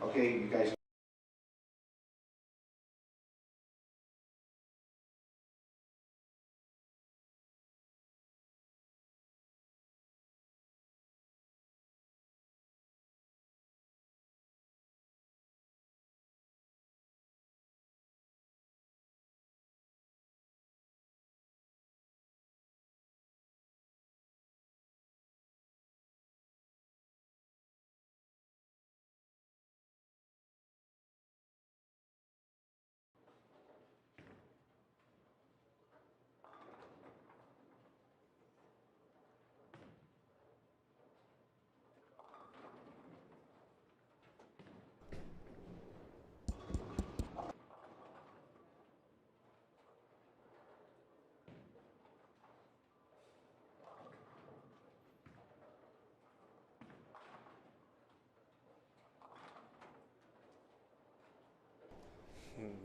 Okay, you guys.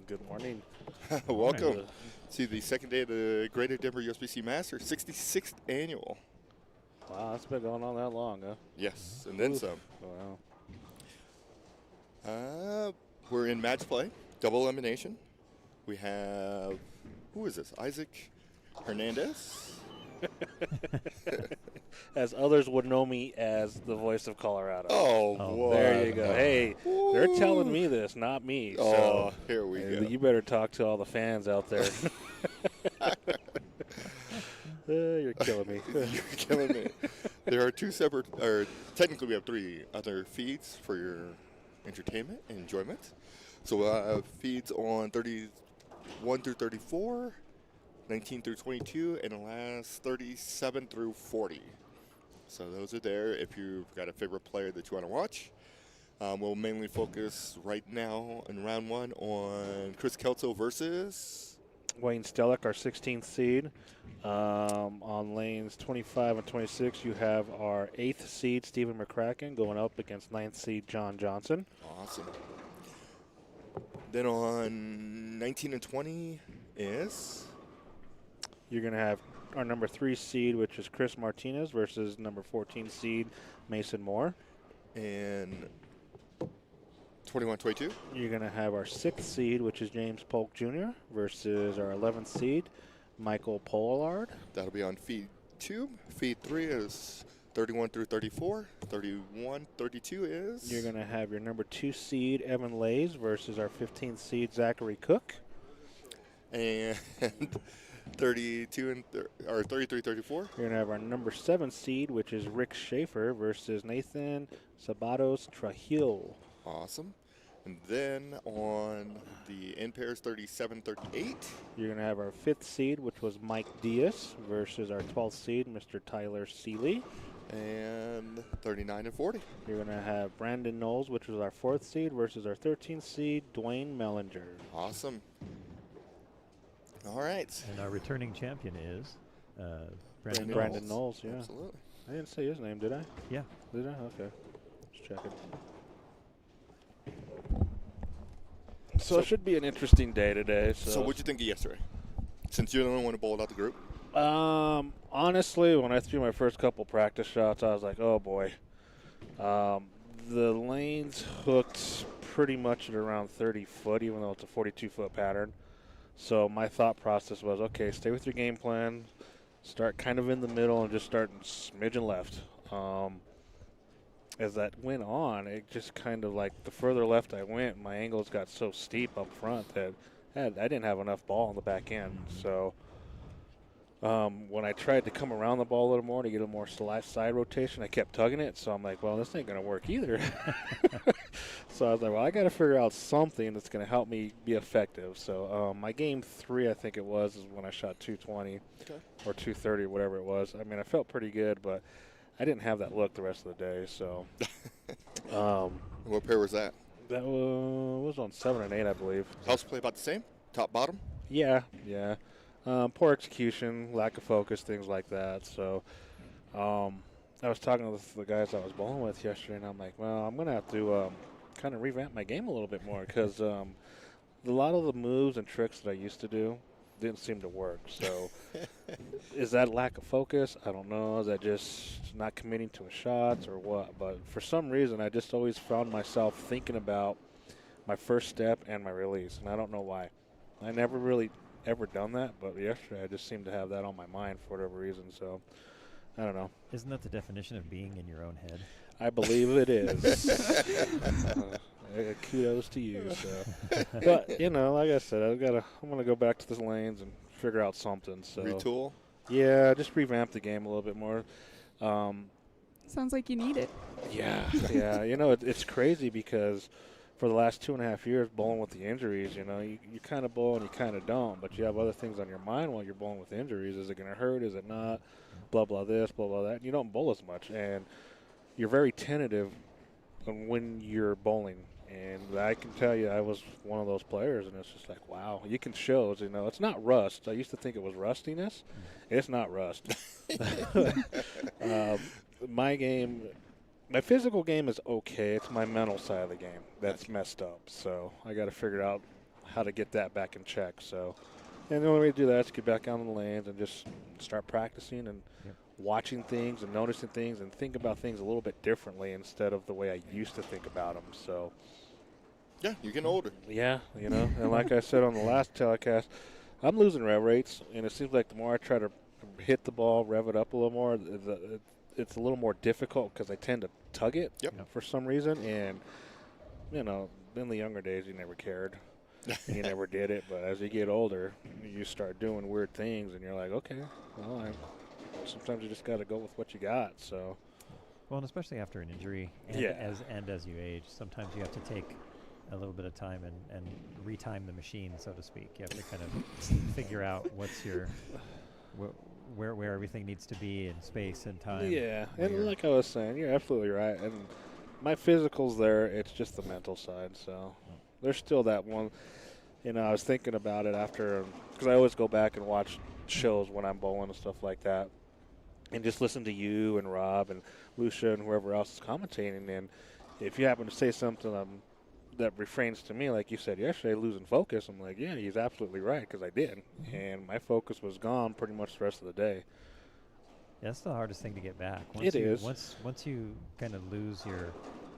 Good morning. Welcome to the second day of the Greater Denver USBC Masters 66th Annual. Wow, that's been going on that long, huh? Yes, and then some. Wow. We're in match play, double elimination. We have, who is this? Isaac Hernandez? As others would know me as the voice of Colorado. Oh, boy. There you go. Hey, they're telling me this, not me. Oh, so here we go. You better talk to all the fans out there. You're killing me. You're killing me. There are two separate, or technically we have three other feeds for your entertainment and enjoyment. So we'll have feeds on 31 through 34, 19 through 22, and the last 37 through 40. So those are there if you've got a favorite player that you want to watch. We'll mainly focus right now in round one on Chris Kelso versus Wayne Stellick, our 16th seed. On lanes 25 and 26, you have our 8th seed, Stephen McCracken, going up against 9th seed, John Johnson. Awesome. Then on 19 and 20 is? You're going to have our number 3 seed, which is Chris Martinez, versus number 14 seed, Mason Moore. And 21-22? You're going to have our 6th seed, which is James Polk Jr., versus our 11th seed, Michael Pollard. That'll be on feed 2. Feed 3 is 31 through 34. 31-32 is? You're going to have your number 2 seed, Evan Lays, versus our 15th seed, Zachary Cook. And 33-34. You're going to have our number 7 seed, which is Rick Schaefer, versus Nathan Sabados Trujillo. Awesome. And then on the end pairs, 37-38. You're going to have our 5th seed, which was Mike Diaz, versus our 12th seed, Mr. Tyler Seeley. And 39-40. You're going to have Brandon Knowles, which was our 4th seed, versus our 13th seed, Dwayne Mellinger. Awesome. All right. And our returning champion is Brandon Knowles, yeah. Absolutely. I didn't say his name, did I? Yeah. Did I? Okay. Just checking. So it should be an interesting day today. So what'd you think of yesterday? Since you're the only one who bowled out the group. Honestly, when I threw my first couple practice shots, I was like, oh boy. The lanes hooked pretty much at around 30 foot, even though it's a 42-foot pattern. So my thought process was, okay, stay with your game plan, start kind of in the middle, and just start smidgen left. As that went on, it just kind of like the further left I went, my angles got so steep up front that I didn't have enough ball on the back end. So when I tried to come around the ball a little more to get a more side rotation, I kept tugging it. So I'm like, well, this ain't going to work either. So I was like, well, I got to figure out something that's going to help me be effective. So my game 3, I think it was, is when I shot 220 or 230, whatever it was. I mean, I felt pretty good, but I didn't have that look the rest of the day. So what pair was that? That was on 7 and 8, I believe. House play about the same? Top, bottom? Yeah. Poor execution, lack of focus, things like that. So I was talking with the guys I was bowling with yesterday, and I'm like, well, I'm going to have to kind of revamp my game a little bit more because a lot of the moves and tricks that I used to do didn't seem to work. So is that lack of focus? I don't know. Is that just not committing to a shot or what? But for some reason, I just always found myself thinking about my first step and my release, and I don't know why. I never really ever done that, but yesterday I just seemed to have that on my mind for whatever reason. So I don't know. Isn't that the definition of being in your own head? I believe it is. Kudos to you. So. But you know, like I said, I'm gonna go back to the lanes and figure out something. So Retool. yeah, just revamp the game a little bit more. Sounds like you need it. Yeah, yeah. You know, it's crazy because for the last 2.5 years bowling with the injuries, you know, you kind of bowl and you kind of don't, but you have other things on your mind while you're bowling with injuries. Is it going to hurt? Is it not? Blah, blah this, blah, blah that. And you don't bowl as much, and you're very tentative when you're bowling. And I can tell you I was one of those players, and it's just like, wow, you can show, you know, it's not rust. I used to think it was rustiness. It's not rust. My game, my physical game is okay. It's my mental side of the game that's messed up. So I got to figure out how to get that back in check. So, and the only way to do that is to get back on the lanes and just start practicing and watching things and noticing things and think about things a little bit differently instead of the way I used to think about them. So, yeah, you're getting older. yeah, you know, and like I said on the last telecast, I'm losing rev rates, and it seems like the more I try to hit the ball, rev it up a little more, it's a little more difficult because I tend to tug it for some reason. And, you know, in the younger days, you never cared. You never did it. But as you get older, you start doing weird things, and you're like, okay, well, sometimes you just got to go with what you got. So, well, and especially after an injury and as you age, sometimes you have to take a little bit of time and retime the machine, so to speak. You have to kind of figure out what's your where everything needs to be in space and time. Yeah, and like I was saying, you're absolutely right. And my physical's there. It's just the mental side. So there's still that one. You know, I was thinking about it after, because I always go back and watch shows when I'm bowling and stuff like that, and just listen to you and Rob and Lucia and whoever else is commentating. And if you happen to say something that refrains to me, like you said yesterday, losing focus, I'm like, yeah, he's absolutely right, because I did. And my focus was gone pretty much the rest of the day. Yeah, that's the hardest thing to get back. It is. Once you kind of lose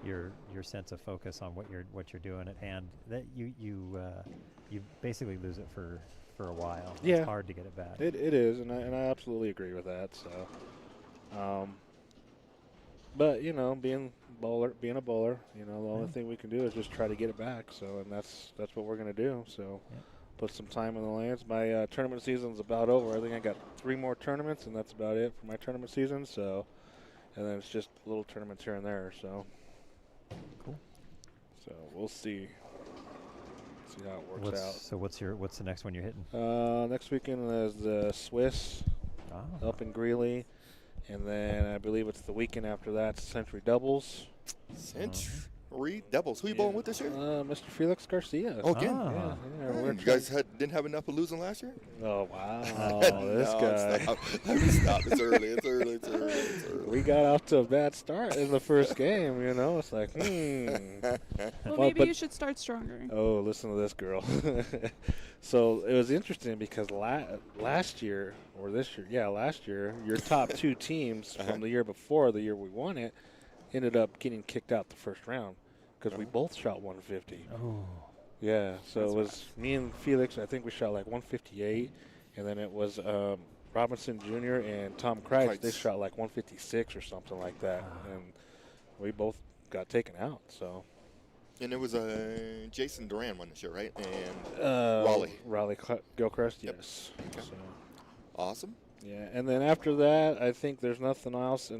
your sense of focus on what you're doing at hand, that you basically lose it for a while. Yeah. It's hard to get it back. It is, and I absolutely agree with that. So, but you know, being a bowler, you know, the only thing we can do is just try to get it back. So, and that's what we're gonna do. So, put some time in the lanes. My tournament season's about over. I think I got 3 more tournaments, and that's about it for my tournament season. So, and then it's just little tournaments here and there. So, cool. So we'll see how it works out. So what's the next one you're hitting? Next weekend is the Swiss up in Greeley. And then I believe it's the weekend after that, Century Doubles. Century Doubles. Who you bowling with this year? Mr. Felix Garcia. Oh, again? Yeah, you guys didn't have enough of losing last year? Oh, wow. This guy. Stop. It's early. We got off to a bad start in the first game, you know. It's like, Well, maybe you should start stronger. Oh, listen to this girl. So it was interesting because last year, your top 2 teams from the year before, the year we won it, ended up getting kicked out the first round because we both shot 150. Oh. Yeah, so it was me and Felix, I think we shot like 158, and then it was Robinson Jr. and Tom Kreitz, they shot like 156 or something like that, and we both got taken out, so. And it was Jason Duran won this year, right? And Raleigh Gilchrist, yes. Okay. So. Awesome. Yeah, and then after that, I think there's nothing else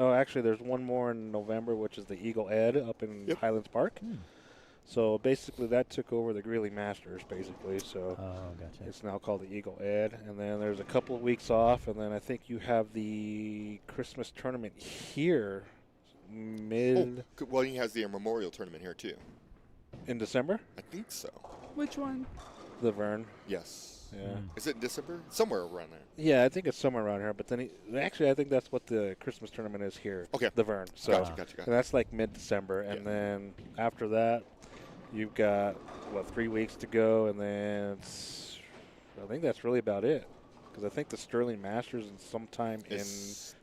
actually there's one more in November, which is the Eagle Ed up in Highlands Park. So basically that took over the Greeley Masters, basically. So gotcha. It's now called the Eagle Ed. And then there's a couple of weeks off, and then I think you have the Christmas tournament here well, he has the Memorial Tournament here, too. in December? I think so. Which one? The Vern. Yes. Yeah. Is it in December? Somewhere around there. Yeah, I think it's somewhere around here. But then actually, I think that's what the Christmas tournament is here. Okay. The Vern. So Gotcha. and that's like mid-December, and Yeah. then after that, you've got 3 weeks to go, and then I think that's really about it. Because I think the Sterling Masters is sometime in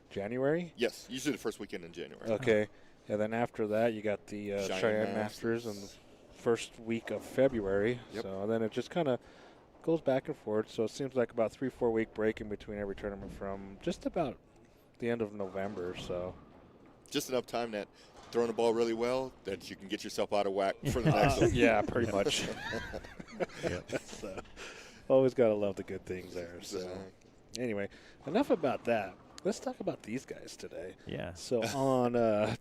January. Yes, usually the first weekend in January. Okay, and then after that, you got the Cheyenne Masters in the first week of February. Yep. So then it just kind of goes back and forth. So it seems like about 3-4 week break in between every tournament from just about the end of November. So just enough time that throwing the ball really well that you can get yourself out of whack for the next one. yeah, pretty much. So, always got to love the good things there. So anyway, enough about that. Let's talk about these guys today. Yeah. So on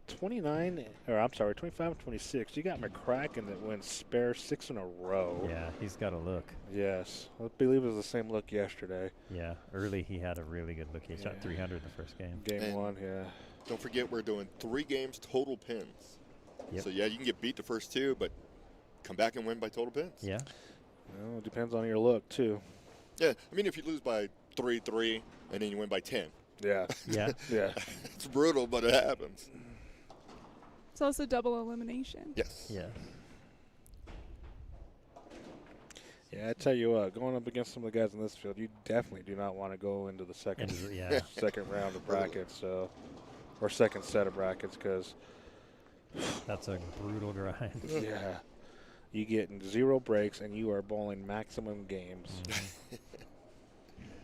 25 and 26, you got McCracken that went spare 6 in a row. Yeah, he's got a look. Yes. I believe it was the same look yesterday. Yeah, early he had a really good look. He shot 300 the first game. Game 1, yeah. Don't forget we're doing 3 games total pins. Yep. So, yeah, you can get beat the first 2, but come back and win by total pins. Yeah. Well, it depends on your look, too. Yeah, I mean, if you lose by 3-3 and then you win by 10. Yeah. Yeah. Yeah. It's brutal, but it happens. It's also double elimination. Yes. Yeah. Yeah, I tell you what, going up against some of the guys in this field, you definitely do not want to go into the second second round of brackets, or second set of brackets, because that's a brutal grind. yeah, you get 0 breaks and you are bowling maximum games.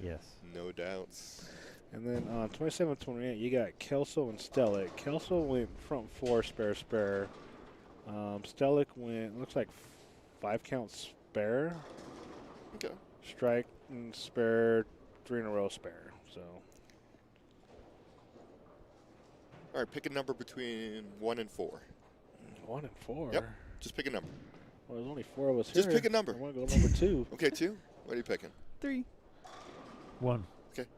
Yes. No doubts. And then on 27-28, you got Kelso and Stellick. Kelso went front 4 spare. Stellick went, looks like 5 count spare. Okay. Strike and spare, 3 in a row spare. So. All right, pick a number between 1 and 4. 1 and 4? Yep. Just pick a number. Well, there's only 4 of us Just here. pick a number. I want to go number 2. Okay, 2. What are you picking? 3. 1. Okay.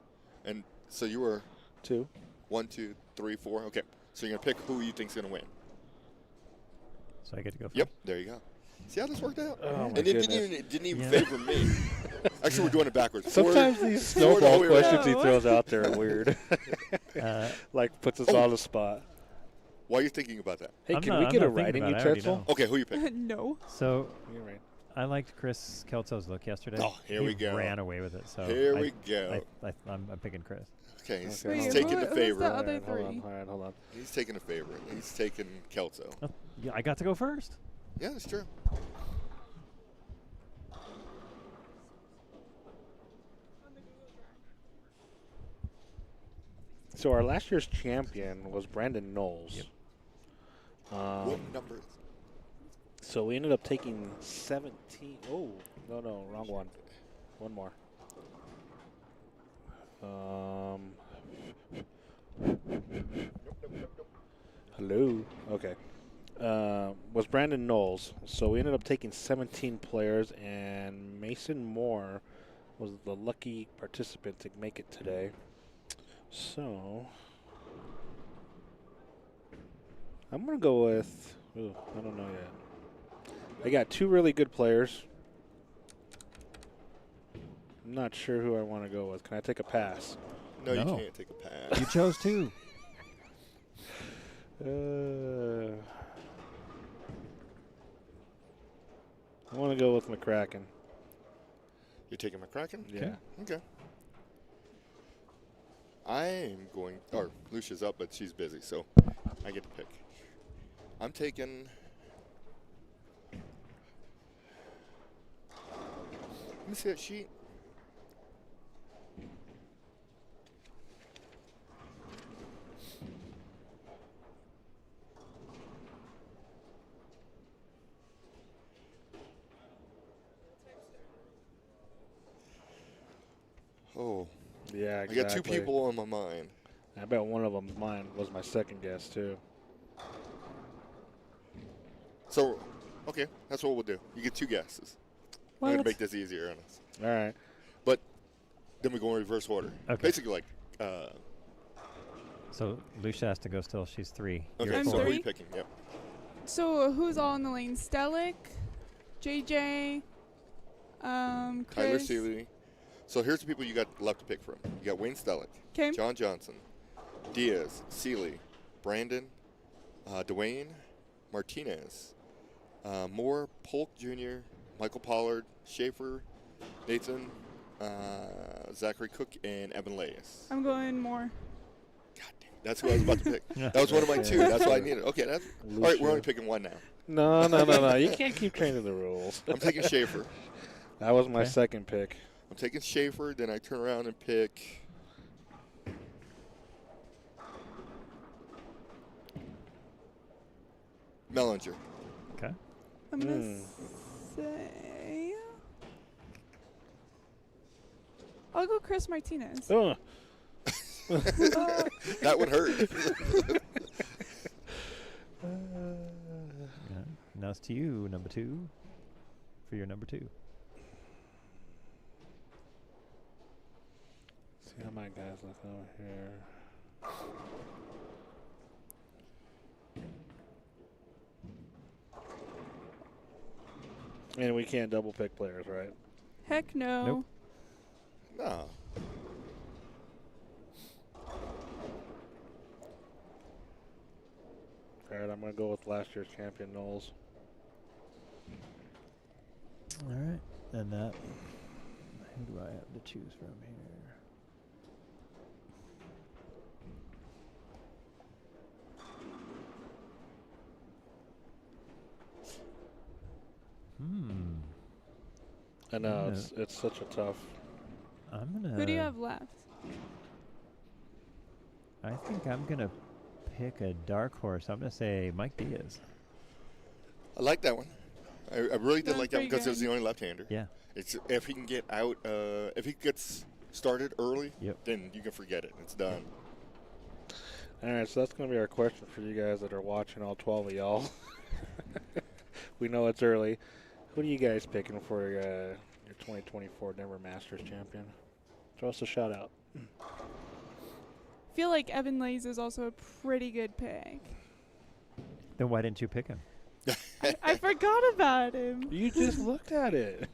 And so you were 2. 1, 2, 3, 4. Okay. So you're going to pick who you think's going to win. So I get to go first? Yep. There you go. See how this worked out? Oh, and my it didn't even Yeah. favor me. Actually, we're doing it backwards. Sometimes these snowball questions he throws out there are weird. Like puts us on the spot. Why are you thinking about that? Hey, I'm can not- we I'm get a not thinking writing about it. I already utensil? know. Okay, who you picking? No. So You're right. I liked Chris Kelso's look yesterday. Oh, here He we go. ran away with it. So Here we go. I'm picking Chris. Okay, he's, Okay. he's Wait, taking the who's favorite. the other Hold on, 3? hold on. He's taking a favorite. He's taking Kelso. Oh, yeah, I got to go first. Yeah, that's true. So our last year's champion was Brandon Knowles. Yep. What number is So we ended up taking 17. Oh, no, wrong one. One more. Hello. Okay. Was Brandon Knowles. So we ended up taking 17 players, and Mason Moore was the lucky participant to make it today. So I'm going to go with, I don't know yet. I got 2 really good players. I'm not sure who I want to go with. Can I take a pass? No, you No. can't take a pass. You chose 2. I want to go with McCracken. You're taking McCracken? Yeah. Okay. I am going, or Lucia's up, but she's busy, so I get to pick. I'm taking, let me see that sheet. Oh, Yeah, I got 2 people on my mind. I bet one of them mine was my second guess, too. So, okay, that's what we'll do. You get 2 guesses. I'm going to make this easier on us. All right. But then we go in reverse order. Okay. Basically, like, So Lucia has to go still. She's 3. okay, You're I'm so who 4. are 3. you picking? Yep. So who's all in the lane? Stellick, JJ, Tyler Chris. Seeley. So here's the people you got left to pick from. You got Wayne Stellick, Okay. John Johnson, Diaz, Seeley, Brandon, Dwayne, Martinez, Moore, Polk Jr., Michael Pollard, Schaefer, Nathan, Zachary Cook, and Evan Leyes. I'm going more. God damn, that's who I was about to pick. That was one of my two. That's what I needed. Okay, that's all right. We're only picking one now. No. You can't keep changing the rules. I'm taking Schaefer. That was my second pick. I'm taking Schaefer. Then I turn around and pick. Mellinger. Okay. I'm gonna say. I'll go Chris Martinez. Oh. That would hurt. Yeah. Now it's to you, number 2, for your number 2. See how my guys look over here. And we can't double pick players, right? Heck no. Nope. No. All right, I'm going to go with last year's champion, Knowles. All right. And that, who do I have to choose from here? I know, Yeah. it's such a tough. I'm gonna. Who do you have left? I think I'm gonna pick a dark horse. I'm gonna say Mike Diaz. I like that one. I really did That's like that one pretty because it was good. the only left-hander. Yeah. It's if he can get out, if he gets started early, Yep. then you can forget it. It's done. All right, so that's going to be our question for you guys that are watching, all 12 of y'all. We know it's early. Who are you guys picking for your 2024 Denver Masters champion? Throw us a shout out. I feel like Evan Leyes is also a pretty good pick. Then why didn't you pick him? I forgot about him. You just looked at it.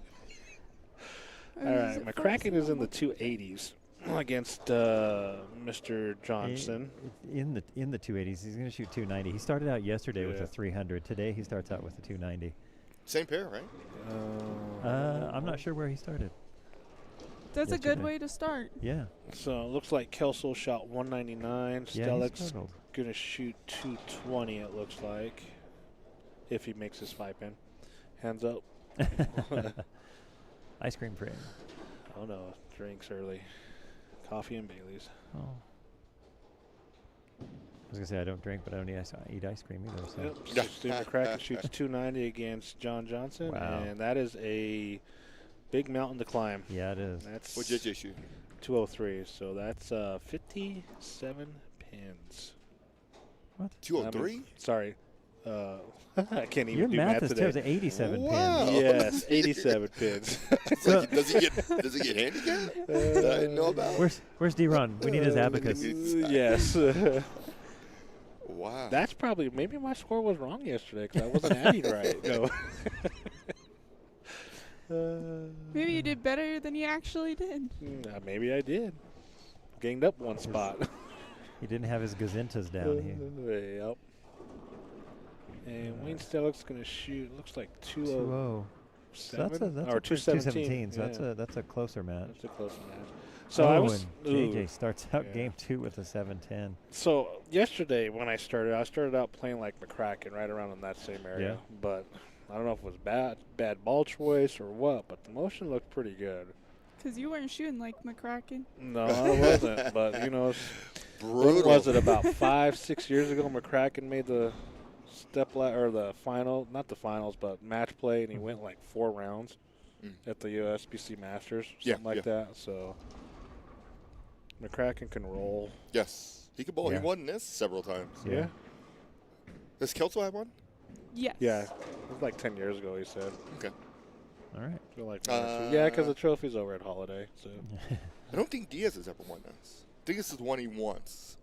I All was right, just McCracken is in the focusing 280s against Mr. Johnson. In the 280s, he's gonna shoot 290. He started out yesterday with Yeah. a 300. Today he starts out with a 290. Same pair, right? I'm not sure where he started. That's a good yesterday. way to start. Yeah. So it looks like Kelso shot 199. Yeah, he Stellick's struggled. going to shoot 220, it looks like, if he makes his 5-pin. Hands up. Ice cream frame. Oh, no. Drinks early. Coffee and Bailey's. Oh. I was gonna say I don't drink, but I don't eat ice cream either. So. Yep. So Steve McCracken shoots 290 against John Johnson. Wow. And that is a big mountain to climb. Yeah, it is. That's What did you shoot? 203. So that's 57 pins. What? 203? Sorry. I can't even Your do math math is today. terrible. 87 Wow. pins. Yes, 87 pins. It's like, does he get handicapped? That I didn't know about. Where's D-Ron? We need his abacus. Yes. Wow. That's probably, maybe my score was wrong yesterday because I wasn't adding right. No. Maybe you did better than you actually did. Maybe I did. Gained up one spot. He didn't have his gazintas down here. Yep. And Wayne Stellick's going to shoot, looks like 2-0. 207 That's or a 217. So that's a closer match. That's a close match. So I was. and JJ starts out Yeah. game 2 with a 7-10. So yesterday when I started out playing like McCracken right around in that same area. Yeah. But I don't know if it was bad ball choice or what, but the motion looked pretty good. Because you weren't shooting like McCracken. No, I wasn't. But, you know, when Brutal. was it about 5-6 years ago McCracken made the or the final, not the finals, but match play, and he went like 4 rounds at the USBC Masters, something like that. So McCracken can roll. Yes. He could bowl. Yeah. He won this several times. Yeah. Does Kelso have one? Yes. Yeah. It was like 10 years ago, he said. Okay. All right. I feel like yeah, because the trophy's over at Holiday. So I don't think Diaz has ever won this. I think this is the one he wants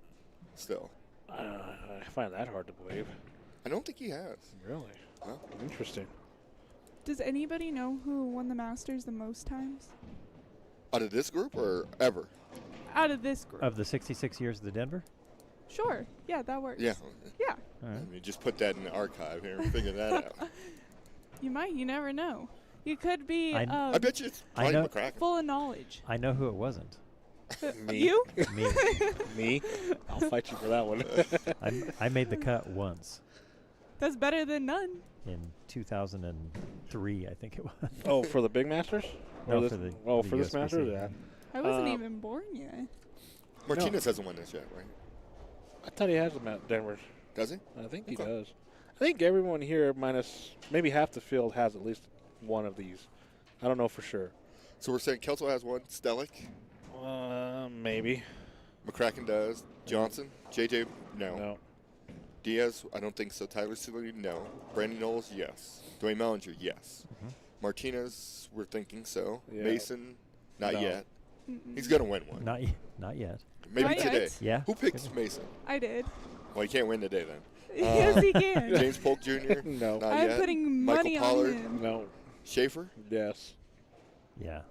still. I find that hard to believe. I don't think he has. Really? Huh? Interesting. Does anybody know who won the Masters the most times? Out of this group or ever? Out of this group. Of the 66 years of the Denver? Sure. Yeah, that works. Yeah. Yeah. All right. I mean, just put that in the archive here and figure that out. You might. You never know. You could be I bet you it's I probably know- McCracken. full of knowledge. I know who it wasn't. Me. You? Me. Me? I'll fight you for that one. I made the cut once That's better than none. in 2003, I think it was. Oh, for the big Masters? No, Or this, for the for this USBC. Masters? Yeah. I wasn't Uh, even born yet. Martinez hasn't won this yet, right? I thought he has them at Denver. Does he? I think he Okay. does. I think everyone here, minus maybe half the field, has at least one of these. I don't know for sure. So we're saying Kelso has one. Stellick. Maybe. McCracken does. Johnson. JJ, no. No. Diaz, I don't think so. Tyler Seeley, no. Brandon Knowles, yes. Dwayne Mellinger, yes. Mhm. Martinez, we're thinking so. Yeah. Mason, not No. yet. Mm-mm. He's going to win one. Not yet. Maybe Not yet. today. Yeah. Who picks Mason? I did. Well, he can't win today then. Yes, he can. James Polk Jr., No. not I'm yet. putting Michael money Pollard. on him. No. Schaefer, Yes. Yeah.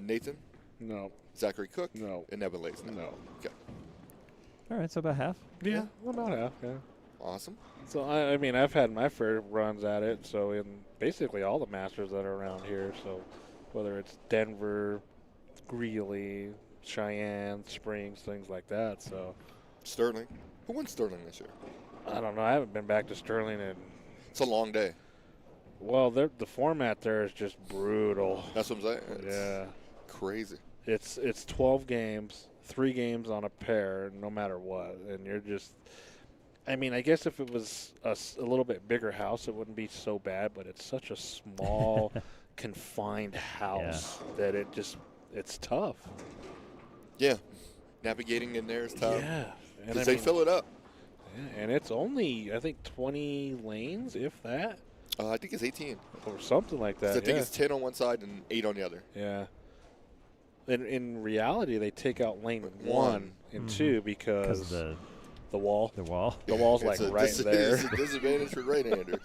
Nathan, No. Zachary Cook, No. and Evan Lays. No. Okay. All right, so about half. Yeah. About half. Yeah. Awesome. So I mean, I've had my fair runs at it. So in basically all the Masters that are around here. So whether it's Denver, Greeley, Cheyenne, Springs, things like that. So Sterling. Who won Sterling this year? I don't know. I haven't been back to Sterling in. It's a long day. Well, the format there is just brutal. That's what I'm saying. It's Yeah. crazy. It's 12 games, 3 games on a pair, no matter what, and you're just. I mean, I guess if it was a little bit bigger house, it wouldn't be so bad. But it's such a small, confined house that it's tough. Yeah. Navigating in there is tough. Yeah, and Because they fill it up. Yeah, and it's only I think 20 lanes, if that, I think it's 18. or something like 'Cause that. I think yeah. it's 10 on one side and 8 on the other. Yeah. In reality, they take out lane One. 1 and 2 Because because the the wall. wall. The wall's It's like a right there. It's a disadvantage for right-handers,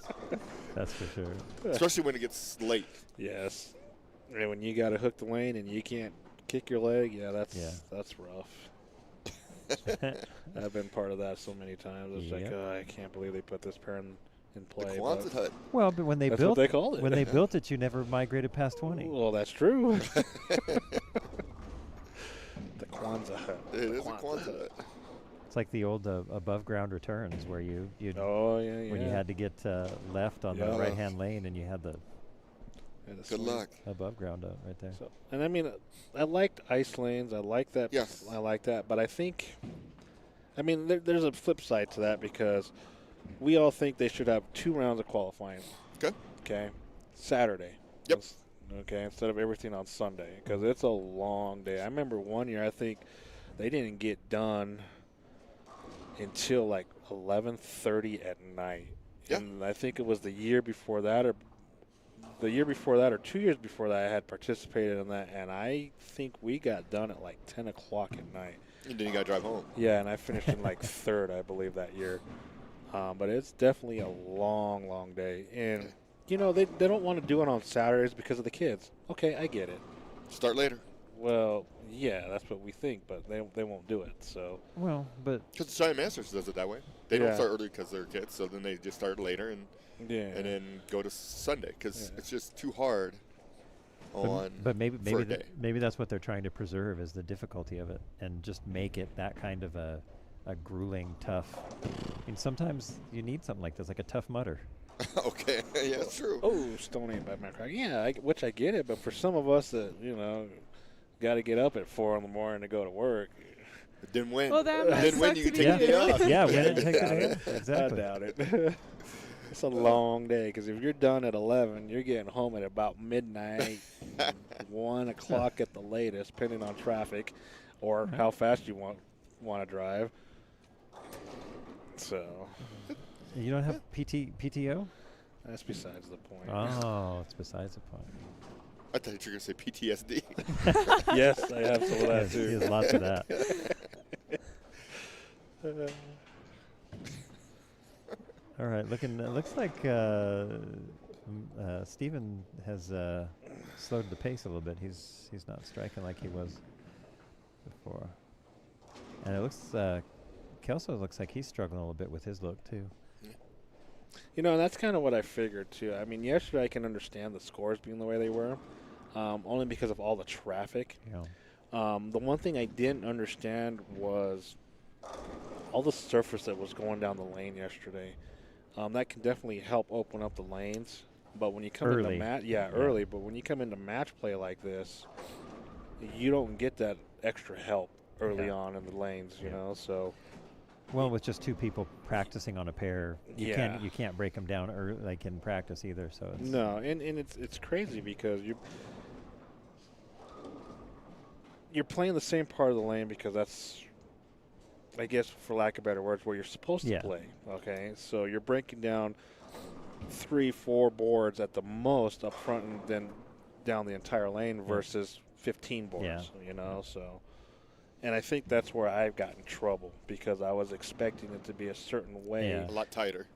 That's for sure. especially when it gets late. Yes. And when you got to hook the lane and you can't kick your leg, that's rough. I've been part of that so many times. It's like, Yep. I can't believe they put this pair in The play. Quonset but hut. Well, but when they that's built what they called it. when they built it, you never migrated past 20. Well, that's true. The Kwanzaa hut. It is a Quonset hut. It's like the old above ground returns where you Oh, yeah. when you had to get left on Yeah. the right hand lane and you had the Yeah, the Good swing. luck. above ground up right there. So, and I mean, I liked ice lanes. I like that. Yes. I like that. But I think, I mean, there's a flip side to that because we all think they should have 2 rounds of qualifying. Okay. Okay. Saturday. Yep. Okay, instead of everything on Sunday because it's a long day. I remember one year I think they didn't get done until like 11:30 at night. Yeah. And I think it was the year before that or 2 years before that I had participated in that, and I think we got done at like 10 o'clock at night. And then you got to drive home. Yeah, and I finished in like 3rd, I believe, that year. But it's definitely a long, long day. And, you know, they don't want to do it on Saturdays because of the kids. Okay, I get it. Start later. Well, yeah, that's what we think, but they won't do it. So Well, but Because the Giant Masters does it that way. They Yeah. don't start early because they're kids, so then they just start later and yeah, then go to Sunday because Yeah. it's just too hard on. but maybe for a day. maybe that's what they're trying to preserve is the difficulty of it and just make it that kind of a grueling, tough. I mean, sometimes you need something like this, like a tough mutter. Okay, yeah, it's true. oh, Stone ain't by my crack. Yeah, which I get it, but for some of us that got to get up at 4 in the morning to go to work. It didn't win. Well, that must Didn't win, suck you to can be take the day you. off. Yeah, I when it takes doubt it. it. Exactly. I doubt it. It's a long day because if you're done at 11, you're getting home at about midnight, 1 o'clock at the latest, depending on traffic or how fast you want to drive. So You don't have PTO? that's besides the point. Oh, it's besides the point. I thought you were going to say PTSD. Yes, I have some of that Yes, too. there's lots of that. All right, looks like Steven has slowed the pace a little bit. He's not striking like he was before. And it looks Kelso looks like he's struggling a little bit with his look too. You know, that's kind of what I figured too. I mean, yesterday I can understand the scores being the way they were, only because of all the traffic. Yeah. The one thing I didn't understand was all the surface that was going down the lane yesterday. That can definitely help open up the lanes. But when you come Early. into early. But when you come into match play like this, you don't get that extra help early on in the lanes. You know, so. Well, with just two people practicing on a pair, you can't break them down like in practice either. So it's no, and it's crazy because you're playing the same part of the lane because that's, I guess, for lack of better words, where you're supposed to play. Okay, so you're breaking down 3-4 boards at the most up front, and then down the entire lane versus 15 boards. Yeah. You know, so. And I think that's where I've gotten in trouble because I was expecting it to be a certain way. A lot tighter.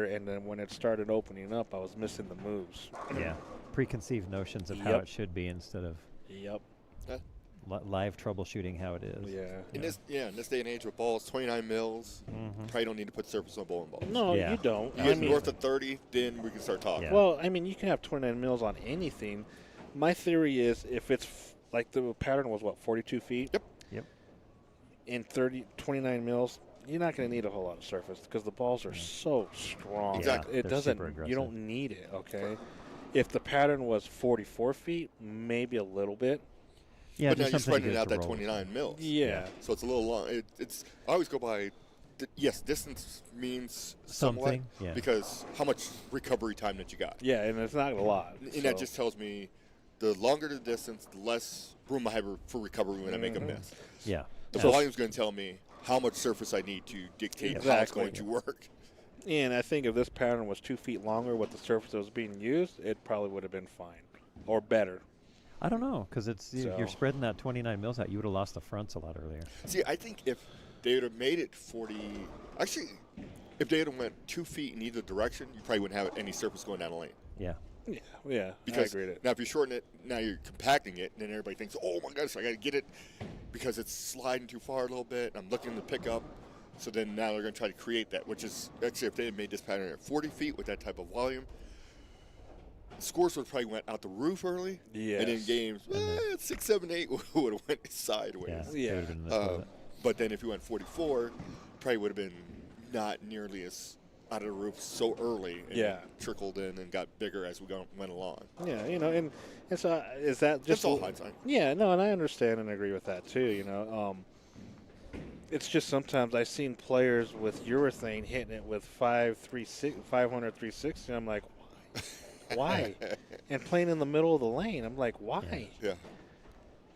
And then when it started opening up, I was missing the moves. Yeah. Preconceived notions of how it should be instead of live troubleshooting how it is. Yeah. In this day and age with balls, 29 mils, probably don't need to put surface on bowling balls. No, you don't. You get north of 30, then we can start talking. Yeah. Well, I mean, you can have 29 mils on anything. My theory is if it's like the pattern was, 42 feet? Yep. In 29 mils, you're not going to need a whole lot of surface because the balls are so strong. Exactly. It doesn't. You don't need it. Okay. If the pattern was 44 feet, maybe a little bit. Yeah, but now you're spreading it out that 29 mils. Yeah. So it's a little long. It's. I always go by. Yes, distance means somewhat because how much recovery time that you got. Yeah, and it's not a lot. And that just tells me the longer the distance, the less room I have for recovery when I make a miss. Yeah. The volume's going to tell me how much surface I need to dictate how it's going to work. And I think if this pattern was 2 feet longer with the surface that was being used, it probably would have been fine or better. I don't know, because you're spreading that 29 mils out. You would have lost the fronts a lot earlier. See, I think if they would have made it 40, actually, if they would have went 2 feet in either direction, you probably wouldn't have any surface going down the lane. Yeah. Yeah, because I agree with it. Now if you shorten it, now you're compacting it, and then everybody thinks, oh my gosh, I got to get it because it's sliding too far a little bit. I'm looking to pick up. So then now they're going to try to create that, which is actually if they had made this pattern at 40 feet with that type of volume, scores would probably went out the roof early. Yes. And in games, 6, 7, 8 would have went sideways. Yeah. But then if you went 44, probably would have been not nearly as out of the roof so early and trickled in and got bigger as we went along. Yeah, and so is that just all hindsight? Yeah, no, and I understand and agree with that too, it's just sometimes I've seen players with urethane hitting it with 500, 360, and I'm like, why? And playing in the middle of the lane, I'm like, why? Yeah.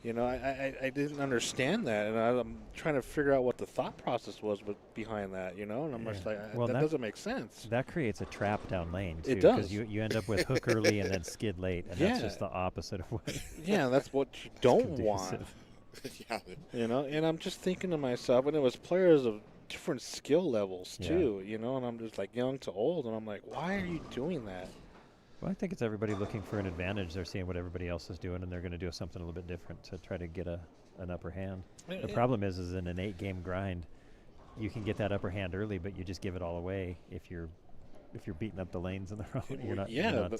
You know, I didn't understand that, and I'm trying to figure out what the thought process was behind that, and I'm just like, that doesn't make sense. That creates a trap down lane, too. It does. Because you end up with hook early and then skid late, and that's just the opposite of what that's what you don't want. And I'm just thinking to myself, and it was players of different skill levels, too, and I'm just like young to old, and I'm like, why are you doing that? Well, I think it's everybody looking for an advantage. They're seeing what everybody else is doing, and they're going to do something a little bit different to try to get an upper hand. The problem is in an 8-game grind, you can get that upper hand early, but you just give it all away if you're beating up the lanes in the wrong.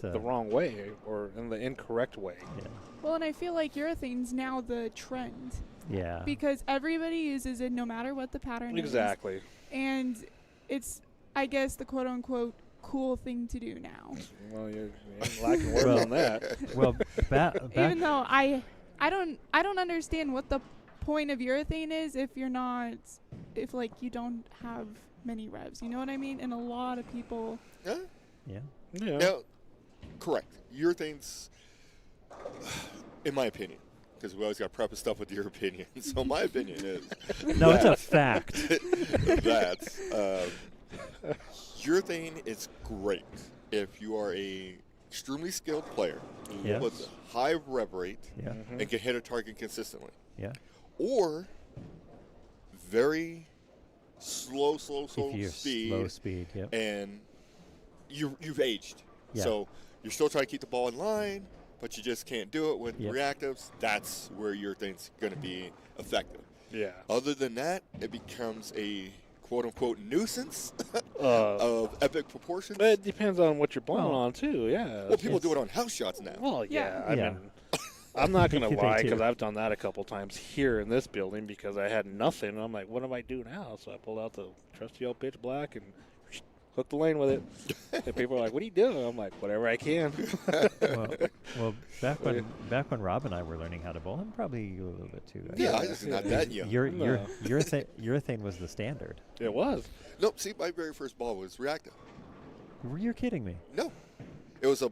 The wrong way or in the incorrect way. Yeah. Well, and I feel like urethane's now the trend. Yeah. Because everybody uses it no matter what the pattern is. Exactly. And it's, I guess, the quote-unquote cool thing to do now. Well, you're lacking words on that. Well, even though I don't understand what the point of urethane is if you don't have many revs. You know what I mean? And a lot of people. Yeah. Now, correct. Urethane's, in my opinion, because we always got to preface stuff with your opinion. So my opinion is. No, it's a fact. That urethane is great if you are a extremely skilled player with a high rev rate and can hit a target consistently. Yeah. Or very slow speed. Slow speed, And you've aged. Yeah. So you're still trying to keep the ball in line, but you just can't do it with Yep. reactives. That's where your thing's going to be effective. Yeah. Other than that, it becomes a quote-unquote nuisance Uh, of epic proportions. But it depends on what you're blowing Well- on too. Yeah. Well, people do it on house shots now. Well, yeah. I Yeah. mean, I'm not gonna They lie do. because I've done that a couple times here in this building because I had nothing. I'm like, what do I do now? So I pulled out the trusty old pitch black and hooked the lane with it. And people are like, "What are you doing?" I'm like, "Whatever I can." well, back when Rob and I were learning how to bowl, and probably you a little bit too. I Yeah, guess. I just not that young. Your thing was the standard. It was. Nope. See, my very first ball was reactive. You're kidding me. No, it was a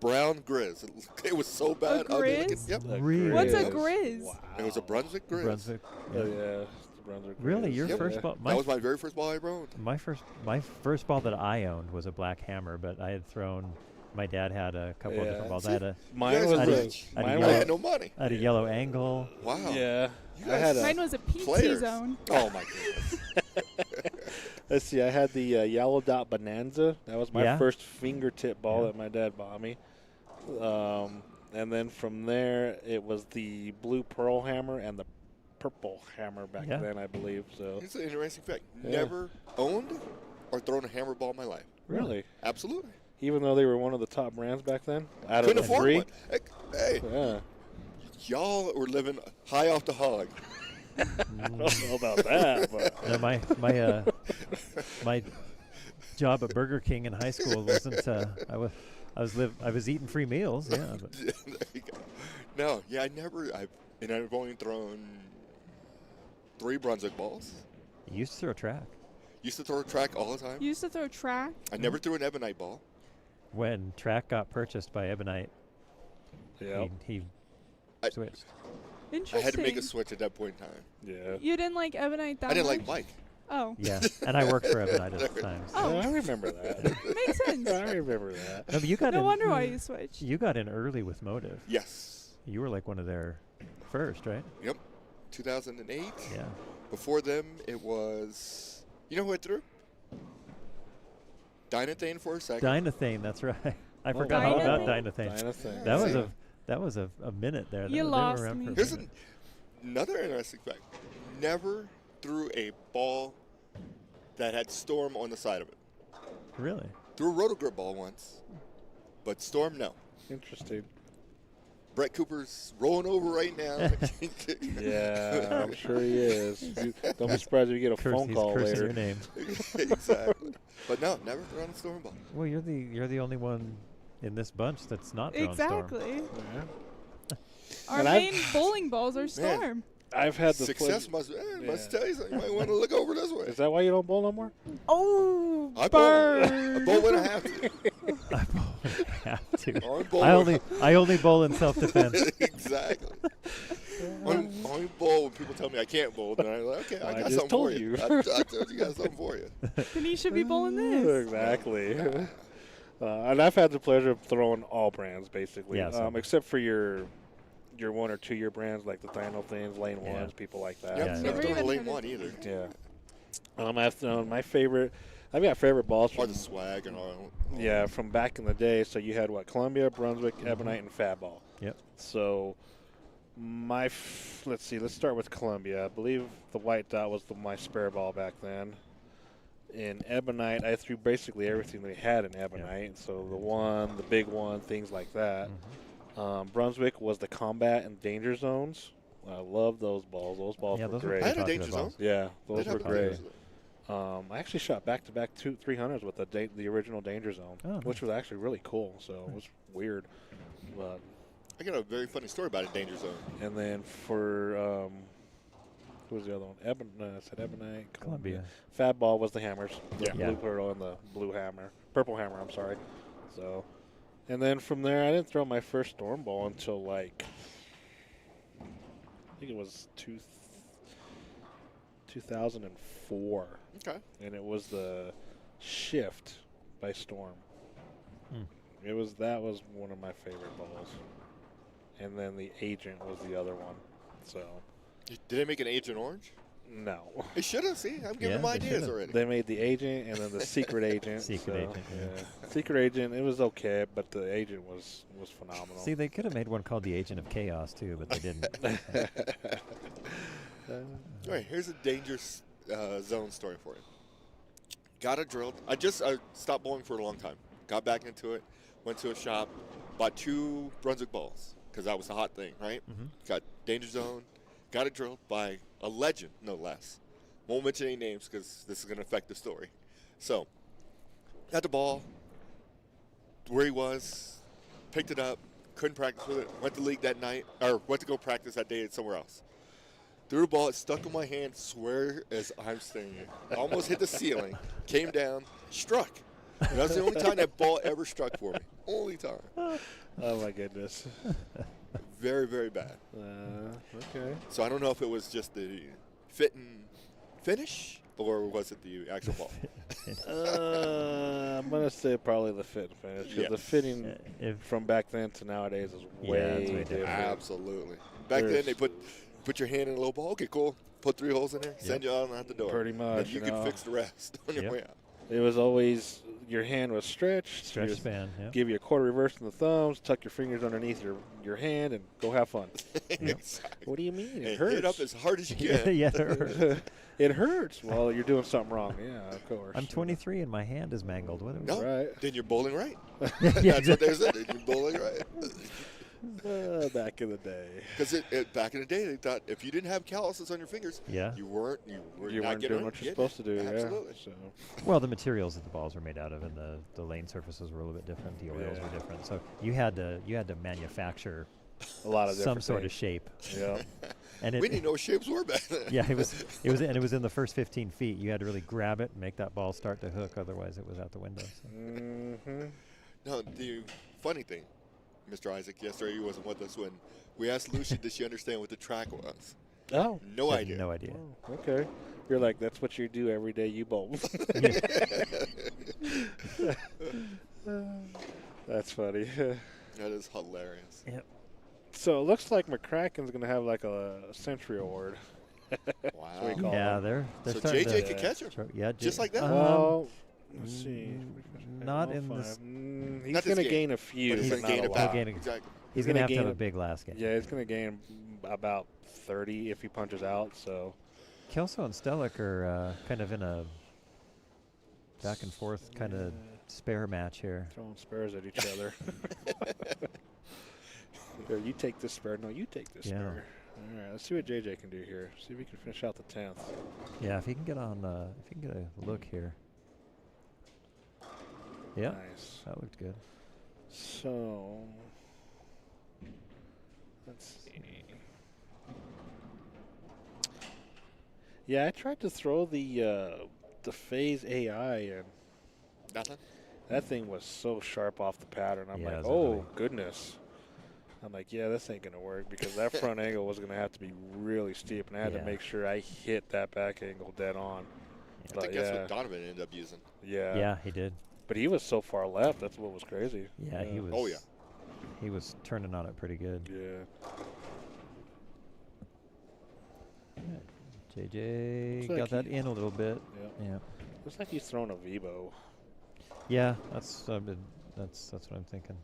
brown grizz. It was so bad. ugly looking. grizz? Yep. Really? What's a Yep. grizz? Wow. It was a Brunswick grizz. Brunswick. Oh, yeah. Brunswick Really, Grizz. your Yep. first ball? That was my very first ball I ever owned. My first ball that I owned was a black hammer, but I had thrown. My dad had a couple of Yeah. different balls. See, I had a Mine You guys was are I did- rich. I did mine I yellow- had no money. I had a yellow angle. Wow. Yeah. You I had guys- Mine was a PT Players. zone. Oh my goodness. Let's see. I had the yellow dot bonanza. That was my Yeah. first fingertip ball Yeah. that my dad bought me. And then from there, it was the blue pearl hammer and the purple hammer back Yeah. then, I believe. So Here's an interesting fact. Yeah. Never owned or thrown a hammer ball in my life. really, Absolutely. even though they were one of the top brands back then, out Couldn't of the afford three. one. Hey, Yeah. y'all were living high off the hog. I don't know about that, but No, my job at Burger King in high school wasn't. I was eating free meals. Yeah. But There you go. No, yeah, I've only thrown 3 Brunswick balls. you used to throw track Used to throw track all the time. You used to throw track. I never threw an ebonite ball. when track got purchased by Ebonite. yeah, He I- switched. Interesting. I had to make a switch at that point in time. yeah. You didn't like Ebonite that I didn't much? like Mike. Oh. Yeah, and I worked for Ebonite at the time. So. Oh. Yeah, I remember that. Makes sense. I remember that. No, but you got No in, wonder why you switched. You got in early with Motive. Yes. You were like one of their first, right? Yep. 2008. Yeah. Before them, it was. You know who I threw? Dynathane for a second. Dynathane, that's right. I Oh, forgot wow. all about Dynathane. Dynathane. Dynasty. That was a minute there. You They were lost around me. for a Here's minute. another interesting fact. Never threw a ball that had Storm on the side of it. Really? Threw a rotogrip ball once, but Storm, no. Interesting. Brett Cooper's rolling over right now. Yeah, I'm sure he is. Don't be surprised if you get a phone He's call cursing later. your name. Exactly. But no, never thrown a Storm ball. Well, you're the only one in this bunch that's not thrown Storm. Exactly. Yeah. Our And I've- main bowling balls are Storm. I've had the Success pleasure. must Yeah. tell you something. You might want to look over this way. Is that why you don't bowl no more? Oh, I bowl. burn. I bowl when I have to. I have to. Only bowl I only bowl in self-defense. Exactly. only bowl when people tell me I can't bowl. Then I'm like, okay, I I got just something told for you. you. I told you got something for you. Then you should be bowling this. Exactly. And I've had the pleasure of throwing all brands basically, Yeah, same. except for your 1 or 2 year brands like the Dino things, Lane Yeah. Ones, people like that. Yep, Yeah, never Never thrown a even lane heard of one it. either. Yeah. I've thrown my favorite. I've got favorite balls Or from the swag and all. yeah from back in the day. So you had what Columbia, Brunswick, Ebonite, and Fat Ball. Yep. So let's see. Let's start with Columbia. I believe the white dot was my spare ball back then. In Ebonite, I threw basically everything they had in Ebonite. So the big one, things like that. Mhm. Brunswick was the combat and danger zones. I love those balls. Those balls Yeah, were those were great. I had a popular danger balls. zone. Yeah, those Did were have a great. danger zone. I actually shot back-to-back 300s with the original Danger Zone, Oh, which was actually really cool. So it was weird. But I got a very funny story about a danger zone. and then for who was the other one? I said Ebonite, Columbia. Fat Ball was the hammers. The Yeah. Yeah. blue pearl and the purple hammer. I'm sorry. So, and then from there, I didn't throw my first storm ball until like I think it was 2004. Okay. And it was the Shift by Storm. Hmm. That was one of my favorite balls. And then the Agent was the other one. So Did they make an Agent Orange? No. It should have. See, I'm giving Yeah, them they ideas should've. already. They made the agent and then the secret agent. Secret agent, yeah. Secret agent, it was okay, but the agent was phenomenal. See, they could have made one called the Agent of Chaos too, but they didn't. All right, here's a dangerous zone story for you. Got it drilled. I stopped bowling for a long time. Got back into it. Went to a shop. Bought 2 Brunswick balls because that was the hot thing, right? Mhm. Got danger zone. Got it drilled by a legend, no less. Won't mention any names because this is going to affect the story. So, got the ball where he was. Picked it up. Couldn't practice with it. Went to league that night, or went to go practice that day somewhere else. Threw the ball, it stuck in my hand, swear as I'm saying it. Almost hit the ceiling, came down, struck. And that was the only time that ball ever struck for me. Only time. Oh, my goodness. Very, very bad. Okay. So I don't know if it was just the fit and finish, or was it the actual ball? I'm going to say probably the fit and finish, because the Yes. fitting If from back then to nowadays is Yeah, way it's way different. Absolutely. Back then, they put your hand in a low ball. Okay, cool. Put 3 holes in there. Send you out and out the door. Pretty much, And you you can know. fix the rest on your Yep. way out. It was always your hand was stretched. stretch you span, yeah. Give you a quarter reverse in the thumbs, tuck your fingers underneath your hand, and go have fun. Exactly. What do you mean? It And hurts. hit up as hard as you yeah, can. yeah, it hurts. It hurts. Well, you're doing something wrong. Yeah, of course. I'm 23 and my hand is mangled. What? No, Right. then you're bowling right. Yeah, That's what they said. Then you're bowling right. Back in the day. Because back in the day, they thought if you didn't have calluses on your fingers, Yeah. you weren't You not weren't getting doing on- what you're getting supposed to do. Absolutely. Yeah. So. Well, the materials that the balls were made out of and the lane surfaces were a little bit different. The oils Yeah. were different. So you had to manufacture A lot of some different sort of things. shape. Yeah. And We didn't know what shapes were back then. yeah, it was in the first 15 feet. You had to really grab it and make that ball start to hook. Otherwise, it was out the window. So. Mm-hmm. No, the funny thing, Mr. Isaac, yesterday you wasn't with us when we asked Lucy, did she understand what the track was? Oh. No Had idea. No idea. Oh, okay. You're like, that's what you do every day you bowl. That's funny. That is hilarious. Yep. So it looks like McCracken's going to have like a Century Award. Wow. we call Yeah, them. they're So starting JJ to could catch her. yeah, Just like that? Well, let's see. not in this. He's Not this going to game, gain a few, But he's but going to not gain a it lot. back. He'll gain it. Exactly. He's gonna gonna have to gain have a it- big last game. Yeah, he's going to gain about 30 if he punches out. So Kelso and Stellick are kind of in a back and forth kind of spare match here. throwing spares at each other. Here, you take this spare. No, you take this Yeah. spare. All right, let's see what JJ can do here. See if he can finish out the 10th. Yeah, if he can get on, if he can get a look here. Yeah, Nice. that looked good. So, let's see. Yeah, I tried to throw the phase AI, and Nothing? that thing was so sharp off the pattern. I'm Yeah, like, it was oh ugly. goodness. I'm like, yeah, this ain't gonna work because that front angle was gonna have to be really steep, and I had Yeah. to make sure I hit that back angle dead on. I But think that's yeah. what Donovan ended up using. Yeah. Yeah, he did. But he was so far left. That's what was crazy. Yeah, he was. Oh, yeah. He was turning on it pretty good. Yeah. JJ Looks like got that he- in a little bit. Yeah. Yeah. Looks like he's throwing a Vibo. Yeah, that's what I'm thinking.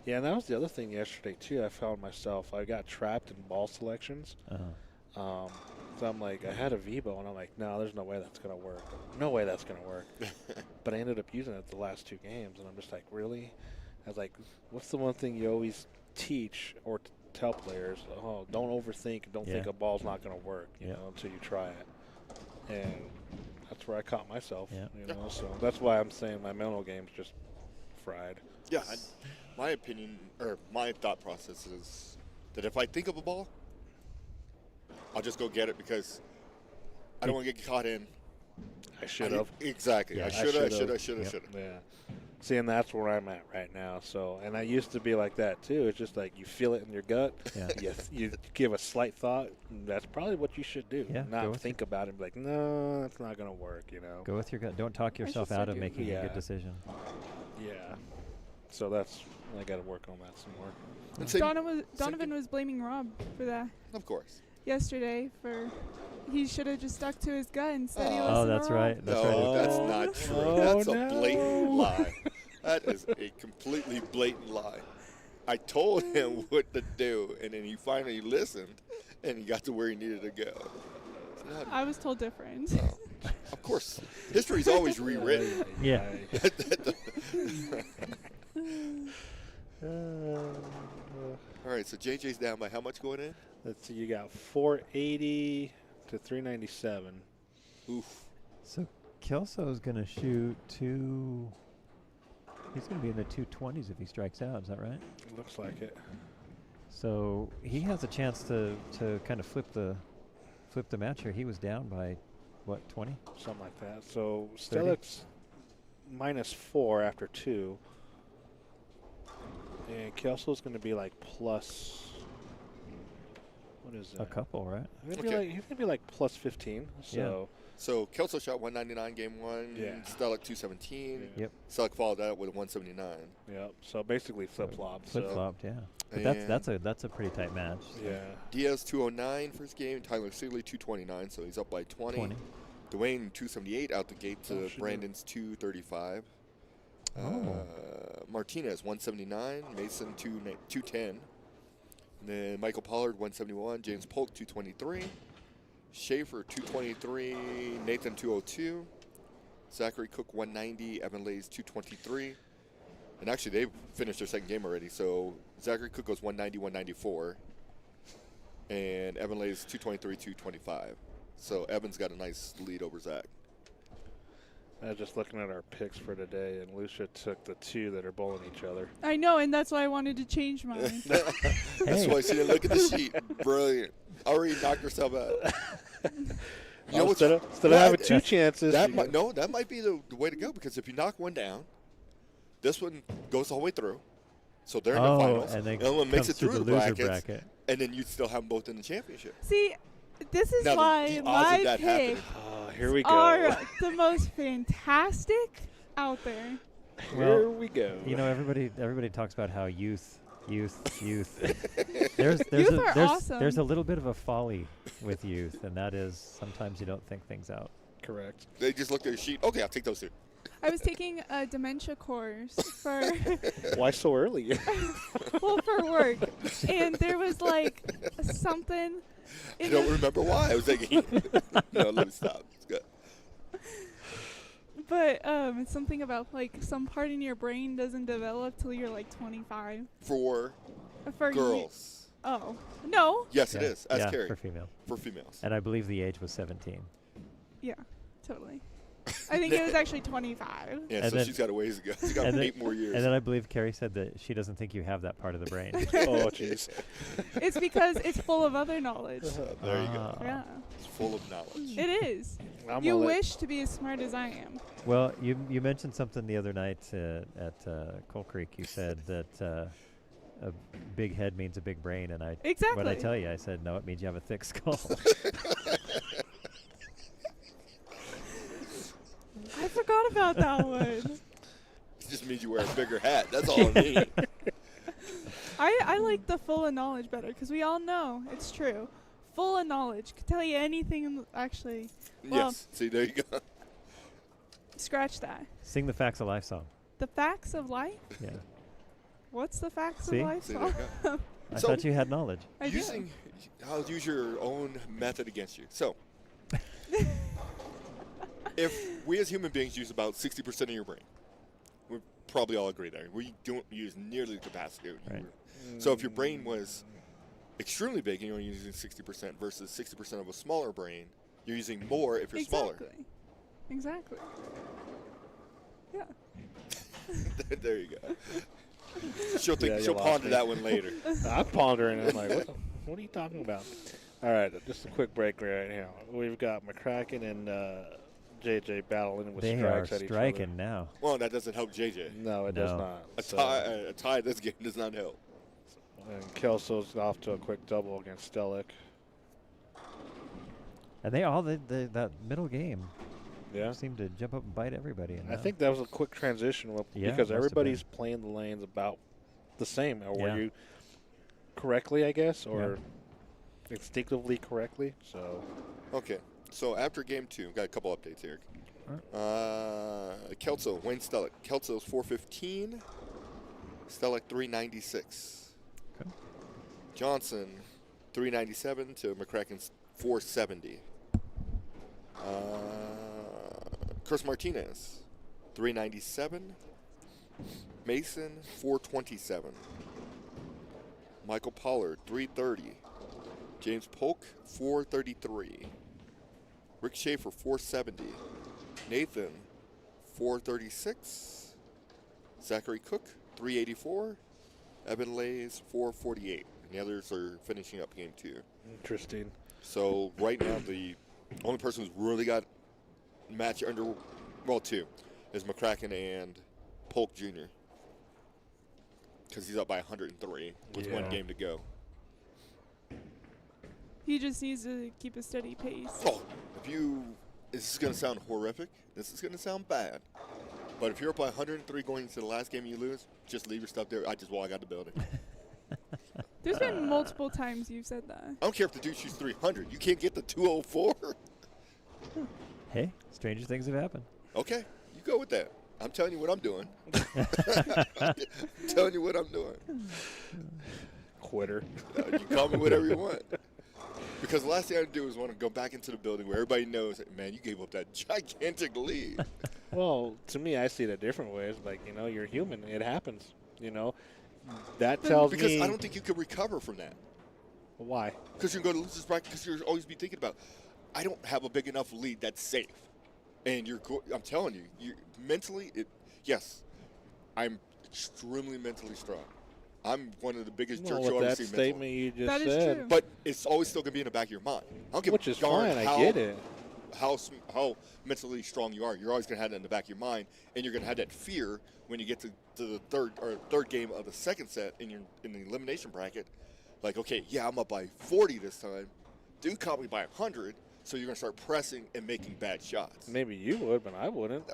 Yeah, and that was the other thing yesterday too. I found myself. I got trapped in ball selections. Uh-huh. So I'm like, I had a Vibo, and I'm like, no, there's no way that's gonna work. No way that's gonna work. But I ended up using it the last 2 games, and I'm just like, really? I was like, what's the one thing you always teach or tell players? Oh, don't overthink. Don't think Yeah. a ball's not gonna work, you Yeah. know, until you try it. And that's where I caught myself. Yeah. You know, so that's why I'm saying my mental game's just fried. Yeah, my opinion, or my thought process is that if I think of a ball, I'll just go get it because I don't want to get caught in. I should have. Exactly. Yeah, I I should have, should've. should have. Yeah. See, and that's where I'm at right now. So, and I used to be like that too. It's just like you feel it in your gut. Yeah. You give a slight thought. And that's probably what you should do. Yeah, go Not with think about it and be like, no, that's not going to work, you know? Go with your gut. Don't talk yourself should out of say making a yeah. good decision. Yeah. So I got to work on that some more. And same- Donovan was blaming Rob for that Of course. yesterday. He should have just stuck to his gut instead. He Oh, listened that's to Rob. right. That's No, right. that's not true. Oh, That's a no. blatant lie. That is a completely blatant lie. I told him what to do, and then he finally listened, and he got to where he needed to go. It's not- I was told different. oh, of course, history's always rewritten. Yeah. All right, so JJ's down by how much going in? Let's see. You got 480 to 397. Oof. So Kelso's going to shoot two. He's going to be in the 220s if he strikes out. Is that right? Looks like it. So he has a chance to kind of flip the match here. He was down by what, 20? Something like that. So 30? Stelik's -4 after 2. And Kelso's going to be like plus. What is that? A couple, right? He's going to be like plus 15. So So Kelso shot 199 game 1. Yeah. Stelik 217. Yeah. Yep. Stelik followed that with a 179. yeah. So basically flip flop. Flip flopped, yeah. But that's a pretty tight match. So Yeah. Diaz 209 first game. Tyler Seeley 229, so he's up by 20. 20. Dwayne 278 out the gate to Oh, shit. Brandon's 235. Oh. Martinez 179, Mason 210. And then Michael Pollard 171, James Polk 223, Schaefer 223, Nathan 202, Zachary Cook 190, Evan Lays 223. And actually they finished their second game already, so Zachary Cook goes 190, 194, and Evan Lays 223, 225. So Evan's got a nice lead over Zach. I was just looking at our picks for today, and Lucia took the two that are bowling each other. I know, and that's why I wanted to change mine. That's why she didn't look at the sheet. Brilliant. Already knocked herself out. You know what's- Instead of having two chances. That you might, got- no, that might be the way to go, because if you knock one down, this one goes the whole way through. So they're in the finals. and then the other one makes comes it through the loser brackets, bracket. and then you still have them both in the championship. See, this is Now, why the odds of my that pick happening. Oh, here we go. are the most fantastic out there. Here we go. You know, everybody talks about how youth. There's Youth are awesome. There's a little bit of a folly with youth, and that is sometimes you don't think things out. Correct. They just looked at the sheet. Okay, I'll take those two. I was taking a dementia course for Why so early? for work, and there was like something. I in don't the- remember why. I was thinking, no, let me stop. It's good. But it's something about like some part in your brain doesn't develop till you're like 25. For For you- girls. Oh no. Yes, it Yeah. is. As Yeah, Carrie. for female. For females. And I believe the age was 17. Yeah, totally. I think it was actually 25. Yeah, And so then- she's got a ways to go. She's got and then- 8 more years. And then I believe Carrie said that she doesn't think you have that part of the brain. Oh, jeez. It's because it's full of other knowledge. There you go. Ah. Yeah, It's full of knowledge. it is. I'm You gonna let- wish to be as smart as I am. Well, you mentioned something the other night at Coal Creek. You said that a big head means a big brain, and Exactly. what I tell you, I said no, it means you have a thick skull. I forgot about that one. It just means you wear a bigger hat. That's all it means. I like the full of knowledge better because we all know it's true. Full of knowledge could tell you anything. Actually, well, Yes. See, there you go. scratch that. Sing the Facts of Life song. The facts of life. Yeah, What's the facts See? of life? See, there you go. I So- thought you had knowledge. I do. I'll use your own method against you. So, if we as human beings use about 60% of your brain, we probably all agree there. We don't use nearly the capacity. Right. So if your brain was extremely big and you're only using 60% versus 60% of a smaller brain, you're using more if you're smaller. Exactly. Yeah. There you go. She'll Yeah, you she'll lost ponder me. that one later. I'm pondering. I'm like, what are you talking about? All right, just a quick break right now. We've got McCracken and JJ battling with They are strikes at each other. striking now. Well, that doesn't help JJ. No, it does No. not. A So- tie this game does not help. And Kelso's off to a quick double against Stelik. And they all that middle game, Yeah. seemed to jump up and bite everybody. I think that was a quick transition Yeah, because must have everybody's playing the lanes about the same. Or Yeah. were you correctly, I guess, or instinctively correctly? So Okay. So after game 2, got a couple updates here. Kelso, Wayne Stellick. Kelso's 415. Stellick 396. Okay. Johnson 397 to McCracken's 470. Chris Martinez 397. Mason 427. Michael Pollard 330. James Polk 433. Rick Schaefer 470. Nathan 436. Zachary Cook 384. Evan Lays 448. And the others are finishing up game 2. interesting. So right now the only person who's really got match under, well, 2, is McCracken and Polk Jr. Because he's up by 103 with 1 game to go. He just needs to keep a steady pace. Oh, this is going to sound horrific. This is going to sound bad. But if you're up by 103 going into the last game you lose, just leave your stuff there. I just walk out the building. There's been multiple times you've said that. I don't care if the dude shoots 300. You can't get the 204. Hey, stranger things have happened. Okay, you go with that. I'm telling you what I'm doing. I'm telling you what I'm doing. Quitter. You call me whatever you want. Because the last thing I do is want to go back into the building where everybody knows, man, you gave up that gigantic lead. Well, to me, I see it a different way. It's like, you're human. It happens. That tells me. Because I don't think you could recover from that. Why? Because you're going to lose this bracket. Because you'll always be thinking about, I don't have a big enough lead that's safe. And I'm telling you, mentally, yes, I'm extremely mentally strong. I'm one of the biggest jerks you'll ever that see statement mentally. you just That is said. true. But it's always still going to be in the back of your mind. I don't give Which a is darn fine. I get it. how mentally strong you are. You're always going to have that in the back of your mind, and you're going to have that fear when you get to the third game of the second set in the elimination bracket. Like, okay, yeah, I'm up by 40 this time. Dude caught me by 100, so you're going to start pressing and making bad shots. Maybe you would, but I wouldn't.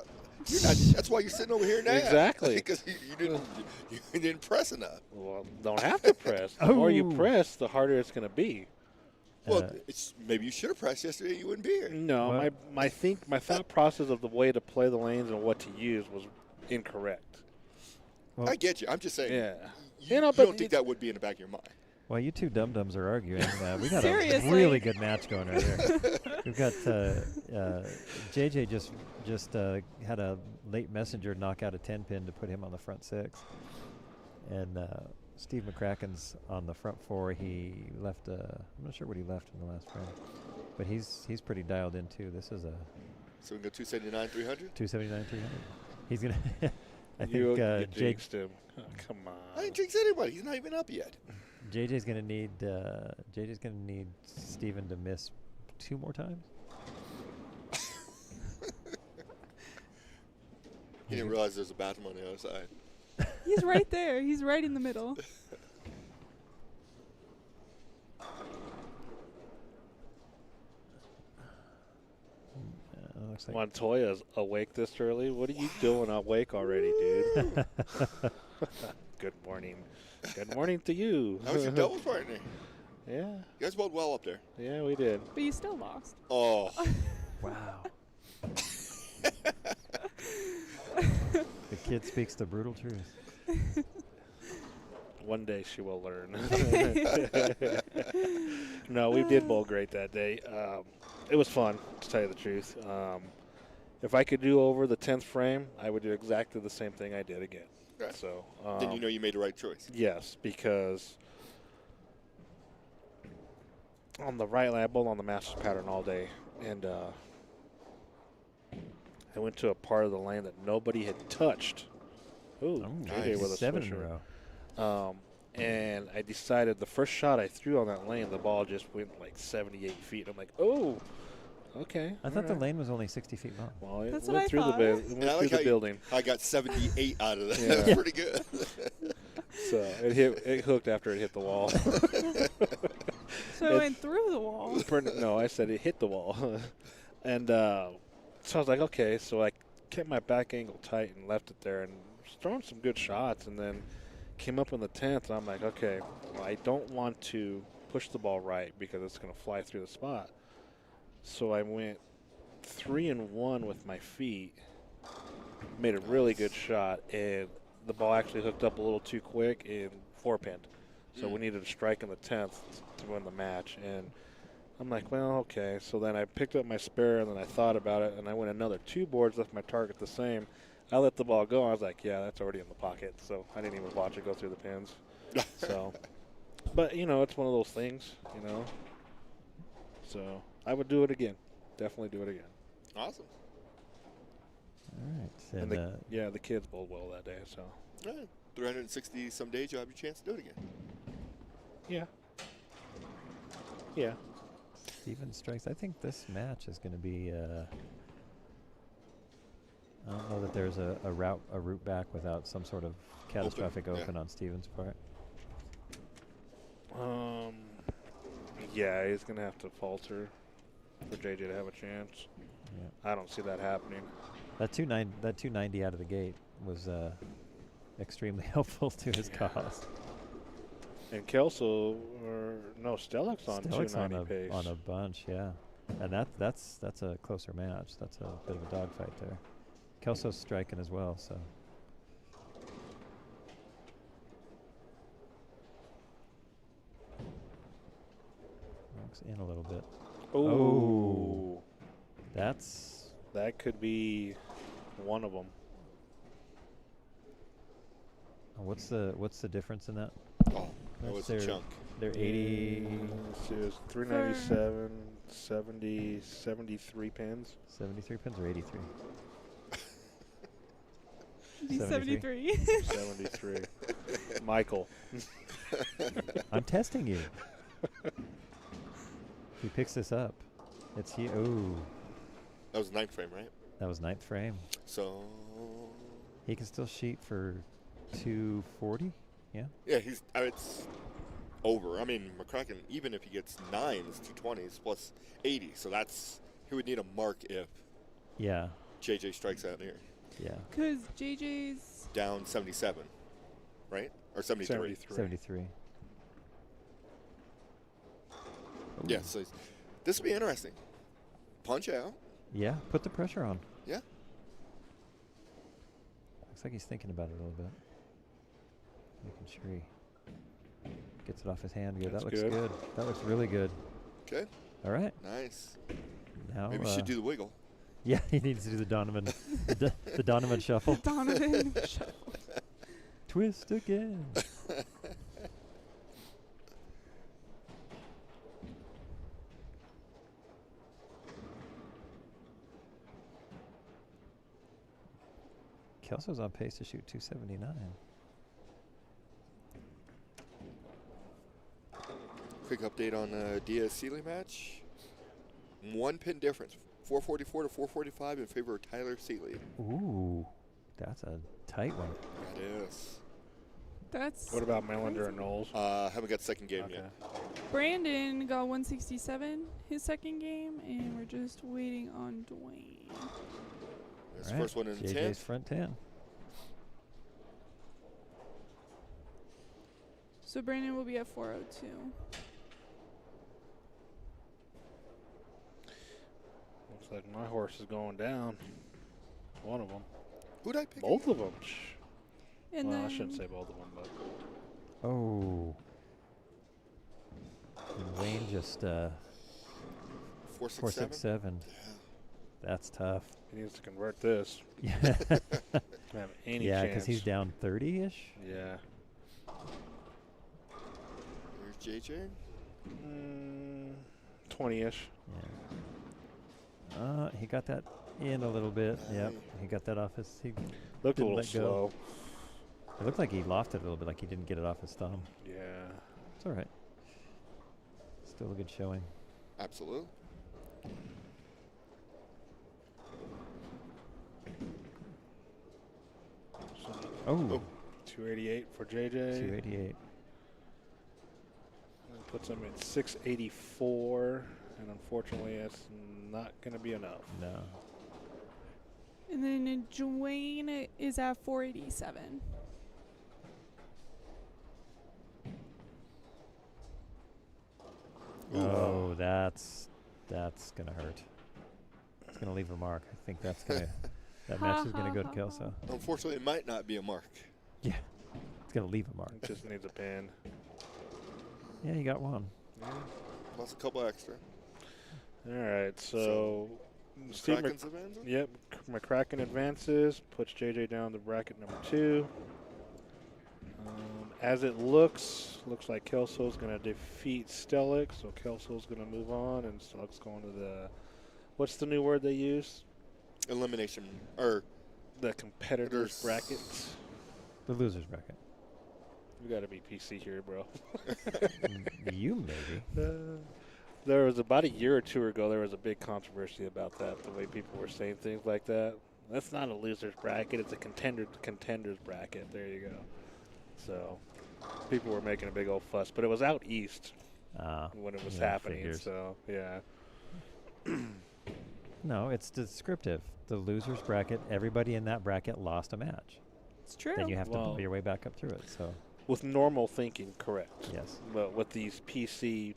You're not, that's why you're sitting over here now. Exactly. Because you didn't press enough. Well, don't have to press. The more you press, the harder it's going to be. Well, maybe you should have pressed yesterday. You wouldn't be here. No, my thought process of the way to play the lanes and what to use was incorrect. Well, I get you. I'm just saying. Yeah. You but don't think that would be in the back of your mind. While you two dum-dums are arguing, we got Seriously. a really good match going right here. We've got JJ just had a late messenger knock out a 10-pin to put him on the front 6. And Steve McCracken's on the front 4. He left I'm not sure what he left in the last round. But he's pretty dialed in too. This is a So we can go 279, 300? 279, 300. He's going to I You think Jake jinxed him. Oh, come on. I didn't jinx anybody. He's not even up yet. JJ's going to need Steven to miss 2 more times. He didn't realize there's a bathroom on the other side. He's right there. He's right in the middle. Looks like Montoya's awake this early. What are you doing awake already, dude? Good morning. Good morning to you. How was your doubles partner? Yeah. You guys bowled well up there. Yeah, we did. But you still lost. Oh. wow. The kid speaks the brutal truth. One day she will learn. No, we did bowl great that day. It was fun, to tell you the truth. If I could do over the 10th frame, I would do exactly the same thing I did again. Right. So Then you know you made the right choice. yes, because on the right lane, I bowled on the Masters pattern all day, and I went to a part of the lane that nobody had touched. Ooh, JJ with a 7 in a swisher. row. And I decided the first shot I threw on that lane, the ball just went like 78 feet. I'm like, oh, okay. I thought the lane was only 60 feet long. Well, it That's went what I through thought. the, it went through the building. I got 78 out of that. Yeah. That's pretty good. So it hooked after it hit the wall. So it went through the wall. No, I said it hit the wall. And So I was like, okay. So I kept my back angle tight and left it there and was throwing some good shots, and then came up in the 10th, and I'm like, okay, well, I don't want to push the ball right because it's going to fly through the spot. So I went 3-1 with my feet, made a really good shot, and the ball actually hooked up a little too quick and 4-pinned. So we needed a strike in the 10th to win the match. And I'm like, well, okay. So then I picked up my spare, and then I thought about it, and I went another 2 boards, left my target the same. I let the ball go. I was like, yeah, that's already in the pocket. So I didn't even watch it go through the pins. So, but, you know, it's one of those things, you know. So I would do it again. Definitely do it again. Awesome. All right. And And, the kids bowled well that day. So, All right. 360 some days, you'll have your chance to do it again. yeah. Yeah. Steven strikes. I think this match is going to be. I don't know that there's a route back without some sort of catastrophic open on Steven's part. Yeah, he's gonna have to falter for JJ to have a chance. Yeah. I don't see that happening. That 290 out of the gate was extremely helpful to his cause. And Kelso, Stellich's on Stellich's 290 pace. on a bunch, yeah. And that's a closer match. That's a bit of a dogfight there. Kelso's striking as well, so. Walks in a little bit. Ooh. That could be one of them. What's the difference in that? Oh, that was That's a chunk. They're 80. Let's see, it was 397, 70, 73 pins. 73 pins or 83? Be 73. 73. Michael. I'm testing you. He picks this up. It's he. Ooh, That was 9th frame, right? that was 9th frame. So, He can still sheet for 240. Yeah. yeah, it's over. I mean, McCracken, even if he gets 9s, 220s plus 80, so he would need a mark if Yeah. JJ strikes out here. Yeah. Because JJ's. Down 77, right? Or 73. 73. Yeah, so this will be interesting. Punch out. Yeah. Put the pressure on. Yeah. Looks like he's thinking about it a little bit. Making sure he gets it off his hand. Yeah, That's that looks good. good. That looks really good. Okay. All right. Nice. Now Maybe we should do the wiggle. Yeah, he needs to do the Donovan the Donovan shuffle. Donovan shuffle. Twist again. Kelso's on pace to shoot 279. Quick update on Diaz-Sealy match. 1 pin difference. 444 to 445 in favor of Tyler Sealy. Ooh, that's a tight one. That is. That's. What about Melander and Knowles? Haven't got the second game yet. Brandon got 167 his second game, and we're just waiting on Dwayne. That's the first one in the 10th. JJ's front 10. So Brandon will be at 402. Looks like my horse is going down. One of them. Who'd I pick? Both of them. And Well, then I shouldn't say both of them, but Oh. And Wayne just 467. 467. That's tough. he needs to convert this. Yeah. Doesn't have any Yeah, chance. because he's down 30-ish. Yeah. Here's JJ. 20-ish. Yeah. He got that in a little bit. Yep. He got that off his. He Looked a didn't little let go. slow. It looked like he lofted a little bit, like he didn't get it off his thumb. Yeah. It's all right. Still a good showing. Absolutely. Oh. 288 for JJ. 288. That puts him at 684, and unfortunately, that's not going to be enough. No. And then Dwayne is at 487. Oh, that's gonna hurt. It's gonna leave a mark. I think that's gonna that match is gonna go to Kelso. Unfortunately, it might not be a mark. Yeah, it's gonna leave a mark. It just needs a pin. Yeah, you got one. Yeah. Plus a couple extra. All right, so Steve Kraken's advancing? Yep, McCracken advances, puts JJ down to bracket number 2. As it looks like Kelso's going to defeat Stellick, so Kelso's going to move on, and Stellick's going to the, what's the new word they use? Elimination, or The competitors bracket. The losers bracket. We got to be PC here, bro. You maybe. There was about a year or two ago, there was a big controversy about that, the way people were saying things like that. That's not a loser's bracket, it's a contenders bracket. There you go. So people were making a big old fuss, but it was out east when it was happening. Figures. So yeah. No, it's descriptive. The losers bracket, everybody in that bracket lost a match. It's true. Then you have to pull your way back up through it. So With normal thinking, correct. yes. But with these PC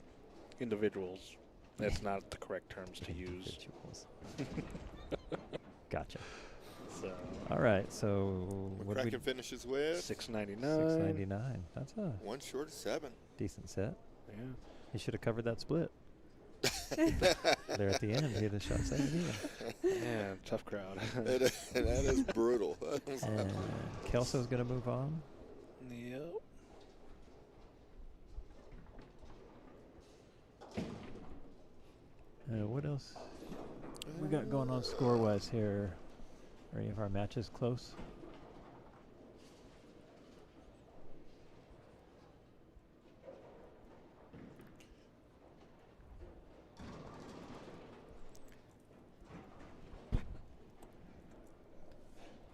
individuals, that's not the correct terms to use. Individuals. Gotcha. So All right, so what do we McCracken finishes with $6.99. $6.99. That's a one short of 7. decent set. Yeah. He should have covered that split. There at the end, he had a shot 7 even. Man, tough crowd. That is brutal. And Kelso's going to move on. Yep. What else we got going on score-wise here? Are any of our matches close?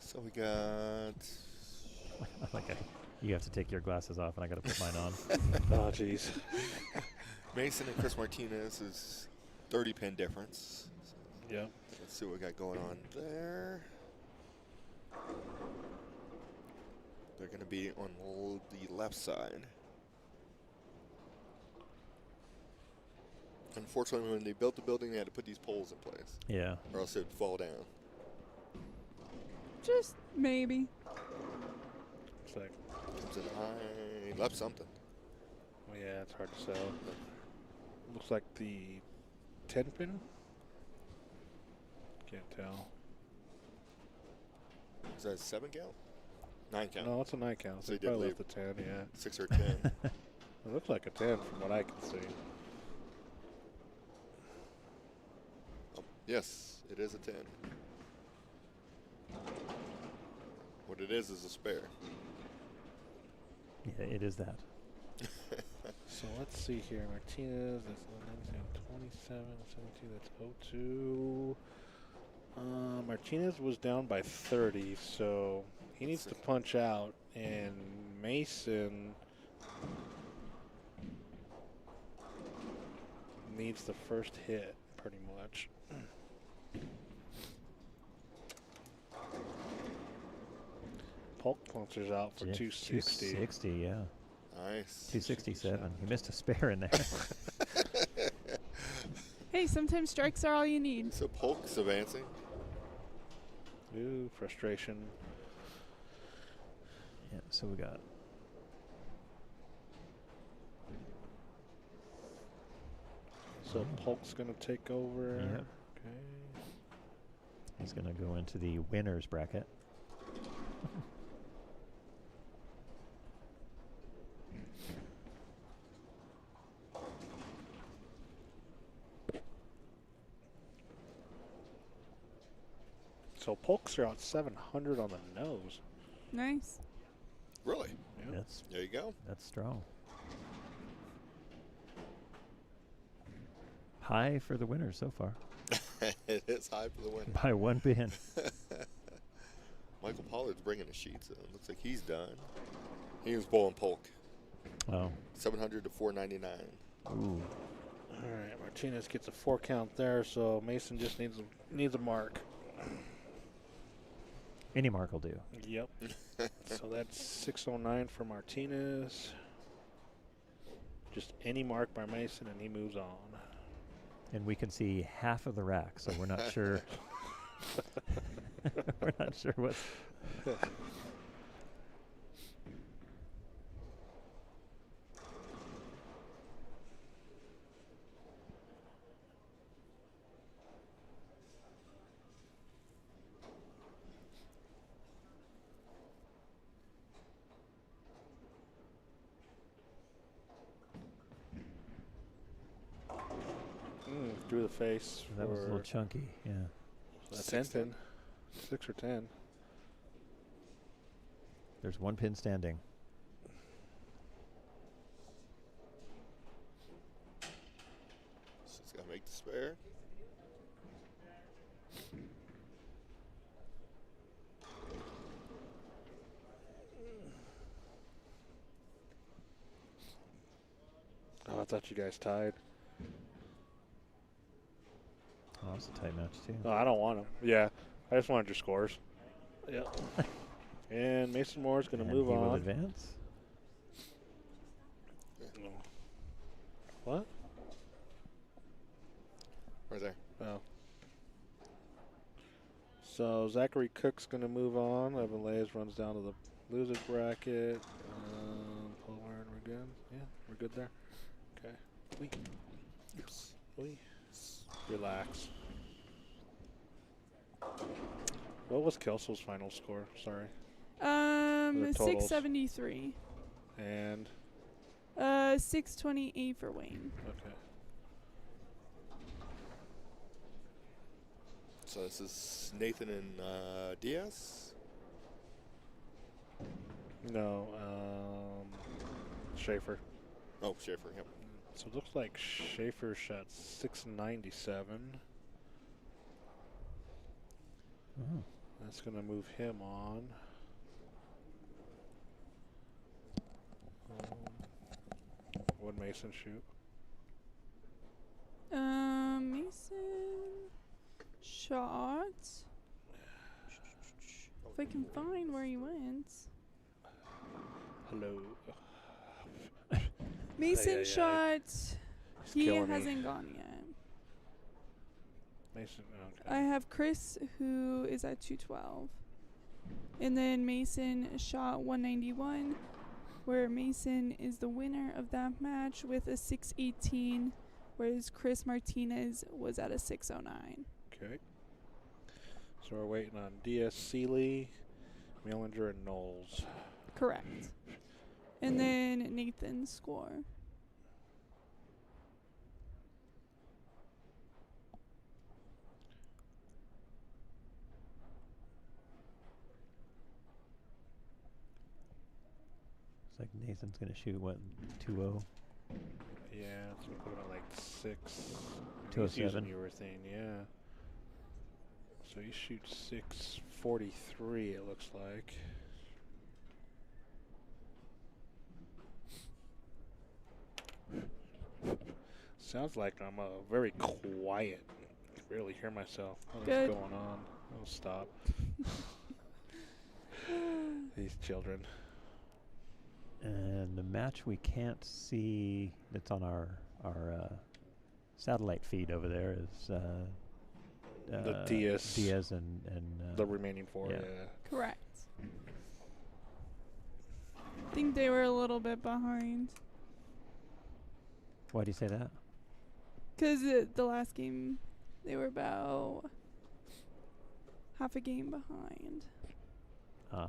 So we got Like you have to take your glasses off, and I got to put mine on. Oh, jeez. Mason and Chris Martinez is 30 pin difference. So Yep. let's see what we got going on there. They're going to be on the left side. Unfortunately, when they built the building, they had to put these poles in place, Yeah. or else it would fall down. Just maybe. It's like, Comes in high, left something. well, yeah, it's hard to tell. Looks like the 10 pin. Can't tell. Is that a 7 count? 9 count. No, it's a 9 count. So So he you did probably leave. left the 10, yeah. 6 or 10. It looks like a 10 from what I can see. Yes, it is a 10. What it is a spare. Yeah, it is that. So let's see here. Martinez, that's 27, 72, that's 02. Martinez was down by 30, so he needs to punch out. And Mason needs the first hit, pretty much. Polk punches out for 260. 260, yeah. Nice. 267. He missed a spare in there. Hey, sometimes strikes are all you need. So Polk's advancing. Ooh, frustration. Yeah, so we got So Polk's going to take over. Yep. Okay. He's going to go into the winners bracket. So Polks are out 700 on the nose. Nice. Really? Yep. There you go. That's strong. High for the winners so far It is high for the win. by 1 pin. Michael Pollard's bringing the sheets in. Looks like he's done. He was bowling Polk. Oh. 700 to 499. Ooh. All right, Martinez gets a 4 count there, so Mason just needs a mark. Any mark will do. Yep. So that's 609 for Martinez. Just any mark by Mason, and he moves on. And we can see half of the rack, so we're not sure. We're not sure what's. Through the face. That was a little chunky, yeah. That's 10. 6 or 10. There's one pin standing. So it's got to make the spare. Oh, I thought you guys tied. Oh, it's a tight match, too. Oh, I don't want them. Yeah, I just wanted your scores. Yep. And Mason Moore's going to move he on. will advance. What? Right there. Oh. So Zachary Cook's going to move on. Evan Lays runs down to the losers bracket. Paul Warren, we're good? Yeah, we're good there. Okay. Oops. Relax. What was Kelso's final score? Sorry. The totals. 673. And 628 for Wayne. okay. So this is Nathan and Diaz. No, Schaefer. Oh, Schaefer. Yep. So it looks like Schaefer shot 697. Oh. That's going to move him on. What would Mason shoot? Mason shot. If I can find where he went. Hello. Mason shot. He killing me. hasn't gone yet. Mason, okay. I have Chris, who is at 212. And then Mason shot 191, where Mason is the winner of that match with a 618, whereas Chris Martinez was at a 609. Okay. So we're waiting on Diaz, Seeley, Millinger, and Knowles. Correct. And then Nathan's score. It's like Nathan's going to shoot, what, 2-0? Yeah, it's going to put him at like 6. 207. He's using urethane, yeah. So he shoots 643, it looks like. Sounds like I'm very quiet. I can barely hear myself. What's Good. going on? Oh, stop. These children. And the match we can't see that's on our satellite feed over there is The Diaz and the remaining 4, yeah. Correct. I think they were a little bit behind. Why do you say that? Because the last game, they were about half a game behind. Ah.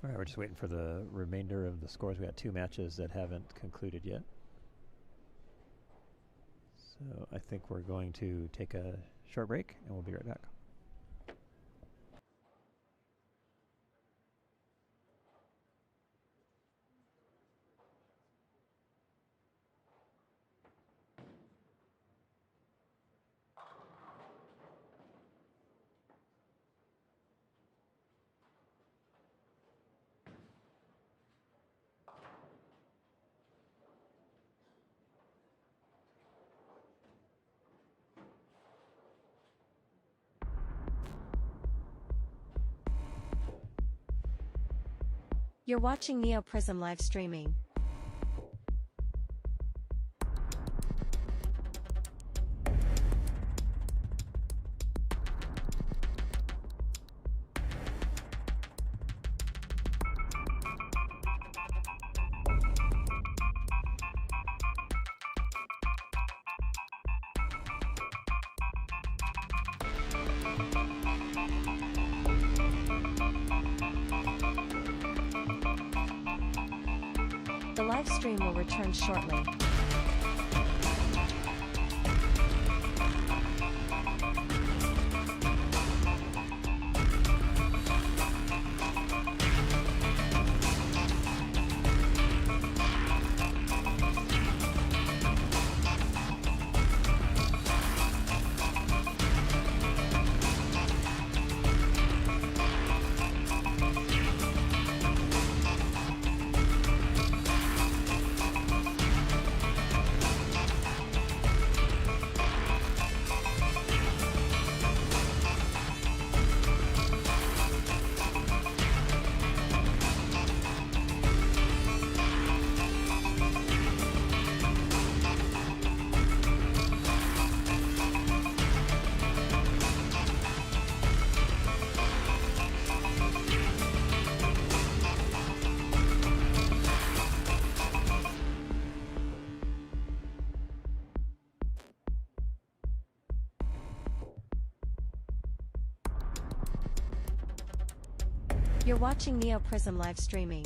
All right, we're just waiting for the remainder of the scores. We got 2 matches that haven't concluded yet. So I think we're going to take a short break, and we'll be right back. You're watching Neo Prism live streaming. The live stream will return shortly. You're watching Neo Prism live streaming.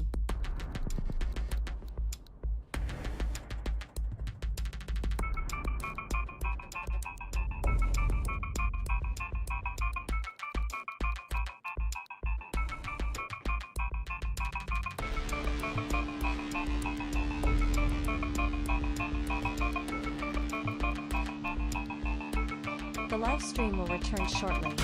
The live stream will return shortly.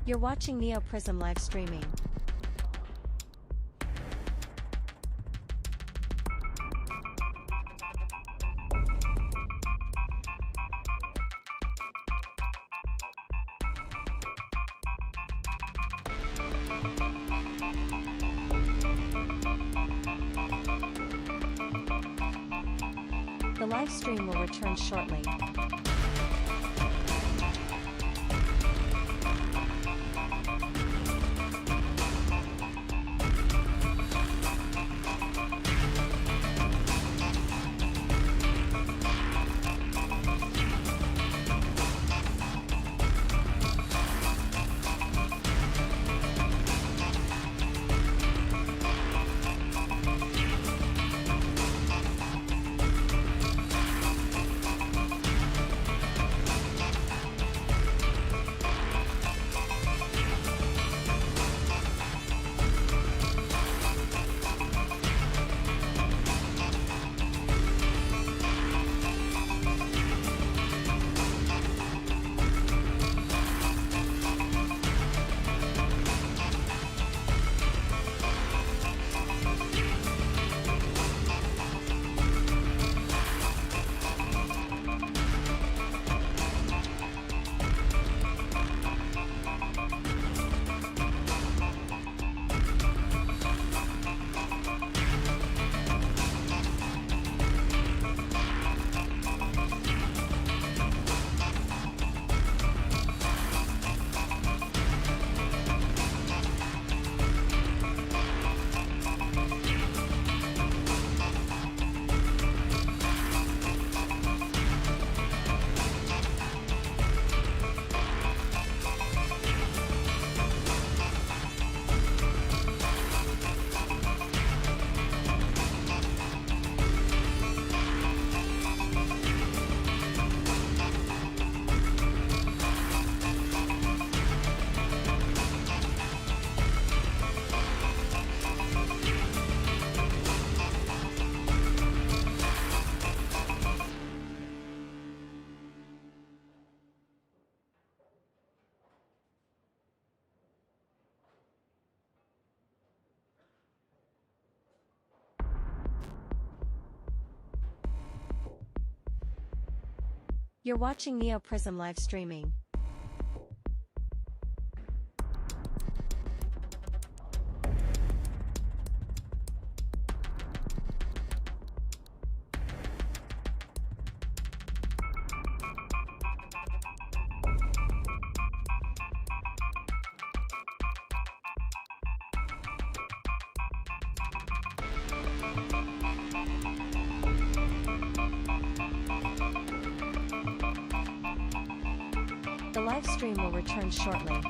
You're watching Neo Prism live streaming. The live stream will return shortly. You're watching NeoPrism live streaming. The live stream will return shortly.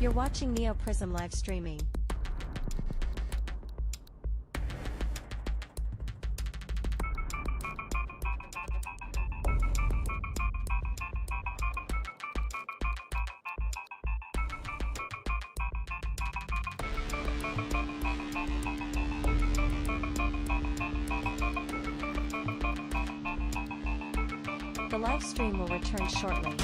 You're watching NeoPrism live streaming. The live stream will return shortly.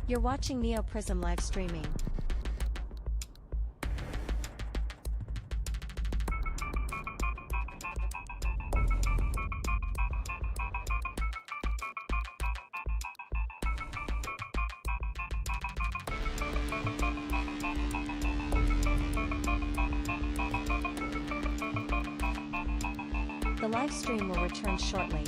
You're watching NeoPrism live streaming. The live stream will return shortly.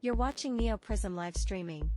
You're watching NeoPrism live streaming.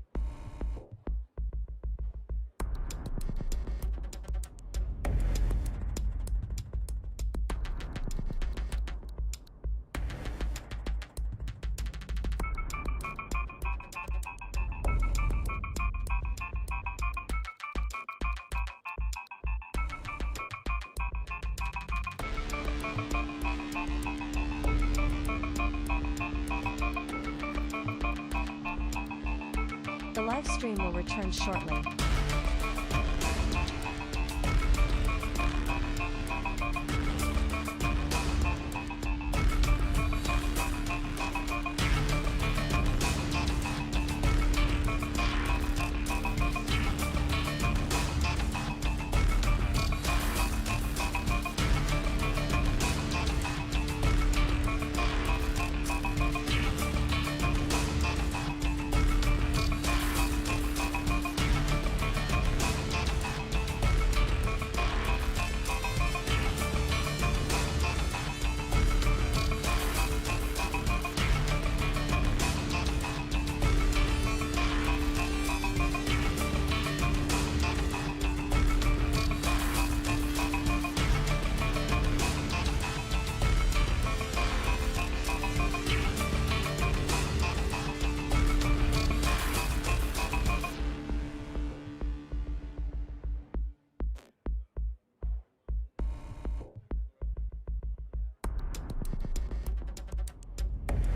The live stream will return shortly.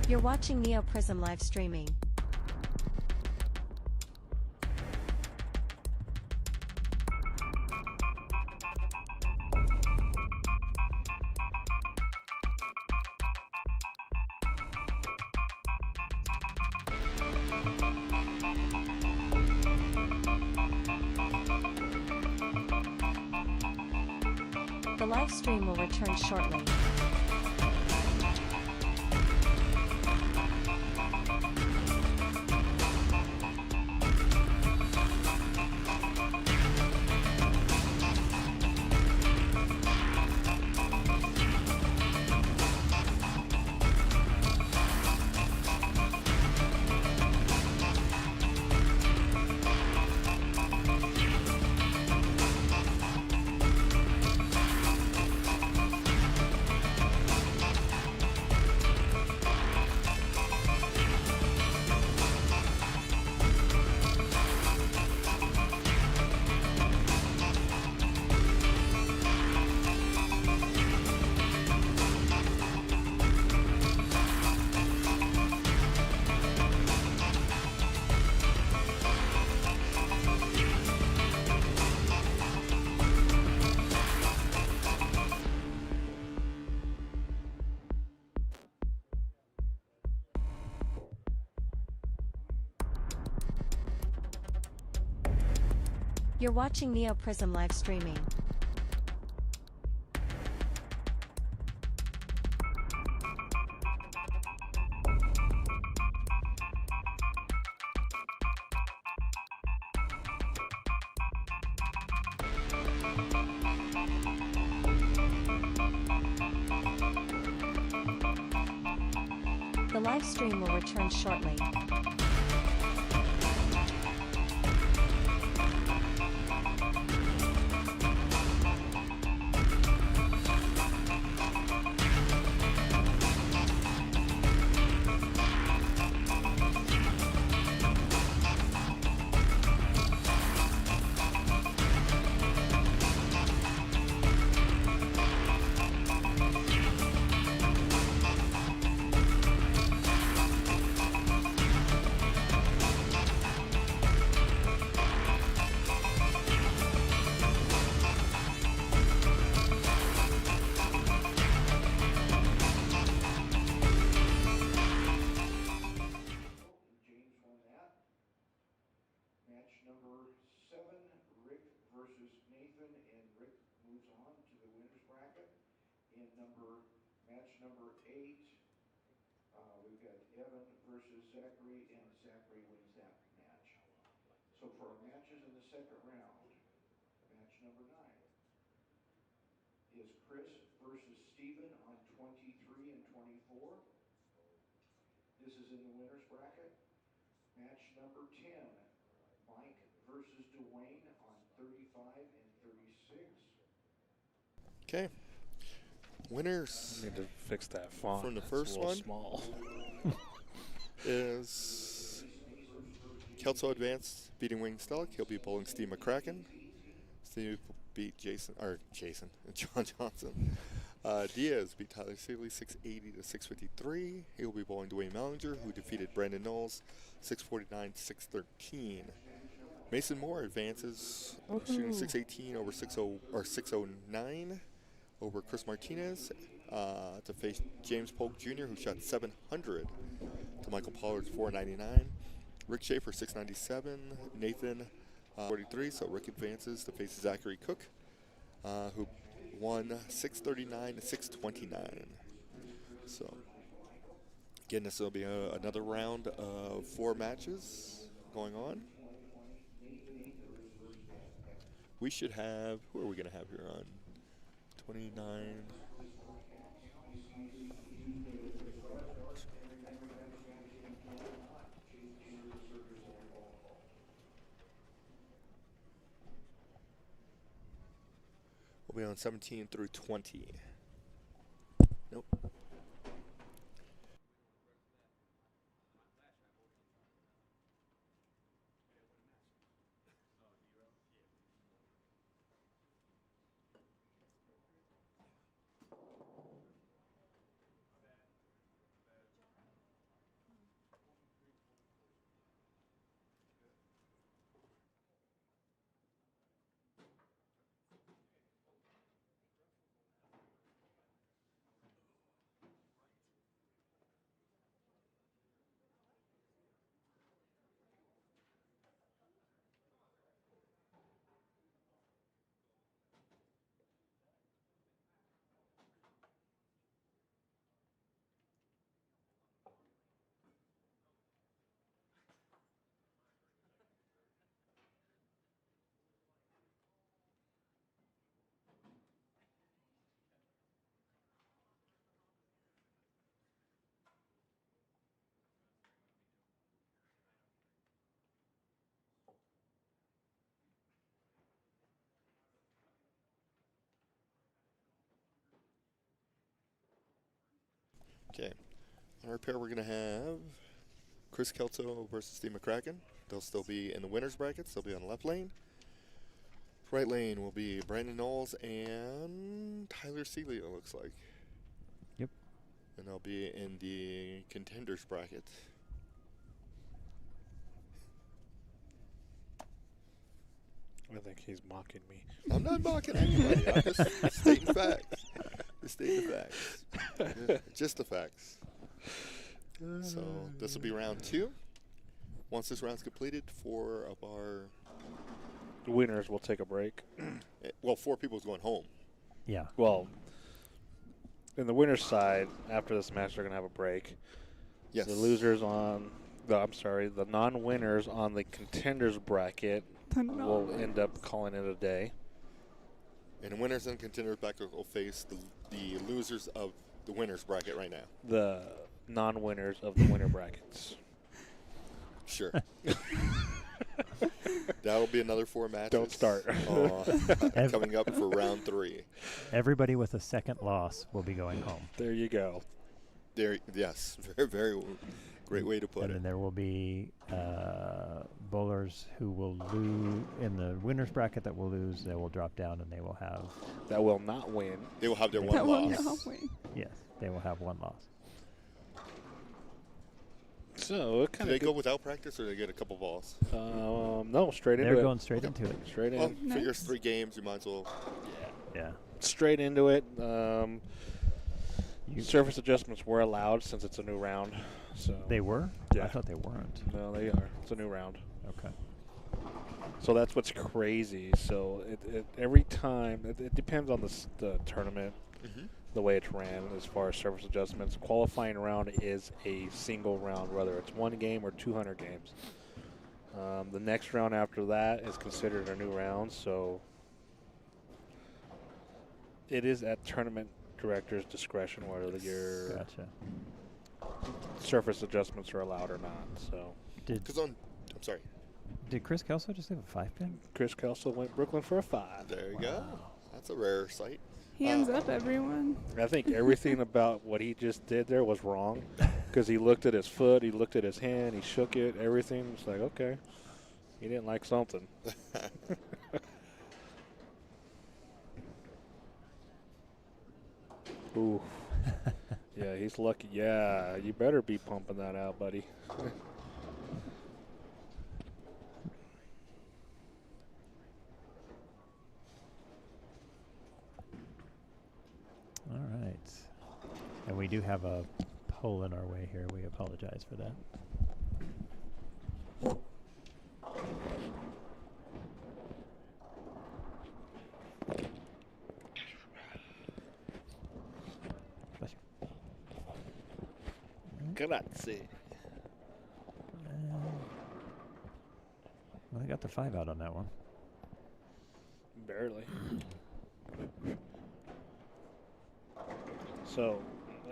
You're watching NeoPrism live streaming. The live stream will return shortly. You're watching NeoPrism live streaming. The live stream will return shortly. Match number 7, Rick versus Nathan, and Rick moves on to the winner's bracket. In match number 8, we've got Evan versus Zachary, and Zachary wins that match. So for our matches in the second round, match number 9 is Chris versus Stephen on 23 and 24. This is in the winner's bracket. match number 10, Mike versus Dwayne on 35 and 36. Okay. Winners I need to fix that font. from the It's first a little one small. is Kelso advanced, beating Wayne Stellick. He'll be bowling Steve McCracken. Steve beat John Johnson. Diaz beat Tyler Seeley 680 to 653. He'll be bowling Dwayne Mallinger, who defeated Brandon Knowles 649 to 613. Mason Moore advances, shooting 618 over 609 over Chris Martinez to face James Polk Jr., who shot 700 to Michael Pollard's 499. Rick Schaefer 697, Nathan 43. So Rick advances to face Zachary Cook, who won 639 to 629. So again, this will be another round of 4 matches going on. We should have, who are we going to have here on 29? We'll be on 17 through 20. Nope. Okay. On our pair, we're going to have Chris Kelso versus Steve McCracken. They'll still be in the winner's brackets. They'll be on the left lane. Right lane will be Brandon Knowles and Tyler Seeley, it looks like. Yep. And they'll be in the contenders bracket. I think he's mocking me. I'm not mocking anybody. I'm just stating facts. Just stating the facts. Just the facts. So this will be round 2. Once this round's completed, 4 of our Winners will take a break. well, 4 people's going home. Yeah. Well, in the winner's side, after this match, they're going to have a break. Yes. The losers on the non-winners on the contenders bracket will end up calling it a day. And the winners and contenders bracket will face the losers of the winners bracket right now. The non-winners of the winner brackets. Sure. That'll be another 4 matches. Don't start. Coming up for round 3. Everybody with a second loss will be going home. There you go. Yes, very, very great way to put And it. then there will be bowlers who will lose in the winner's bracket that will lose. They will drop down and they will have. That will not win. They will have their That one That loss. will not win. Yes, they will have 1 loss. So it Do kind they of go without practice, or they get a couple balls? no, straight into They're it. going straight into it. Straight in. Well, Nice. figures 3 games, you might as well. Yeah. Straight into it. Surface adjustments were allowed since it's a new round. So They were? Yeah. I thought they weren't. No, they are. It's a new round. Okay. So that's what's crazy. So every time, it depends on the tournament, the way it's ran as far as surface adjustments. Qualifying round is a single round, whether it's 1 game or 200 games. The next round after that is considered a new round. So it is at tournament director's discretion whether your Gotcha. surface adjustments are allowed or not. So Did Because I'm sorry. did Chris Kelso just leave a 5-pin? Chris Kelso went Brooklyn for a 5. There you go. That's a rare sight. Hands up, everyone. I think everything about what he just did there was wrong, because he looked at his foot, he looked at his hand, he shook it, everything. It's like, okay, he didn't like something. Ooh. Yeah, he's lucky. Yeah, you better be pumping that out, buddy. All right. And we do have a pole in our way here. We apologize for that. Bless you. Grazie. Well, they got the 5 out on that one. Barely. So,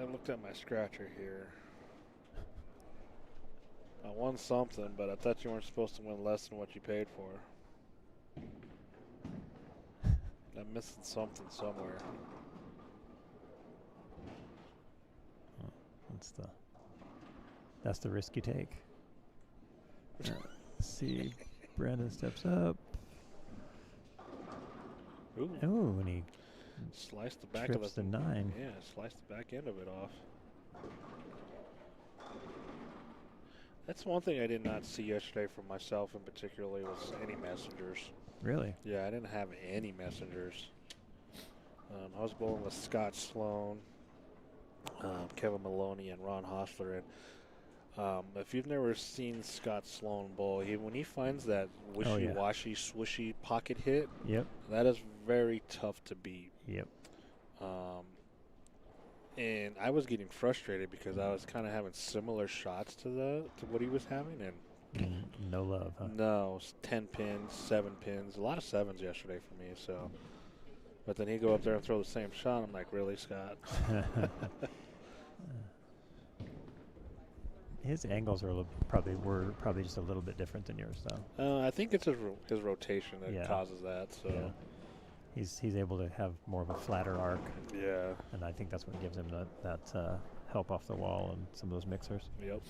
I looked at my scratcher here. I won something, but I thought you weren't supposed to win less than what you paid for. I'm missing something somewhere. That's the risk you take. See, Brandon steps up. Ooh. Oh, and he Sliced the back of trips the the 9. Yeah, sliced the back end of it off. That's one thing I did not see yesterday for myself, and particularly was any messengers. Really? Yeah, I didn't have any messengers. I was bowling with Scott Sloan, Kevin Maloney, and Ron Hostler. And if you've never seen Scott Sloan bowl, when he finds that wishy-washy, swishy pocket hit, Yep. that is very tough to beat. Yep. And I was getting frustrated because I was kind of having similar shots to what he was having, and No love, huh? no, 10 pins, 7 pins, a lot of 7s yesterday for me. So, but then he'd go up there and throw the same shot. I'm like, really, Scott? His angles are probably just a little bit different than yours, though. I think it's his rotation that causes that. So, yeah. He's able to have more of a flatter arc. Yeah. And I think that's what gives him that help off the wall and some of those mixers. Yep.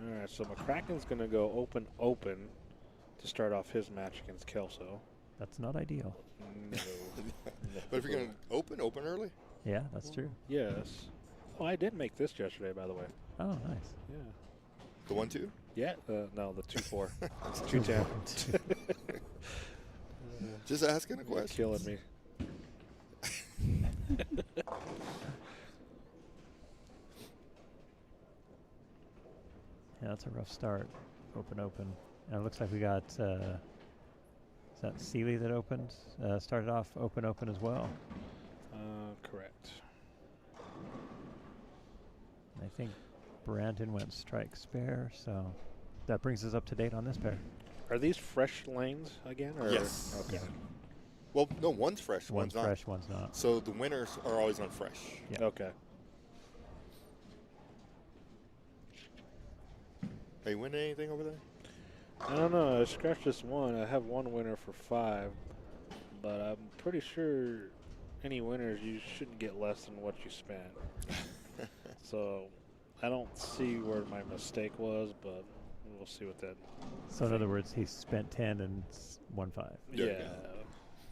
All right, so McCracken's going to go open to start off his match against Kelso. That's not ideal. No. But if you're going to open early? Yeah, that's true. Yes. Oh, I did make this yesterday, by the way. Oh, nice. Yeah. The 1-2? Yeah. No, the 2-4. 2-10. Just asking a question. Killing me. Yeah, that's a rough start. Open. And it looks like we got, is that Seeley that opened? Started off open as well. Correct. I think Brandon went strike spare, so that brings us up to date on this pair. Are these fresh lanes again? Or? Yes. Okay. Yeah. Well, no, one's fresh, One's not. fresh, one's not. So the winners are always on fresh. Yeah. Okay. Are you winning anything over there? I don't know. I scratched this one. I have one winner for 5, but I'm pretty sure any winners, you shouldn't get less than what you spent. So I don't see where my mistake was, but we'll see what that. So in other words, he spent 10 and won 5. There you Yeah. go.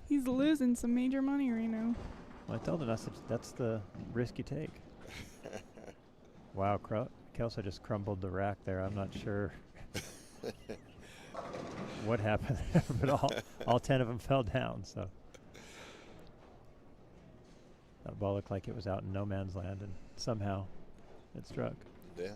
He's losing some major money right now. Well, I told him that's the risk you take. Wow, Kelso just crumbled the rack there. I'm not sure what happened there, but all 10 of them fell down. So that ball looked like it was out in no man's land, and somehow it struck. Yeah.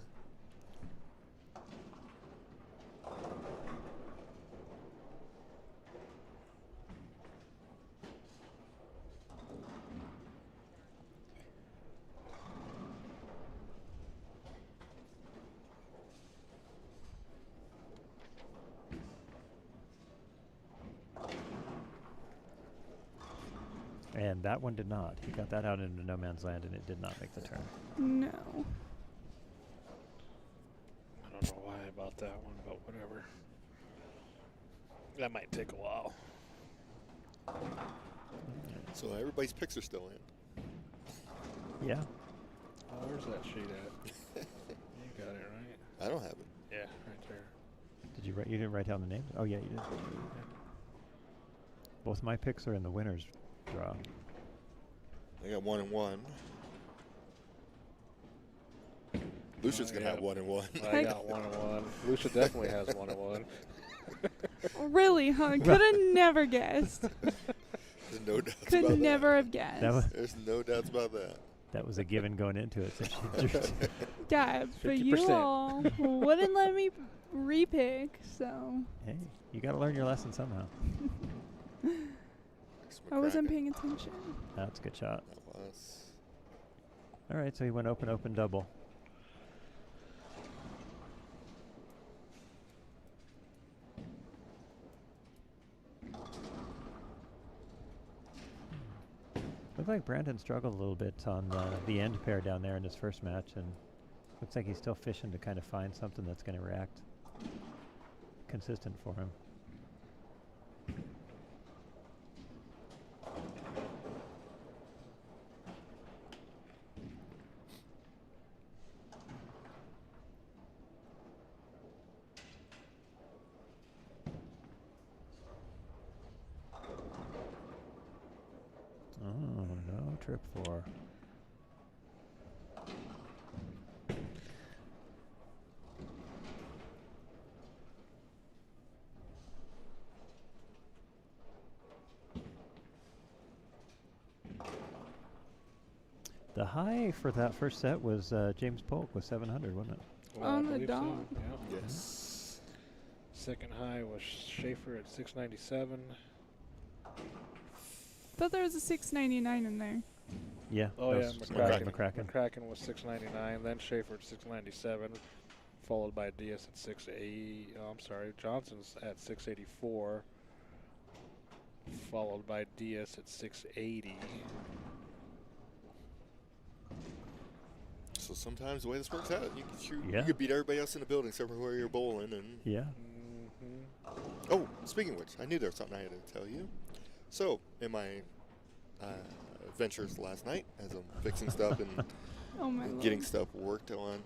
And that one did not. He got that out into no man's land, and it did not make the turn. No. whatever. That might take a while. So everybody's picks are still in. Yeah. Oh, where's that sheet at? You got it, right? I don't have it. Yeah, right there. Did you write? You didn't write down the names? Oh yeah, you did. Both my picks are in the winners draw. I got 1 and 1. Lucia's gonna have 1 and 1. I got 1 and 1. Lucia definitely has 1 and 1. Really, huh? Could have never guessed. There's no doubts Could about never have guessed. There's no doubts about that. That was a given going into it. So she drew two. Yeah, but you 50%. all wouldn't let me repick, so Hey, you got to learn your lesson somehow. I wasn't paying attention. That's a good shot. That was. All right, so he went open, open, double. Looked like Brandon struggled a little bit on the end pair down there in his first match, and looks like he's still fishing to kind of find something that's going to react consistent for him. Oh, no, trip 4. The high for that first set was James Polk with 700, wasn't it? Well, I On the believe so, dot. yeah. Yes. Second high was Schaefer at 697. Thought there was a 699 in there. Yeah. Oh, that yeah, was McCracken. McCracken. McCracken was 699, then Schaefer at 697, followed by Diaz at 680. Oh, I'm sorry, Johnson's at 684, followed by Diaz at 680. So sometimes the way this works out, you can shoot, Yeah. you could beat everybody else in the building except for where you're bowling. And Yeah. oh, speaking of which, I knew there was something I had to tell you. So in my ventures last night, as I'm fixing stuff and Oh my getting lord. stuff worked on,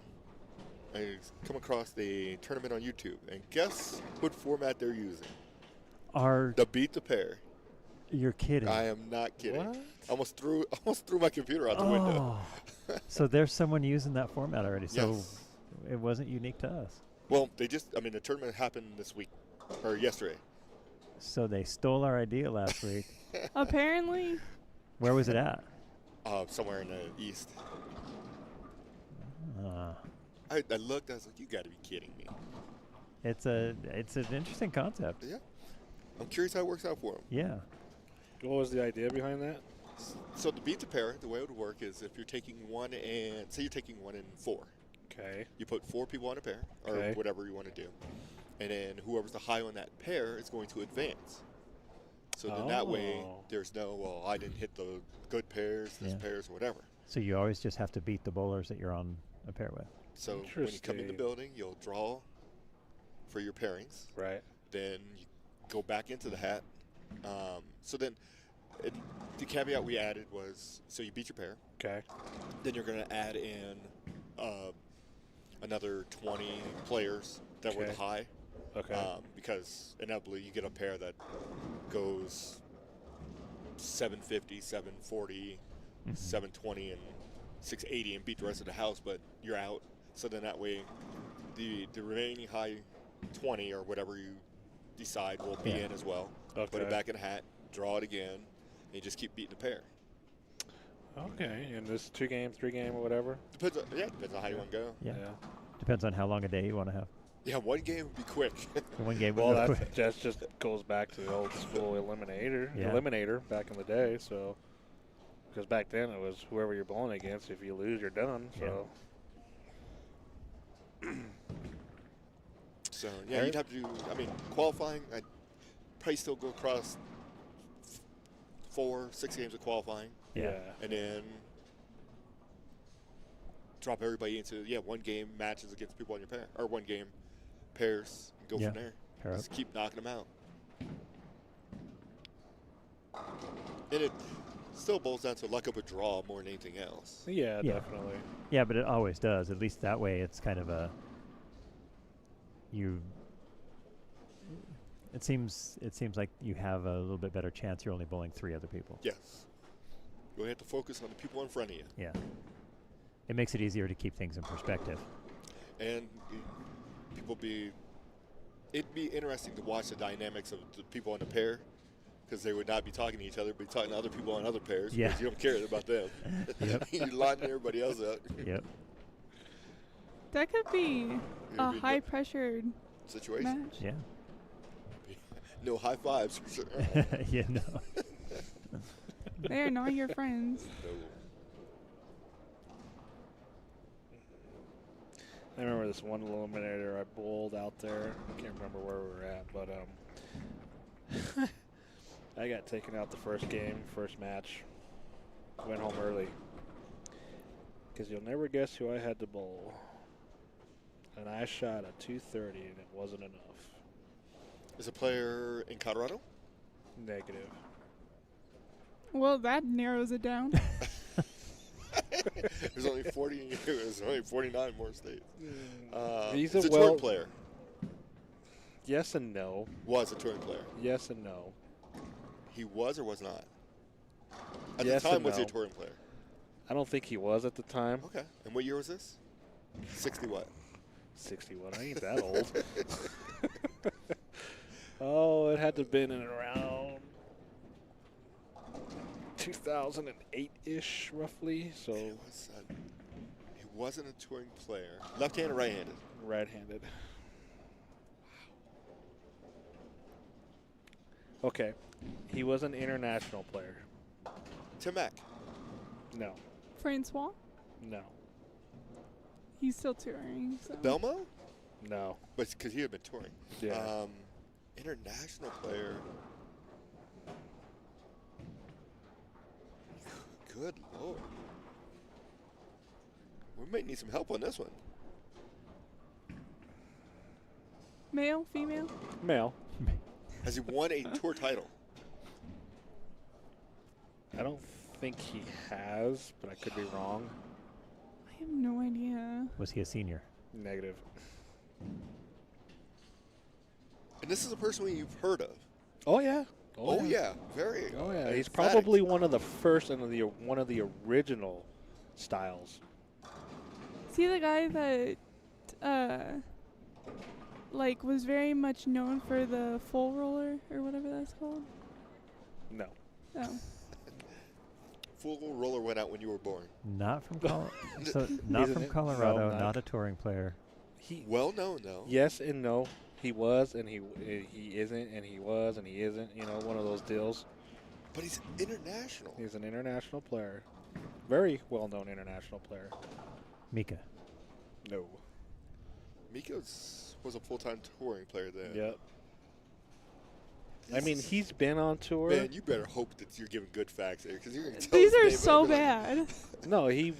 I come across the tournament on YouTube, and guess what format they're using? The beat the pair. You're kidding. I am not kidding. What? Almost threw my computer out the window. So there's someone using that format already. So Yes. it wasn't unique to us. Well, the tournament happened this week, or yesterday. So they stole our idea last week. Apparently. Where was it at? Somewhere in the east. Uh, I looked, I was like, you got to be kidding me. it's an interesting concept. Yeah. I'm curious how it works out for them. Yeah. What was the idea behind that? So to beat the pair, the way it would work is if you're taking one and, say you're taking 1 and 4. Okay. You put 4 people on a pair, or Okay. whatever you want to do. And then whoever's the high on that pair is going to advance. So then that way, Oh. there's no, well, I didn't hit the good pairs, this Yeah. pairs, whatever. So you always just have to beat the bowlers that you're on a pair with. So when you come in the Interesting. building, you'll draw for your pairings. Right. Then you go back into the hat. So then the caveat we added was, so you beat your pair. Okay. Then you're going to add in another 20 players that were the Okay. high. Okay. Because inevitably you get a pair that goes 750, 740, 720, and 680 and beat the rest of the house, but you're out. So then that way the remaining high 20 or whatever you decide will be in as well. Put Okay. it back in the hat, draw it again, and you just keep beating the pair. Okay. And this 2-game, 3-game, or whatever? Depends on how you want to go. Yeah. Depends on how long a day you want to have. Yeah, one game would be quick. One game. Well, would go that just goes back to the old school Yeah. eliminator back in the day. So, because back then it was whoever you're bowling against. If you lose, you're done. So, So, yeah, you'd have to do, qualifying, I'd probably still go across 4, 6 games of qualifying. yeah. And then drop everybody into, 1 game matches against people on your pair. Or 1 game pairs Go Yeah. from there. Pair up. Just keep knocking them out. And it still boils down to luck of a draw more than anything else. Yeah, Yeah. definitely. Yeah, but it always does. At least that way, it's kind of a you. It seems like you have a little bit better chance. You're only bowling 3 other people. Yes. You only have to focus on the people in front of you. Yeah. It makes it easier to keep things in perspective. And it'd be interesting to watch the dynamics of the people in the pair, because they would not be talking to each other, but be talking to other people on other pairs. Yeah. Because you don't care about them. Yep. You're lining everybody else up. Yep. That could be a be high pressured situation. match. Yeah. No high fives for sure. Yeah. No. They are not your friends. No. I remember this one eliminator I bowled out there. I can't remember where we were at, but I got taken out the first game, first match. Went home early. Because you'll never guess who I had to bowl. And I shot a 230, and it wasn't enough. Is a player in Colorado? Negative. Well, that narrows it down. There's only 40. There's only 49 more states. He's it's a a touring well- player. Yes and no. Was a touring player. Yes and no. He was or was not? At Yes the time, and was he a no. touring player? I don't think he was at the time. Okay. And what year was this? 60 what? 61. I ain't that old. Oh, it had to have been in around 2008-ish, roughly. So He wasn't a touring player. Left-handed or right-handed? right-handed. Okay. He was an international player. Tim Mack. No. Francois? No. He's still touring. So. Belmo? No. But because he had been touring. Yeah. International player. Good Lord. We might need some help on this one. Male? Female? Male. Has he won a tour title? I don't think he has, but I could be wrong. I have no idea. Was he a senior? Negative. And this is a person you've heard of. Oh, yeah. Oh, yeah. Very. Oh, yeah. He's emphatic. probably one of the first and one of the original styles. Is he the guy that, was very much known for the full roller or whatever that's called? No. Oh. Full roller went out when you were born. Not from not from Colorado. No, not a touring player. Well known, though. Yes and no. He was and he isn't, and he was and he isn't. You know, one of those deals. But he's international. He's an international player. Very well-known international player. Mika. No. Mika was a full-time touring player then. Yep. I mean, he's been on tour. Man, you better hope that you're giving good facts here, because you're going to tell These his are name, so and I'll be bad. No, he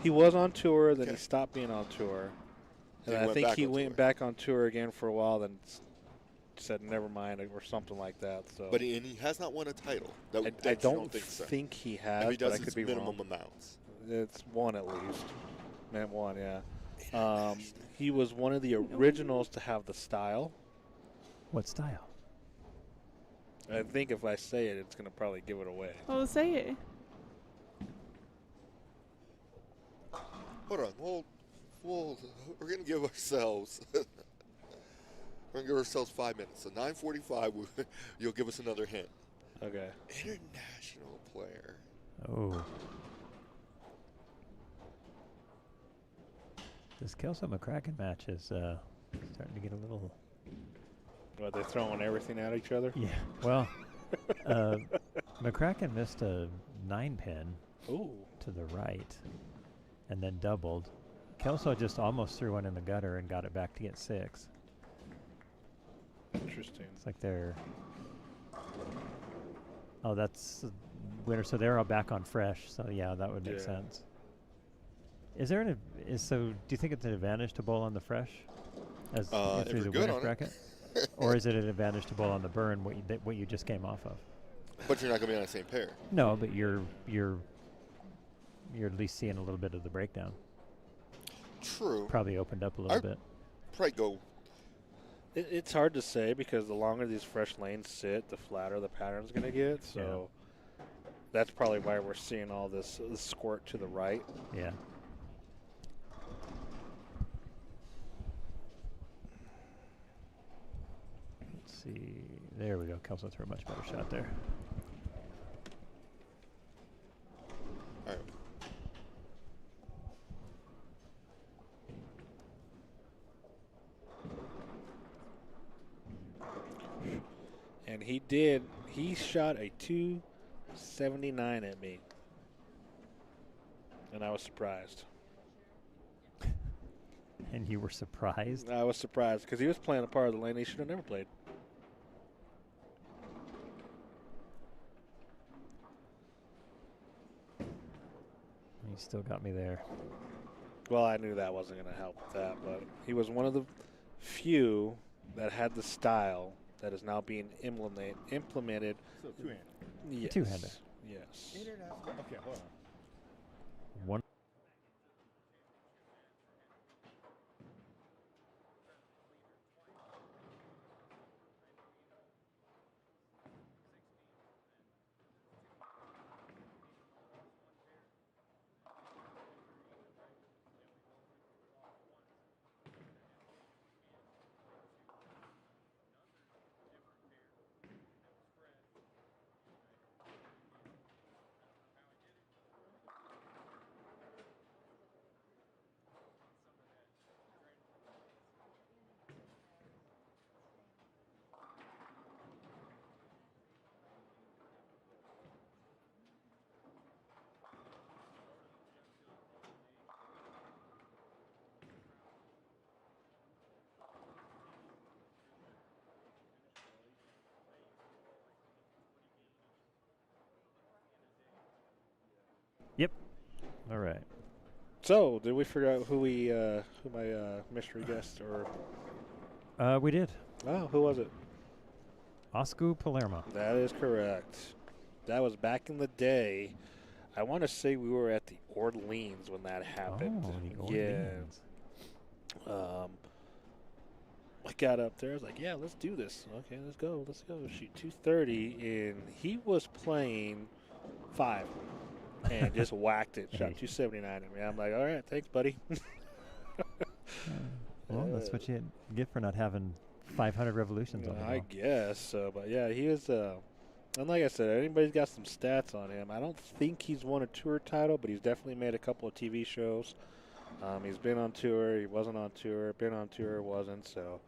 was on tour, then he Okay. stopped being on tour. Then And he I went think back he on went tour. back on tour again for a while, then said never mind or something like that. So But he has not won a title. I that you don't think so. think he And has, he but does I could his be minimum wrong. amounts. It's one at least. Meant one, yeah. He was one of the originals to have the style. What style? I think if I say it, it's going to probably give it away. Oh, say it. Hold on. We're going to give ourselves 5 minutes. So 9:45, you'll give us another hint. Okay. International player. Oh. This Kelso McCracken match is starting to get a little. Are they throwing everything at each other? Yeah. Well, McCracken missed a 9-pin Ooh. to the right, and then doubled. Kelso just almost threw one in the gutter and got it back to get 6. Interesting. It's like they're. Oh, that's the winner. So they're all back on fresh. So yeah, that would make Yeah. sense. Is there do you think it's an advantage to bowl on the fresh? as If through you're the good winner's on bracket? Or is it an advantage to bowl on the burn, what you just came off of? But you're not going to be on the same pair. No, but you're at least seeing a little bit of the breakdown. True. Probably opened up a little bit. Probably go. It's hard to say because the longer these fresh lanes sit, the flatter the pattern's going to get. So that's probably why we're seeing all this squirt to the right. Yeah. Let's see. There we go. Kelso threw a much better shot there. All right. And he shot a 279 at me. And I was surprised. And you were surprised? I was surprised because he was playing a part of the lane he should have never played. You still got me there. Well, I knew that wasn't going to help with that, but he was one of the few that had the style that is now being implemented. So two-handed. Yes. Two-hander. Yes. Okay, hold on. One. Yep. All right. So, did we figure out who my mystery guest or? We did. Oh, who was it? Oscar Palermo. That is correct. That was back in the day. I want to say we were at the Orleans when that happened. Oh, the Orleans. Yeah. I got up there. I was like, yeah, let's do this. Okay, let's go. Let's go. Shoot 230. And he was playing 5 and just whacked it. Shot 279 at me. I'm like, all right, thanks, buddy. Well, that's what you get for not having 500 revolutions on the I ball. guess so. But yeah, he was. And like I said, anybody's got some stats on him. I don't think he's won a tour title, but he's definitely made a couple of TV shows. He's been on tour. He wasn't on tour. Been on tour. Wasn't. So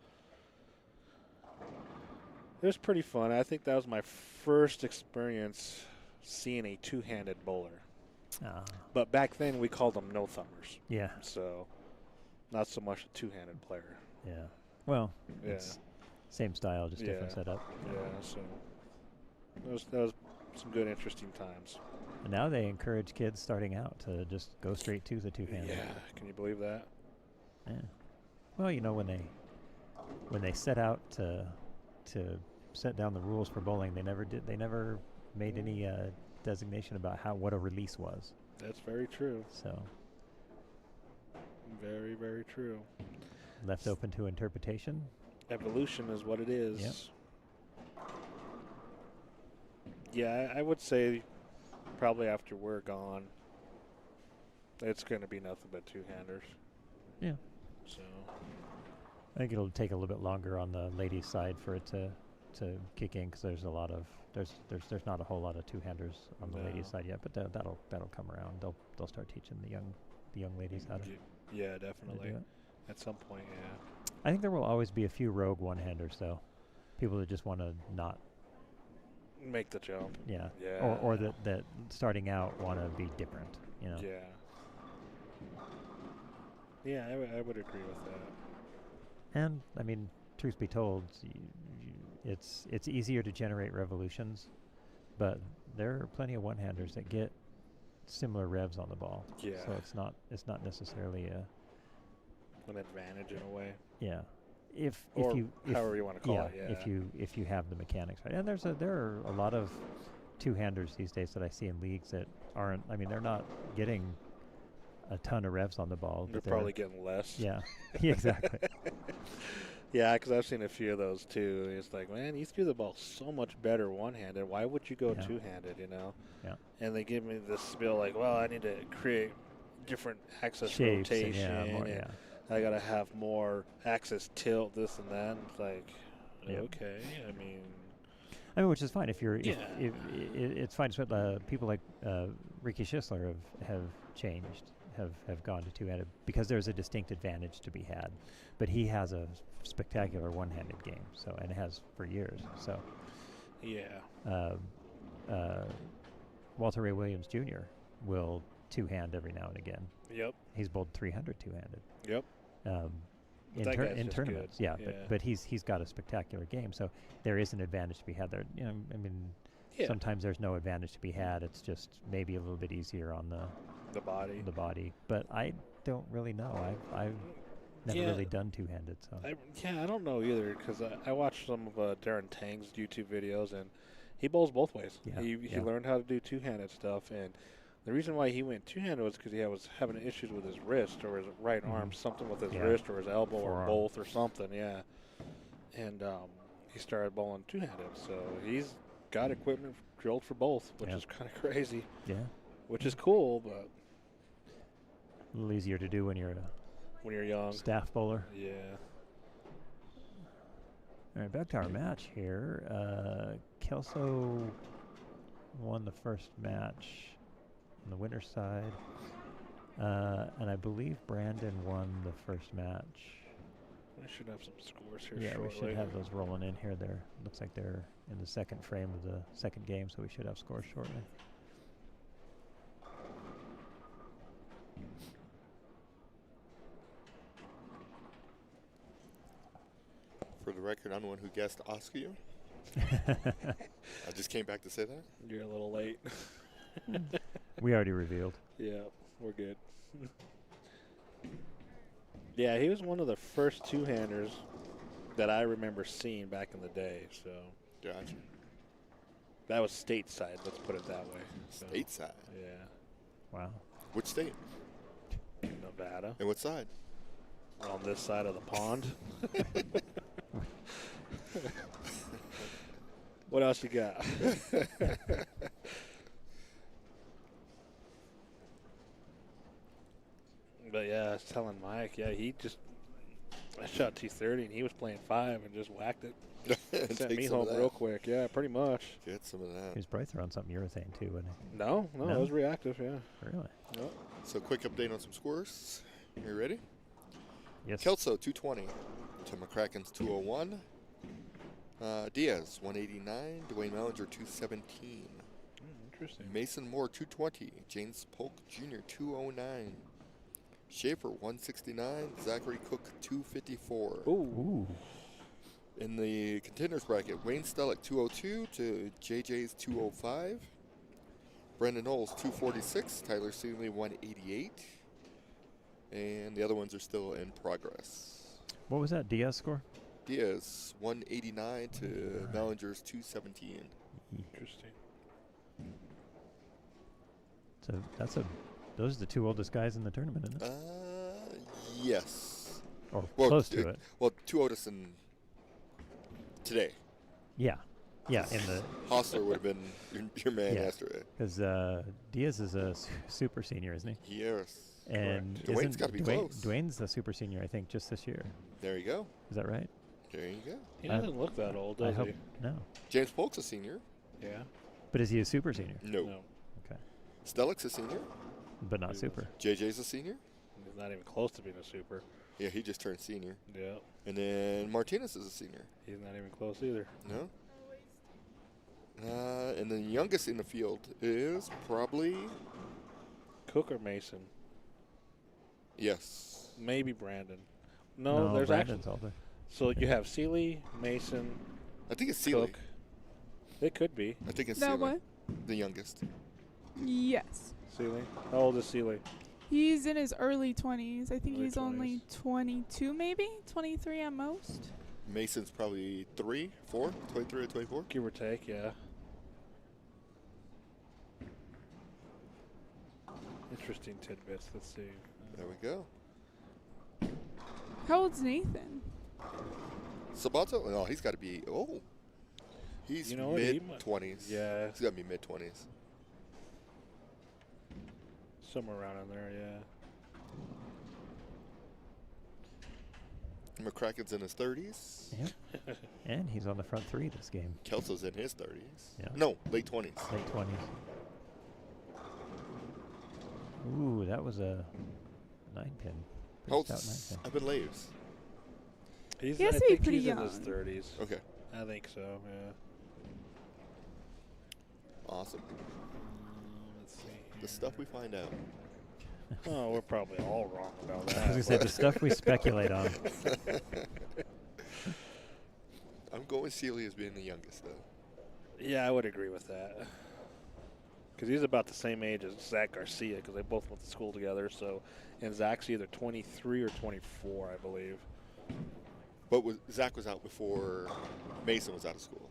it was pretty fun. I think that was my first experience seeing a two-handed bowler. But back then we called them no-thumbers. Yeah. So not so much a two-handed player. Yeah. Well, Yeah. it's same style, just different setup. Yeah. So that was some good, interesting times. And now they encourage kids starting out to just go straight to the two-handed. Yeah. Can you believe that? Yeah. Well, you know, when they set out to set down the rules for bowling, they never made any designation about what a release was. That's very true. So very, very true. left open to interpretation. Evolution is what it is. Yep. Yeah, I would say probably after we're gone, it's going to be nothing but two-handers. Yeah. So I think it'll take a little bit longer on the ladies' side for it to kick in, because there's a lot of there's not a whole lot of two-handers on the ladies' side yet, but that'll come around. They'll start teaching the young ladies how to. Yeah, how to definitely. do it. At some point, yeah. I think there will always be a few rogue one-handers, though. People that just want to not. Make the jump. Yeah. Yeah. Or that starting out want to be different. You know. Yeah. Yeah, I would agree with that. And I mean, truth be told, it's easier to generate revolutions, but there are plenty of one-handers that get similar revs on the ball. Yeah. So it's not necessarily a an advantage in a way. yeah. if or you however you want to call it. Yeah. if you have the mechanics right. And there are a lot of two-handers these days that I see in leagues that aren't. I mean, they're not getting a ton of revs on the ball. They're But probably getting less. Yeah. Yeah, exactly. Yeah, because I've seen a few of those too. It's like, man, you threw the ball so much better one-handed. Why would you go two-handed, you know? Yeah. And they give me this spiel like, well, I need to create different axis Shapes rotation. and I got to have more axis tilt, this and that. It's like, Yep. okay. I mean, which is fine if you're. If it's fine. So, people like Ricky Schisler have changed, have gone to two-handed because there's a distinct advantage to be had. But he has a spectacular one-handed game, and has for years. So, yeah. Walter Ray Williams Jr. will two-hand every now and again. Yep. He's bowled 300 two-handed. Yep. In tournaments, yeah. But he's got a spectacular game, so there is an advantage to be had there. You know, I mean, sometimes there's no advantage to be had. It's just maybe a little bit easier on the body. But I don't really know. I've never really done two-handed, so. I don't know either because I watched some of Darren Tang's YouTube videos and he bowls both ways. Yeah. He learned how to do two-handed stuff, and the reason why he went two-handed was because he was having issues with his wrist or his right arm, something with his wrist or his elbow or both or something, And he started bowling two-handed, so he's got equipment drilled for both, which is kind of crazy. Yeah. Which is cool, but a little easier to do when you're young. Staff bowler. Yeah. All right, back to our match here. Kelso won the first match on the winner's side, and I believe Brandon won the first match. We should have some scores here. Yeah, shortly. we should have those rolling in here. Looks like they're in the second frame of the second game, so we should have scores shortly. For the record, I'm the one who guessed Oscar. I just came back to say that. You're a little late. We already revealed. Yeah, we're good. Yeah, he was one of the first two-handers that I remember seeing back in the day. So Gotcha. that was stateside. Let's put it that way. So, Stateside? Yeah. Wow. Which state? Nevada. And what side? On this side of the pond. What else you got? But yeah, I was telling Mike, I shot 230 and he was playing 5 and just whacked it. Sent me home real quick. Yeah, pretty much. Get some of that. He was probably throwing something urethane too, wasn't he? No, it was reactive, yeah. Really? Yep. So quick update on some scores. You ready? Yes. Kelso 220 to McCracken's 201. Diaz 189. Dwayne Mellinger 217. Interesting. Mason Moore 220. James Polk Jr. 209. Schaefer 169. Zachary Cook 254. Ooh. In the contenders bracket, Wayne Stellick 202 to JJ's 205. Brendan Knowles 246. Tyler Seeley 188. And the other ones are still in progress. What was that Diaz score? Diaz 189 to Mellinger's 217. Interesting. So those are the two oldest guys in the tournament, isn't it? Yes. Or close to it. Well, two oldest in today. Yeah. Yeah, in the Hostler would have been your man yesterday. Because Diaz is a super senior, isn't he? Yes. And Dwayne's got to be close. Dwayne's a super senior, I think, just this year. There you go. Is that right? There you go. He doesn't look that old, does he? No. James Polk's a senior. Yeah. But is he a super senior? No. Okay. Stellick's a senior. But not super. JJ's a senior. He's not even close to being a super. Yeah, he just turned senior. Yeah. And then Martinez is a senior. He's not even close either. No. And the youngest in the field is probably Cook or Mason. Yes. Maybe Brandon. No, there's Brandon's actually. older. So you have Seeley, Mason. I think it's Seeley. Cook. It could be. I think it's That Seeley. what? The youngest. Yes. Seeley. How old is Seeley? He's in his early 20s. I think Early he's only 22, maybe 23 at most. Mason's probably 23 or 24. Give or take, yeah. Interesting tidbits. Let's see. There we go. How old's Nathan? Sabato? No, he's got to be. Oh, he's You know what, he mid-20s. Yeah, He's got to be mid-20s. somewhere around in there, yeah. McCracken's in his 30s. Yep. And he's on the front three this game. Kelso's in his 30s. Yeah. No, late 20s. Late 20s. Ooh, that was a 9-pin. How old's Pretty stout 9-pin. Evan Laves? He's, He has I to be think pretty he's in his young. 30s. Okay, I think so, yeah. awesome. Let's see. The here. stuff we find out. Oh, we're probably all wrong about I was that. going to say, the stuff we speculate on. I'm going Sealy as being the youngest, though. Yeah, I would agree with that. Because he's about the same age as Zach Garcia, because they both went to school together. So, and Zach's either 23 or 24, I believe. But Zach was out before Mason was out of school.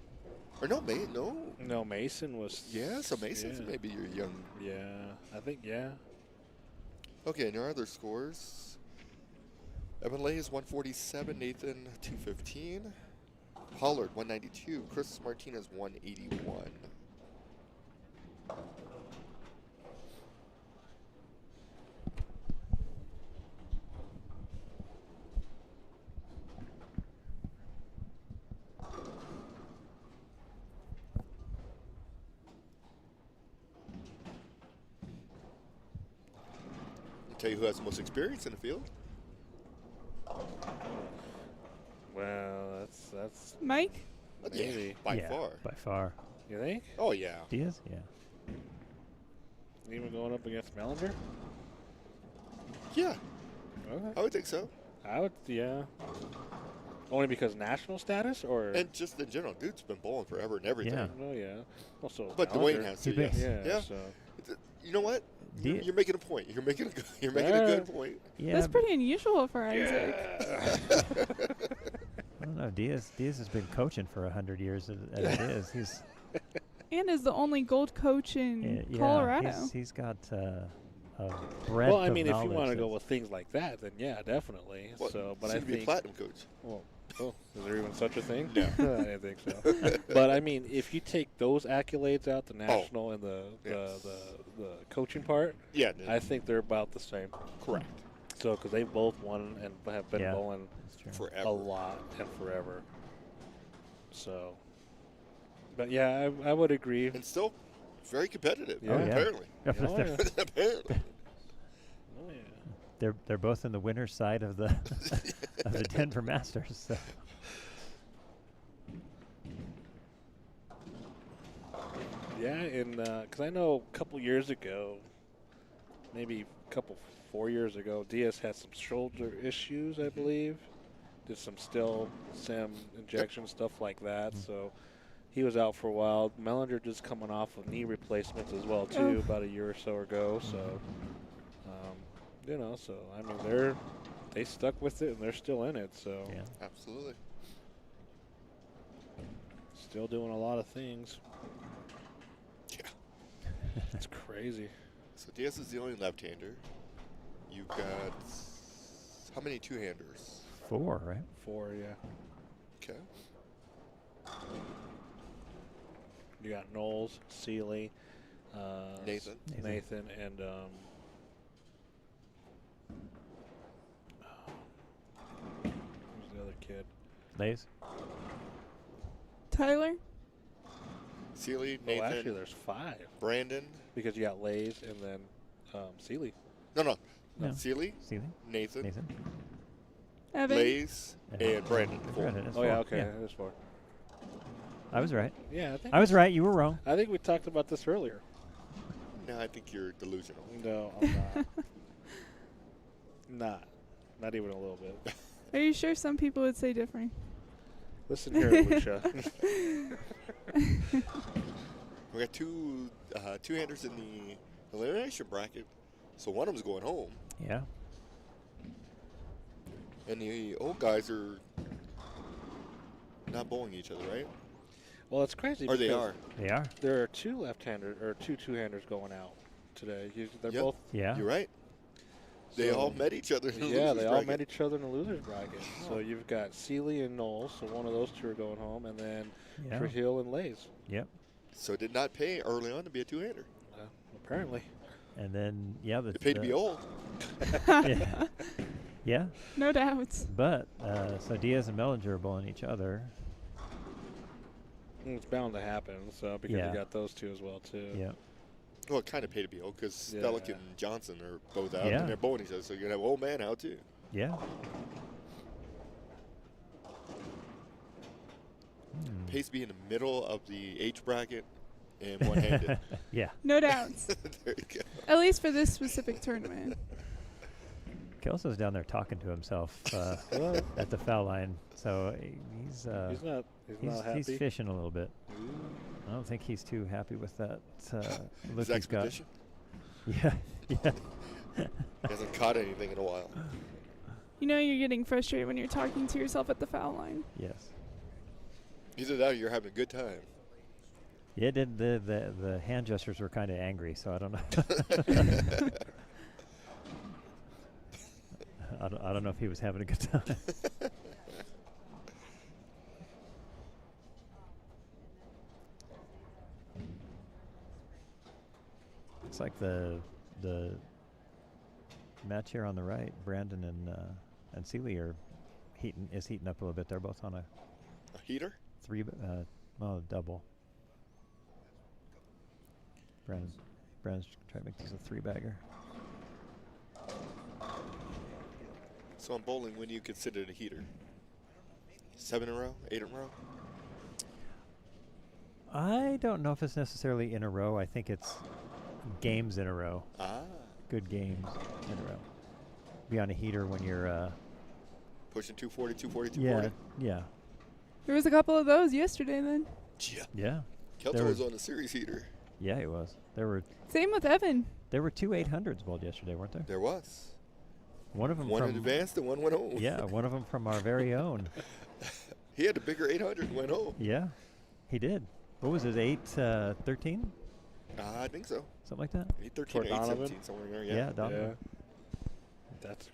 Or no, no. No, Mason was. Yeah, so Mason's yeah. maybe your young. Yeah, I think, yeah. Okay, and your other scores. Evan Lay is 147, Nathan 215, Pollard 192, Chris Martinez 181. I'll tell you who has the most experience in the field. Well, that's Mike? Maybe. Yeah, by Yeah, far. By far. you think? Oh, yeah. Diaz? Yeah. Even going up against Mellinger? Yeah, Okay. I would think so. I would, yeah. Only because national status, or? And just in general, dude's been bowling forever and everything. Yeah. Oh, yeah. Also, But Dwayne has to, He yes. big. Yeah, Yeah. so. You know what? Dia- You're making a point. You're making a good point. Yeah. That's pretty unusual for Isaac. I don't know. Diaz has been coaching for 100 years as it is. He's And is the only gold coach in yeah, Colorado. He's got a breadth Well, I of mean, if you want knowledge to go that's- with things like that, then yeah, definitely. Well, So, but soon I to be a think. platinum coach. Well, oh, is there even such a thing? No. I didn't think so. But I mean, if you take those accolades out, the national and the coaching part, Yeah, I think they're about the same. correct. So, because they've both won and have been Yeah. bowling That's true. Forever. a lot and forever. So, but yeah, I would agree. And still very competitive, Yeah. Oh, yeah. apparently. Yeah, Oh, yeah. Apparently. Oh, yeah. They're both in the winner's side of the of the Denver Masters. So. Yeah, and because I know a couple years ago, maybe a couple 4 years ago, Diaz had some shoulder issues, I believe. Did some sim injection stuff like that. So he was out for a while. Mellinger just coming off of knee replacements as well too, about a year or so ago. So so I mean they stuck with it and they're still in it. So Yeah. Absolutely. still doing a lot of things. Yeah. It's crazy. So Diaz is the only left-hander. You've got how many two-handers? 4, right? 4, yeah. Okay. You got Knowles, Seeley, Nathan. Nathan, and who's the other kid? Lays? Tyler? Sealy, Oh, actually, Nathan, there's 5 Brandon. because you got Lays and then Seeley. No. No. Sealy, Sealy? Nathan, Nathan? Evan? Lays, and Brandon. Four. Brandon, that's Oh yeah, 4. okay, Yeah. there's 4. I was right. Yeah, I think I was right. You were wrong. I think we talked about this earlier. No, I think you're delusional. No, I'm not. Not even a little bit. Are you sure some people would say different? Listen here, Lucia. We got two two-handers in the elimination bracket. So one of them's going home. Yeah. And the old guys are not bowling each other, right? Well, it's crazy. Or they because are. They are. There are 2 left-handers or 2 two-handers going out today. They're Yep. both. Yeah. You're right. They So- all met each other in the Yeah, losers they all bracket. met each other in the losers bracket. So you've got Seeley and Knowles, so one of those 2 are going home, and then Yeah. Cahill and Lays. Yep. So it did not pay early on to be a two-hander. Apparently. And then the It paid to be old. yeah. Yeah. No doubts. But so Diaz and Mellinger are bowling each other. It's bound to happen. So because Yeah. you got those 2 as well too. Yeah. Well, it kind of paid to be old because Yeah. Stellick and Johnson are both out, Yeah. and they're bowling each other. So you're going to have old man out, too. Yeah. Pays to be in the middle of the H bracket and one-handed. Yeah. No doubts. There you go. At least for this specific tournament. Kelso's down there talking to himself at the foul line, so he's He's not happy. he's fishing a little bit. I don't think he's too happy with that look His he's got. expedition. Yeah, yeah, He hasn't caught anything in a while. You know you're getting frustrated when you're talking to yourself at the foul line. yes. Either that or you're having a good time. Yeah, the hand gestures were kind of angry, so I don't know. I don't know if he was having a good time. Looks like the match here on the right, Brandon and Seeley are heating up a little bit. They're both on a A heater? double. Brandon's trying to make this a 3-bagger. So on bowling, when do you consider it a heater? 7 in a row? 8 in a row? I don't know if it's necessarily in a row. I think it's games in a row. Ah. Good games in a row. Be on a heater when you're Pushing 240, 240, 240? yeah. There was a couple of those yesterday then. Yeah. Yeah. Kelto There was were- on a series heater. Yeah, it was. There were Same with Evan. 2 800s bowled yesterday, weren't there? There was. One of them One from advanced and one went home. Yeah, one of them from our very own. He had a bigger 800 and went home. Yeah, he did. What was his 813? I think so. Something like that. 813 or For Donovan? 817, somewhere in there. Yeah, Yeah. Donovan.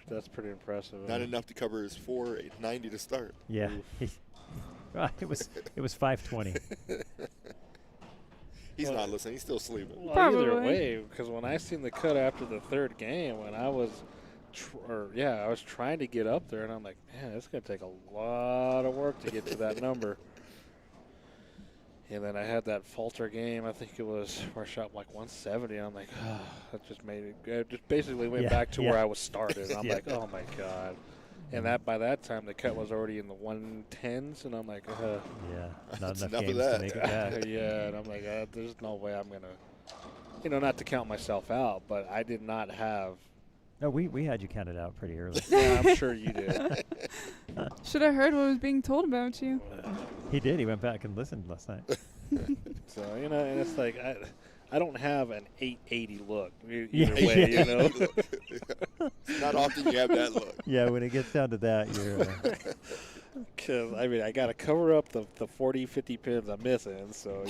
That's pretty impressive. Not enough to cover his 490 to start. Yeah. It was 520. He's Well- not listening. He's still sleeping. Well, either Probably. way, because when I seen the cut after the 3rd game, when I was, I was trying to get up there, and I'm like, man, it's gonna take a lot of work to get to that number. And then I had that falter game. I think it was where I shot like 170. And I'm like, that just made it. I just basically went Yeah, back to yeah. where I was started. I'm Yeah. like, oh my god. And by that time the cut was already in the 110s, and I'm like, Yeah, not That's enough enough of games that. to make it back. yeah. And I'm like, there's no way I'm gonna, not to count myself out, but I did not have. No, we had you counted out pretty early. Yeah, I'm sure you did. Should have heard what was being told about you. He did. He went back and listened last night. So and it's like I don't have an 880 look either Yeah. way, Not often you have that look. Yeah, when it gets down to that, you're. Because, I got to cover up the 40, 50 pins I'm missing. So,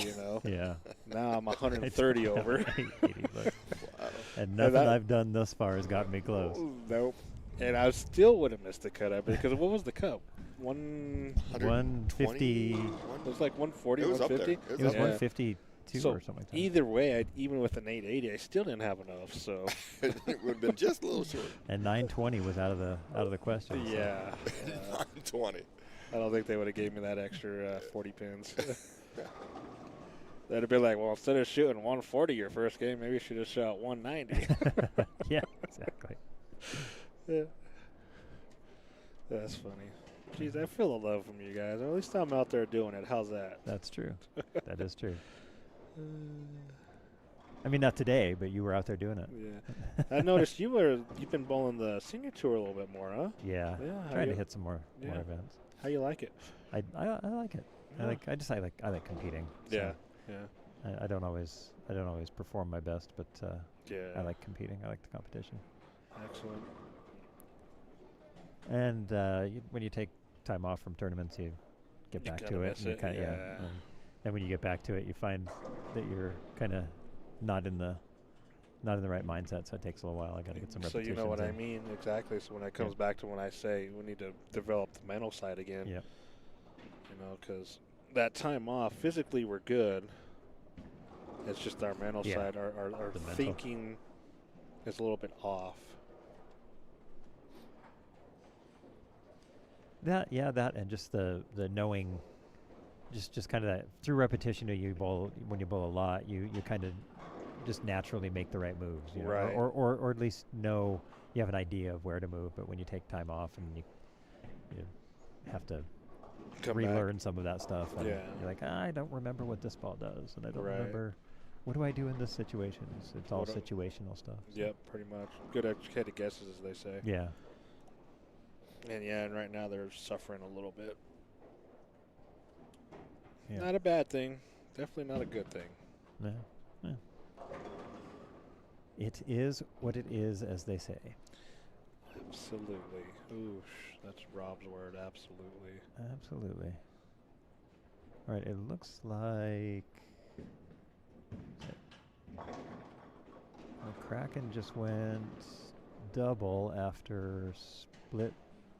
Yeah. now I'm 130 over. 880 look. Wow. And nothing I've done thus far has got me close. Nope. And I still would have missed the cut up because what was the cut? 150. It was like 140, It was up there. 150? It was Yeah. 152 So or something like that. either way, even with an 880, I still didn't have enough. So, It would have been just a little short. And 920 was out of the question. so. yeah. 20. I don't think they would have gave me that extra 40 pins. That'd have been like, well, instead of shooting 140 your first game, maybe you should have shot 190. Yeah, exactly. Yeah. That's funny. Jeez, I feel the love from you guys. At least I'm out there doing it. How's that? That's true. That is true. I mean, not today, but you were out there doing it. Yeah. I noticed you've been bowling the senior tour a little bit more, huh? Yeah. Yeah. Trying to hit some more Yeah. events. How you like it? I like it. Yeah. I like competing. so. Yeah. Yeah. I don't always perform my best, but Yeah. I like competing. I like the competition. Excellent. And when you take time off from tournaments, you get back to it. Miss And you it, kinda, yeah. and when you get back to it, you find that you're kind of not in the right mindset. So it takes a little while. I got to get some So repetitions. you know what I in. mean exactly. So when it comes back to when I say we need to develop the mental side again. Yep. You know, because that time off, physically we're good. It's just our mental side, our The mental. thinking is a little bit off. That and just the knowing, just kind of that through repetition. When you bowl a lot, you kind of just naturally make the right moves, you know, Right. or at least know you have an idea of where to move. But when you take time off and you have to Come relearn some of that stuff, and Yeah. you're like, I don't remember what this ball does, and I don't Right. remember what do I do in this situation. It's all What do- situational stuff. So. Yep, pretty much. Good educated guesses, as they say. Yeah. And right now they're suffering a little bit. Yeah. Not a bad thing. Definitely not a good thing. Yeah. It is what it is, as they say. Absolutely. Ooh, that's Rob's word. Absolutely. Absolutely. All right, it looks like McCracken just went double after split,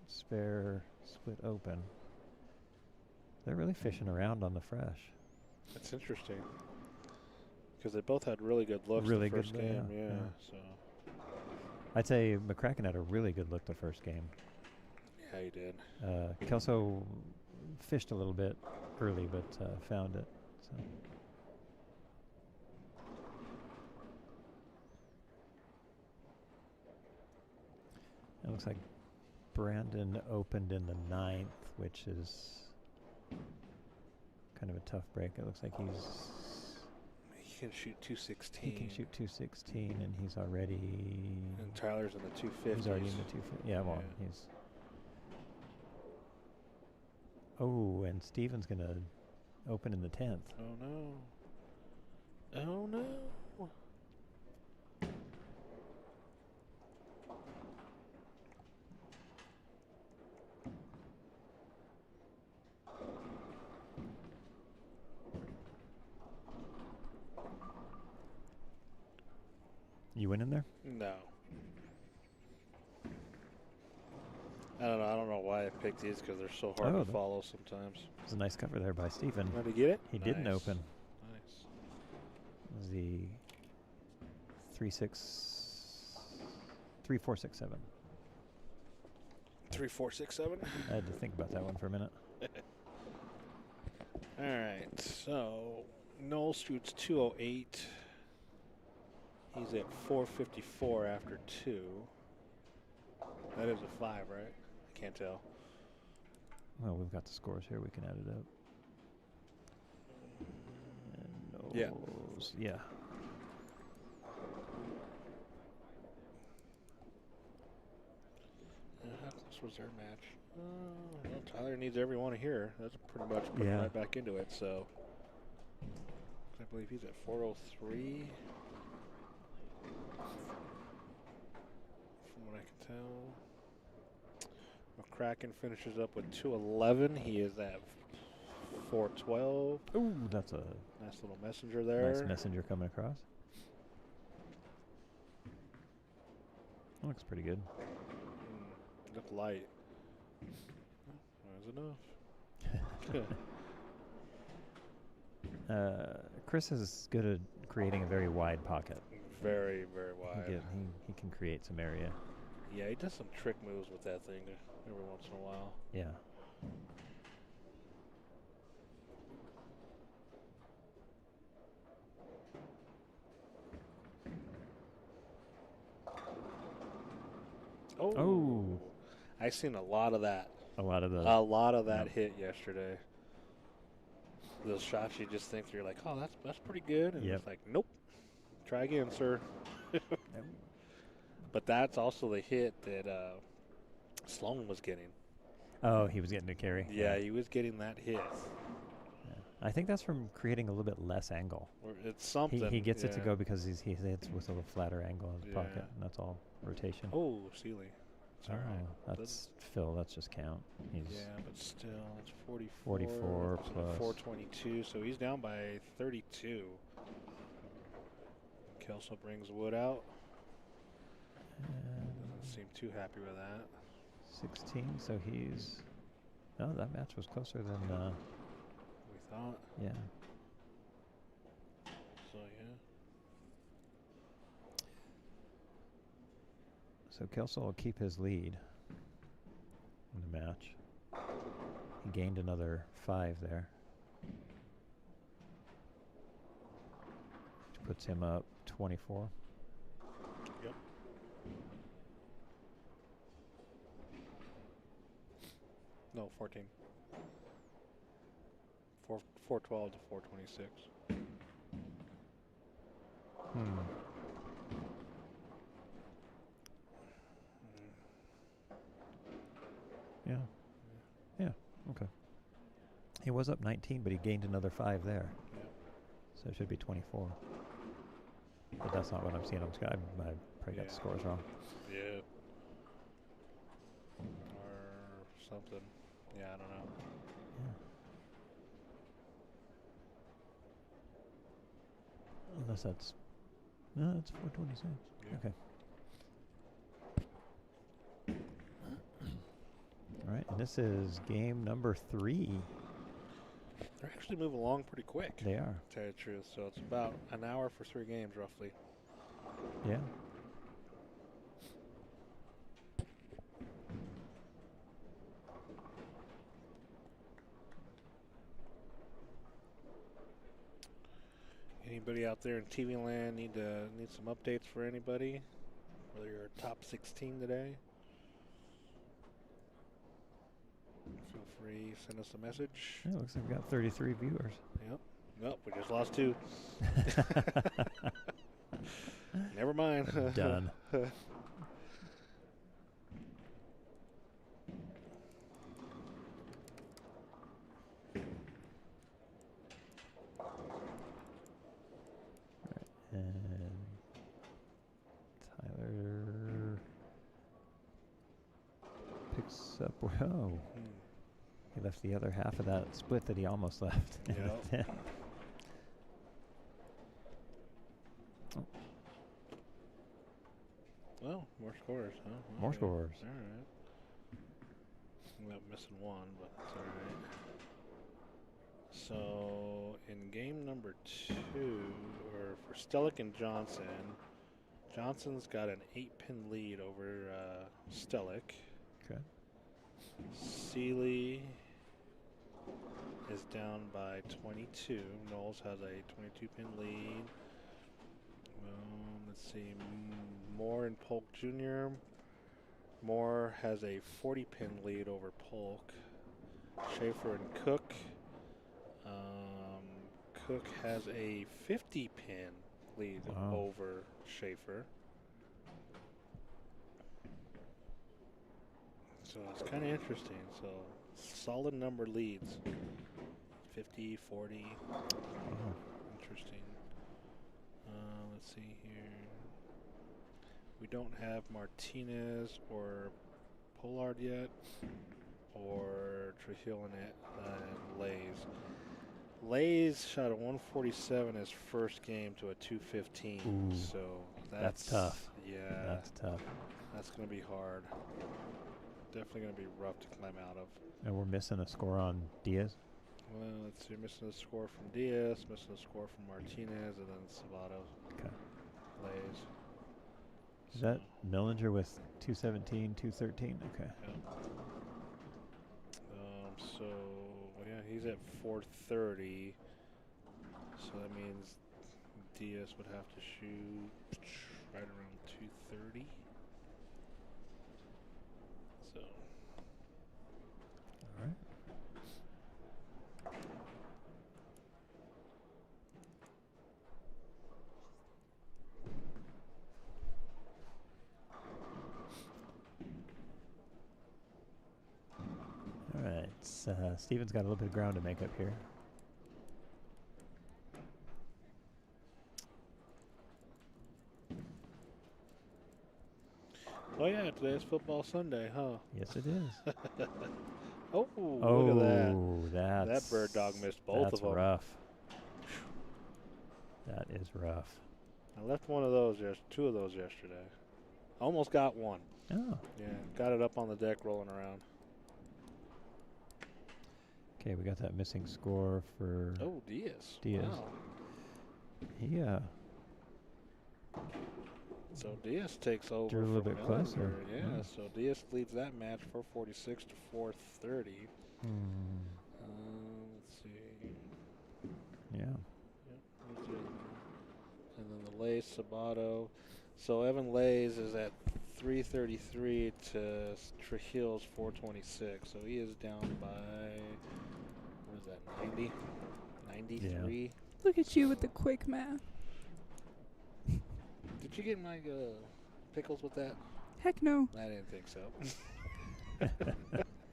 spare, split open. They're really fishing around on the fresh. That's interesting. Because they both had really good looks Really the first good, game. yeah, Yeah. yeah. So. I'd say McCracken had a really good look the first game. Yeah, he did. Kelso fished a little bit early, but found it. So. It looks like Brandon opened in the 9th, which is kind of a tough break. It looks like He can shoot 216. he can shoot 216, and he's already And Tyler's in the 250s. he's already in the 250. Yeah, well, Yeah. he's. Oh, and Steven's gonna open in the 10th. Oh no. Oh no. You win in there? No. I don't know why I picked these because they're so hard to follow sometimes. There's a nice cover there by Steven. Did he get it? He didn't Nice. open. Nice. It was the 3-4-6-7. 3, 4, 6, 7. I had to think about that one for a minute. All right. So Noel shoots 208. He's at 454 after 2. That is a 5, right? I can't tell. Well, we've got the scores here. We can add it up. And Yeah. Knowles- Yeah. How close was their match? Well, Tyler needs everyone here. That's pretty much putting Yeah. right back into it. So I believe he's at 403. From what I can tell. McCracken finishes up with 211. He is at 412. Ooh, that's a Nice little messenger there. nice messenger coming across. That looks pretty good. Look light. That was enough. Chris is good at creating a very wide pocket. Very, very wide. He can create some area. Yeah, he does some trick moves with that thing every once in a while. Yeah. Oh. I seen a lot of that. A lot of the. A lot of that Yep. hit yesterday. Those shots you just think you're like, oh, that's pretty good, and Yep. it's like, nope. Try again, sir. But that's also the hit that Sloan was getting. Oh, he was getting a carry. Yeah, he was getting that hit. Yeah. I think that's from creating a little bit less angle. Or it's something. He gets it to yeah. go because he hits with a little flatter angle in his Yeah. pocket, and that's all rotation. Oh, Sealy. Sorry. That's Phil. That's just count. He's Yeah, but still, it's 44. 44 so plus 422, so he's down by 32. Kelso brings Wood out. Doesn't seem too happy with that. 16, so he's... No, that match was closer than... We thought. Yeah. So, yeah. So Kelso will keep his lead in the match. He gained another 5 there. Which puts him up 24. Yep. No, 14. 412 to 426. Yeah. Yeah, okay. He was up 19, but he gained another 5 there. Yep. So it should be 24. But that's not what I'm seeing on the sky. I probably got the scores wrong. Yeah. Or something. Yeah, I don't know. Yeah. Unless that's... No, it's 426. Yeah. Okay. All right, and this is game number 3. They're actually moving along pretty quick. They are. To tell you the truth. So it's about an hour for 3 games, roughly. Yeah. Anybody out there in TV land need some updates for anybody? Whether you're top 16 today, feel free, send us a message. Yeah, looks like we got 33 viewers. Yep. Nope, we just lost 2. Never mind. Done. And Tyler picks up. Whoa. He left the other half of that split that he almost left. Yep. Oh, Well, more scores, huh? more Okay. scores. All right. We're missing 1, but that's all right. So, in game number 2, or for Stellick and Johnson, Johnson's got an 8-pin lead over Stellick. Okay. Sealy is down by 22. Knowles has a 22-pin lead. Let's see. Moore and Polk Jr. Moore has a 40-pin lead over Polk. Schaefer and Cook. Cook has a 50-pin lead over Schaefer. So it's kind of interesting. So solid number leads. 50, 40. Interesting. Let's see here. We don't have Martinez or Pollard yet, or Trujillo and Lays. Lays shot a 147 his first game to a 215. Ooh, so that's tough. Yeah, That's tough. that's going to be hard. Definitely going to be rough to climb out of. And we're missing a score on Diaz. Well, let's see. Missing a score from Diaz, missing a score from Martinez, and then Savato. Okay. Lays. Is that Millinger with 217, 213? Okay. Yeah. So, yeah, he's at 430. So that means Diaz would have to shoot right around 230. So. All right. All right. Steven's got a little bit of ground to make up here. Oh yeah, today's football Sunday, huh? Yes, it is. Oh, look at that. That's That bird dog missed both of them. That's rough. That is rough. I left one of those, two of those yesterday. Almost got one. Oh. Yeah, got it up on the deck rolling around. Okay, we got that missing score for Oh, Diaz. Diaz. Wow. Yeah. So Diaz takes over. Drew a little from bit closer. Millinger. Yeah, Mm. so Diaz leads that match 446 to 430. Let's see. Yeah. Yep, who's the other one? And then the Lays Sabato. So Evan Lays is at 333 to Trujillo's 426. So he is down by, what is that, 90? 93? Look at you with the quick math. Did you get my pickles with that? Heck no. I didn't think so.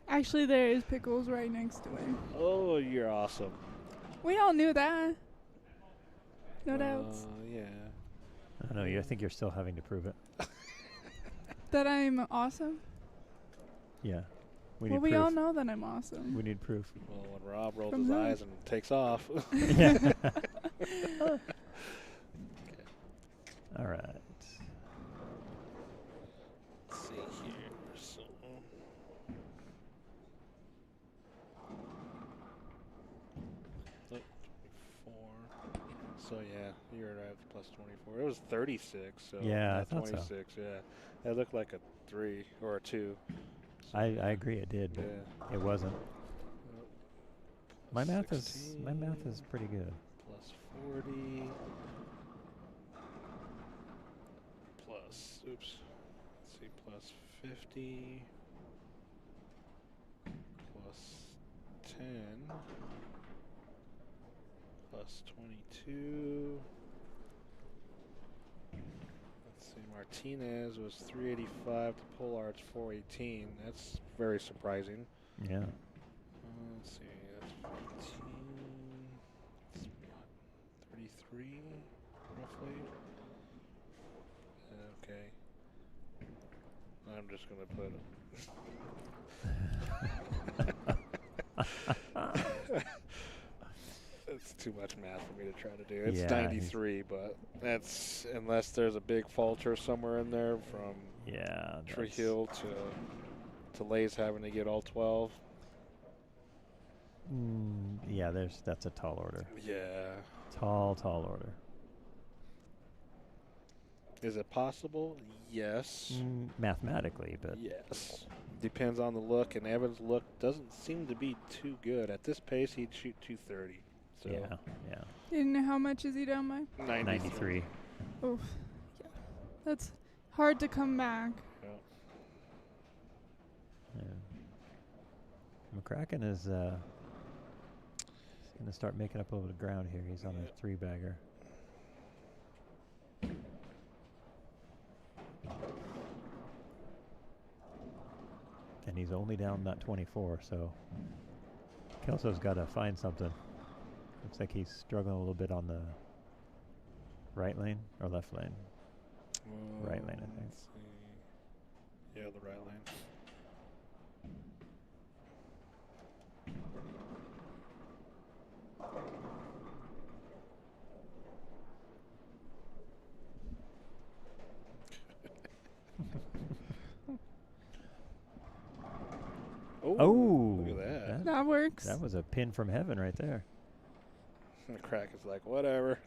Actually, there is pickles right next to him. Oh, you're awesome. We all knew that. No doubts. Yeah. I don't know. I think you're still having to prove it. That I'm awesome? Yeah. We Well, need we proof. all know that I'm awesome. We need proof. Well, when Rob rolls From his who? eyes and takes off. Yeah. All right. Let's see here. So, oh, 24. So yeah, you're at plus 24. It was 36. So Yeah, I not thought so. 26. Yeah, it looked like a 3 or a 2. I agree. It did, but Yeah. it wasn't. My math is 16, pretty good. plus 40. Plus, oops. Let's see, plus 50. Plus 10. Plus 22. Let's see, Martinez was 385 to Pollard's 418. That's very surprising. Yeah. Let's see, that's 15. That's what, 33, roughly? Okay. I'm just going to put It's too much math for me to try to do. It's Yeah, 93, but that's unless there's a big falter somewhere in there from Yeah. Trujillo to Lays having to get all 12. Yeah, that's a tall order. Yeah. Tall order. Is it possible? Yes. Mathematically, but Yes. Depends on the look, and Evans' look doesn't seem to be too good. At this pace, he'd shoot 230. So yeah. And how much is he down by? 93. Oof. Yeah. That's hard to come back. Yeah. Yeah. McCracken is he's going to start making up a little bit of ground here. He's on a 3-bagger. And he's only down that 24, so Kelso's got to find something. Looks like he's struggling a little bit on the right lane or left lane. Right lane, I think. Let's see. Yeah, the right lane. Oh, look at that. That works. That was a pin from heaven right there. The crack is like, whatever.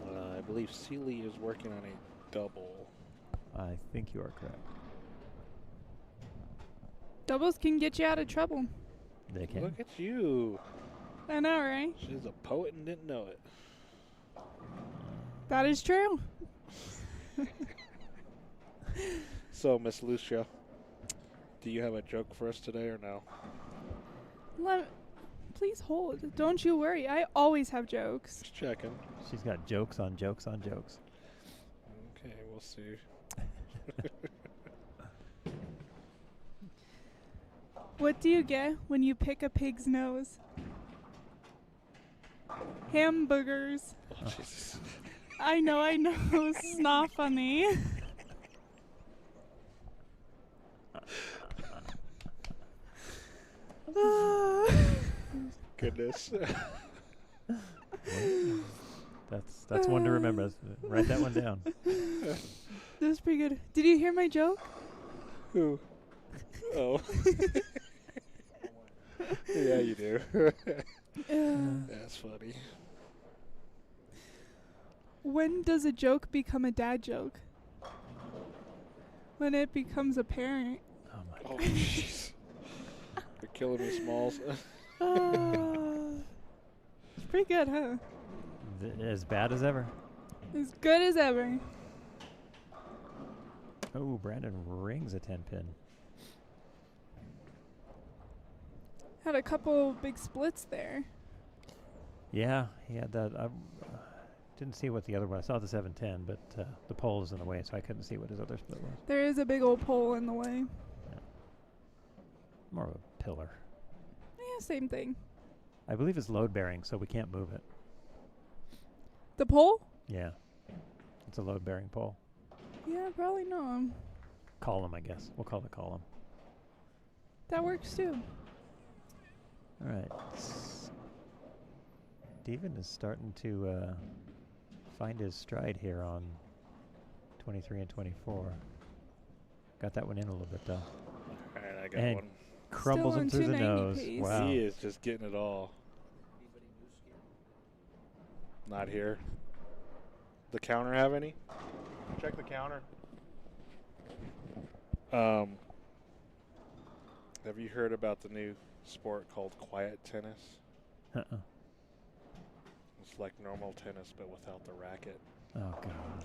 I believe Seeley is working on a double. I think you are correct. Doubles can get you out of trouble. They can. Look at you. I know, right? She's a poet and didn't know it. That is true. So, Miss Lucia, do you have a joke for us today or no? Please hold. Don't you worry. I always have jokes. Just checking. She's got jokes on jokes on jokes. Okay, we'll see. What do you get when you pick a pig's nose? Hamburgers. Oh, Jesus. I know. It's not funny. Goodness. That's one to remember. Write that one down. That was pretty good. Did you hear my joke? Who? Oh. Yeah, you do. That's funny. When does a joke become a dad joke? When it becomes apparent. Oh my Oh, God. jeez. You're killing me, Smalls. It's pretty good, huh? As bad as ever. As good as ever. Oh, Brandon rings a 10-pin. Had a couple big splits there. Yeah, he had that. I didn't see what the other one. I saw the 7-10, but the pole was in the way, so I couldn't see what his other split was. There is a big old pole in the way. Yeah. More of a pillar. Yeah, same thing. I believe it's load bearing, so we can't move it. The pole? Yeah. It's a load bearing pole. Yeah, probably not. Column, I guess. We'll call it column. That works too. All right. Steven is starting to find his stride here on 23 and 24. Got that one in a little bit, though. All right, I got And one. crumbles Still him on through the 290 nose. pace. Wow. He is just getting it all. Not here. The counter have any? Check the counter. Have you heard about the new sport called quiet tennis? Uh-uh. It's like normal tennis, but without the racket. Oh, God.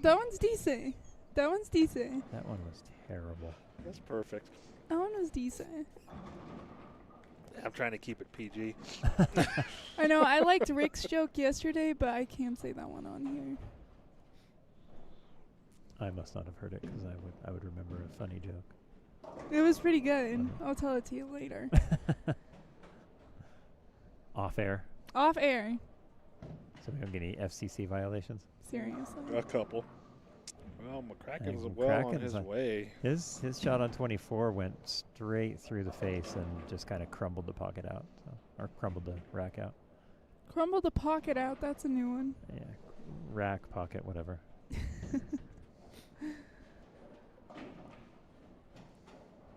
That one's decent. That one's decent. That one was terrible. That's perfect. That one was decent. I'm trying to keep it PG. I know, I liked Rick's joke yesterday, but I can't say that one on here. I must not have heard it because I would remember a funny joke. It was pretty good. I'll tell it to you later. Off air, Off air. so we don't get any FCC violations. Seriously. A couple. Well, McCracken's And well on McCracken's his on- way. His shot on 24 went straight through the face and just kind of crumbled the pocket out, or crumbled the rack out. Crumble the pocket out. That's a new one. Yeah, rack, pocket, whatever.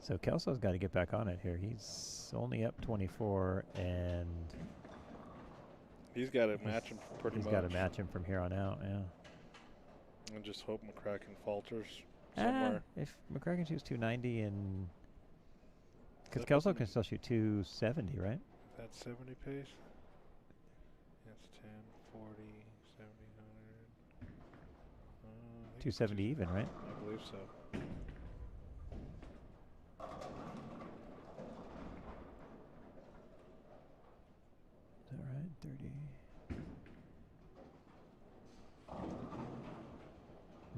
So Kelso's got to get back on it here. He's only up 24, and He's got to match him pretty he's much. got to match him from here on out. Yeah. And just hope McCracken falters somewhere. If McCracken shoots 290 and because That Kelso doesn't- can still shoot 270, right? That's 70 pace. That's 10, 40, 70, 100. 270 even, right? I believe so. Is that right? 30.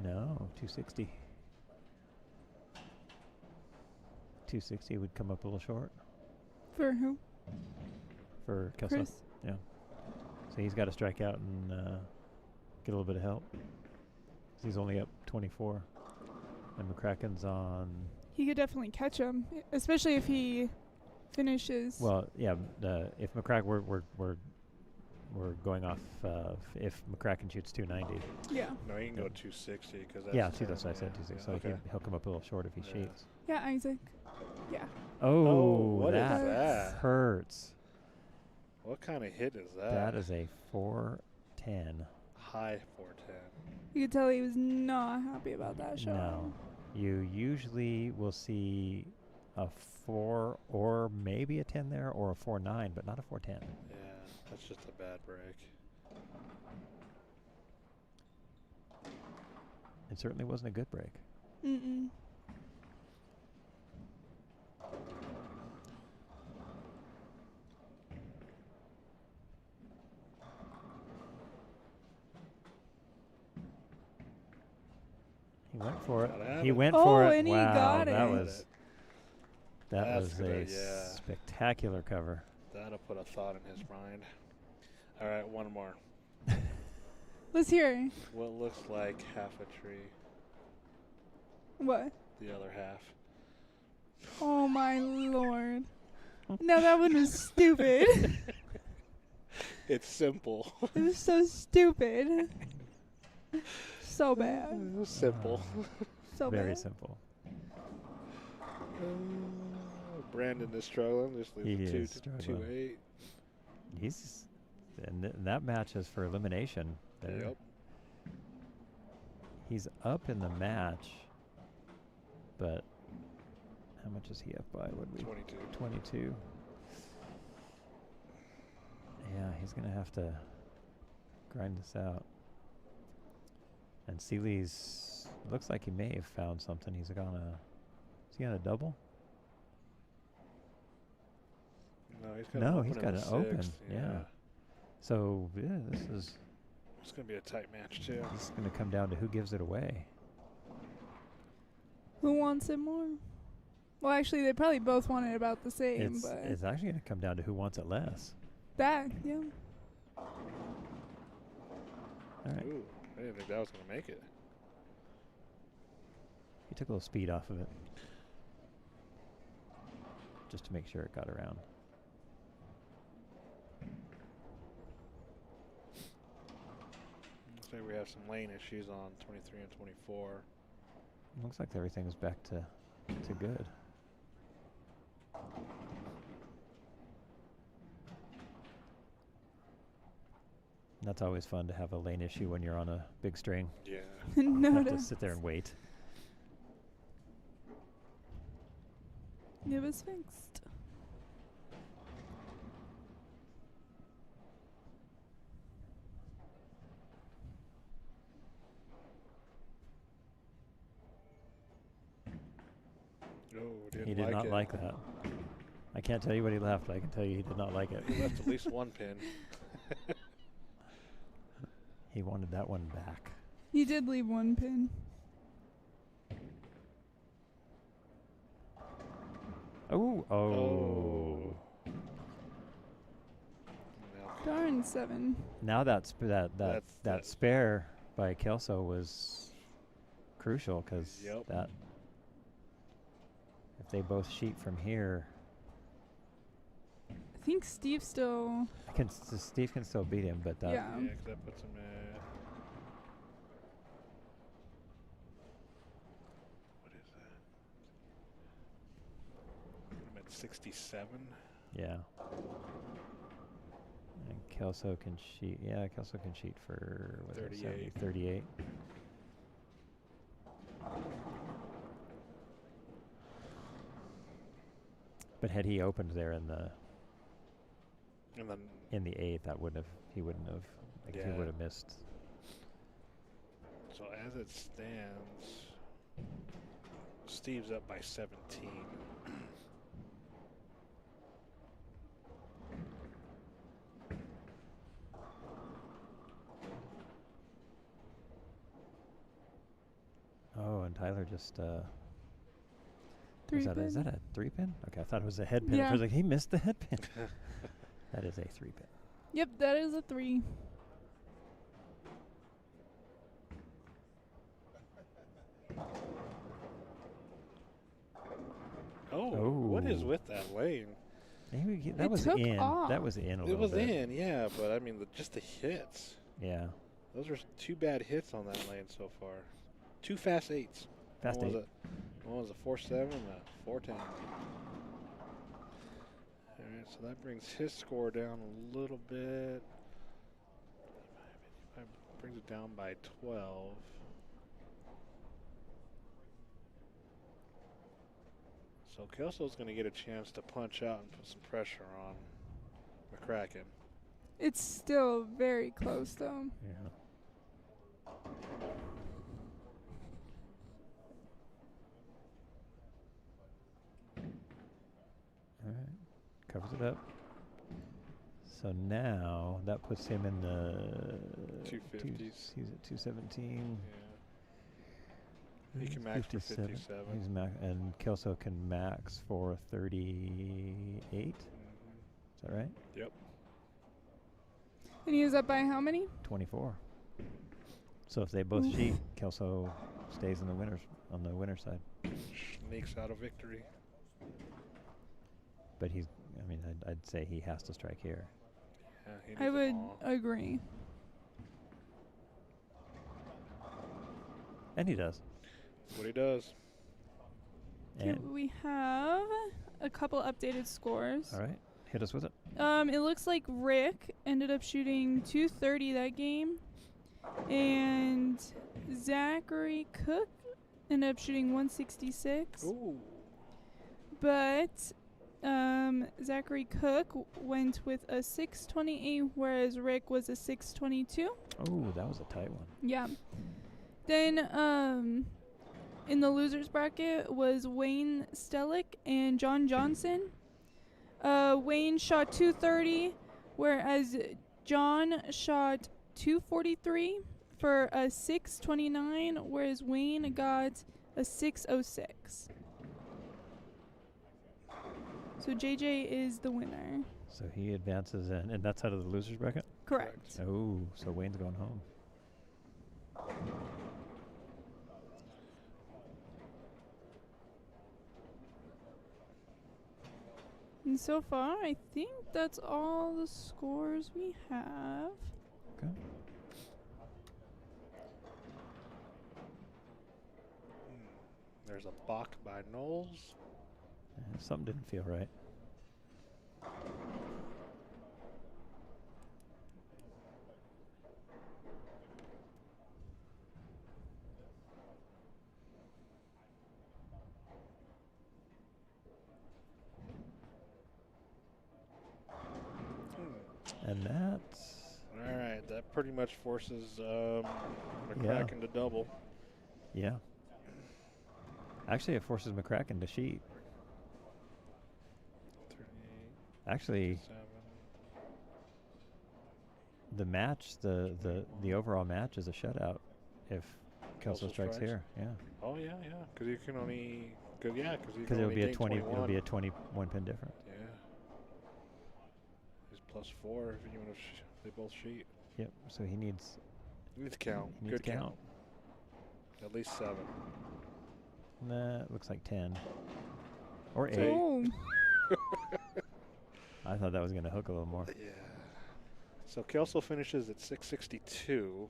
No, 260. 260 would come up a little short For who? for Kelso. Chris? Yeah. So he's got to strike out and get a little bit of help. He's only up 24. And McCracken's on. He could definitely catch him, especially if he finishes. Well, yeah. If McCracken, we're going off if McCracken shoots 290. Yeah. No, he can go 260 because that's. Yeah, see, that's what I said. 260. So Okay. he'll come up a little short if he Yeah. shoots. Yeah, Isaac. Yeah. Oh, what is that that? hurts. What kind of hit is that? That is a 410. High 410. You could tell he was not happy about that shot. No. You usually will see a 4 or maybe a 10 there or a 4.9, but not a 4.10. Yeah, that's just a bad break. It certainly wasn't a good break. Mm-mm. He went for it. Gotta have He it. went Oh, for it. and he Wow, got that it. was that That's was gonna- a yeah. spectacular cover. That'll put a thought in his mind. All right, one more. Let's hear. What looks like half a tree? What? The other half. Oh my lord. No, that one was stupid. It's simple. It was so stupid. So bad. Simple. So Very bad. simple. Brandon is struggling. Just He leaves is a 2-8. struggling. He's and that match is for elimination. There. Yep. He's up in the match, but how much is he up by? What we 22. 22. Yeah, he's gonna have to grind this out. And Seeley's looks like he may have found something. Is he on a double? No, He's got an open. Yeah. So yeah, It's gonna be a tight match too. this is gonna come down to who gives it away. Who wants it more? Well, actually, they probably both want it about the same, but It's actually gonna come down to who wants it less. that, yeah. All right. Ooh, I didn't think that was gonna make it. He took a little speed off of it, just to make sure it got around. Looks like we have some lane issues on 23 and 24. Looks like everything is back to good. That's always fun to have a lane issue when you're on a big string. Yeah. No, Have to no. sit there and wait. It was fixed. Oh, He did not like that. I can't tell you what he left, but I can tell you he did not like it. He left at least one pin. He wanted that one back. He did leave one pin. Oh, Oh. Darn 7. Now that That's spare by Kelso was crucial because Yep. that if they both sheet from here, I think Steve still. Steve can still beat him, but that Yeah. Yeah, 'cause that puts him at. What is that? I'm at 67. yeah. And Kelso can cheat. Yeah, Kelso can cheat for what is it, 38. 38. But had he opened there in the And then, 8th, he wouldn't have he Yeah. would have missed. so as it stands, Steve's up by 17. Oh, and Tyler just 3 is pin. that a 3-pin? Okay, I thought it was a head pin. I Yeah. was like, he missed the head pin. That is a 3-pin. Yep, that is a 3. Oh, what is Oh. with that lane? Maybe that It was took in. off. That was in a It little was bit. in, yeah, but I mean, just the hits. Yeah. Those are 2 bad hits on that lane so far. 2 fast 8s. Fast one 8. One was a 4-7 and a 4-10. All right, so that brings his score down a little bit. Brings it down by 12. So Kelso's going to get a chance to punch out and put some pressure on McCracken. It's still very close, though. Yeah. All right. Covers it up. So now that puts him in the 250s. He's at 217. Yeah. He can max for 57. He's and Kelso can max for 38. Is that right? Yep. And he was up by how many? 24. So if they both cheat, Kelso stays in the winners on the winner's side. Sneaks out a victory. But he's, I mean, I'd say he has to strike here. Yeah, he I needs would them all. agree. And he does. That's what he does. Okay, And we have a couple updated scores. all right, hit us with it. It looks like Rick ended up shooting 230 that game, and Zachary Cook ended up shooting 166. Ooh. But Zachary Cook went with a 628, whereas Rick was a 622. Oh, that was a tight one. Yeah. Then in the losers bracket was Wayne Stellick and John Johnson. Wayne shot 230, whereas John shot 243 for a 629, whereas Wayne got a 606. So JJ is the winner. So he advances in, and that's out of the losers bracket? Correct. Oh, so Wayne's going home. And so far, I think that's all the scores we have. Okay. There's a balk by Knowles. Something didn't feel right. And that's All right, that pretty much forces McCracken to double. yeah. Actually, it forces McCracken to cheat. 38, Actually, 7. the match, the overall match is a shutout if Kelso strikes here. Yeah, Oh yeah, yeah. Because you can only, because you because can it'll only be a gain 20. 21. It'll be a 21 pin difference. Yeah. He's +4 if even if they both cheat. Yep. So he needs. You need to count. He needs Good to count. count. At least 7. Nah, it looks like 10 or 8. Oh, I thought that was going to hook a little more. Yeah. So Kelso finishes at 662.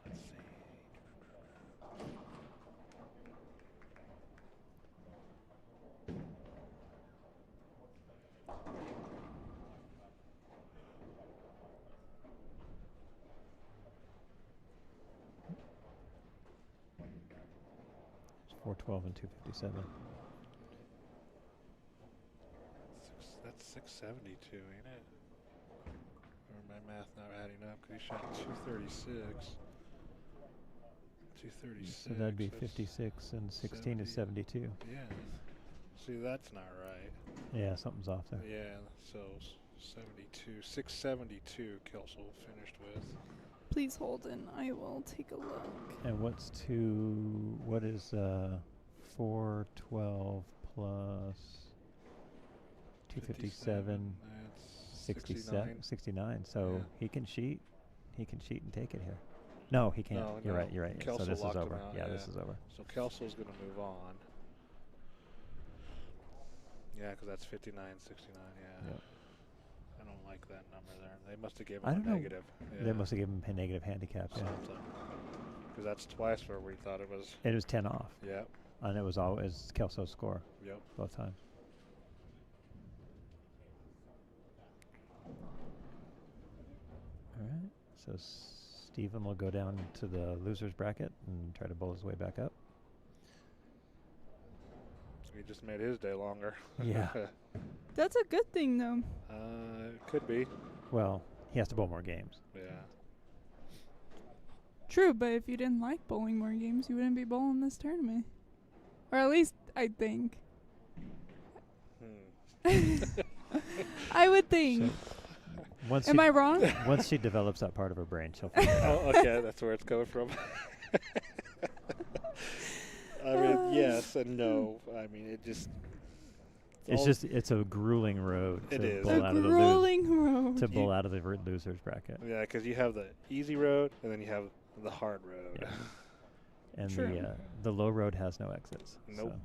Let's see. It's 412 and 257. That's 672, ain't it? Or my math not adding up because he shot 236. 236. So that'd be that's 56 and 16 is 70. 72. Yeah. See, that's not right. Yeah, something's off there. Yeah, so 72. 672 Kelso finished with. please hold and I will take a look. And what is 412 plus 257? That's 67, 69. So Yeah. he can cheat. He can cheat and take it here. No, he can't. No, You're no. right. You're right. Kelso So this is locked him over. out, Yeah, yeah. this is over. So Kelso's going to move on. Yeah, because that's 59-69, yeah. Yep. I don't like that number there. They must have given I him don't a know. negative. Yeah. They must have given him a negative handicap. Yeah. Something. Because that's twice where we thought it was. It was 10 off. Yep. And it was always Kelso's score Yep. both times. All right. So Stephen will go down to the losers bracket and try to bowl his way back up. He just made his day longer. Yeah. That's a good thing, though. It could be. Well, he has to bowl more games. Yeah. True, but if you didn't like bowling more games, you wouldn't be bowling this tournament. Or at least, I think. I would think. So once Am she, I wrong? once she develops that part of her brain, she'll figure it out. Oh, okay. That's where it's coming from. I mean, yes and no. I mean, it just. It's a grueling road It to is. bowl A out of the grueling road. to bowl out of the losers bracket. Yeah, because you have the easy road and then you have the hard road. Yeah. And True. the low road has no exits. Nope.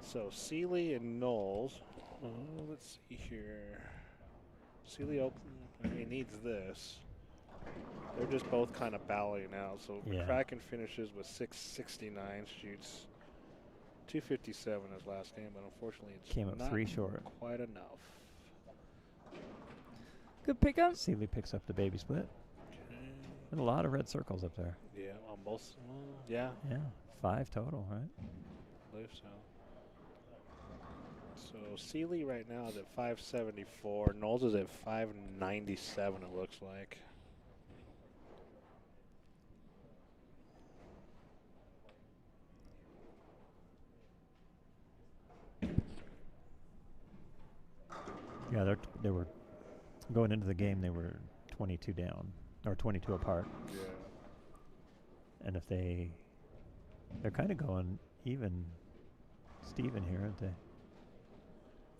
So Sealy and Knowles. Let's see here. Sealy he needs this. They're just both kind of battling out. So Yeah. McCracken finishes with 669, shoots 257 his last game, but unfortunately it's Came up not 3 short. quite enough. Good pickup. Sealy picks up the baby split. And a lot of red circles up there. Yeah, on both. Yeah, Yeah, 5 total, right? I believe so. So Sealy right now is at 574. Knowles is at 597, it looks like. Yeah, they were going into the game. They were 22 down or 22 apart. Yeah. And if they're kind of going even Steven here, aren't they?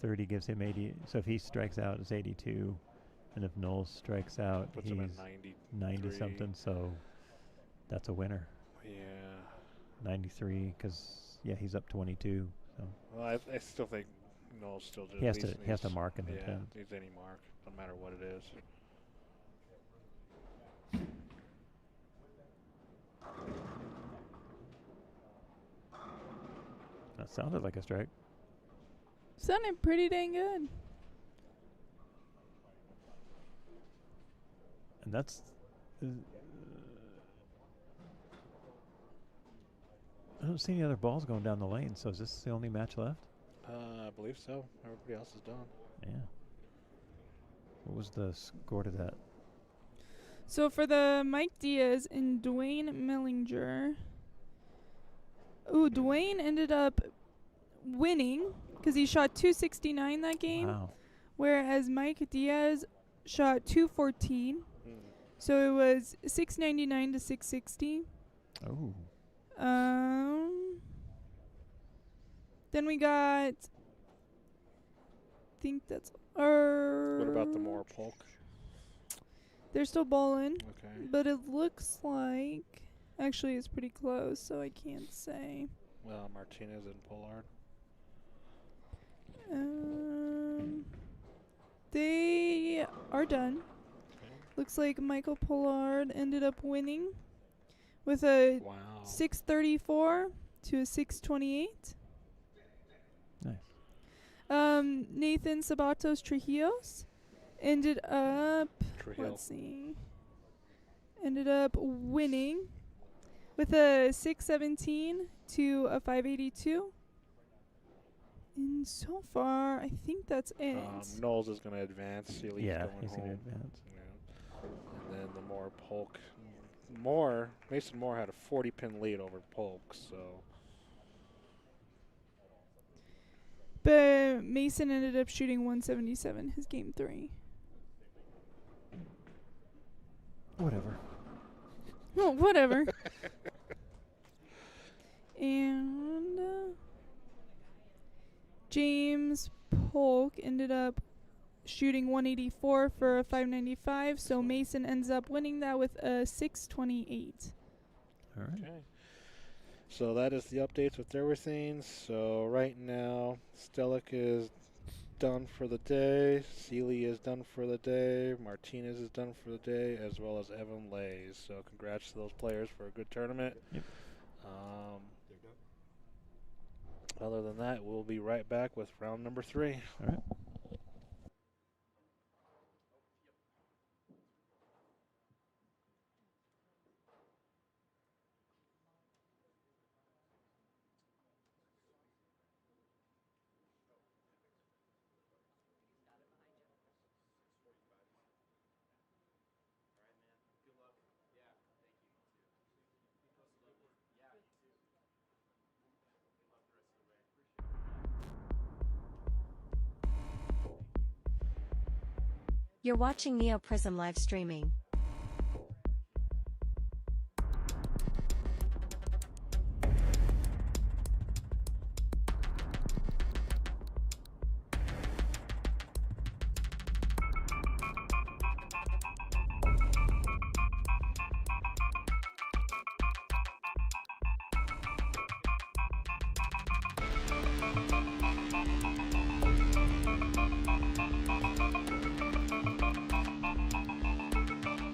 30 gives him 80. So if he strikes out, it's 82. And if Knowles strikes out, Puts he's him at 90 something. So that's a winner. Yeah. 93 because, yeah, he's up 22. So Well, I still think Knowles still just he has to mark in the yeah, 10th. needs any mark, no matter what it is. That sounded like a strike. Sounded pretty dang good. And that's I don't see any other balls going down the lane. So is this the only match left? I believe so. Everybody else is done. Yeah. What was the score to that? So for the Mike Diaz and Dwayne Mellinger. Ooh, Dwayne ended up winning because he shot 269 that game. Wow. Whereas Mike Diaz shot 214. So it was 699 to 660. Oh. Then we got. Think that's. What about the Moore Polk? They're still bowling, Okay. but it looks like. Actually, it's pretty close, so I can't say. Well, Martinez and Pollard. They are done. Okay. Looks like Michael Pollard ended up winning with a Wow. 634 to a 628. Nice. Nathan Sabatos Trujillos ended up. Trujillo. Let's see. Ended up winning with a 617 to a 582. And so far, I think that's it. Knowles is going to advance. Sealy's Yeah, going he's home. going to advance. Yeah. And then the Moore Polk. Mason Moore had a 40-pin lead over Polk, so. But Mason ended up shooting 177 his game 3. Whatever. Well, whatever. And James Polk ended up shooting 184 for a 595. So Mason ends up winning that with a 628. All right. Okay. So that is the updates with everything. So right now, Stellick is done for the day. Sealy is done for the day. Martinez is done for the day, as well as Evan Lays. So congrats to those players for a good tournament. Yep. Other than that, we'll be right back with round number 3. All right. You're watching Neo Prism live streaming.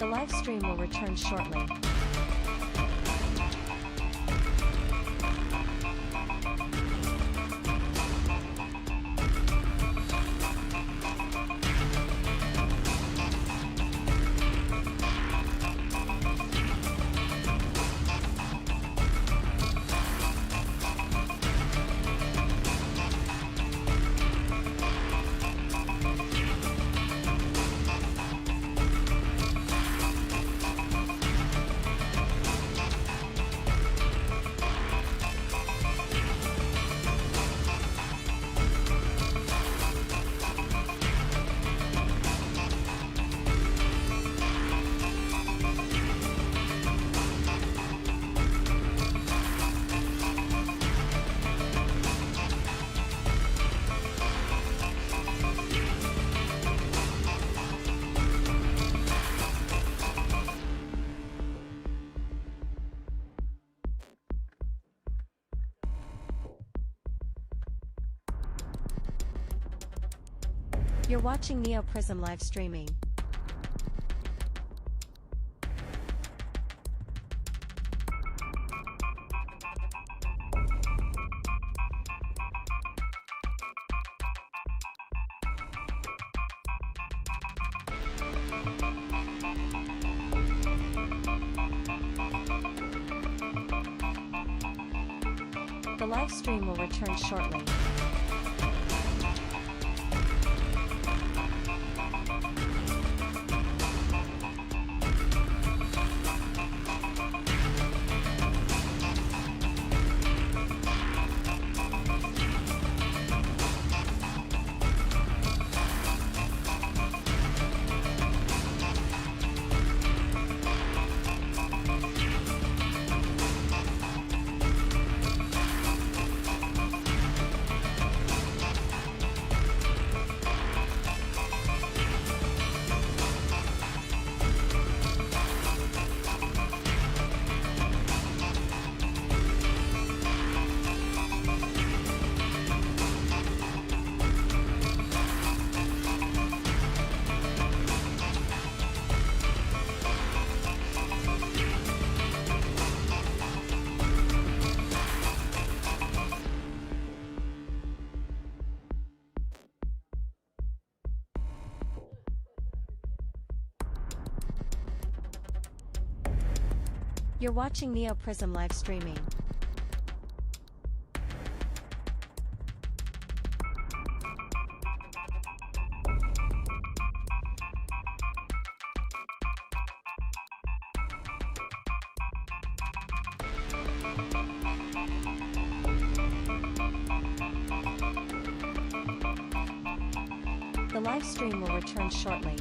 The live stream will return shortly. You're watching Neo Prism live streaming. The live stream will return shortly. You're watching Neo Prism live streaming. The live stream will return shortly.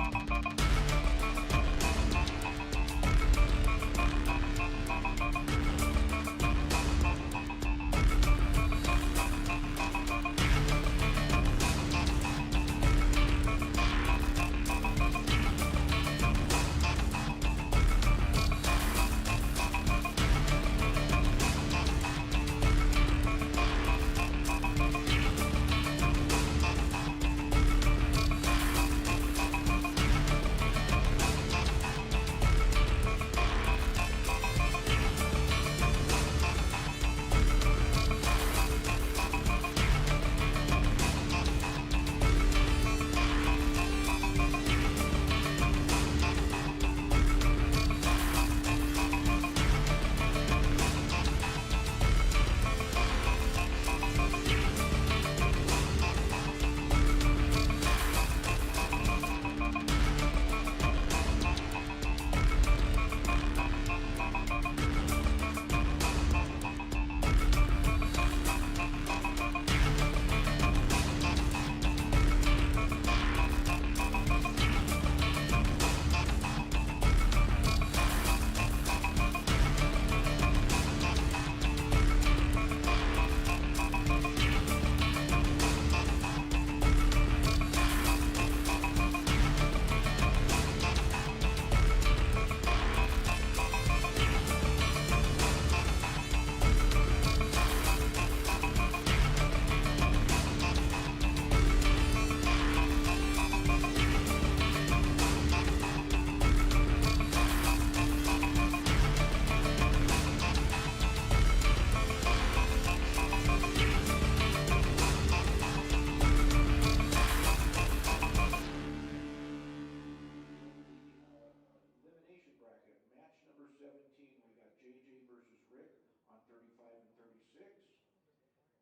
17, we got JJ versus Rick on 35 and 36.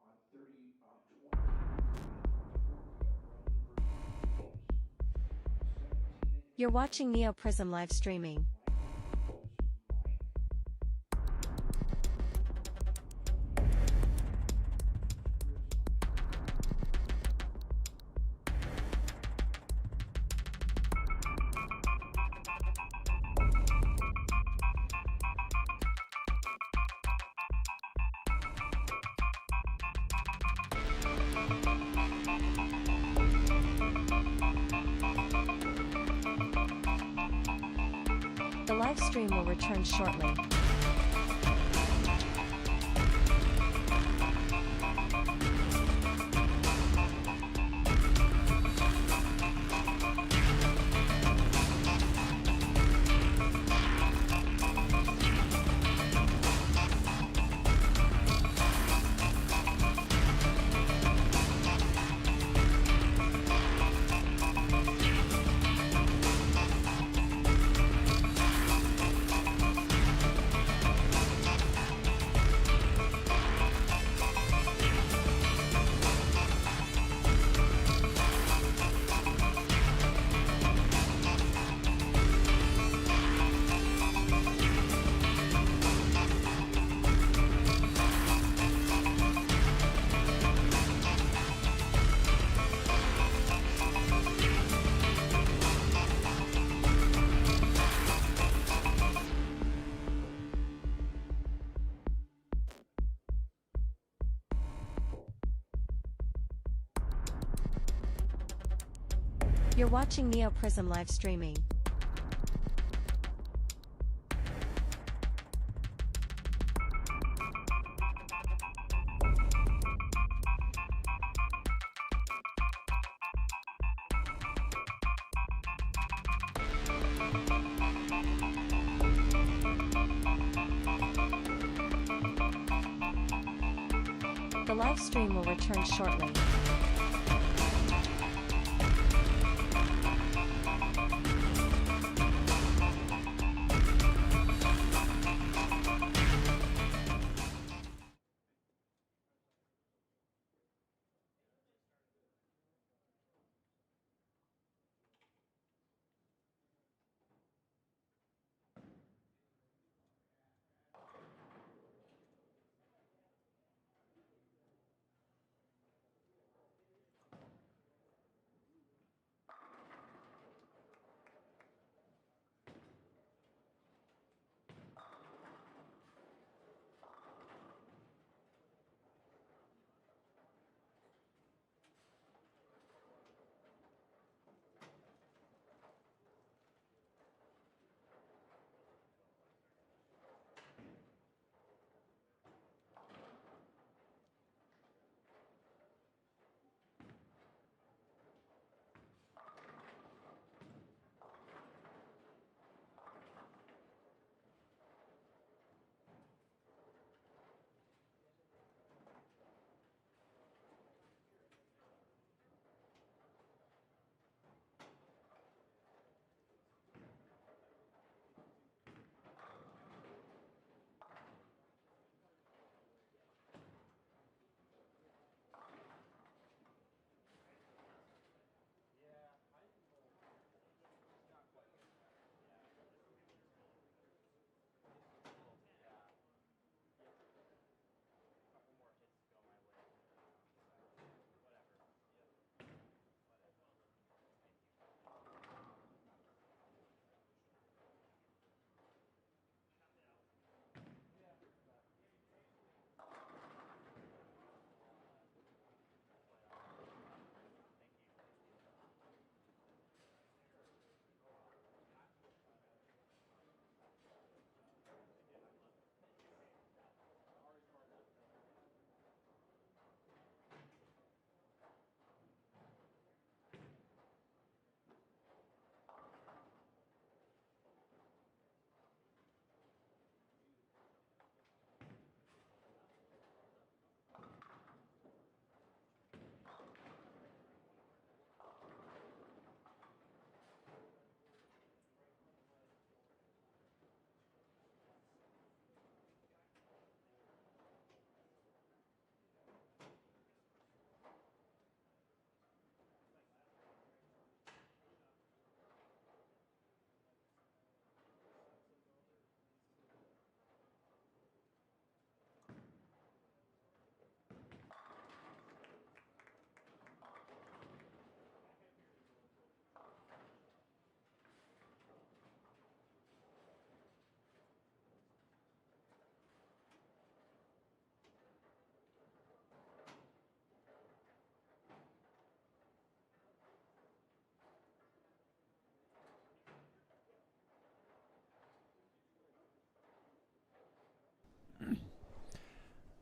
On 20 and 24, we got Brandon versus James. 17 and You're watching NeoPrism live streaming. The live stream will return shortly. You're watching NeoPrism live streaming. The live stream will return shortly.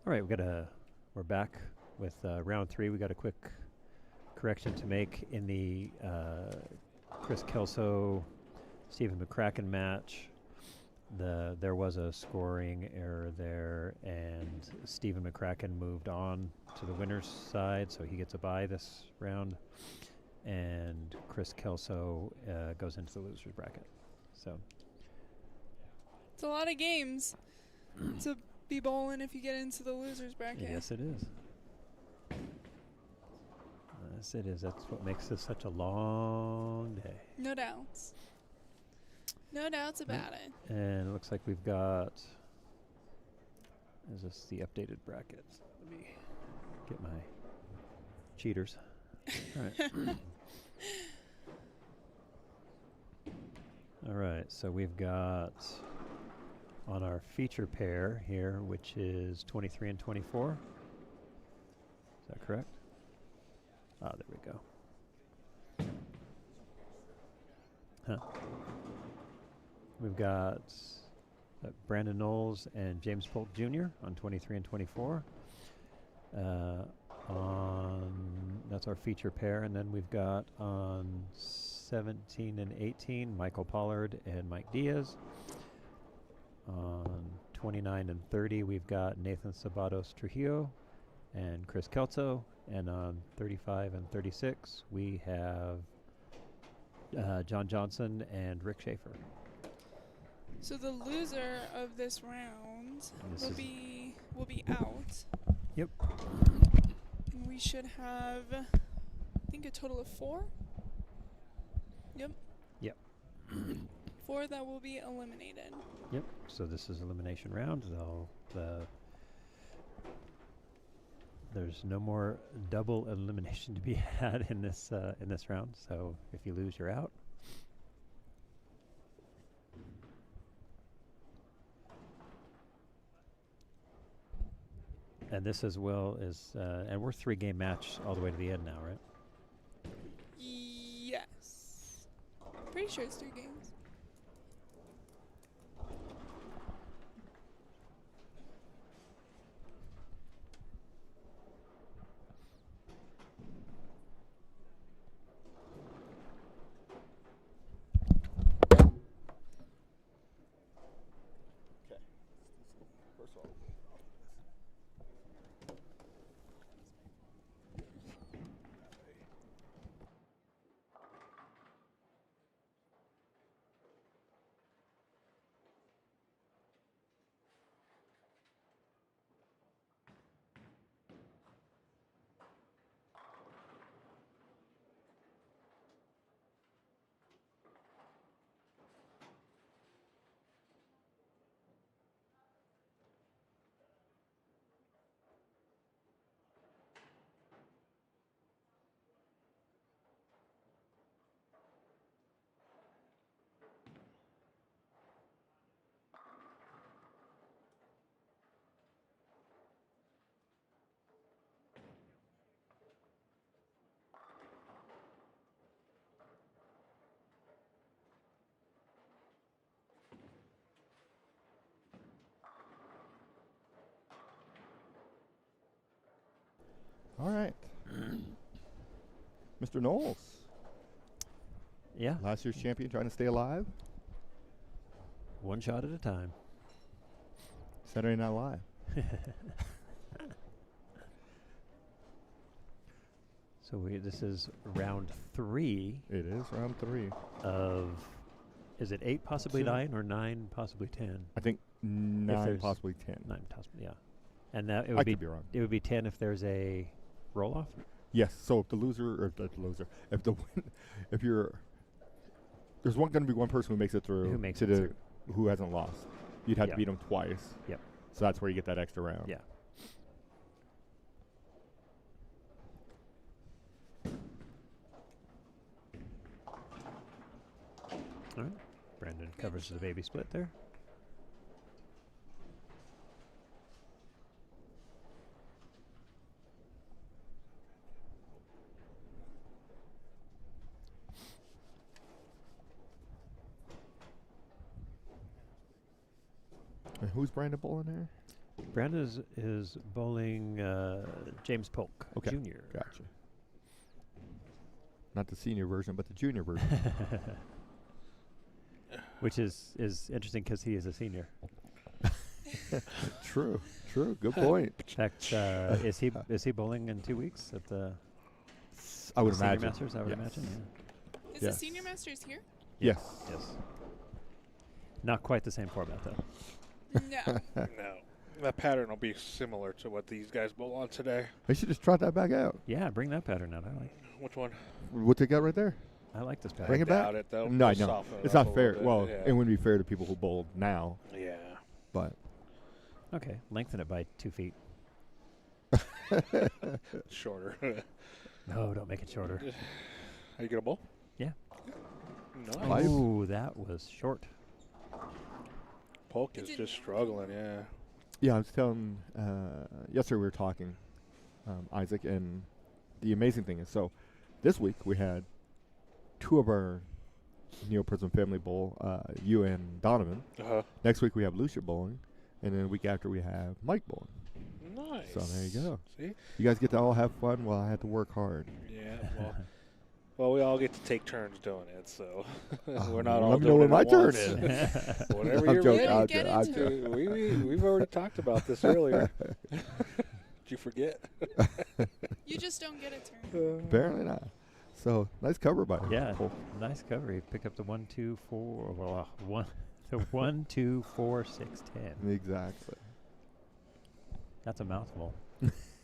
All right, we're back with round 3. We got a quick correction to make in the Chris Kelso, Stephen McCracken match. There was a scoring error there, and Stephen McCracken moved on to the winner's side, so he gets a bye this round. And Chris Kelso goes into the loser's bracket. So It's a lot of games to be bowling if you get into the losers bracket. yes, it is. Yes, it is. That's what makes this such a long day. No doubts. No doubts about it. And it looks like we've got. Is this the updated brackets? Let me get my cheaters. All right. All right. So we've got on our feature pair here, which is 23 and 24. Is that correct? Ah, there we go. Huh. We've got Brandon Knowles and James Polk Jr. on 23 and 24. That's our feature pair, and then we've got on 17 and 18 Michael Pollard and Mike Diaz. On 29 and 30 we've got Nathan Sabados Trujillo and Chris Kelso, and on 35 and 36 we have John Johnson and Rick Schaefer. So the loser of this round will be out. Yep. And we should have, I think, a total of 4. Yep. Yep. 4 that will be eliminated. Yep. So this is elimination round. There's no more double elimination to be had in this round. So if you lose, you're out. And this as well is, and we're 3-game match all the way to the end now, right? Yes. Pretty sure it's 3 games. All right. Mr. Knowles, Yeah. last year's champion, trying to stay alive. One shot at a time. Saturday Night Live. So this is round 3 It is round 3. of, is it 8 possibly 2. 9 or 9 possibly 10? I think 9, there's possibly 10. 9 possibly, yeah. And that it I would could be wrong. It would be 10 if there's a roll off. Yes. So if the loser, if you're, there's going to be one person who makes it through. Who makes to it the, through. Who hasn't lost. You'd have Yeah. to beat them twice. Yep. So that's where you get that extra round. Yeah. All right. Brandon covers the baby split there. And who's Brandon bowling there? Brandon is bowling James Polk Jr. Gotcha. Not the senior version, but the junior version. Which is interesting because he is a senior. True. Good point. In fact, is he bowling in 2 weeks at the I would Senior imagine. Masters? I would imagine. Is Yes. the Senior Masters here? Yes. Yeah. Yes. Not quite the same format though. No. No. That pattern will be similar to what these guys bowl on today. They should just trot that back out. Yeah, bring that pattern out. I like. Which one? What they got right there? I like this pattern. Bring it back. Doubt it, though. No, I We'll know. soften it It's up not a fair. little bit, Well, yeah. it wouldn't be fair to people who bowl now, Yeah. but Okay, lengthen it by 2 feet. Shorter. No, don't make it shorter. Are you going to bowl? Yeah. Nice. Five. Ooh, that was short. Polk is just struggling, yeah. yeah, I was telling yesterday we were talking, Isaac, and the amazing thing is, so this week we had 2 of our Neo Prism Family Bowl, you and Donovan. Uh-huh. Next week we have Lucia bowling, and then the week after we have Mike bowling. Nice. So there you go. See? You guys get to all have fun while I had to work hard. Yeah, well, we all get to take turns doing it, so we're not let all me know doing when it my at turn once. is. Whatever I'm you're joking. ready. Get I'm into joking. We've already talked about this earlier. Did you forget? You just don't get a turn. Apparently not. So nice cover by Yeah, Cole. nice cover. He picked up the 1, 2, 4. Well, the 1, 2, 4, 6, 10. Exactly. That's a mouthful.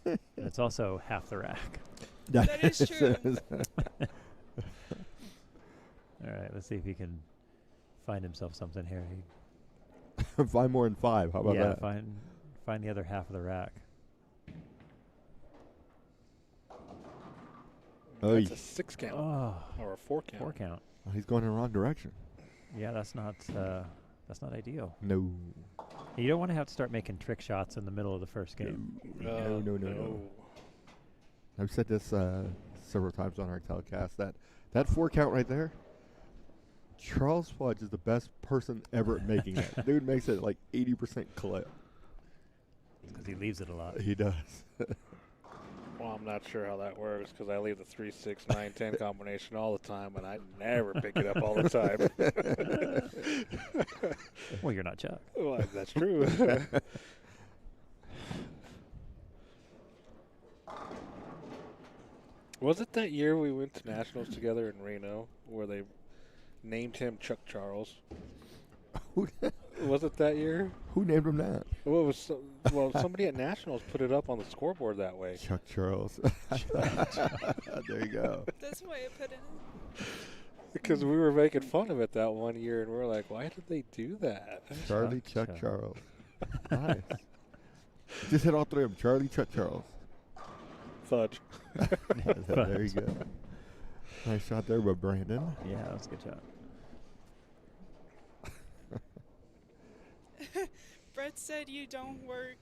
And it's also half the rack. That is true. All right, let's see if he can find himself something here. Find more than 5. How about yeah, that? find the other half of the rack. Oh, That's a 6 count Oh, or a 4 count. 4 count. he's going in the wrong direction. Yeah, that's not ideal. No. You don't want to have to start making trick shots in the middle of the first game. No. I've said this several times on our telecast that 4 count right there. Charles Fudge is the best person ever at making it. Dude makes it like 80% clip. Because he leaves it a lot. He does. Well, I'm not sure how that works because I leave the 3, 6, 9, 10 combination all the time, and I never pick it up all the time. Well, you're not Chuck. Well, that's true. Was it that year we went to Nationals together in Reno where they named him Chuck Charles? Was it that year? Who named him that? Well, it was somebody at Nationals put it up on the scoreboard that way. Chuck Charles. There you go. That's why I put it in. Because we were making fun of it that one year, and we were like, why did they do that? Charlie Chuck Chuck Charles. Nice. Just hit all 3 of them. Charlie Chuck Charles. Fudge. There you go. Nice shot there by Brandon. Yeah, that's a good shot. Brett said you don't work.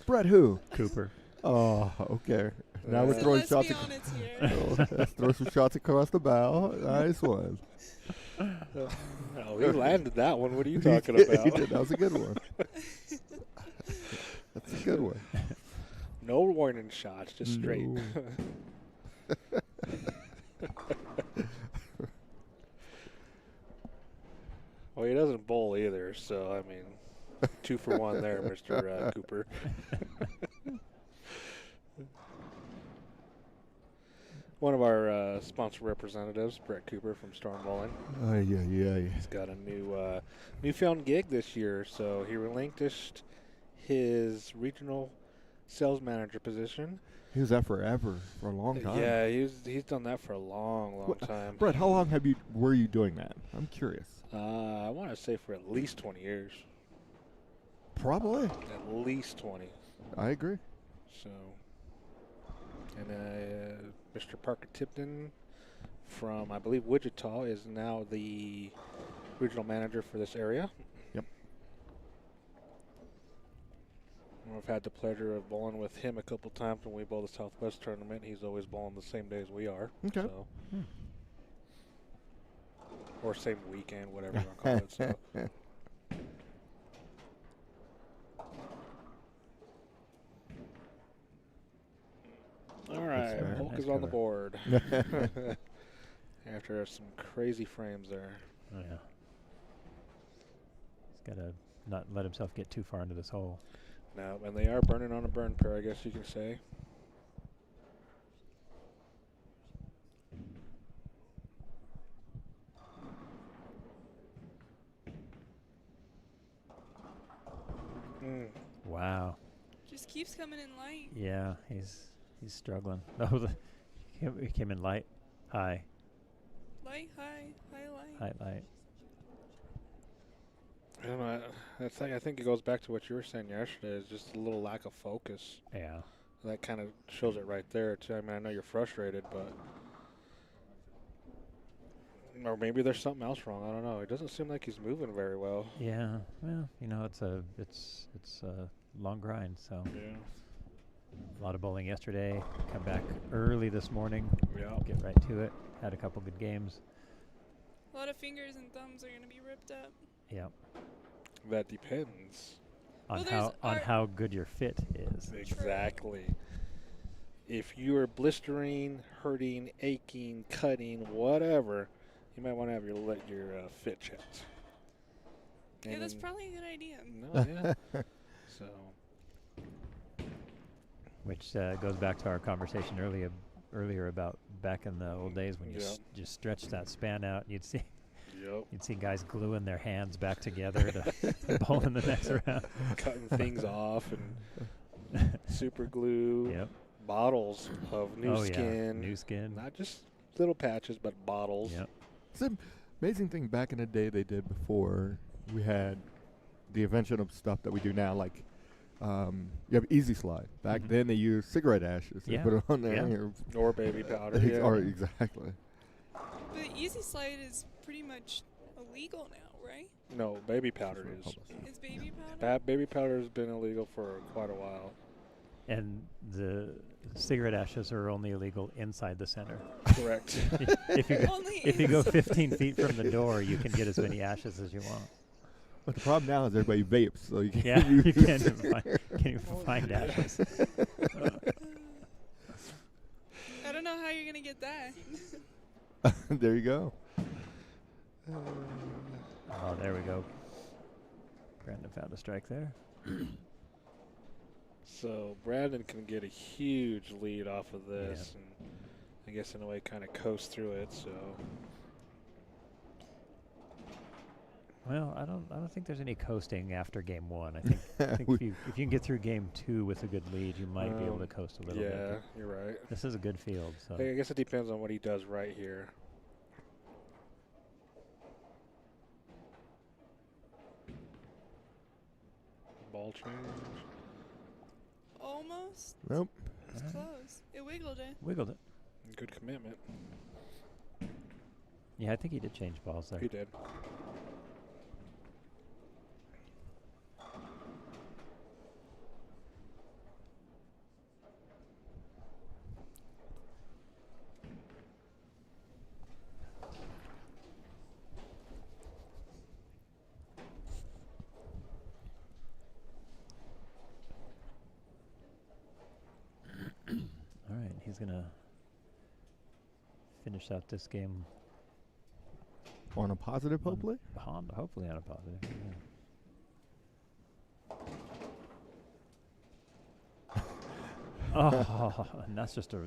Brett who? Cooper. Oh, okay. Now we're So throwing let's shots. be honest here. Let's throw some shots across the bow. Nice one. Oh, he landed that one. What are you talking He about? did. That was a good one. That's a good one. No warning shots, just straight. No. Well, he doesn't bowl either, so, I mean, 2 for 1 there, Mr. Cooper. One of our sponsor representatives, Brett Cooper from Storm Bowling. Yeah. He's got a newfound gig this year, so he relinquished his regional sales manager position. He was that forever, for a long time. Yeah, he's done that for a long time. Brett, how long were you doing that? I'm curious. I want to say for at least 20 years. Probably. At least 20. I agree. So, and Mr. Parker Tipton from, I believe, Wichita is now the regional manager for this area. Yep. I've had the pleasure of bowling with him a couple times when we bowl the Southwest tournament. He's always bowling the same day as we are. Okay. So. Or same weekend, whatever you want to call it. So. right, sir. Polk Nice is on the cover. board. After some crazy frames there. Oh, yeah. He's got to not let himself get too far into this hole. No, and they are burning on a burn pair, I guess you can say. Wow. Just keeps coming in light. Yeah, he's struggling. Oh, he came in light, high, Light, high, light. high, light. I don't know. I think it goes back to what you were saying yesterday. Is just a little lack of focus. Yeah. That kind of shows it right there too. I mean, I know you're frustrated, but or maybe there's something else wrong. I don't know. It doesn't seem like he's moving very well. Yeah. Well, you know, it's a long grind. So Yeah. a lot of bowling yesterday. Come back early this morning. Yeah. Get right to it. Had a couple good games. A lot of fingers and thumbs are gonna be ripped up. Yeah. That depends. On Well, there's how good your fit is. Exactly. If you are blistering, hurting, aching, cutting, whatever, you might want to have your fit checked. Yeah, that's And- probably a good idea. No, yeah. So. Which goes back to our conversation earlier about back in the old days when you just stretched that span out. You'd see guys gluing their hands back together to bowl in the next round. Cutting things off and super glue. Yep. Bottles of new skin. New skin. Not just little patches, but bottles. Yep. It's an amazing thing back in the day they did before we had the invention of stuff that we do now, like you have Easy Slide. Back then they used cigarette ashes. They Yeah. put it on there. Yeah. Or baby powder. Or exactly. But Easy Slide is pretty much illegal now, right? No, baby powder is. Is baby powder? That baby powder has been illegal for quite a while. And the cigarette ashes are only illegal inside the center. Correct. if you go 15 feet from the door, you can get as many ashes as you want. But the problem now is everybody vapes, so you can't. Yeah, you can't even find ashes. I don't know how you're gonna get that. There you go. Oh, there we go. Brandon found a strike there. So Brandon can get a huge lead off of this, and I guess in a way kind of coast through it. So. Well, I don't think there's any coasting after game one. I think, if you can get through game two with a good lead, you might be able to coast a little bit. Yeah, you're right. This is a good field. So I guess it depends on what he does right here. Ball change. Almost. Nope. It's close. It wiggled it. Wiggled it. Good commitment. Yeah, I think he did change balls there. He did. All right, he's going to finish out this game On a positive, hopefully. hopefully on a positive. Yeah. Oh, and that's just a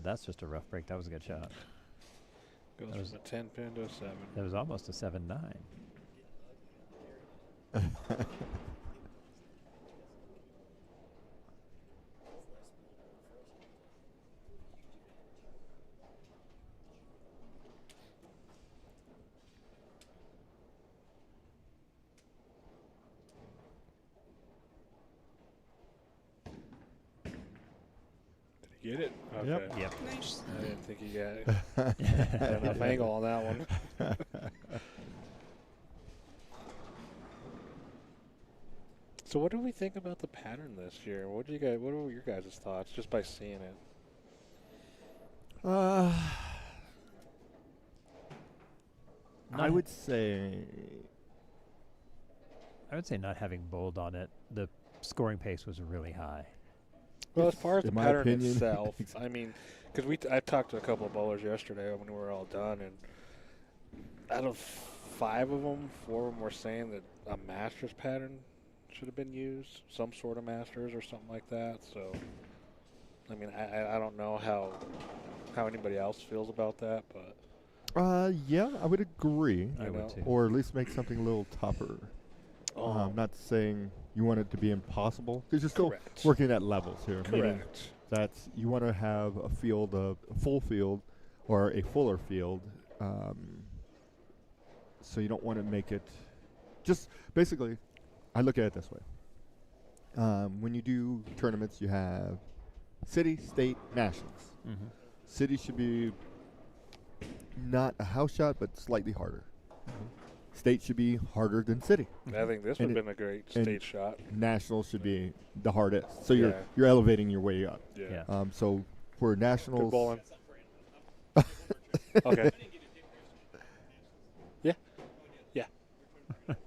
rough break. That was a good shot. Goes from a 10 pin to a 7. That was almost a 7-9. Get it? Okay. Yep. Nice. I didn't think he got enough angle on that one. So what do we think about the pattern this year? What were your guys' thoughts just by seeing it? I would say not having bowled on it, the scoring pace was really high. Well, as far as the in my pattern opinion. itself, I mean, because I talked to a couple of bowlers yesterday when we were all done, and out of 5 of them, 4 of them were saying that a Masters pattern should have been used, some sort of Masters or something like that. So, I mean, I don't know how anybody else feels about that, but Yeah, I would agree. I would too. Or at least make something a little tougher. Not saying you want it to be impossible, because you're still Correct. working at levels here. Meaning correct. that you want to have a field, a full field, or a fuller field. So you don't want to make it. Just basically, I look at it this way. When you do tournaments, you have city, state, nationals. Mm-hmm. City should be not a house shot, but slightly harder. State should be harder than city. I think this would have been a great and state shot. Nationals should be the hardest. So Yeah. you're elevating your way up. Yeah. Yeah. So for Good nationals, bowling. Okay. Yeah. Yeah. Okay.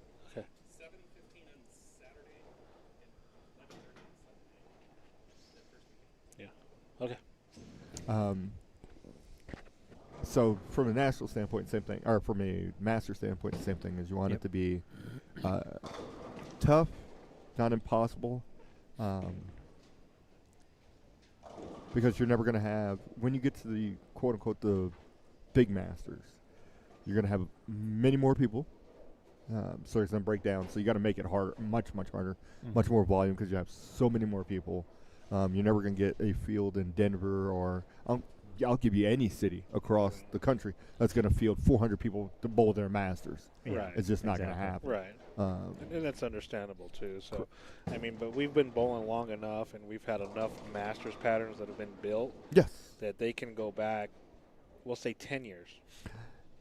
Yeah. Okay. So from a national standpoint, same thing. Or from a master standpoint, same thing. Is you want Yep. it to be tough, not impossible, because you're never going to have, when you get to the quote unquote the big masters, you're going to have many more people. So it's going to break down. So you got to make it harder, much harder, much more volume, because you have so many more people. You're never going to get a field in Denver, or I'll give you any city across the country that's going to field 400 people to bowl their masters. Yeah. Right. It's just not going to Exactly. happen. Right. And that's understandable too. So, I mean, but we've been bowling long enough, and we've had enough Masters patterns that have been built Yes. that they can go back, we'll say 10 years.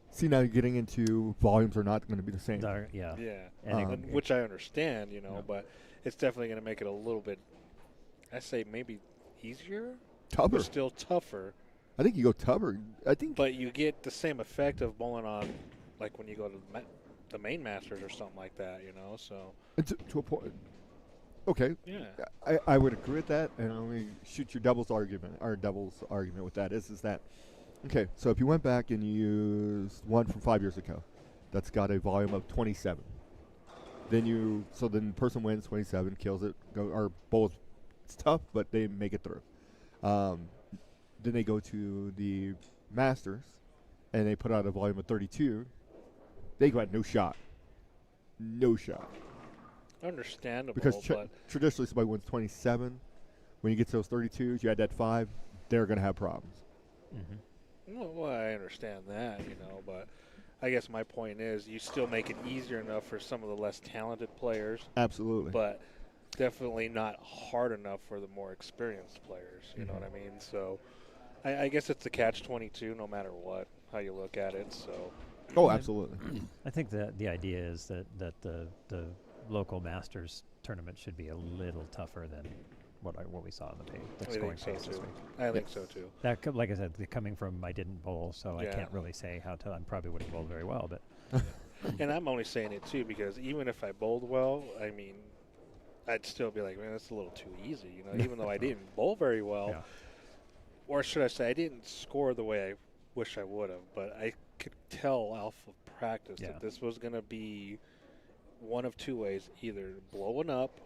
See, now you're getting into volumes are not going to be the same. Yeah. Yeah. And Which I understand, you know, Yeah. but it's definitely going to make it a little bit, I say maybe easier, Tougher. but still tougher. I think you go tougher. I think. But you get the same effect of bowling on, like when you go to the main Masters or something like that, you know. So To a point. Okay. yeah, I would agree with that, and let me shoot your devil's argument with that is that, okay, so if you went back and you used one from 5 years ago that's got a volume of 27, then the person wins 27, kills it, or bowls, it's tough, but they make it through. Then they go to the Masters, and they put out a volume of 32, they got no shot. understandable. Because but traditionally somebody wins 27. When you get to those 32s, you add that 5, they're going to have problems. well, I understand that, you know, but I guess my point is you still make it easier enough for some of the less talented players, Absolutely. but definitely not hard enough for the more experienced players. You know what I mean? So I guess it's a catch-22 no matter what, how you look at it. So Oh, absolutely. I think that the idea is that the local Masters tournament should be a little tougher than what we saw in the I scoring think so phase this too. week. I think so too. That, like I said, coming from I didn't bowl, so I Yeah. can't really say how to. I probably wouldn't bowl very well, but And I'm only saying it too because even if I bowled well, I mean, I'd still be like, man, that's a little too easy, you know, even though I didn't bowl very well. yeah. Or should I say I didn't score the way I wish I would have, but I could tell off of practice Yeah. that this was going to be one of two ways, either blowing up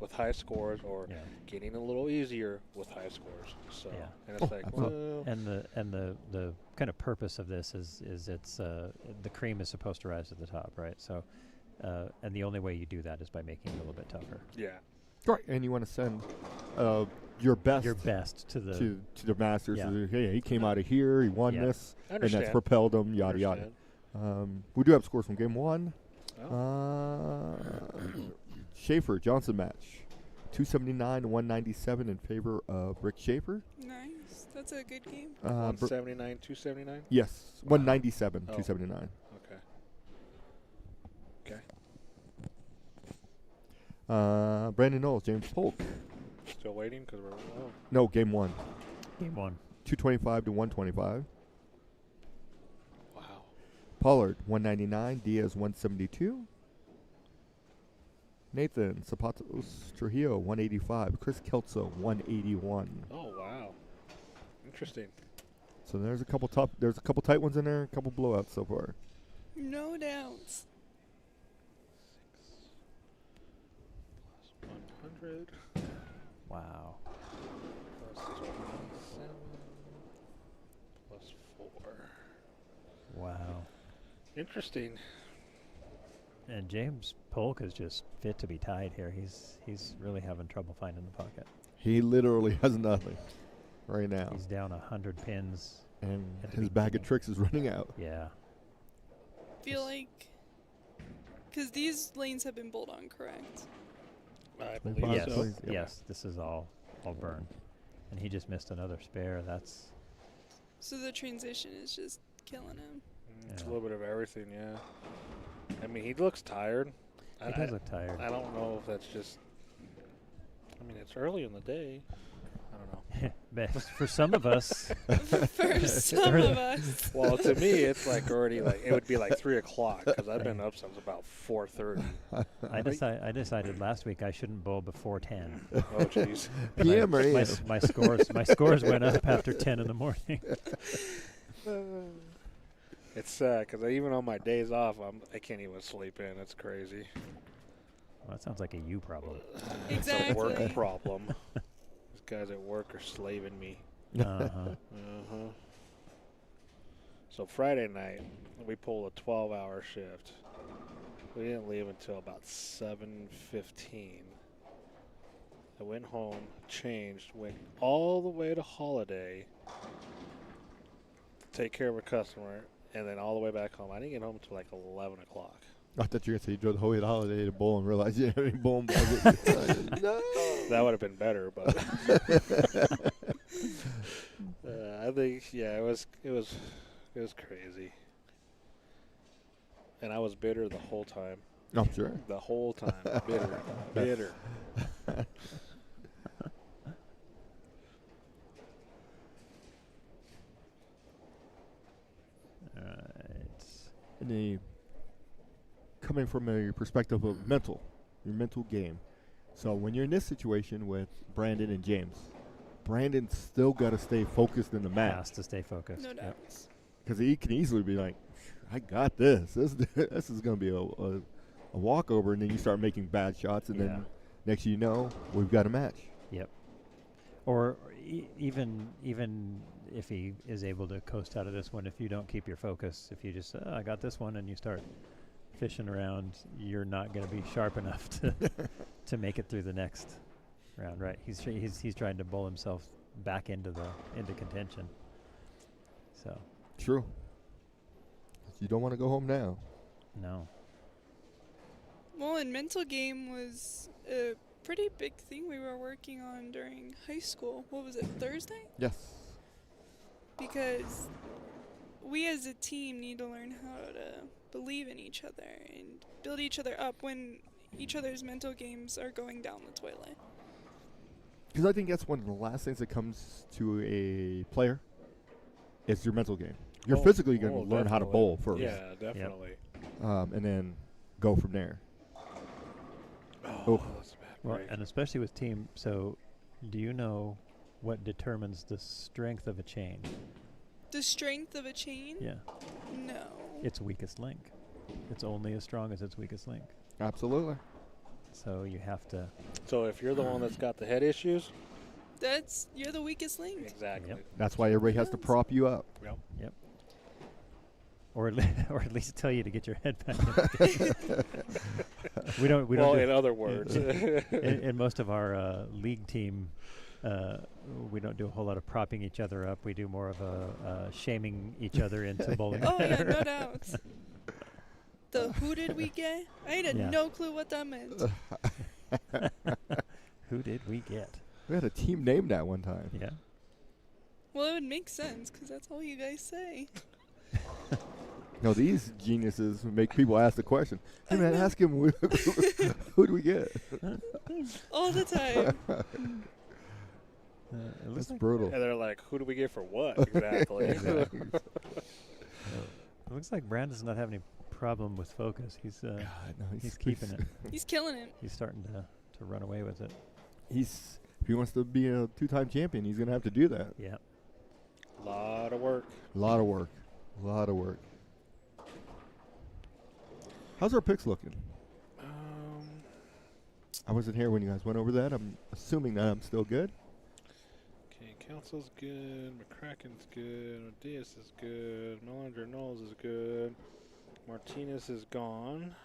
with high scores or Yeah. getting a little easier with high scores. So, Yeah. and it's like, well, And the kind of purpose of this is it's the cream is supposed to rise to the top, right? So, and the only way you do that is by making it a little bit tougher. yeah. Right. And you want to send your best Your best to the to the Masters. Yeah. Hey, he came out of here, he won Yeah. this, I and that's understand. propelled him, yada, yada. Understand. We do have scores from game 1. Oh. Schaefer Johnson match, 279 to 197 in favor of Rick Schaefer. Nice. That's a good game. 179, 279? Yes, 197, Oh. 279. Okay. Okay. Brandon Knowles, James Polk. Still waiting because we're low. No, game 1, game one. 225 to 125. Wow. Pollard 199, Diaz 172. Nathan Zapatos Trujillo 185. Chris Kelso 181. Oh wow, interesting. So there's a couple tight ones in there, a couple blowouts so far. No doubts. 100 Wow. plus 27 plus 4. Wow. Interesting. And James Polk is just fit to be tied here. He's really having trouble finding the pocket. He literally has nothing right now. He's down 100 pins. And at the his bag of beginning. tricks is running out. Yeah. Feel like, because these lanes have been bowled on, correct? I 25 believe Yes. so. plays, yep. Yes. This is all burn. And he just missed another spare. That's So the transition is just killing him. It's a Yeah. little bit of everything, yeah. I mean, he looks tired. he does look tired. I don't know if that's just. I mean, it's early in the day. I don't know. But for some of us, For some of us. Well, to me, it's like already like it would be like 3 o'clock because I've been up since about 4:30. I decided last week I shouldn't bowl before 10. Oh, jeez. PM or my, AM? my scores went up after 10 in the morning. It's sad because even on my days off, I can't even sleep in. It's crazy. Well, that sounds like a you problem. It's a work Exactly. problem. These guys at work are slaving me. Uh-huh. Uh-huh. So Friday night, we pulled a 12-hour shift. We didn't leave until about 7:15. I went home, changed, went all the way to Holiday to take care of a customer, and then all the way back home. I didn't get home until like 11 o'clock. I thought you were going to say you drove the whole holiday to bowl and realized you didn't have any bowling balls. No. That would have been better, but I think it was crazy, and I was bitter the whole time. I'm sure. The whole time, bitter. Alright. And coming from a perspective of your mental game. So when you're in this situation with Brandon and James, Brandon's still got to stay focused in the match Has to stay focused. No Yep. doubts. because he can easily be like, "I got this. This is going to be a walkover," and then you start making bad shots, and Yeah. then next thing you know, we've got a match. Yep. Or even if he is able to coast out of this one, if you don't keep your focus, if you just I got this one, and you start fishing around, you're not going to be sharp enough to make it through the next round, right? He's trying to bowl himself back into contention. So True. You don't want to go home now. no. Well, and mental game was a pretty big thing we were working on during high school. What was it, Thursday? Yes. Because we as a team need to learn how to believe in each other and build each other up when each other's mental games are going down the toilet. Because I think that's one of the last things that comes to a player is your mental game. You're physically going to learn how to definitely. bowl first, Yeah, definitely. and then go from there. Oh, that's a bad Well, break. and especially with team. So, do you know what determines the strength of a chain? The strength of a chain? Yeah, No. its weakest link. It's only as strong as its weakest link. Absolutely. So you have to. So if you're the one that's got the head issues, You're the weakest link. exactly. Yep. That's why everybody has to prop you up. Yep. Or at least tell you to get your head back in. we don't Well, do in other words. in most of our league team, we don't do a whole lot of propping each other up. We do more of a shaming each other into bowling. Oh, yeah, no doubts. The who did we get? I had Yeah. no clue what that meant. Who did we get? We had a team named that one time. Yeah. Well, it would make sense because that's all you guys say. No, these geniuses make people ask the question. Hey, man, ask him who do we get? All the time. It looks That's like, brutal. And they're like, who do we get for what exactly? Exactly. it looks like Brandon's not having any problem with focus. He's God, no, he's keeping it. He's killing it. He's starting to run away with it. If he wants to be a 2-time champion, he's gonna have to do that. Yeah. A lot of work. A lot of work. A lot of work. How's our picks looking? I wasn't here when you guys went over that. I'm assuming that I'm still good. Okay, Council's good. McCracken's good. Diaz is good. Mellinger Knowles is good. Martinez is gone.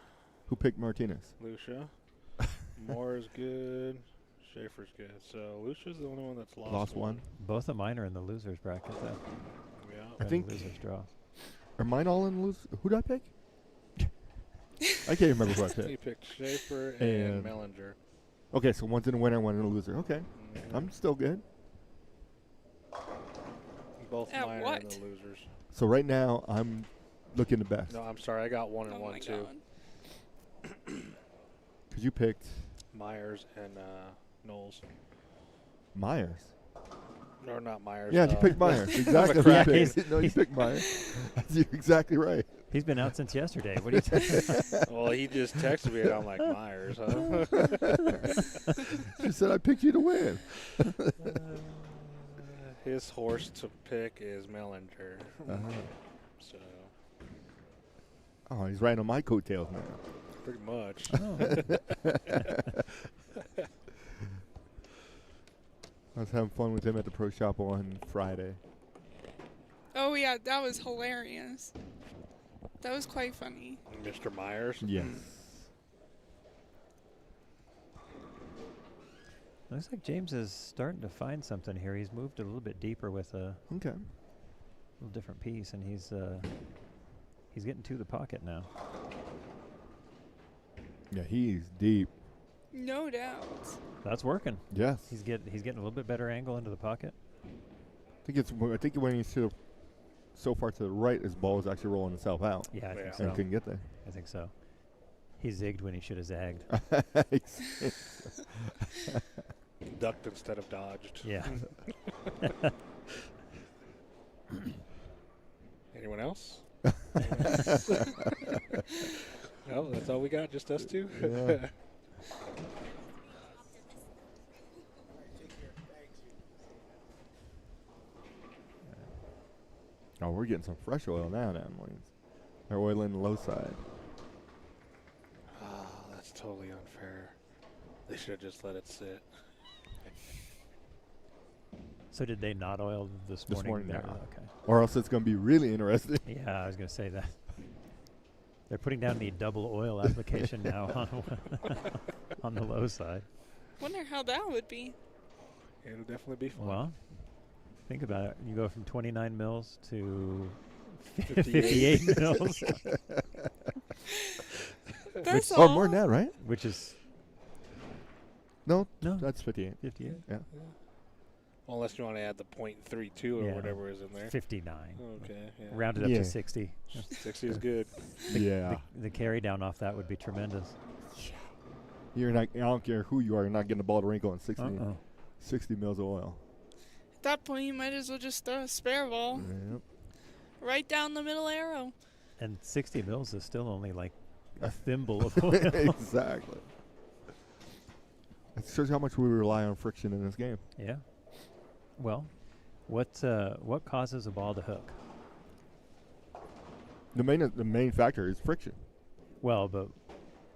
Who picked Martinez? Lucia. Moore is good. Schaefer's good. So Lucia's the only one that's Lost one. Both of mine are in the losers bracket, though. Yeah. I think- losers draw. Are mine all in lose? Who did I pick? I can't remember who I He picked. picked Schaefer and And- Mellinger. Okay, so one's in a winner, one in a loser. Okay, Mhm. I'm still good. Both At mine are what? in the losers. So right now, I'm looking the best. No, I'm sorry. I got 1 and Oh 1 my too. god. Because you picked Myers and Knowles. Myers. Or not Myers. Yeah, you picked Myers. Exactly. McCracken. Who you picked. No, you picked Myers. You're exactly right. He's been out since yesterday. What do you think? Well, he just texted me and I'm like, Myers, huh? She said I picked you to win. His horse to pick is Mellinger. So, Oh, he's riding on my coattails now. pretty much. I was having fun with him at the pro shop on Friday. Oh yeah, that was hilarious. That was quite funny. Mr. Myers. Yes. Looks like James is starting to find something here. He's moved a little bit deeper with a Okay. little different piece, and he's getting to the pocket now. Yeah, he's deep. No doubt. That's working. Yes. He's getting a little bit better angle into the pocket. I think when he's so far to the right, his ball was actually rolling itself out. Yeah, I think Yeah. so. And couldn't get there. I think so. He zigged when he should have zagged. Ducked instead of dodged. Yeah. Anyone else? No, that's all we got. Just us two. Yeah. Oh, we're getting some fresh oil now, Moynes. They're oiling the low side. Oh, that's totally unfair. They should have just let it sit. So did they not oil this morning? This morning, there? no. Okay. Or else it's going to be really interesting. Yeah, I was going to say that. They're putting down the double oil application now on the low side. Wonder how that would be. It'll definitely be fun. Well, think about it. You go from 29 mils to 58. 58 mils, That's Oh, all. more than that, right? which is No, no that's 58. 58. Yeah. Unless you want to add the .32 or Yeah. whatever is in there. 59. Okay. Yeah. Rounded up Yeah. to 60. 60 is good. Yeah. The carry down off that would be tremendous. You're not. I don't care who you are. You're not getting the ball to wrinkle on 60, Uh-oh. 60 mils of oil. At that point, you might as well just throw a spare ball Yep. right down the middle arrow. And 60 mils is still only like a thimble of oil. Exactly. It shows how much we rely on friction in this game. Yeah. Well, what causes a ball to hook? The main factor is friction. Well, but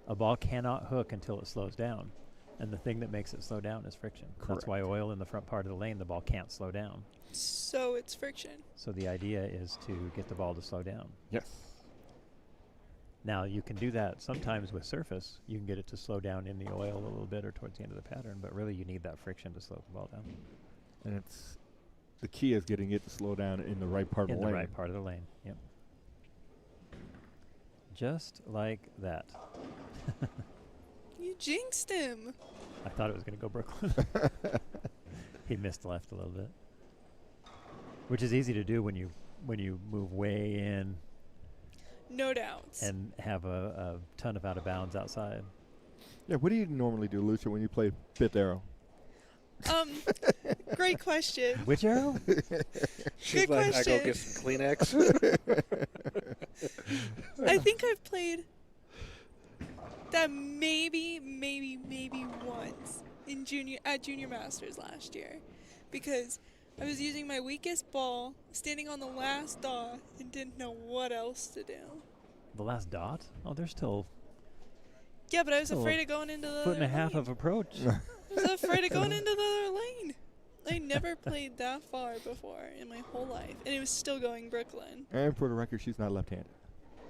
a ball cannot hook until it slows down. And the thing that makes it slow down is friction. That's why oil in the front part of the lane, the ball can't slow down. So it's friction. So the idea is to get the ball to slow down. Yes. Now, you can do that sometimes with surface. You can get it to slow down in the oil a little bit or towards the end of the pattern, but really you need that friction to slow the ball down. And it's the key is getting it to slow down in the right part of In the the lane. right part of the lane, yep. Just like that. You jinxed him. I thought it was going to go Brooklyn. He missed left a little bit, which is easy to do when you move way in No doubts. and have a ton of out of bounds outside. Yeah. What do you normally do, Lucia, when you play fifth arrow? Great question. Which arrow? She's Good like, I go question. get some Kleenex. I think I've played that maybe once in junior masters last year, because I was using my weakest ball, standing on the last dot, and didn't know what else to do. The last dot? Oh, there's still Yeah, but I was Still afraid of going into the foot and a other half lane. of approach. I was afraid of going into the other lane. I never played that far before in my whole life, and it was still going Brooklyn. And for the record, she's not left-handed.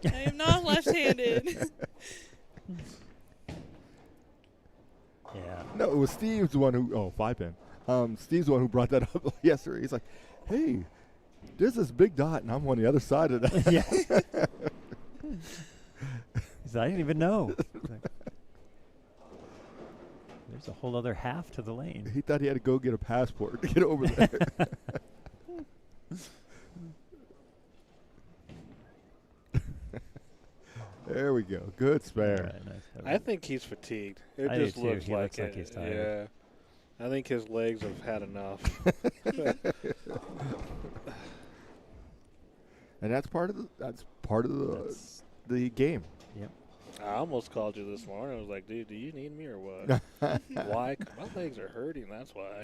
I am not left-handed. Yeah. No, it was Steve's the one who. Oh, 5-pin. Steve's the one who brought that up yesterday. He's like, "Hey, there's this big dot, and I'm on the other side of that." Yeah. He said, I didn't even know. There's a whole other half to the lane. He thought he had to go get a passport to get over there. There we go. Good spare. Right, nice. I think he's fatigued. It I do just too. looks He like looks it. like he's tired. Yeah. I think his legs have had enough. And that's part of the game. Yep. I almost called you this morning. I was like, dude, do you need me or what? Why? 'Cause my legs are hurting, that's why.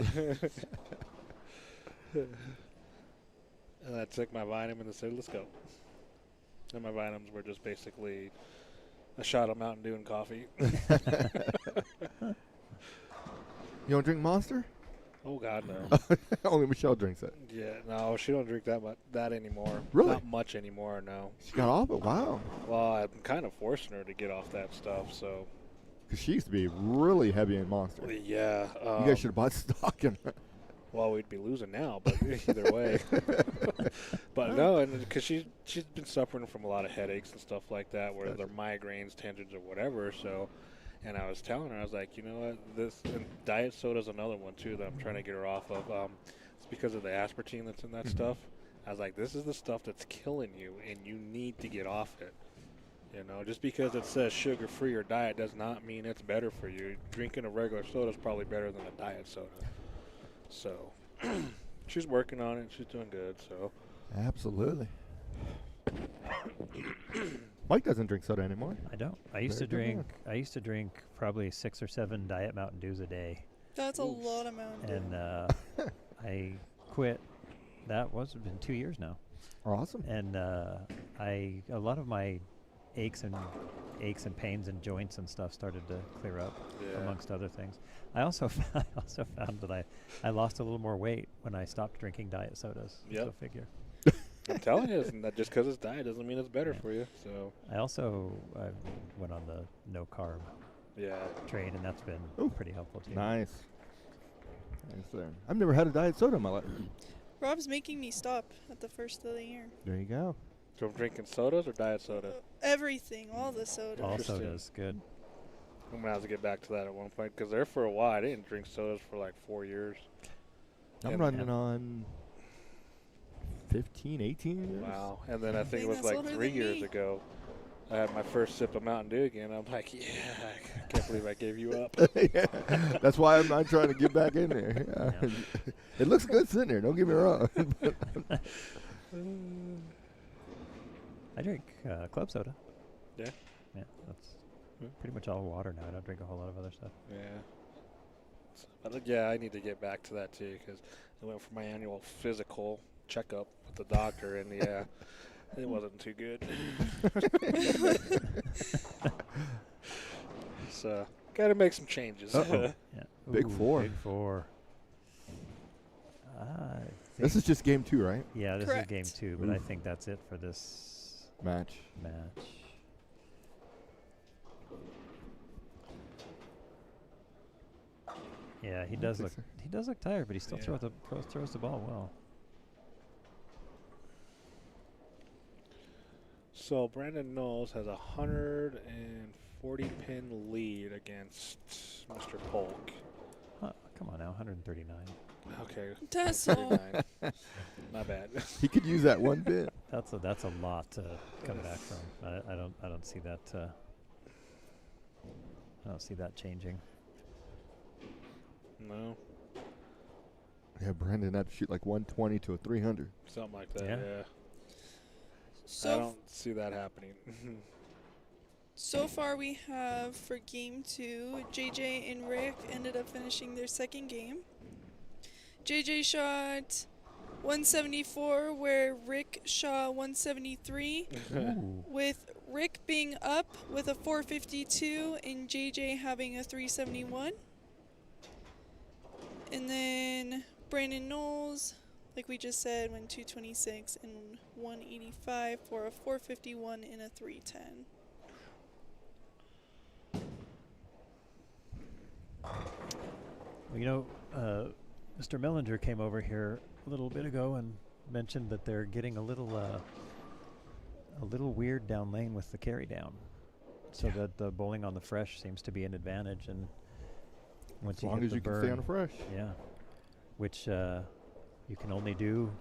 And I took my vitamin and said, let's go. And my vitamins were just basically a shot of Mountain Dew and coffee. You don't drink Monster? Oh, God, no. Only Michelle drinks it. Yeah, no, she don't drink that anymore. Really? Not much anymore, no. She got off it? Wow. Well, I'm kind of forcing her to get off that stuff, so. Because she used to be really heavy in Monster. Yeah. You guys should have bought stock in it. Well, we'd be losing now, but either way. But no, and because she's been suffering from a lot of headaches and stuff like that, where they're migraines, tensions, or whatever. So, and I was telling her, I was like, you know what, this and diet soda's another one too that I'm trying to get her off of. It's because of the aspartame that's in that stuff. I was like, this is the stuff that's killing you, and you need to get off it. You know, just because it says sugar-free or diet does not mean it's better for you. Drinking a regular soda is probably better than a diet soda. So, she's working on it. She's doing good. So, Absolutely. Mike doesn't drink soda anymore. I don't. I used to drink probably 6 or 7 Diet Mountain Dews a day. That's a lot of Mountain Dew. And I quit. That was been 2 years now. Awesome. And a lot of my aches and pains and joints and stuff started to clear up, amongst other things. I also found that I lost a little more weight when I stopped drinking diet sodas. Yep. Go figure. I'm telling you, that just because it's diet doesn't mean it's better for you. So, I also went on the no carb train, and that's been pretty helpful too. Nice. Nice there. I've never had a diet soda in my life. Rob's making me stop at the first of the year. There you go. so I'm drinking sodas or diet soda. Everything, all the sodas. All Interesting. sodas, good. I'm gonna have to get back to that at one point because there for a while I didn't drink sodas for like 4 years. I'm And- running on 15, 18 years. Wow. And then I think it Dang, was that's like older 3 than years me. ago. I had my first sip of Mountain Dew again. I'm like, yeah, I can't believe I gave you up. Yeah. That's why I'm not trying to get back in there. Yeah. It looks good sitting there. Don't get me wrong. I drink club soda. Yeah? Yeah, that's pretty much all water now. I don't drink a whole lot of other stuff. Yeah. But yeah, I need to get back to that too because I went for my annual physical checkup with the doctor, and yeah, it wasn't too good. So, got to make some changes. Uh-oh. Yeah. Big four. Big 4. This is just game 2, right? Yeah, this Correct. is game 2, but I Oof. think that's it for this Match. match. Yeah, he does look tired, but he still Yeah. throws the ball well. So Brandon Knowles has a 140 pin lead against Mr. Polk. Come on now, 139. Okay, That's all. 139. Not bad. He could use that one bit. That's a lot to come back from. I don't see that. I don't see that changing. No, Yeah, Brandon had to shoot like 120 to a 300. something like that. Yeah. Yeah. So I don't see that happening. So far we have for game 2, JJ and Rick ended up finishing their second game. JJ shot 174 where Rick shot 173 Ooh. with Rick being up with a 452 and JJ having a 371. And then Brandon Knowles, like we just said, went 226 and 185 for a 451 and a 310. Well, you know, Mr. Mellinger came over here a little bit ago and mentioned that they're getting a little weird down lane with the carry down, so that the bowling on the fresh seems to be an advantage. And once As you long hit as the you can burn, stay on the fresh. yeah, which you can only do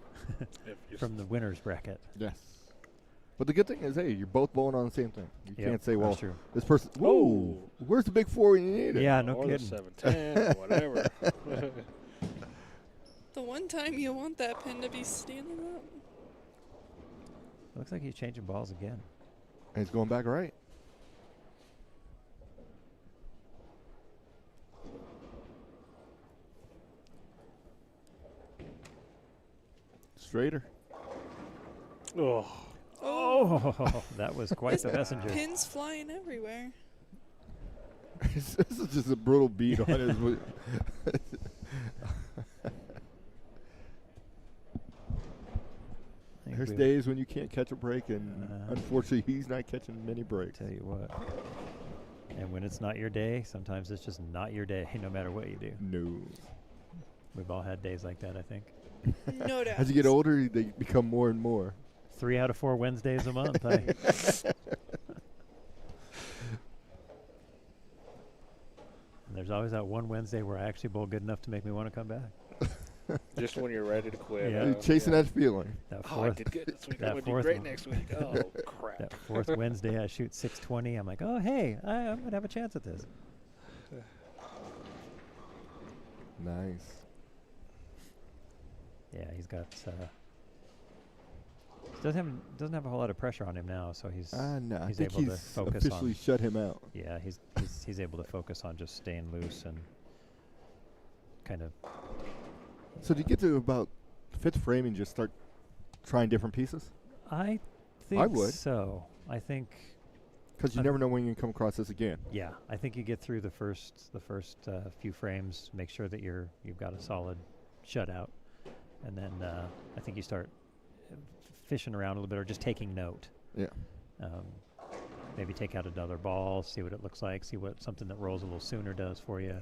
from the winners bracket. Yes. But the good thing is, hey, you're both bowling on the same thing. You Yep, can't say, that's well, true. this person, whoa, where's the big 4 when you need it? Yeah, no or kidding. the 710, whatever. The one time you want that pin to be standing up. Looks like he's changing balls again. And he's going back right. Straighter. Oh, Oh, that was quite the messenger. Pins flying everywhere. This is just a brutal beat on his. I think There's we- days when you can't catch a break, and unfortunately, he's not catching many breaks. Tell you what. And when it's not your day, sometimes it's just not your day, no matter what you do. No. We've all had days like that, I think. No doubt. As you get older, they become more and more. 3 out of 4 Wednesdays a month. And there's always that one Wednesday where I actually bowl good enough to make me want to come back. just when you're ready to quit. Yeah. You're chasing that feeling. That Oh, I did good this week. that I'm going to do fourth great one. next week. Oh, crap. That 4th Wednesday, I shoot 620. I'm like, oh, hey, I'm going to have a chance at this. Nice. Yeah, he's got. Doesn't have a whole lot of pressure on him now, so he's No, I he's think able to he's focus officially on. shut him out. Yeah, he's able to focus on just staying loose and kind of. So do you get to about 5th frame and just start trying different pieces? I think would. so. I think. Because you never know when you can come across this again. Yeah, I think you get through the first few frames, make sure that you've got a solid shutout, and then I think you start fishing around a little bit or just taking note. Yeah. Maybe take out another ball, see what it looks like, see what something that rolls a little sooner does for you.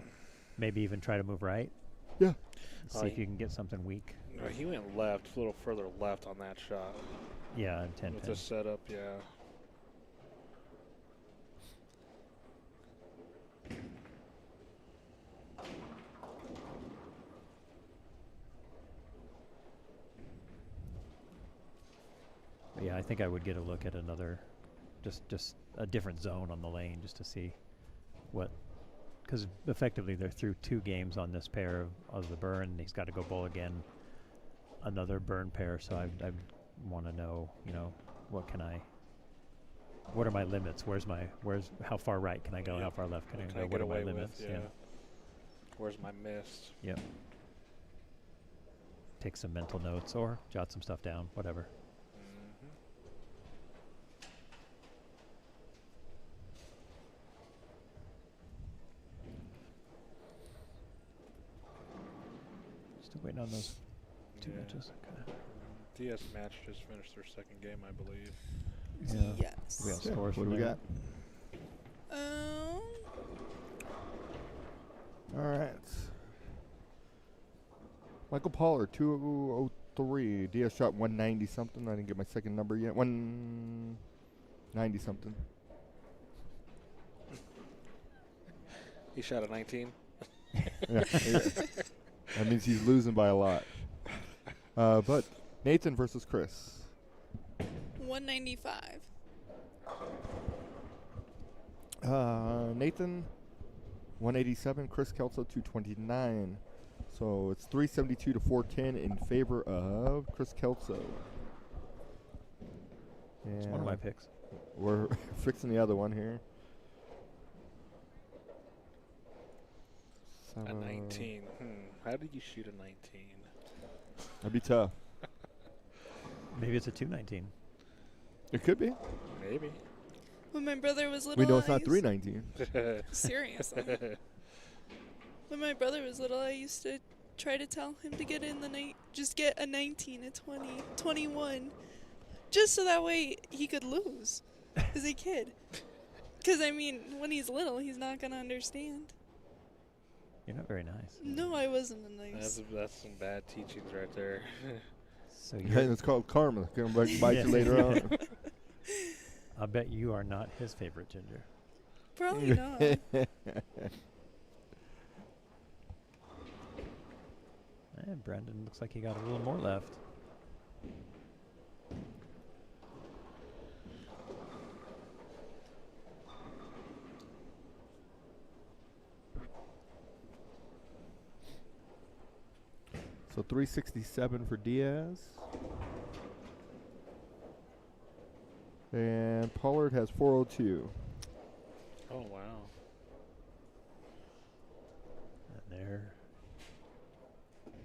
Maybe even try to move right. Yeah. See if you can get something weak. No, he went left, a little further left on that shot. Yeah, and 10 With pin. the setup, yeah. But yeah, I think I would get a look at another, just a different zone on the lane just to see what, because effectively they're through 2 games on this pair of the burn. He's got to go bowl again, another burn pair. So I want to know, what are my limits? How far right can I go? Yeah. How far left can I What go? I What get are my away with? limits? Yeah. Where's my miss? Yep. Take some mental notes or jot some stuff down, whatever. Still waiting on those 2 Yeah. matches. Okay. DS match just finished their second game, I believe. Yeah. Yes. We have Yeah, scores what from do we there. got? All right. Michael Pollard, 203. DS shot 190 something. I didn't get my second number yet. 190 something. He shot a 19. Yeah. That means he's losing by a lot. But Nathan versus Chris. 195. Nathan, 187. Chris Kelso, 229. So it's 372 to 410 in favor of Chris Kelso. It's one of my picks. We're fixing the other one here. A 19. How did you shoot a 19? That'd be tough. Maybe it's a 219. It could be. Maybe. When my brother was little, We know it's not 319. Seriously. When my brother was little, I used to try to tell him to get in the night, just get a 19, a 20, 21, just so that way he could lose as a kid. Because, I mean, when he's little, he's not going to understand. You're not very nice. No, I wasn't a nice. That's some bad teachings right there. So Hey, it's called karma. It's going to bite you later on. I bet you are not his favorite ginger. Probably not. And Brandon looks like he got a little more left. So 367 for Diaz. And Pollard has 402. Oh, wow. And they're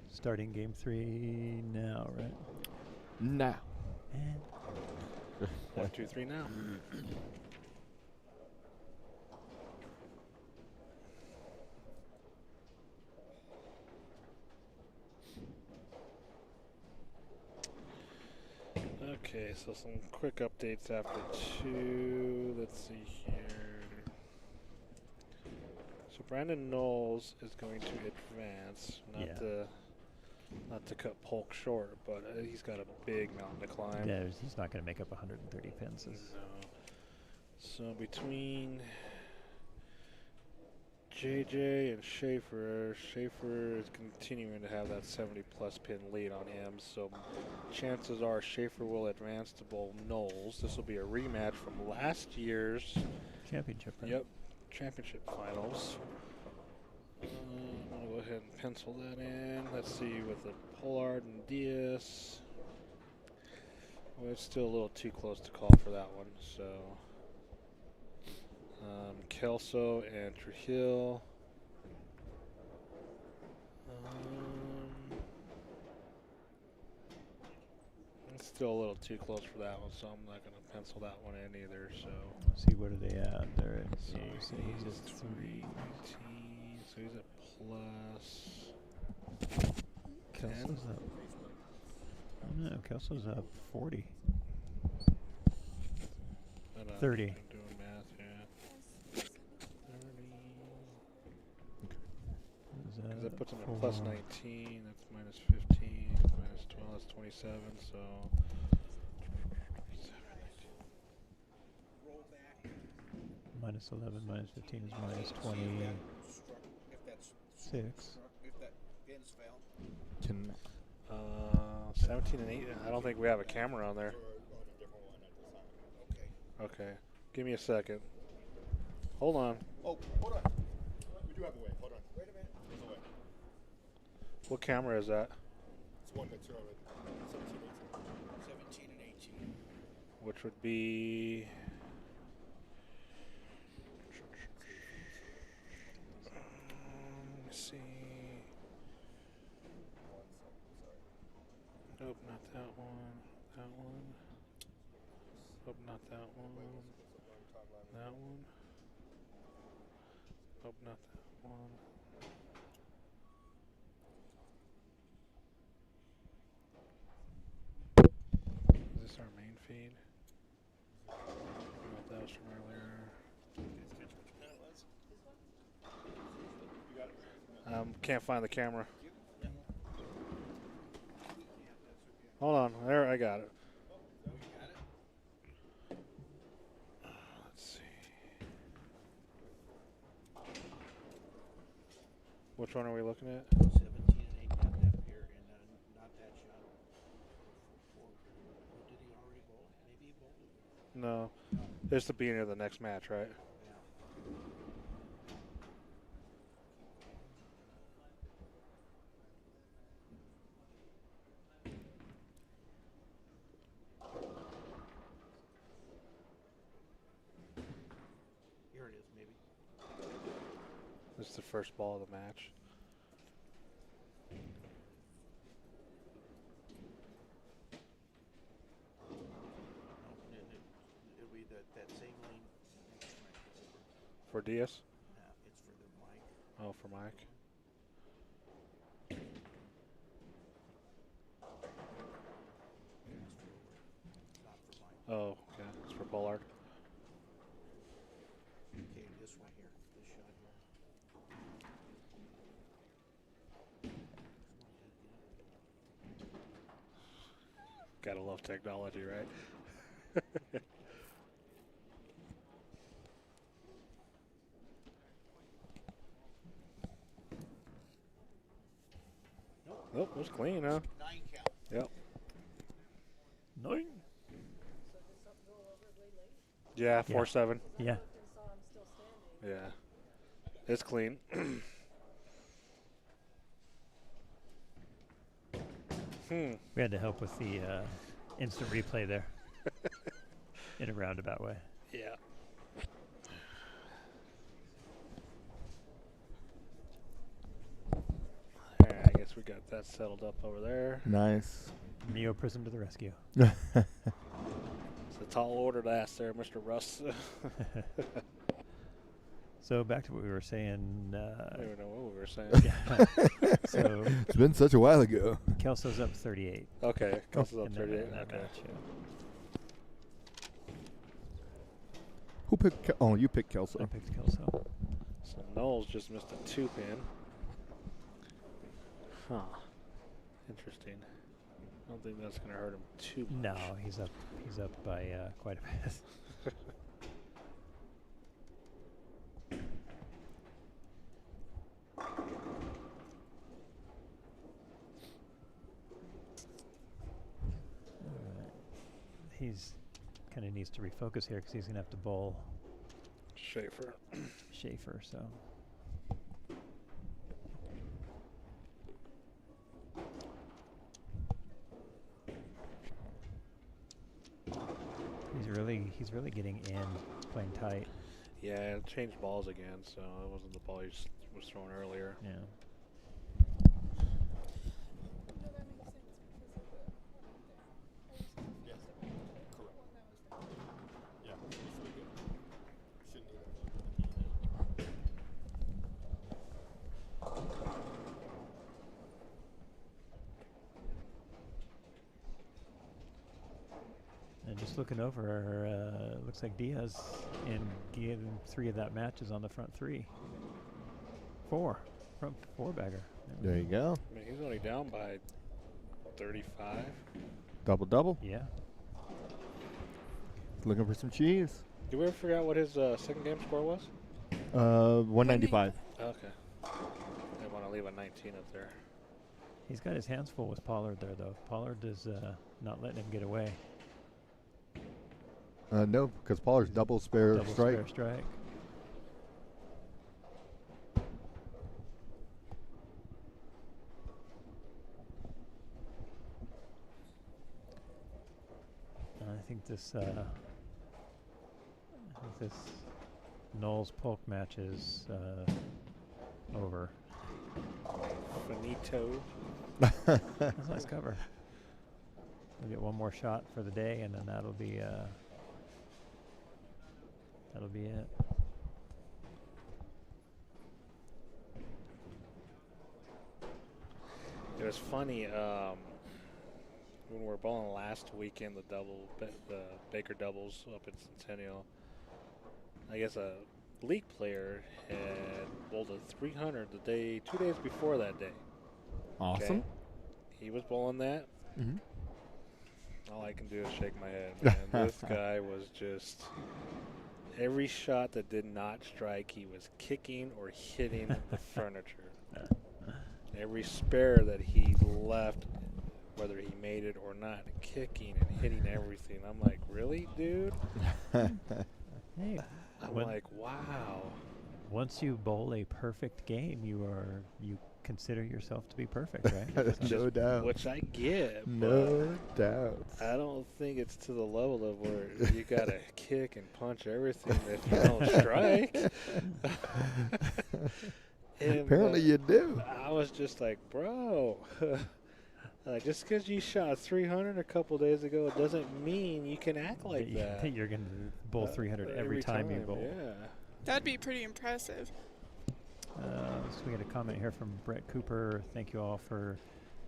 starting game 3 now, right? Now. And 1, 2, 3 now. Okay, so some quick updates after 2. Let's see here. So Brandon Knowles is going to advance, not to cut Polk short, but he's got a big mountain to climb. yeah, he's not going to make up 130 pins. No. So between JJ and Schaefer is continuing to have that 70-plus pin lead on him. So chances are Schaefer will advance to bowl Knowles. This will be a rematch from last year's Championship, right? Yep, championship finals. I'm gonna go ahead and pencil that in. Let's see with the Pollard and Diaz. Well, it's still a little too close to call for that one. So Kelso and Trujillo. It's still a little too close for that one, so I'm not going to pencil that one in either. So Let's see, what are they at? They're at so he's he's at 319, so he's at plus. Kelso's up. Oh, no, Kelso's up 40. But, 30. I'm doing math, yeah. 30. Because that puts him at plus 19, that's minus 15, minus 12, that's 27, so. Minus 11, minus 15 is minus 26. Can 17 and 8, I don't think we have a camera on there. Okay, give me a second. Hold on. Oh, hold on. We do have a way. Hold on. Wait a minute. There's a way. What camera is that? It's one that's 17, 18. 17 and 18. Which would be. Let me see. Nope, not that one. That one. Nope, not that one. That one. Nope, not that one. Is this our main feed? No, that was from earlier. Can't find the camera. Hold on, there, I got it. Let's see. Which one are we looking at? 17 and 8 got that here, and not that shot. Did he already bowl? Maybe he bowled? No. It's the beginning of the next match, right? It's the first ball of the match. It'll be that same lane. For Diaz? It's for the mic. Oh, for Mike. Not for Mike. Oh, yeah, it's for Pollard. Okay, this one here. This shot here. Gotta love technology, right? Nope, it was clean, huh? 9 count. Yep. 9. Yeah, Yeah. 4-7. Yeah. Yeah. It's clean. We had to help with the instant replay there in a roundabout way. Yeah. Alright, I guess we got that settled up over there. Nice. Neo Prism to the rescue. It's a tall order to ask there, Mr. Russ. So back to what we were saying. I don't even know what we were saying. Yeah. So It's been such a while ago. Kelso's up 38. Okay, Kelso's up in that- 38. in that Okay. match, yeah. Who picked? Oh, you picked Kelso. I picked Kelso. So Knowles just missed a 2-pin. Huh. Interesting. I don't think that's going to hurt him too much. No, he's up. He's up by quite a bit. He's kind of needs to refocus here because he's going to have to bowl Schaefer. Schaefer. So he's really getting in, playing tight. Yeah, it changed balls again, so it wasn't the ball he was throwing earlier. Yeah. And just looking over, looks like Diaz in game 3 of that match is on the front 3. 4. Front 4-bagger. There you go. I mean, he's only down by 35. Double double. Yeah. Looking for some cheese. Did we ever figure out what his second game score was? 195. Okay. They want to leave a 19 up there. He's got his hands full with Pollard there, though. Pollard is not letting him get away. No, because Pollard's double spare Double strike. spare strike. I think this Knowles Polk match is over. Finito. That's a nice cover. We'll get one more shot for the day, and then that'll be it. It was funny when we were bowling last weekend, the Baker doubles up in Centennial. I guess a league player had bowled a 300 2 days before that day. Awesome. Okay? He was bowling that. Mm-hmm. All I can do is shake my head, man. This guy was just every shot that did not strike, he was kicking or hitting the furniture. Every spare that he left, whether he made it or not, kicking and hitting everything. I'm like, really, dude? Hey, I'm like, wow. once you bowl a perfect game, you consider yourself to be perfect, right? No doubt. Which I get. No doubt. I don't think it's to the level of where you got to kick and punch everything if you don't strike. And, Apparently you do. I was just like, bro, just because you shot 300 a couple days ago, it doesn't mean you can act like that. You're going to bowl 300 every time you bowl. Yeah. That'd be pretty impressive. So we got a comment here from Brett Cooper. Thank you all for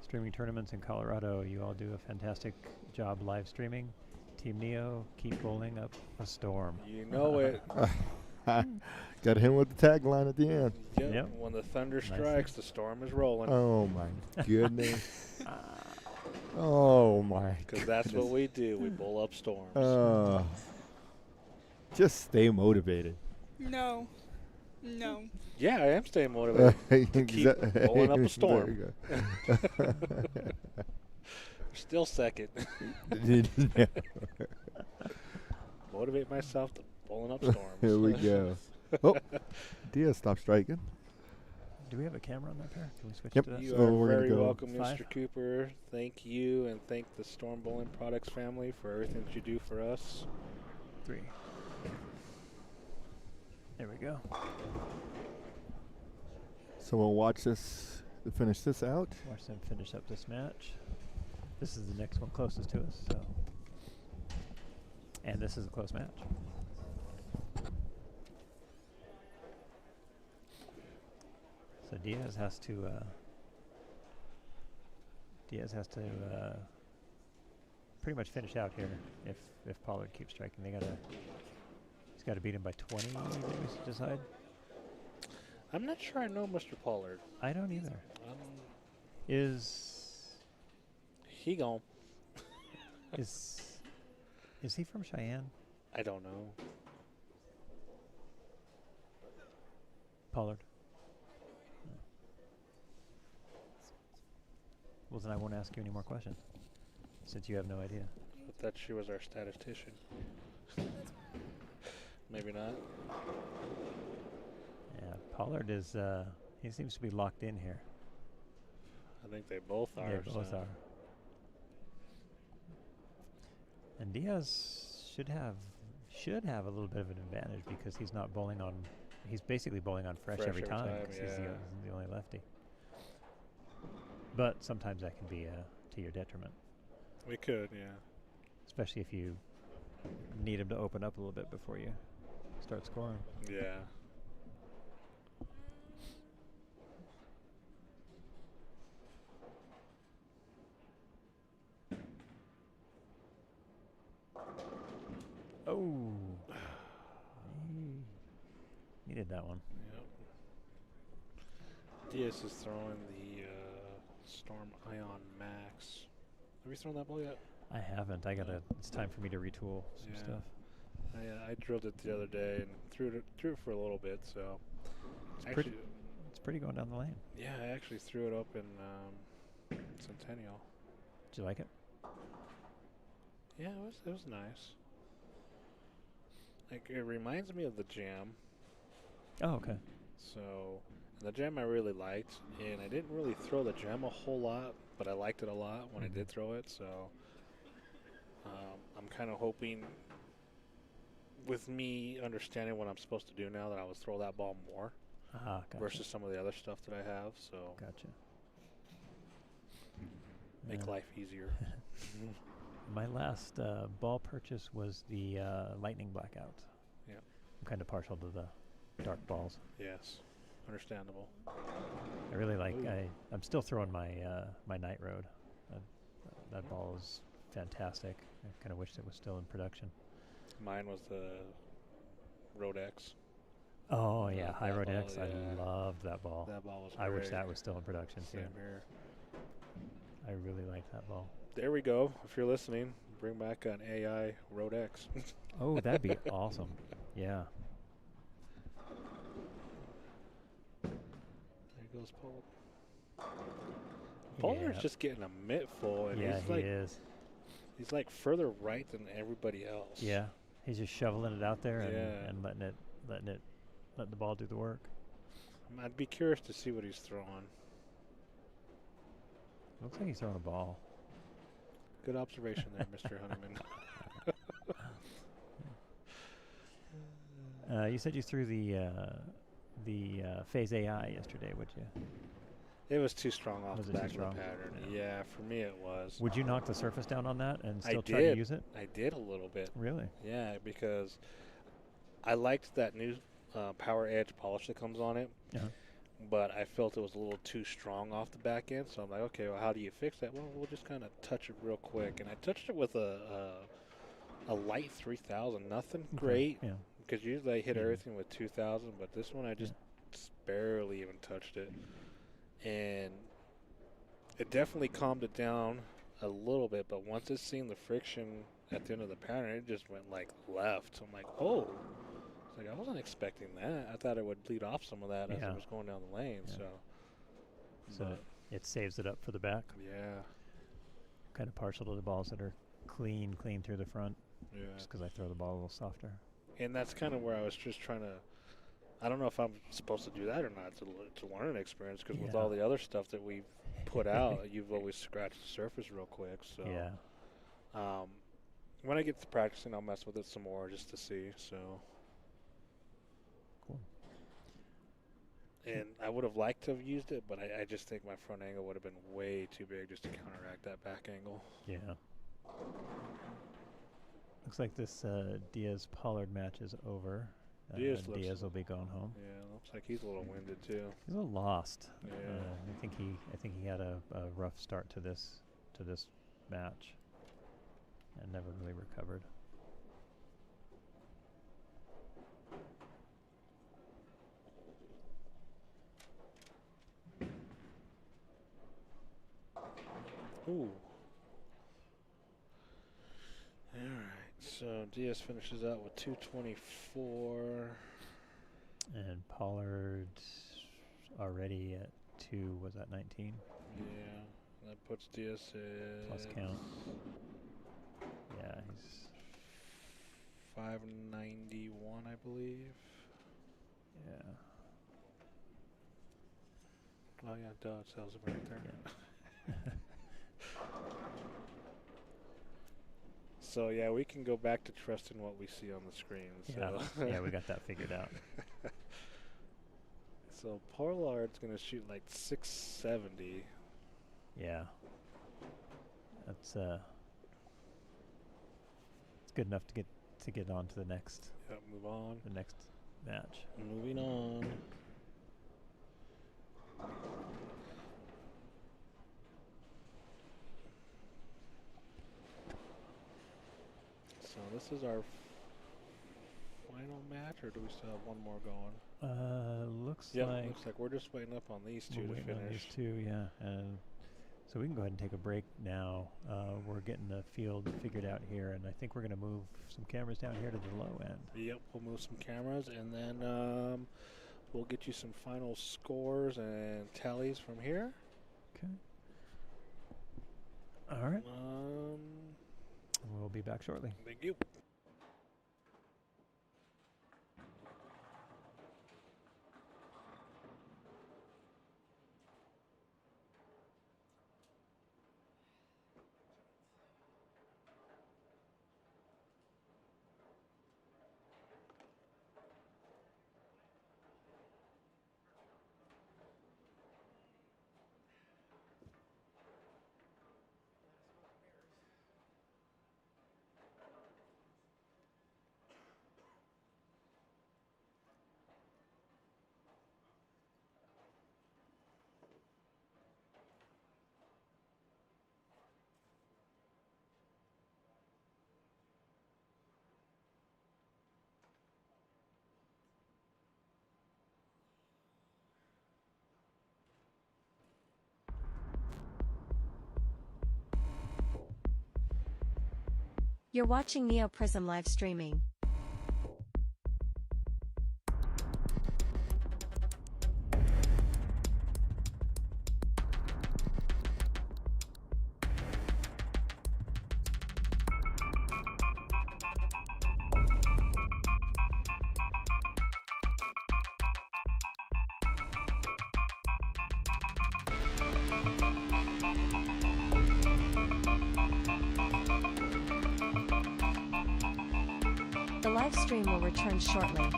streaming tournaments in Colorado. You all do a fantastic job live streaming. Team Neo, keep bowling up a storm. You know it. Got him with the tagline at the end. Yep. When the thunder strikes, the storm is rolling. Oh my goodness. Oh my. Because that's what we do. We bowl up storms. Just stay motivated. No. Yeah, I am staying motivated. To keep bowling up a storm. There you go. Still second. Motivate myself to bowling up storms. Here we go. Oh, Diaz stopped striking. Do we have a camera on that pair? Can we switch Yep. to that? You So are we're gonna very go welcome, Mr. 5. Cooper. Thank you, and thank the Storm Bowling Products family for everything that you do for us. 3. There we go. So we'll watch this to finish this out. Watch them finish up this match. This is the next one closest to us, so. And this is a close match. So Diaz has to pretty much finish out here if Pollard keeps striking. He's got to beat him by 20. Maybe decide. I'm not sure I know Mr. Pollard. I don't either. He gone? Is he from Cheyenne? I don't know. Pollard. Well, then I won't ask you any more questions, since you have no idea. I thought she was our statistician. Maybe not. Yeah, Pollard is, he seems to be locked in here. I think they both are. They both are. And Diaz should have a little bit of an advantage because he's not bowling on, he's basically bowling on fresh every time because he's the only lefty. But sometimes that can be to your detriment. We could, yeah. Especially if you need him to open up a little bit before you start scoring. Yeah. Oh. Needed that one. Yep. Diaz is throwing the Storm Ion Max. Have you thrown that ball yet? I haven't. It's time for me to retool some stuff. I drilled it the other day and threw it for a little bit. So it's pretty going down the lane. Yeah, I actually threw it up in Centennial. Did you like it? Yeah, it was nice. Like it reminds me of the Jam. Oh, okay. So the Jam I really liked, and I didn't really throw the Jam a whole lot, but I liked it a lot when I did throw it. So I'm kind of hoping, with me understanding what I'm supposed to do now, that I would throw that ball more versus some of the other stuff that I have. So gotcha. Make life easier. My last ball purchase was the Lightning Blackout. Yeah. I'm kind of partial to the dark balls. Yes. Understandable. I really like. I'm still throwing my my Night Road. That ball is fantastic. I kind of wish it was still in production. Mine was the Road X. Oh yeah, High Road ball, X. yeah. I loved that ball. That ball was I wish great. that was still in production too. Same here. I really like that ball. There we go. If you're listening, bring back an AI Road X. Oh, that'd be awesome. Yeah. There goes Paul. Pollard's just getting a mitt full, and yeah, he's like, is. He's like further right than everybody else. Yeah, he's just shoveling it out there Yeah. and letting the ball do the work. I'd be curious to see what he's throwing. Looks like he's throwing a ball. Good observation there, Mr. Honeyman. You said you threw the the Phase AI yesterday, would you? It was too strong off Was the it too back of the strong? pattern. Yeah. Yeah, for me it was. Would you knock the surface down on that and I still try to did. use it? I did a little bit. Really? Yeah, because I liked that new Power Edge polish that comes on it, Uh-huh. but I felt it was a little too strong off the back end. So I'm like, okay, well, how do you fix that? Well, we'll just kind of touch it real quick. And I touched it with a light 3000, nothing Okay, great. Yeah. Because usually I hit Yeah. everything with 2000, but this one I just barely even touched it. And it definitely calmed it down a little bit, but once it's seen the friction at the end of the pattern, it just went like left. So I'm like, oh. It's like I wasn't expecting that. I thought it would bleed off some of that as Yeah. it was going down the lane. Yeah. So So it saves it up for the back. yeah. Kind of partial to the balls that are clean through the front. Yeah. Just because I throw the ball a little softer. And that's kind of where I was just trying to. I don't know if I'm supposed to do that or not. It's a learning experience because with Yeah. all the other stuff that we've put out, you've always scratched the surface real quick. So Yeah. when I get to practicing, I'll mess with it some more just to see. So. Cool. And I would have liked to have used it, but I just think my front angle would have been way too big just to counteract that back angle. Yeah. Looks like this Diaz-Pollard match is over. Diaz looks- Diaz will be going home. Yeah, looks like he's a little winded too. He's a little lost. Yeah. I think he had a rough start to this match, and never really recovered. Ooh. All right. So Diaz finishes out with 224. And Pollard already at 2, was that 19? Yeah, that puts Diaz at Plus count. Yeah, he's 591, I believe. yeah. Oh yeah, duh, it tells him right there. Yeah. So yeah, we can go back to trusting what we see on the screen. So. Yeah, we got that figured out. So Pollard's gonna shoot like 670. Yeah. That's it's good enough to get on to the next Yep, move on. match. Moving on. So this is our final match, or do we still have one more going? Looks Yep, like looks like we're just waiting up on these two we're to waiting on finish. these two, yeah. And so we can go ahead and take a break now. We're getting the field figured out here, and I think we're going to move some cameras down here to the low end. Yep, we'll move some cameras, and then we'll get you some final scores and tallies from here. Okay. All right. We'll be back shortly. Thank you. You're watching NeoPrism live streaming. The live stream will return shortly.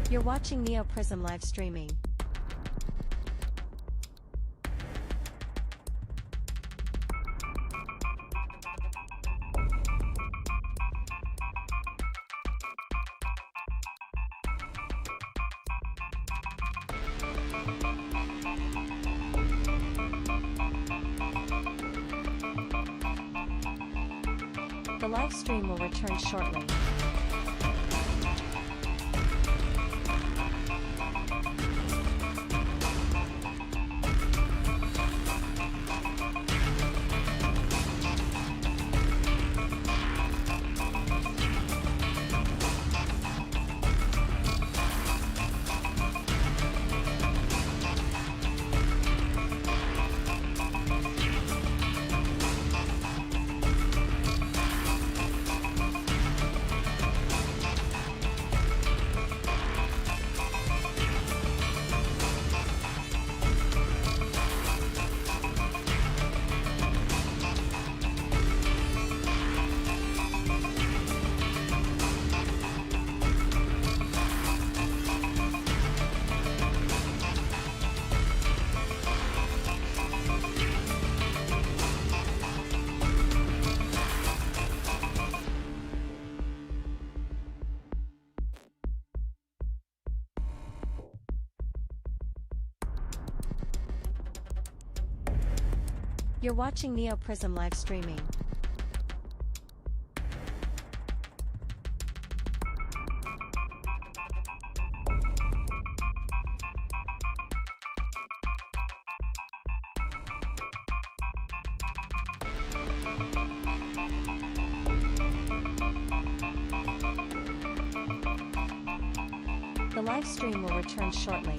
You're watching NeoPrism live streaming. The live stream will return shortly. You're watching NeoPrism live streaming. The live stream will return shortly.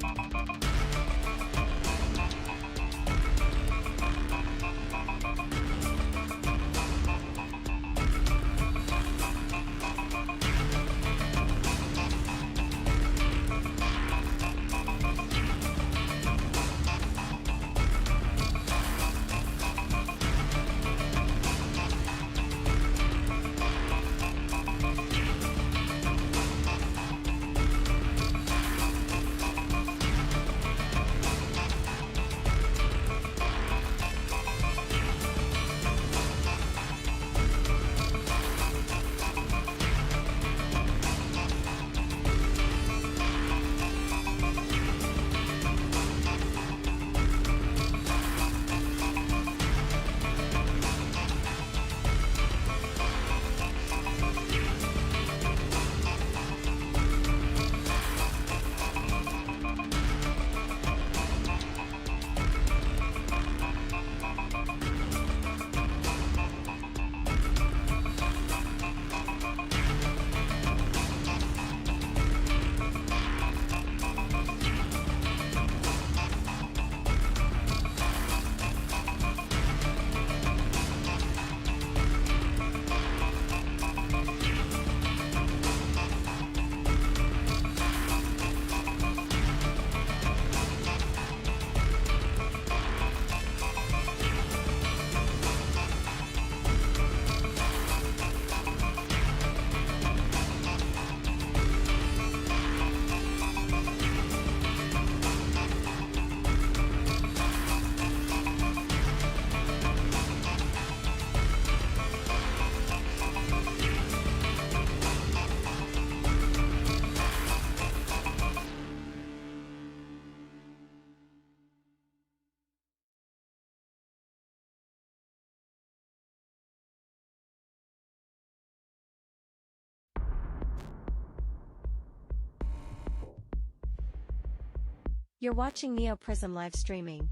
You're watching NeoPrism live streaming.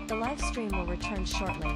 The live stream will return shortly.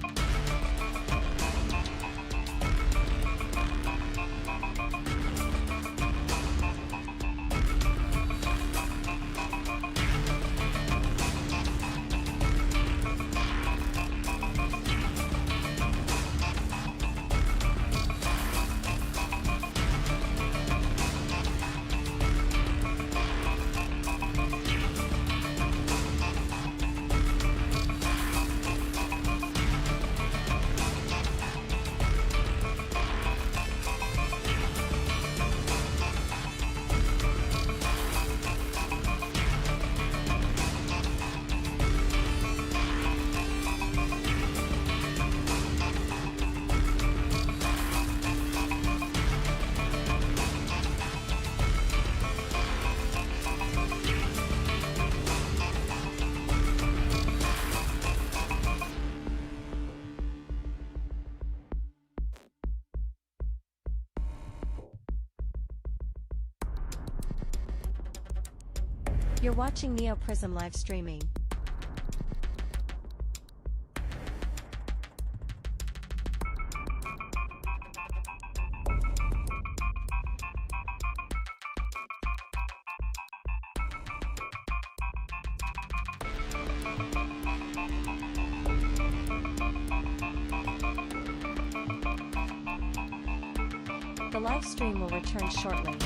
You're watching Neo Prism live streaming. The live stream will return shortly.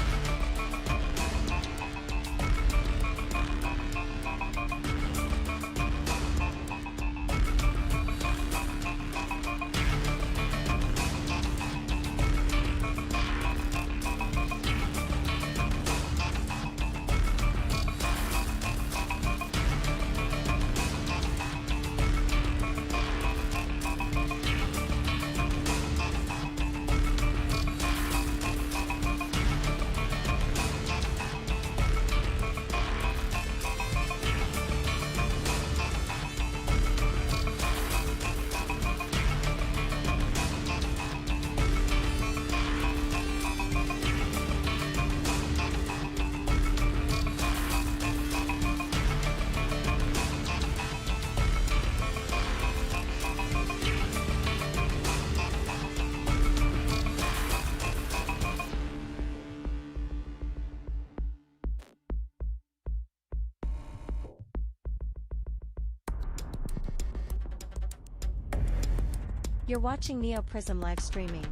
You're watching Neo Prism live streaming.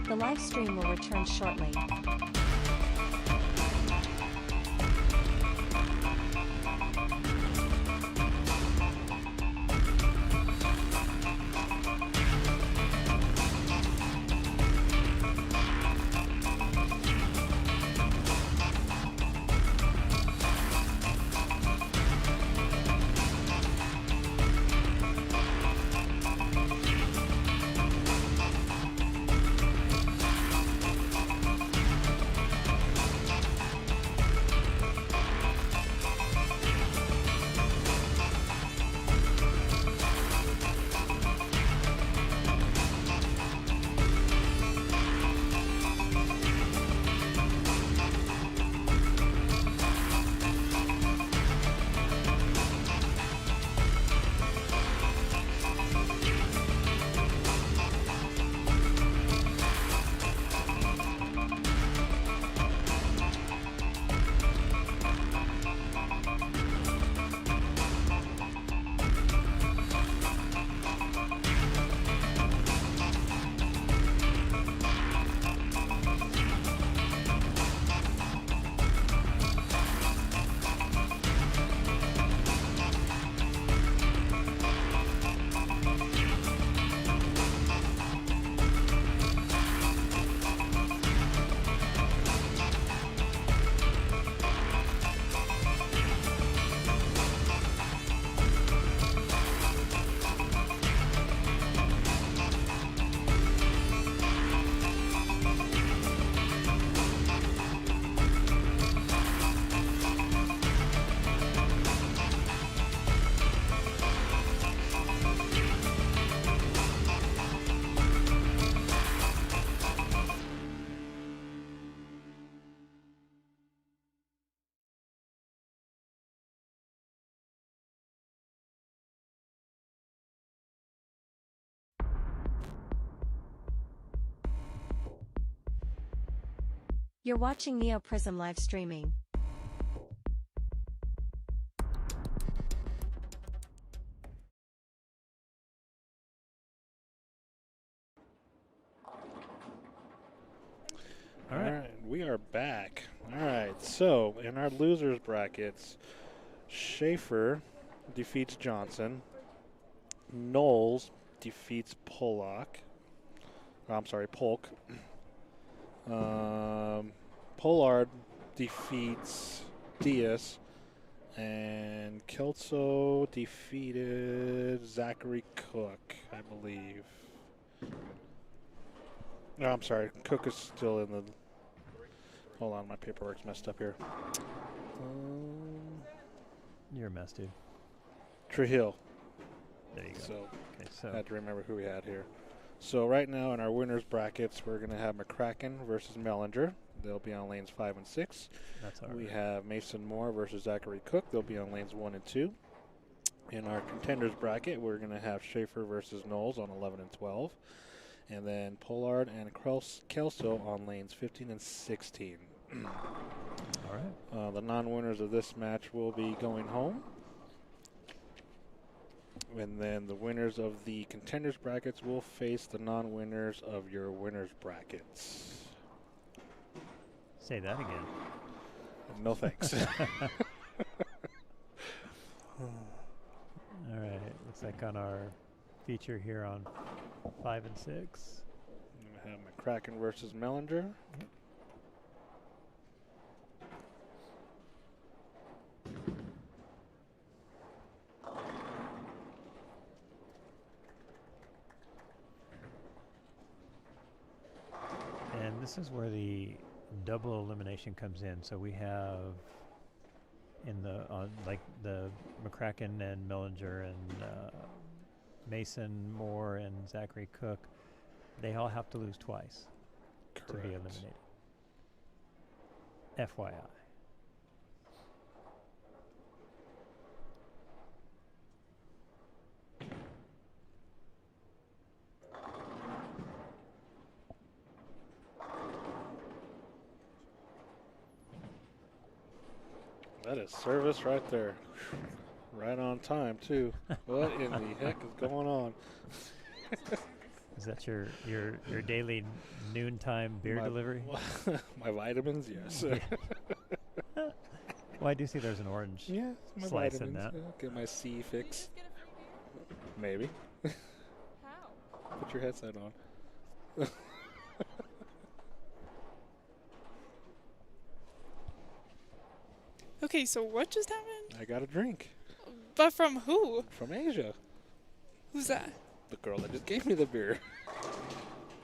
The live stream will return shortly. You're watching Neo Prism live streaming. All right, we are back. All right, so in our losers brackets, Schaefer defeats Johnson. Knowles defeats Polk. Pollard defeats Diaz. And Kelso defeated Zachary Cook, I believe. No, I'm sorry. Cook is still in the. Hold on, my paperwork's messed up here. You're a mess, dude. Trujillo. There you go. So Okay, I so had to remember who we had here. So right now in our winners brackets, we're going to have McCracken versus Mellinger. They'll be on lanes 5 and 6. that's all We right. have Mason Moore versus Zachary Cook. They'll be on lanes 1 and 2. In our contenders bracket, we're going to have Schaefer versus Knowles on 11 and 12. And then Pollard and Kelso on lanes 15 and 16. All right. The non-winners of this match will be going home. And then the winners of the contenders brackets will face the non-winners of your winners brackets. Say that again. No thanks. All right. Looks like on our feature here on 5 and 6. We have McCracken versus Mellinger. And this is where the double elimination comes in. So we have in the like the McCracken and Mellinger and Mason Moore and Zachary Cook. They all have to lose twice to be eliminated. FYI. That is service right there. Right on time, too. What in the heck is going on? Is that your daily noontime beer delivery? My vitamins, yes. Yeah. Well, I do see there's an orange Yeah, my slice vitamins. in that. Yeah, get my C Did you fix. just get a free beer? Maybe. How? Put your headset on. Okay, so what just happened? I got a drink But from who? from Asia. Who's that? The girl that just gave me the beer.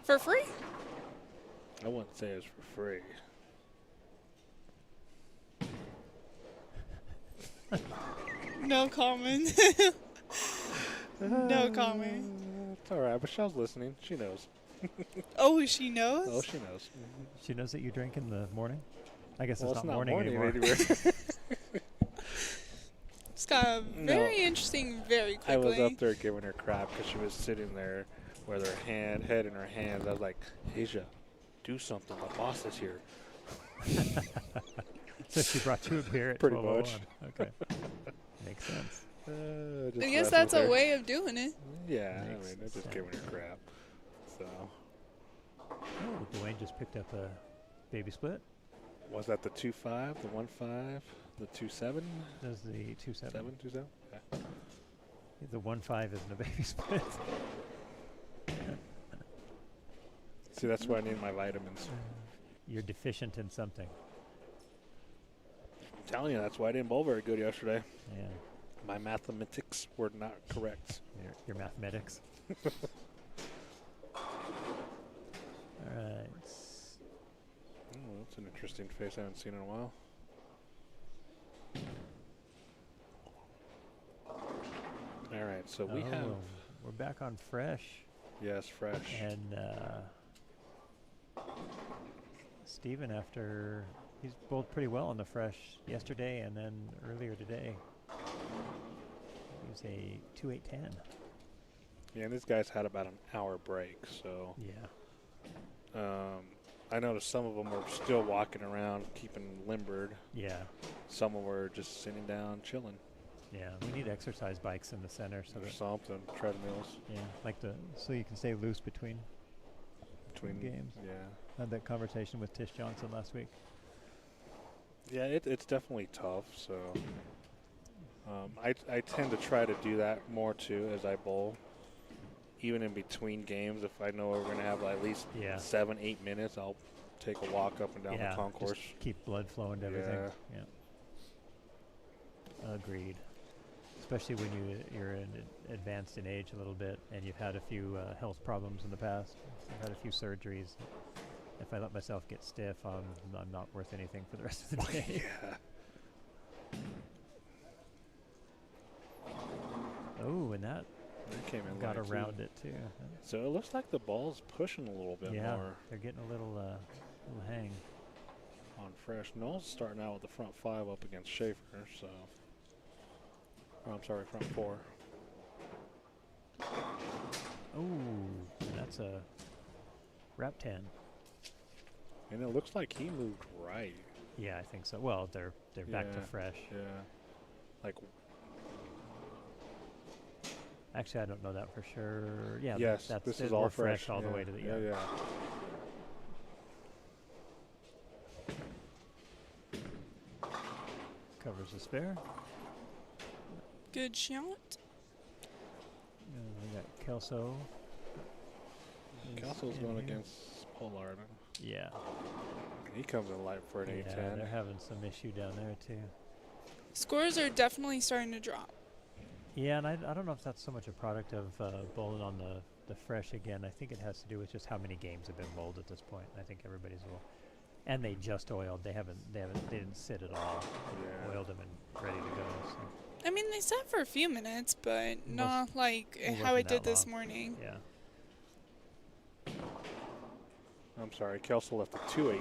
For free? I wouldn't say it's for free. No comment. No comment. It's all right. Michelle's listening. She knows. Oh, she knows? Oh, she knows. She knows that you drink in the morning? I guess Well, it's not morning anymore. anymore. It's got No. very interesting very quickly. I was up there giving her crap because she was sitting there with her head in her hands. I was like, Asia, do something. The boss is here. So she brought you a beer at Pretty 12:01. much. Okay. Makes sense. Just I guess messing that's with a her. way of doing it. Yeah, I Makes mean, I'm just sense. giving her crap. So, Oh, Dwayne just picked up a baby split. was that the 2.5, the 1.5, the 2.7? Does the 2.7. 2.7? Okay. The 1.5 isn't a baby split. See, that's why I need my vitamins. You're deficient in something. I'm telling you, that's why I didn't bowl very good yesterday. Yeah. My mathematics were not correct. Your mathematics. All right. Oh, that's an interesting face I haven't seen in a while. All right, so we have, We're back on fresh. yes, fresh. And Steven, after he's bowled pretty well on the fresh yesterday and then earlier today. He was a 2.810. Yeah, and these guys had about an hour break, so Yeah. I noticed some of them were still walking around, keeping limbered. Yeah. Some of them were just sitting down, chilling, Yeah. We need exercise bikes in the center so or that something, treadmills so you can stay loose between between games. Yeah, Had that conversation with Tish Johnson last week. yeah, it's definitely tough. So I tend to try to do that more too as I bowl. Even in between games, if I know we're going to have at least Yeah. 7-8 minutes, I'll take a walk up and down the concourse. Just keep blood flowing to everything. Yeah. Agreed. especially when you're advanced in age a little bit and you've had a few health problems in the past. I've had a few surgeries. If I let myself get stiff, I'm not worth anything for the rest of the day. Yeah. Oh, and that Came in got light, too. around it too. So it looks like the ball's pushing a little bit Yeah, more they're getting a little hang. on Fresh. Noel's starting out with the front 5 up against Schaefer, so. Oh, I'm sorry, front 4. Oh, that's a wrap 10. And it looks like he moved right. Yeah, I think so. Well, they're back to Yeah, Fresh. Yeah. Like, Actually, I don't know that for sure. Yeah, yes, that's this it. is all We're Fresh. all the Yeah, way to the yeah. Covers the spare. Good shot. We got Kelso. Castle's in going here. against Pollard. Yeah. He comes in light for an Yeah, 8-10. they're having some issue down there too. Scores are definitely starting to drop. Yeah, and I don't know if that's so much a product of bowling on the Fresh again. I think it has to do with just how many games have been bowled at this point. I think everybody's a little, and they just oiled. They didn't sit at all. Yeah. Oiled them and ready to go. So. I mean, they sat for a few minutes, but not like it how wasn't it did that this long. morning. Yeah. I'm sorry, Kelso left a 2-8-10.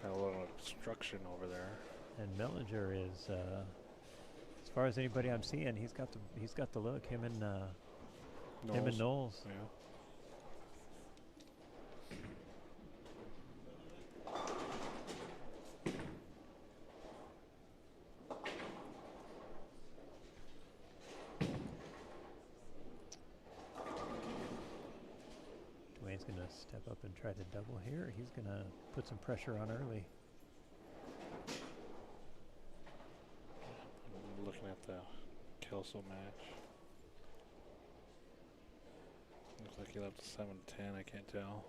Had a little obstruction over there. And Mellinger is, as far as anybody I'm seeing, he's got the look. Him and Knowles. Yeah. Dwayne's gonna step up and try to double here. He's gonna put some pressure on early. I'm looking at the Kelso match. Looks like he left a 7-10. I can't tell.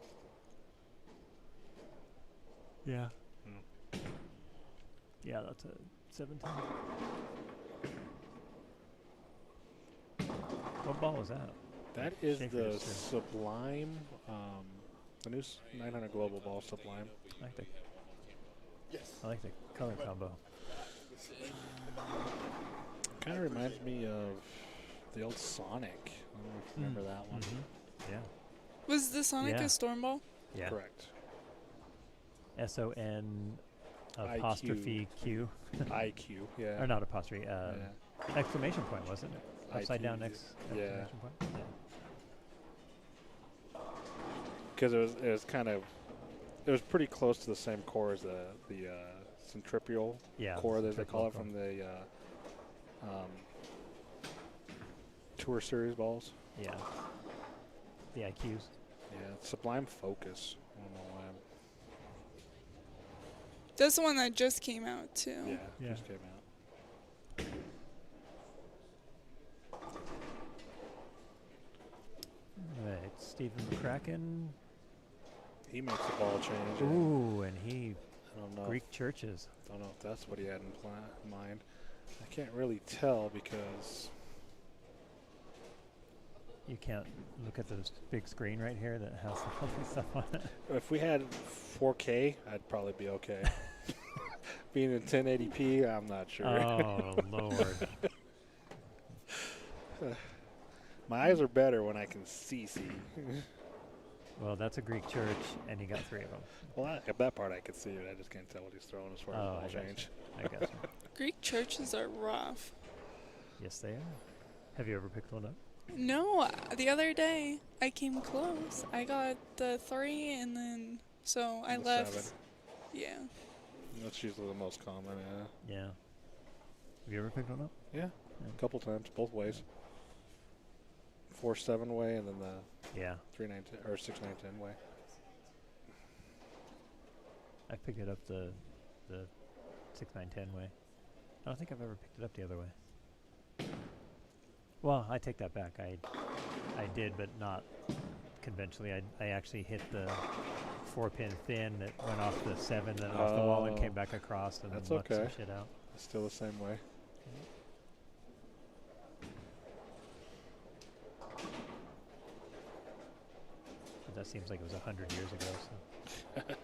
Yeah. Hmm. Yeah, that's a 17. What ball was that? That is Schaefer the just Sublime, the new 900 Global Ball Sublime. Yes. I like the color combo. Kind of reminds me of the old Sonic. I don't know if you remember that one. Yeah. Was the Sonic Yeah. a storm ball? Yeah. Correct. SON apostrophe Q. IQ, yeah. Or not apostrophe. Yeah. Exclamation point, wasn't it? Upside IQ, down yeah. exclamation point. Yeah. Because it was kind of, it was pretty close to the same core as the centripetal core that they call it from the Tour Series balls. Yeah. The IQs. Yeah, Sublime Focus. I don't know why. That's the one that just came out too. Yeah, just came out. All right, Stephen McCracken. He makes the ball change. Ooh, and he I don't know. Greek churches. Don't know if that's what he had in mind. I can't really tell because You can't look at this big screen right here that has all this stuff on it. if we had 4K, I'd probably be okay. Being in 1080p, I'm not sure. Oh, Lord. My eyes are better when I can see. Well, that's a Greek church, and he got 3 of them. Well, that part I could see, but I just can't tell what he's throwing as far as Oh, ball I gotcha. change. I guess. Greek churches are rough. Yes, they are. Have you ever picked one up? No, the other day I came close. I got the 3 and then so I The left. 7. Yeah. That's usually the most common, yeah. Yeah. Have you ever picked one up? Yeah, a couple times, both ways. 4-7 way and then the Yeah. 3-9 or 6-9-10 way. I picked it up the 6-9-10 way. I don't think I've ever picked it up the other way. Well, I take that back. I did, but not conventionally. I actually hit the 4-pin thin that went off the 7, then off the wall and came back across and That's then left some okay. shit out. It's still the same way. that seems like it was 100 years ago. So. All right.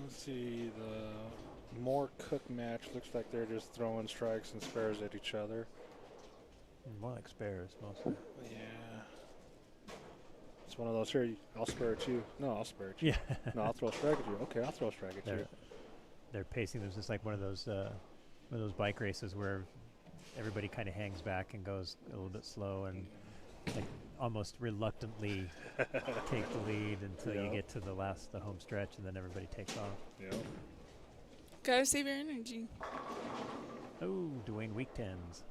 Let's see, the more cook match looks like they're just throwing strikes and spares at each other. More like spares, mostly. Yeah. It's one of those here. I'll spare at you. No, I'll spare at you. Yeah. No, I'll throw a strike at you. Okay, I'll throw a strike at you. They're pacing. There's just like one of those bike races where everybody kind of hangs back and goes a little bit slow and like almost reluctantly take the lead until you get to the home stretch, and then everybody takes off. Yep. Gotta save your energy. Oh, Dwayne weak tens.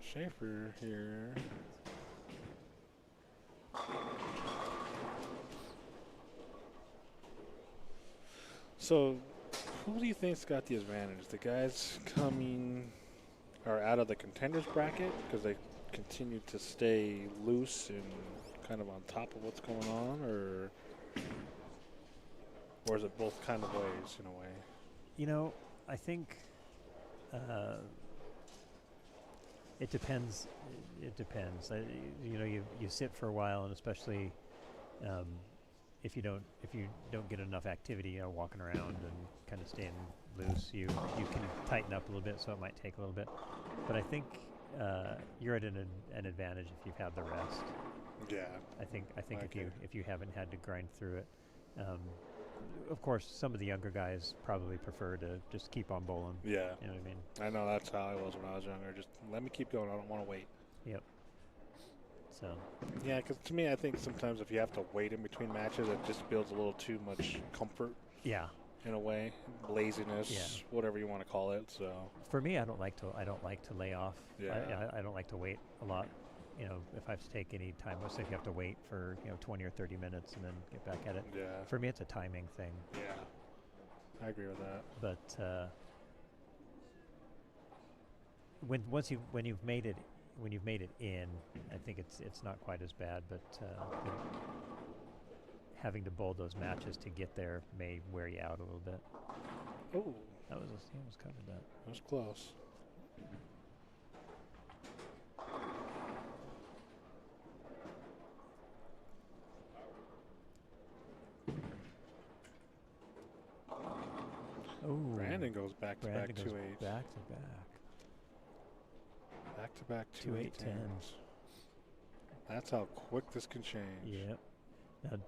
Schaefer here. So, who do you think's got the advantage? The guys coming are out of the contenders bracket because they continue to stay loose and kind of on top of what's going on, or is it both kind of ways in a way? You know, I think it depends. It depends. You know, you sit for a while, and especially if you don't get enough activity, you know, walking around and kind of staying loose, you can tighten up a little bit. So it might take a little bit, but I think you're at an advantage if you've had the rest. Yeah. I think Okay. if you haven't had to grind through it. Of course, some of the younger guys probably prefer to just keep on bowling. Yeah. You know what I mean? I know that's how I was when I was younger. Just let me keep going. I don't want to wait. Yep. So. Yeah, because to me, I think sometimes if you have to wait in between matches, it just builds a little too much comfort. Yeah. In a way, laziness, Yeah. whatever you want to call it. So. For me, I don't like to lay off. Yeah. I don't like to wait a lot. You know, if I have to take any time, let's say if you have to wait for 20 or 30 minutes and then get back at it. Yeah. For me, it's a timing thing. Yeah. I agree with that. But when you've made it in, I think it's not quite as bad. But having to bowl those matches to get there may wear you out a little bit. Oh, he almost covered that. That was close. Oh, Brandon goes back to back 2 8s. Back to back. Back to back 2 8 10s. That's how quick this can change. Yep. Now,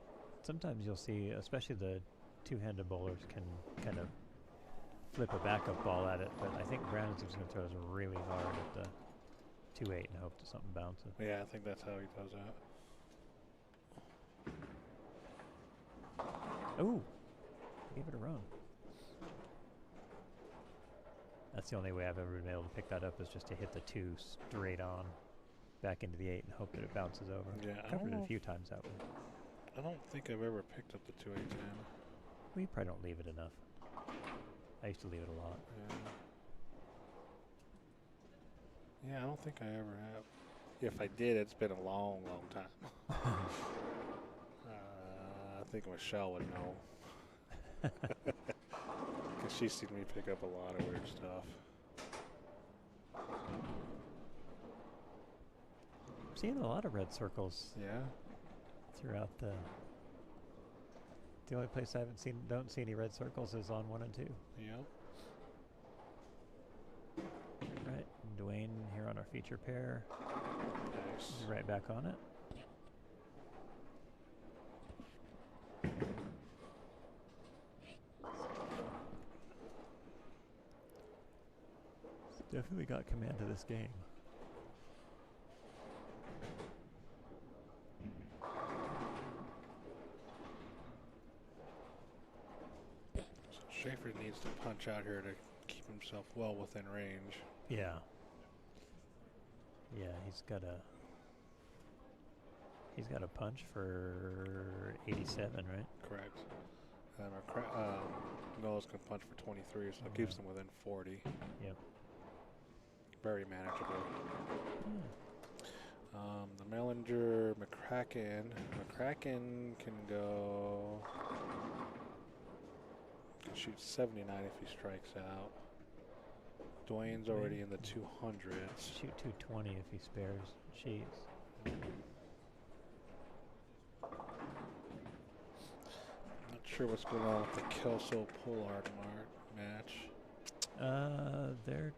sometimes you'll see, especially the two-handed bowlers can kind of flip a backup ball at it, but I think Brandon's just going to throw this really hard at the 2 8 and hope that something bounces. Yeah, I think that's how he does that. Oh, gave it a run. That's the only way I've ever been able to pick that up, is just to hit the 2 straight on back into the 8 and hope that it bounces over. Yeah, I've covered it a few times that way. I don't think I've ever picked up the 2 8 10. We probably don't leave it enough. I used to leave it a lot. Yeah, I don't think I ever have. If I did, it's been a long, long time. I think Michelle would know. Because she's seen me pick up a lot of weird stuff. I'm seeing a lot of red circles. Yeah. Throughout the only place I don't see any red circles is on 1 and 2. Yep. Right, Dwayne here on our feature pair. Nice. He's right back on it. Definitely got command of this game. Schaefer needs to punch out here to keep himself well within range. Yeah. Yeah, he's got a punch for 87, right? Correct. And Mills can punch for 23, so it keeps them within 40. Yep. Very manageable. Hmm. The Mellinger, McCracken. McCracken can go. Can shoot 79 if he strikes out. Dwayne's already in the 200s. Shoot 220 if he spares sheets. Not sure what's going on with the Kelso Pollard match. They're.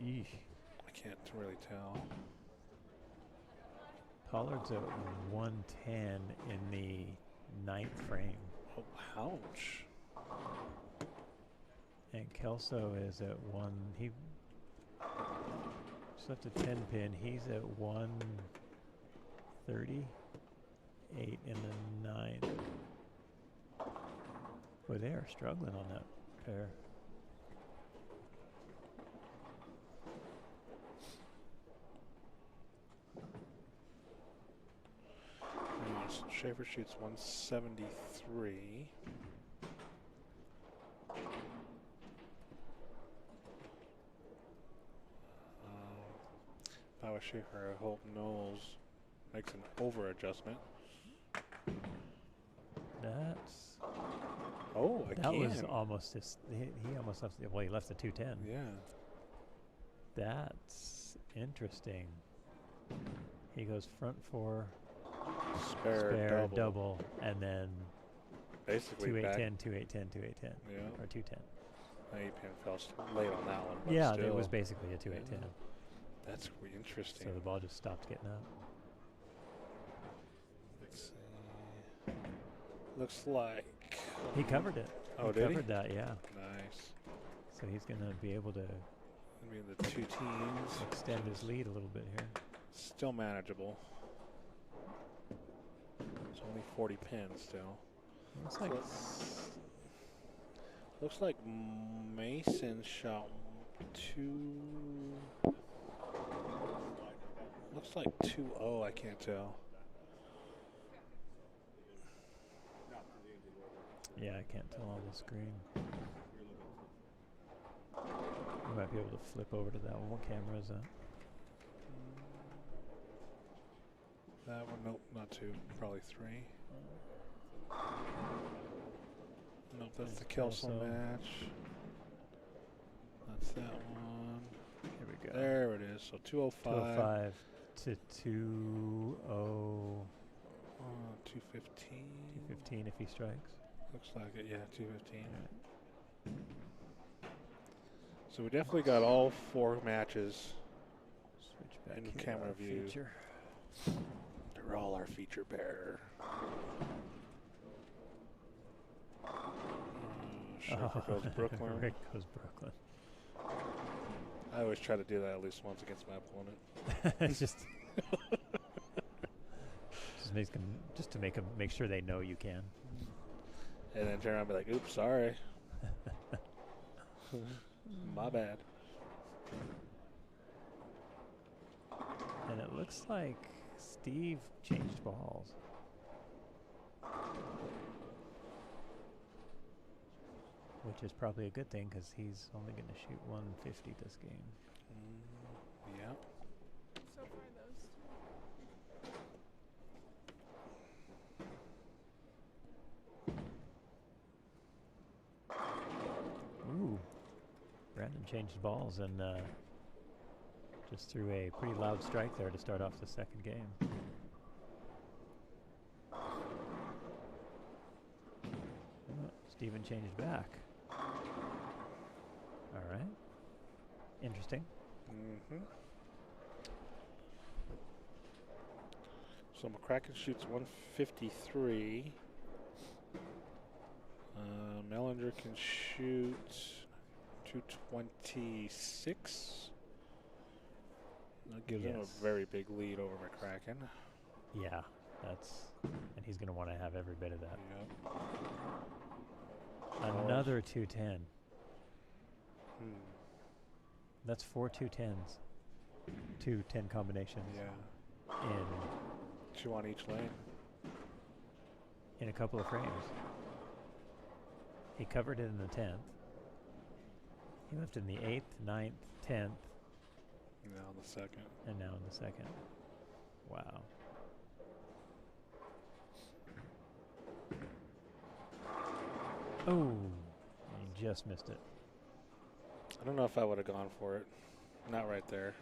Eesh. I can't really tell. Pollard's at 110 in the 9th frame. Oh, ouch. And Kelso is at 1. He just left a 10 pin. He's at 138 in the 9th. Boy, they are struggling on that pair. Schaefer shoots 173. If I was Schaefer, I hope Knowles makes an over adjustment. That's. Oh, that was almost his. He almost left. Well, he left the 210. Yeah. That's interesting. He goes front 4. Spare double, and then basically 2810, 2810, 2810. Yeah. Or 210. Pin fell late on that one. But Yeah, still. it was basically a 2810. Yeah. That's really interesting. So the ball just stopped getting up. Let's see. Looks like he covered it. Oh, he did covered he? that, yeah. Nice. So he's going to be able to the 2 teams. Extend his lead a little bit here. Still manageable. It's only 40 pins still. Looks like Mason shot 2. Looks like 2-0. I can't tell. Yeah, I can't tell on the screen. You might be able to flip over to that one. What camera is that? That one, nope, not 2, probably 3. Nope, that's the Kelso match. That's that one. Here we go. There it is. So 205. 205 to 215. 215 if he strikes. Looks like it, yeah, 215. Right. So we definitely got all 4 matches. Switch back in here camera view. Feature. They're all our feature pair. Schaefer goes Brooklyn. Rick goes Brooklyn. I always try to do that at least once against my opponent. It's just to make sure they know you can. And then turn around and be like, oops, sorry. My bad. And it looks like Steve changed balls. Which is probably a good thing because he's only going to shoot 150 this game. Yeah. So far, those two. Ooh. Brandon changed balls and just threw a pretty loud strike there to start off the second game. Steven changed back. All right. Interesting. Mm-hmm. So McCracken shoots 153. Mellinger can shoot 226. That gives him a very big lead over McCracken. Yeah, and he's going to want to have every bit of that. Yep. Another 210. Hmm. That's 4 210s. 2 10 combinations. Yeah. In 2 on each lane. in a couple of frames. He covered it in the 10th. He left in the 8th, 9th, 10th. Now the second. And now in the second. Wow. Oh, you just missed it. I don't know if I would have gone for it. Not right there.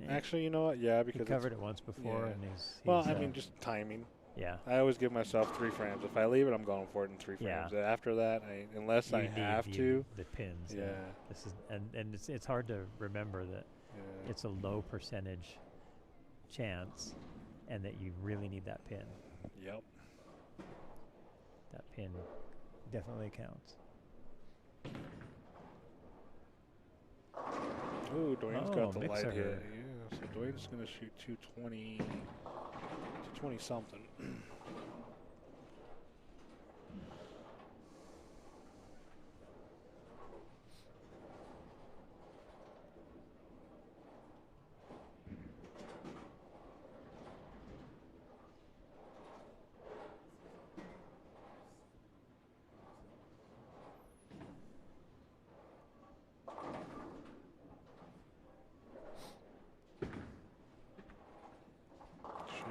Yeah. Actually, you know what? Yeah, He because covered it once before, yeah. and he's well, I mean, just timing. yeah. I always give myself 3 frames. If I leave it, I'm going for it in 3 Yeah. frames. After that, unless You I need have to. the pins. Yeah. This is and it's hard to remember that Yeah. it's a low percentage chance, and that you really need that pin. Yep. That pin definitely counts. Ooh, Dwayne's Oh, got the mixer. light hit. Yeah, so Dwayne's going to shoot 220, 220 something.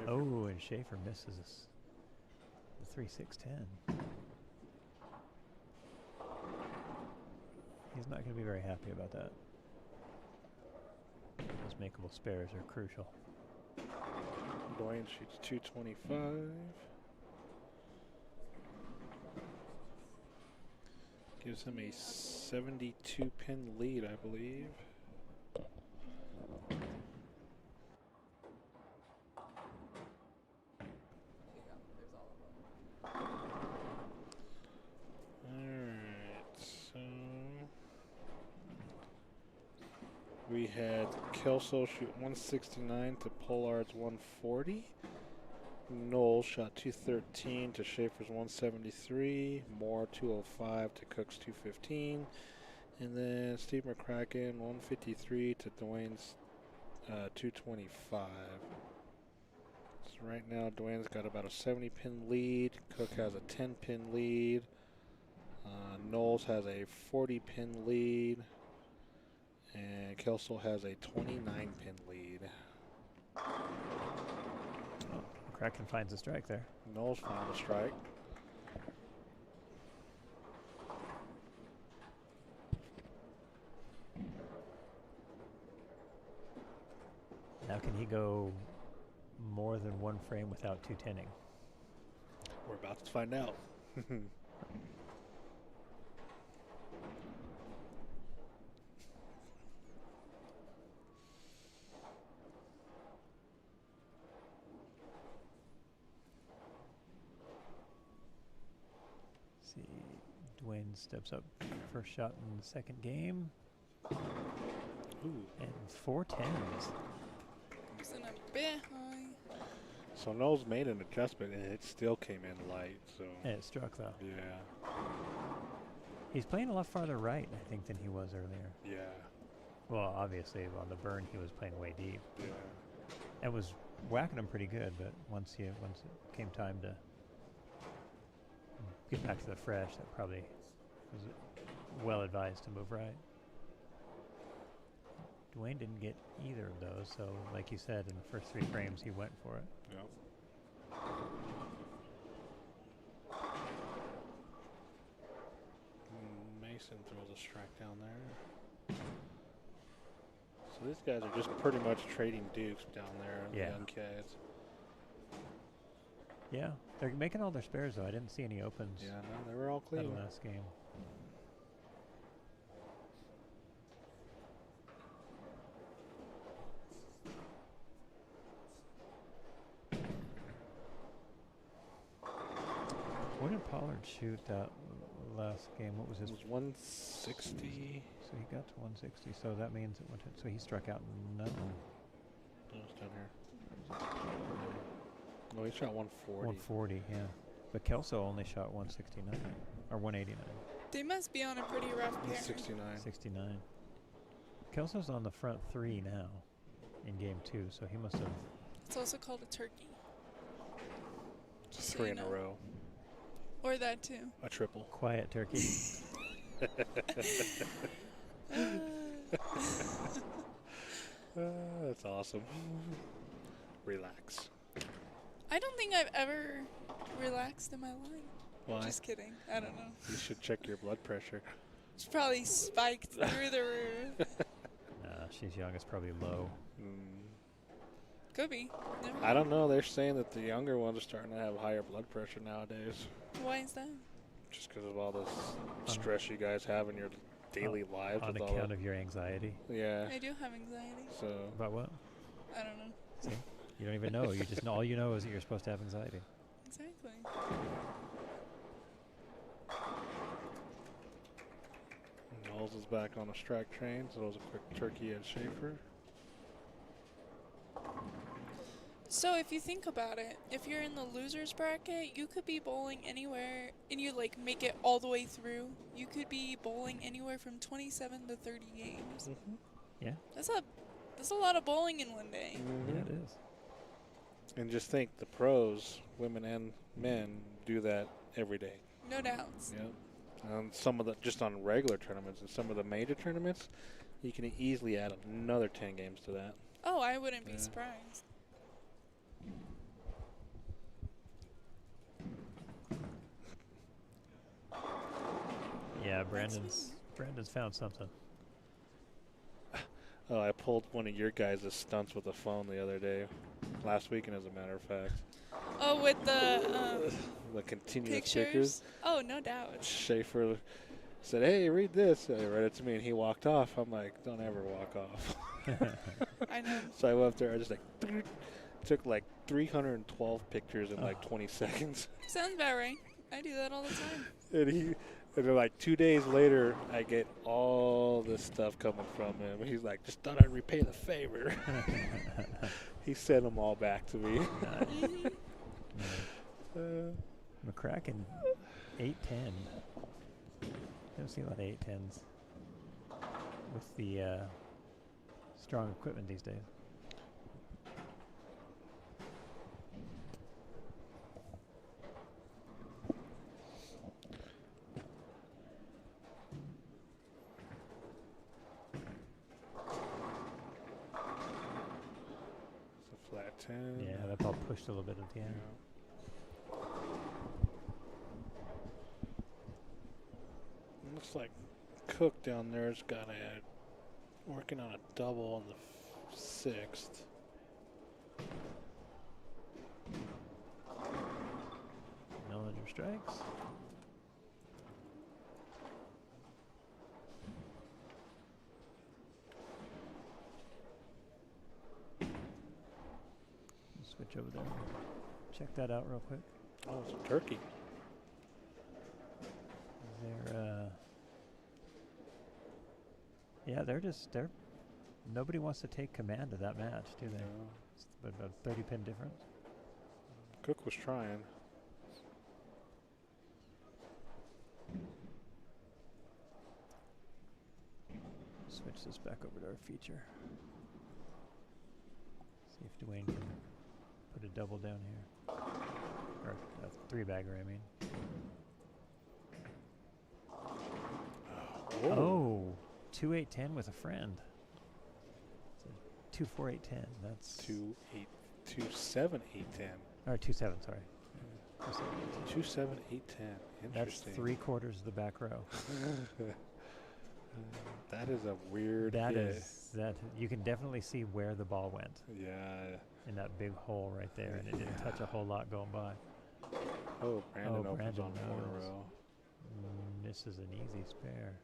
Oh, and Schaefer misses the 3-6-10. He's not going to be very happy about that. Those makeable spares are crucial. Dwayne shoots 225. Gives him a 72 pin lead, I believe. We had Kelso shoot 169 to Pollard's 140. Knowles shot 213 to Schaefer's 173. Moore 205 to Cook's 215. And then Steve McCracken 153 to Dwayne's 225. So right now Dwayne's got about a 70 pin lead. Cook has a 10 pin lead. Knowles has a 40 pin lead. And Kelso has a 29-pin lead. Oh, Kraken finds a strike there. Knowles found a strike. Now can he go more than one frame without 210ing? We're about to find out. See, Dwayne steps up first shot in the second game. Ooh. And 4 10s. It's in a bit high. So Knowles made an adjustment, and it still came in light. So And it struck though. yeah, He's playing a lot farther right, I think, than he was earlier. yeah, Well, obviously on the burn he was playing way deep. yeah. And was whacking them pretty good, but once it came time to get back to the fresh, that probably was well advised to move right. Dwayne didn't get either of those, so like you said, in the first 3 frames he went for it. Yep. Mason throws a strike down there. So these guys are just pretty much trading dukes down there, Yeah. the young kids. Yeah, they're making all their spares though. I didn't see any opens Yeah, no, they were all out clean. of last game. What did Pollard shoot that last game? What was It his? was 160. So he got to 160. So that means it went. So he struck out none. No, it's down here. No, he shot 140. 140, yeah. But Kelso only shot 169 or 189. They must be on a pretty rough pair. 69. 69. Kelso's on the front 3 now in game 2, so he must have. It's also called a turkey. Just so 3 you in a know. row. Or that too. A triple. Quiet turkey. That's awesome. Relax. I don't think I've ever relaxed in my life. Why? Just kidding. I don't know. You should check your blood pressure. It's probably spiked through the roof. She's young. It's probably low. Could be. Never I don't know. They're saying that the younger ones are starting to have higher blood pressure nowadays. Why is that? Just because of all this stress you guys have in your daily lives. On with all account the- of your anxiety. Yeah. I do have anxiety. So. About what? I don't know. See? You don't even know. You just know. All you know is that you're supposed to have anxiety. Exactly. Knowles is back on a strike train, so it was a quick turkey at Schaefer. So if you think about it, if you're in the losers bracket, you could be bowling anywhere, and you like make it all the way through. You could be bowling anywhere from 27 to 30 games. Yeah. That's a lot of bowling in one day. Yeah, it is. And just think, the pros, women and men, do that every day. No doubts. Yep. Some of the, just on regular tournaments and some of the major tournaments, you can easily add another 10 games to that. Oh, I wouldn't be Yeah. surprised. Yeah, Brandon's found something. Oh, I pulled one of your guys' stunts with a phone the other day. Last weekend, as a matter of fact. Oh, with the The continuous pictures? stickers. Oh, no doubt. Schaefer said, "Hey, read this." He read it to me, and he walked off. I'm like, "Don't ever walk off." I know. So I went up there. I just took like 312 pictures in like 20 seconds. Sounds about right. I do that all the time. And then like 2 days later, I get all this stuff coming from him. He's like, "Just thought I'd repay the favor." He sent them all back to me. McCracken, 810. Don't see a lot of 810s with the strong equipment these days. It's a flat 10. Yeah, that ball pushed a little bit at the end. Looks like Cook down there's got working on a double on the 6th. Millinger strikes. Switch over there. Check that out real quick. Oh, it's a turkey. Yeah, they're nobody wants to take command of that match, do they? No. It's about 30 pin difference. Cook was trying. Switch this back over to our feature. See if Dwayne can put a double down here. Or a 3-bagger, I mean. Oh, 2-8-10 with a friend. It's a 2-4-8-10. That's 2-7-8-10. or 2-7. Sorry. 2-7-8-10. That's Interesting. 3/4 of the back row. That is a weird That hit. is that you can definitely see where the ball went Yeah. in that big hole right there, and it didn't touch a whole lot going by. Oh, Brandon opens Brandon on 4 in a knows. row. This is an easy spare.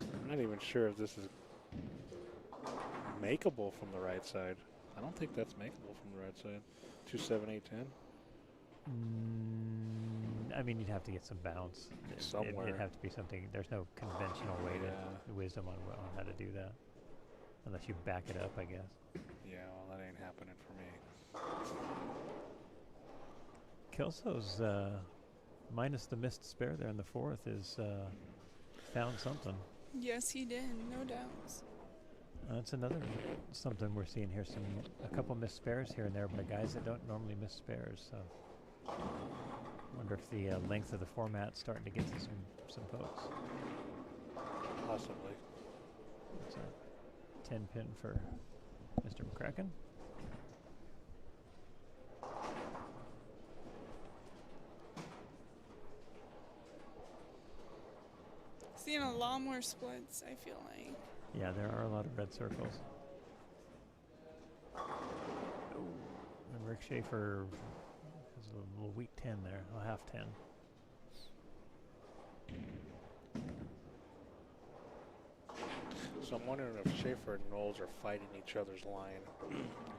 I'm not even sure if this is makeable from the right side. I don't think that's makeable from the right side. 2-7-8-10. I mean, you'd have to get some bounce. Somewhere. It'd have to be something. There's no conventional way Yeah. to wisdom on how to do that, unless you back it up, I guess. Yeah, well, that ain't happening for me. Kelso's minus the missed spare there in the 4th is found something. Yes, he did. No doubts. That's another something we're seeing here. A couple missed spares here and there by guys that don't normally miss spares. So Wonder if the length of the format's starting to get to some folks. Possibly. It's a 10 pin for Mr. McCracken. Seeing a lot more splits, I feel like. Yeah, there are a lot of red circles. And Rick Schaefer has a little weak 10 there, a half 10. So I'm wondering if Schaefer and Knowles are fighting each other's line.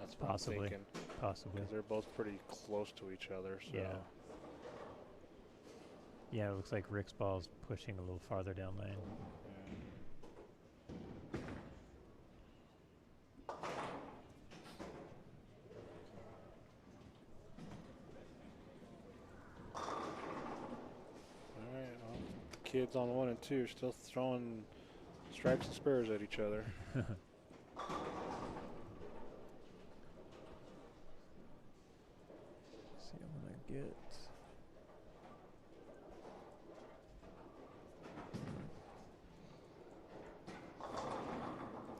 That's what Possibly. I'm thinking. Possibly. Because they're both pretty close to each other. So. Yeah. Yeah, it looks like Rick's ball's pushing a little farther down lane. Alright, well, the kids on 1 and 2 are still throwing stripes and spurs at each other. See what I get.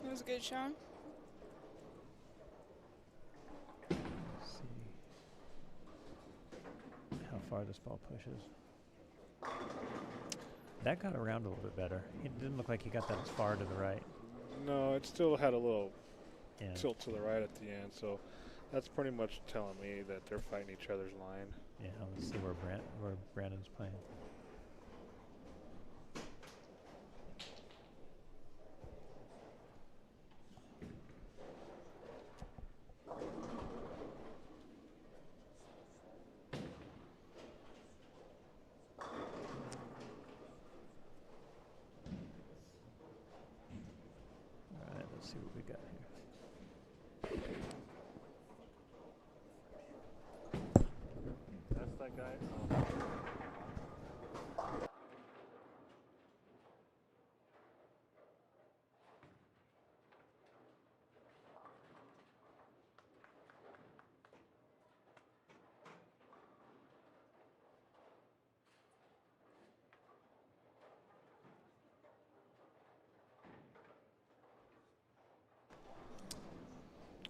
That was a good shot. Let's see how far this ball pushes. That got around a little bit better. It didn't look like he got that as far to the right. No, it still had a little Yeah. tilt to the right at the end, so that's pretty much telling me that they're fighting each other's line. Yeah, let's see where Brandon's playing. All right, let's see what we got here. That's that guy.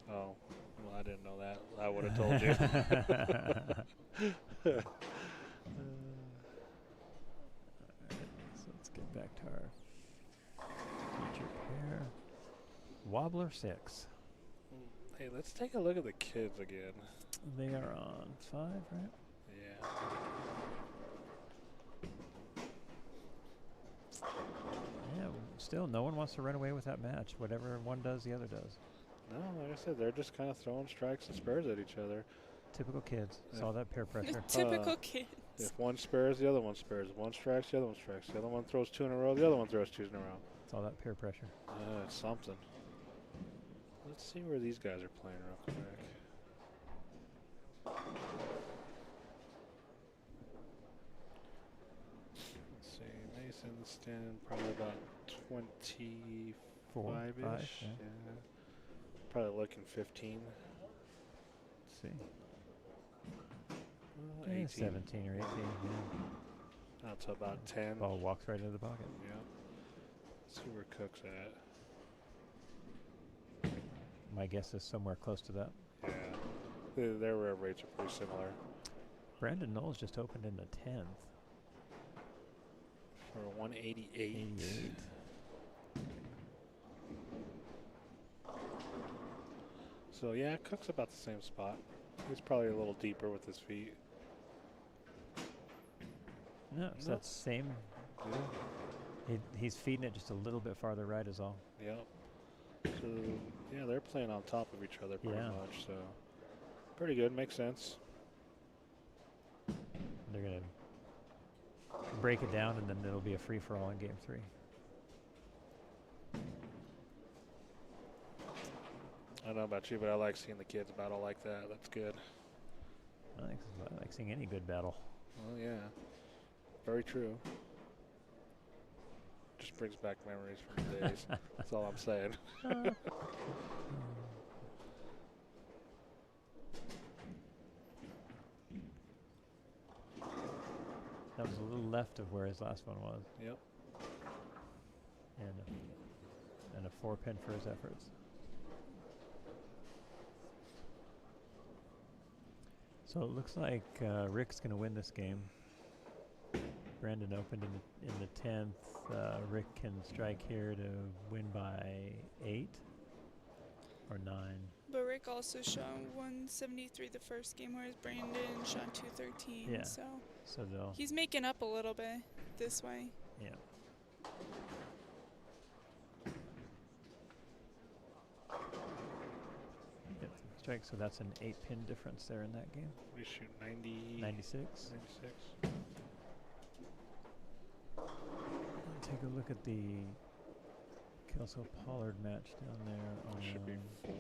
Oh, well, I didn't know that. I would have told you. Alright, so let's get back to our feature pair. Wobbler 6. Hey, let's take a look at the kids again. They are on 5, right? Yeah. Yeah, still no one wants to run away with that match. Whatever one does, the other does. No, like I said, they're just kind of throwing strikes and spurs at each other. Typical kids. Yeah. Saw that peer pressure. Typical kids. If one spares, the other one spares. If one strikes, the other one strikes. The other one throws 2 in a row, the other one throws 2 in a row. Saw that peer pressure. It's something. Let's see where these guys are playing real quick. Let's see, Mason's standing probably about 25-ish. 5, yeah. Yeah. Probably looking 15. Let's see. 18. 17 or 18. Yeah. Out to about 10. Ball walks right into the pocket. Yeah. Let's see where Cook's at. My guess is somewhere close to that. Yeah. Their rev rates are pretty similar. Brandon Knowles just opened in the 10th. For 188. 88. So yeah, Cook's about the same spot. He's probably a little deeper with his feet. No, it's that same. Yeah. He's feeding it just a little bit farther right is all. Yep. So yeah, they're playing on top of each other pretty Yeah. much. So pretty good. Makes sense. They're going to break it down, and then it'll be a free-for-all in Game 3. I don't know about you, but I like seeing the kids battle like that. That's good. I like seeing any good battle. Well, yeah. Very true. Just brings back memories from the days. That's all I'm saying. That was a little left of where his last one was. Yep. And a 4-pin for his efforts. So it looks like Rick's going to win this game. Brandon opened in the 10th. Rick can strike here to win by 8 or 9. But Rick also shot 173 the first game, whereas Brandon shot 213. Yeah. So they'll. he's making up a little bit this way. Yeah. Strike, so that's an 8-pin difference there in that game. We shoot 90. 96. 96. Take a look at the Kelso Pollard match down there. Should be 4.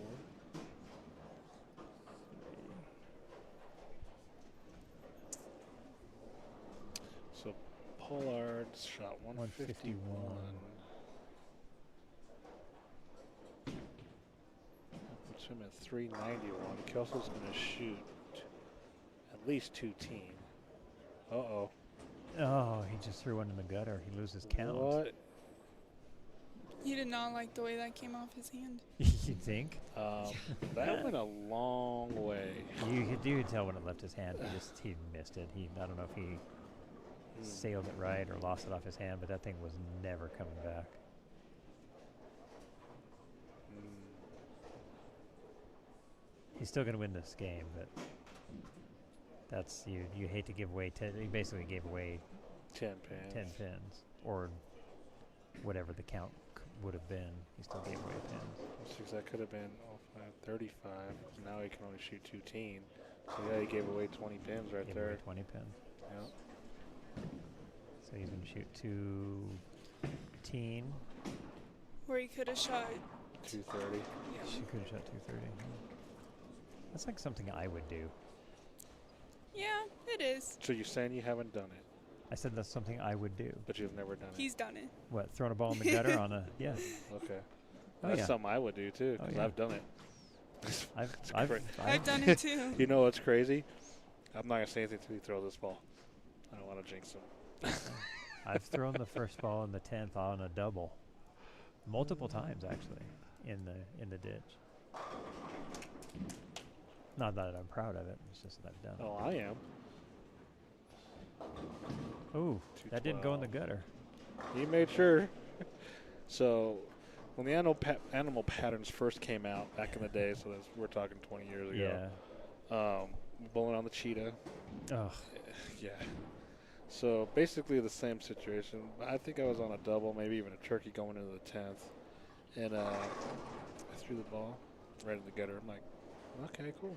So Pollard's shot 151. Puts him at 391. Kelso's going to shoot at least 2-teen. Uh-oh. Oh, he just threw one in the gutter. He loses count. What? He did not like the way that came off his hand. You think? That went a long way. You could tell when it left his hand. He missed it. I don't know if he sailed it right or lost it off his hand, but that thing was never coming back. He's still going to win this game, but that's you hate to give away 10. He basically gave away 10 pins. 10 pins, or whatever the count would have been. He still gave away pins. That could have been 35. Now he can only shoot 2-teen. So yeah, he gave away 20 pins right Gave there. away 20 pins. Yeah. So he's going to shoot 2-teen. Where he could have shot. 230. Yeah. She could have shot 230. That's like something I would do. Yeah, it is. So you're saying you haven't done it, I said that's something I would do. but you've never done He's done it. What, throwing a ball in the gutter on a, yeah. it. Okay. Oh, That's yeah. something I would do too, because yeah. I've done it. I've done it too. You know what's crazy? I'm not going to say anything until he throws this ball. I don't want to jinx him. I've thrown the first ball in the 10th on a double. Multiple times, actually, in the ditch. Not that I'm proud of it. It's just that I've done it. Oh, I am. Ooh, that didn't go in the gutter. He made sure. So when the animal patterns first came out back in the day, so we're talking 20 years ago. Yeah. Bowling on the cheetah. Oh. Yeah. So basically the same situation. I think I was on a double, maybe even a turkey going into the 10th. And I threw the ball right in the gutter. I'm like, okay, cool.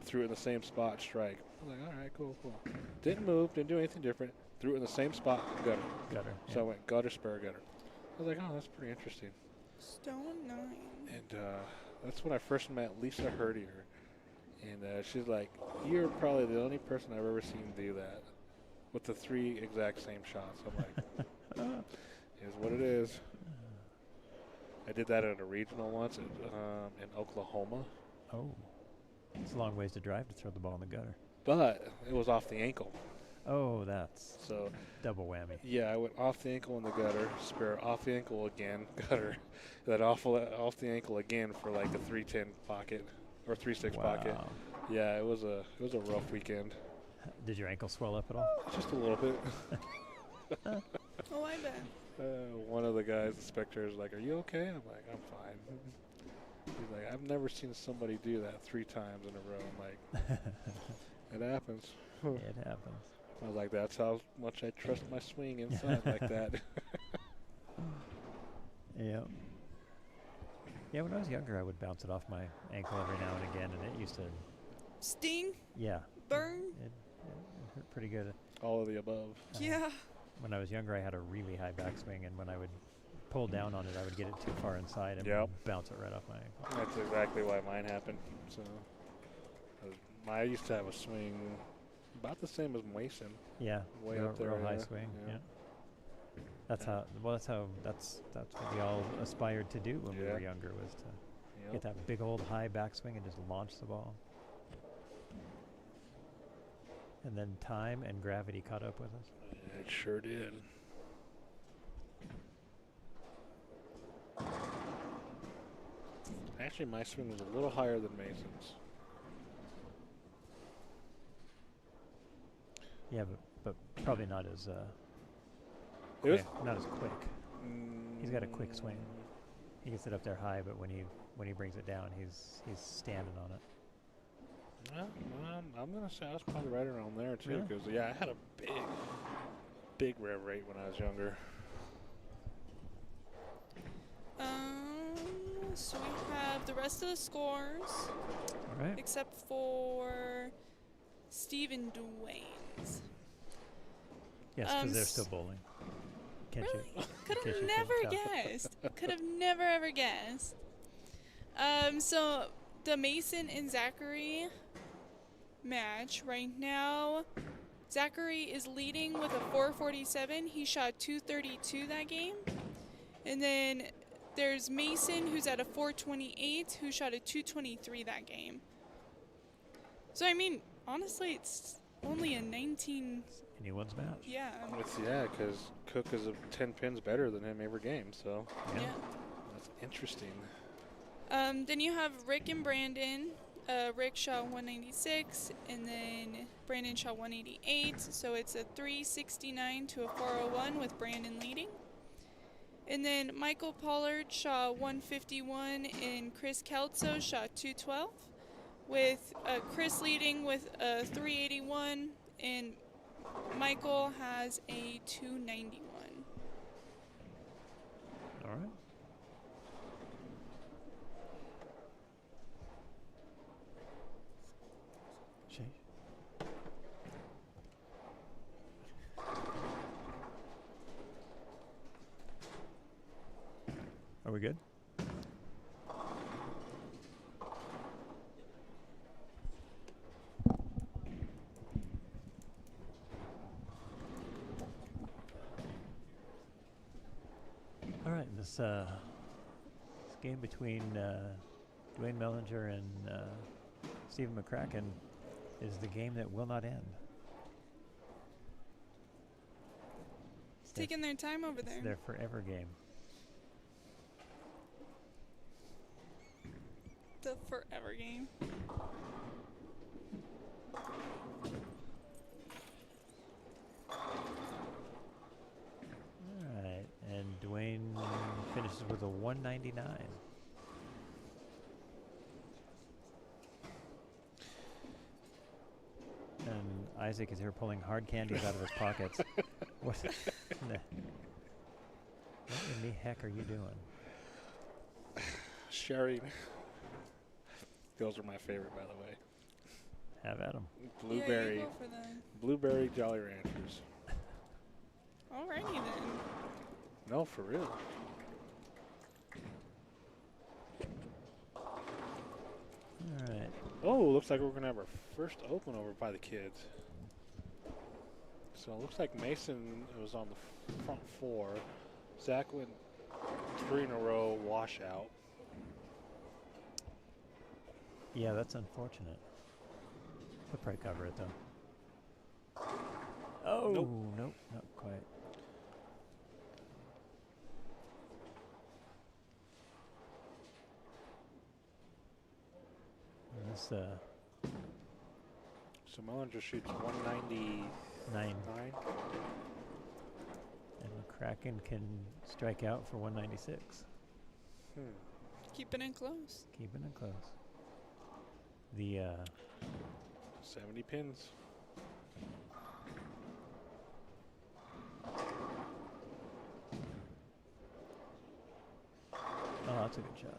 Threw it in the same spot, strike. I was like, all right, cool. Didn't move, didn't do anything different. Threw it in the same spot, gutter. Gutter. So I went gutter, spur, gutter. I was like, oh, that's pretty interesting. Stone 9. And that's when I first met Lisa Herdier. And she's like, you're probably the only person I've ever seen do that with the 3 exact same shots. I'm like, is what it is. I did that at a regional once in Oklahoma. Oh. It's a long ways to drive to throw the ball in the gutter. But it was off the ankle. Oh, that's So double whammy. yeah, I went off the ankle in the gutter, spare off the ankle again, gutter, then off the ankle again for like a 310 pocket or 3-6 pocket. Yeah, it was a rough weekend. Did your ankle swell up at all? Just a little bit. Oh, I bet. One of the guys, the spectator, is like, "Are you okay?" I'm like, "I'm fine." He's like, "I've never seen somebody do that 3 times in a row." I'm like, "It happens." It happens. I was like, "That's how much I trust my swing inside like that." Yeah. Yeah, when I was younger, I would bounce it off my ankle every now and again, and it used to. Sting? Yeah. Burn? It hurt pretty good. All of the above. Yeah. When I was younger, I had a really high backswing, and when I would pull down on it, I would get it too far inside and bounce it right off my ankle. That's exactly why mine happened. So I used to have a swing about the same as Mason. Yeah, Way real, up there. real high swing. Yeah. That's how. Well, that's what we all aspired to do when we were younger, was to get that big old high backswing and just launch the ball. And then time and gravity caught up with us. It sure did. Actually, my swing was a little higher than Mason's. Yeah, but probably not as It was not as quick. He's got a quick swing. He gets it up there high, but when he brings it down, he's standing on it. Well, I'm gonna say I was probably right around there too, Really? because I had a big rev rate when I was younger. So we have the rest of the scores, All right. except for Steve and Dwayne's. Yes, because they're still bowling. Can't Really? you? Could in case have you never couldn't tell. guessed. Could have never ever guessed. So the Mason and Zachary match right now, Zachary is leading with a 447. He shot 232 that game. And then there's Mason, who's at a 428, who shot a 223 that game. So I mean, honestly, it's only a 19. Anyone's match. Yeah. Because Cook is 10 pins better than him every game, so Yeah. that's interesting. Then you have Rick and Brandon. Rick shot 196, and then Brandon shot 188. So it's a 369 to a 401 with Brandon leading. And then Michael Pollard shot 151, and Chris Kelso shot 212, with Chris leading with a 381, and Michael has a 291. All right. Change. Are we good? All right, this game between Dwayne Mellinger and Stephen McCracken is the game that will not end. It's taking their time over there. It's their forever game. The forever game. All right, and Dwayne finishes with a 199. And Isaac is here pulling hard candies out of his pockets. What in the heck are you doing? Sherry. Those are my favorite, by the way. Have at 'em. Blueberry. Yeah, you go for them. Blueberry Jolly Ranchers. Alrighty then. No, for real. All right. Oh, looks like we're going to have our first open over by the kids. So it looks like Mason was on the front four. Zach went 3 in a row washout. Yeah, that's unfortunate. We'll probably cover it though. Oh, Nope. nope, not quite. And this So Mellinger shoots 199. 9, and McCracken can strike out for 196. Keeping it close. Keeping it close. The 70 pins. oh, that's a good shot.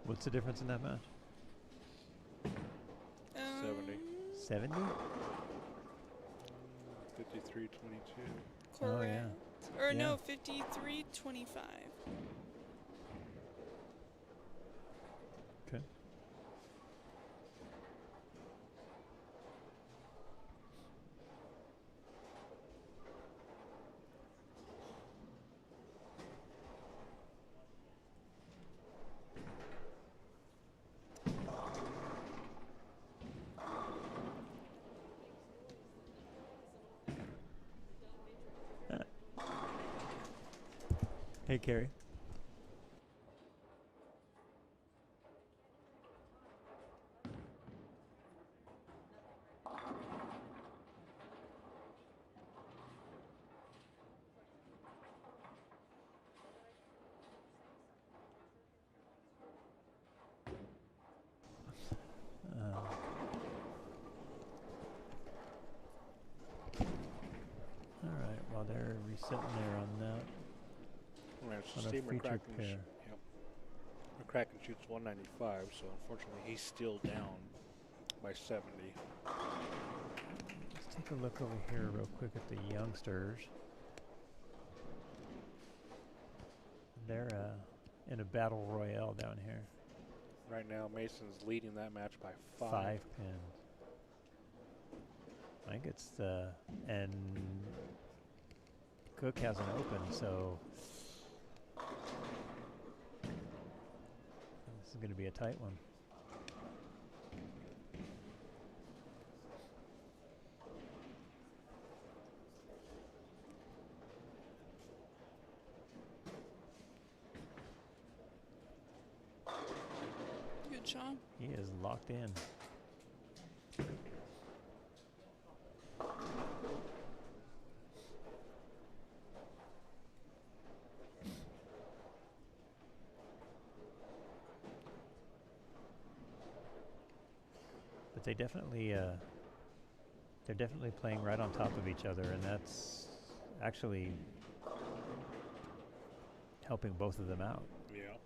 What's the difference in that match? 70. 70? 53-22. Oh, Correct. yeah. Or Yeah. no, 53-25. Okay. Hey, Carrie. All right, while they're resetting there on that, Right, on so a Steve featured McCracken, pair. yep. McCracken shoots 195, so unfortunately he's still down by 70. Let's take a look over here real quick at the youngsters. They're in a battle royale down here. Right now, Mason's leading that match by 5. 5 pins. I think it's the and Cook hasn't opened, so this is going to be a tight one. Good shot. He is locked in. But they definitely, they're definitely playing right on top of each other, and that's actually helping both of them out. Yeah.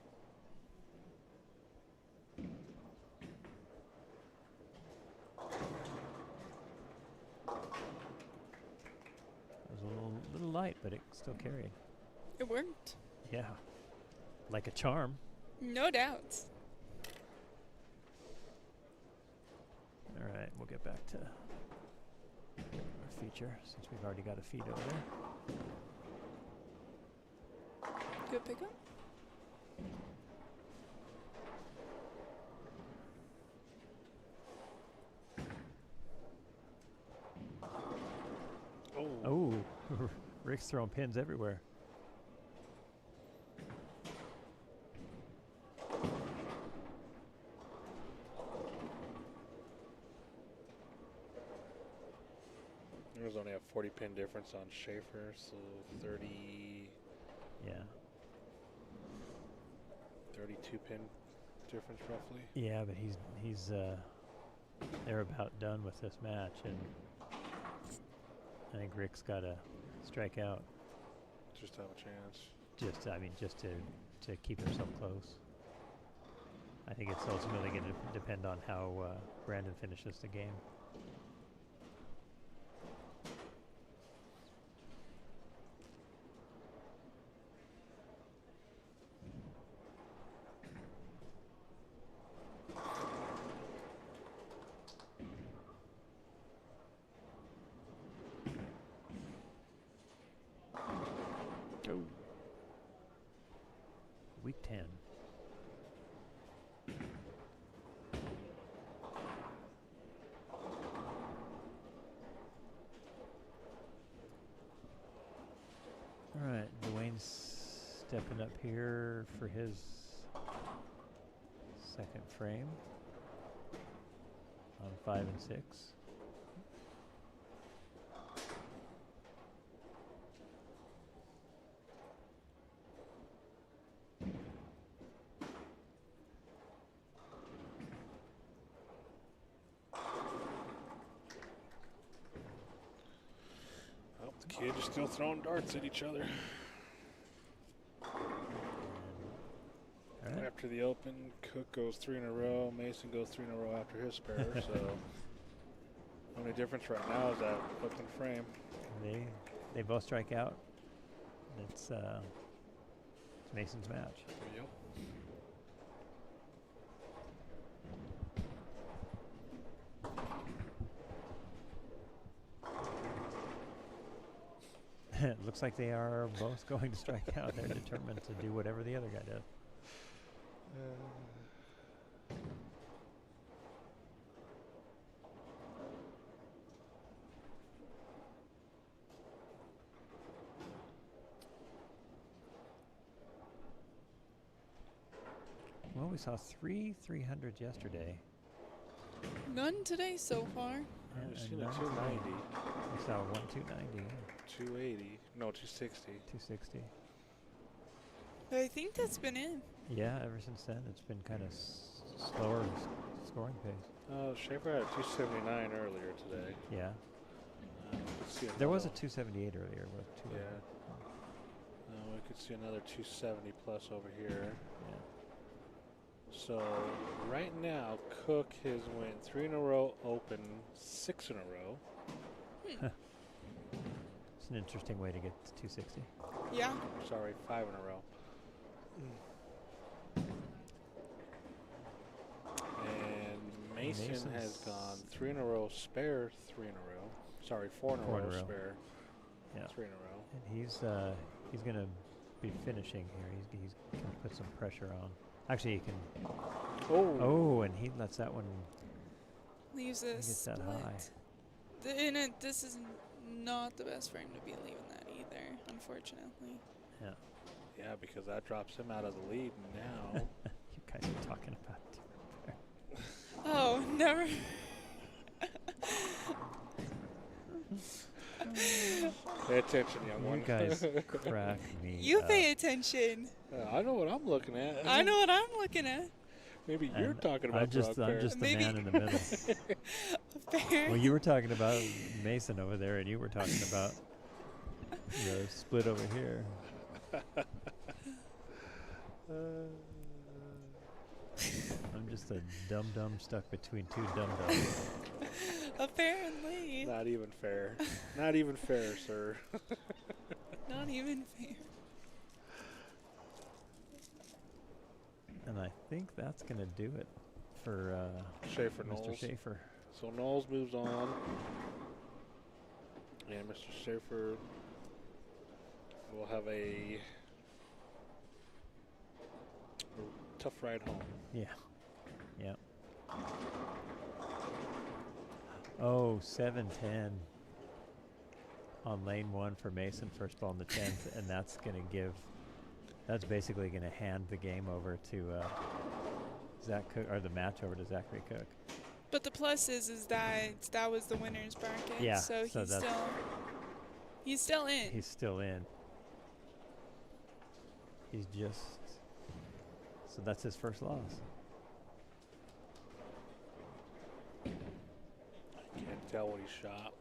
It was a little light, but it still carried. It worked. Yeah, like a charm. No doubt. All right, we'll get back to our feature since we've already got a feed over there. Good pickup. Oh, Rick's throwing pins everywhere. There's only a 40 pin difference on Schaefer, so 30. Yeah. 32 pin difference roughly. Yeah, but he's they're about done with this match, and I think Rick's got to strike out. Just have a chance. Just to keep himself close. I think it's ultimately going to depend on how Brandon finishes the game. Week 10. All right, Dwayne's stepping up here for his second frame on 5 and 6. The kids are still throwing darts at each other. Right. After the open, Cook goes 3 in a row. Mason goes 3 in a row after his pair. So the only difference right now is that open frame. They both strike out. It's Mason's match. Yep. It looks like they are both going to strike out. They're determined to do whatever the other guy does. we saw 3 300s yesterday. None today so far. I've seen a none 290, today. We saw 290, 280, no, 260. 260. I think that's been it. Yeah, ever since then, it's been kind of slower scoring pace. Oh, Schaefer had a 279 earlier today. Yeah. Let's see There was a another- 278 earlier with 2. Yeah. We could see another 270 plus over here. Yeah. So right now, Cook has won 3 in a row, Open 6 in a row. It's an interesting way to get to 260. Yeah. Sorry, 5 in a row. And Mason has gone 3 in a row, spare 3 in a row. Sorry, 4 in a row, spare Yeah. 3 in a row. And he's going to be finishing here. He's going to put some pressure on. Actually, he can. Oh, and he lets that one. Leaves He a gets that split. high. This is not the best for him to be leaving that either, unfortunately. Yeah. Yeah, because that drops him out of the lead now. You guys are talking about different. Oh, never. Pay attention, young one. You guys crack me. You up. pay attention. I know what I'm looking at. I know what I'm looking at. Maybe you're And talking about I'm just the Maybe- man in the middle. Fair. Well, you were talking about Mason over there, and you were talking about the split over here. I'm just a dum-dum stuck between two dum-dums. Apparently. Not even fair. Not even fair, sir. Not even fair. And I think that's going to do it for Schaefer Mr. Knowles. Schaefer. So Knowles moves on. And Mr. Schaefer will have a tough ride home. Yeah. Yeah. Oh, 7-10 on lane 1 for Mason, first ball in the 10th, and that's going to give, that's basically going to hand the game over to Zach Cook, or the match over to Zachary Cook. But the plus is that was the winner's bracket. Yeah, So so he's that's- still in. He's still in. He's just, so that's his first loss. Can't tell what he shot.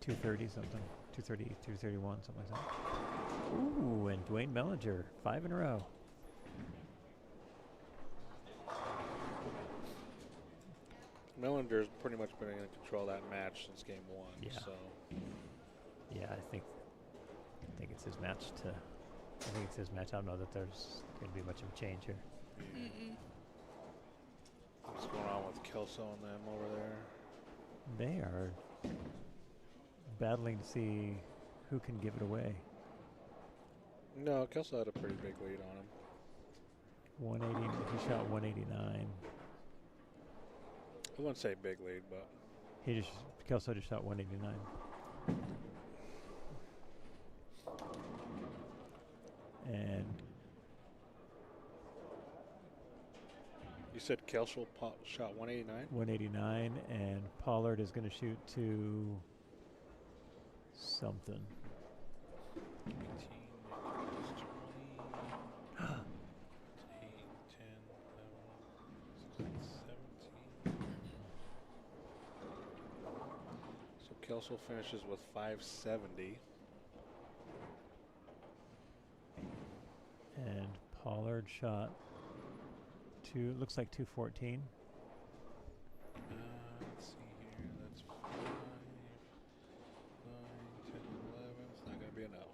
.230 something, 230, 231, something like that. Ooh, and Dwayne Mellinger, 5 in a row. Mellinger's pretty much been in control of that match since game 1. Yeah. So Yeah, I think it's his match to. I think it's his match. I don't know that there's going to be much of a change here. Mm-mm. what's going on with Kelso and them over there? They are battling to see who can give it away. No, Kelso had a pretty big lead on him. 180. He shot 189. I wouldn't say big lead, but Kelso just shot 189. And you said Kelso shot 189? 189, and Pollard is going to shoot to something. 18, 20, 8, 10, 11, 17. So Kelso finishes with 570. And Pollard shot looks like 214. Let's see here. That's 5, 9, 10, 11. It's not going to be enough.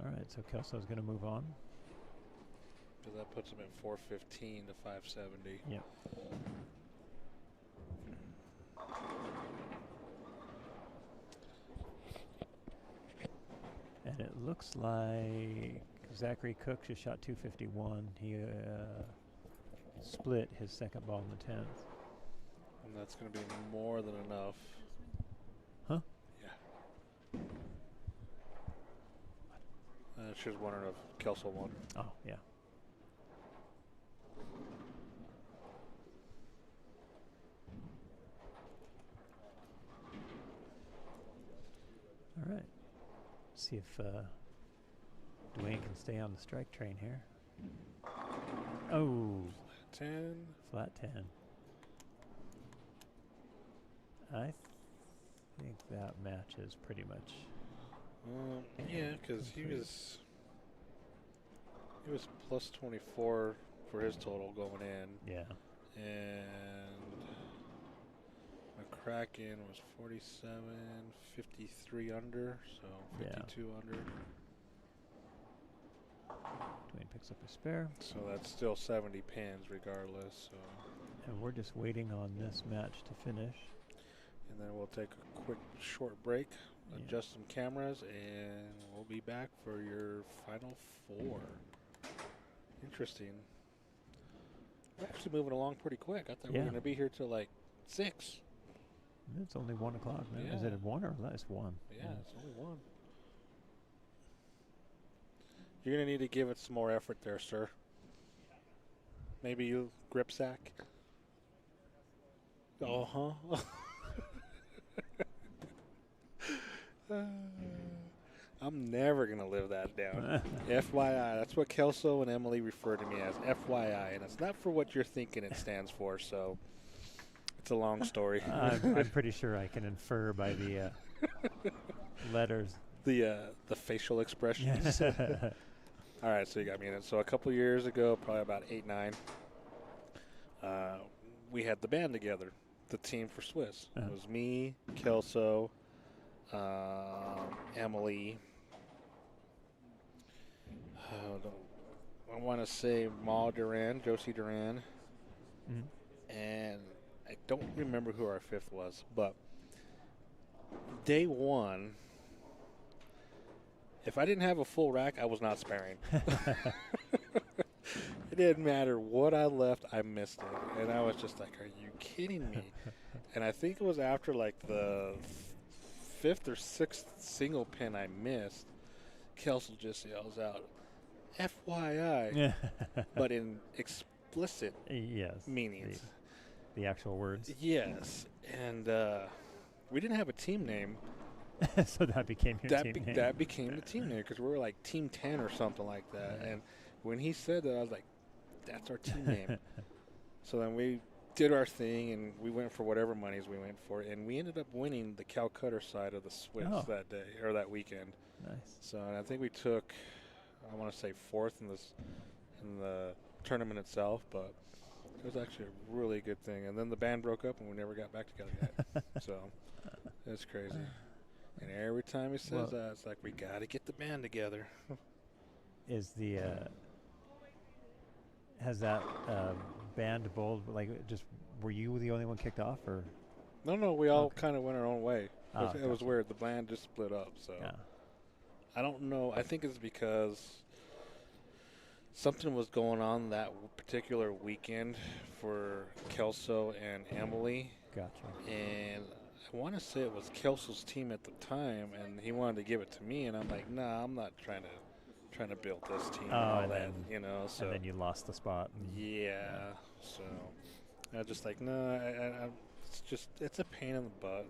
All right, so Kelso's going to move on. Because that puts him at 415 to 570. Yep. And it looks like Zachary Cook just shot 251. He split his second ball in the 10th. And that's going to be more than enough. Huh? Yeah. She was winner of Kelso won. Oh, yeah. All right. See if Dwayne can stay on the strike train here. Oh. 10. Flat 10. I think that matches pretty much. Yeah, because he was plus 24 for his total going in. Yeah. And McCracken was 47, 53 under, so 52 under. Dwayne picks up a spare. So that's still 70 pins regardless. So. And we're just waiting on this match to finish. And then we'll take a quick short break, adjust some cameras, and we'll be back for your final four. Interesting. We're actually moving along pretty quick. I thought we were going to be here till like 6. It's only 1 o'clock now. Yeah. Is it at 1 or less? 1. Yeah, it's only 1. You're going to need to give it some more effort there, sir. Maybe you grip sack. Uh-huh. I'm never going to live that down. FYI. That's what Kelso and Emily refer to me as, FYI. And it's not for what you're thinking it stands for, so it's a long story. I'm pretty sure I can infer by the letters. The facial expressions. All right, so you got me in it. So a couple years ago, probably about 8, 9, we had the band together, the team for Swiss. It was me, Kelso, Emily. I want to say Josie Duran. And I don't remember who our 5th was, but day 1, if I didn't have a full rack, I was not sparing. It didn't matter what I left, I missed it. And I was just like, are you kidding me? And I think it was after like the 5th or 6th single pin I missed, Kelso just yells out, FYI, but in explicit meanings. The actual words. Yes. And we didn't have a team name. So that became your team name. That became the team name because we were like Team 10 or something like that. And when he said that, I was like, that's our team name. So then we did our thing, and we went for whatever monies we went for, and we ended up winning the Calcutta side of the Swiss that day, or that weekend. Nice. So and I think we took, I want to say 4th in the tournament itself, but it was actually a really good thing. And then the band broke up, and we never got back together yet. So it's crazy. And every time he says that, it's like, we got to get the band together. Is the has that band bowled, like, just, were you the only one kicked off, or? No, we all kind of went our own way. It was gotcha. weird. The band just split up, so. Yeah. I don't know. I think it's because something was going on that particular weekend for Kelso and Emily. Gotcha. And I want to say it was Kelso's team at the time, and he wanted to give it to me, and I'm like, nah, I'm not trying to build this team and all that, you know. So and then you lost the spot. Yeah. So I was just like, no, it's a pain in the butt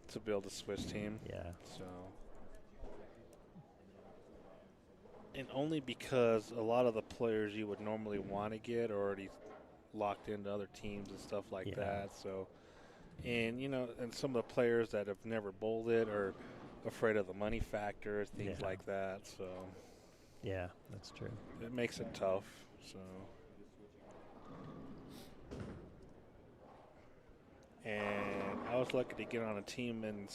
to build a Swiss team. Yeah. So. And only because a lot of the players you would normally want to get are already locked into other teams and stuff like that. So, and, you know, and some of the players that have never bowled it are afraid of the money factor, things like that. So, yeah, that's true. It makes it tough. So, and I was lucky to get on a team in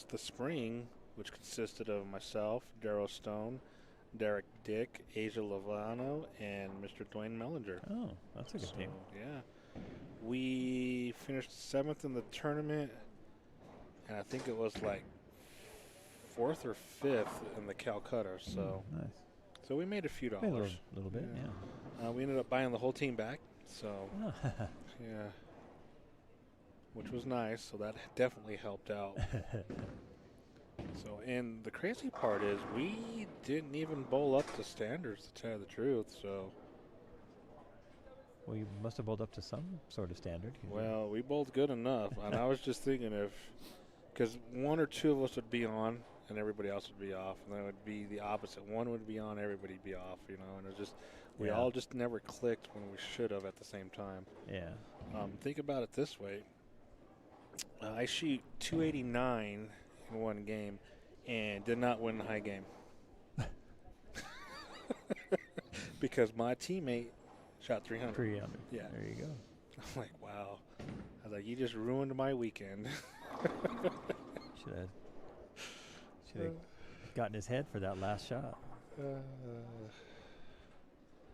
the spring, which consisted of myself, Darryl Stone, Derek Dick, Asia Lovano, and Mr. Dwayne Mellinger. Oh, that's a good team. Yeah. We finished 7th in the tournament, and I think it was like 4th or 5th in the Calcutta. So, nice. So we made a few dollars. Made a little bit, yeah. We ended up buying the whole team back. So, yeah. Which was nice. So that definitely helped out. So, and the crazy part is we didn't even bowl up to standards, to tell you the truth. So, Well, you must have bowled up to some sort of standard. 'cause you- well, we bowled good enough. And I was just thinking because one or two of us would be on and everybody else would be off. And then it would be the opposite. One would be on, everybody would be off, you know. And it was just, we Yeah. all just never clicked when we should have at the same time. Yeah. Think about it this way. I shoot 289 in one game and did not win the high game. Because my teammate shot 300. 300. Yeah. There you go. I'm like, wow. I was like, you just ruined my weekend. Should have gotten his head for that last shot.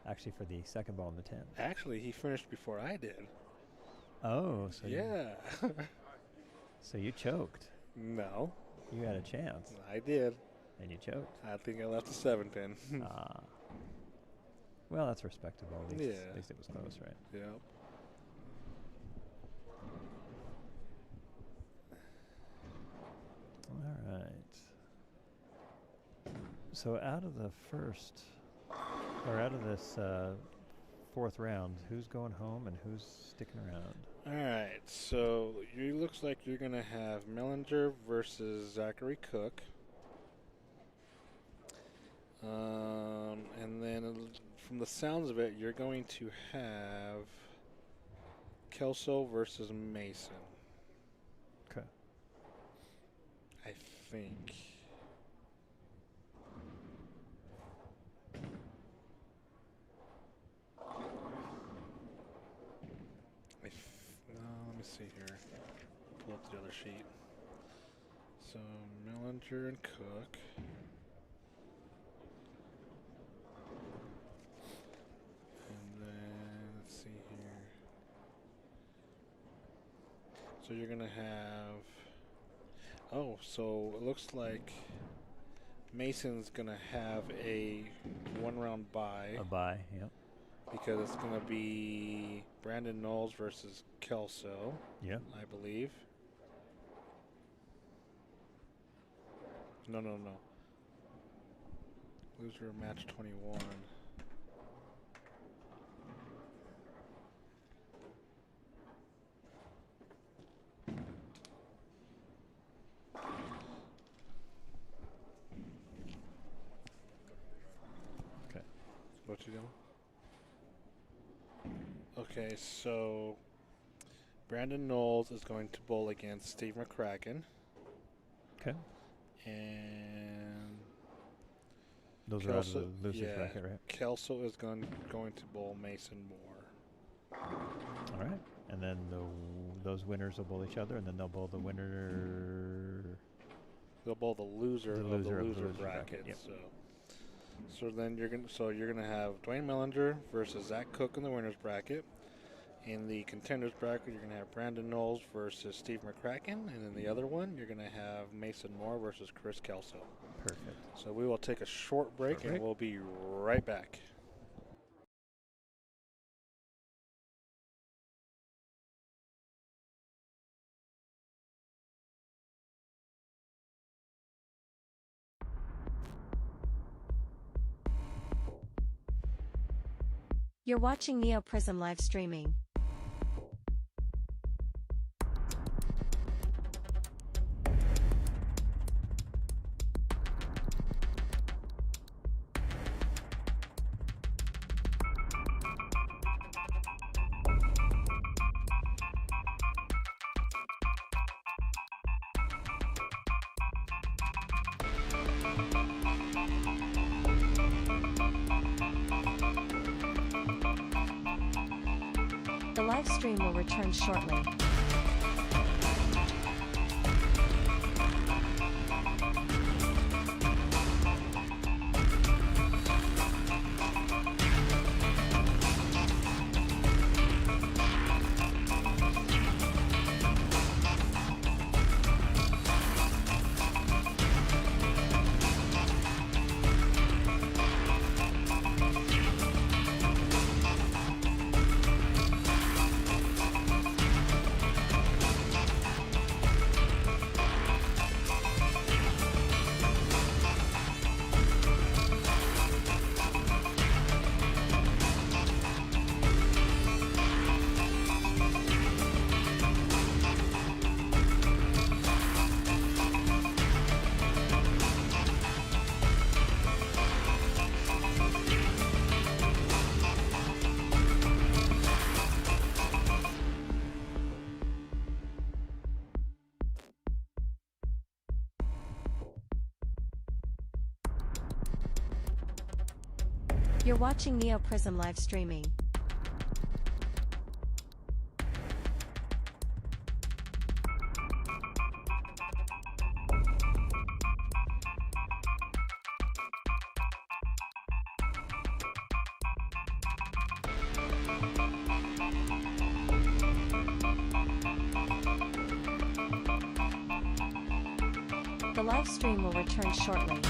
Actually, for the second ball in the 10. Actually, he finished before I did. Oh, so Yeah. so you choked. No, You had a chance, I did. and you choked. I think I left the 7 pin. Ah. Well, that's respectable. At least, Yeah. at least it was close, right? Yep. All right. So out of the first, or out of this fourth round, who's going home and who's sticking around? All right, so it looks like you're going to have Mellinger versus Zachary Cook. And then from the sounds of it, you're going to have Kelso versus Mason, Okay. I think. No, let me see here. Pull up the other sheet. So Mellinger and Cook. And then let's see here. So you're gonna have. Oh, so it looks like Mason's gonna have a 1-round bye. A bye, yep. Because it's going to be Brandon Knowles versus Kelso, Yep. I believe. No. Loser match 21. Okay. What you doing? Okay, so Brandon Knowles is going to bowl against Steve McCracken. Okay. And Those are out of Kelso, the losers yeah, bracket, right? Kelso is going to bowl Mason Moore. All right. And then those winners will bowl each other, and then they'll bowl the winner. They'll bowl the loser The of loser the of the loser loser bracket, bracket. yep. So then you're gonna have Dwayne Mellinger versus Zach Cook in the winners bracket. In the contenders bracket, you're gonna have Brandon Knowles versus Steve McCracken, and in the other one, you're gonna have Mason Moore versus Chris Kelso. Perfect. So we will take a short break, and we'll be right back. You're watching Neo Prism live streaming. The live stream will return shortly. You're watching Neo Prism live streaming. The live stream will return shortly.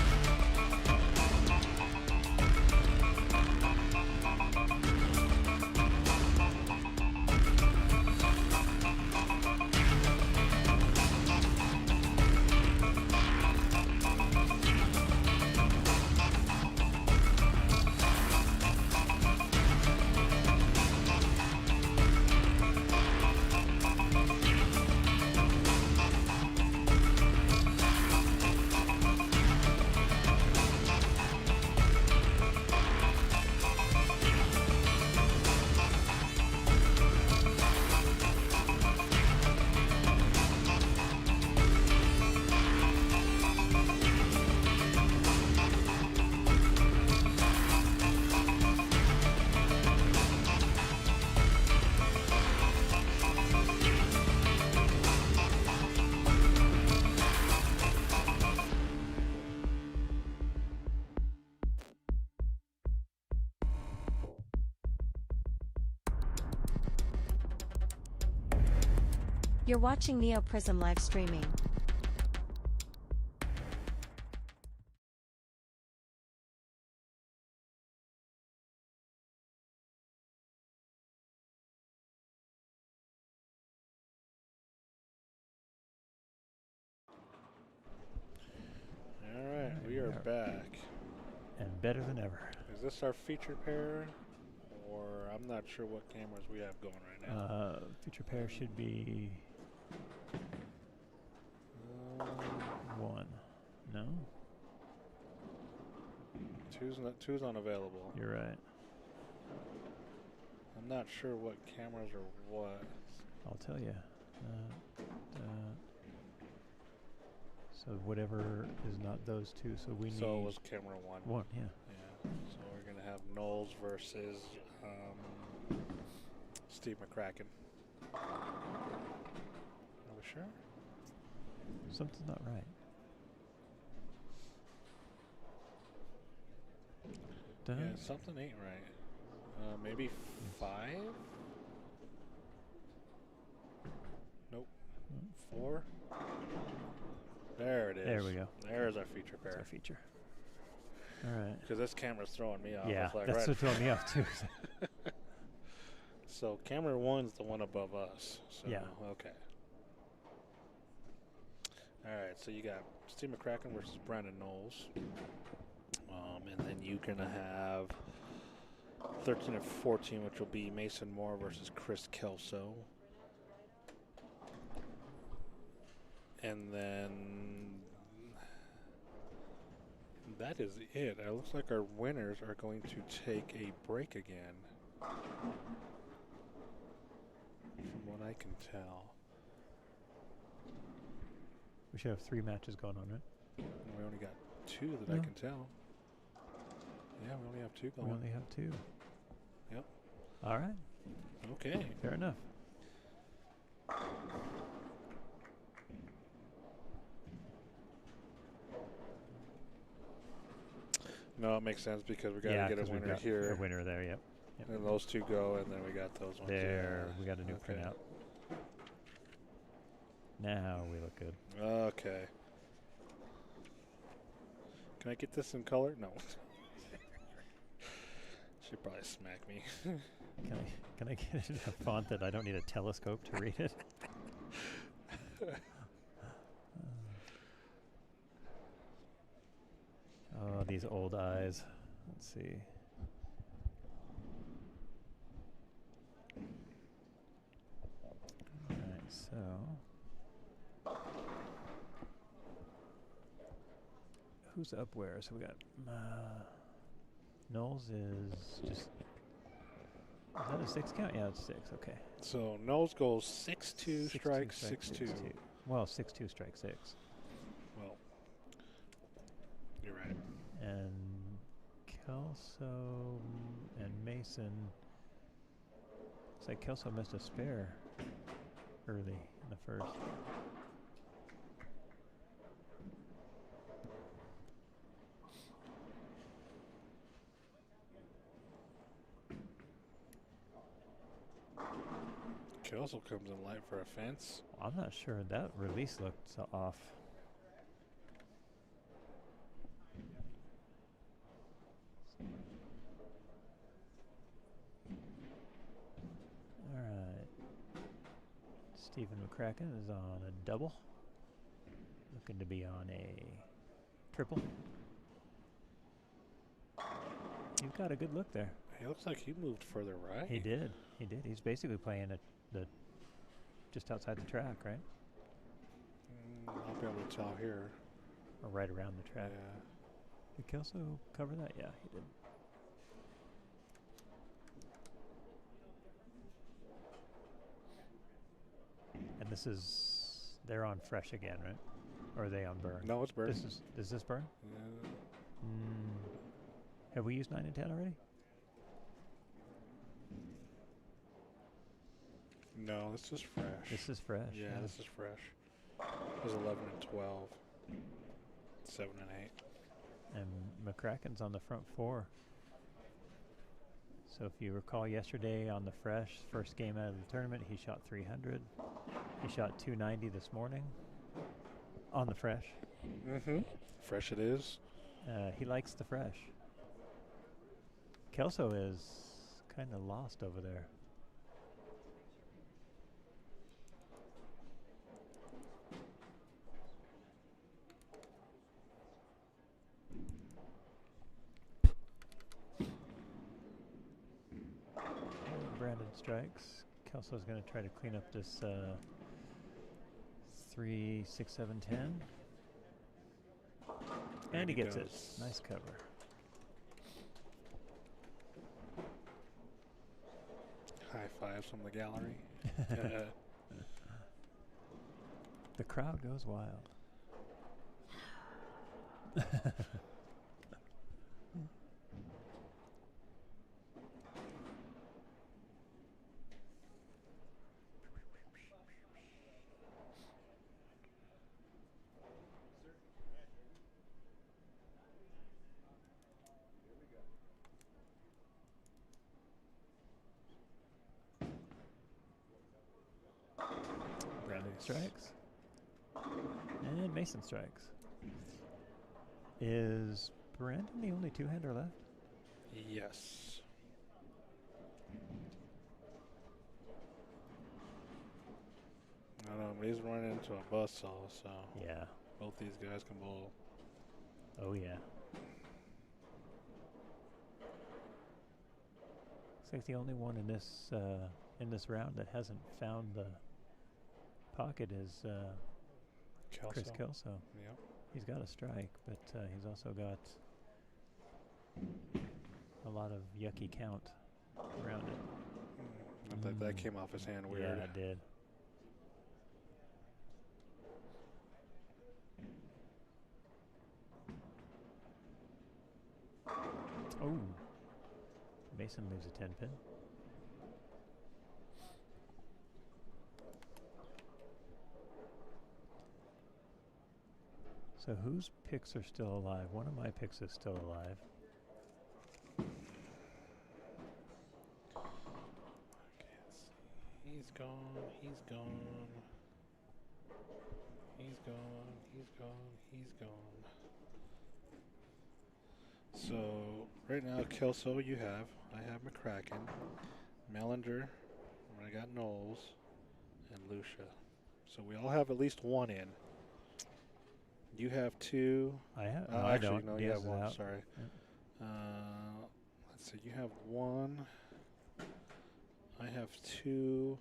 You're watching Neo Prism live streaming. All right, we are back. And better than ever. Is this our feature pair? Or I'm not sure what cameras we have going right now. Feature pair should be one. No? Two's unavailable. You're right. I'm not sure what cameras are what. I'll tell you. So whatever is not those two, so we need... So it was camera one. One, yeah. Yeah. So we're going to have Knowles versus Steve McCracken. Are we sure? Something's not right. Yeah, something ain't right. Maybe 5? Nope. 4? There it is. There we go. There's our feature pair. That's our feature. All right. Because this camera's throwing me off. Yeah, It's like, that's right. what throwing me off too. So camera one's the one above us. So, Yeah. Okay. All right. So you got Steve McCracken versus Brandon Knowles. And then you're going to have 13 and 14, which will be Mason Moore versus Chris Kelso. And then that is it. It looks like our winners are going to take a break again. From what I can tell. We should have 3 matches going on, right? We only got 2 that I can tell. Yeah, we only have 2 going. We only have 2. Yep. All right. Okay. Fair enough. No, it makes sense because we got to get a 'cause we've winner got here. A winner there, yep. And those 2 go, and then we got those ones. There, Yeah. we got a new Okay. printout. Now we look good. Okay. Can I get this in color? No. She'd probably smack me. Can I get it in a font that I don't need a telescope to read it? Oh, these old eyes. Let's see. Alright, so who's up where? So we got Knowles is just... Is that a 6 count? Yeah, it's 6, okay. So Knowles goes 6-2, strike 6-2. Well, 6-2, strike 6. Well, you're right. And Kelso and Mason. Looks like Kelso missed a spare early in the first. Kelso comes in light for a fence. I'm not sure. That release looked off. All right. Stephen McCracken is on a double. Looking to be on a triple. You've got a good look there. He looks like he moved further right. He did. He did. He's basically playing at the just outside the track, right? I'll be able to tell here. Or right around the track. Yeah. Did Kelso cover that? Yeah, he did. And this is, they're on fresh again, right? Or are they on burn? No, it's burn. Is this burn? Yeah. Have we used 9 and 10 already? No, this is fresh. This is fresh. Yeah, this is fresh. It was 11 and 12. 7 and 8. And McCracken's on the front 4. So if you recall yesterday on the fresh, first game out of the tournament, he shot 300. He shot 290 this morning on the fresh. Mm-hmm. Fresh it is. He likes the fresh. Kelso is kind of lost over there. Brandon strikes. Kelso's going to try to clean up this 3, 6, 7, 10. And he gets it. Nice cover. High fives from the gallery. The crowd goes wild. Strikes. And Mason strikes. Is Brandon the only two-hander left? Yes. I don't know, but he's running into a buzzsaw, so Yeah. both these guys can bowl. Oh, yeah. Looks like the only one in this round that hasn't found the pocket is Chris Kelso. Yep. He's got a strike, but he's also got a lot of yucky count around it. That came off his hand weird. Yeah, it did. Oh. Mason leaves a 10 pin. So whose picks are still alive? One of my picks is still alive. He's gone. He's gone. He's gone. He's gone. He's gone. So right now, Kelso, you have. I have McCracken, Mellinger. I got Knowles, and Lucia. So we all have at least one in. You have 2. I have. No, No, I actually, don't. no, you Diaz have is 1. out. Sorry. Yeah. Let's see. You have 1. I have 2.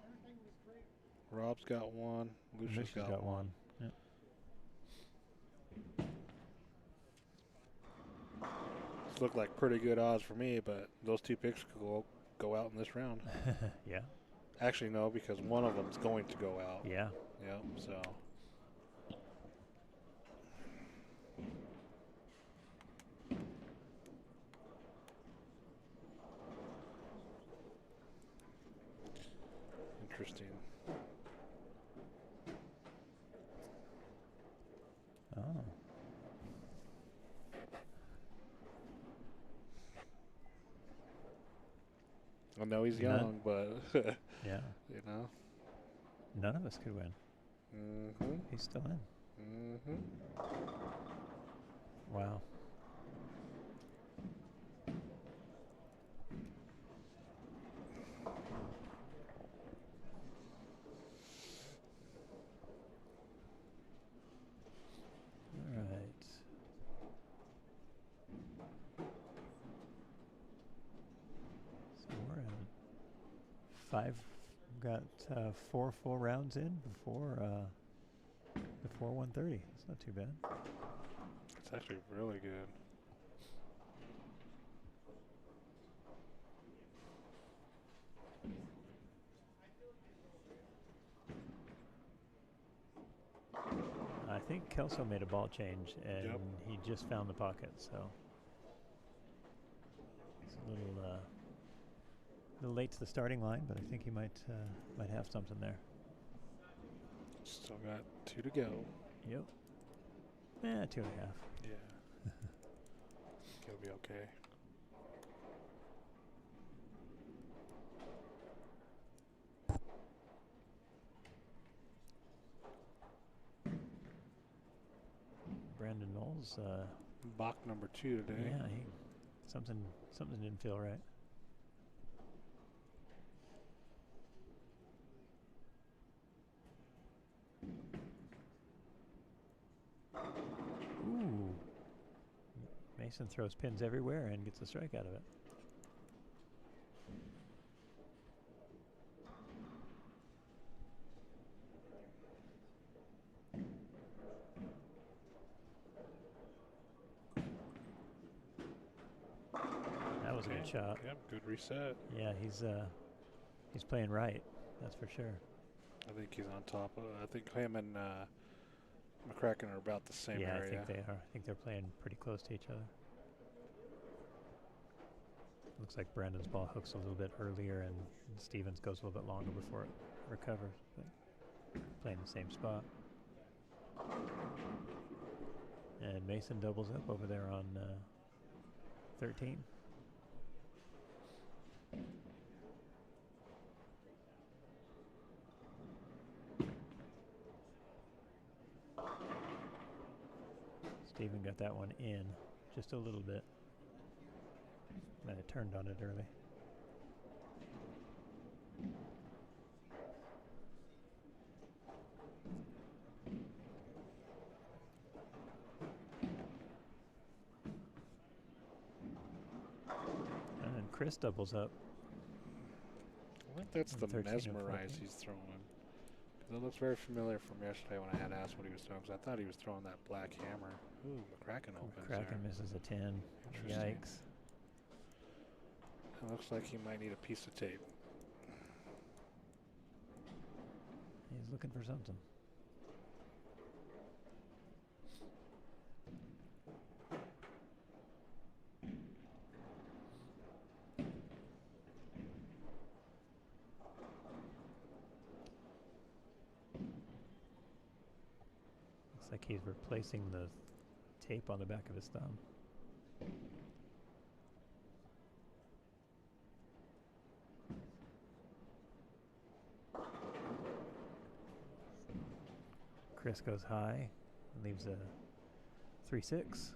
Rob's got 1. Lucia's got 1. Yeah. This looked like pretty good odds for me, but those 2 picks could go out in this round. Yeah. Actually, no, because one of them's going to go out. Yeah. Yep. So. Interesting. Oh. I know he's young, but Yeah. you know. None of us could win. Mm-hmm. He's still in. Mm-hmm. Wow. All right. So we're in five. Got 4 full rounds in before 1:30. It's not too bad. It's actually really good. I think Kelso made a ball change, and he just found the pocket, so it's a little late to the starting line, but I think he might have something there. Still got 2 to go. Yep. 2.5. Yeah. He'll be okay. Brandon Knowles. Bach number 2 today. Yeah, something didn't feel right. Ooh. Mason throws pins everywhere and gets a strike out of it. That was a good shot. Yep, good reset. Yeah, he's playing right. That's for sure. I think he's on top of it. I think him and McCracken are about the same yeah, area. I think they are. I think they're playing pretty close to each other. Looks like Brandon's ball hooks a little bit earlier, and Stevens goes a little bit longer before it recovers. But playing the same spot. And Mason doubles up over there on 13. Steven got that one in just a little bit. Might have turned on it early. And then Chris doubles up. I think that's the 13 and mesmerize 14. he's throwing. Because it looks very familiar from yesterday when I had asked what he was throwing. Because I thought he was throwing that black hammer. Ooh, McCracken opens there. McCracken misses a 10. Interesting. Yikes. It looks like he might need a piece of tape. He's looking for something. Looks like he's replacing the tape on the back of his thumb. Chris goes high and leaves a 3-6.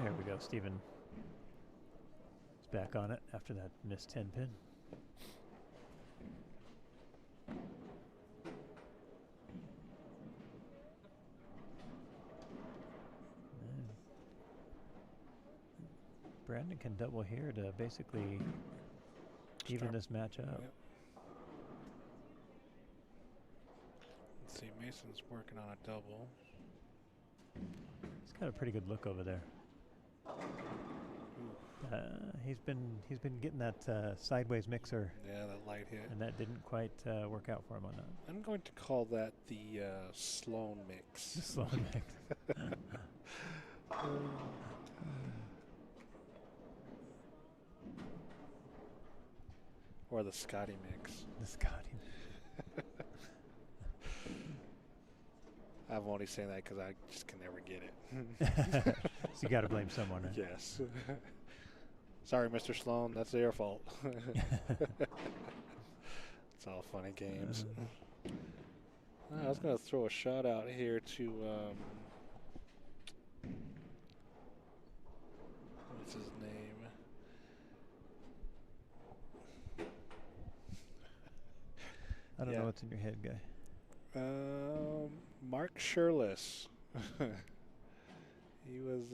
There we go. Steven is back on it after that missed 10 pin. And Brandon can double here to basically even this match up. Yep. see, Mason's working on a double. He's got a pretty good look over there. He's been getting that sideways mixer. Yeah, that light hit. And that didn't quite work out for him on that. I'm going to call that the Sloan mix. The Sloan mix. Or the Scotty mix. The Scotty. I'm only saying that because I just can never get it. So you got to blame someone, right? Yes. Sorry, Mr. Sloan. That's their fault. It's all fun and games. I was going to throw a shout out here to what's his name? I don't know what's in your head, guy. Mark Shirless. He was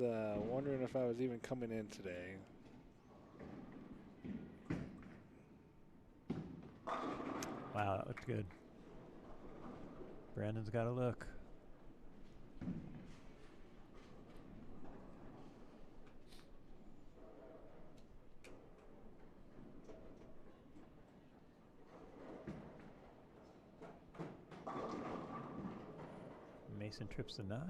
wondering if I was even coming in today. Wow, that looked good. Brandon's got a look. Mason trips the 9.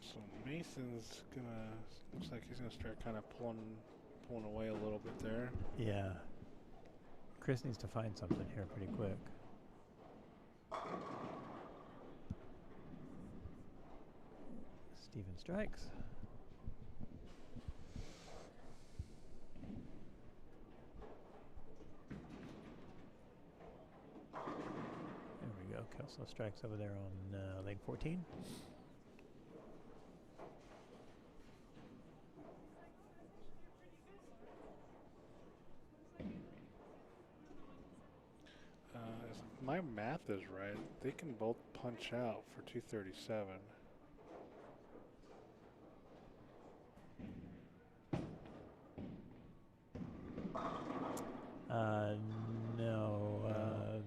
So Mason's looks like he's gonna start kind of pulling away a little bit there. Yeah. Chris needs to find something here pretty quick. Steven strikes. There we go. Kelso strikes over there on lane 14. If my math is right, they can both punch out for 237. No.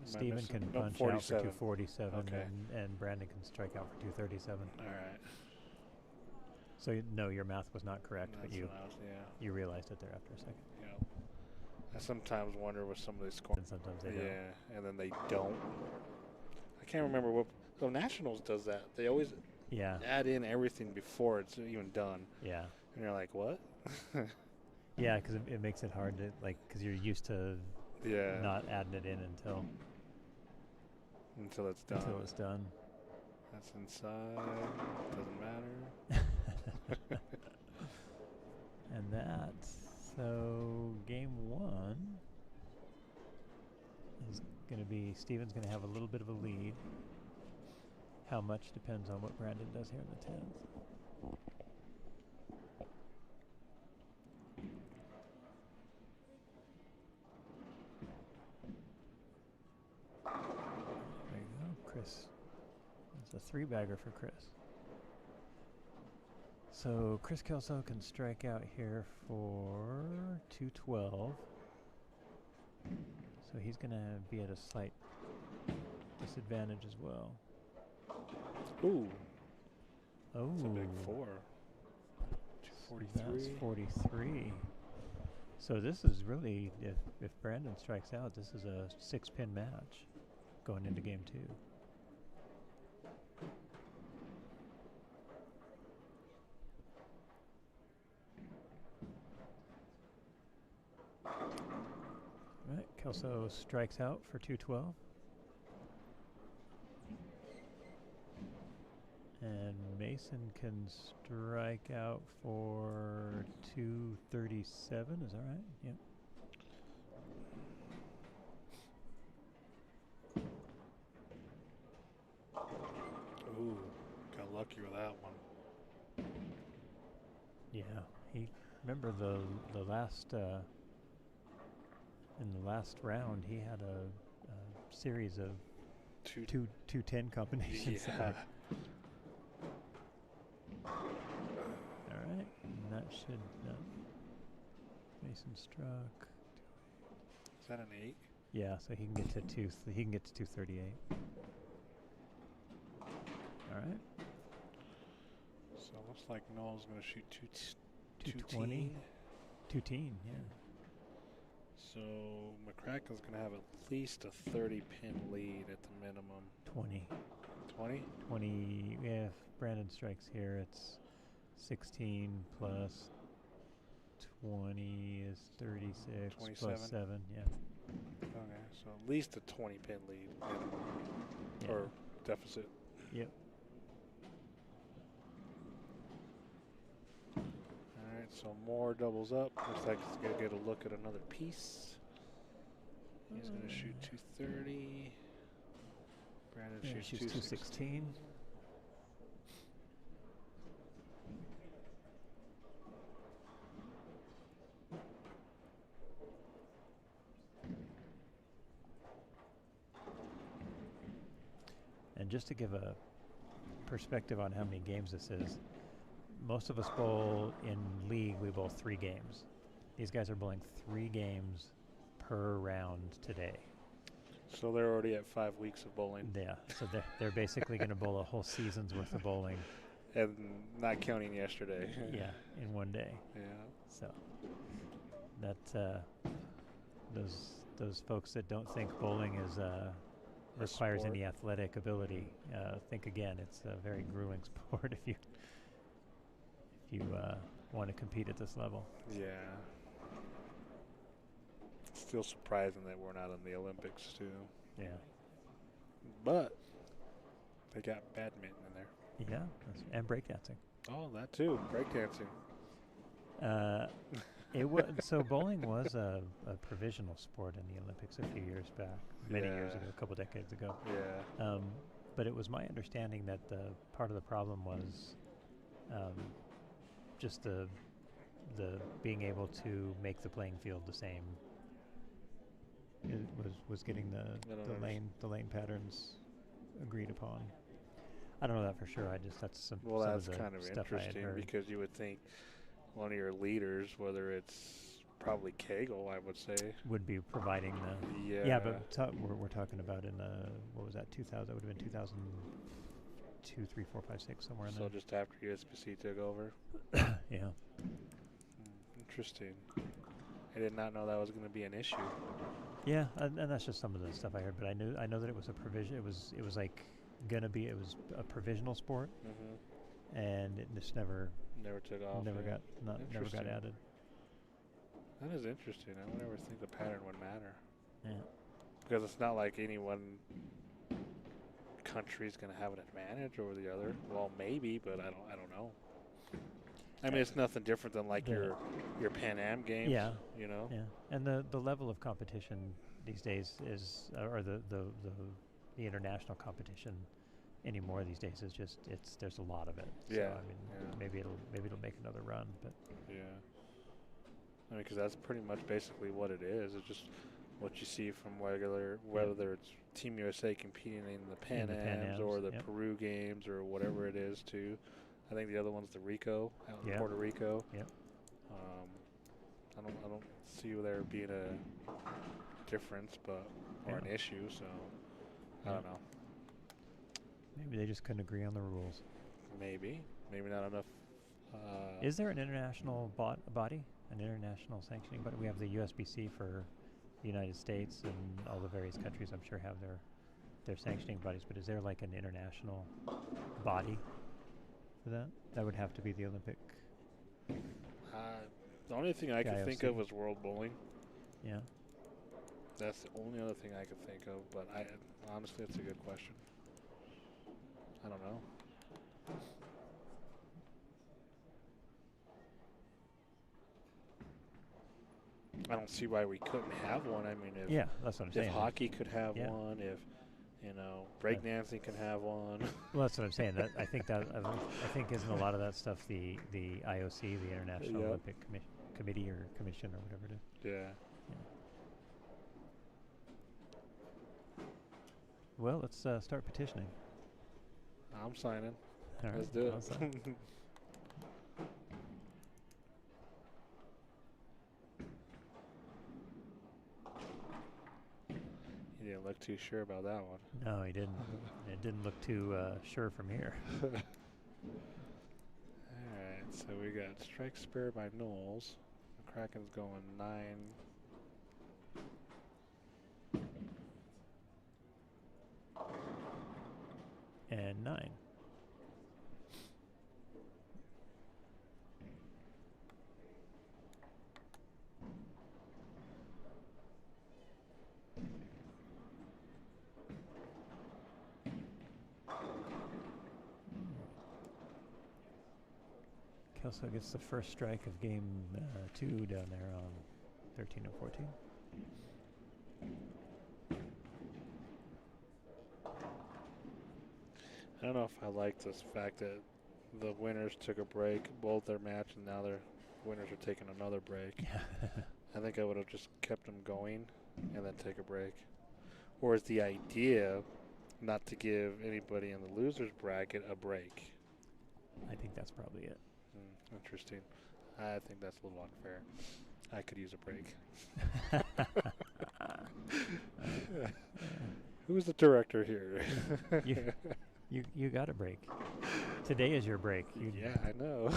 Steven can punch out for 247, okay. and Brandon can strike out for 237. All right. So no, your math was not correct, That's but you what I was, you realized it there after a second. yeah. I sometimes wonder what some of these scores. And sometimes they don't. Yeah, and then they don't. I can't remember what. So Nationals does that. They always add in everything before it's even done. Yeah. And you're like, what? Yeah, because it makes it hard to because you're used to not adding it in until it's done. Until it's done. That's inside. Doesn't matter. And so game 1 is going to be Steven's going to have a little bit of a lead. How much depends on what Brandon does here in the 10th. There you go, Chris. That's a 3-bagger for Chris. So Chris Kelso can strike out here for 212. So he's going to be at a slight disadvantage as well. Ooh. Oh. That's a big 4. 243. That's 43. So this is really, if Brandon strikes out, this is a 6-pin match going into game 2. Right, Kelso strikes out for 212. And Mason can strike out for 237, is that right? Yep. Ooh, got lucky with that one. Yeah, remember the last in the last round he had a series of two 10 combinations. Yeah. All right, and that should Mason struck. Is that an 8? Yeah, so he can get to he can get to 238. All right. So it looks like Noel's going to shoot 220. 210, yeah. So McCracken's going to have at least a 30-pin lead at the minimum. 20. 20? 20. Yeah, if Brandon strikes here, it's 16 plus 20 is 36 plus 27? 7, yeah. Okay, so at least a 20-pin lead minimum, Yeah. or deficit. Yep. All right, so Moore doubles up. Looks like he's going to get a look at another piece. He's going to shoot 230. Brandon Yeah, shoots shoots 216. And just to give a perspective on how many games this is, most of us bowl in league, we bowl 3 games. These guys are bowling 3 games per round today. So they're already at 5 weeks of bowling. Yeah, so they're basically going to bowl a whole season's worth of bowling. And not counting yesterday. Yeah, in one day. Yeah. So that those folks that don't think bowling is requires sport. any athletic ability, think again. It's a very grueling sport if you want to compete at this level. Yeah. Still surprising that we're not in the Olympics too. Yeah. But they got badminton in there. Yeah, and breakdancing. Oh, that too. Breakdancing. So bowling was a provisional sport in the Olympics a few years back, many years ago, a couple decades ago. Yeah. But it was my understanding that the part of the problem was just the being able to make the playing field the same. It was getting the lane patterns agreed upon. I don't know that for sure. That's some Well, some that's of the kind of stuff I had interesting heard. because you would think one of your leaders, whether it's probably Kegel, I would say, would be providing the yeah, but we're talking about in what was that, 2000? That would have been 2002, 3, 4, 5, 6, somewhere in so there. just after USBC took over. Yeah. Interesting. I did not know that was going to be an issue. Yeah, and that's just some of the stuff I heard. But I know that it was a provision. It was like gonna be. It was a provisional sport, and it just never took off. never got added. That is interesting. I would never think the pattern would matter. Yeah. Because it's not like any one country's going to have an advantage over the other. Well, maybe, but I don't know. I mean, it's nothing different than like your Pan Am games. Yeah. You know. Yeah. And the level of competition these days is, or the international competition anymore these days is just there's a lot of it. Yeah. So, I mean, maybe it'll make another run, but. Yeah. I mean, because that's pretty much basically what it is. It's just what you see from whether it's Team USA competing in the Pan Ams or the Peru games or whatever it is too. I think the other one's the Rico out in Puerto Rico. Yep. I don't see there being a difference, or an issue. So I don't know. Maybe they just couldn't agree on the rules. Maybe not enough. Is there an international body, an international sanctioning body? We have the USBC for the United States, and all the various countries I'm sure have their sanctioning bodies. But is there like an international body for that? That would have to be the Olympic. The only thing I could think of was World Bowling. Yeah. That's the only other thing I could think of, but honestly, it's a good question. I don't know. I don't see why we couldn't have one. I mean, if that's what I'm saying. If hockey could have one, if breakdancing can have one. Well, that's what I'm saying. I think isn't a lot of that stuff the IOC, the International Olympic Committee or Commission or whatever it is. Yeah. Well, let's start petitioning. I'm signing. All right, let's do it. look too sure about that one. No, he didn't. It didn't look too sure from here. All right, so we got strike spare by Knowles. McCracken's going 9. And 9. Kelso gets the first strike of game 2 down there on 13 and 14. I don't know if I like this fact that the winners took a break, both their match, and now their winners are taking another break. I think I would have just kept them going and then take a break. Or is the idea not to give anybody in the losers bracket a break? I think that's probably it. Interesting. I think that's a little unfair. I could use a break. Who's the director here? You got a break. Today is your break. Yeah, I know.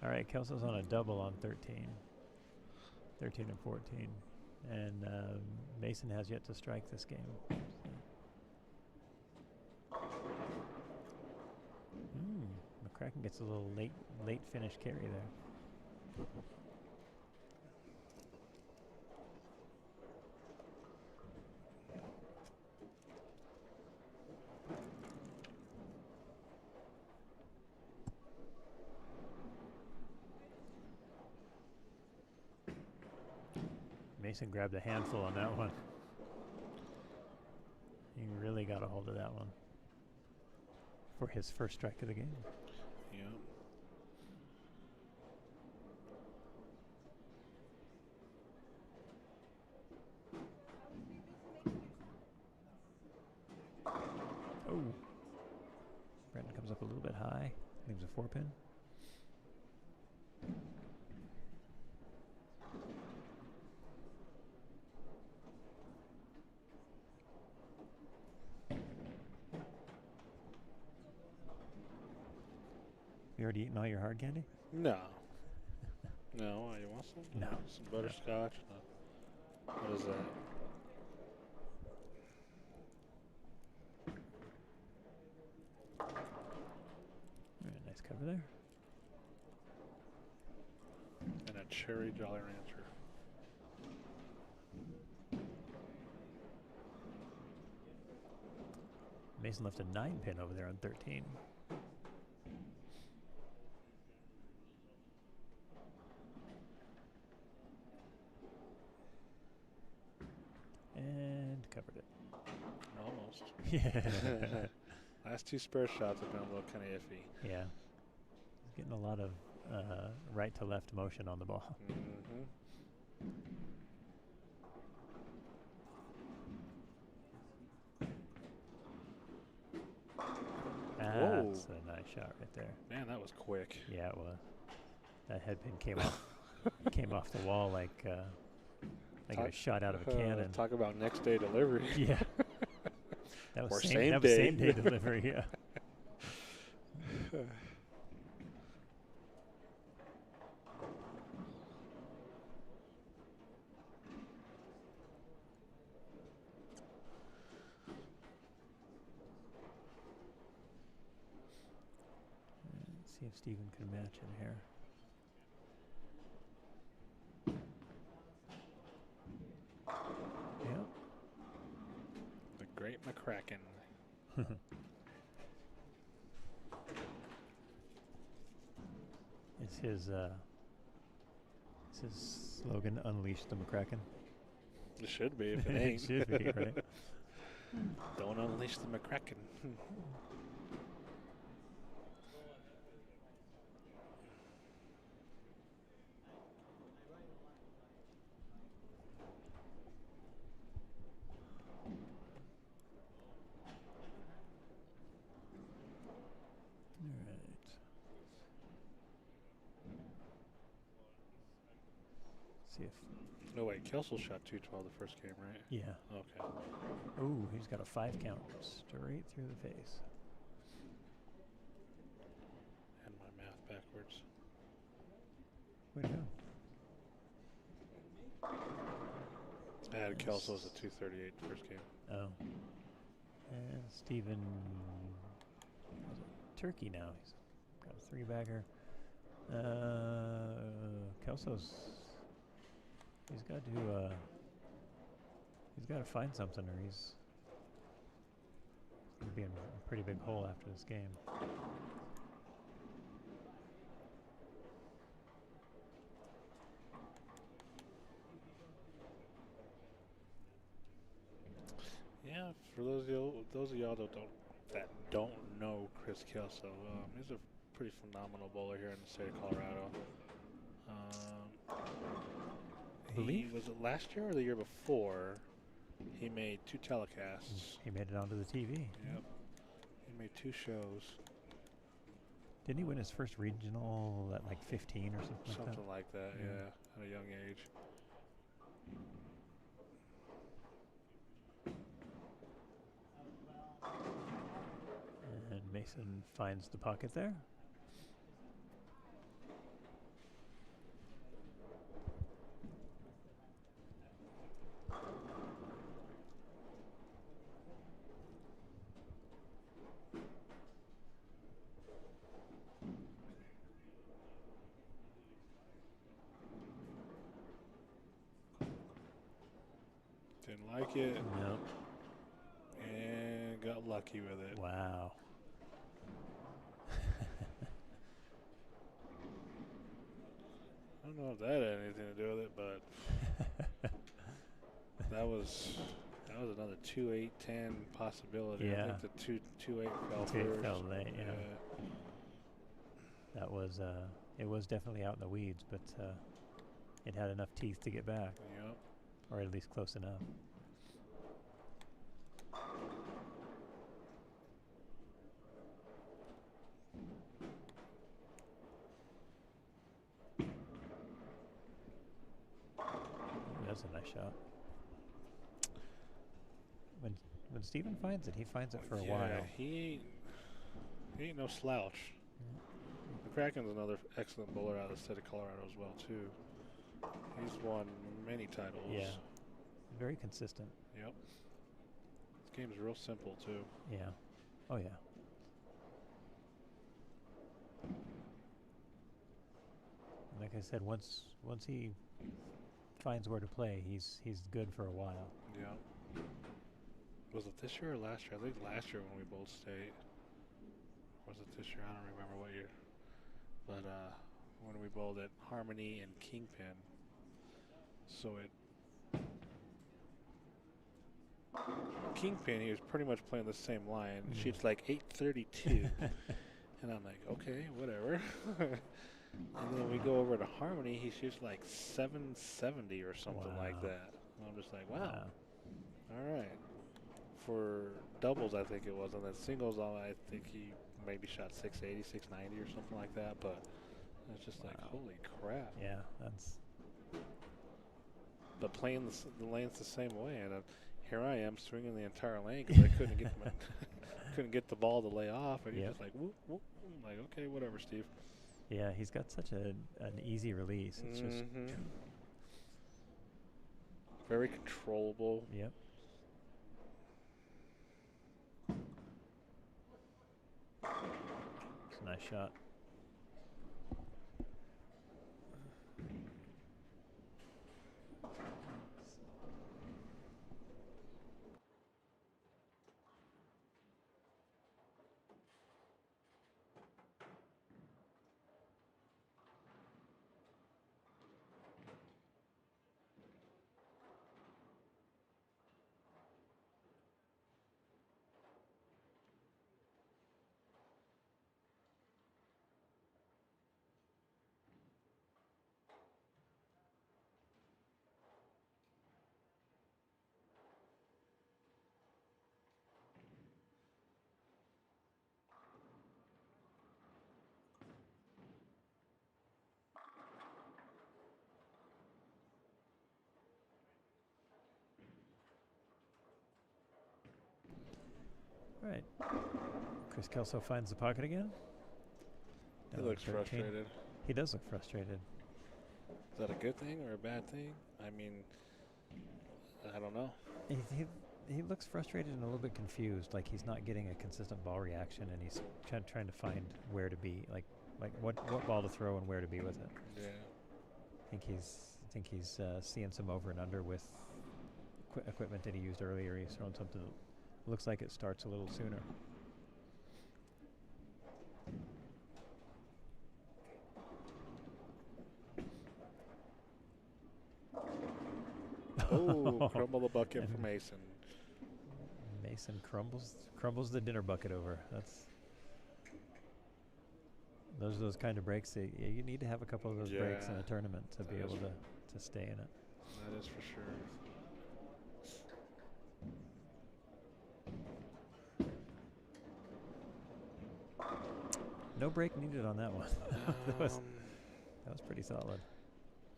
All right, Kelso's on a double on 13. 13 and 14. And Mason has yet to strike this game. McCracken gets a little late finish carry there. Mason grabbed a handful on that one. He really got a hold of that one for his first strike of the game. Yeah. Oh. Brandon comes up a little bit high. Leaves a 4-pin. You already eaten all your hard candy? No. No, you want some? No. Some butterscotch? No. What is that? Nice cover there. And a cherry Jolly Rancher. Mason left a 9-pin over there on 13. And covered it. Almost. Yeah. Last 2 spare shots have been a little kind of iffy. Yeah. He's getting a lot of right to left motion on the ball. Mm-hmm. That's a nice shot right there. Man, that was quick. Yeah, it was. That head pin came off came off the wall like it was shot out of a cannon. Talk about next day delivery. Yeah. That was Or same day delivery, yeah. Let's see if Steven can match in here. Yep. The great McCracken. Is his slogan "Unleash the McCracken"? It should be if it ain't. It should be, right? Don't unleash the McCracken. See if No, wait, Kelsel shot 212 the first game, right? Yeah. Okay. Ooh, he's got a 5 count straight through the face. And my math backwards. Way to go. I had Kelso as a 238 first game. Oh. And Steven Turkey now. He's got a 3-bagger. Kelso's. He's got to find something, or he's going to be in a pretty big hole after this game. Yeah, for those of y'all that don't know Chris Kelso, he's a pretty phenomenal bowler here in the state of Colorado. Was it last year or the year before? He made 2 telecasts. He made it onto the TV. Yep. He made 2 shows. Didn't he win his first regional at like 15 or something? Something like that, yeah, at a young age. And Mason finds the pocket there. Didn't like it. Nope. And got lucky with it. Wow. I don't know if that had anything to do with it, but that was another 2-8-10 possibility. Yeah. I think the 2-8 fell It first. fell late, yeah. That was it was definitely out in the weeds, but it had enough teeth to get back, Yep. or at least close enough. That's a nice shot. When Steven finds it, he finds it for a while. He ain't no slouch. The Kraken's another excellent bowler out of the state of Colorado as well too. He's won many titles. Yeah. Very consistent. Yep. This game's real simple too. Yeah. Oh yeah. Like I said, once he finds where to play, he's good for a while. Yeah. Was it this year or last year? I think last year when we bowled state. Was it this year? I don't remember what year. But when we bowled at Harmony and Kingpin. So Kingpin, he was pretty much playing the same line. Shoots like 832. And I'm like, okay, whatever. And then we go over to Harmony, he shoots like 770 or something like that. And I'm just like, wow. All right. For doubles, I think it was. And then singles, I think he maybe shot 680, 690 or something like that. But it's just like, holy crap. Yeah, that's... But playing the lanes the same way. And here I am swinging the entire lane because I couldn't get couldn't get the ball to lay off. And he's just like, whoop, whoop. I'm like, okay, whatever, Steve. Yeah, he's got such an easy release. It's just... Very controllable. Yep. It's a nice shot. All right. Chris Kelso finds the pocket again. He looks 13. frustrated. He does look frustrated. Is that a good thing or a bad thing? I mean, I don't know. He looks frustrated and a little bit confused, like he's not getting a consistent ball reaction, and he's trying to find where to be, like what ball to throw and where to be with it. Yeah. I think he's seeing some over and under with equipment that he used earlier. He's throwing something that looks like it starts a little sooner. Oh, crumble the bucket for Mason. Mason crumbles the dinner bucket over. Those are those kind of breaks that you need to have a couple of those breaks in a tournament to be able to stay in it. That is for sure. No break needed on that one. that was pretty solid.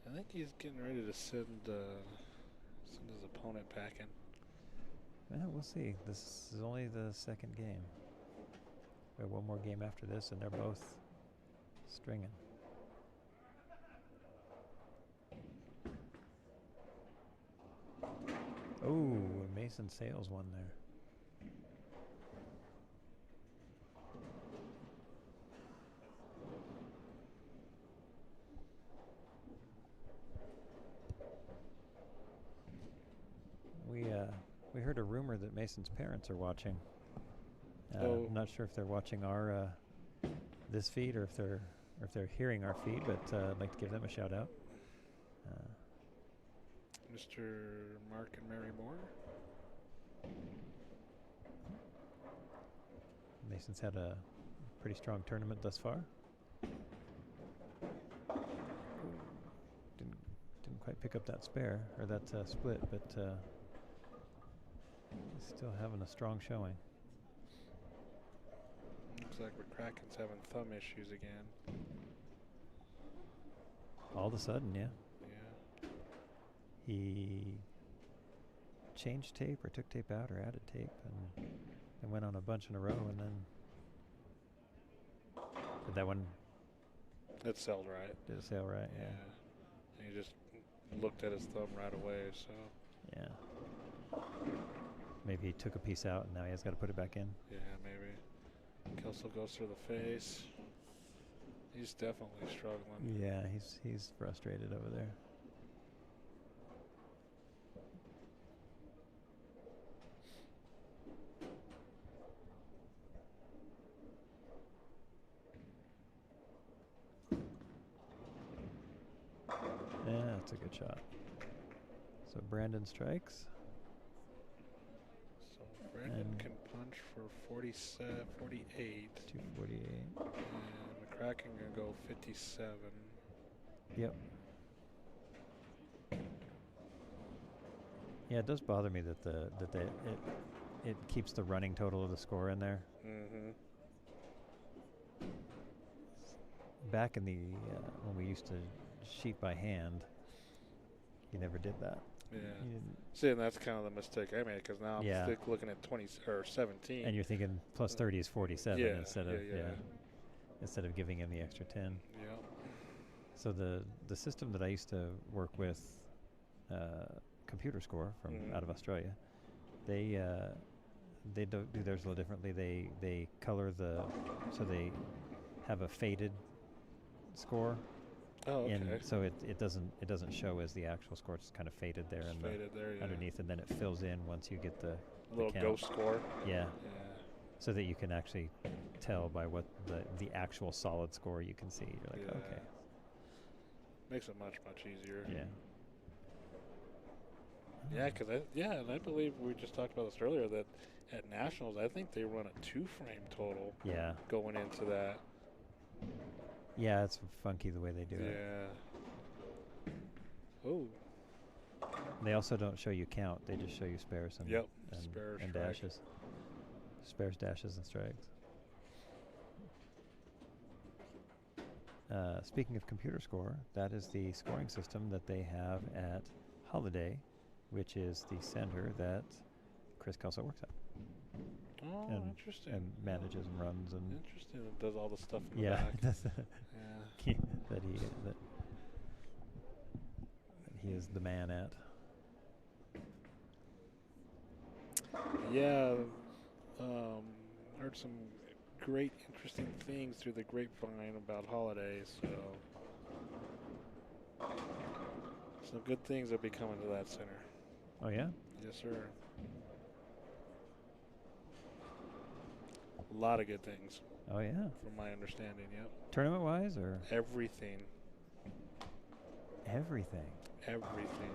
I think he's getting ready to send his opponent packing. Yeah, we'll see. This is only the second game. We have one more game after this, and they're both stringing. Oh, Mason sails one there. We heard a rumor that Mason's parents are watching. I'm not sure if they're watching our this feed or if they're hearing our feed, but I'd like to give them a shout out. Mr. Mark and Mary Moore. Mason's had a pretty strong tournament thus far. Didn't quite pick up that spare or that split, but he's still having a strong showing. Looks like McCracken's having thumb issues again. All of a sudden, yeah. Yeah. He changed tape or took tape out or added tape and went on a bunch in a row, and then did that one? It sailed right. Did it sail right? Yeah. And he just looked at his thumb right away, so. Yeah. Maybe he took a piece out and now he has got to put it back in. Yeah, maybe. Kelso goes through the face. He's definitely struggling. Yeah, he's frustrated over there. Yeah, that's a good shot. So Brandon strikes. So Brandon can punch for 47, 48. 248. And McCracken can go 57. Yep. Yeah, it does bother me that it keeps the running total of the score in there. Mm-hmm. Back in the when we used to sheet by hand, you never did that. Yeah. See, and that's kind of the mistake I made, because now I'm looking at 20 or 17. And you're thinking plus 30 is 47 instead of instead of giving him the extra 10. Yeah. So the system that I used to work with, Computer Score from out of Australia, they do theirs a little differently. They color so they have a faded score. Oh, okay. So it doesn't show as the actual score. It's kind of faded there underneath, and then it fills in once you get the little count. ghost score. Yeah. So that you can actually tell by what the actual solid score you can see. You're like, okay. Makes it much easier. Yeah. Yeah, because and I believe we just talked about this earlier, that at Nationals, I think they run a 2-frame total. Yeah. Going into that. Yeah, it's funky the way they do it. Yeah. Oh. They also don't show you count. They just show you spares and and dashes. Spares, dashes, and strikes. Speaking of Computer Score, that is the scoring system that they have at Holiday, which is the center that Chris Kelso works at. Oh, and interesting. manages and runs and Interesting. It does all the stuff in the yeah, back. that's Yeah. that he is the man at. Yeah. Heard some great, interesting things through the grapevine about holidays. So some good things will be coming to that center. Oh yeah. Yes, sir. A lot of good things, Oh yeah. from my understanding. Yep. Tournament wise or Everything. everything. Everything.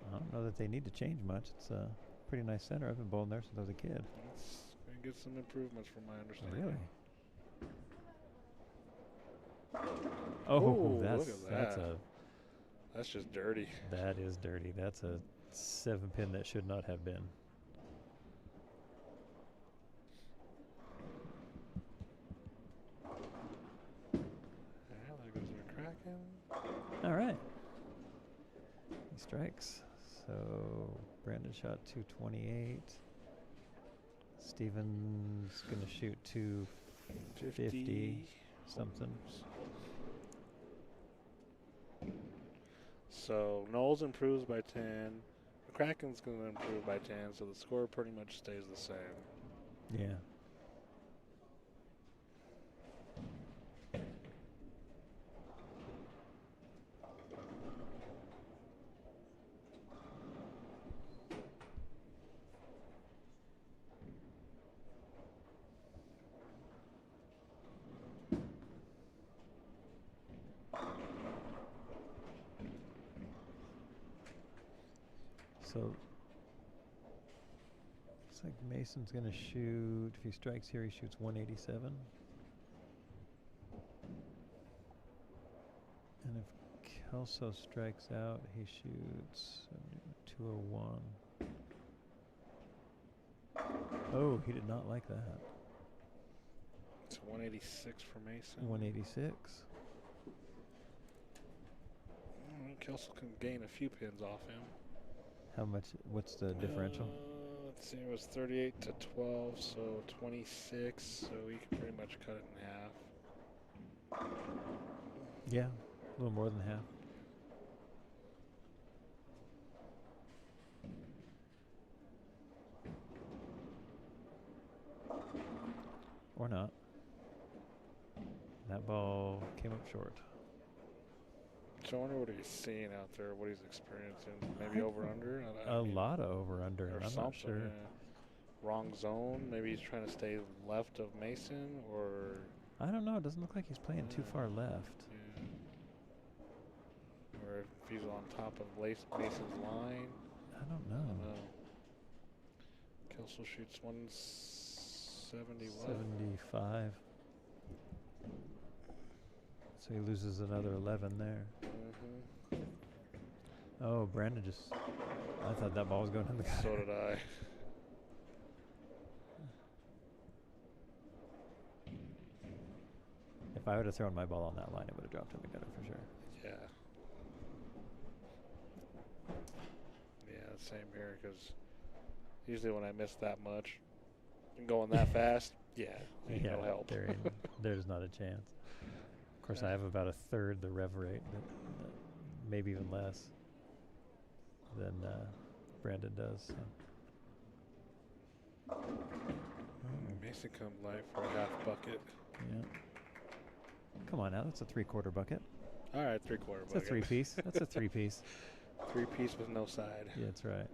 I don't know that they need to change much. It's a pretty nice center. I've been bowling there since I was a kid. It's going to get some improvements from my understanding. Really? Oh, Ooh, that's look at that's that. a That's just dirty. that is dirty. That's a 7-pin that should not have been. Yeah, there goes our Kraken. All right. He strikes. So Brandon shot 228. Steven's going to shoot 250 something. So Knowles improves by 10. The Kraken's going to improve by 10, so the score pretty much stays the same. Yeah. So looks like Mason's going to shoot. If he strikes here, he shoots 187. And if Kelso strikes out, he shoots 201. Oh, he did not like that. It's 186 for Mason. 186. Kelso can gain a few pins off him. How much? What's the differential? Let's see, it was 38 to 12, so 26. So we can pretty much cut it in half. Yeah, a little more than half. Or not. That ball came up short. So I wonder what he's seeing out there, what he's experiencing. Maybe over under? A lot of over under. Or I'm something, not sure. yeah. Wrong zone. Maybe he's trying to stay left of Mason, or I don't know. It doesn't look like he's playing too far left. yeah. Or if he's on top of Mason's line. I don't I know. don't know. Kelso shoots 170 what? 75. So he loses another 11 there. Mm-hmm. Oh, Brandon just... I thought that ball was going in the gutter. So did I. If I would have thrown my ball on that line, it would have dropped in the gutter for sure. Yeah. Yeah, same here, because usually when I miss that much and going that fast, yeah, ain't no help. There's not a chance. Of course, I have about a third the rev rate, maybe even less than Brandon does. So. Mason come live for a half bucket. Yeah. Come on now, that's a 3/4 bucket. All right, 3/4 bucket. That's a 3-piece. That's a 3-piece. 3-piece with no side. Yeah, that's right.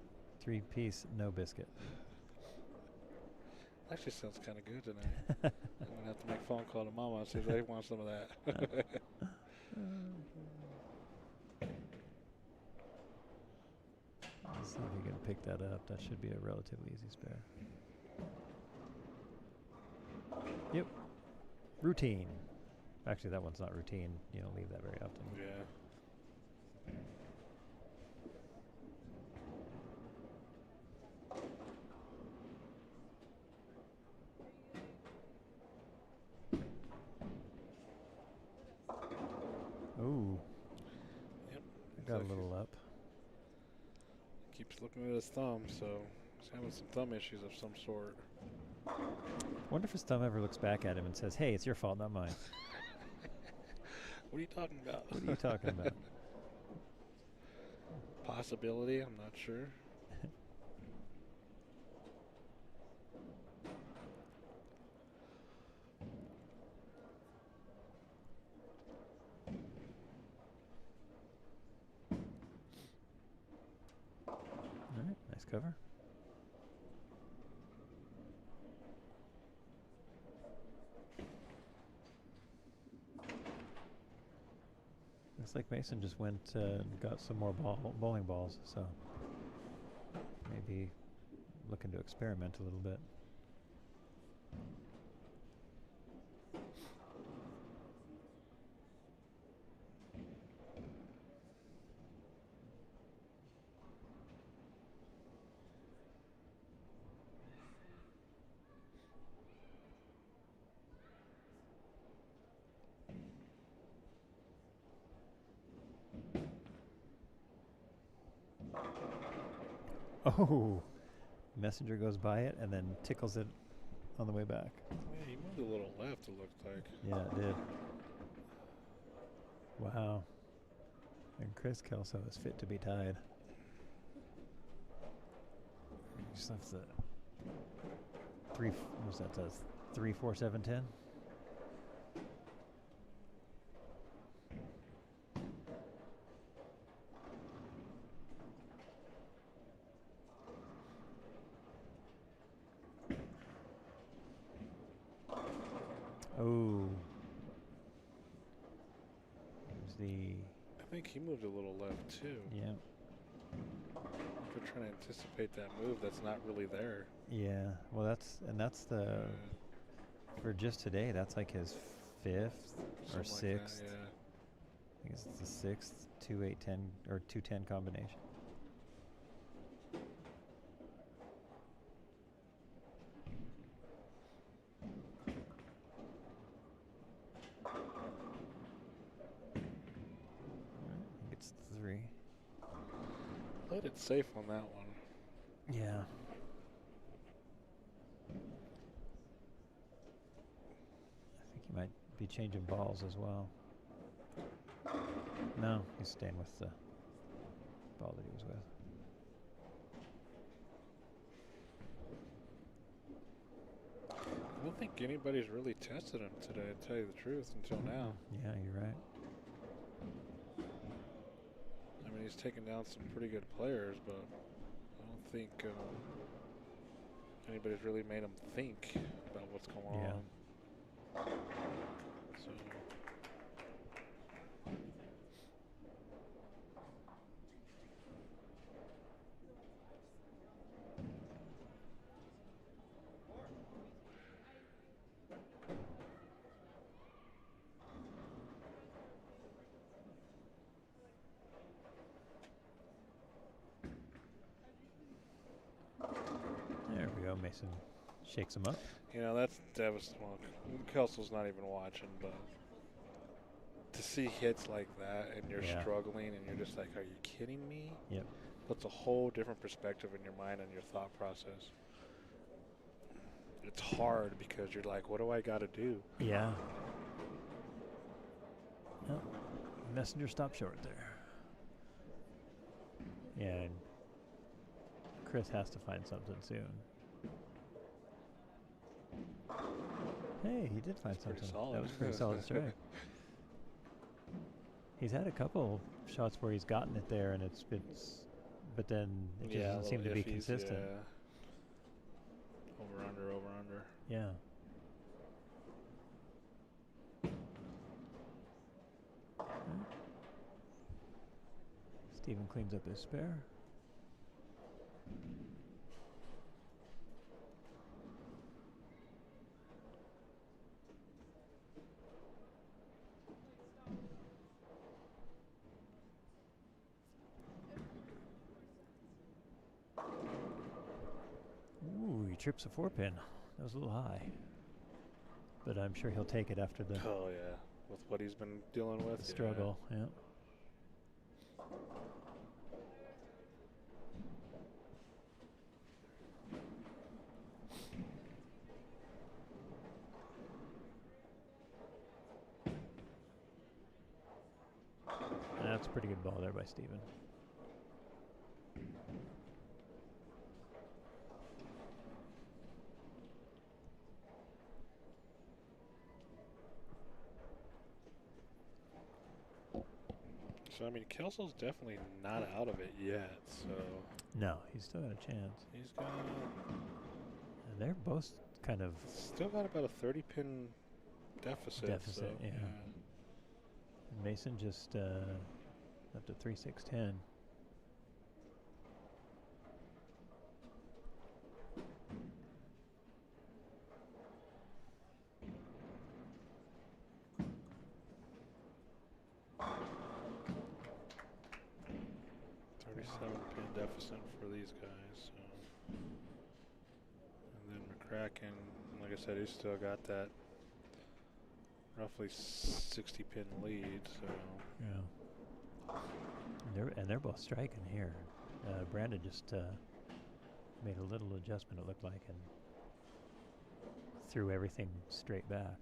3-piece, no biscuit. Actually sounds kind of good tonight. I'm going to have to make a phone call to Mama and see if they want some of that. Let's see if you can pick that up. That should be a relatively easy spare. Yep. Routine. Actually, that one's not routine. You don't leave that very often. Yeah. Ooh. Yep. I got a little up. Keeps looking at his thumb, so he's having some thumb issues of some sort. Wonder if his thumb ever looks back at him and says, "Hey, it's your fault, not mine." What are you talking about? What are you talking about? Possibility, I'm not sure. All right, nice cover. Looks like Mason just went and got some more bowling balls, so maybe looking to experiment a little bit. Oh, messenger goes by it and then tickles it on the way back. Yeah, he moved a little left, it looked like. Yeah, it did. Wow. And Chris Kelso is fit to be tied. Just left the 3, 4, 7, 10. Oh. There's the... I think he moved a little left too. Yeah. They're trying to anticipate that move that's not really there. Yeah. Well, that's the... For just today, that's like his 5th or 6th. Like that, yeah. I think it's the 6th 2-8-10 or 2-10 combination. It's 3. Played it safe on that one. Yeah. I think he might be changing balls as well. No, he's staying with the ball that he was with. I don't think anybody's really tested him today, to tell you the truth, until now. Yeah, you're right. I mean, he's taken down some pretty good players, but I don't think anybody's really made him think about what's going on. So. There we go. Mason shakes him up. You know, that was, well, Kelso's not even watching, but to see hits like that and you're struggling and you're just like, are you kidding me? Yep. Puts a whole different perspective in your mind and your thought process. It's hard because you're like, what do I got to do? Yeah. Oh, messenger stopped short there. Yeah, and Chris has to find something soon. Hey, he did find something. Solid. That was pretty solid strike. He's had a couple shots where he's gotten it there, and but then it just doesn't seem to be consistent. Yeah. Over under. Yeah. Steven cleans up his spare. Ooh, he trips a 4-pin. That was a little high. But I'm sure he'll take it after the Oh, yeah. With what he's been dealing with. struggle. Yeah. pretty good ball there by Steven. So, I mean, Kelso's definitely not out of it yet, so. No, he's still got a chance. He's got. And they're both kind of. Still got about a 30-pin deficit. So, yeah. Mason just up to 3-6-10. Deficit for these guys. So. And then McCracken, like I said, he's still got that roughly 60-pin lead. So. Yeah. And they're both striking here. Brandon just made a little adjustment, it looked like, and threw everything straight back.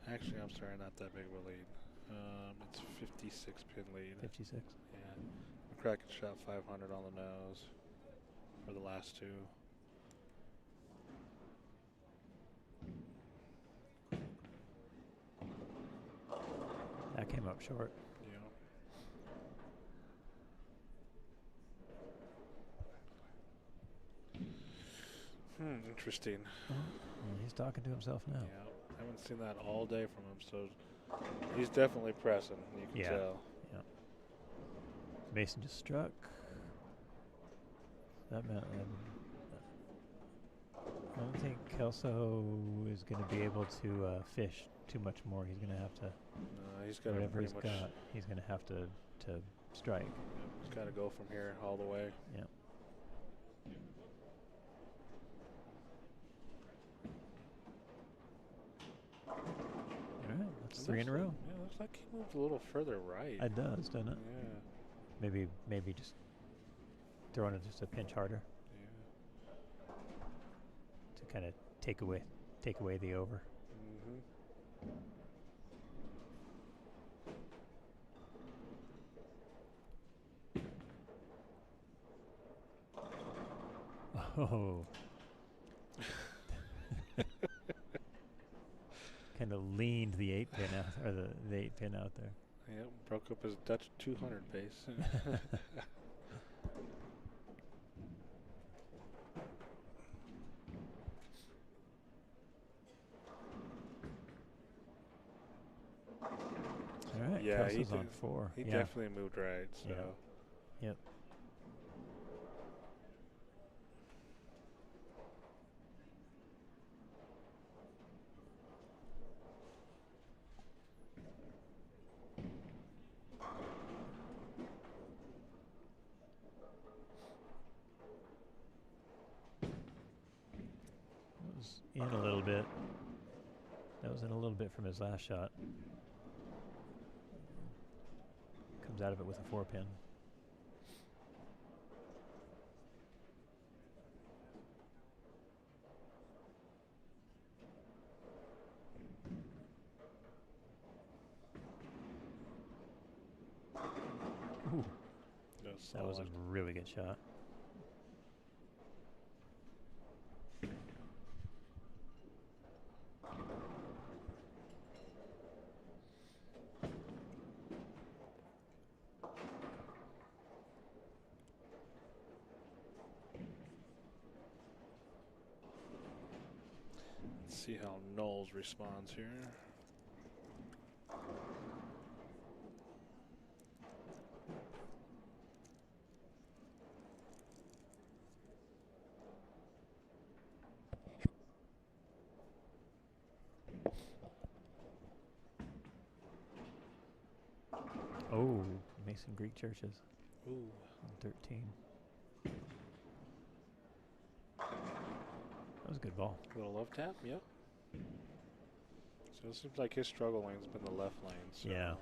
Actually, I'm sorry, not that big of a lead. It's 56-pin lead. 56? Yeah. McCracken shot 500 on the nose for the last two. That came up short. Yeah. Interesting. He's talking to himself now. Yeah. I haven't seen that all day from him, so he's definitely pressing. You can tell. Yeah. Mason just struck. That meant I don't think Kelso is going to be able to fish too much more. He's going to have to. No, he's got whatever he's got. He's going to have to strike. Yep, he's got to go from here all the way. Yeah. That's 3 in a row. Yeah, looks like he moved a little further right. It does, doesn't it? Yeah. Maybe just throwing it just a pinch harder. Yeah. To kind of take away the over. Oh. Kind of leaned the 8-pin out, or the 8-pin out there. Yep, broke up his Dutch 200 pace. All right, yeah, Kelso's on 4. He definitely moved right. So. Yeah. Yep. In a little bit. That was in a little bit from his last shot. Comes out of it with a 4-pin. Ooh. That was a really good shot. See how Knowles responds here. Oh, Mason Greek churches. Ooh. 13. That was a good ball. A little love tap, yep. So it seems like his struggle lane's been the left lane. So. Yeah.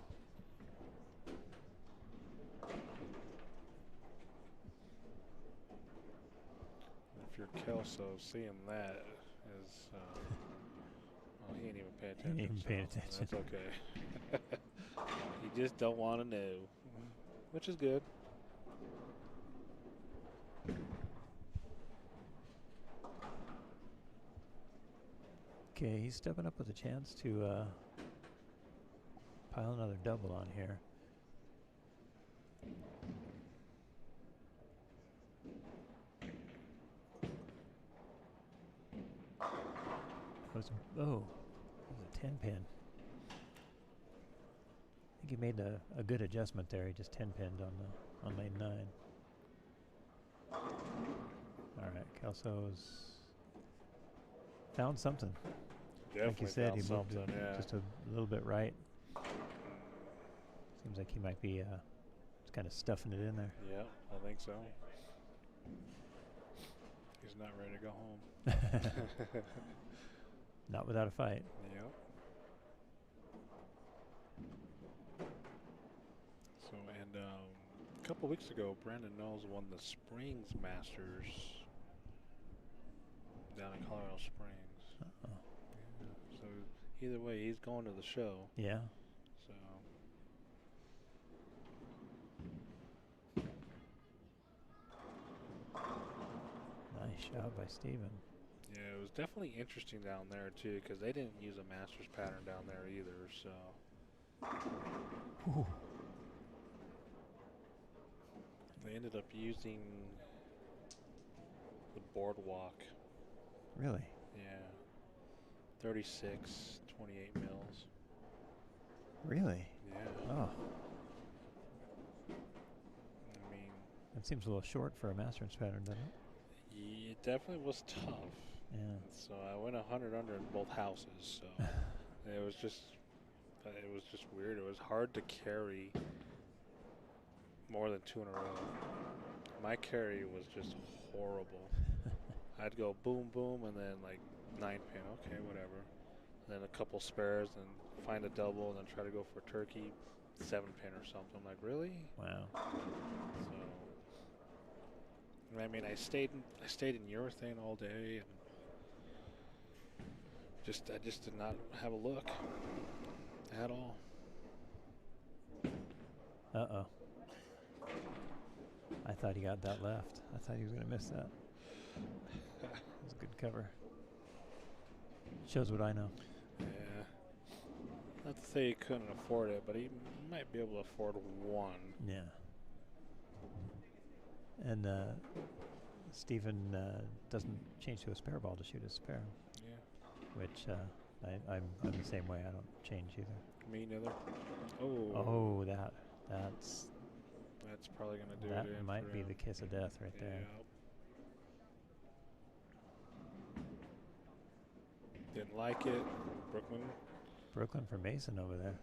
if you're Kelso, seeing that is, well, he ain't even paying attention. He ain't even paying attention. That's okay. You just don't want to know, which is good. Okay, he's stepping up with a chance to pile another double on here. Oh, a 10 pin. I think he made a good adjustment there. He just 10 pinned on lane 9. All right, Kelso's found something. Definitely like you said, found he moved it something, yeah. just a little bit right. Seems like he might be just kind of stuffing it in there. Yeah, I think so. He's not ready to go home. Not without a fight. Yep. So, and a couple weeks ago, Brandon Knowles won the Springs Masters down in Colorado Springs. Uh-oh. Yeah. So either way, he's going to the show. Yeah. So. Nice shot by Steven. Yeah, it was definitely interesting down there too, because they didn't use a Masters pattern down there either. So. Ooh. They ended up using the boardwalk. Really? Yeah. 36, 28 mils. Really? Yeah. Oh, I mean, that seems a little short for a Masters pattern, doesn't it? it definitely was tough. Yeah. So I went 100 under in both houses. So it was just weird. It was hard to carry more than 2 in a row. My carry was just horrible. I'd go boom, boom, and then like 9 pin. Okay, whatever. And then a couple spares, and find a double, and then try to go for turkey, 7 pin or something. I'm like, really? Wow. So, I mean, I stayed in urethane all day, and I just did not have a look at all. Uh-oh. I thought he got that left. I thought he was going to miss that. It was a good cover. Shows what I know. Yeah. Not to say he couldn't afford it, but he might be able to afford one. Yeah. And Steven doesn't change to a spare ball to shoot a spare. Yeah. Which I'm the same way. I don't change either. Me neither. Oh. Oh, that's probably gonna do that it. In might for be him. the kiss of death right there. Yep. Didn't like it. Brooklyn for Mason over there.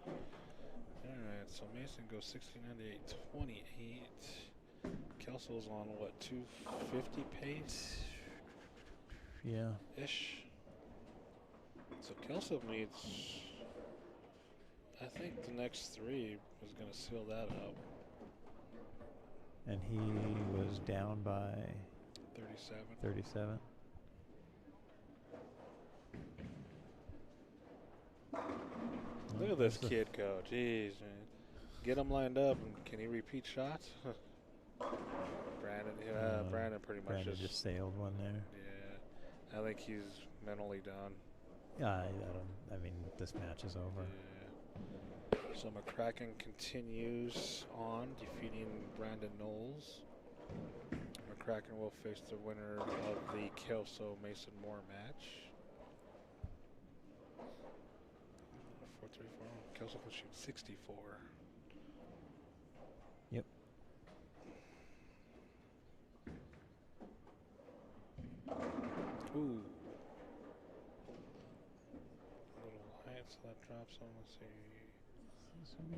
All right, so Mason goes 69 to 828. Kelso's on what, 250 pace? Yeah. Ish. So Kelso needs, I think the next 3 is going to seal that up. And he was down by 37. 37. Look at this kid go. Jeez, man. Get him lined up, and can he repeat shots? Brandon pretty much Brandon just sailed one there. Yeah, I think he's mentally done. Yeah, I mean, this match is over. Yeah. So McCracken continues on, defeating Brandon Knowles. McCracken will face the winner of the Kelso Mason Moore match. 434. Kelso can shoot 64. Yep. Ooh. A little high, so that drops on, let's see. This would be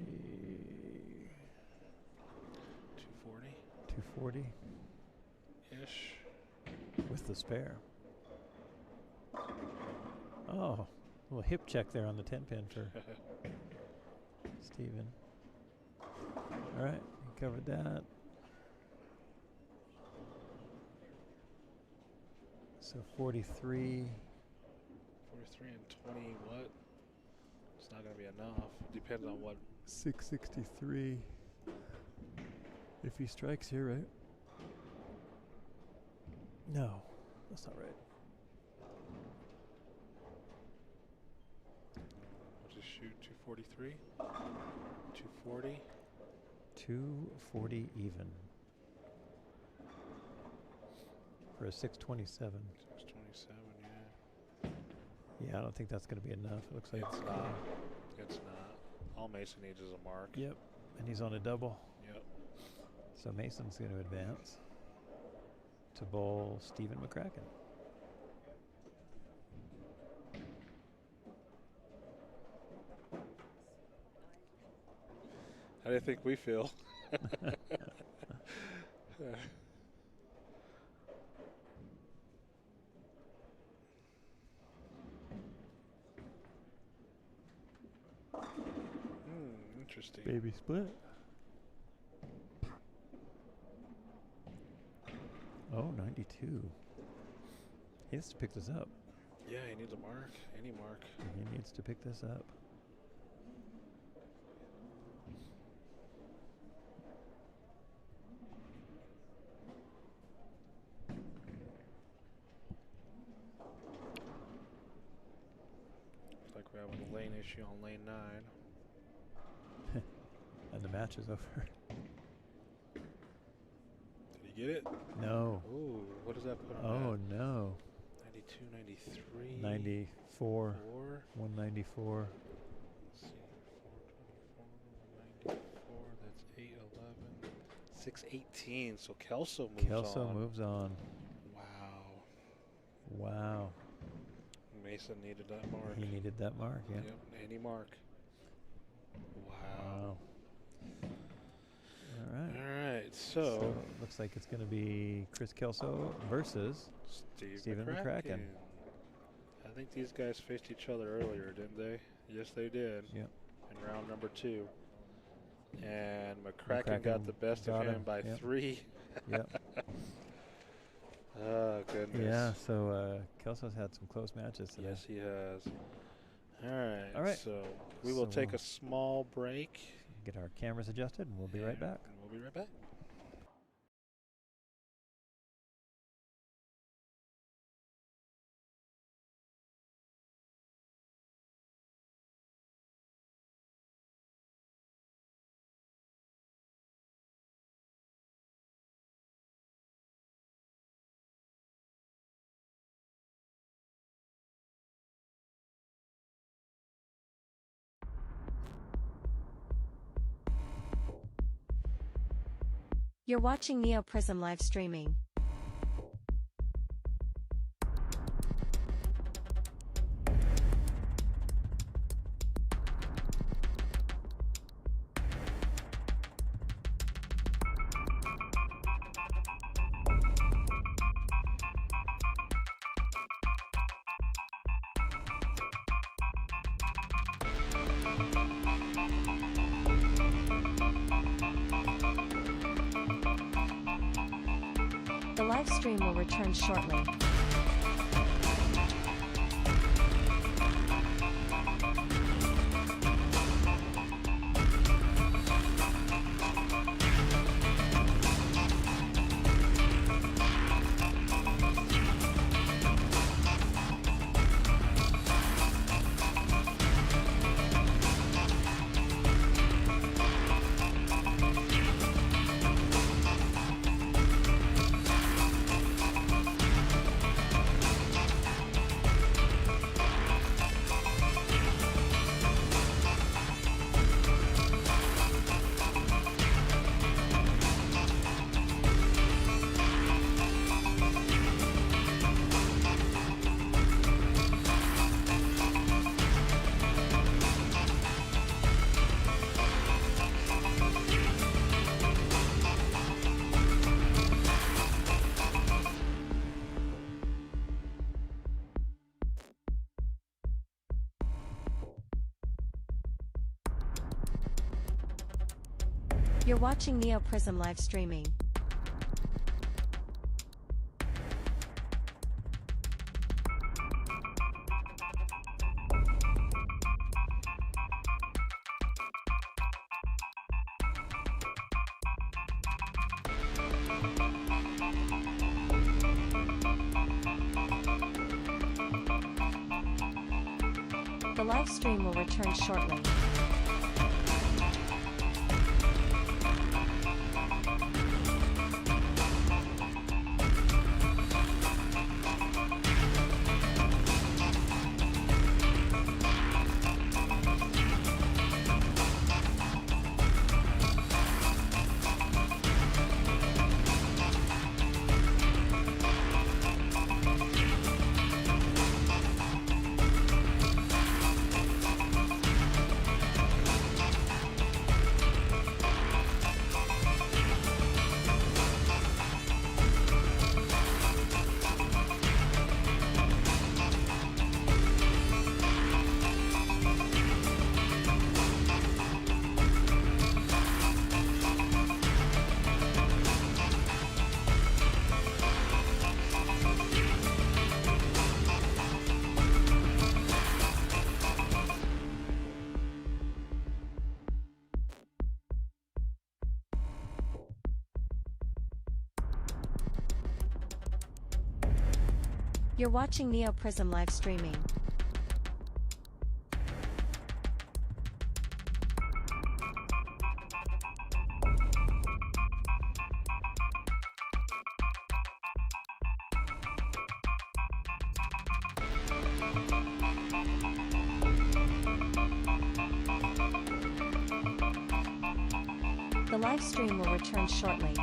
240. 240 Ish. with the spare. Oh, a little hip check there on the 10 pin for Steven. All right, he covered that. So 43. 43 and 20. What? It's not going to be enough. Depends on what. 663. If he strikes here, right? No, that's not right. We'll just shoot 243. 240. 240 even. For a 627. 627, yeah. Yeah, I don't think that's going to be enough. It looks like It's not. It's not. All Mason needs is a mark. Yep, and he's on a double. Yep. So Mason's going to advance to bowl Stephen McCracken. How do you think we feel? Interesting. Baby split. Oh, 92. He has to pick this up. Yeah, he needs a mark. Any mark. He needs to pick this up. Looks like we're having a lane issue on lane 9. And the match is over. Did he get it? No. Ooh, what does that put on Oh, that? no. 92, 93. 94. 4. 194. Let's see. 424, 194. That's 811. 618. So Kelso moves on. Kelso moves on. Wow. Wow. Mason needed that mark. He needed that mark, yeah. Yep, any mark. Wow. All right. All right, so looks like it's going to be Chris Kelso versus Stephen McCracken. I think these guys faced each other earlier, didn't they? Yes, they did. Yep. In round number 2. And McCracken got the best of him by 3. Yep. Oh, goodness. Yeah, so Kelso's had some close matches today. Yes, he has. All right. So we will So take a small break. Get our cameras adjusted, and we'll be right back. And we'll be right back. You're watching Neo Prism live streaming. The live stream will return shortly. You're watching Neo Prism live streaming. The live stream will return shortly. You're watching Neo Prism live streaming. The live stream will return shortly.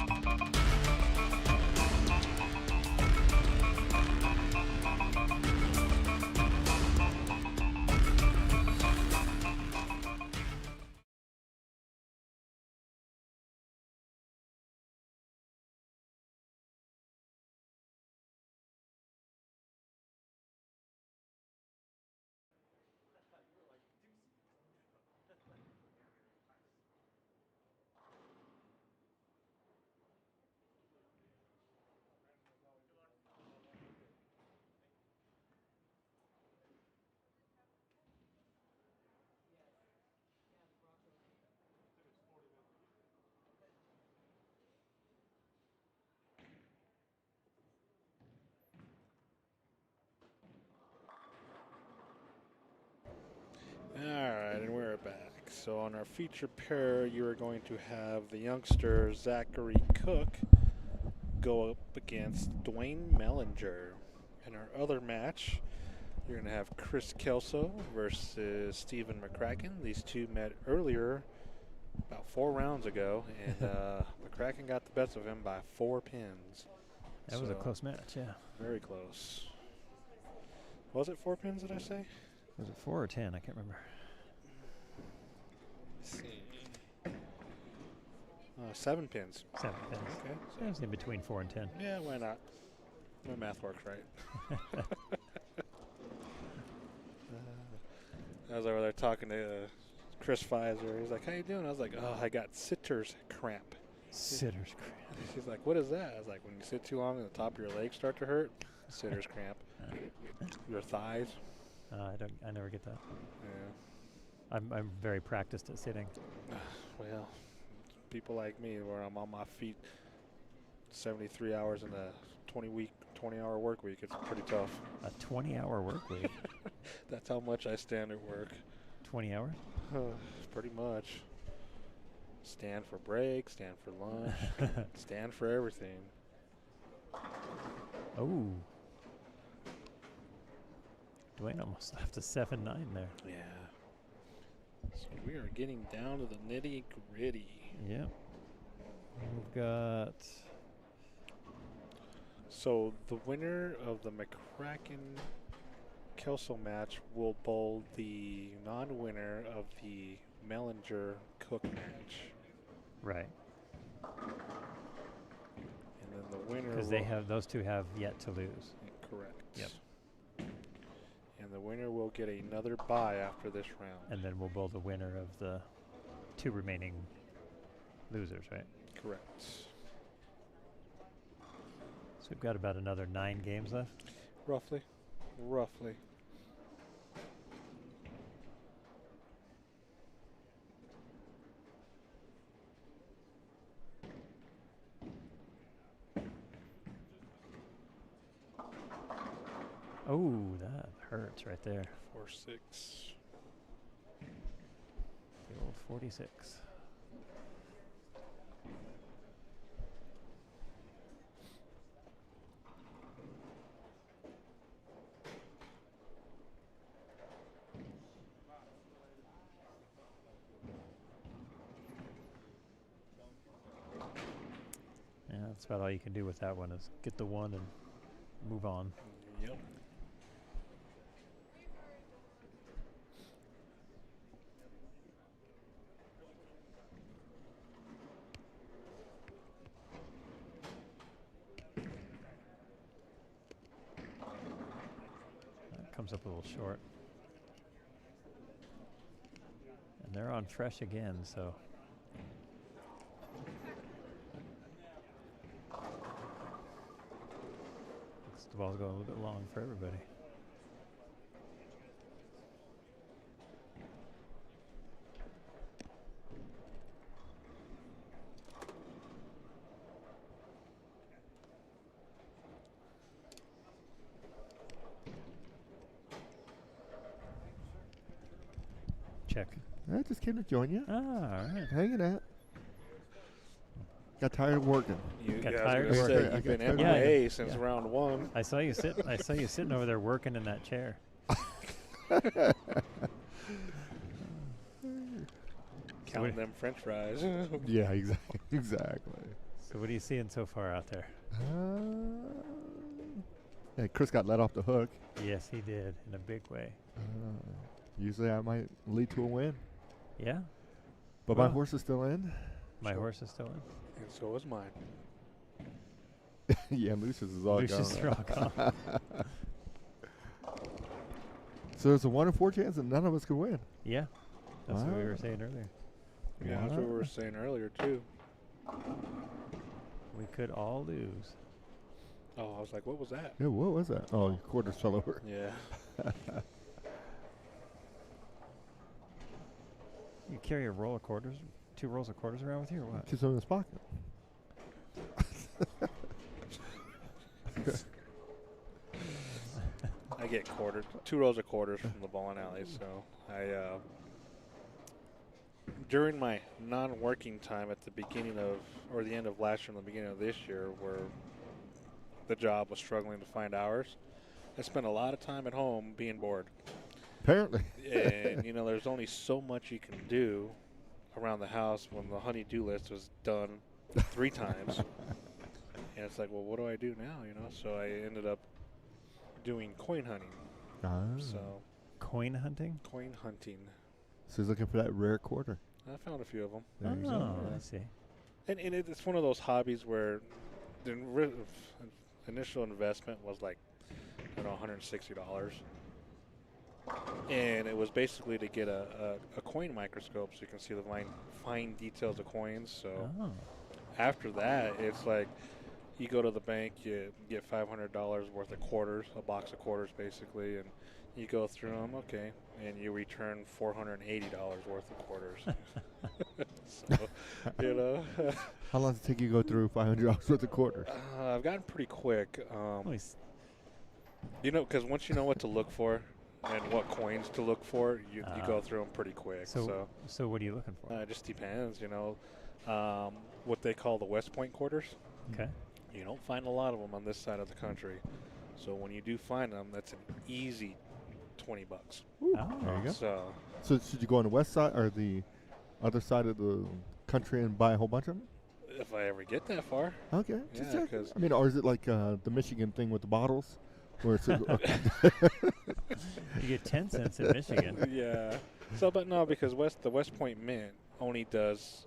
Alright, and we're back. So on our feature pair, you are going to have the youngster Zachary Cook go up against Dwayne Mellinger. In our other match, you're going to have Chris Kelso versus Stephen McCracken. These two met earlier, about 4 rounds ago, and McCracken got the best of him by 4 pins. That was a close match, yeah. Very close. Was it 4 pins, did I say? Was it 4 or 10? I can't remember. Let's see. 7 pins. 7 pins. Okay. So it was in between 4 and 10. Yeah, why not? My math works right. I was over there talking to Chris Pfizer. He's like, "How you doing?" I was like, "Oh, I got sitter's cramp." Sitter's cramp. He's like, "What is that?" I was like, "When you sit too long and the top of your legs start to hurt, sitter's cramp." Your thighs. I never get that. Yeah. I'm very practiced at sitting. Well, people like me, where I'm on my feet 73 hours in a 20-hour work week, it's pretty tough. A 20-hour work week? That's how much I stand at work. 20 hours? Pretty much. Stand for break, stand for lunch, stand for everything. Oh. Dwayne almost left a 7-9 there. Yeah. So we are getting down to the nitty gritty. Yep. We've got... So the winner of the McCracken-Kelso match will bowl the non-winner of the Mellinger-Cook match. Right. And then the winner Because those two have yet to lose. Correct. Yep. And the winner will get another bye after this round. And then we'll bowl the winner of the 2 remaining losers, right? Correct. So we've got about another 9 games left. Roughly. Oh, that hurts right there. 4-6. 46. Yeah, that's about all you can do with that one is get the one and move on. Yep. That comes up a little short. And they're on fresh again, so. Looks the ball's going a little bit long for everybody. Check. I just came to join you. Ah, all right. Hanging out. Got tired of working. You Got guys tired are of gonna say working. you've been I got tired. MIA Yeah. since Yeah. round one. I saw you sitting over there working in that chair. Counting them French fries. Yeah, exactly. Exactly. So what are you seeing so far out there? Yeah, Chris got let off the hook. Yes, he did in a big way. Usually I might lead to a win. Yeah, But Well, my horse is still in. my horse is still in. And so is mine. Yeah, Lucius is all Lucius gone. is all gone. So there's a 1 in 4 chance that none of us could win. Yeah, that's what we were Wow. saying earlier. Yeah, that's what we Wow. were saying earlier too. We could all lose. Oh, I was like, what was that? Yeah, what was that? Oh, your quarters fell over. Yeah. You carry a roll of quarters, 2 rolls of quarters around with you, or what? Keeps them in his pocket. I get quartered, 2 rows of quarters from the bowling alley. So I, during my non-working time at the beginning of, or the end of last year and the beginning of this year, where the job was struggling to find hours, I spent a lot of time at home being bored. Apparently. And you know, there's only so much you can do around the house when the honey-do list was done 3 times. And it's like, well, what do I do now? You know, so I ended up doing coin hunting. So Coin hunting? coin hunting. So he's looking for that rare quarter. I found a few of them. There you go. Oh, I see. And it's one of those hobbies where the initial investment was like, I don't know, $160. And it was basically to get a coin microscope so you can see the fine details of coins. So Oh, after that, it's like you go to the bank, you get $500 worth of quarters, a box of quarters basically, and you go through them, okay, and you return $480 worth of quarters. So, you know, How long does it take you to go through $500 worth of quarters? I've gotten pretty quick. nice. You know, because once you know what to look for and what coins to look for, you go through them pretty quick. So what are you looking for? It just depends, you know. What they call the West Point quarters. Okay. You don't find a lot of them on this side of the country. So when you do find them, that's an easy $20. Ooh, Oh. there you go. So So should you go on the west side or the other side of the country and buy a whole bunch of them? if I ever get that far, Okay. Just Yeah, checking. 'cause- I mean, or is it like the Michigan thing with the bottles? Where it's You get 10 cents in Michigan. yeah. So, but no, because the West Point Mint only does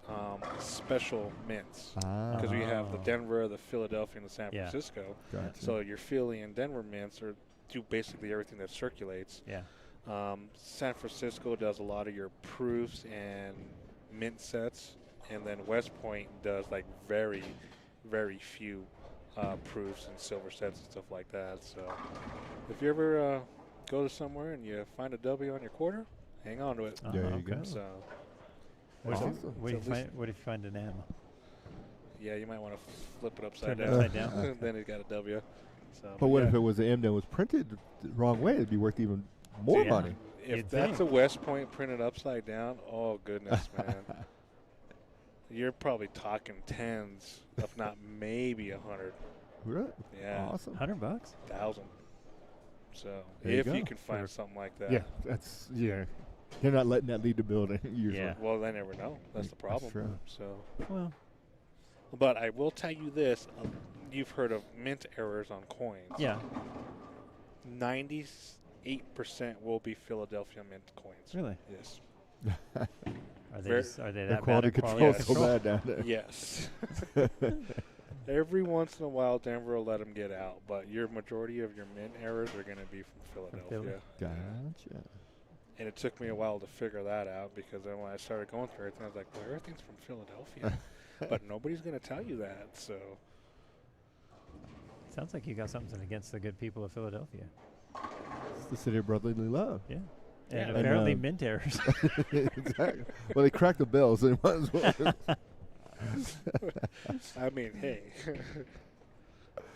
special mints. Because we have the Oh. Denver, the Philadelphia, and the San Yeah. Francisco. Gotcha. So your Philly and Denver mints do basically everything that circulates. Yeah. San Francisco does a lot of your proofs and mint sets, and then West Point does like very, very few proofs and silver sets and stuff like that. So if you ever go to somewhere and you find a W on your quarter, hang on to it. There you okay. go. So What, Awesome. what, if So you at least- find, what if you find an M? yeah, you might want to flip it upside Turn it down. upside down. Then it got a W. So, But what yeah. if it was the M that was printed the wrong way? It'd be worth even more Yeah. money. if You'd that's think. a West Point printed upside down, oh goodness, man. You're probably talking tens, if not maybe 100. Really? Yeah. Awesome. $100. 1,000. So There you if you go. can find something like that. Yeah, that's They're not letting that leave the building usually. Yeah. Well, they never know. That's the problem. true. So, Well, but I will tell you this: you've heard of mint errors on coins. yeah. 98% will be Philadelphia mint coins. Really? Yes. Are they Ver- are they Their that quality bad? at control Yes. so bad down there. Yes. Every once in a while, Denver will let them get out, but your majority of your mint errors are going to be from Philly? Philadelphia. Gotcha. And it took me a while to figure that out because then when I started going through everything, I was like, well, everything's from Philadelphia. But nobody's going to tell you that, so. Sounds like you got something against the good people of Philadelphia. It's the city of brotherly love. Yeah. Yeah, And and, apparently mint errors. Exactly. Well, they cracked the bell, so they might as well. I mean, hey.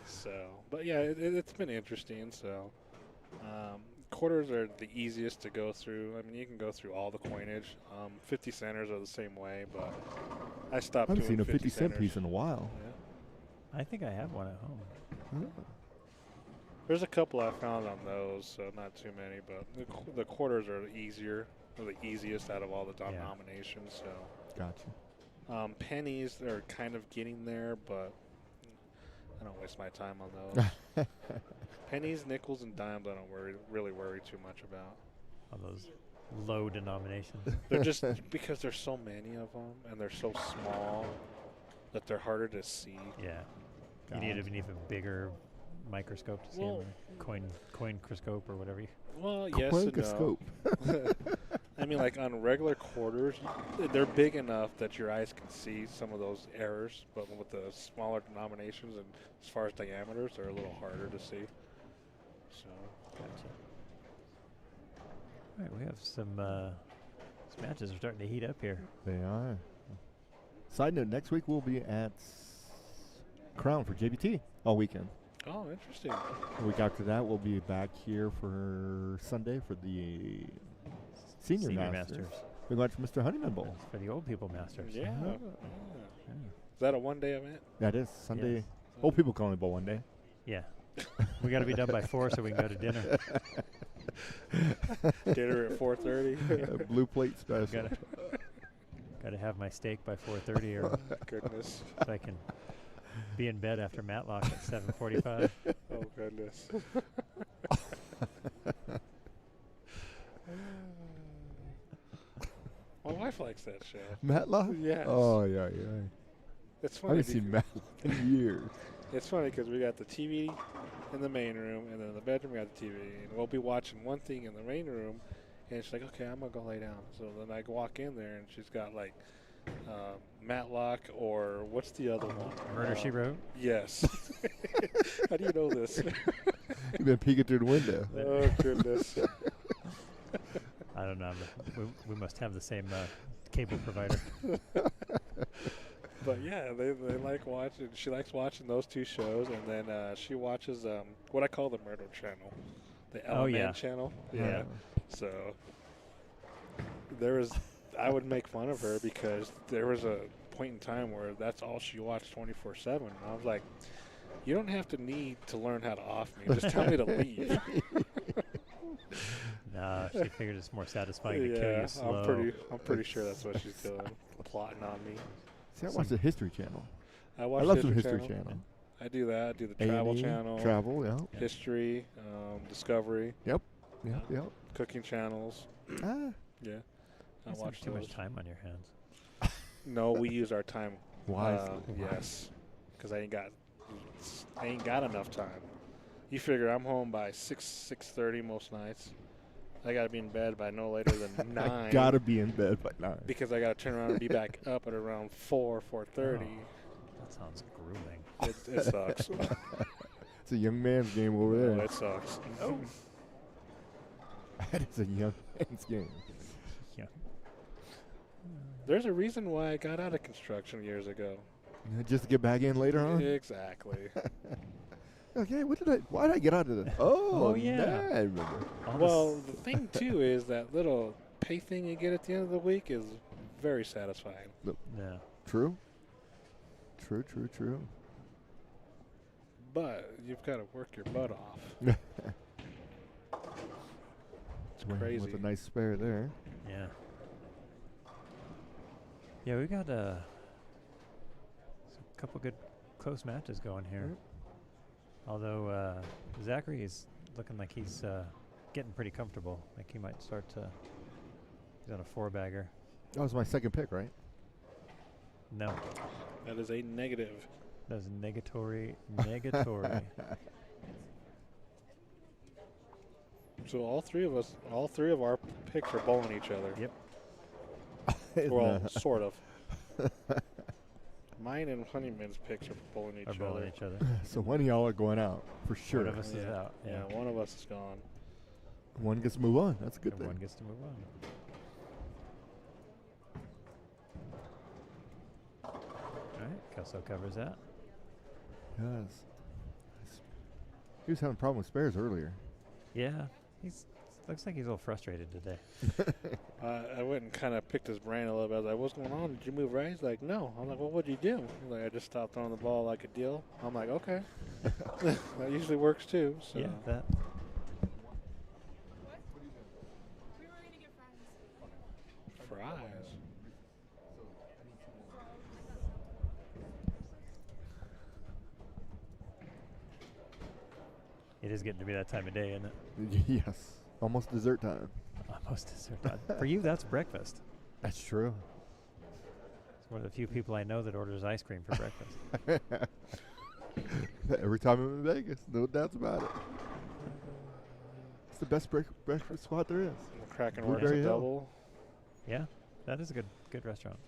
So, but yeah, it's been interesting. So, quarters are the easiest to go through. I mean, you can go through all the coinage. 50 centers are the same way, but I stopped I haven't doing seen a 50 cent centers. piece in a while. Yeah. I think I have one at home. Oh. There's a couple I found on those, so not too many, but the quarters are the easiest out of all the denominations. So. Gotcha. Pennies are kind of getting there, but I don't waste my time on those. Pennies, nickels, and dimes I don't really worry too much about. All those low denominations. They're just because there's so many of them and they're so small that they're harder to see. Yeah. God. You need an even bigger microscope to see Well- them, or coincroscope or whatever. Well, yes and no. Quankoscope. I mean, like on regular quarters, they're big enough that your eyes can see some of those errors, but with the smaller denominations and as far as diameters, they're a little harder to see. So, Gotcha. All right, we have some matches are starting to heat up here. They are. Side note, next week we'll be at Crown for JBT all weekend. oh, interesting. The week after that, we'll be back here for Sunday for the Senior Masters. We're going to Mr. Honeyman Bowl. That's for the old people masters. Yeah. Ah. Yeah. Is that a one-day event? That is Sunday. Yes. Old People Colony Bowl one day. Yeah. We got to be done by 4 so we can go to dinner. Dinner at 4:30. Blue plate special. Got to have my steak by 4:30 or Goodness. so I can be in bed after Matlock at 7:45. Oh, goodness. My wife likes that show. Matlock? Yes. Oh, yeah. It's I funny. haven't seen Matlock in years. It's funny because we got the TV in the main room, and then in the bedroom we got the TV, and we'll be watching one thing in the main room, and she's like, "Okay, I'm gonna go lay down." So then I walk in there, and she's got like Matlock or what's the other one? Murder, She Wrote? Yes. How do you know this? You've been peeking through the window. Oh, goodness. I don't know. We must have the same cable provider. But yeah, they like watching. She likes watching those two shows, and then she watches what I call the Murder Channel, the LMN channel. Yeah. So I would make fun of her because there was a point in time where that's all she watched 24/7. And I was like, you don't have to need to learn how to off me. Just tell me to leave. Nah, she figured it's more satisfying to kill you slow. I'm pretty sure that's what she's doing, plotting on me. See, I watch the History Channel. I watch I love some History Channel. I do that. I do the Travel A&E, Channel. Travel, yeah. History, Discovery, Yep. cooking channels. Ah, Yeah, I That's watch too those. much time on your hands. No, we use our time wisely. yes, because I ain't got enough time. You figure I'm home by 6:30 most nights. I gotta be in bed by no later than 9. Gotta be in bed by 9. because I gotta turn around and be back up at around 4:30. That sounds grueling. It sucks. It's a young man's game over Oh, there. it sucks. That is a young man's game. Yeah. There's a reason why I got out of construction years ago. Just to get back in later on? Exactly. Okay, why did I get out of this? Oh, yeah. now I remember. Well, the thing, too, is that little pay thing you get at the end of the week is very satisfying. Yeah. True. True. But you've got to work your butt off. It's crazy. With a nice spare there. Yeah. Yeah, we got a couple good close matches going here. Although Zachary is looking like he's getting pretty comfortable. Like he might start to. He's on a 4-bagger. That was my second pick, right? No. That is a negative. That was negatory. So all three of our picks are bowling each other. Yep. Well, sort of. Mine and Honeyman's picks are bowling each other. So one of y'all are going out for sure. One of us is out. Yeah, one of us is gone. One gets to move on. That's a good And thing. one gets to move on. All right, Kelso covers that. Yes. He was having a problem with spares earlier. Yeah, looks like he's a little frustrated today. I went and kind of picked his brain a little bit. I was like, what's going on? Did you move right? He's like, no. I'm like, well, what'd you do? He's like, I just stopped throwing the ball like a deal. I'm like, okay. That usually works too. So. Yeah, that. We were going to get fries. Fries. It is getting to be that time of day, isn't it? Yes. Almost dessert time. Almost dessert time. For you, that's breakfast. That's true. It's one of the few people I know that orders ice cream for breakfast. Every time I'm in Vegas, no doubts about it. It's the best breakfast spot there is. Cracking works Blueberry a Hill. double. Yeah, that is a good restaurant.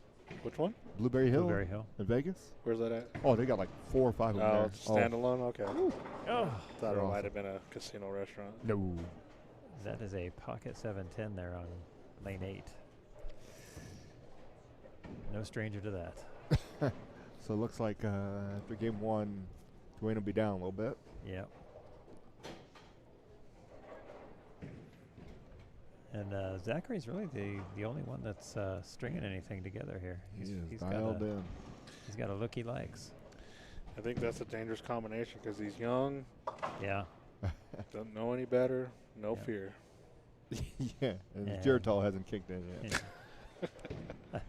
Which one? Blueberry Hill. Blueberry Hill. In Vegas? Where's that at? Oh, they got like 4 or 5 of them Oh, there. it's standalone? Okay. Oh, Thought They're it might awesome. have been a casino restaurant. No. that is a pocket 710 there on lane 8. No stranger to that. So it looks like after game 1, Dwayne will be down a little bit. Yep. And Zachary's really the only one that's stringing anything together here. He's dialed in. He's got a look he likes. I think that's a dangerous combination because he's young, Yeah. doesn't know any better, no Yeah. fear. Yeah, and Yeah. Geritol hasn't kicked in yet. Yeah.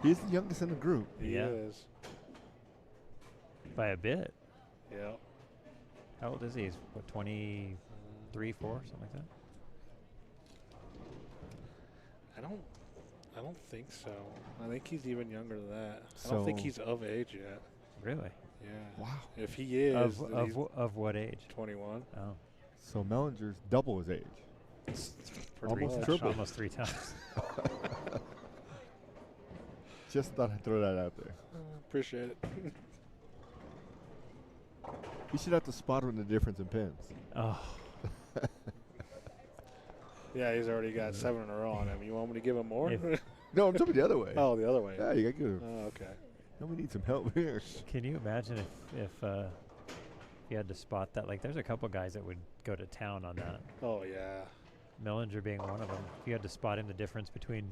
He's the youngest in the group. He Yeah. is. By a bit. Yeah. How old is he? He's what, 23, 4, something like that? I don't think so. I think he's even younger than that. I So- don't think he's of age yet. Really? Yeah. Wow. If he is, then he's Of what age? 21. Oh. So Mellinger's double his age. Pretty Almost much. triple. Almost 3 times. Just thought I'd throw that out there. Appreciate it. You should have to spot him the difference in pins. Oh. Yeah, he's already got 7 in a row on him. You want me to give him more? If- No, I'm talking the other way. Oh, the other way. Yeah, you got to give him. Oh, okay. No, we need some help here. Can you imagine if you had to spot that? Like, there's a couple guys that would go to town on that. Oh, yeah. Mellinger being one of them. If you had to spot him the difference between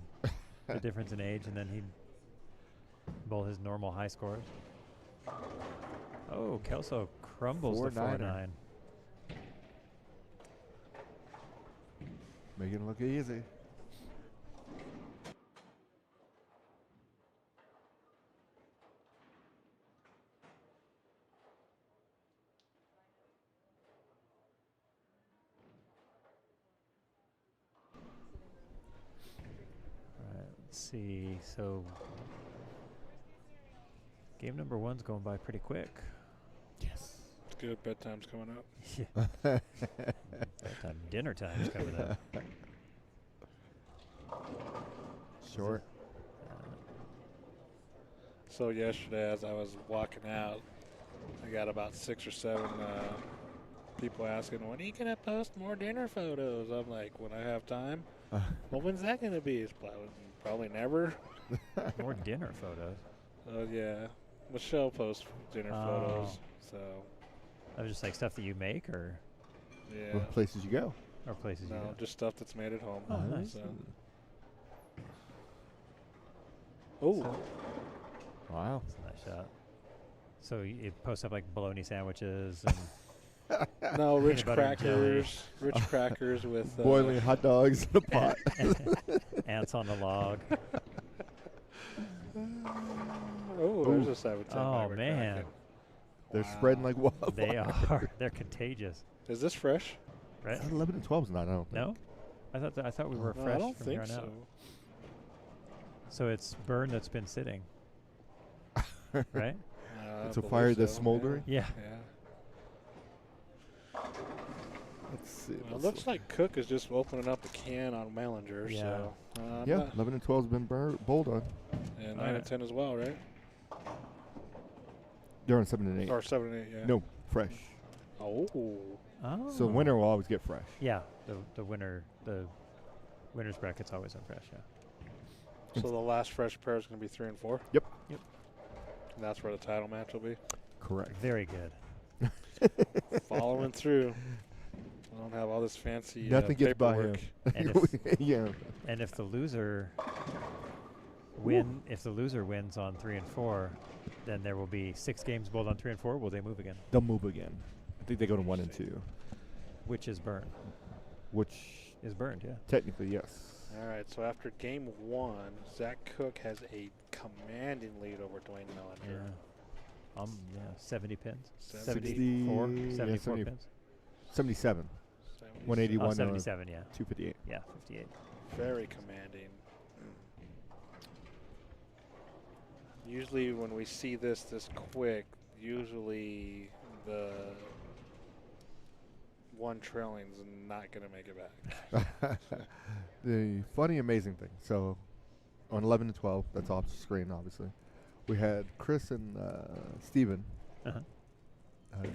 the difference in age, and then he'd bowl his normal high scores. Oh, Kelso crumbles the 4-9er. 4-9. Making it look easy. Alright, let's see. So, game number 1's going by pretty quick. Yes. It's good. Bedtime's coming up. Yeah. Bedtime, dinner time's coming up. Short. So yesterday, as I was walking out, I got about 6 or 7 people asking, when are you going to post more dinner photos? I'm like, when I have time. Well, when's that going to be? It's probably never. More dinner photos. Yeah. Michelle posts dinner photos. So. That was just like stuff that you make, or Yeah. What places you go? or places No, you go. just stuff that's made at home. Oh, nice. So. Oh. So- Wow. That's a nice shot. So you post up like bologna sandwiches and No, rich butter and jelly. crackers with Boiling hot dogs in a pot. ants on the log. Oh, there's a 710. Oh, man. They're spreading like wildfire. They are. They're contagious. Is this fresh? Right? 11 and 12 is not. I don't think. No? I thought we were No, fresh I don't from here think on so. out. So it's burn that's been sitting, right? It's a fire that's smoldering? Yeah. Yeah. Let's see. Well, it looks like Cook is just opening up a can on Mellinger. Yeah. So, Yeah, 11 and 12 has been bowled on. and 9 Alright. and 10 as well, right? They're on 7 and 8. Or 7 and 8, yeah. No, fresh. Oh. Oh. So winner will always get fresh. Yeah. The winner's bracket's always on fresh. Yeah. So the last fresh pair is going to be 3 and 4? Yep. Yep. And that's where the title match will be. Correct. Very good. Following through. I don't have all this fancy Nothing gets by paperwork. him. And if, Yeah. and if the loser wins on 3 and 4, then there will be 6 games bowled on 3 and 4. Will they move again? They'll move again. I think they go to 1 and 2, Which is burned. which Is burned, yeah. technically, yes. All right, so after game 1, Zach Cook has a commanding lead over Dwayne Mellinger. Yeah. 70 pins. 60, 74 yeah, 74 70. pins. 77. 70. 181 Oh, to 77, yeah. 258. Yeah, 58. Very commanding. Usually when we see this quick, usually the one trailing's not going to make it back. The funny, amazing thing. So, on 11 and 12, that's off the screen, obviously. We had Chris and Steven Uh-huh.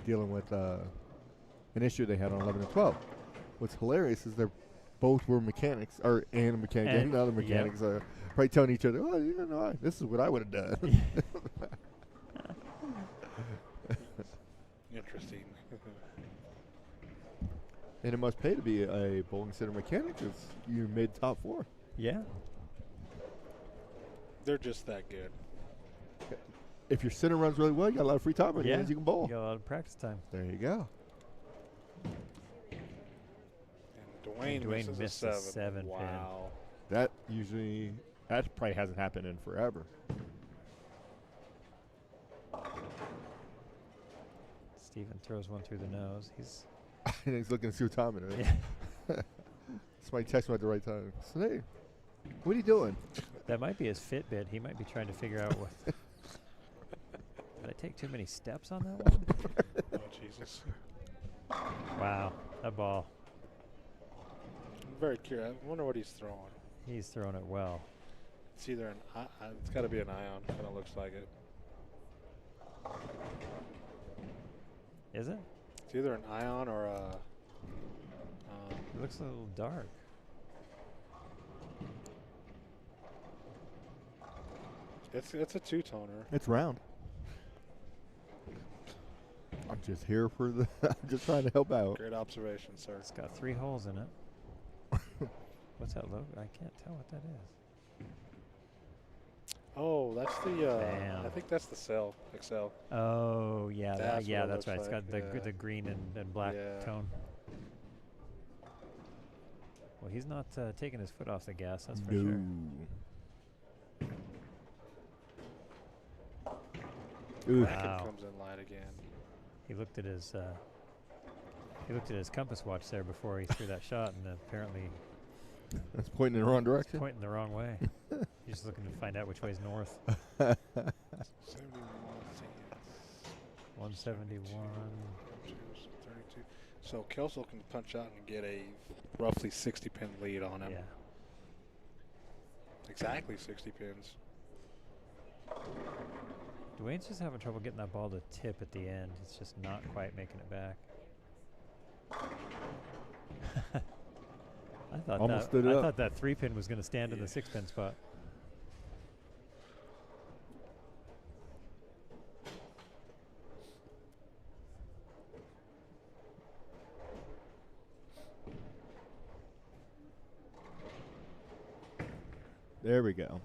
dealing with an issue they had on 11 and 12. What's hilarious is they're both were mechanics, and a mechanic and other mechanics are probably telling each other, "Oh, you know, this is what I would have done." Interesting. And it must pay to be a bowling center mechanic because you made top 4. Yeah. They're just that good. If your center runs really well, you got a lot of free time on your hands, you can bowl. You got a lot of practice time. There you go. And Dwayne misses missed a a 7. 7 pin. Wow. That probably hasn't happened in forever. Steven throws one through the nose. He's And he's looking to see what time it is. yeah. Somebody texts him at the right time. So, hey, what are you doing? That might be his Fitbit. He might be trying to figure out what. Did I take too many steps on that one? Oh, Jesus. Wow, that ball. I'm very curious. I wonder what he's throwing. He's throwing it well. It's either it's got to be an ion. Kind of looks like it. Is it? It's either an ion or a. It looks a little dark. It's a 2-toner. It's round. I'm just here for the. I'm just trying to help out. Great observation, sir. It's got 3 holes in it. What's that logo? I can't tell what that is. Oh, that's the. Bam. I think that's the cell. Excel. Oh yeah, That's yeah, what it that's right. looks It's got like, the green and black Yeah. tone. Well, he's not taking his foot off the gas. That's for sure. Ooh. Wow. Comes in light again. He looked at his compass watch there before he threw that shot, and apparently That's pointing in the wrong direction. pointing the wrong way. He's just looking to find out which way is north. 71. 171. 32. So Kelso can punch out and get a roughly 60-pin lead on him. Yeah. Exactly 60 pins. Dwayne's just having trouble getting that ball to tip at the end. It's just not quite making it back. I thought that 3-pin was going to stand in the 6-pin spot. There we go.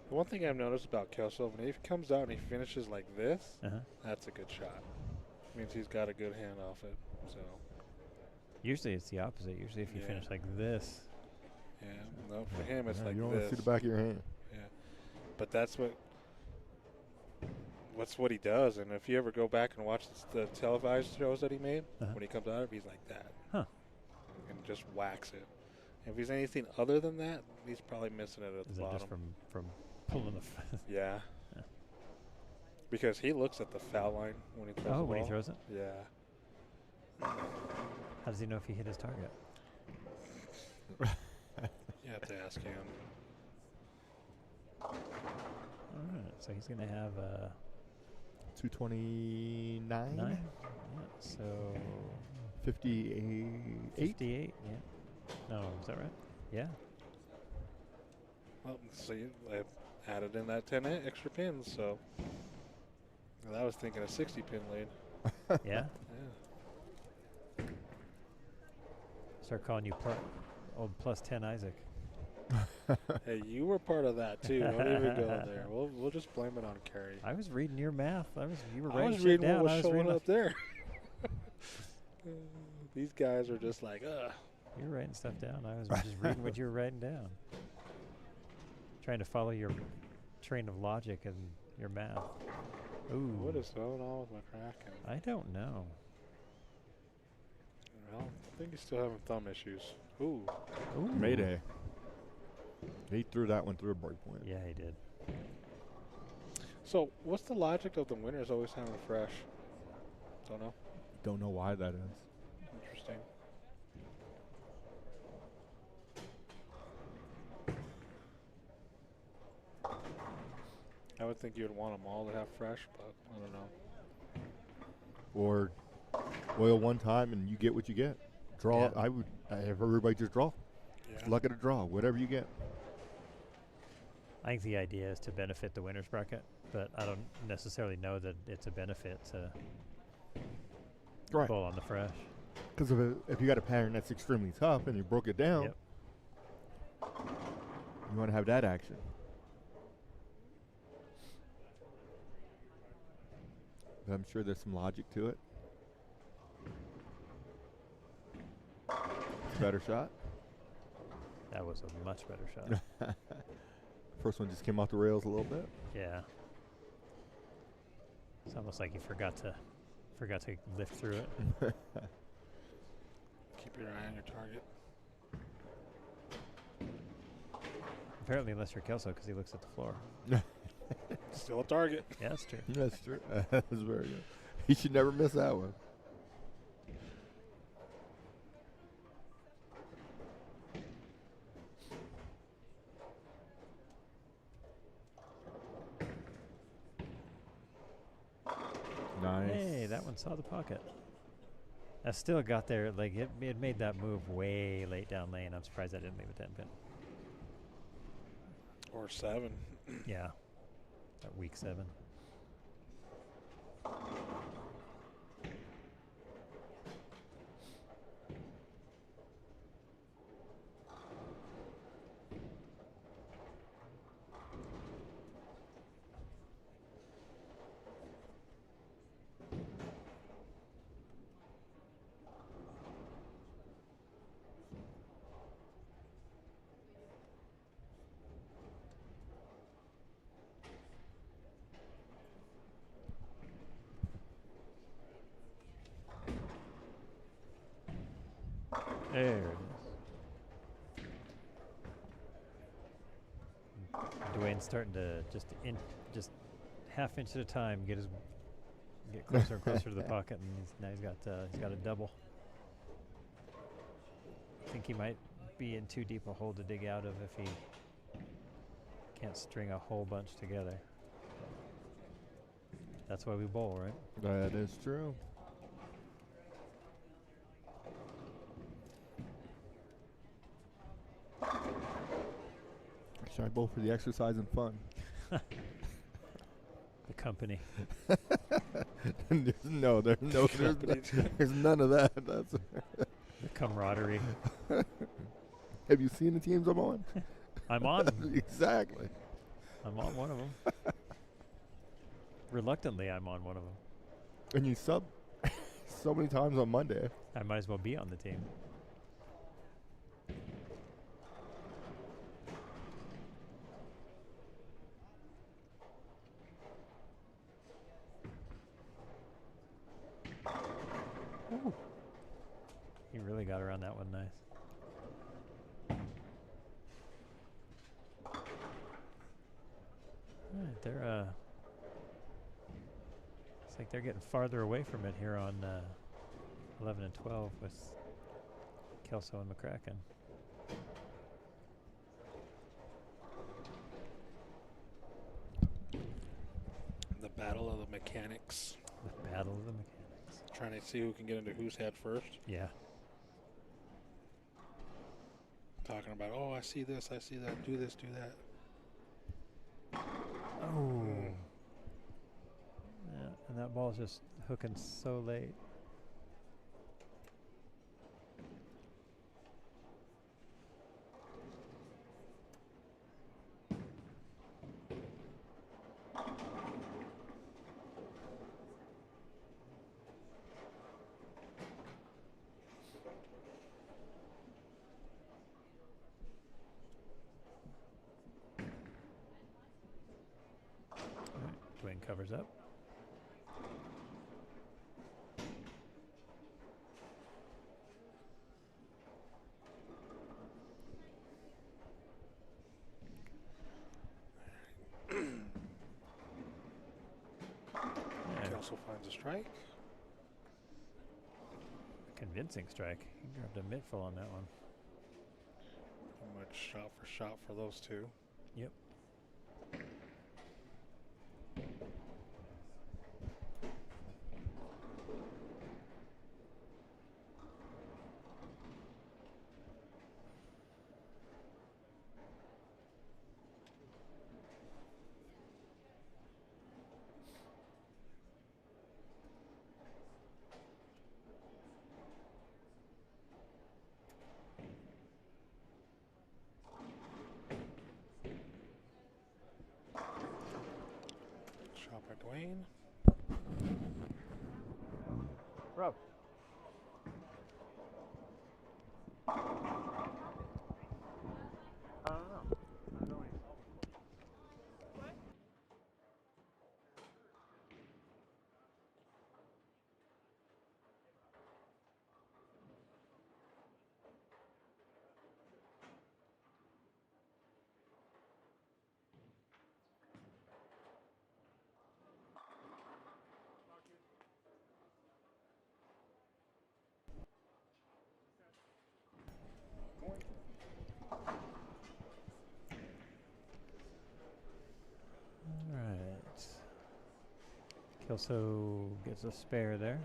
The one thing I've noticed about Kelso, when he comes out and he finishes like this, that's a good shot. Means he's got a good hand off it. So Usually it's the opposite. Usually if you finish like this. Yeah, no, for him it's like you don't this. want to see the back of your hand. Yeah, but that's what he does. And if you ever go back and watch the televised shows that he made, when he comes out of it, he's like that. And just whacks it. If he's anything other than that, he's probably missing it at the bottom. Is it just from pulling the yeah. Because he looks at the foul line when he throws the ball. Oh, when he throws it? Yeah. How does he know if he hit his target? You have to ask him. All right, so he's going to have 229? 9? Yeah, so 58? 58, yeah. No, is that right? Yeah. Well, see, I added in that 10 extra pins, so I was thinking a 60-pin lead. Yeah? Yeah. Start calling you old plus 10 Isaac. Hey, you were part of that too. Don't even go there. We'll just blame it on Kerry. I was reading your math. You were I writing was shit reading down. what I was was showing reading up there. These guys are just like, ugh. You were writing stuff down. I was just reading what you were writing down. Trying to follow your train of logic and your math. Ooh. What is going on with my Kraken? I don't know. Well, I think he's still having thumb issues. Ooh. Mayday. He threw that one through a break point. Yeah, he did. So, what's the logic of the winners always having fresh? Don't know. Don't know why that is. Interesting. I would think you would want them all to have fresh, but I don't know. Or oil one time and you get what you get. Draw. Yeah. I would have everybody just draw. Yeah. Luck at a draw, whatever you get. I think the idea is to benefit the winner's bracket, but I don't necessarily know that it's a benefit to bowl on the fresh. Because if you got a pattern that's extremely tough and you broke it down, you want to have that action. But I'm sure there's some logic to it. Better shot. That was a much better shot. First one just came off the rails a little bit. Yeah. It's almost like you forgot to lift through it. Keep your eye on your target. Apparently, unless you're Kelso, because he looks at the floor. Still a target. Yeah, that's true. That's true. That's very good. He should never miss that one. Nice. Hey, that one saw the pocket. I still got there. Like it made that move way late down lane. I'm surprised I didn't leave a 10 pin. Or 7. Yeah. At week 7. There it is. Dwayne's starting to just half inch at a time get closer and closer to the pocket, and now he's got a double. I think he might be in too deep a hole to dig out of if he can't string a whole bunch together. That's why we bowl, right? That is true. Should I bowl for the exercise and fun? The company. No, there's none of that. That's The camaraderie. Have you seen the teams I'm on? I'm on. Exactly. I'm on one of them. Reluctantly, I'm on one of them. And you sub so many times on Monday. I might as well be on the team. Ooh. He really got around that one nice. Alright, they're it's like they're getting farther away from it here on 11 and 12 with Kelso and McCracken. The battle of the mechanics. The battle of the mechanics. Trying to see who can get into whose head first. Yeah. Talking about, oh, I see this, I see that, do this, do that. Oh. Yeah, and that ball's just hooking so late. Dwayne covers up. Kelso finds a strike. Convincing strike. He grabbed a mittful on that one. Pretty much shot for those two. Yep. Shot by Dwayne. Bro. Alright. Kelso gets a spare there.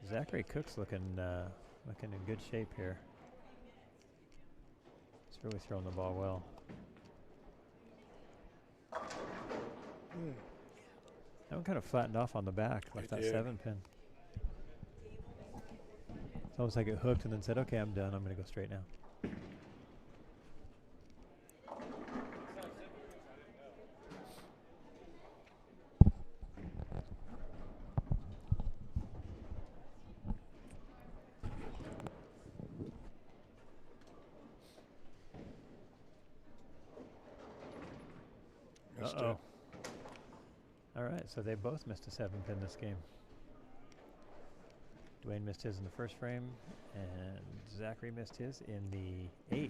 Zachary Cook's looking in good shape here. He's really throwing the ball well. That one kind of flattened off on the back, like that 7-pin. It's almost like it hooked and then said, okay, I'm done. I'm going to go straight now. Uh-oh. All right, so they both missed a 7-pin this game. Dwayne missed his in the first frame, and Zachary missed his in the 8th.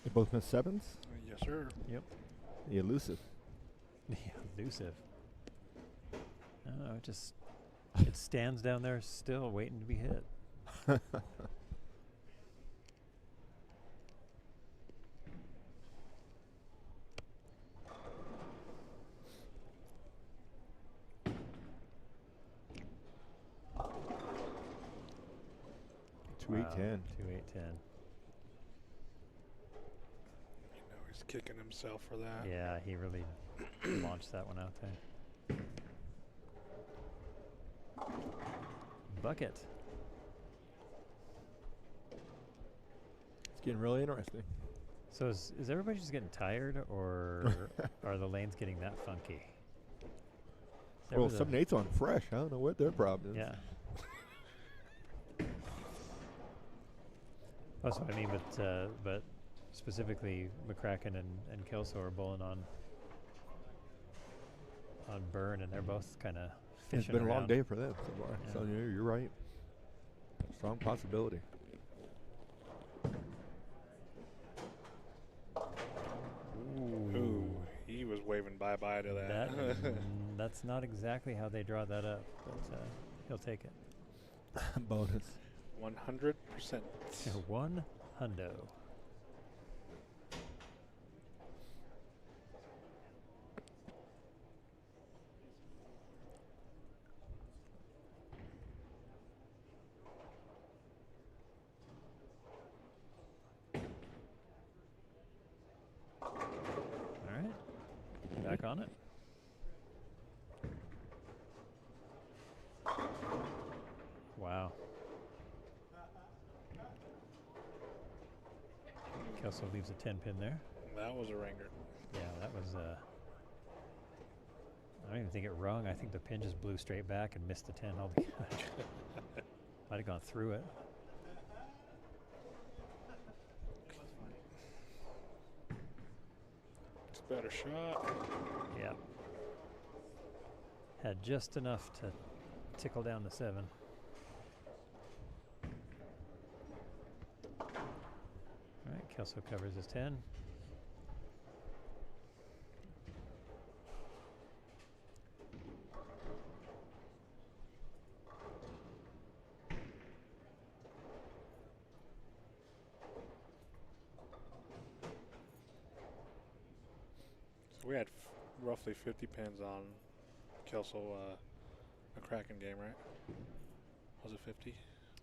They both missed 7s? Yes, sir. Yep. The elusive. The elusive. Oh, it stands down there still waiting to be hit. 2-8-10. 2-8-10. He's kicking himself for that. Yeah, he really launched that one out there. Bucket. It's getting really interesting. So is everybody just getting tired, or are the lanes getting that funky? There Well, was a- 7-8's on fresh. I don't know what their problem is. Yeah. That's what I mean, but specifically McCracken and Kelso are bowling on burn, and they're both kind of fishing It's been a long around. day for them so far. Yeah. So you're right. Strong possibility. Ooh, he was waving bye-bye to that. That's not exactly how they draw that up, but he'll take it. Bonus. 100%. One hundo. All right, back on it. Wow. Kelso leaves a 10-pin there. That was a ringer. Yeah, that was I don't even think it rung. I think the pin just blew straight back and missed the 10 altogether. Might have gone through it. It's a better shot. Yeah. Had just enough to tickle down the 7. All right, Kelso covers his 10. So we had roughly 50 pins on Kelso McCracken game, right? Was it 50?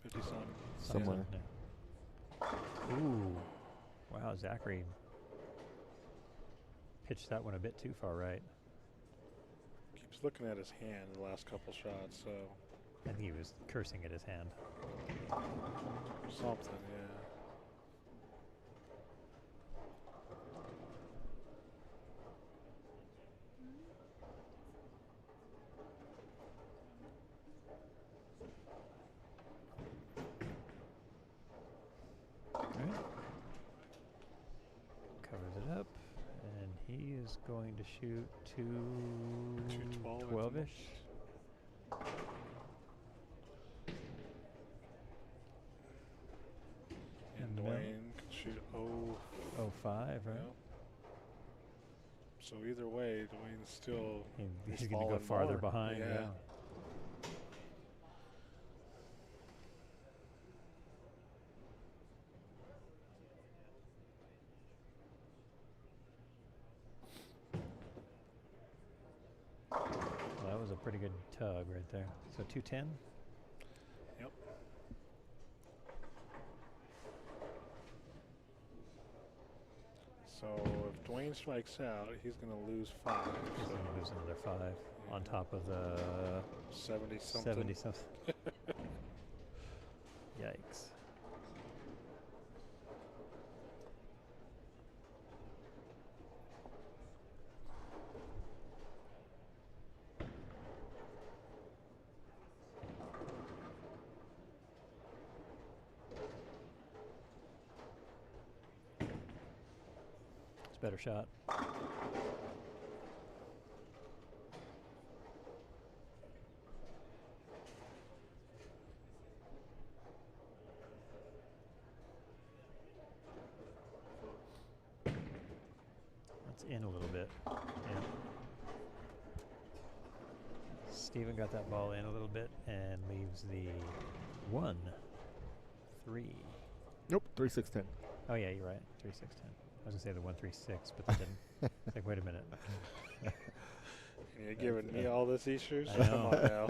50 some? Somewhere. Yeah. Ooh. Wow, Zachary pitched that one a bit too far right. Keeps looking at his hand the last couple shots, so I think he was cursing at his hand. something, yeah. Right. Covers it up, and he is going to shoot 212-ish. And No. Dwayne can shoot 05, right? yeah. So either way, Dwayne's still He's going to go falling farther more. behind. Yeah. Well, that was a pretty good tug right there. So 210. Yep. So if Dwayne strikes out, he's going to lose 5. He's So going to lose another 5 on top of the 70 something. 70 something. Yikes. It's a better shot. That's in a little bit. Yeah. Steven got that ball in a little bit and leaves the 1, 3. Nope, 3-6-10. Oh yeah, you're right. 3-6-10. I was gonna say the 1-3-6, but that didn't. It's like, wait a minute. And you're giving me all this issues? I Come know. on now.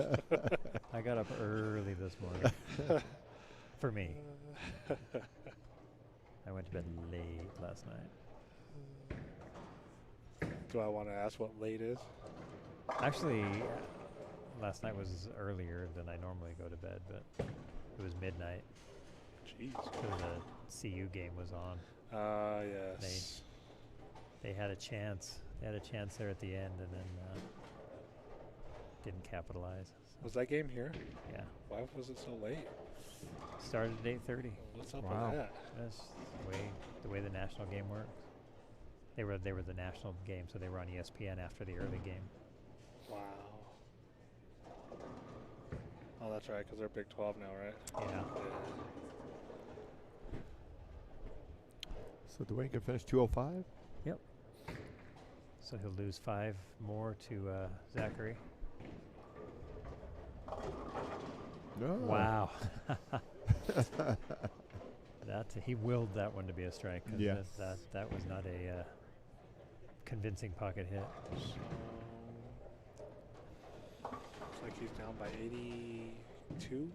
I got up early this morning. For me. I went to bed late last night. Do I want to ask what late is? Actually, last night was earlier than I normally go to bed, but it was midnight. Jeez. Because the CU game was on. Yes. They had a chance. They had a chance there at the end, and then didn't capitalize. Was that game here? Yeah. Why was it so late? Started at 8:30. What's up Wow. with that? That's the way the national game works. They were the national game, so they were on ESPN after the early game. Wow. Oh, that's right, because they're Big 12 now, right? Yeah. So Dwayne can finish 205. So he'll lose 5 more to Zachary. No. Wow. He willed that one to be a strike. 'Cause Yes. that was not a convincing pocket hit. Looks like he's down by 82.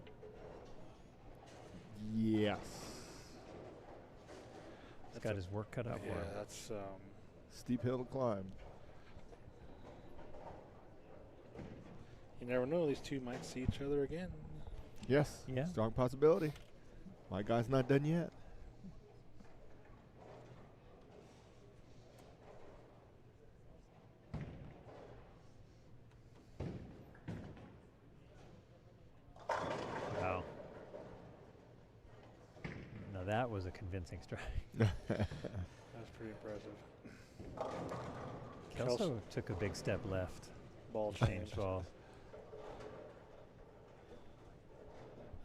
Yes. He's got his work cut out for Yeah, him. that's Steep hill to climb. you never know. These two might see each other again. Yes. Yeah. Strong possibility. My guy's not done yet. Wow. Now that was a convincing strike. That's pretty impressive. Kelso took a big step left. Ball Changed changed. ball.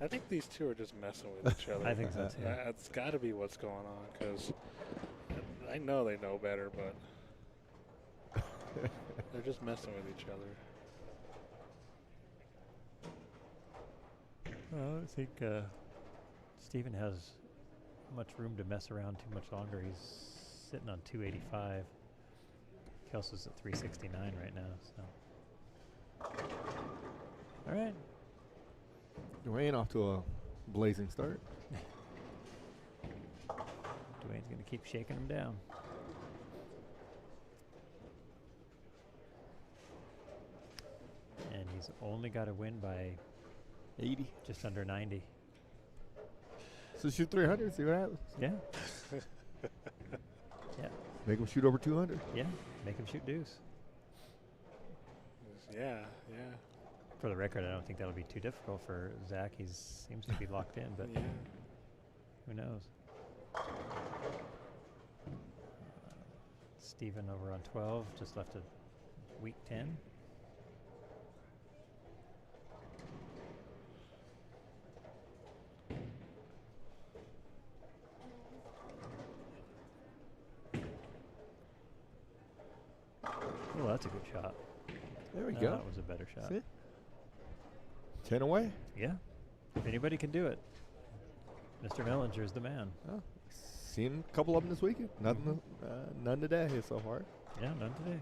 I think these two are just messing with each other. I think so too. That's got to be what's going on, because I know they know better, but they're just messing with each other. Well, I think Steven has much room to mess around too much longer. He's sitting on 285. Kelso's at 369 right now. So, all right. Dwayne off to a blazing start. Dwayne's going to keep shaking him down. And he's only got to win by 80. just under 90. So shoot 300, see what happens. Yeah. Yeah. Make him shoot over 200. Yeah. Make him shoot deuce. Yeah. For the record, I don't think that'll be too difficult for Zach. He seems to be locked in, but Yeah. who knows? Steven over on 12, just left a week 10. Oh, that's a good shot. There we No, go. That was a better shot. See? 10 away. Yeah. If anybody can do it, Mr. Mellinger's the man. Oh, seen a couple of them this weekend. Nothing, none today so far. Yeah, none today.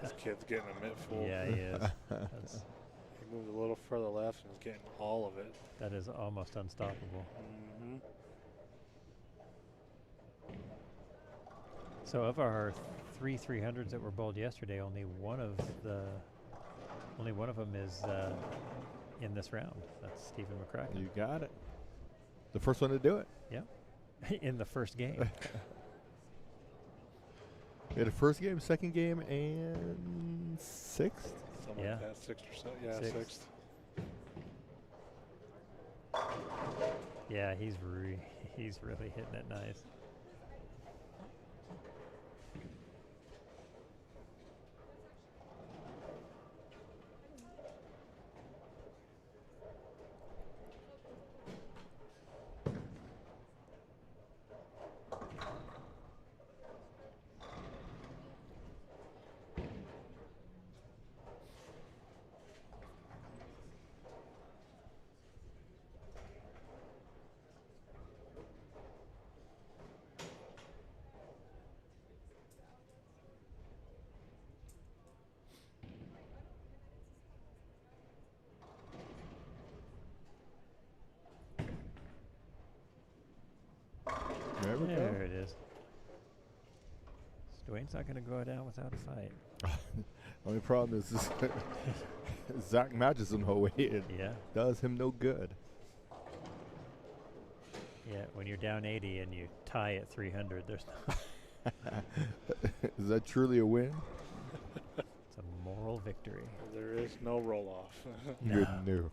This kid's getting a mitt full. Yeah, he is. He moved a little further left and is getting all of it. That is almost unstoppable. Mm-hmm. So of our 300s that were bowled yesterday, only one of them is in this round. That's Stephen McCracken. You got it. The first one to do it. Yep. In the first game. We had a first game, second game, and sixth. Something Yeah. like that, sixth or so. Yeah, Sixth. sixth. Yeah, he's really hitting it nice. Dwayne's not going to go down without a fight. Only problem is this Zach matches him no way. It Yeah. does him no good. Yeah, when you're down 80 and you tie at 300, there's no Is that truly a win? it's a moral victory. There is no roll off. Good no.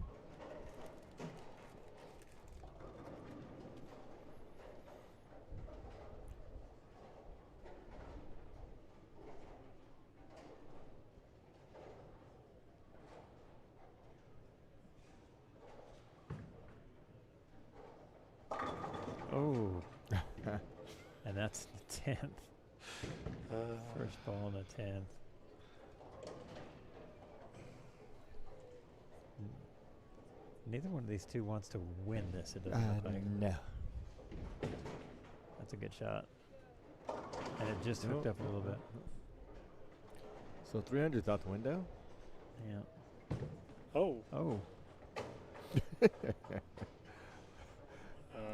Oh. And that's the 10th. First ball on the 10th. Neither one of these two wants to win this, it doesn't look like. No. That's a good shot. And it just hooked up a little bit. So 300's out the window? Yeah. Oh. Oh.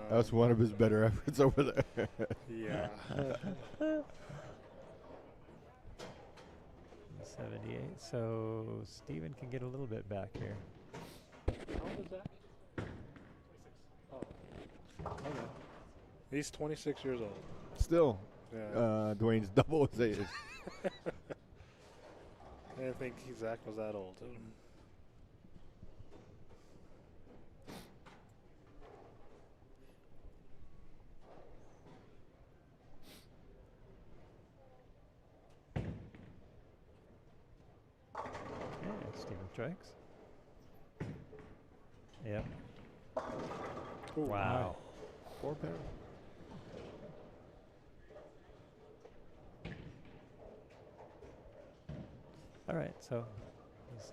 That's one of his better efforts over there. Yeah. 78. So Steven can get a little bit back here. How old is that? 26. Oh. Okay. He's 26 years old. Still, Yeah. Dwayne's double his age. I didn't think Zach was that old. Yeah, Steven strikes. Yep. Ooh, Wow. 4 pair. All right, so he's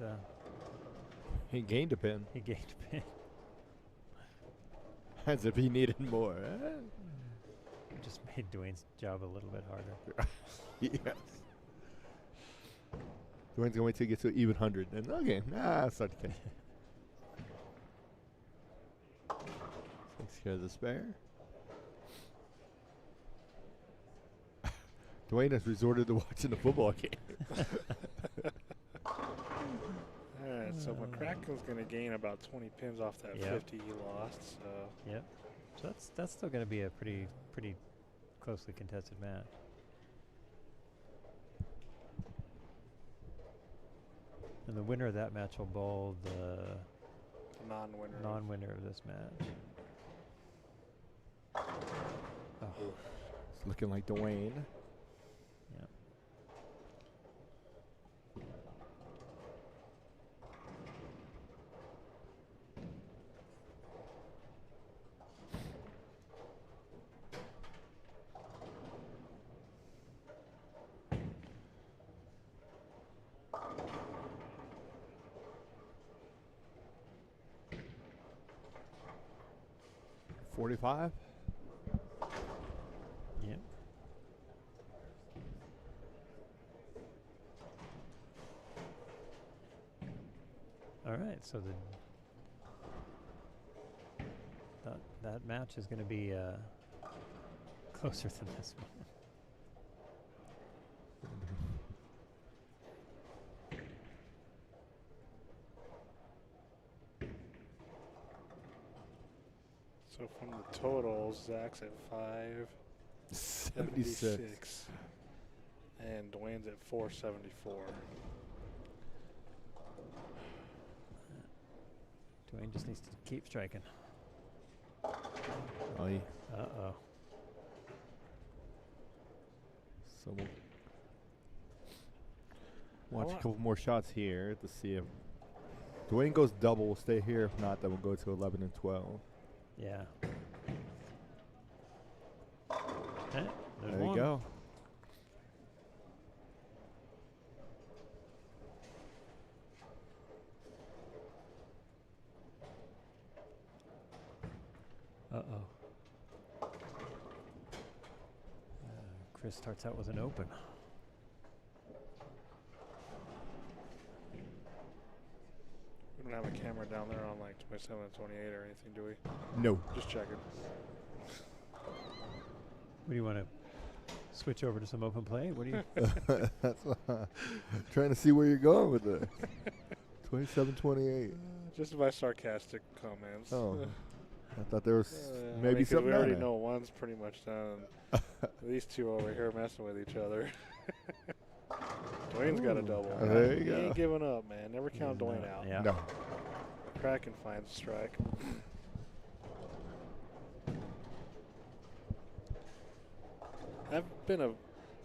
He gained a pin. he gained a pin. As if he needed more. Just made Dwayne's job a little bit harder. Yes. Dwayne's gonna wait till he gets to an even 100. And okay, start the game. Takes care of the spare. Dwayne has resorted to watching the football game. Alright, so McCracken's going to gain about 20 pins off that Yep. 50 he lost. So Yep. So that's still going to be a pretty closely contested match. And the winner of that match will bowl the non-winner. non-winner of this match. Oh, It's looking like Dwayne. yep. $45. Yep. All right, so that match is going to be closer than this one. So from the totals, Zach's at 576. And Dwayne's at 474. Dwayne just needs to keep striking. Oh, yeah. Uh-oh. So we'll watch a couple more shots here to see if Dwayne goes double. We'll stay here. If not, then we'll go to 11 and 12. Yeah. There's There one. you go. Uh-oh. Chris starts out with an open. We don't have a camera down there on like 27 and 28 or anything, do we? No. Just checking. What do you want to switch over to some open play? What do you? That's trying to see where you're going with it. 27-28. Just my sarcastic comments. Oh, I thought there was I maybe mean, 'cause something we on already there. know one's pretty much done. These two over here messing with each other. Dwayne's got a double. There you He go. ain't giving up, man. Never count He's Dwayne not, out. yeah. No. Kraken finds a strike. I've been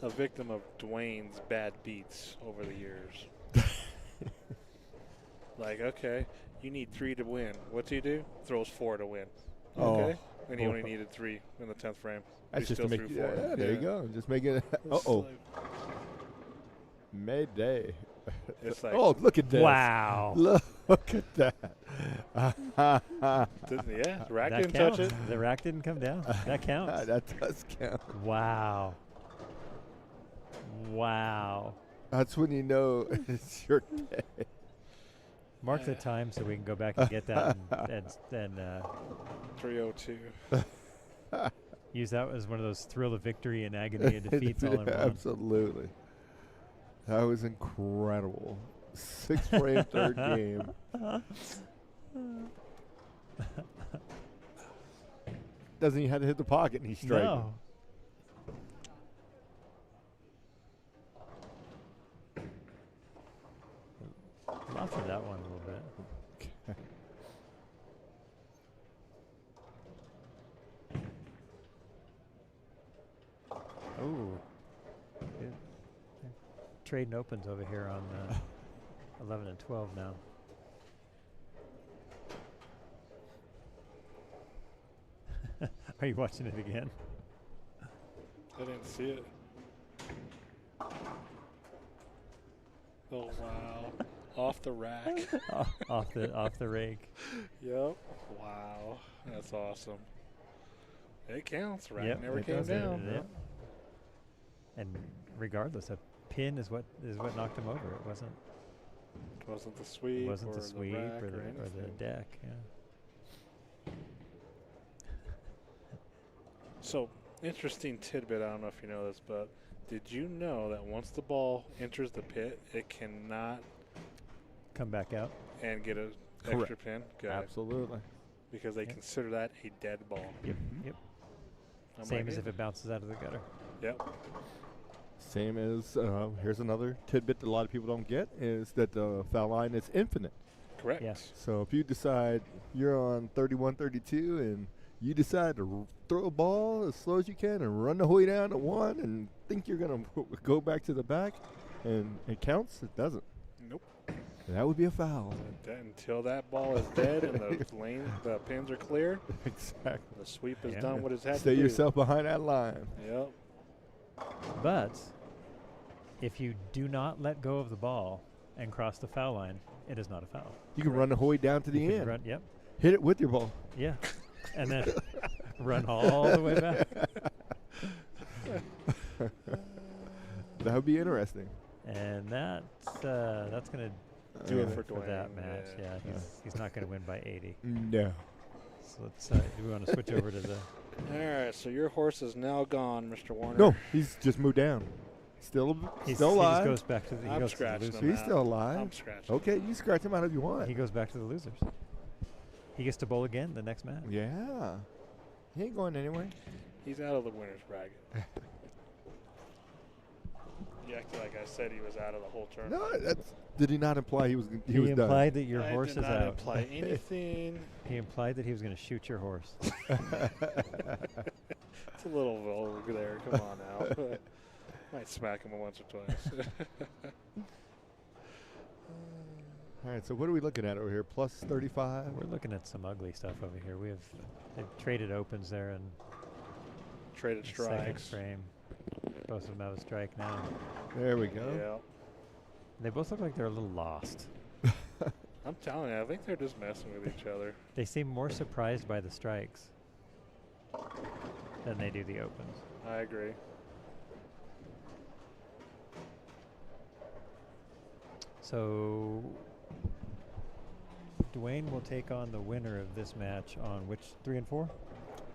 a victim of Dwayne's bad beats over the years. Like, okay, you need 3 to win. What's he do? Throws 4 to win. Okay. And he only needed 3 in the 10th frame. That's He just still to make. threw 4. Yeah, there you go. Just make it. It's Uh-oh. like- Mayday. It's like, Oh, look at this. Wow. Look at that. yeah, the rack That didn't counts. touch it. The rack didn't come down. That counts. That does count. Wow. Wow. That's when you know it's your day. Mark the time so we can go back and get that and 302. use that as one of those thrill of victory and agony of defeats all in one. Absolutely. That was incredible. 6-frame third game. Doesn't even have to hit the pocket and he's striking. No. Lots of that one a little bit. Oh. Trading opens over here on 11 and 12 now. Are you watching it again? I didn't see it. Oh, wow. Off the rack. off the rake. Yep. Wow. That's awesome. It counts. Rack Yep, never it came does. down. Yep. And regardless, a pin is what knocked him over. It wasn't The sweep. wasn't or the sweep rack or the anything. deck. Yeah. So, interesting tidbit. I don't know if you know this, but did you know that once the ball enters the pit, it cannot Come back out. and get an Correct. extra pin? Good. Absolutely. Because they Yep. consider that a dead ball. Yep. Yep. I'm Same like, as if it bounces out of the gutter. Yep. Same as, here's another tidbit that a lot of people don't get, is that the foul line is infinite. Correct. Yes. So if you decide you're on 31, 32, and you decide to throw a ball as slow as you can and run the way down to 1 and think you're going to go back to the back and it counts, it doesn't. Nope. That would be a foul. Until that ball is dead and the pins are clear, Exactly. the sweep has Yeah. done what it's had Stay to do. yourself behind that line. Yep. But if you do not let go of the ball and cross the foul line, it is not a foul. You can run the whole way down to the You can end. run, yep. Hit it with your ball. Yeah. And then run all the way back. That would be interesting. And that's going to Do it Uh, for for that Dwayne, match. Yeah, he's not going to win by 80. No. So let's do we want to switch over to the All right, so your horse is now gone, Mr. Warner. No, he's just moved down. Still he alive. just goes back to the he I'm goes to the scratching losers. him. He's still alive. I'm scratching. Okay, you scratch him out if you want. He goes back to the losers. He gets to bowl again the next match. Yeah. He ain't going anywhere. He's out of the winner's bracket. You acted like I said he was out of the whole tournament. No, that's. Did he not imply he was? He was implied that your I horse did is not out. imply anything. He implied that he was going to shoot your horse. It's a little vulgar there. Come on now. Might smack him once or twice. All right. So what are we looking at over here? Plus 35. We're looking at some ugly stuff over here. They've traded opens there and Traded second strikes. frame. Both of them have a strike now. There we go. Yeah. They both look like they're a little lost. I'm telling you, I think they're just messing with each other. They seem more surprised by the strikes than they do the opens. I agree. So Dwayne will take on the winner of this match on which 3 and 4?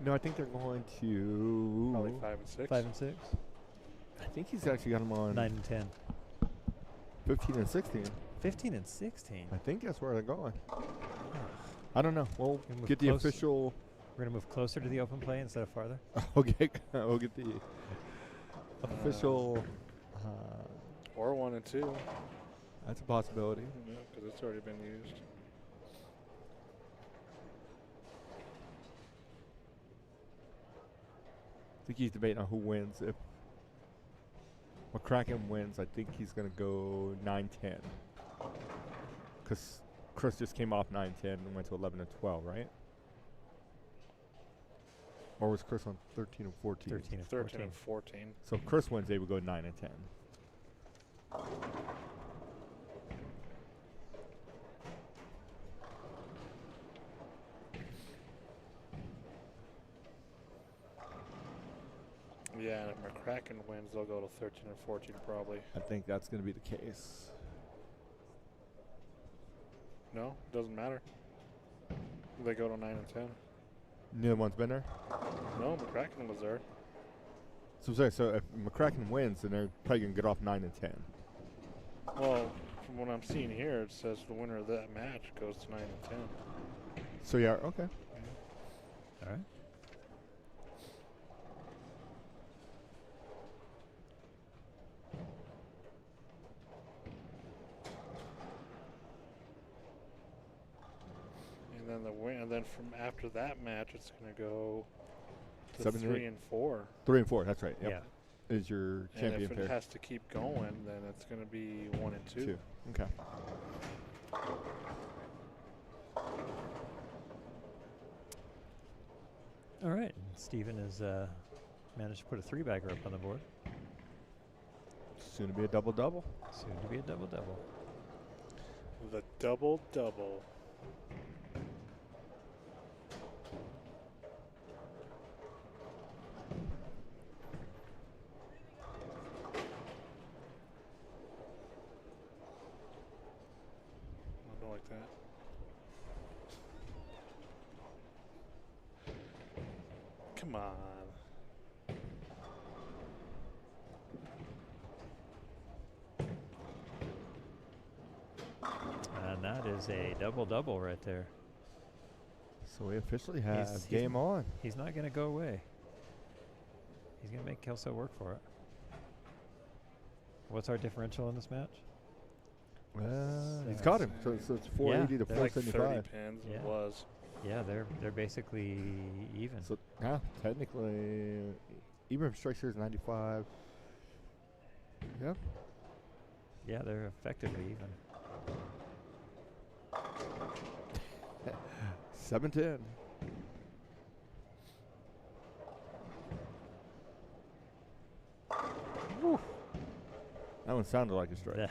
No, I think they're going to Probably 5 and 6. 5 and 6. think he's actually got him on 9 and 10. 15 and 16. 15 and 16. I think that's where they're going. I don't know. We'll Gonna move get the close. official. We're going to move closer to the open play instead of farther. We'll get the official. Or 1 and 2. That's a possibility. Because it's already been used. I think he's debating on who wins. If McCracken wins, I think he's going to go 9-10. Because Chris just came off 9-10 and went to 11 and 12, right? Or was Chris on 13 and 14? 13 and 13 14. and 14. So if Chris wins, they would go 9 and 10. Yeah, and if McCracken wins, they'll go to 13 and 14 probably. I think that's going to be the case. No, doesn't matter. They go to 9 and 10. Neither one's been there? No, McCracken was there. So I'm saying, so if McCracken wins, then they're probably going to get off 9 and 10. Well, from what I'm seeing here, it says the winner of that match goes to 9 and 10. So yeah, okay. All right. And then the win, and then from after that match, it's going to go to 7 and 3 8. and 4. 3 and 4, that's right. Yep. Yeah. Is your And champion if it pair. has to keep going, then it's going to be 1 and 2. 2. Okay. All right. Steven has managed to put a 3-bagger up on the board. Soon to be a double-double. Soon to be a double-double. The double-double. I'll go like that. Come on. And that is a double-double right there. So we officially have He's game on. He's not going to go away. He's going to make Kelso work for it. What's our differential in this match? He's got him. So it's 480 to they're Like 30 475. pins Yeah. it was. Yeah, they're basically even. So yeah, technically, even if strike series 95. Yep. Yeah, they're effectively even. 7-10. Whew. That one sounded like a strike. Yeah.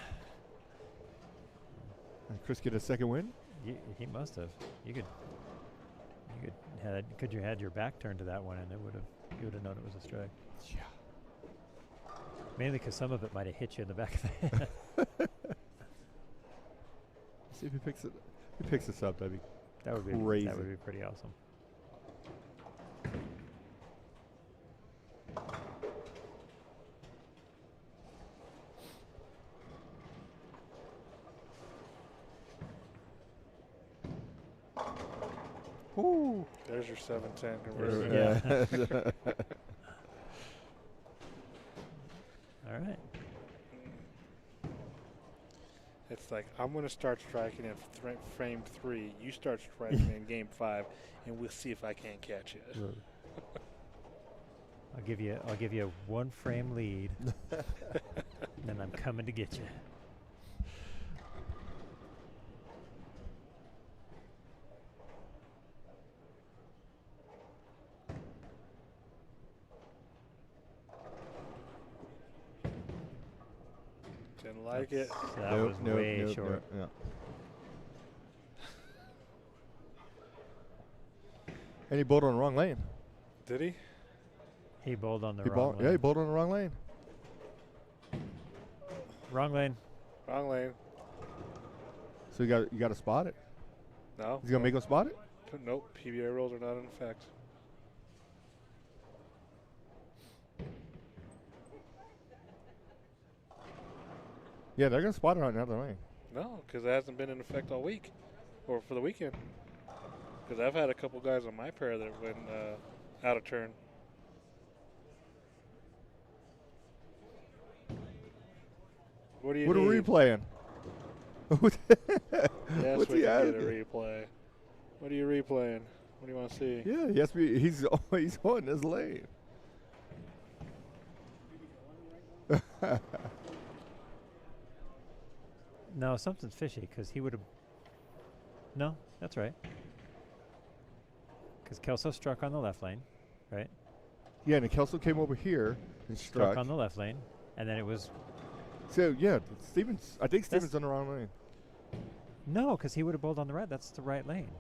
And Chris get a second win? He must have. You could you had your back turned to that one and you would have known it was a strike. Yeah. Mainly because some of it might have hit you in the back of the head. See if he picks it. If he picks this up, that'd be That would be crazy. That would be pretty awesome. Woo. There's your 7-10 Yeah. conversion. All right. It's like, I'm going to start striking in frame 3. You start striking in game 5, and we'll see if I can't catch you. I'll give you a 1-frame lead, and I'm coming to get you. Didn't like it. That was way short. Nope. And he bowled on the wrong lane. Did he? He bowled on the He wrong bowled, lane. yeah, he bowled on the wrong lane. Wrong lane. Wrong lane. So you got to spot it. No. He's gonna make him spot it. Nope. PBA rules are not in effect. Yeah, they're gonna spot it on another lane. No, because it hasn't been in effect all week, or for the weekend. Because I've had a couple guys on my pair that went out of turn. What do you What are we need? playing? Yes, What's we he can get a asking? replay. What are you replaying? What do you want to see? Yeah, he has to be. He's on his lane. No, something's fishy because he would have. No, that's right. Because Kelso struck on the left lane, right? Yeah, and Kelso came over here and struck. On the left lane, and then it was. So yeah, Stevens. I think That's- Stevens on the wrong lane. No, because he would have bowled on the right. That's the right lane.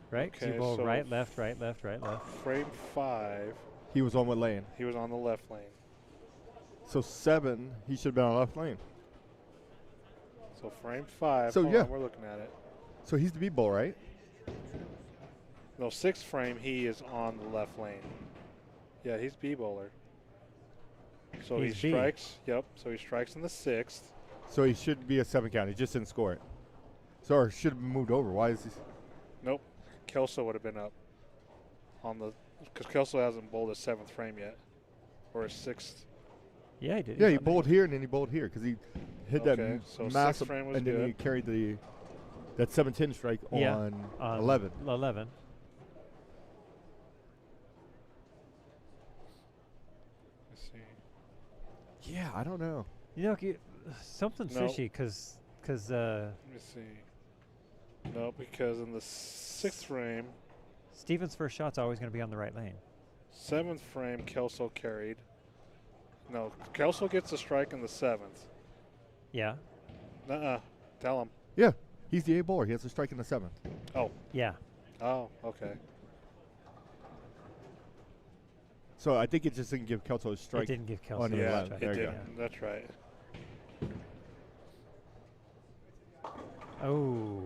Right? 'Cause Okay, you bowl so right, left, right, left, right, left. Frame 5, He was on what lane? he was on the left lane. So 7, he should have been on left lane. So frame 5. So, hold yeah. on, we're looking at it. So he's the B bowl, right? No, 6th frame, he is on the left lane. Yeah, he's B bowler. So He's he B. strikes. Yep. So he strikes in the 6th. So he should be a 7 count. He just didn't score it. So or should have moved over. Why is he? Nope. Kelso would have been up on the, because Kelso hasn't bowled his 7th frame yet, or his 6th. Yeah, he did. Yeah, He's he on the- bowled here and then he bowled here because he hit that Okay, so sixth massive, frame was and then he good. carried that 7-10 strike Yeah, on on 11. 11. Let's see. Yeah, I don't know. You know, something's No. fishy because Let me see. No, because in the 6th frame, Steven's first shot's always going to be on the right lane. 7th frame, Kelso carried. No, Kelso gets a strike in the 7th. Yeah. Nuh-uh. Tell him. Yeah, he's the A bowler. He has a strike in the 7th. Oh. Yeah. Oh, okay. So I think it just didn't give Kelso a strike. It didn't give Kelso on the a Yeah, 11th. strike. There it you did. go. That's right. Oh.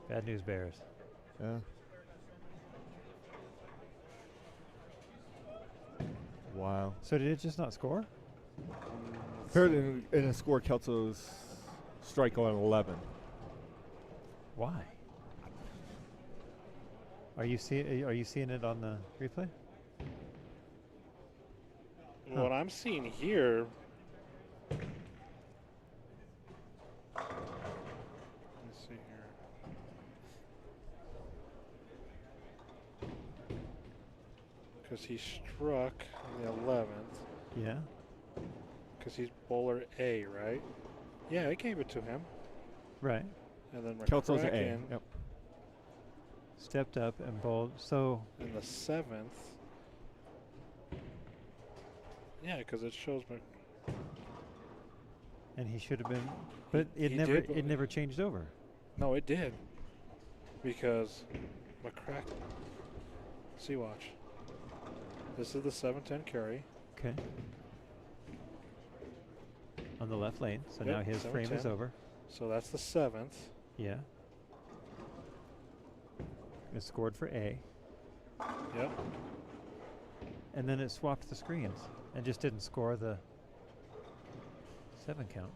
Bad news bears. Yeah. Wow. So did it just not score? Heard in a score, Kelso's strike on 11. Why? Are you seeing it on the replay? What I'm seeing here. Let's see here. Because he struck on the 11th. Yeah. Because he's bowler A, right? Yeah, it gave it to him. Right. And then Kelso's an A. McCracken Yep. Stepped up and bowled. So in the 7th. Yeah, because it shows me. and he should have been, but He it never did, but- it never changed over. No, it did. Because McCracken. See, watch. This is the 7-10 carry. Okay. On the left lane. So Yep, now his frame is 7-10. over. So that's the 7th. Yeah. It scored for A. Yep. And then it swapped the screens and just didn't score the 7 count.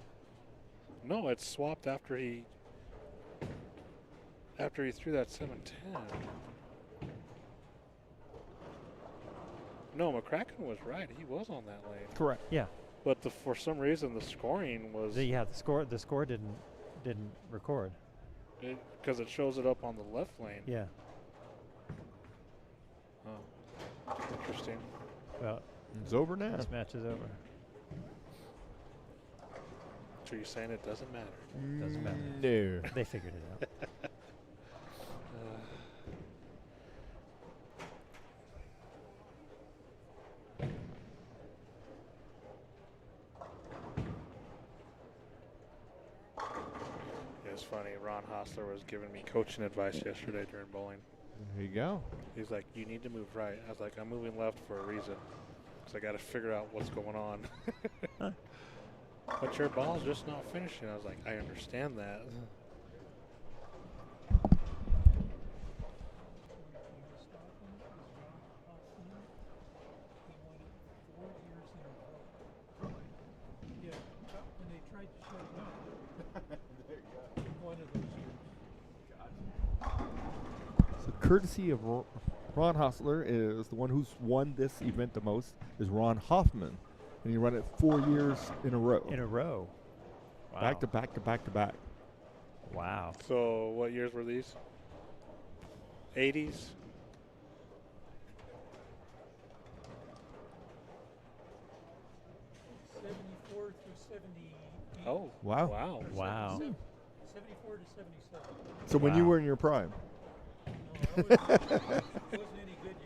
No, it swapped after he threw that 7-10. No, McCracken was right. He was on that lane. Correct. Yeah. But for some reason the scoring was The score didn't record. because it shows it up on the left lane. Yeah. Oh, interesting. Well, It's over now. this match is over. So you're saying it doesn't matter? Doesn't matter. No. They figured it out. It was funny. Ron Hostler was giving me coaching advice yesterday during bowling. There you go. He's like, "You need to move right." I was like, "I'm moving left for a reason, because I got to figure out what's going on." But your ball's just not finishing. I was like, "I understand that." courtesy of Ron Hostler, is the one who's won this event the most is Ron Hoffman, and he run it 4 years in a row. In a row. Wow. Back to back to back to back. Wow. So what years were these? 80s? '74 through '78. Oh, Wow. wow. Wow. 74 to '77. So when you Wow. were in your prime. No, I wasn't any good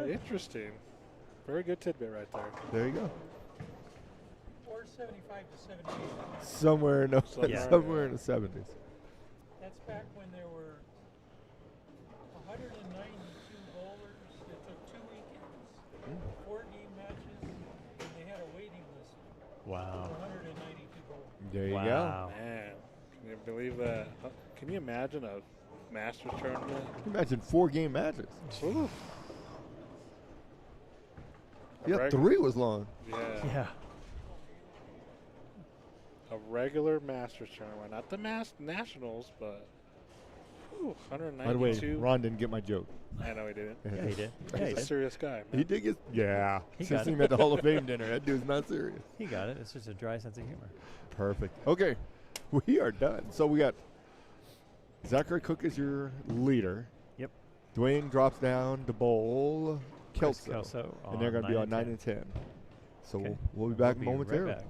yet. Interesting. Very good tidbit right there. There you go. Or 75 to '78. Somewhere in the, Somewhere, somewhere yeah. in the 70s. That's back when there were 192 bowlers. It took 2 weekends, 4-game matches, and they had a waiting list Wow. for 192 bowlers. There you Wow. Man, can you believe that? Can you imagine a Masters tournament? go. Imagine 4-game matches. Oof. A Yeah, reg- 3 was long. Yeah. Yeah. A regular Masters tournament, not the Nationals, but ooh, 192. By the way, Ron didn't get my joke. I know he didn't. Yeah, he did. Yeah, He's he a did. serious guy. He Man. did get, yeah. He Since got him it. at the Hall of Fame dinner. That dude's not serious. He got it. It's just a dry sense of humor. Perfect. Okay, we are done. So we got Zachary Cook is your leader. Yep. Dwayne drops down to bowl Chris Kelso. Kelso And they're going to be on 9 and 10. So Okay. we'll be back We'll be momentarily. right back.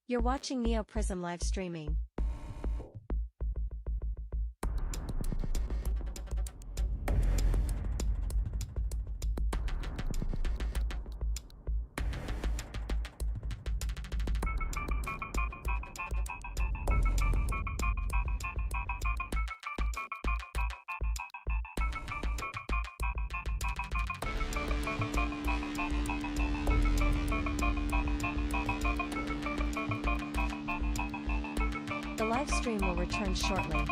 You're watching NeoPrism live streaming. The live stream will return shortly.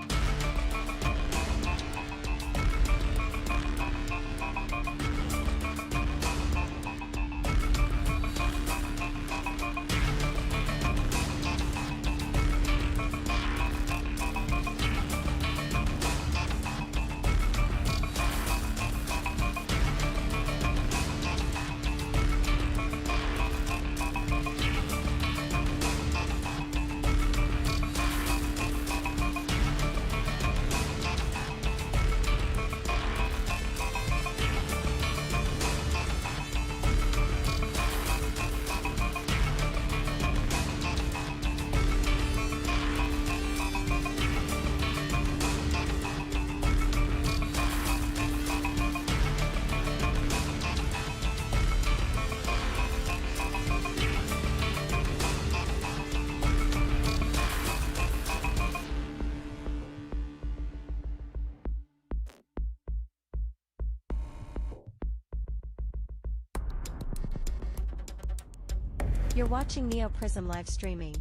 You're watching NeoPrism live streaming.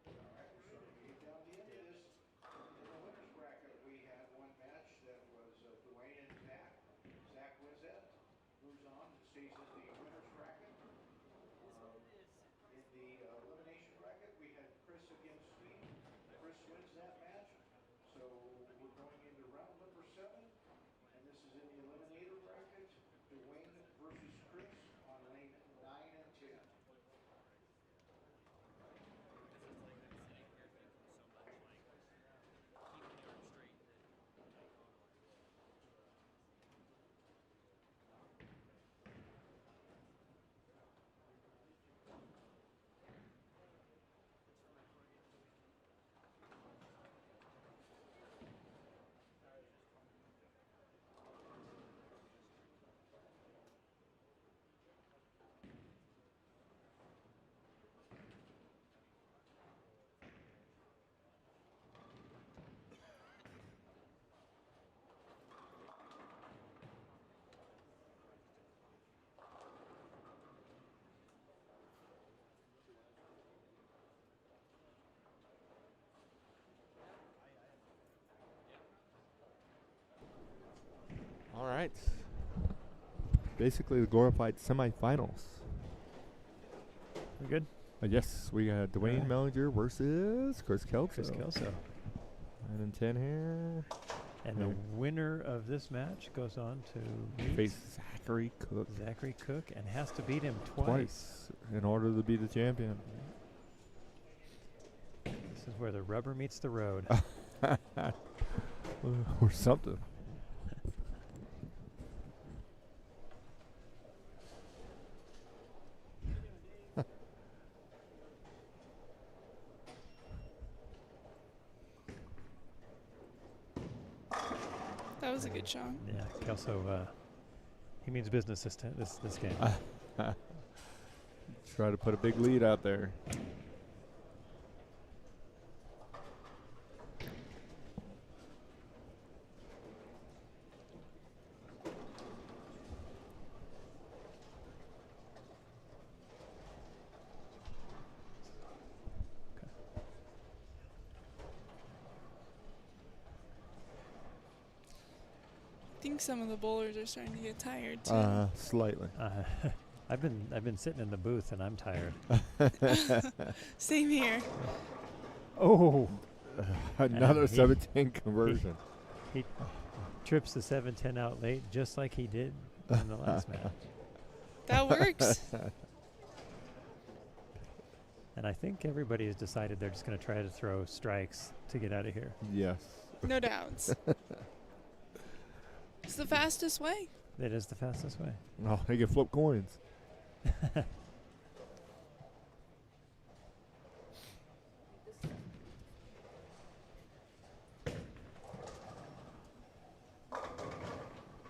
Down the end of this, in the winners bracket, we had one match that was Dwayne and Zach. Zach wins that, moves on, stays in the winners bracket. In the elimination bracket, we had Chris against Steve. Chris wins that match, so we're going into round number 7, and this is in the eliminator bracket. Dwayne versus Chris on lane 9 and 10. right. Basically the glorified semifinals. We good? Yes, we got Dwayne Alright. Mellinger versus Chris Kelso. Chris Kelso. 9 and 10 here. And the winner of this match goes on to meet Face Zachary Cook Zachary Cook and has to beat him twice. twice in order to be the champion. This is where the rubber meets the road. Or something. That was a good shot. Yeah, Kelso, he means business this game. Try to put a big lead out there. I think some of the bowlers are starting to get tired too. Slightly. I've been sitting in the booth and I'm tired. Same here. Oh, Another he- 17 conversion. he trips the 7-10 out late just like he did in the last match. That works. And I think everybody has decided they're just going to try to throw strikes to get out of here. Yes. No doubts. It's the fastest way. It is the fastest way. Oh, they can flip coins.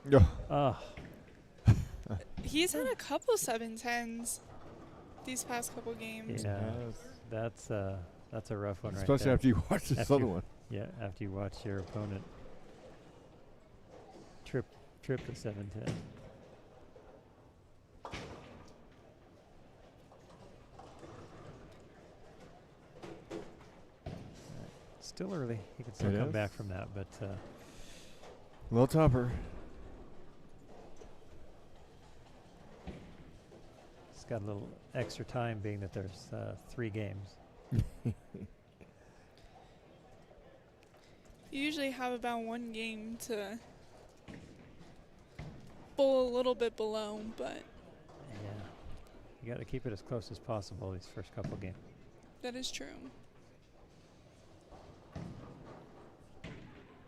Yeah. Ah, He's had a couple 7-10s these past couple games. yeah, Yes. that's a rough one Especially right there. after you watch this After other you- one. Yeah, after you watch your opponent trip the 7-10. Still early. He can still It come is. back from that, but A little tougher. it's got a little extra time being that there's 3 games. You usually have about one game to bowl a little bit below, but Yeah. You got to keep it as close as possible these first couple games. that is true.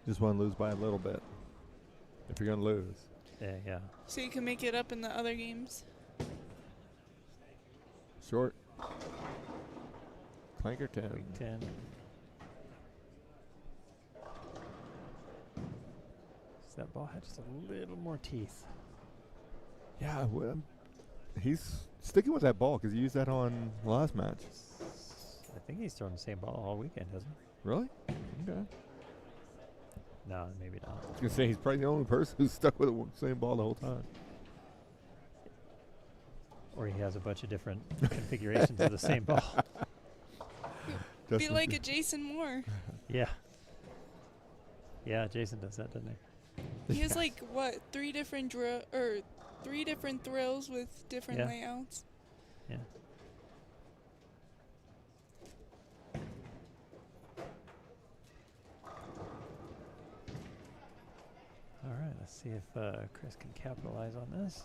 Just want to lose by a little bit. If you're going to lose. Yeah. So you can make it up in the other games. Short. Clanker 10. Week 10. So that ball had just a little more teeth. Yeah, well, he's sticking with that ball because he used that on last match. I think he's thrown the same ball all weekend, hasn't Really? Okay. he? No, maybe not. I was going to say, he's probably the only person who's stuck with the same ball the whole time. Or he has a bunch of different configurations of the same ball. Be like a Jason Moore. Yeah. Yeah, Jason does that, doesn't he? He has like what, 3 different thrills with different Yeah. layouts. Yeah. All right, let's see if Chris can capitalize on this.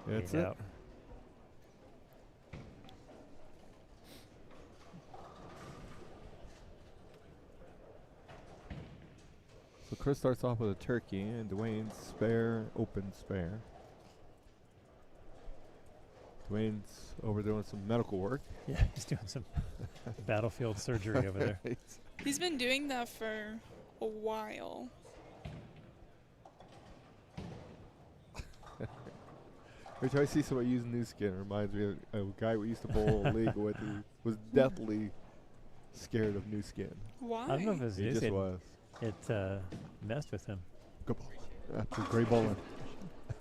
That's He's it. out. So Chris starts off with a turkey and Dwayne's spare, open spare. Dwayne's overdoing some medical work. Yeah, he's doing some battlefield surgery over there. He's been doing that for a while. Every time I see somebody using new skin, it reminds me of a guy we used to bowl a league with who was deathly scared of new skin. Why? I don't know if it's He news. just was. It messed with him. Good ball. That's a great bowling.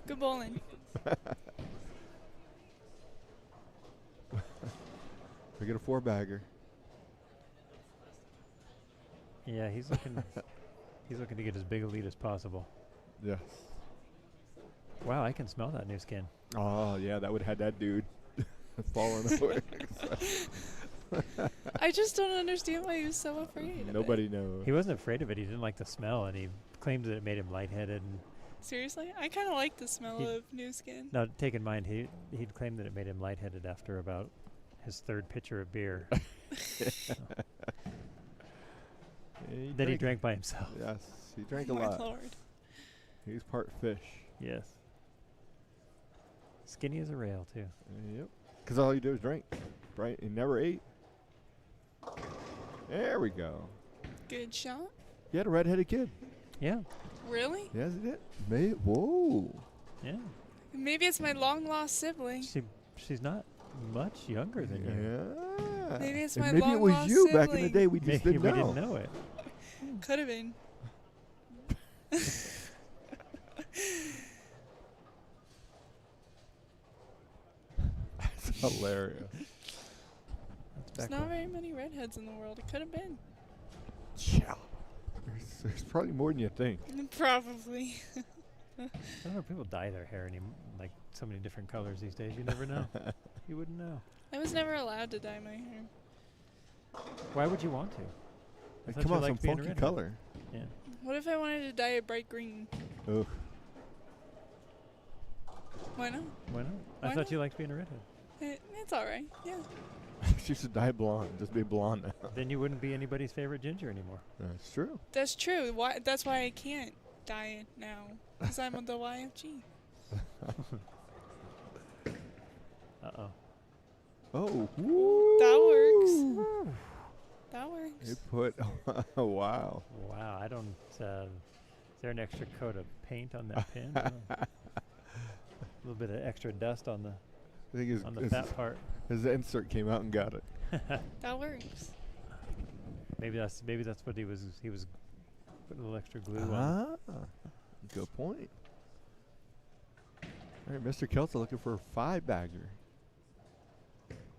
Good bowling. We get a 4-bagger. Yeah, he's looking He's looking to get as big a lead as possible. Yes. Wow, I can smell that new skin. Oh, yeah, that would have had that dude falling over. I just don't understand why he was so afraid. Nobody knows. He wasn't afraid of it. He didn't like the smell, and he claimed that it made him lightheaded. And Seriously? I kind of like the smell of new skin. now, take in mind, he'd claimed that it made him lightheaded after about his third pitcher of beer that he drank by himself. Yes, he drank Oh a my lot. Lord. He's part fish. Yes. Skinny as a rail, too. Yep. Because all you do is drink, right? He never ate. There we go. Good shot. He had a redheaded kid. Yeah. Really? Yes, he did. Whoa. Yeah. Maybe it's my long lost sibling. She's not much younger than you. Yeah. Maybe it's And my maybe it was long-lost you back in the sibling. day. We just Maybe didn't we know. didn't know it. Could have been. That's hilarious. There's not very many redheads in the world. It could have been. Yeah. There's probably more than you think. Probably. I don't know. People dye their hair like so many different colors these days. You never know. You wouldn't know. I was never allowed to dye my hair. Why would you want to? I thought Come you on, some liked being a funky redhead. color. Yeah. What if I wanted to dye it bright green? Ugh. Why not? Why not? I Why thought not? you liked being a redhead. It's all right. Yeah. She should dye blonde. Just be blonde now. Then you wouldn't be anybody's favorite ginger anymore. That's true. That's true. Why? That's why I can't dye it now. Because I'm on the YFG. Uh-oh. Oh. Woo. That works. That works. They put. Oh, wow. Wow. I don't... is there an extra coat of paint on that pin? A little bit of extra dust on the I think on the fat part. his insert came out and got it. That works. Maybe that's what he was putting a little extra glue on. Good point. All right, Mr. Kelso looking for a 5-bagger.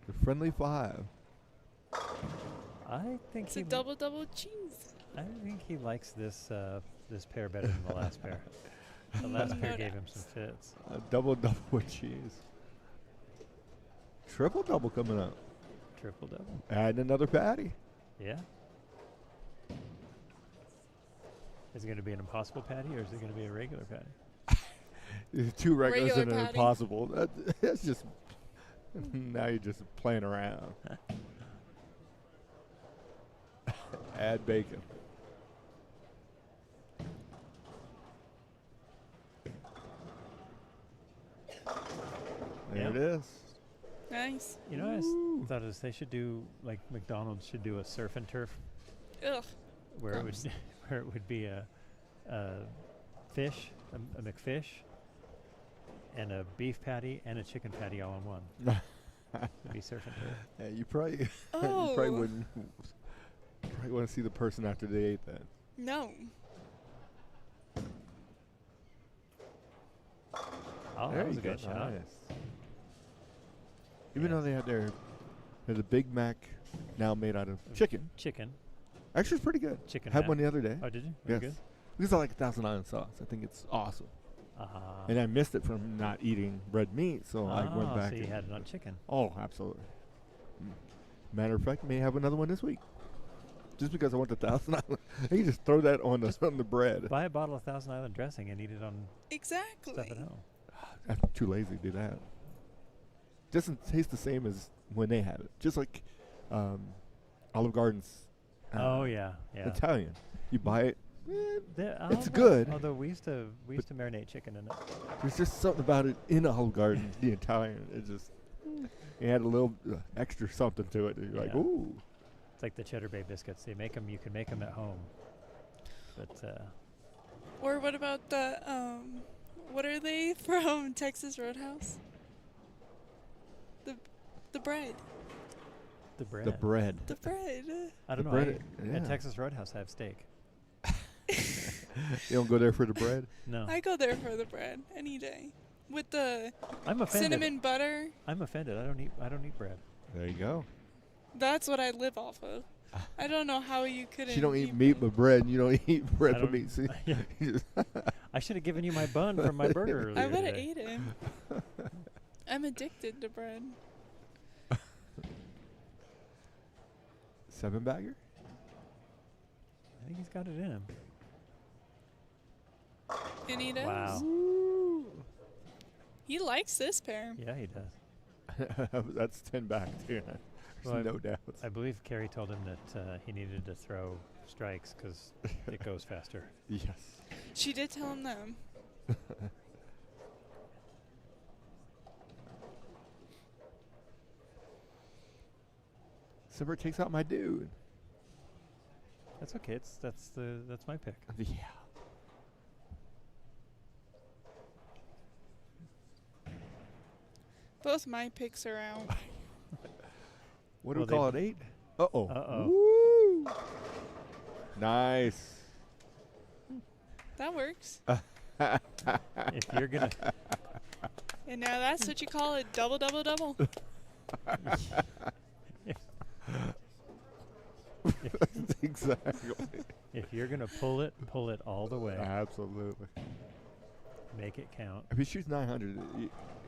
The friendly 5. I think It's a double cheese. I think he likes this this pair better than the last pair. The last pair No gave him doubt. some fits. A double with cheese. Triple double coming up. Triple double. Add another patty. Yeah. Is it going to be an impossible patty or is it going to be a regular patty? 2 regulars Regular and an patty. impossible. That's just. Now you're just playing around. Add bacon. There Yeah. it is. Nice. You know, I Ooh. thought they should do, like McDonald's should do a surf and turf Ugh. where Gross. where it would be a fish, a McFish, and a beef patty and a chicken patty all in one. It'd be surf and turf. Yeah, you probably Oh. you probably wouldn't want to see the person after they ate that. No. Oh, There that was you a good go. shot. Nice. Even Yeah. though they had there's a Big Mac now made out of chicken. Chicken. Actually, it's pretty good. Chicken Had hat. one the other day. Oh, did you? Very Yes. good. Because I like 1,000 Island sauce. I think it's awesome. And I missed it from not eating red meat, so I went back. So you and- had it on chicken. Oh, absolutely. Matter of fact, may have another one this week. Just because I want the 1,000 Island. You just throw that on the bread. Buy a bottle of Thousand Island dressing and eat it on Exactly. stuff at home. I'm too lazy to do that. Doesn't taste the same as when they had it. Just like Olive Garden's Oh yeah, yeah. Italian. You buy it. The It's Olive- good. Although we used to marinate chicken in it. There's just something about it in Olive Garden, the Italian. It just it had a little extra something to it. You're like, Yeah. ooh. It's like the Cheddar Bay biscuits. They make them. You can make them at home. But Or what about the what are they from Texas Roadhouse? The bread. the bread. The bread. The bread. I don't the know. bread, yeah. At Texas Roadhouse, I have steak. You don't go there for the bread? No. I go there for the bread any day. With the I'm offended. cinnamon butter. I'm offended. I don't eat bread. There you go. That's what I live off of. I don't know how you couldn't. She don't eat meat but bread, and you don't eat bread I but don't- meat. See? Yeah. You just- I should have given you my bun from my burger earlier I would have today. ate him. I'm addicted to bread. 7-bagger? I think he's got it in him. And he does. Wow. He likes this pair. Yeah, he does. That's 10 back, too. There's Well, no doubts. I believe Carrie told him that he needed to throw strikes because it goes faster. Yes. She did tell him that. Simber takes out my dude. That's okay. That's my pick. Yeah. Both my picks are out. What do Well, we call it? 8? Uh-oh. Uh-oh. Woo! Nice. That works. If you're gonna, And now that's what you call a double, double, double. Exactly. if you're gonna pull it all the way. Absolutely. Make it count. If he shoots 900,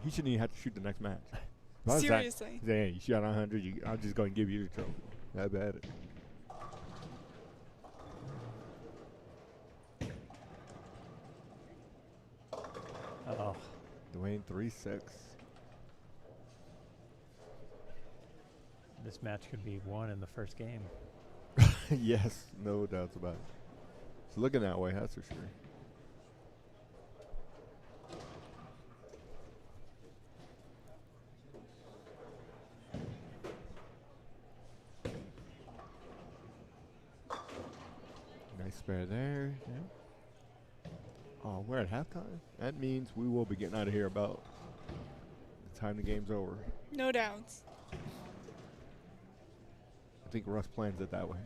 he shouldn't even have to shoot the next match. If I was Zach, Seriously. saying, you shot 900, I'm just going to give you the trophy. That bad. Oh, Dwayne 3-6. this match could be won in the first game. Yes, no doubts about it. It's looking that way, that's for sure. Nice spare there. Yeah. Oh, we're at halftime? That means we will be getting out of here about the time the game's over. No doubts. I think Russ plans it that way.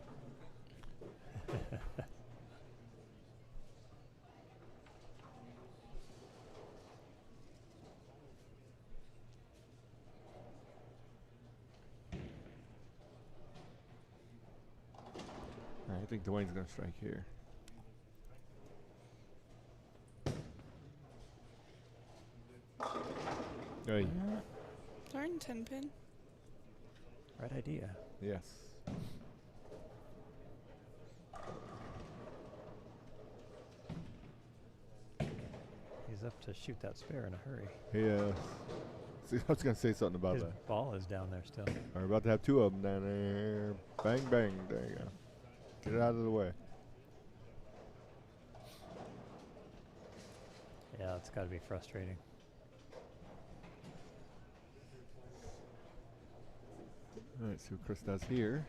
I think Dwayne's going to strike here. Hey. Darn 10 pin. Right idea. Yes. He's up to shoot that spare in a hurry. Yeah. See, I was going to say something about His that. ball is down there still. We're about to have two of them down there. Bang, bang. There you go. Get it out of the way. Yeah, it's got to be frustrating. All right, see what Chris does here.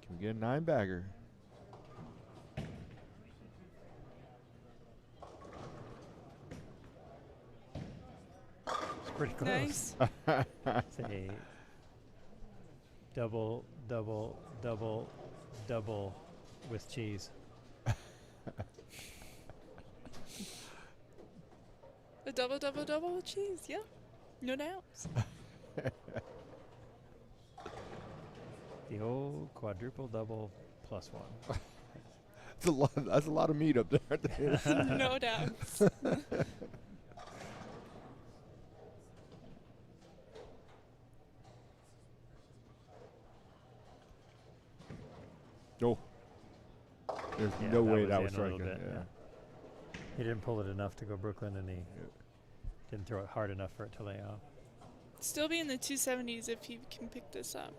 Can we get a 9-bagger? It's pretty close. Nice. It's a double, double, double, double with cheese. A double, double, double with cheese. Yeah. No doubts. The old quadruple double plus one. That's a lot. That's a lot of meat up there. No doubts. No. There's Yeah, no that way was that in was a little striking. bit, Yeah. yeah. He didn't pull it enough to go Brooklyn, and he didn't throw it hard enough for it to lay off. Still be in the 270s if you can pick this up.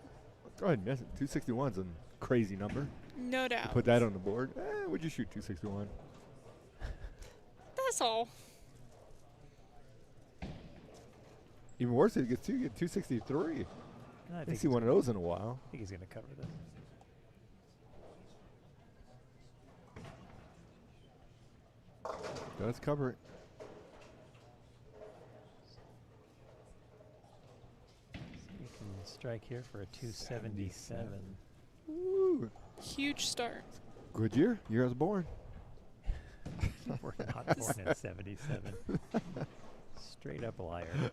Go ahead and miss it. 261's a crazy number. No doubt. Put that on the board. Would you shoot 261? That's all. Even worse, if you get 263. I I think didn't see one of those in a while. I think he's going to cover this. Let's cover it. You can strike here for a 277. Woo. Huge start. Good year. Year I was born. Working hard. Not born in 77. Straight up liar.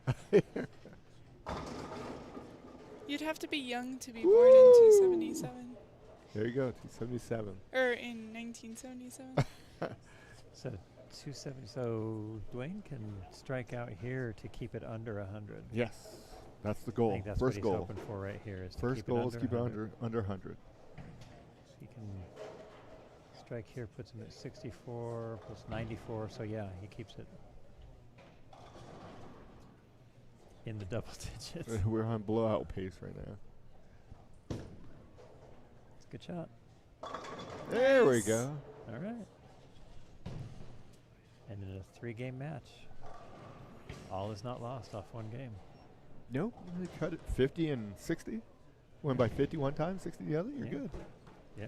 You'd have to be young to be born in 277. There you go, 277. Or in 1977. So 270. So Dwayne can strike out here to keep it under 100. Yes, that's the I goal. think that's First what goal. he's hoping for right here. Is to First keep goal it is keep it under 100. So he can strike here, puts him at 64 plus 94. So yeah, he keeps it in the double digits. We're on blowout pace right now. It's a good shot. There we go. All right. And in a 3-game match, all is not lost off one game. Nope, they cut it 50 and 60. Went by 50 one time, 60 the other. You're Yeah. good. Yeah.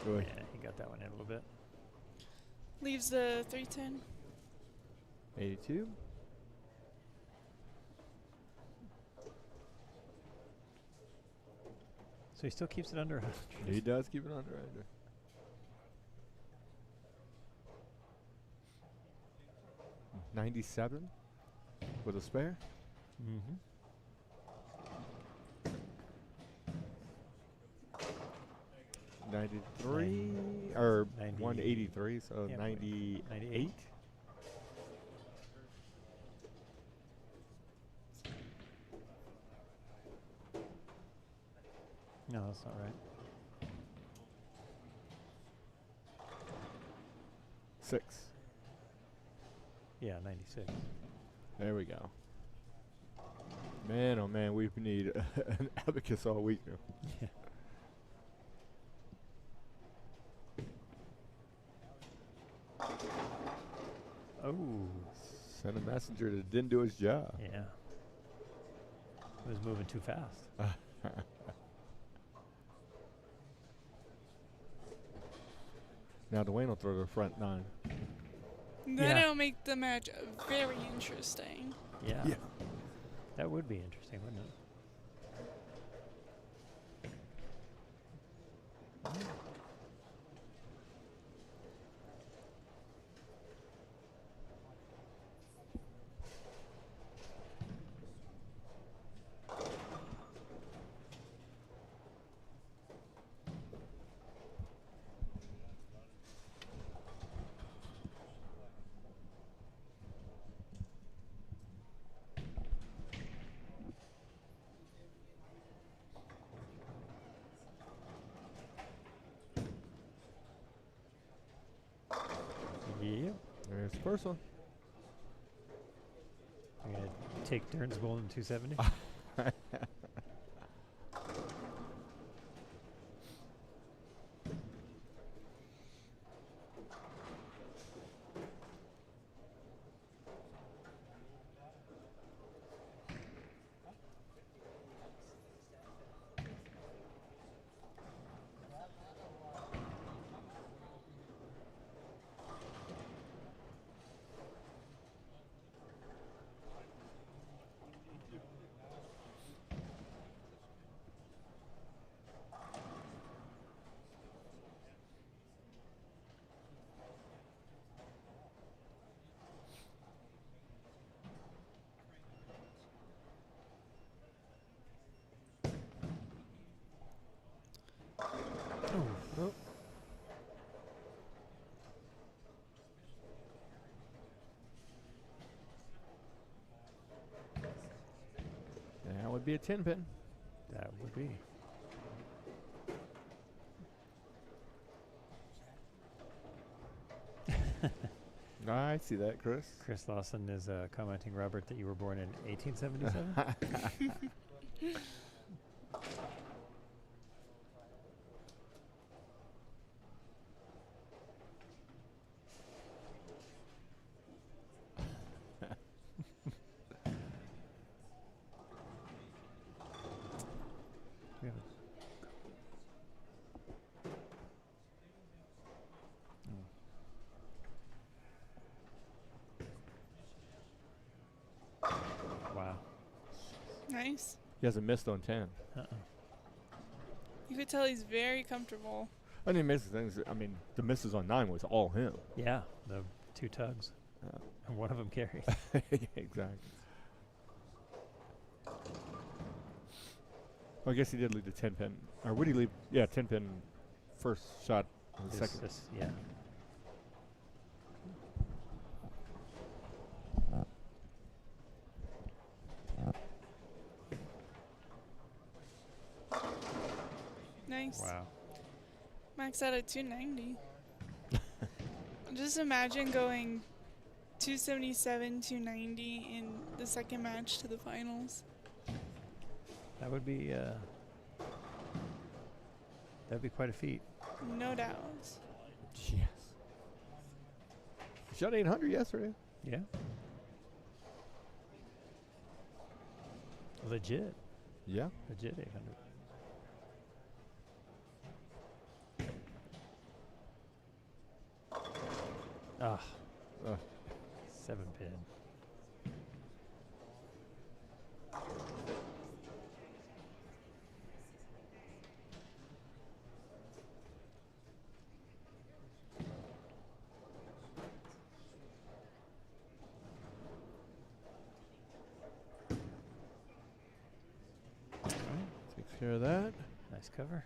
Good. Yeah, he got that one in a little bit. Leaves the 310. 82. So he still keeps it under 100. He does keep it under. 97 with a spare. Mm-hmm. '93 or 90 183, so yeah, 98. 98. No, that's not right. 6. Yeah, 96. There we go. Man, oh man, we need an abacus all week now. Yeah. Oh. Sent a messenger that didn't do his job. Yeah. He was moving too fast. Now Dwayne will throw the front 9. That'll make the match very interesting. Yeah. Yeah. That would be interesting, wouldn't it? Yep. There's the first one. I'm going to take Dern's goal in 270. Oh. That would be a 10 pin. That would be. I see that, Chris. Chris Lawson is commenting, Robert, that you were born in 1877. Nice. He hasn't missed on 10. You could tell he's very comfortable. I mean, misses things. I mean, the misses on 9 was all him. Yeah, the 2 tugs. And one of them carried. Exactly. Well, I guess he did leave the 10 pin. Or would he leave? Yeah, 10 pin first shot on the second. Yeah. Nice. Wow. Max out at 290. Just imagine going 277, 290 in the second match to the finals. That would be that'd be quite a feat. No doubt. Yes. He shot 800 yesterday. Yeah. Legit. Yeah. Legit 800. Ah. 7 pin. Takes care of that. Nice cover.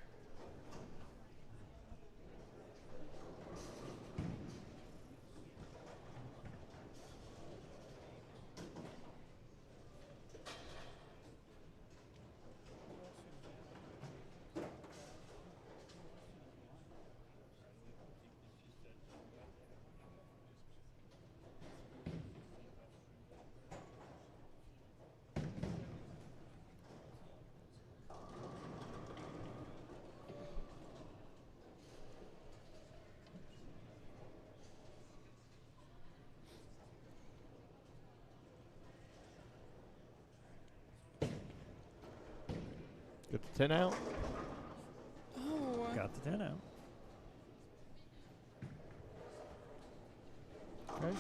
Get the 10 out. Oh. Got the 10 out. Okay.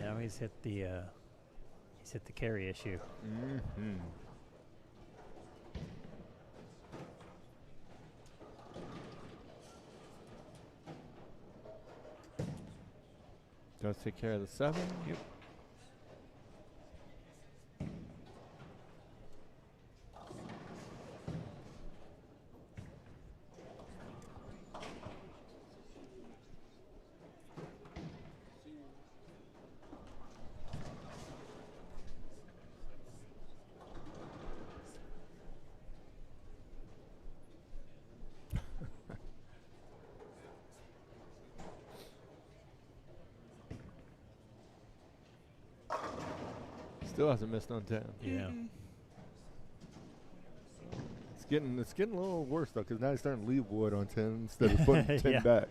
Now he's hit the carry issue. Mm-hmm. Does take care of the 7. Yep. Still hasn't missed on 10. Yeah. Mm-mm. It's getting a little worse though, because now he's starting to leave wood on 10 instead of putting 10 Yeah. back.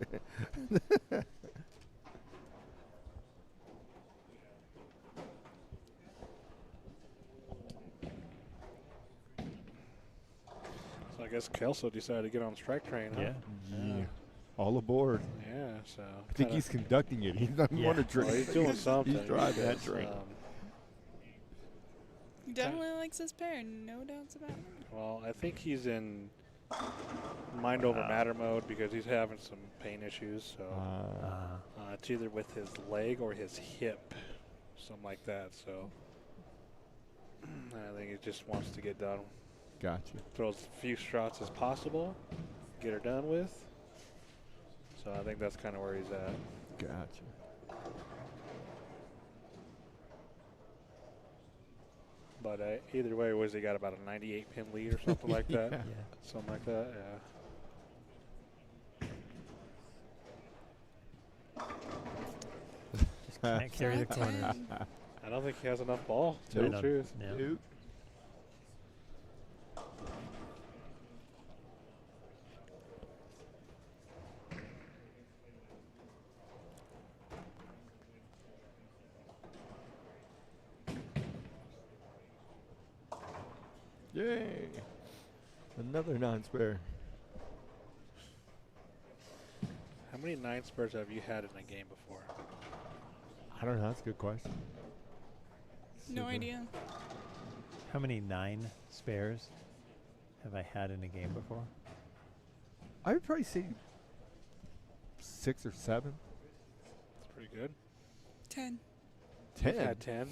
So I guess Kelso decided to get on the strike train. Huh? Yeah. Yeah. All aboard. Yeah. So I think he's conducting it. He's not Yeah. on a train. Well, he's doing something. He's driving that Because, train. He definitely likes his pair, no doubts about it. Well, I think he's in mind over matter mode because he's having some pain issues. So it's either with his leg or his hip, something like that. So I think he just wants to get done. Gotcha. Throw as few shots as possible, get her done with. So I think that's kind of where he's at. Gotcha. But either way, was he got about a 98 pin lead or something like that? Yeah. Something like that, yeah. Just can't carry the corners. I don't think he has enough ball, to tell you the No. truth. No. Nope. Yay! Another non-spare. How many 9 spares have you had in a game before? I don't know. That's a good question. No idea. How many 9 spares have I had in a game before? I would probably say 6 or 7. That's pretty good. 10. 10. Had 10.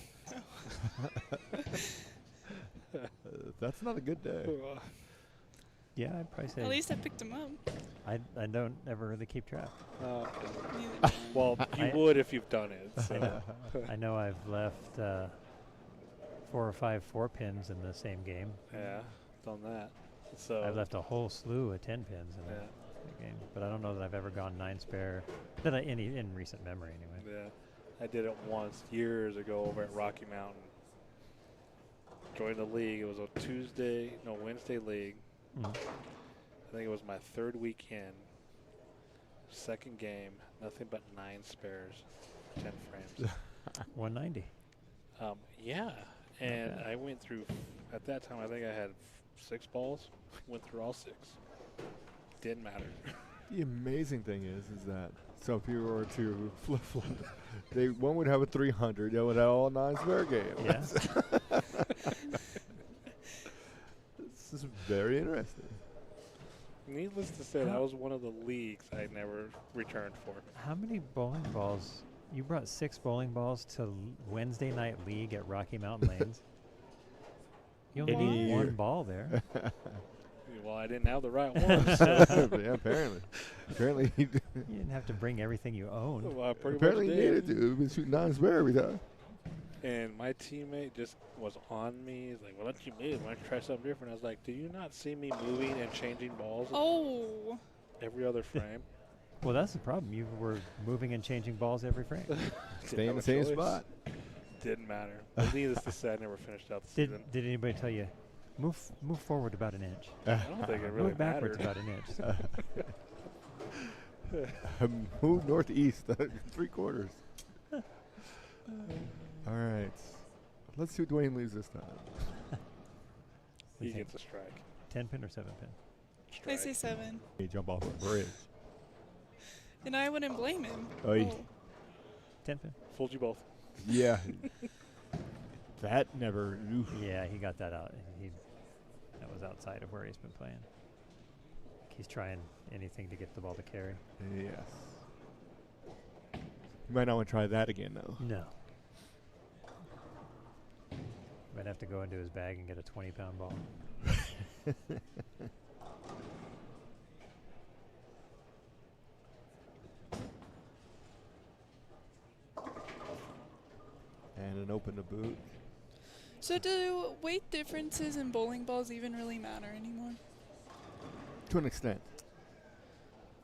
That's not a good day. Yeah, I'd probably say. At least I picked them up. I don't ever really keep track. Neither Well, you I- would if you've done it. So. I know I've left 4 or 5 4-pins in the same game. Yeah, done that. So I've left a whole slew of 10 pins in Yeah. a game, but I don't know that I've ever gone 9 spare. In recent memory, anyway. Yeah, I did it once years ago over at Rocky Mountain. Joined the league. It was a Wednesday league. Mhm. I think it was my 3rd week in. Second game, nothing but 9 spares, 10 frames. 190. Yeah, and bad. I went through. At that time, I think I had 6 balls. Went through all 6. Didn't matter. The amazing thing is that so if you were to flip, one would have a 300, the other would have all 9 spare games. Yeah. This is very interesting. Needless to say, that was one of the leagues I never returned for. How many bowling balls? You brought 6 bowling balls to Wednesday night league at Rocky Mountain Lanes. You only Any need year. 1 ball there. Well, I didn't have the right one. So. Yeah, apparently, You didn't have to bring everything you own. Well, I pretty apparently much he did. needed to. We've been shooting 9 spare every time. And my teammate just was on me. He's like, "Why don't you move? Why don't you try something different?" I was like, "Do you not see me moving and changing balls Oh. every other frame?" Well, that's the problem. You were moving and changing balls every frame. Stay in have the a same choice. spot. Didn't matter. But needless to say, I never finished out the season. Did anybody tell you, move forward about an inch? I don't think it really Move backwards mattered. about an inch. Move northeast 3/4. All right. Let's see what Dwayne leaves this time. We He think gets a strike. 10 pin or 7 pin? I say 7. He jump off a bridge. And I wouldn't blame him. Oy. Oh. 10 pin? Fooled you both. Yeah. That never. Oof. Yeah, he got that out. That was outside of where he's been playing. He's trying anything to get the ball to carry. Yes. You might not want to try that again, though. No. Might have to go into his bag and get a 20-pound ball. And an open to boot. So do weight differences in bowling balls even really matter anymore? To an extent.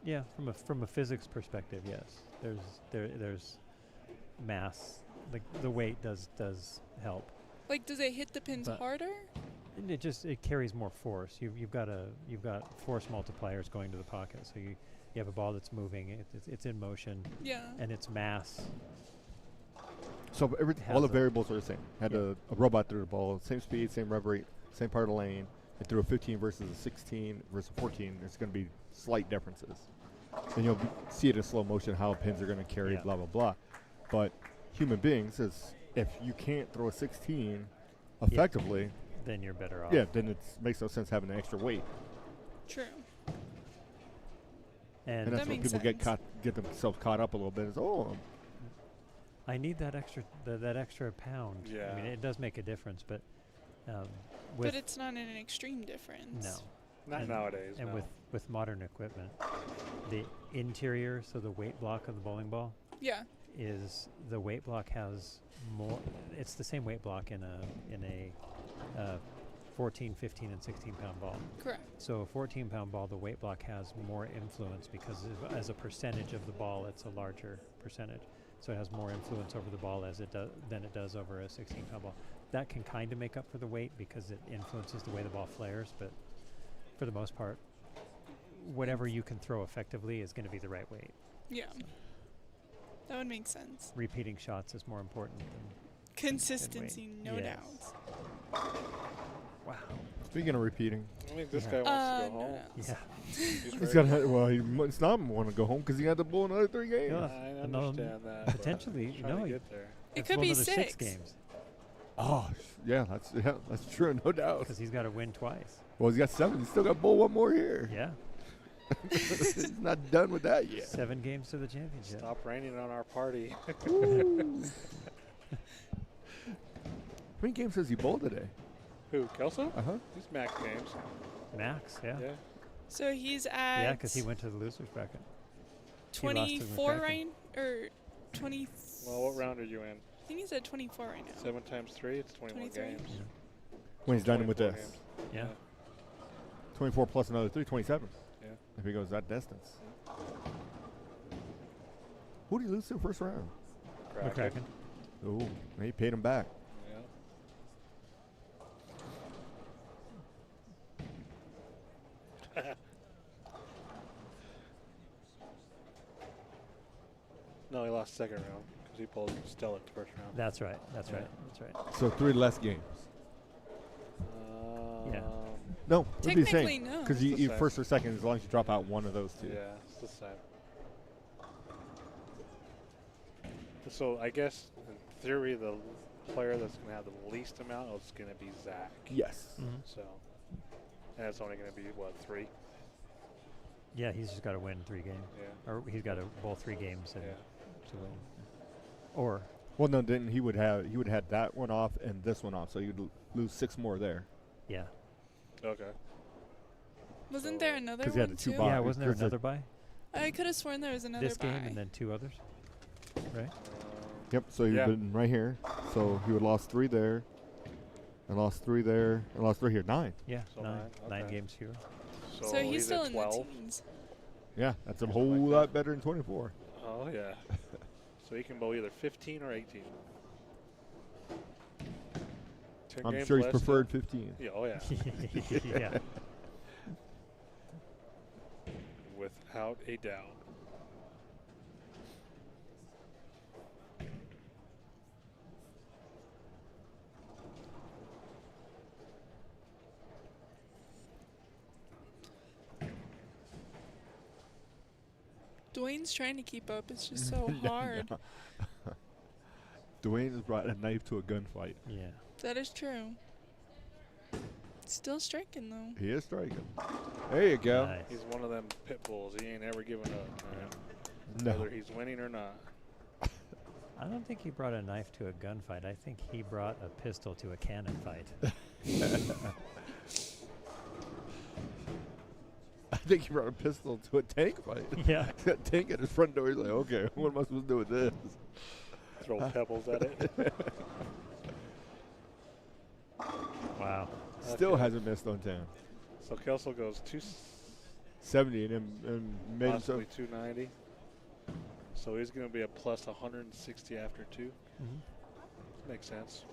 Yeah, from a physics perspective, yes. There's mass. Like the weight does help. Like, does it hit the pins But- harder? And it carries more force. You've got force multipliers going to the pocket. So you have a ball that's moving. It's in motion, Yeah. and its mass. So Has all the a- variables are the same. Had Yeah. a robot threw the ball, same speed, same rev rate, same part of the lane. It threw a 15 versus a 16 versus a 14. There's going to be slight differences. And you'll see it in slow motion how pins are going to carry, Yeah. blah, blah, blah. But human beings, if you can't throw a 16 effectively, Then you're better off. yeah, then it makes no sense having an extra weight. True. And And that's That when makes people sense. get themselves caught up a little bit. Is I need that extra pound. Yeah. I mean, it does make a difference, but But with it's not an extreme difference. no. Not And- nowadays. And no. with modern equipment, the interior, so the weight block of the bowling ball, Yeah. is the weight block has more. It's the same weight block in a 14, 15, and 16-pound ball. Correct. So a 14-pound ball, the weight block has more influence because as a percentage of the ball, it's a larger percentage. So it has more influence over the ball than it does over a 16-pound ball. That can kind of make up for the weight because it influences the way the ball flares, but for the most part, whatever you can throw effectively is going to be the right weight. Yeah. That would make sense. Repeating shots is more important than Consistency, no Yes. doubt. wow. speaking of repeating, I think this guy wants to go no, home. no. Yeah. He's he's ready. got it's not want to go home because he had to bowl another 3 games. Yeah. I Another- understand that. but potentially, trying to no, get there. It That's could be another 6 6. games. Oh, yeah, that's true, no doubt. Because he's got to win twice. Well, he's got 7. He's still got bowl one more here. Yeah. He's not done with that yet. 7 games to the championship. Stop raining on our party. How many games has he bowled today? Who, Kelso? Uh-huh. He's max games. Max, yeah. Yeah. So he's at Yeah, because he went to the losers bracket. He lost to 24 McCracken. right, or 20. Well, what round are you in? I think he's at 24 right now. 7 times 3, it's 21 23? games. When he's done with 24 this. games. Yeah. 24 plus another 3, 27. Yeah. If he goes that distance. Who did he lose to first round? McCracken. Oh, he paid him back. Yeah. No, he lost second round because he pulled Stella at the first round. That's right. That's Yeah. right. That's right. So 3 less games. Yeah. No, it would be the Technically, same. no. Because It's the you same. first or second, as long as you drop out one of those 2. Yeah, it's the same. So I guess in theory, the player that's going to have the least amount is going to be Zach. Yes. Mhm. So, and it's only going to be what, 3? Yeah, he's just got to win 3 games. Yeah. Or he's got to bowl 3 games and Yeah. to win. Or Well, no, then he would have had that one off and this one off, so you'd lose 6 more there. yeah. Okay. Wasn't there another 'Cause he had one the 2 too? buys. Yeah, wasn't there Because the- another bye? I could have sworn there was another This game bye. and then 2 others? Right? Yep. So he'd Yeah. been right here. So he would lost 3 there, and lost 3 there, and lost 3 here. 9. Yeah, So 9. 9 okay. games fewer. So he's at still in 12. the teens. Yeah, that's a Something whole like lot that. better than 24. Oh, yeah. So he can bowl either 15 or 18. 10 I'm games sure he's less preferred than- 15. Yeah, oh, yeah. yeah. Without a doubt. Dwayne's trying to keep up. It's just so hard. Dwayne has brought a knife to a gunfight. Yeah. That is true. Still striking though. He is striking. There you go. Nice. He's one of them pit bulls. He ain't ever giving up, man. No. Whether he's winning or not. I don't think he brought a knife to a gunfight. I think he brought a pistol to a cannon fight. I think he brought a pistol to a tank fight. Yeah. He's got a tank at his front door. He's like, okay, what am I supposed to do with this? Throw pebbles at it. Wow. Still Okay. hasn't missed on 10. So Kelso goes 70 and made himself. possibly 290. So he's going to be a plus 160 after 2. Mm-hmm. Makes sense.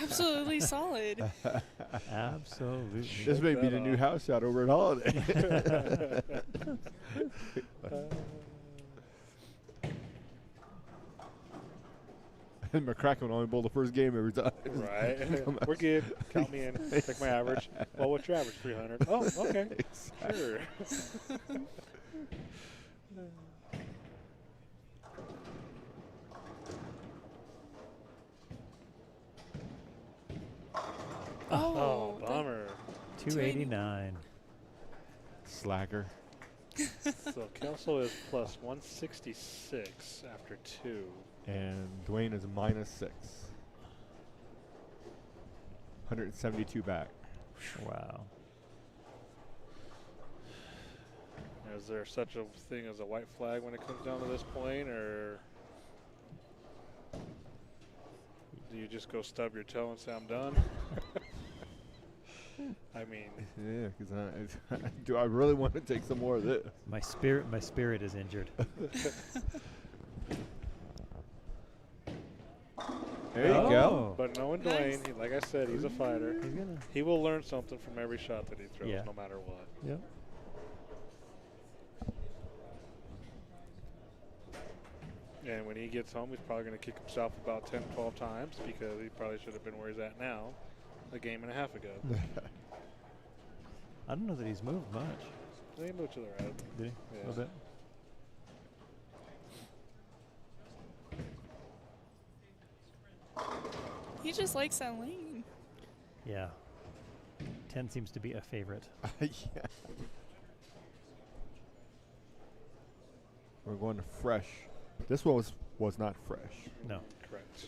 Absolutely solid. Absolutely. This may be that the new off. house shot over at Holiday. And McCracken would only bowl the first game every time. Right. We're good. Count me in. Take my average. Well, what's your average? 300. Oh, okay. Sure. Oh, that- bummer. 289. Slacker. So Kelso is plus 166 after 2. And Dwayne is minus 6. 172 back. Wow. Is there such a thing as a white flag when it comes down to this point, or do you just go stub your toe and say I'm done? I mean, Yeah, because do I really want to take some more of this? My spirit is injured. There you go. but knowing Nice. Dwayne, like I said, he's a fighter. He's gonna. He will learn something from every shot that he throws, Yeah. no matter what. Yep. And when he gets home, he's probably going to kick himself about 10, 12 times because he probably should have been where he's at now a game and a half ago. I don't know that he's moved much. He moved to the right. Did he? Yeah. A little bit. He just likes that lane. Yeah. 10 seems to be a favorite. Yeah. We're going to fresh. This one was not fresh. No. Correct.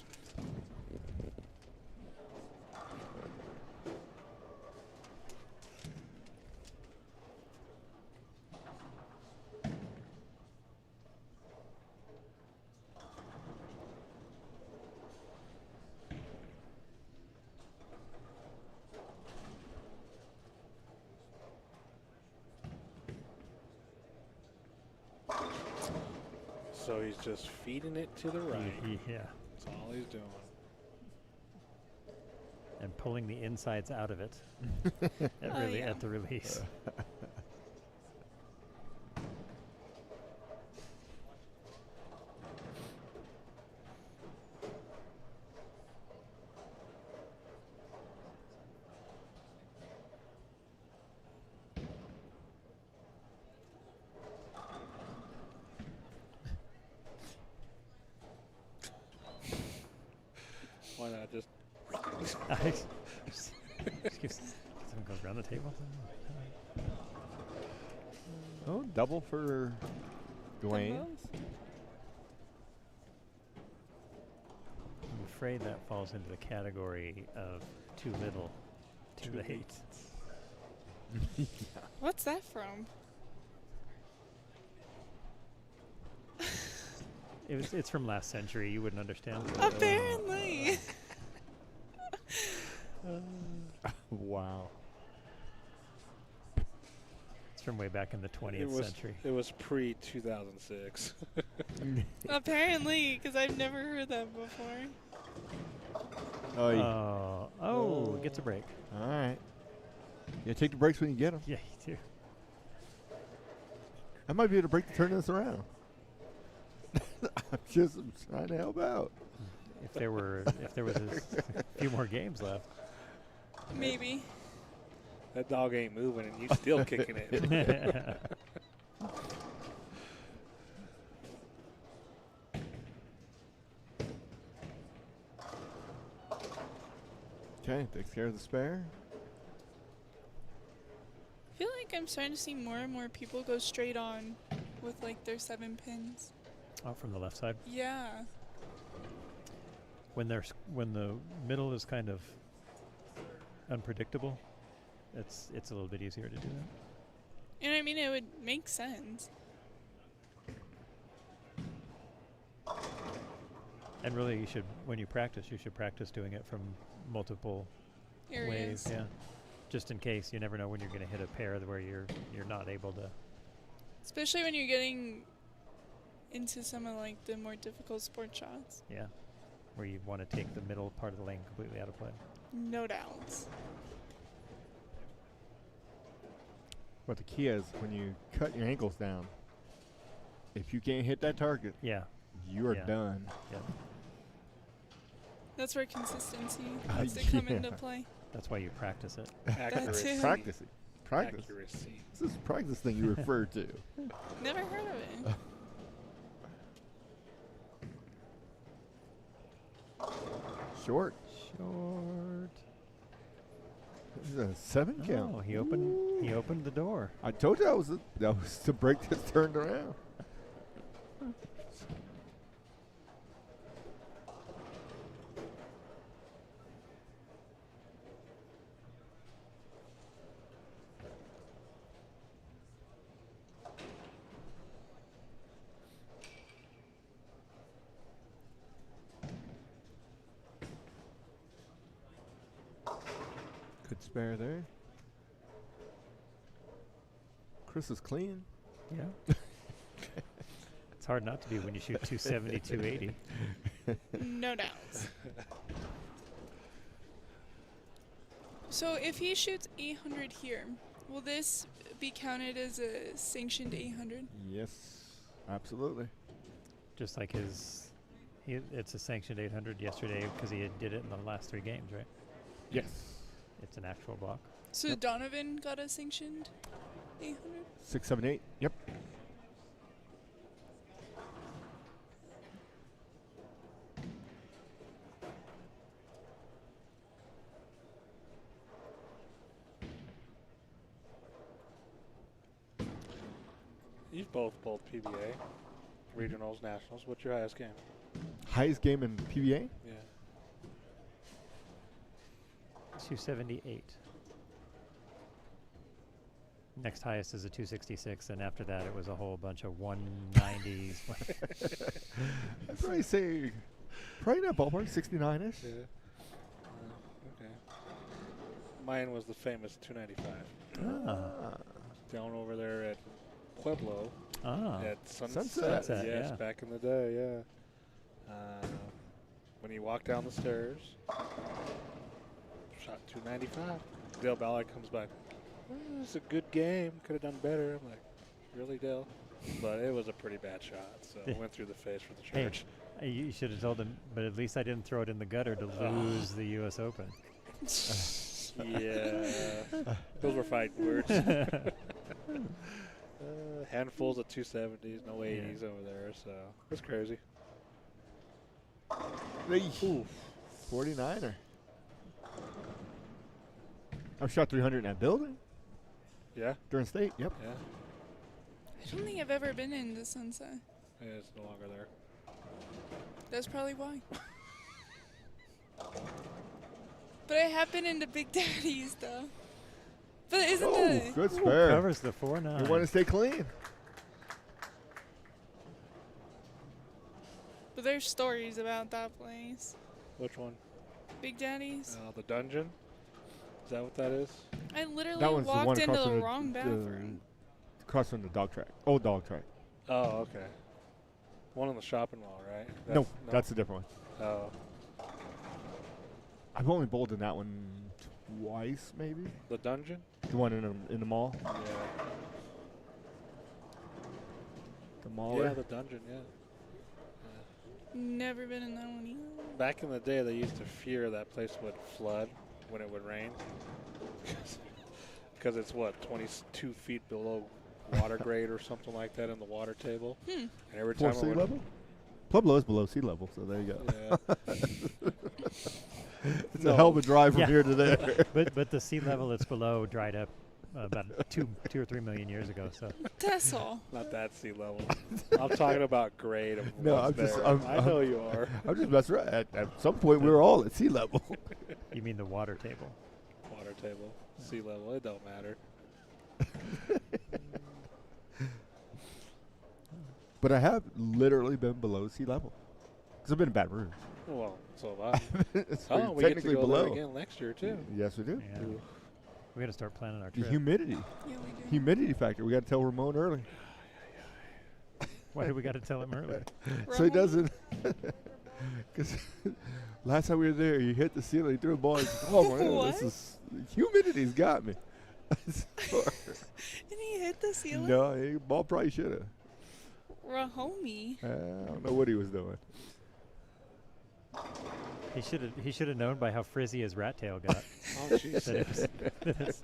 So he's just feeding it to the right. Yeah. That's all he's doing. And pulling the insides out of it at the release. Why not just Someone goes around the table. Oh, double for Dwayne. I'm afraid that falls into the category of too little, too late. What's that from? It's from last century. You wouldn't understand. Apparently. Wow. It's from way back in the 20th century. It was pre-2006. Apparently, because I've never heard that before. Oh, Gets a break. All right. Yeah, take the breaks when you get them. Yeah, you do. I might be able to break to turn this around. I'm trying to help out. If there was a few more games left. Maybe. That dog ain't moving, and you still kicking it. Okay, takes care of the spare. I feel like I'm starting to see more and more people go straight on with like their 7 pins. Oh, from the left side. Yeah. When the middle is kind of unpredictable, it's a little bit easier to do that. And I mean, it would make sense. And really, when you practice doing it from multiple ways. Yeah. Just in case, you never know when you're going to hit a pair where you're not able to. Especially when you're getting into some of like the more difficult sport shots. Yeah. Where you want to take the middle part of the lane completely out of play. No doubts. But the key is when you cut your ankles down, if you can't hit that target, yeah, you are done. Yeah. That's where consistency has to come into play. That's why you practice it. Accuracy. Practice. Accuracy. This is practice thing you refer to. Never heard of it. Short. This is a 7 count. Oh, he opened the door. I told you that was to break this turned around. Good spare there. Chris is clean. Yeah. It's hard not to be when you shoot 270, 280. No doubts. So if he shoots 800 here, will this be counted as a sanctioned 800? Yes, absolutely. just like it's a sanctioned 800 yesterday because he did it in the last 3 games, right? Yes. It's an actual block. So Donovan got a sanctioned 800? 6, 7, 8. Yep. You've both PBA, regionals, nationals. What's your highest game? Highest game in PBA? Yeah. 278. Next highest is a 266, and after that it was a whole bunch of 190s. I'd probably say, probably in that ballpark, 69-ish. Yeah. Okay. Mine was the famous 295. Down over there at Pueblo. At Sunset. Sunset, Yes, yeah. back in the day, yeah. When you walk down the stairs, shot 295. Dale Ballard comes by. It's a good game. Could have done better. I'm like, really, Dale? But it was a pretty bad shot, so it went through the face for the church. Hey, you should have told him, but at least I didn't throw it in the gutter to lose the U.S. Open. Yeah. Those were fighting words. Handfuls of 270s, no 80s over there, so it's crazy. Ooh, 49er. I've shot 300 in that building Yeah? during state. Yep. Yeah. I don't think I've ever been in the Sunset. Yeah, it's no longer there. That's probably why. But I have been into Big Daddy's though. But isn't the Good spare. Covers the 4-9. You want to stay clean. But there's stories about that place. Which one? Big Daddy's. The dungeon? Is that what that is? I literally That one's the one walked into across the from wrong bathroom. Across from the dog track. Old dog track. Oh, okay. One on the shopping mall, right? No, that's a different one. Oh, I've only bowled in that one twice, maybe. the dungeon? The one in the mall. Yeah. The mall. Yeah, there. the dungeon, yeah. Never been in that one either. Back in the day, they used to fear that place would flood when it would rain. Because it's, what, 22 feet below water grade or something like that in the water table. And every For time sea it would, level? Pueblo is below sea level, so there you go. Yeah. It's a hell of a drive from here to there. but the sea level it's below dried up about 2 or 3 million years ago. So That's all. Not that sea level. I'm talking about grade of No, what's I'm just. there. I know you are. I'm just messing around. At some point, we were all at sea level. you mean the water table? Water table, sea level, it don't matter. But I have literally been below sea level. Because I've been in Baton Rouge. Well, so have I. It's Oh, we get to technically go below. there again next year too. Yes, we do. Yeah. We got to start planning our The trip. humidity. Yeah, we do. Humidity factor. We got to tell Ramon early. Why do we got to tell him early? So he doesn't. Because last time we were there, he hit the ceiling, he threw a ball. He's like, oh, man, What? this is. Humidity's got me. Did he hit the ceiling? No, the ball probably should have. Rahomie. I don't know what he was doing. He should have known by how frizzy his rat tail got. Oh, jeez. that it was-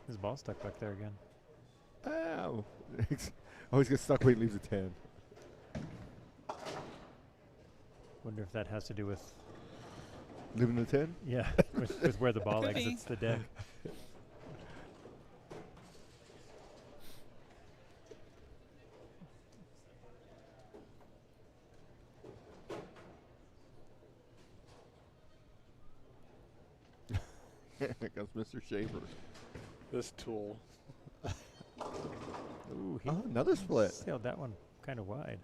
His ball stuck back there again. Oh. Always gets stuck when he leaves a 10. Wonder if that has to do with Leaving the 10? yeah, with where the ball Could be. exits the deck. Here comes Mr. Shaver. This tool. Ooh, he Oh, another split. sailed that one kind of wide.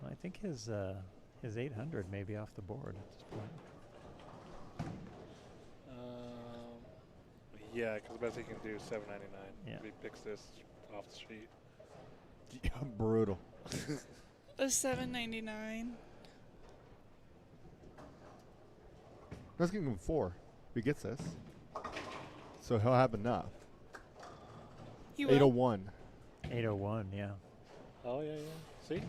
Well, I think his 800 may be off the board at this point. Yeah, because the best he can do is $7.99. Yeah. If he picks this off the sheet. Yeah, brutal. A 799. Let's give him 4 if he gets this. So he'll have enough. He will. 801. 801, yeah. Oh, yeah. See?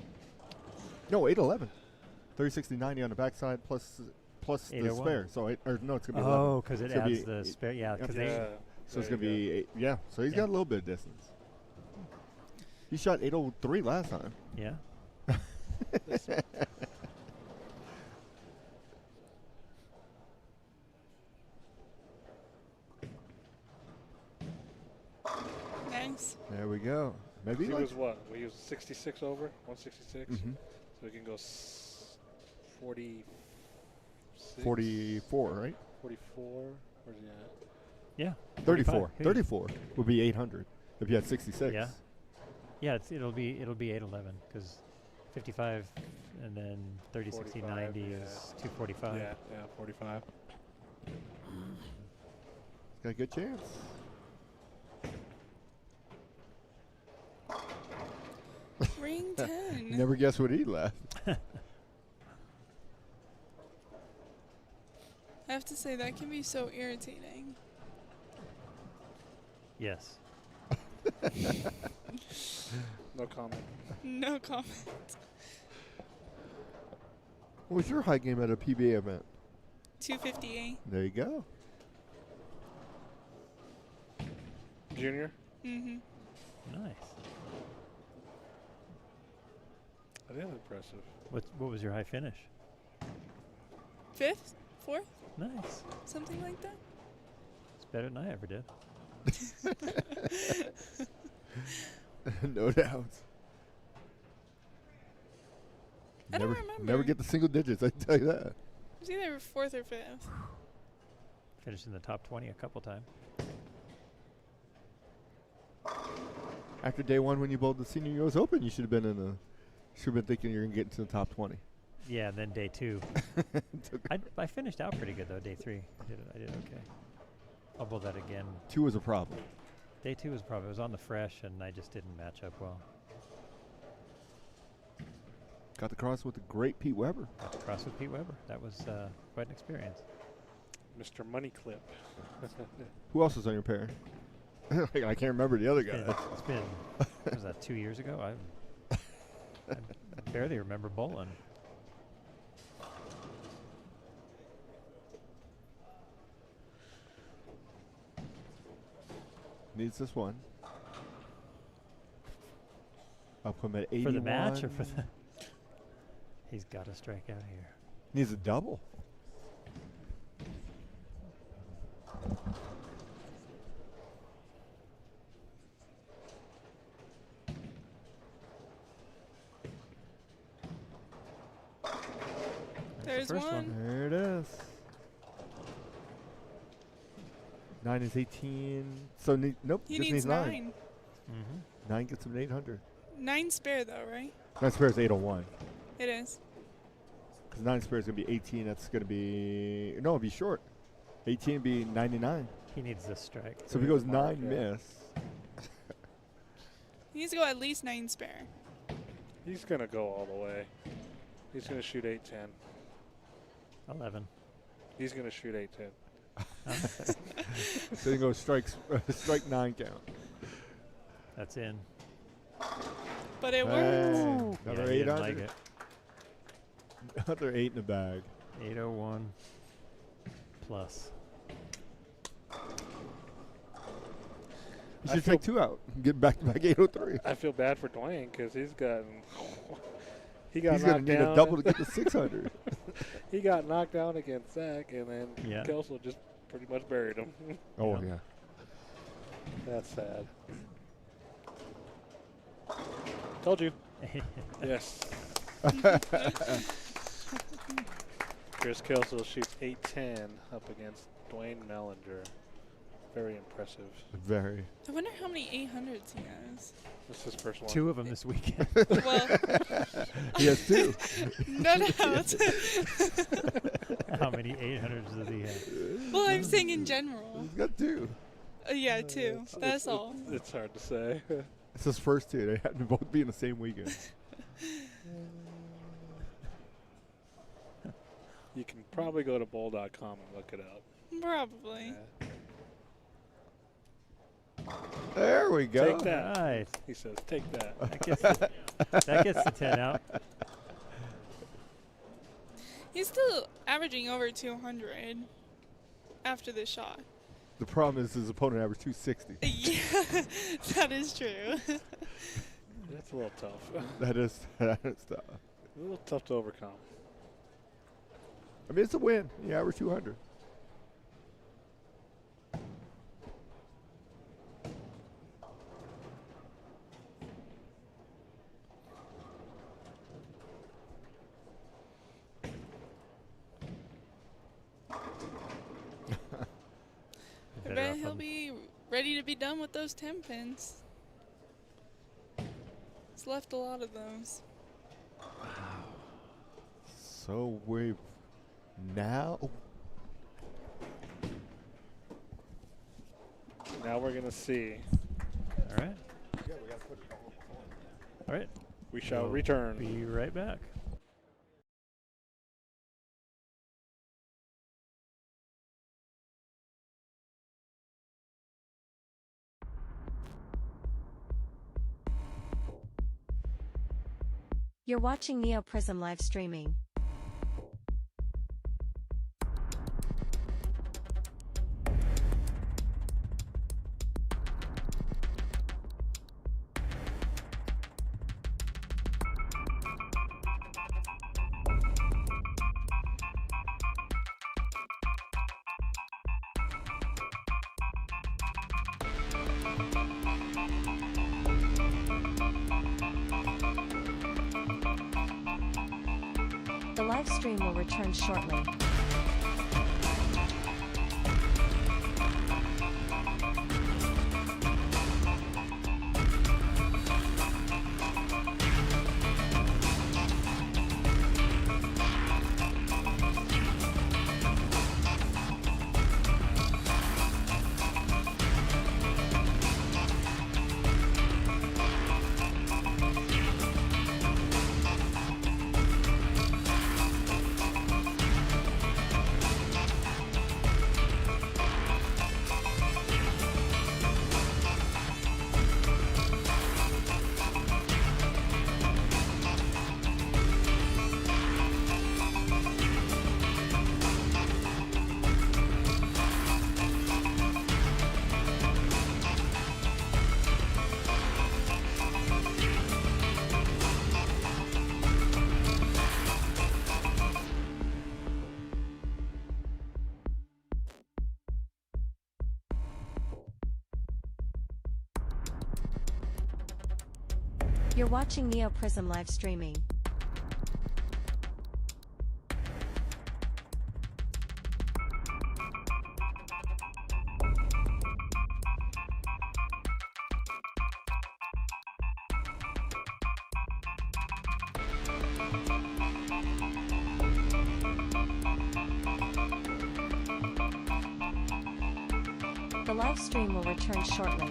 No, 811. 3060-90 on the backside plus the 801. spare. So it's going to be 11. Oh, because it It's gonna adds be the spare. Yeah, because Yeah. So it's There going to you be 8. Yeah, so he's Yeah. got a little bit of distance. He shot 803 last time. yeah. Nice. There we go. Maybe He like was what? We used 66 over? 166? Mhm. So we can go 40. 44, right? 44. Where's he at? Yeah. 34. 45. Hey. 34 would be 800 if you had 66. Yeah. Yeah, it'll be 811 because 55 and then 30, 60, 45, 90 yeah. is 245. Yeah, 45. Got a good chance. Ring 10. Never guess what he left. I have to say, that can be so irritating. Yes. No comment. No comment. What was your high game at a PBA event? 258. There you go. Junior? Mm-hmm. Nice. That is impressive. What was your high finish? 5th? 4th? Nice. Something like that? It's better than I ever did. No doubt. I don't Never remember. get the single digits, I can tell you that. It was either 4th or 5th. Finished in the top 20 a couple times. After day 1 when you bowled the Senior US Open, you should have been thinking you're going to get into the top 20. Yeah, and then day 2. I finished out pretty good though. Day 3, I did okay. I'll bowl that again. 2 was a problem. Day 2 was probably, it was on the fresh and I just didn't match up well. Got the cross with the great Pete Weber. Got to cross with Pete Weber. That was quite an experience. Mr. Money Clip. Who else was on your pair? I can't remember the other guy. It's been, what was that, 2 years ago? I barely remember bowling. Needs this one. I'll put him at 81. For the match or for the... He's got to strike out here. Needs a double. There's the first one. There it is. 9 is 18. So nope. He just needs 9. 9. 9 gets him an 800. 9 spare though, right? 9 spare is 801. It is. Because 9 spare is going to be 18. That's going to be... No, it'll be short. 18 would be 99. He needs this strike. So if he goes Mark, 9 yeah. miss... He needs to go at least 9 spare. He's going to go all the way. He's going to shoot 810. 11. He's going to shoot 810. So he goes strike 9 count. That's in. But it worked. Hey, Yeah, another he didn't 800. like it. Another 8 in the bag. 801 plus. You I should feel- take 2 out. Get back to back 803. I feel bad for Dwayne because he's gotten... He got He's going knocked to need down. a double to get to 600. He got knocked down against Zach, and then Yeah. Kelso just pretty much buried him. Oh, Yeah. yeah. That's sad. Told you. Yes. Chris Kelso shoots 810 up against Dwayne Mellinger. Very impressive. Very. I wonder how many 800s he has. This is his first one. 2 of them this weekend. Well, He has 2. no doubt. How many 800s does he have? Well, I'm saying in general. He's got 2. Yeah, 2. That's all. It's hard to say. It's his first two. They happen to both be in the same weekend. You can probably go to bowl.com and look it up. Probably. Yeah. There we go. Take that. Nice. He says, take that. That gets the 10 out. He's still averaging over 200 after this shot. The problem is his opponent averaged 260. Yeah, that is true. That's a little tough. That is tough. A little tough to overcome. I mean, it's a win. He averaged 200. I bet he'll be ready to be done with those 10 pins. He's left a lot of those. So we now. Now we're going to see. All right. All right. We shall We'll return. Be right back. You're watching NeoPrism live streaming. The live stream will return shortly. You're watching NeoPrism live streaming. The live stream will return shortly.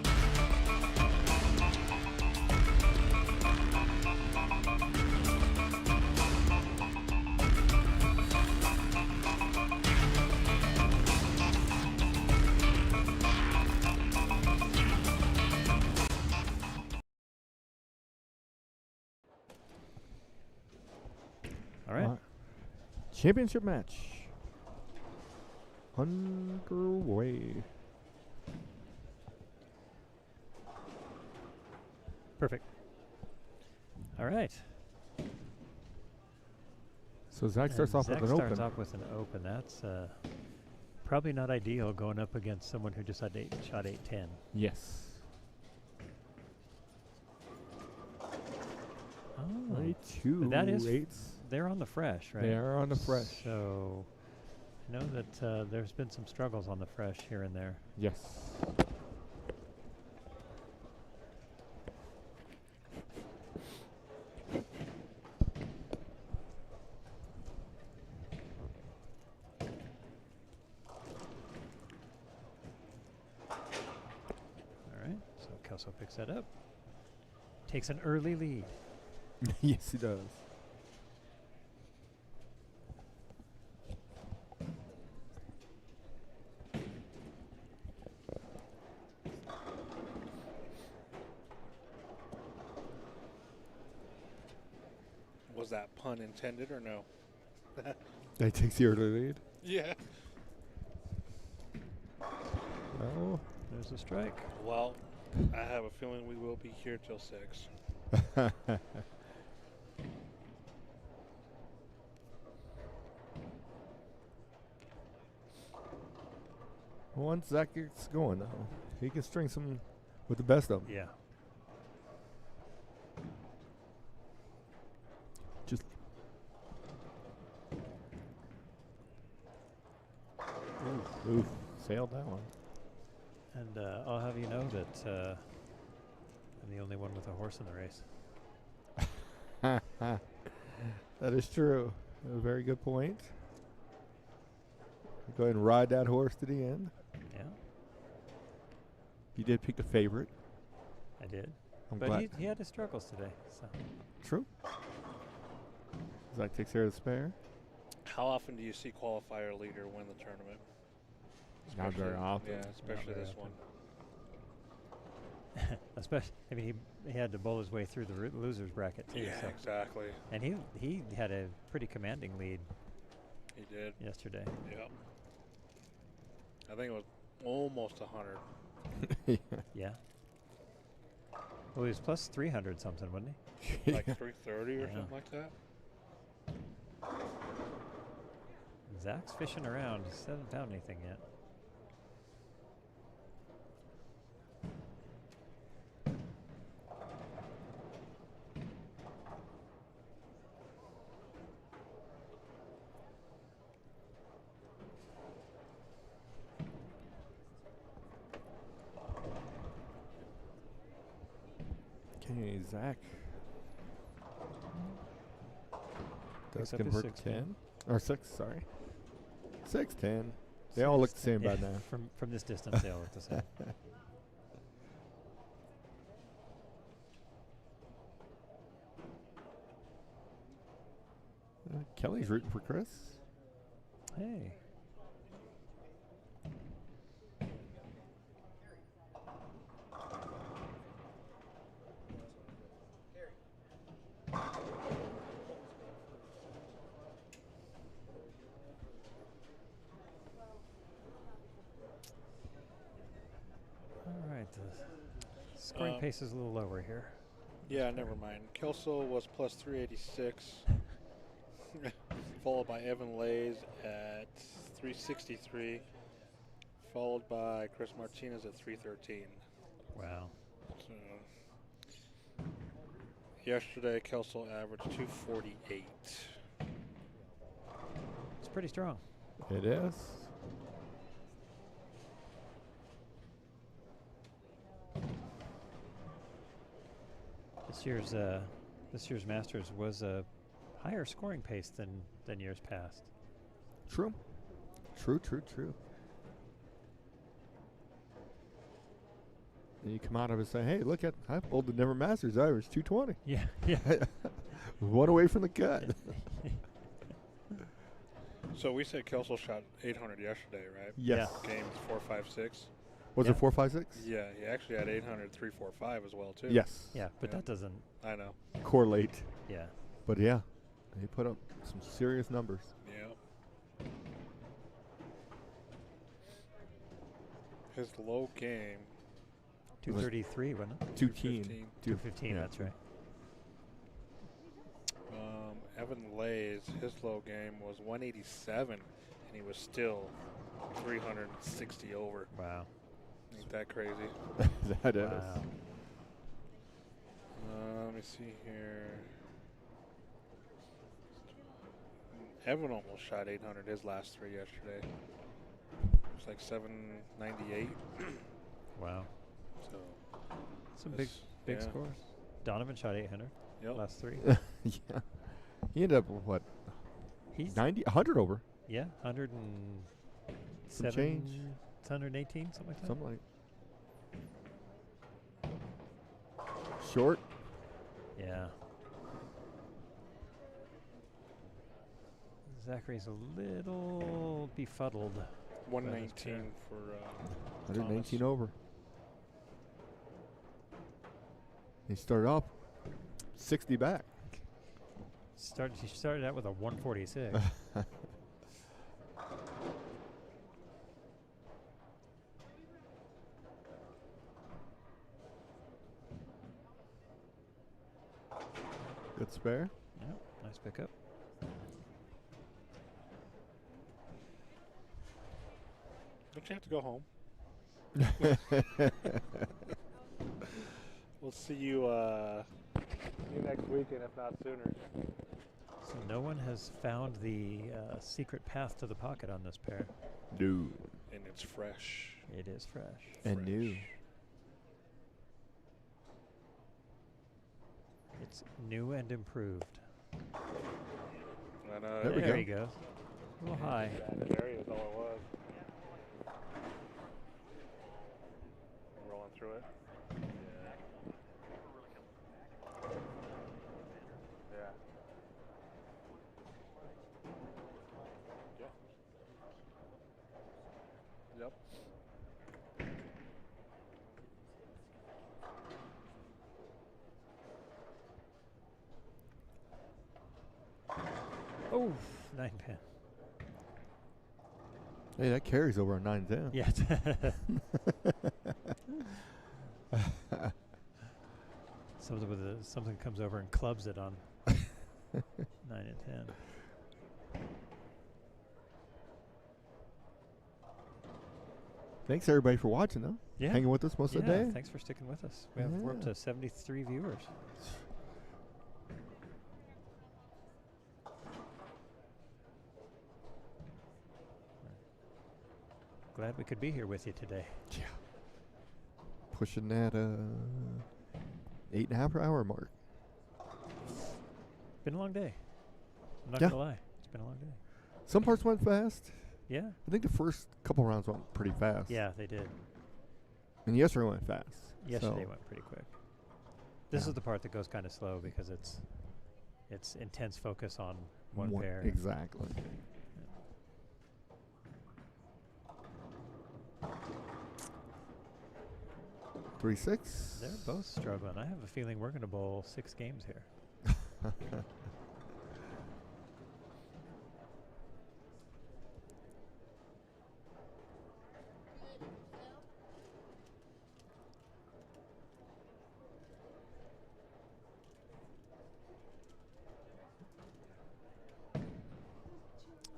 All right. Championship match underway. Perfect. All right. So Zach starts off with Zach an starts open. off with an open. That's probably not ideal going up against someone who just had shot 810. Yes. Oh. 22 That is eights. They're on the fresh, right? They are on the fresh. So I know that there's been some struggles on the fresh here and there. Yes. All right. So Kelso picks that up. takes an early lead. Yes, he does. Was that pun intended or no? That takes the early lead. Yeah. Oh, there's a strike. Well, I have a feeling we will be here till 6. Once Zach gets going, though, he can string some with the best of them. Yeah. Just oof, sailed that one. And I'll have you know that I'm the only one with a horse in the race. That is true. A very good point. Go ahead and ride that horse to the end. Yeah, You did pick the favorite. I did. I'm But glad. he had his struggles today. So True. Zach takes care of the spare. How often do you see qualifier leader win the tournament? Not very Especially- often. Yeah, especially very this often. one. especially, I mean, he had to bowl his way through the losers bracket too. Yeah, So. exactly. And he had a pretty commanding lead He did. yesterday. Yep. I think it was almost 100. Yeah. Well, he was plus 300 something, wasn't he? Like 330 or Yeah. something like that. Zach's fishing around. He hasn't found anything yet. Okay, Zach. Does Picks up his convert 6 to 10. man. Or 6, sorry. 6, 10. They all look the same by Yeah, now. From this distance, they all look the same. Kelly's rooting for Chris. Hey. All right, the scoring pace is a little lower here. Yeah, never mind. Kelso was plus 386, followed by Evan Lays at 363, followed by Chris Martinez at 313. Wow. So yesterday, Kelso averaged 248. It's pretty strong. It is. This year's Masters was a higher scoring pace than years past. True. True. And you come out of it and say, hey, look at, I bowled the Never Masters. I averaged 220. Yeah. One away from the cut. So we said Kelso shot 800 yesterday, right? Yes. Games 4, 5, 6. Was Yeah. it 4, 5, 6? Yeah, he actually had 800, 3, 4, 5 as well, too. Yes. Yeah, but Yeah. that doesn't. I know. Correlate. Yeah. But yeah, he put up some serious numbers. Yeah. His low game. 233, wasn't it? 215. 215. Yeah. That's right. Evan Lays, his low game was 187, and he was still 360 over. Wow. Ain't that crazy? That is. Wow. Let me see here. Evan almost shot 800 his last three yesterday. It's like 798. Wow. So Some big yeah. scores. Donovan shot 800 Yep. last three. Yeah. He ended up with what? He's 90, 100 over. Yeah, 107, Some change. 118, something like that. Something like. Short. Yeah. Zachary's a little befuddled. 119 for 119 Thomas. over. He started off 60 back. He started out with a 146. Good spare. Yep, nice pickup. Don't you have to go home? We'll see you next weekend, if not sooner. So no one has found the secret path to the pocket on this pair. Dude. And it's fresh. It is fresh. And new. It's new and improved. And, There we there go. he goes. A little high. That area is all it was. Rolling through it. Yeah. Yep. Oh, 9 pin. Hey, that carries over a 9-10. Yeah. Something comes over and clubs it on 9 and 10. Thanks everybody for watching though. Yeah. Hanging with us most of the day. Thanks for sticking with us. We're up to 73 viewers. Glad we could be here with you today. Yeah. Pushing that 8.5 hour mark. Been a long day. I'm not Yeah. gonna lie. It's been a long day. Some parts went fast. Yeah. I think the first couple rounds went pretty fast. Yeah, they did. And yesterday went fast. Yesterday So, went pretty quick. This Yeah. is the part that goes kind of slow because it's intense focus on one pair. Exactly. 3-6. They're both struggling. I have a feeling we're going to bowl 6 games here.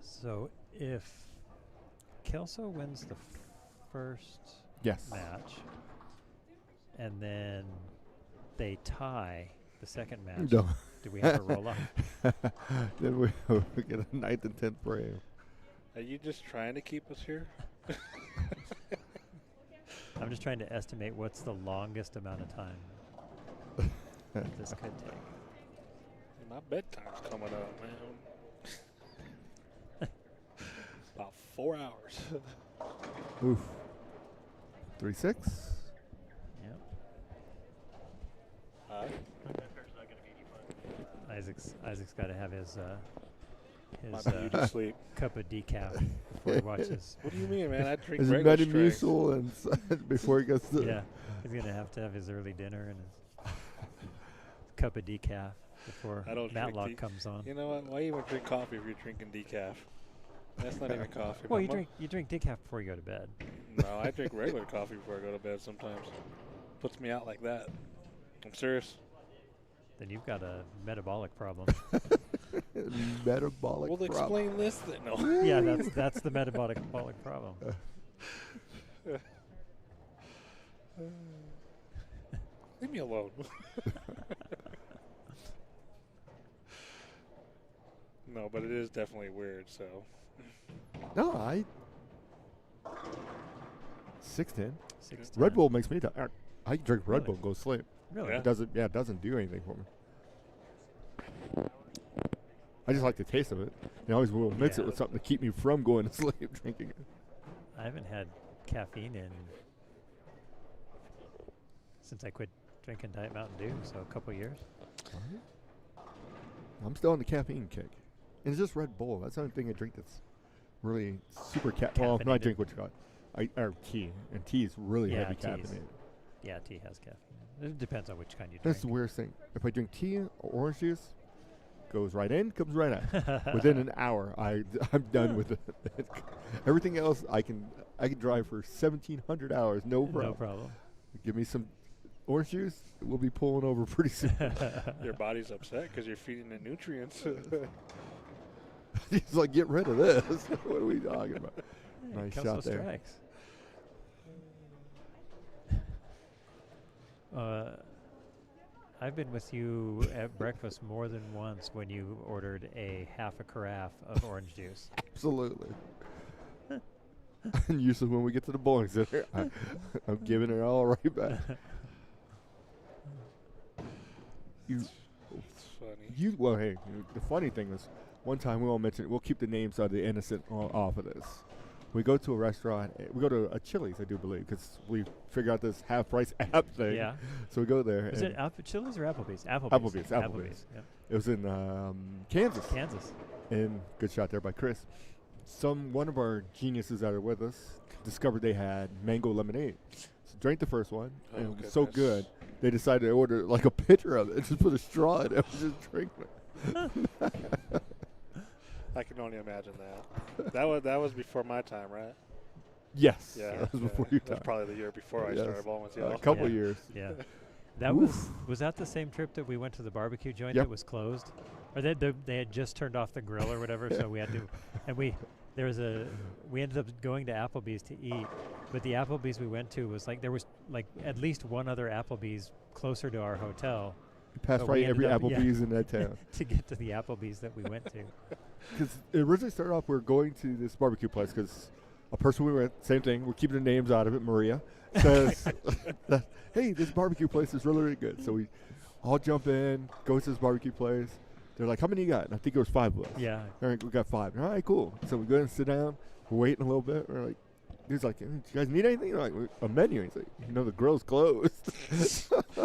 So if Kelso wins the first Yes. match and then they tie the second match, No. do we have a roll-off? Then we get a 9th and 10th frame. Are you just trying to keep us here? I'm just trying to estimate what's the longest amount of time this could take. My bedtime's coming up, man. About 4 hours. Oof. 3-6. Yep. Isaac's got to have his My beauty sleep. cup of decaf before he watches. What do you mean, man? I drink His regular strength. Metamucil and before he gets to Yeah, he's gonna have to have his early dinner and his cup of decaf before I don't drink Matlock comes on. You know what? Why even drink coffee if you're drinking decaf? That's not even coffee. Well, My you drink decaf before you go to bed. No, I drink regular coffee before I go to bed sometimes. Puts me out like that. I'm serious. Then you've got a metabolic problem. metabolic Well, problem. explain this then. No. Yeah, that's the metabolic problem. Leave me alone. No, but it is definitely weird, so. No, 6-10. 6 Red Bull makes me tired. I can drink Red Really? Bull and go to sleep. Really? Yeah. It doesn't do anything for me. I just like the taste of it. I always will mix it Yeah. with something to keep me from going to sleep drinking it. I haven't had caffeine since I quit drinking Diet Mountain Dew, so a couple years. I'm still on the caffeine kick. And it's just Red Bull. That's the only thing I drink that's really super well, no, I drink what you got. Or tea. And tea is really heavy caffeinated. Yeah, tea has caffeine. It depends on which kind you drink. That's the weirdest thing. If I drink tea or orange juice, goes right in, comes right out. Within an hour, I'm done with it. Everything else, I can drive for 1,700 hours, no problem. No problem. Give me some orange juice, we'll be pulling over pretty soon. Your body's upset because you're feeding it nutrients. He's like, get rid of this. What are we talking about? Hey, nice shot there. Strikes. I've been with you at breakfast more than once when you ordered a half a carafe of orange juice. Absolutely. And usually when we get to the bowling center, I'm giving it all right back. It's funny. Well, hey, the funny thing is, one time we all mentioned, we'll keep the names of the innocent off of this. We go to a restaurant, we go to a Chili's, I do believe, because we figured out this half-price app thing. Yeah. So we go there. Is it Chili's or Applebee's? Applebee's. Yep. It was in Kansas. Kansas. And good shot there by Chris. One of our geniuses that are with us discovered they had mango lemonade. So drank the first one, and it was so good, they decided to order like a pitcher of it and just put a straw in it and just drink it. I can only imagine that. That was before my time, right? Yes. Yeah. That was before your That was time. probably the year before I started bowling with y'all. A couple years. Yeah. That was that the same trip that we went to the barbecue joint that was closed? Or they had just turned off the grill or whatever, so we had to, and we ended up going to Applebee's to eat, but the Applebee's we went to was there was at least one other Applebee's closer to our hotel. You passed right every Applebee's in that town. To get to the Applebee's that we went to. Because it originally started off, we were going to this barbecue place because a person we were at, same thing, we're keeping the names out of it, Maria, says, hey, this barbecue place is really, really good. So we all jump in, go to this barbecue place. They're like, how many you got? And I think it was 5 of us. Yeah. All right, we got 5. All right, cool. So we go and sit down. We're waiting a little bit. We're like, he's like, do you guys need anything? We're like, a menu. He's like, the grill's closed.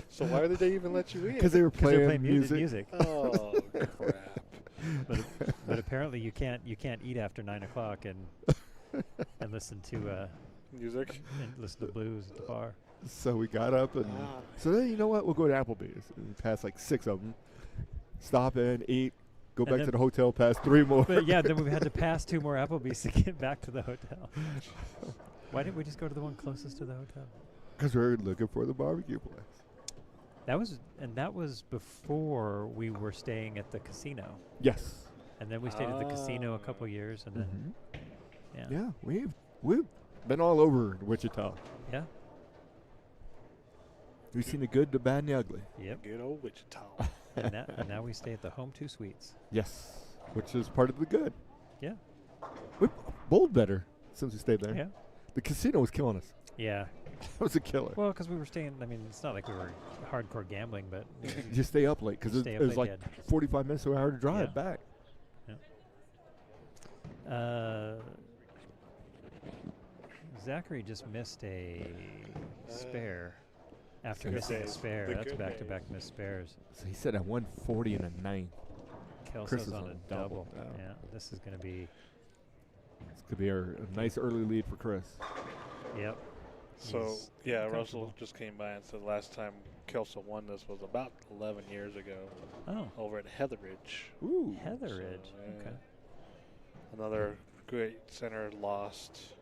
So why did they even let you in? Because they were playing music. Oh, crap. But apparently you can't eat after 9 o'clock and listen to music and listen to blues at the bar. So we got up and so then, you know what? We'll go to Applebee's. And we passed 6 of them. Stop in, eat, go back to the hotel, pass 3 more. But yeah, then we had to pass 2 more Applebee's to get back to the hotel. Why didn't we just go to the one closest to the hotel? Because we were looking for the barbecue place. That was before we were staying at the casino. Yes. And then we stayed at the casino a couple years, and then yeah, we've been all over Wichita. Yeah. We've seen the good, the bad, and the ugly. Yep. Good old Wichita. and now we stay at the Home 2 Suites. Yes, which is part of the good. Yeah. We bowled better since we stayed there. Yeah. The casino was killing us. Yeah. That was a killer. Well, because we were staying, it's not like we were hardcore gambling, but you stay up late because it was 45 minutes to an hour to drive back. Yeah. Zachary just missed a spare. After missing a spare, that's back-to-back missed spares. So he said at 140 and a 9. Kelso's on a double. Yeah, this is going to be. This could be a nice early lead for Chris. Yep. So Russell just came by and said last time Kelso won this was about 11 years ago. Oh. Over at Heatheridge. Ooh. Heatheridge. So, okay. Another great center lost.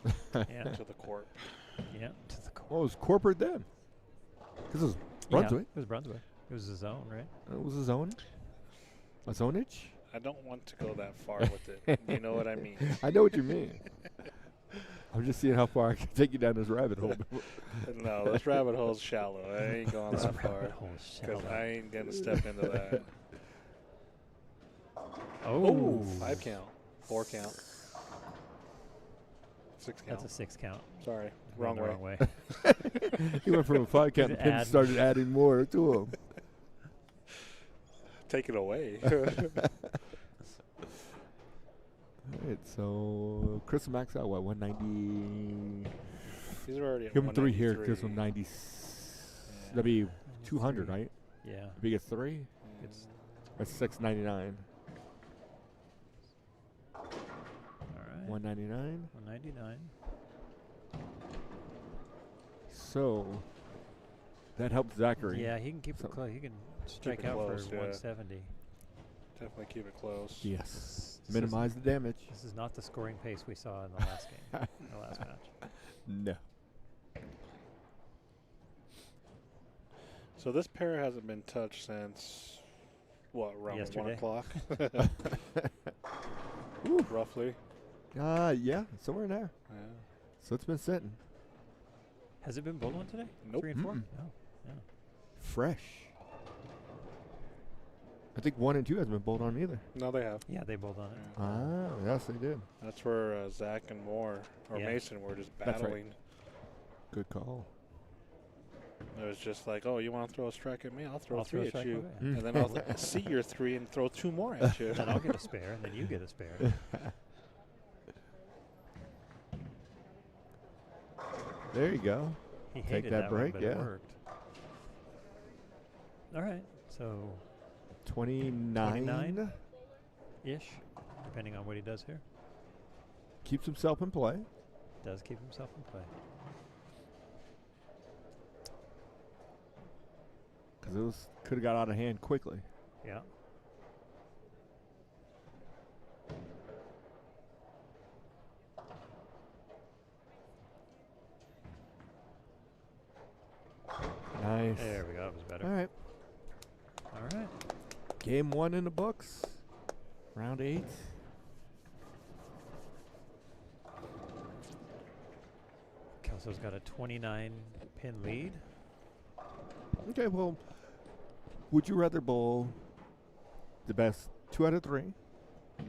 To the Corp. Yeah, to the Corp. Well, it was corporate then. Because it was Brunswick. Yeah, it was Brunswick. It was a zone, right? It was a zone. A zonage? I don't want to go that far with it. You know what I mean? I know what you mean. I'm just seeing how far I can take you down this rabbit hole. No, this rabbit hole's shallow. I ain't going that far. Rabbit hole's shallow. Because I ain't going to step into that. Oh. 5 count. 4 count. 6 count. That's a 6 count. Sorry. Wrong way. He went from a 5 count and started adding more to him. Take it away. All right, so Chris maxed out, 190? He's already at Give him 3 here. 193. Chris 190. that'd be 200, right? Yeah. If he gets 3, It's that's 699. all right. 199. 199. So that helps Zachary. Yeah, he can keep So- it close. He can strike it out close, for yeah. 170. Definitely keep it close. Yes. This Minimize the damage. This is not the scoring pace we saw in the last game, the last match. No. So this pair hasn't been touched since, what, around 1 Yesterday. o'clock? Ooh. Roughly. Yeah, somewhere in there. Yeah. So it's been sitting Has it been bowled on today? Nope. 3 and 4? Mm-mm. No. Yeah. fresh. I think 1 and 2 hasn't been bowled on either. No, they have. Yeah, they bowled on it. Yeah. Ah, yes, they did. That's where Zach and Moore, or Yeah. Mason, were just That's right. battling. Good call. It was just like, oh, you want to throw a strike at me? I'll throw I'll throw a 3 at strike you. away. And then I'll see your 3 and throw 2 more at you. Then I'll get a spare, and then you get a spare. There you go. He Take hated that one, break, but yeah. it worked. All right, so 29. 29-ish, depending on what he does here. Keeps himself in play. Does keep himself in play. Because it could have got out of hand quickly. Yeah. Nice. There we go. That was better. All right. All right. Game 1 in the books. Round 8. Kelso's got a 29-pin lead. Okay, well, would you rather bowl the best 2 out of 3,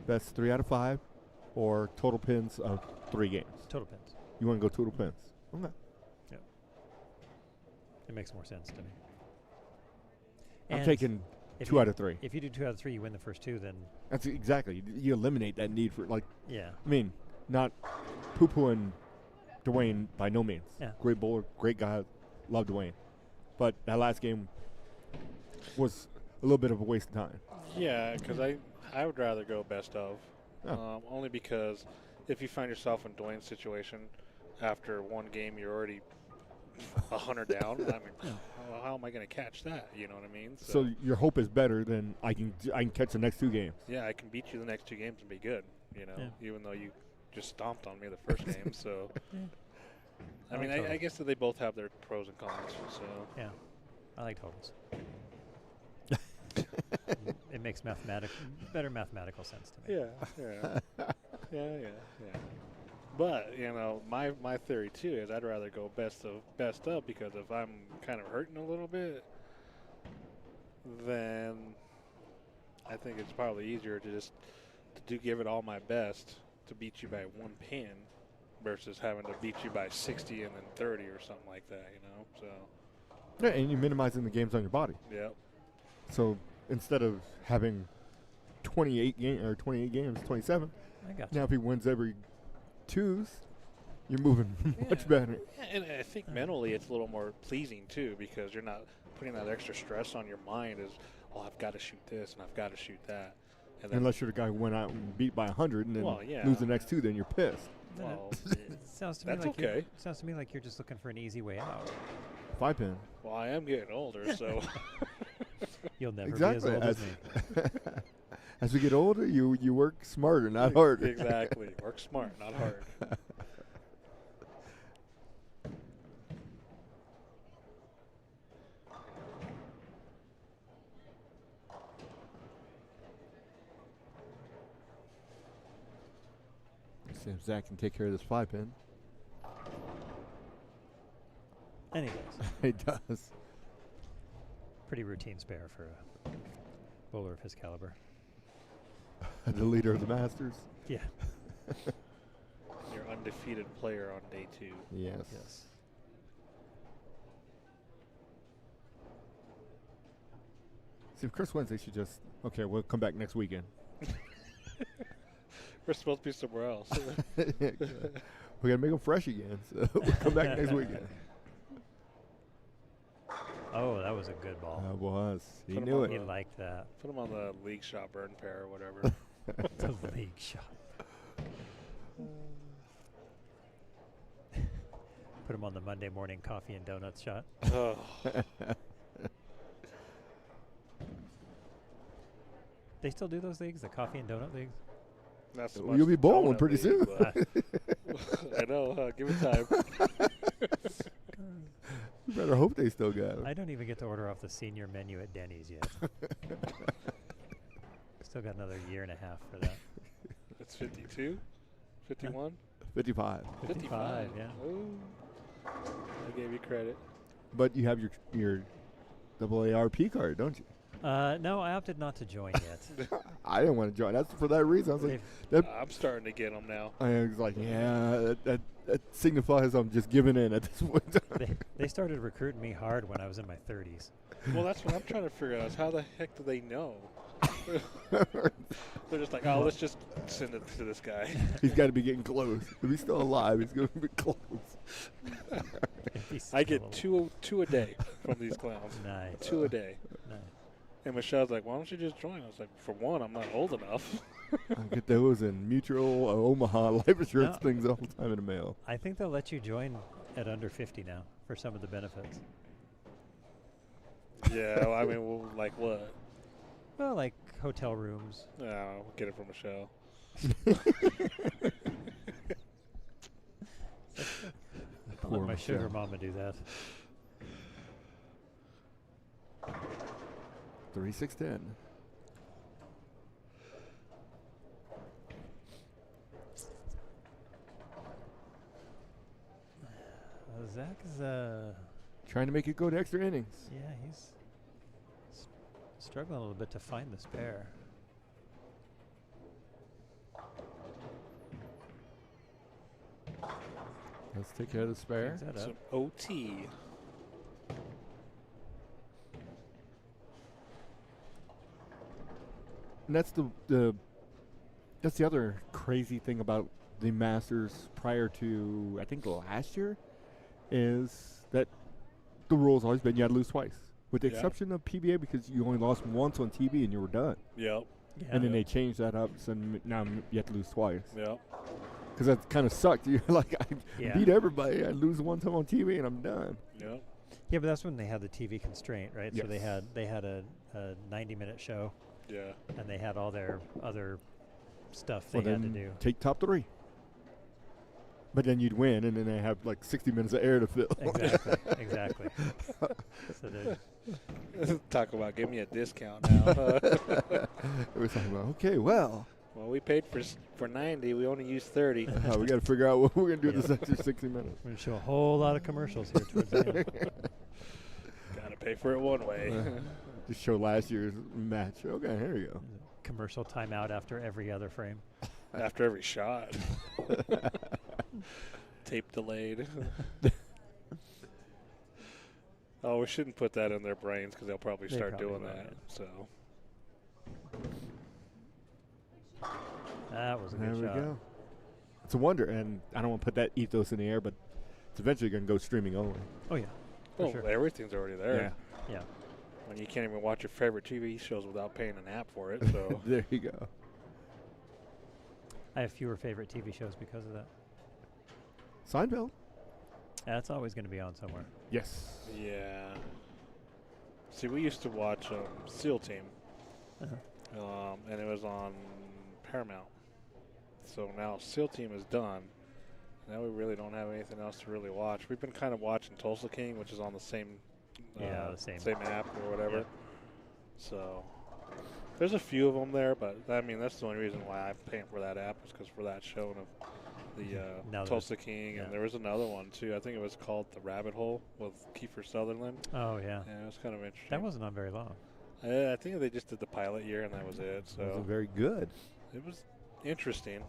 best 3 out of 5, or total pins of 3 games? Total pins. You want to go total pins? Okay. It makes more sense to me. I'm And taking if 2 you- out of 3. If you do 2 out of 3, you win the first 2, then That's exactly. You eliminate that need for, like, yeah. I mean, not poo-pooing Dwayne by no means. Yeah. Great bowler, great guy, love Dwayne. But that last game was a little bit of a waste of time. Yeah, because I would rather go best of. Oh. Only because if you find yourself in Dwayne's situation, after 1 game you're already 100 down. I mean, how am I going to catch that? You know what I mean? So your hope is better than I can catch the next 2 games. Yeah, I can beat you the next 2 games and be good. You know, Yeah. even though you just stomped on me the first game. So, Yeah. I mean, totals. I guess that they both have their pros and cons. So, Yeah. I like totals. It makes better mathematical sense to me. yeah. But you know, my theory too is I'd rather go best of because if I'm kind of hurting a little bit, then I think it's probably easier to just to give it all my best to beat you by 1 pin versus having to beat you by 60 and then 30 or something like that. You know, so Yeah, and you're minimizing the games on your body. yeah. So instead of having 28 games, 27. I got you. Now if he wins every 2s, you're moving much better. Yeah, and I think mentally it's a little more pleasing too because you're not putting that extra stress on your mind as, oh, I've got to shoot this and I've got to shoot that. And then, Unless you're the guy who went out and beat by 100 and then Well, yeah. lose the next 2, then you're pissed. Then well, it sounds to me that's like okay. sounds to me like you're just looking for an easy way out. 5 pin. well, I am getting older, so You'll never Exactly. be as old as me. As we get older, you work smarter, not harder. exactly. Work smart, not hard. See if Zach can take care of this 5 pin. And he does. He does. Pretty routine spare for a bowler of his caliber. The leader of the Masters. Yeah. You're undefeated player on day 2. Yes. Yes. See, if Chris wins, they should just, okay, we'll come back next weekend. We're supposed to be somewhere else. We got to make them fresh again, so we'll come back next weekend. Oh, that was a good ball. That was. He Put him knew on He it. liked that. Put him on the league shot burn pair or whatever. The league shot. Put him on the Monday morning coffee and donuts shot. Oh. They still do those leagues, the coffee and donut leagues? Not so Well, much you'll be the bowling donut pretty league, soon. but I know. Give it time. You better hope they still got it. I don't even get to order off the senior menu at Denny's yet. Still got another year and a half for that. It's 52, 51, 55. 55, yeah. Ooh. I gave you credit. But you have your AARP card, don't you? No, I opted not to join yet. I didn't want to join. That's for that reason. I was like, that, I'm starting to get them now. I was like, yeah, that signifies I'm just giving in at this point. They started recruiting me hard when I was in my 30s. Well, that's what I'm trying to figure out is how the heck do they know? They're just like, oh, let's just send it to this guy. He's got to be getting close. If he's still alive, he's going to be close. I get two a day from these clowns. Nice. 2 a day. Nice. And Michelle's like, why don't you just join? I was like, for one, I'm not old enough. I get those in Mutual Omaha life insurance No. things all the time in the mail. I think they'll let you join at under 50 now for some of the benefits. Yeah, well, I mean, well, like what? Well, like hotel rooms. No, we'll get it from Michelle. I'll Poor let my sugar Michelle. mama do that. 3610. Zach is, Trying to make it go to extra innings. yeah, he's struggling a little bit to find the spare. Let's take care of the spare. Brings that Some up. OT. And that's that's the other crazy thing about the Masters prior to I think last year is that the rule's always been you had to lose twice, with the Yeah. exception of PBA because you only lost once on TV and you were done. Yep. Yeah. And then they changed that up, so now you have to lose twice. Yep. Because that kind of sucked. You're like, I Yeah. beat everybody. I lose one time on TV and I'm done. Yep. Yeah, but that's when they had the TV constraint, right? So they Yes. had a 90-minute show, Yeah. and they had all their other stuff they Well, had to then do. take top 3. But then you'd win, and then they have like 60 minutes of air to fill. Exactly, exactly. So they're- Talk about give me a discount now. It was like, well, okay, well, Well, we paid for 90. We only used 30. we got to figure out what we're going to do Yeah. this extra 60 minutes. we're going to show a whole lot of commercials here towards the end. Gotta pay for it one way. Just show last year's match. Okay, here you go. Commercial timeout after every other frame. After every shot. Tape delayed. Oh, we shouldn't put that in their brains because they'll probably They start probably doing will, that. yeah. So That was a There good we shot. go. It's a wonder, and I don't want to put that ethos in the air, but it's eventually going to go streaming only. Oh, yeah. For well, sure. everything's already there. Yeah. When you can't even watch your favorite TV shows without paying an app for it. So There you go. I have fewer favorite TV shows because of that. Seinfeld? That's always going to be on somewhere. Yes. yeah. See, we used to watch SEAL Team, Uh-huh. and it was on Paramount. So now SEAL Team is done. Now we really don't have anything else to really watch. We've been kind of watching Tulsa King, which is on the same The same. app or whatever. Yeah. So there's a few of them there, but I mean that's the only reason why I'm paying for that app is because for that show and the Now Tulsa King, yeah. and there was another one too. I think it was called The Rabbit Hole with Kiefer Sutherland. Oh, yeah. Yeah, it was kind of interesting. That wasn't on very long. I think they just did the pilot year and that was it. It So wasn't very good. it was interesting.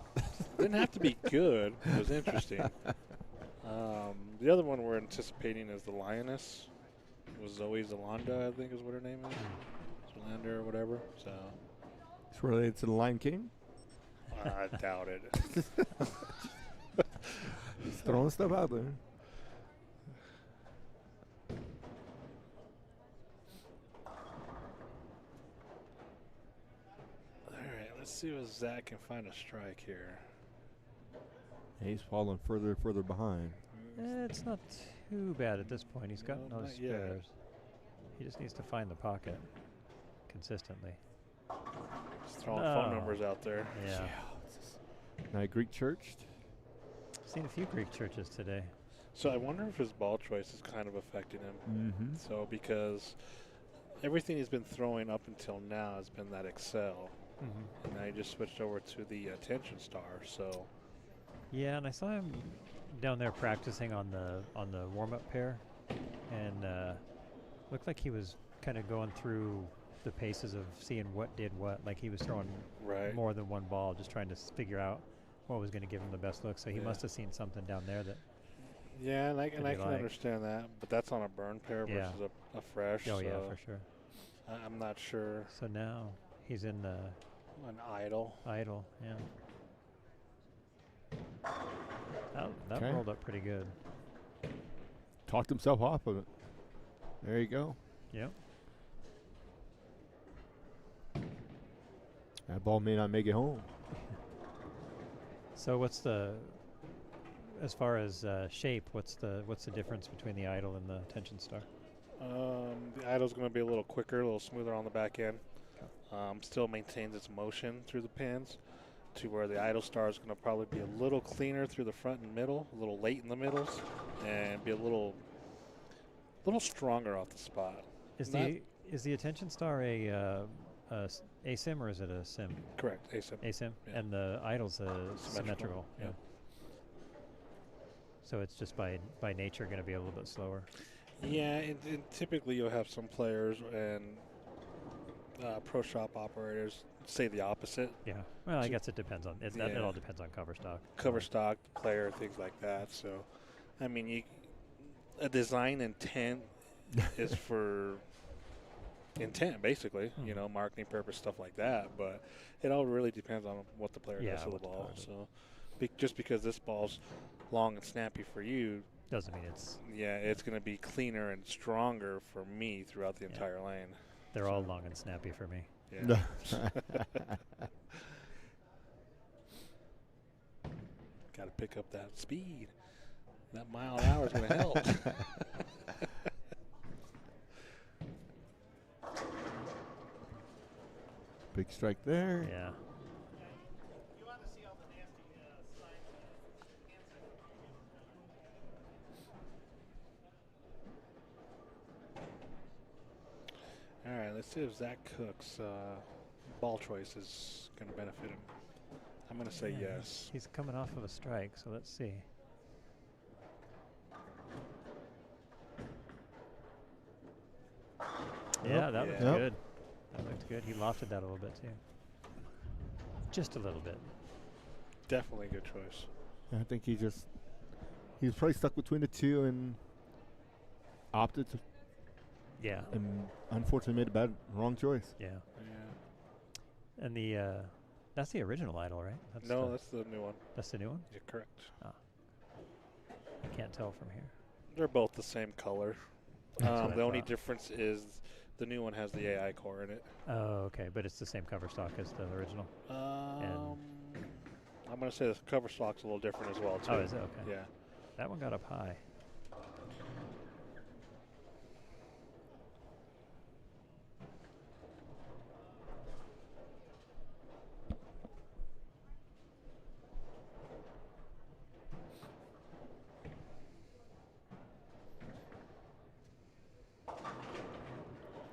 Didn't have to be good. It was interesting. The other one we're anticipating is The Lioness. It was Zoe Zalanda, I think is what her name is. Zalanda or whatever. So It's related to the Lion King. I doubt it. Just throwing stuff out there. see if Zach can find a strike here. He's falling further and further behind. It's not too bad at this point. He's got No, no not yet. spares. He just needs to find the pocket consistently. Just throwing phone numbers out there. Yeah. Night Greek Church. Seen a few Greek churches today. So I wonder if his ball choice is kind of affecting him. Mm-hmm. So because everything he's been throwing up until now has been that Excel. Mm-hmm. And now he just switched over to the Tension Star. So Yeah, and I saw him down there practicing on the warm-up pair, and looked like he was kind of going through the paces of seeing what did what. Like he was throwing more than one ball, just trying to figure out what was going to give him the best look. So he must have seen something down there that. Yeah, and I can like. understand that, but that's on a burn pair versus a fresh. Oh so yeah, for sure. I'm not sure. So now he's in the An idle. idle. Yeah. That Okay. rolled up pretty good. Talked himself off of it. There you go. Yep. That ball may not make it home. So what's the, as far as shape, what's the difference between the idle and the Tension Star? The idle's going to be a little quicker, a little smoother on the back end. Still maintains its motion through the pins, to where the idle star is going to probably be a little cleaner through the front and middle, a little late in the middles, and be a little stronger off the spot. Is the Attention Star a ASIM or is it a sim? Correct, ASIM. ASIM, Yeah. and the idle's a symmetrical. Yeah. So it's just by nature going to be a little bit slower. Yeah, and typically you'll have some players and pro shop operators say the opposite. Yeah. Well, I guess it depends on it. It all depends on cover stock. Cover stock, player, things like that. So, I mean, a design intent is for intent, basically. You know, marketing purpose, stuff like that. But it all really depends on what the player does to the ball. So, just because this ball's long and snappy for you doesn't mean it's. Yeah, it's going to be cleaner and stronger for me throughout the entire lane. They're all long and snappy for me. Yeah. Got to pick up that speed. That mile an hour is going to help. Big strike there. Yeah. All right, let's see if Zach Cook's ball choice is going to benefit him. I'm going to say yes. He's coming off of a strike, so let's see. Yeah, that looked good. That looked good. He lofted that a little bit too. Just a little bit. Definitely a good choice. I think he was probably stuck between the two and opted to. Yeah. And unfortunately made a wrong choice. Yeah. Yeah. And that's the original idol, right? That's the new one. That's the new one? Yeah, correct. Oh. I can't tell from here. They're both the same color. The only difference is the new one has the AI core in it. Oh, okay. But it's the same cover stock as the original? I'm going to say the cover stock's a little different as well, too. Oh, is it? Okay. Yeah. That one got up high.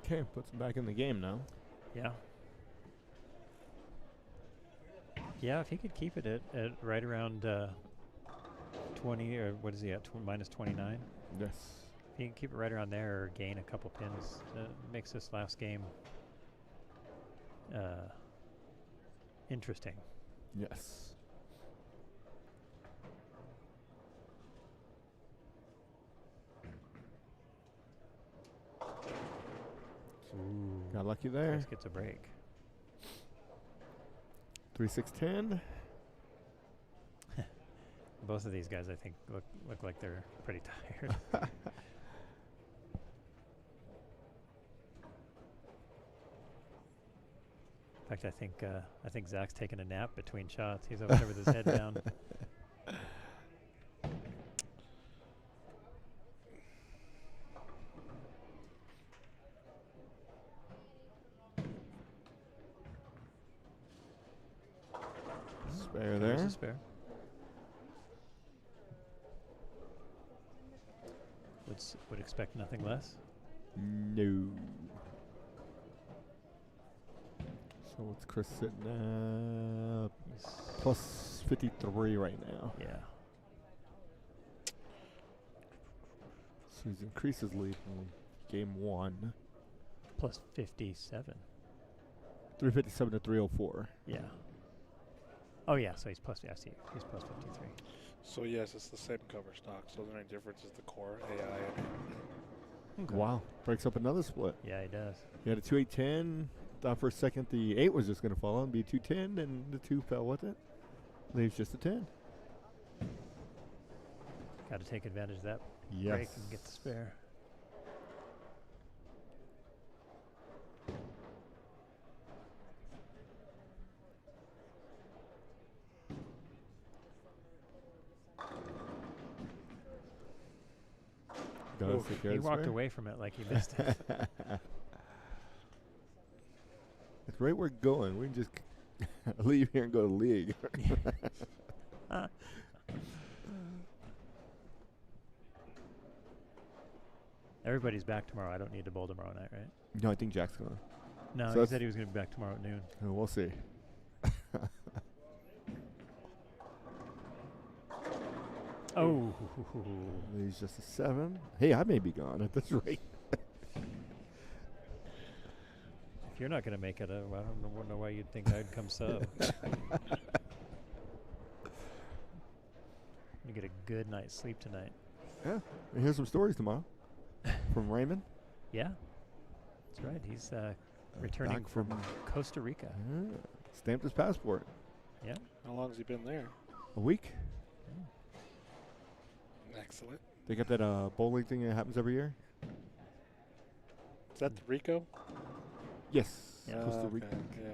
Okay, puts him back in the game now. Yeah. Yeah, if he could keep it at right around 20, or what is he at, minus 29? Yes. If he can keep it right around there or gain a couple pins, makes this last game interesting. Yes. Ooh. Got lucky there. Nice, gets a break. 3-6-10. Both of these guys, I think, look like they're pretty tired. In fact, I think Zach's taking a nap between shots. He's over there with his head down. Spare There's there. a spare. Would expect nothing less. No. So what's Chris sitting at? He's Plus 53 right now. yeah. So he's increased his lead from game 1. Plus 57. 357 to 304. Yeah. Oh yeah. So he's plus. Yeah, I see. He's plus 53. So yes, it's the same cover stock. So the only difference is the core AI and Okay. Wow. Breaks up another split. Yeah, he does. He had a 2-8-10. Thought for a second the 8 was just going to fall and be 2-10, and the 2 fell with it. Leaves just a 10. Got to take advantage of that Yes. break and get the spare. Does Oof. take care He of the walked spare. away from it like he missed it. It's right where we're going. We can just leave here and go to league. Everybody's back tomorrow. I don't need to bowl tomorrow night, right? No, I think Jack's going. No, So he that's- said he was going to be back tomorrow at noon. We'll see. Oh. He's just a 7. Hey, I may be gone at this rate. If you're not going to make it, I don't know why you'd think I'd come sub. You get a good night's sleep tonight. Yeah. And here's some stories tomorrow from Raymond. Yeah, that's right. He's returning Back from Costa Rica. Yeah. Stamped his passport. Yeah. how long has he been there? A week. Excellent. They got that bowling thing that happens every year. Is that the Rico? Yes. Yeah. Costa Rica. Okay, yeah.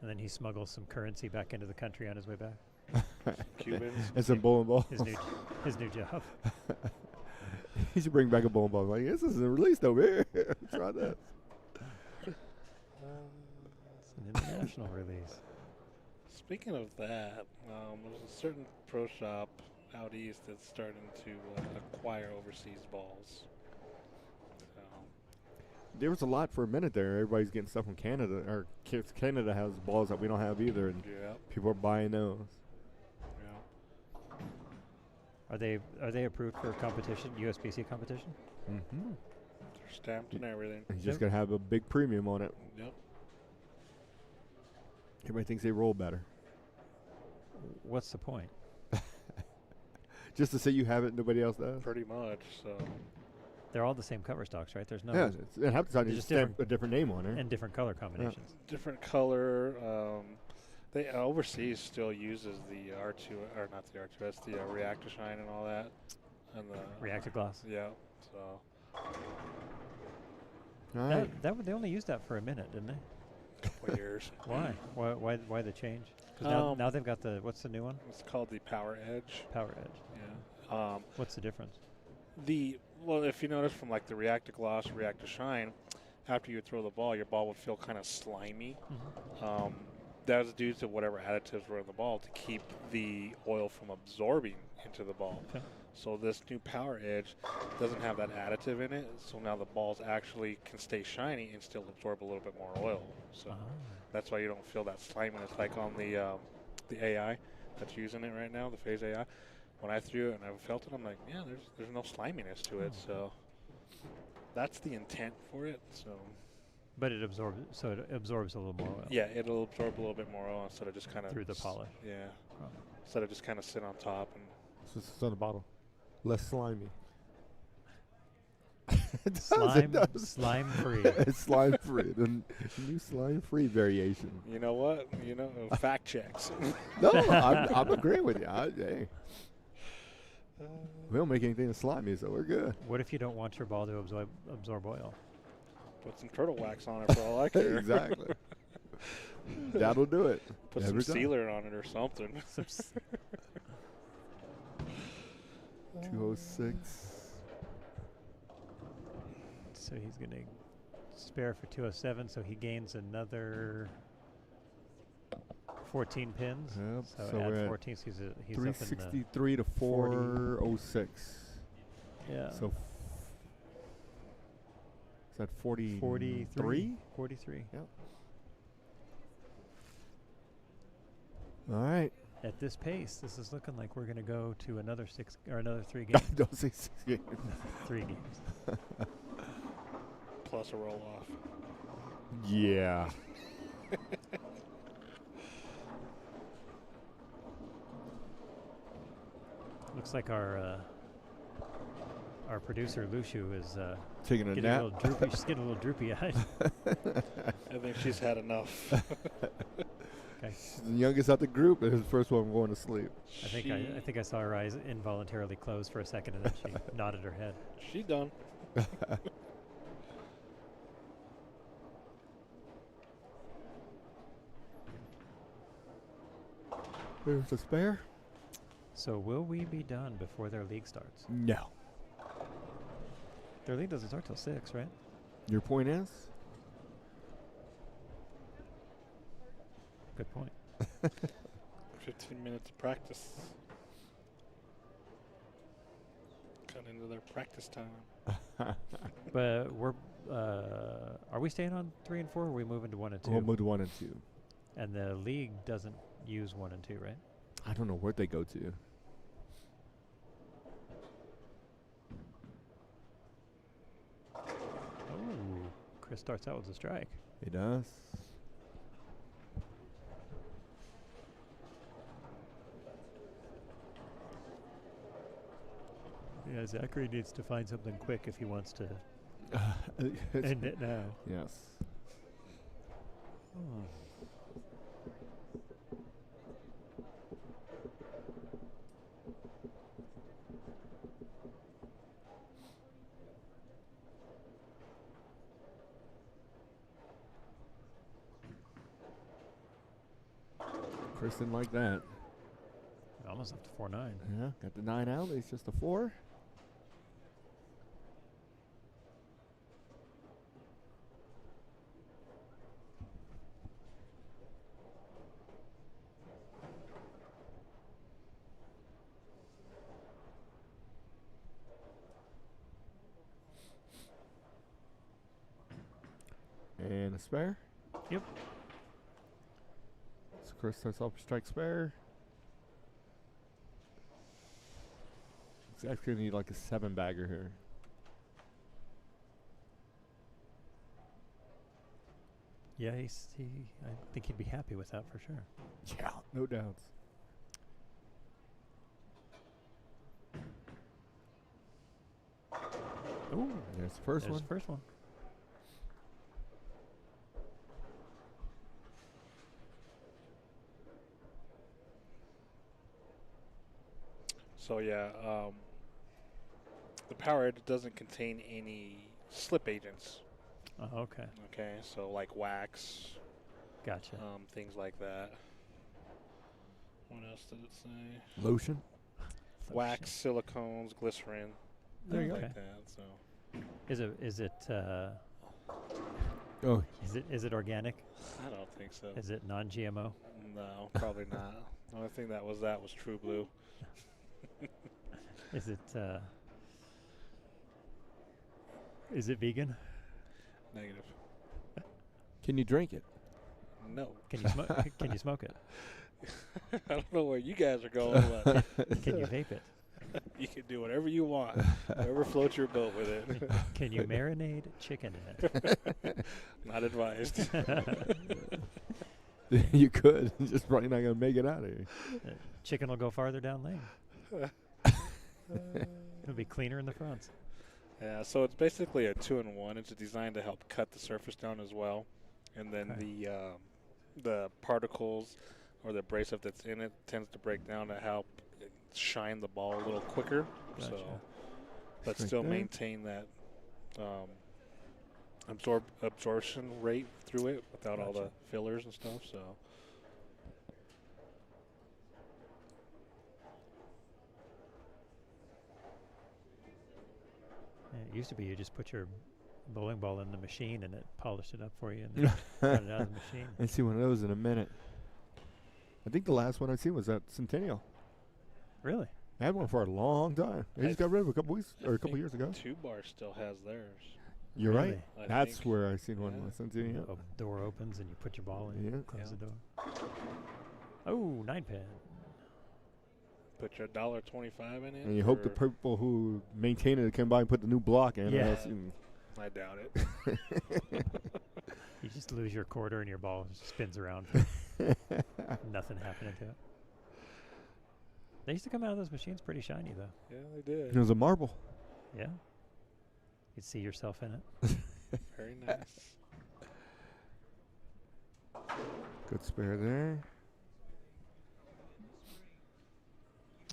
And then he smuggles some currency back into the country on his way back. Cubans. And some bowling balls. His new job. He should bring back a bowling ball. Like, this isn't released over here. Try this. It's an international release. Speaking of that, there's a certain pro shop out east that's starting to acquire overseas balls. So, There was a lot for a minute there. Everybody's getting stuff from Canada. Or Canada has balls that we don't have either, and yeah, people are buying those. yeah. Are they approved for competition, USBC competition? Mm-hmm. They're stamped and everything. He's just going to have a big premium on it. Yep. Everybody thinks they roll better. What's the point? Just to say you have it and nobody else does? Pretty much. So They're all the same cover stocks, right? There's no Yeah, it happens to They're just just stamp a different name on it. and different color combinations. different color. They overseas still uses the R2 or not the R2S, the reactor shine and all that, and the Reactor glass. Yeah. So All right. They only used that for a minute, didn't they? couple of years. Why? Why the change? Because now they've got the what's the new one? It's called the Power Edge. Power Edge. Yeah. What's the difference? Well, if you notice from like the reactor gloss, reactor shine, after you throw the ball, your ball would feel kind of slimy. Mm-hmm. That was due to whatever additives were in the ball to keep the oil from absorbing into the ball. Okay. So this new Power Edge doesn't have that additive in it, so now the balls actually can stay shiny and still absorb a little bit more oil. So that's why you don't feel that sliminess like on the AI that's using it right now, the Phase AI. When I threw it and I felt it, I'm like, yeah, there's no sliminess to it. So that's the intent for it. So. But it absorbs a little more oil. Yeah, it'll absorb a little bit more oil instead of just kind of Through the polish. Yeah. Oh. Instead of just kind of sit on top and. So it's on the bottle. Less slimy. Slime free. It's slime free. The new slime free variation. You know what? Fact checks. No, I'm agreeing with you. Hey. We don't make anything that's slimy, so we're good. What if you don't want your ball to absorb oil? Put some turtle wax on it for all I care. Exactly. That'll do it. Put Every some time. sealer on it or something. 206. So he's going to spare for 207, so he gains another 14 pins. Yep. So we're add at 14, so he's up in 363 to 40. 406. Yeah. So is that 43? 43. Yep. All right. At this pace, this is looking like we're going to go to another 3 games. Don't say 6 games. 3 games. Plus a roll off. Yeah. Looks like our producer Lushu is Taking a getting nap. a little droopy. She's getting a little droopy-eyed. I think she's had enough. Okay. She's the youngest out the group and is the first one going to sleep. I think I saw her eyes involuntarily close for a second, and then she nodded her head. She done. There's the spare. So will we be done before their league starts? No. Their league doesn't start till 6, right? Your point is? Good point. 15 minutes of practice. Cut into their practice time. But we're are we staying on 3 and 4, or are we moving to 1 and 2? We'll move to 1 and 2. And the league doesn't use 1 and 2, right? I don't know where they go to. Oh, Chris starts out with a strike. He does. Yeah, Zachary needs to find something quick if he wants to end it now. Yes. Oh. Chris didn't like that. Almost up to 4-9. Yeah, got the 9 out. It's just a 4. And a spare. Yep. So Chris starts off with strike spare. He's actually gonna need like a 7-bagger here. Yeah, I think he'd be happy with that for sure. Yeah, no doubts. Ooh, There's the first there's one. the first one. So yeah, the Powerade doesn't contain any slip agents. Oh, okay. Okay, so like wax, Gotcha. things like that. What else did it say? Lotion. Wax, silicones, glycerin, There you things go. like that. So Is it organic? I don't think so. Is it non-GMO? No, probably not. The only thing that was True Blue. Is it vegan? Negative. Can you drink it? No. Can you smoke? Can you smoke it? I don't know where you guys are going, but Can you vape it? you can do whatever you want. Whatever floats your boat with it. Can you marinate chicken in it? Not advised. You could. Just probably not gonna make it out of here. Chicken will go farther down lane. It'll be cleaner in the front. Yeah, so it's basically a 2-in-1. It's designed to help cut the surface down as well, and then the particles or the abrasive that's in it tends to break down to help shine the ball a little quicker. Gotcha. So, but Straight still there. maintain that absorption rate through it without all Gotcha. the fillers and stuff. So And it used to be you just put your bowling ball in the machine and it polished it up for you and then got it out of the machine. I see one of those in a minute. I think the last one I've seen was at Centennial. Really? I had one for a long time. They just got rid of it a couple weeks or a couple years ago. Two Bar still has theirs. You're right. Really? I That's think. where I seen one Yeah. with Centennial. A door opens and you put your ball in. Yeah. Close Yeah. the door. Oh, 9-pin. Put your $1.25 in it. And you hope the or- people who maintain it come by and put the new block in. or Yeah. else you- I doubt it. You just lose your quarter and your ball just spins around. Nothing happening to it. They used to come out of those machines pretty shiny, though. Yeah, they did. It was a marble. Yeah. You'd see yourself in it. Very nice. Good spare there.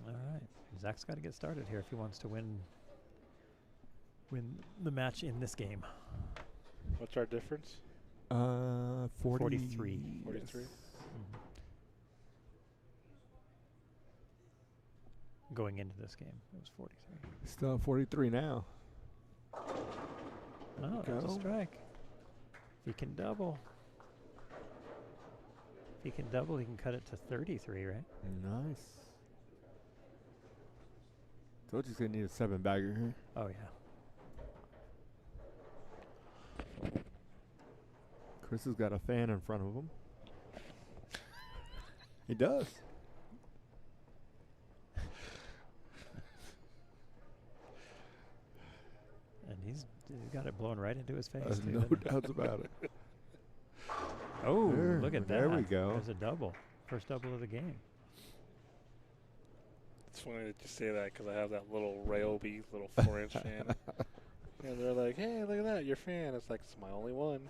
All right. Zach's got to get started here if he wants to win the match in this game. What's our difference? 43. 43? Going into this game, it was 43. Still at 43 now. Oh, that's a Go. strike. If he can double. If he can double, he can cut it to 33, right? Nice. Told you he's going to need a 7-bagger here. Oh, yeah. Chris has got a fan in front of him. He does. And he's got it blowing right into his face, too. No doesn't he? doubts about it. Oh, There- look at that. there we go. There's a double. First double of the game. It's funny that you say that because I have that little Ryobi little 4-inch fan. And they're like, hey, look at that, your fan. It's like, it's my only one.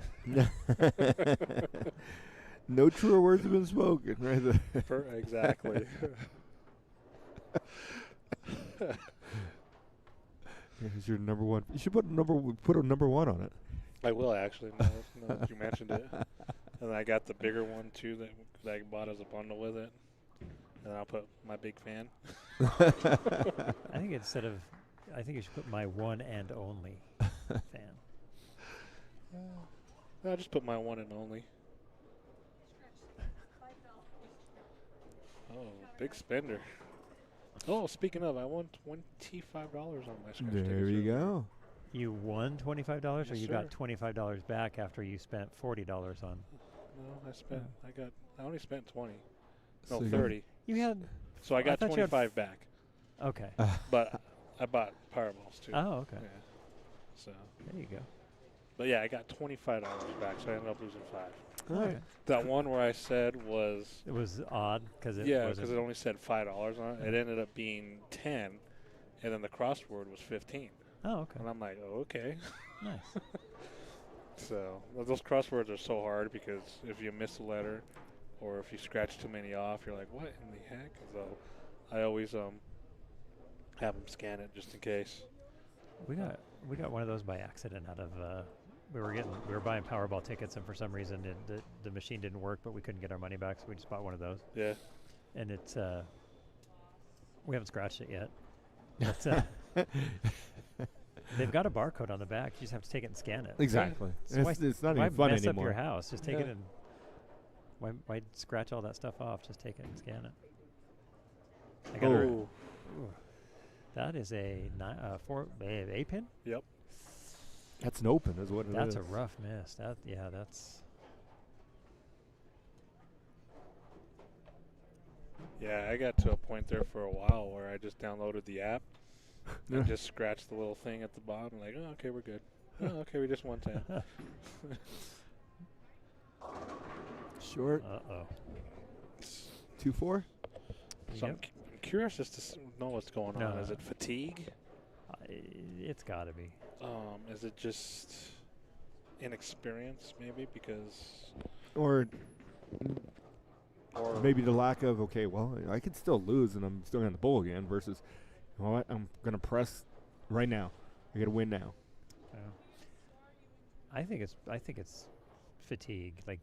No truer words have been spoken, right there. Exactly. Here's your number one. You should put a number one on it. I will actually, now that you mentioned it. And I got the bigger one, too, that I bought as a bundle with it. And I'll put my big fan. I think I think you should put my one and only fan. I'll just put my one and only. Oh, big spender. Oh, speaking of, I won $25 on my scratch tickets. There you earlier. go. You won $25, or Yes, you sir. got $25 back after you spent $40 on? No, I only spent 20. So No, you got- 30. You had. So I got thought you had 25 back. Okay. But I bought Powerballs too. Oh, okay. Yeah. So, There you go. but yeah, I got $25 back, so I ended up losing 5. All right. Okay. That one where I said was It was odd because it yeah, wasn't. because it only said $5 on it. It ended up being 10, and then the crossword was 15. Oh, okay. And I'm like, oh, okay. Nice. So those crosswords are so hard because if you miss a letter, or if you scratch too many off, you're like, what in the heck? So I always have them scan it just in case. We got one of those by accident out of we were buying Powerball tickets, and for some reason the machine didn't work, but we couldn't get our money back, so we just bought one of those. Yeah. And it's we haven't scratched it yet. But, they've got a barcode on the back. You just have to take it and scan it. Exactly. So It's not why even fun mess anymore. up your house? Just take Yeah. it and why scratch all that stuff off? Just take it and scan it. I got Oh. that is a 8-pin. Yep. That's an open, is what it is. That's a rough miss. That's. Yeah, I got to a point there for a while where I just downloaded the app and just scratched the little thing at the bottom, like, oh, okay, we're good. Oh, okay, we just won 10. Short. Uh-oh. 2-4. So I'm curious just to know what's going on. Is No. it fatigue? It's got to be. Is it just inexperience, maybe? Because Or or maybe the lack of, okay, well, I could still lose and I'm still going to bowl again versus, you know what, I'm going to press right now. I got to win now. I think it's fatigue. Like,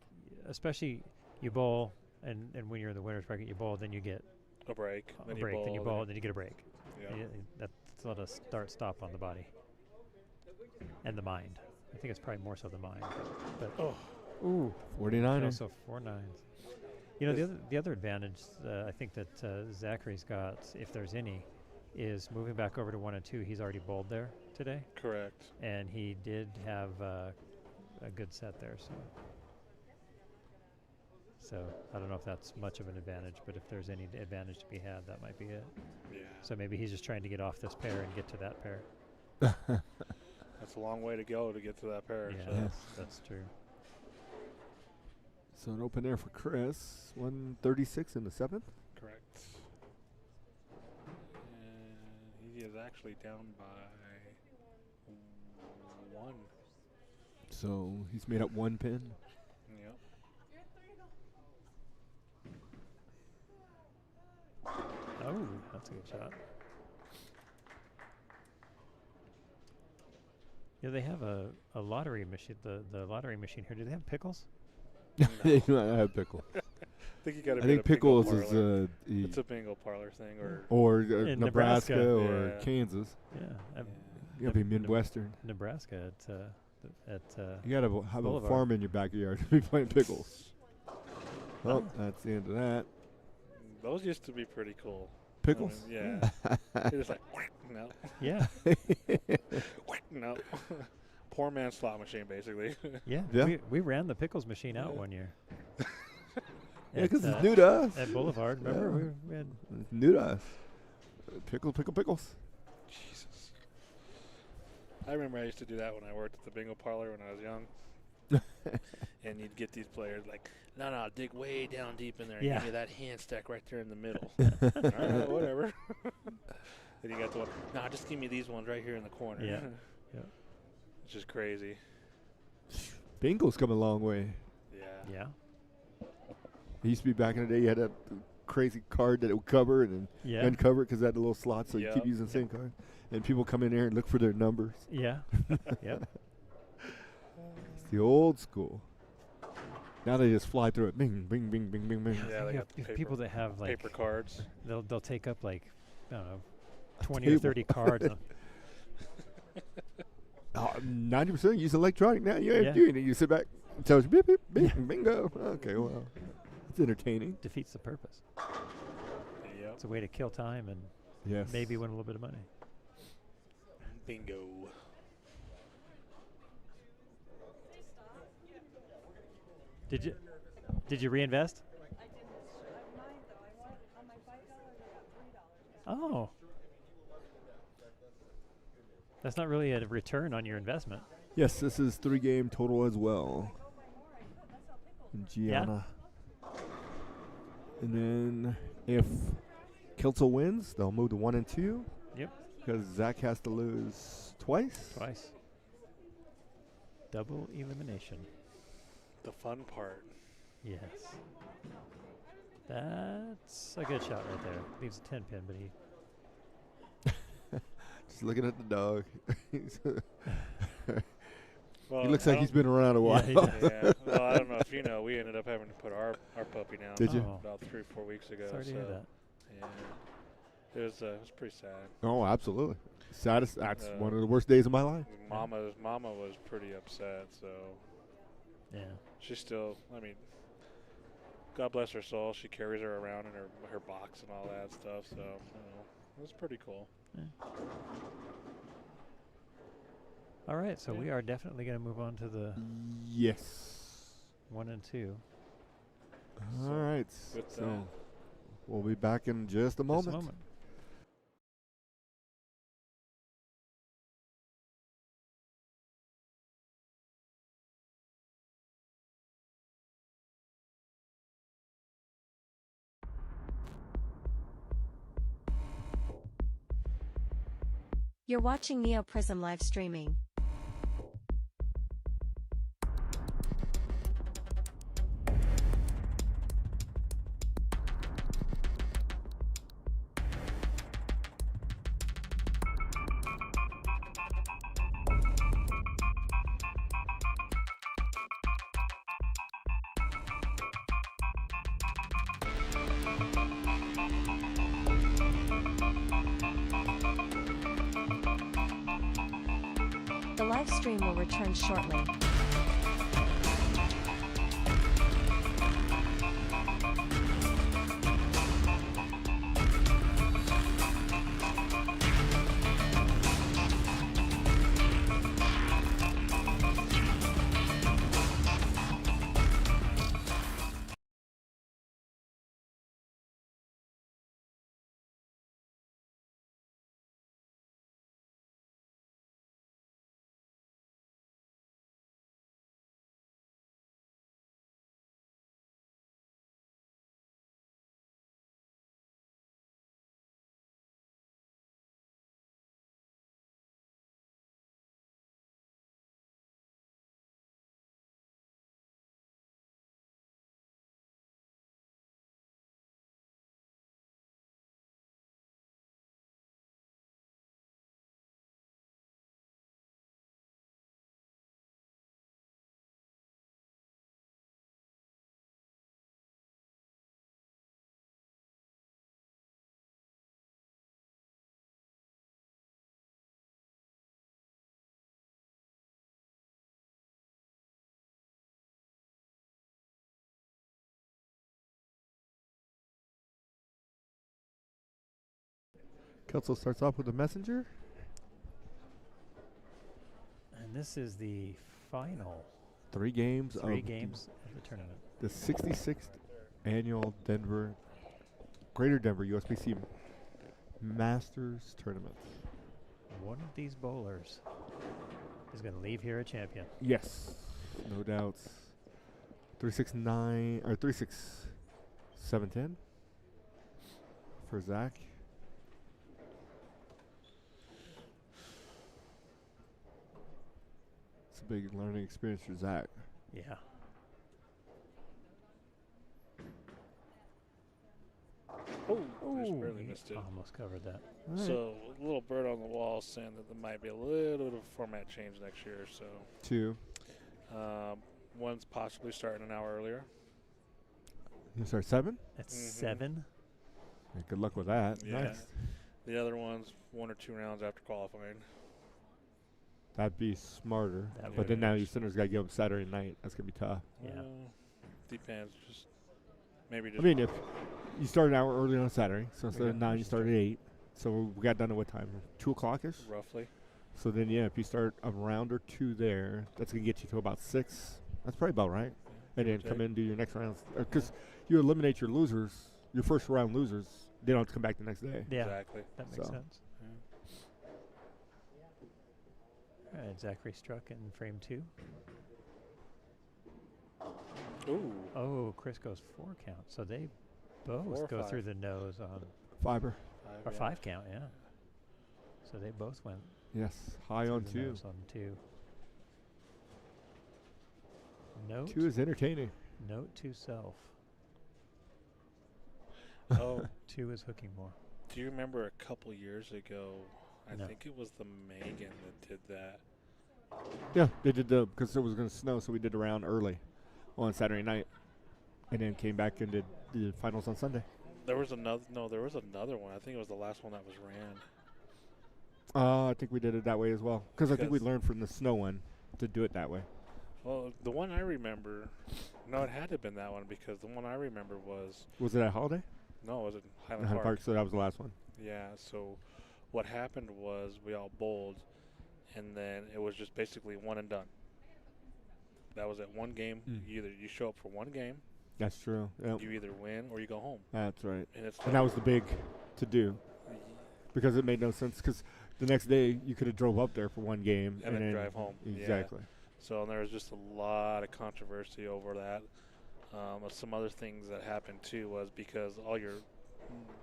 especially you bowl, and when you're in the winner's bracket, you bowl, then you get A break. a break, then you bowl, then you get a break. Yeah. That's a lot of start-stop on the body. And the mind. I think it's probably more so the mind. But ooh, 49er. also 4 nines. You know, the other advantage I think that Zachary's got, if there's any, is moving back over to 1 and 2. He's already bowled there today. Correct. And he did have a good set there. So I don't know if that's much of an advantage, but if there's any advantage to be had, that might be it. Yeah. So maybe he's just trying to get off this pair and get to that pair. That's a long way to go to get to that pair. Yeah, So. that's true. So an open air for Chris. 136 in the 7th. Correct. And he is actually down by 1. So he's made up 1 pin. Yep. Oh, that's a good shot. Yeah, they have a lottery machine. The lottery machine here. Do they have pickles? They do not have pickle. I think you got to. I think pickles is it's a bingo parlor thing, or in Nebraska or Yeah. Kansas. Yeah. You gotta be Midwestern. Nebraska at You gotta have Boulevard. a farm in your backyard to be playing pickles. Well, that's the end of that. Those used to be pretty cool. Pickles? Yeah. You're just like, no. Yeah. No. Poor man's slot machine, basically. Yeah. Yeah. We ran the pickles machine out one year. Yeah, because it's new to us. At Boulevard, remember? Yeah. We had It's new to us. Pickles. Jesus. I remember I used to do that when I worked at the bingo parlor when I was young. And you'd get these players like, no, dig way down deep in there and Yeah. give me that hand stack right there in the middle. All right, whatever. Then you got the one, no, just give me these ones right here in the corner. Yeah. Yeah. Which is crazy. Bingo's come a long way. Yeah. Yeah. It used to be back in the day, you had that crazy card that it would cover and then Yeah. uncover it because it had the little slots, so you keep Yep. using the same card. And people come in there and look for their numbers. Yeah. Yep. It's the old school. Now they just fly through it. Bing, bing, bing, bing, bing, bing. Yeah, they You got have the people that have like paper cards. they'll take up like, I don't know, 20 table. or 30 cards. 90% use electronic now. You ain't Yeah. doing it. You sit back, it tells you beep, beep, beep, bingo. Okay, well, it's entertaining. Defeats the purpose. Yep. It's a way to kill time and Yes. maybe win a little bit of money. Bingo. Did you reinvest? Oh. That's not really a return on your investment. Yes, this is 3-game total as well. And Gianna. And then if Kelso wins, they'll move to 1 and 2. Yep. Because Zach has to lose twice. Twice. Double elimination. The fun part. Yes. That's a good shot right there. Leaves a 10 pin, but he. Just looking at the dog. Well, He looks like he's been around a while. he does. Yeah. Well, I don't know if you know, we ended up having to put our puppy down. Did you? Oh. About 3 or 4 weeks ago. Sorry to so hear that. Yeah. It was pretty sad. Oh, absolutely. Saddest. That's Uh, one of the worst days of my life. Mama was pretty upset. So Yeah. she's still. I mean, God bless her soul. She carries her around in her box and all that stuff. So it was pretty cool. Yeah. All right, so we are definitely going to move on to the Yes. 1 and 2. All right. with So that- we'll be back in just a moment. Just a moment. You're watching Neo Prism live streaming. The live stream will return shortly. Kelso starts off with a messenger. And this is the final 3 games three of games of the tournament. the 66th annual Greater Denver USBC Masters Tournament. One of these bowlers is going to leave here a champion. Yes, no doubts. 369 or 36710 for Zach. It's a big learning experience for Zach. Yeah. Oh, just barely missed it. Almost covered that. All right. So, a little bird on the wall saying that there might be a little bit of a format change next year. So, 2. one's possibly starting an hour earlier. You start 7? That's Mhm. 7. Yeah, good luck with that. Yeah. Next. The other one's 1 or 2 rounds after qualifying. That'd be smarter. That But then now would. your center's got to give up Saturday night. That's going to be tough. Yeah. Depends. Just maybe I just. mean, if you start an hour early on Saturday, so instead of Yeah. 9, you start at 8. So we got done at what time? 2 o'clock-ish? roughly. So then, yeah, if you start a round or 2 there, that's going to get you to about 6. That's probably about right. And then come in and do your next rounds. Because you eliminate your losers, your first round losers, they don't have to come back the next day. Yeah, Exactly. that makes So. sense. All right, Zachary struck in frame 2. Ooh. Oh, Chris goes 4 count. So they both 4 or go 5. through the nose on, Fiber. or Yeah. 5 count, yeah. So they both went Yes, high through on the 2. nose on 2. Note, 2 is entertaining. note to self. Oh, 2 is hooking more. do you remember a couple years ago? I No. think it was the Megan that did that. Yeah, they did because it was going to snow, so we did a round early on Saturday night. And then came back and did the finals on Sunday. There was another. No, there was another one. I think it was the last one that was ran. I think we did it that way as well. Because I think we Because- learned from the snow one to do it that way. Well, the one I remember. No, it had to have been that one because the one I remember was. Was it at Holiday? No, it was at Highland Highland Park. So that was the last one. Yeah. So, what happened was we all bowled, and then it was just basically one and done. That was it. One game. Mm. You show up for one game. That's true. Yep. You either win or you go home. That's right. And it's And that was the big to do because it made no sense. Because the next day you could have drove up there for one game And then drive home. Yeah. Exactly. So and there was just a lot of controversy over that. Some other things that happened too was because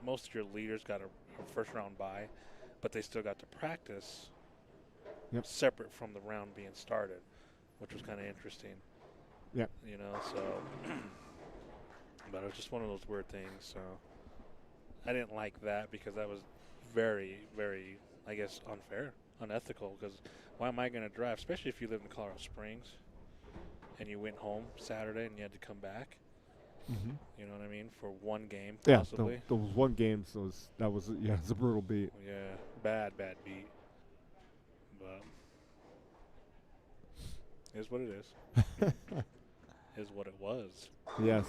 most of your leaders got a first round bye, but they still got to practice Yep. separate from the round being started, which was kind of interesting. Yep. You know, so but it was just one of those weird things. So I didn't like that because that was very, very, I guess, unfair, unethical. Because why am I going to drive, especially if you live in Colorado Springs and you went home Saturday and you had to come back? Mm-hmm. You know what I mean? For one game, Yeah, possibly. those one game, that was it's a brutal beat. Yeah, bad beat. But is what it is. Is what it was. Yes.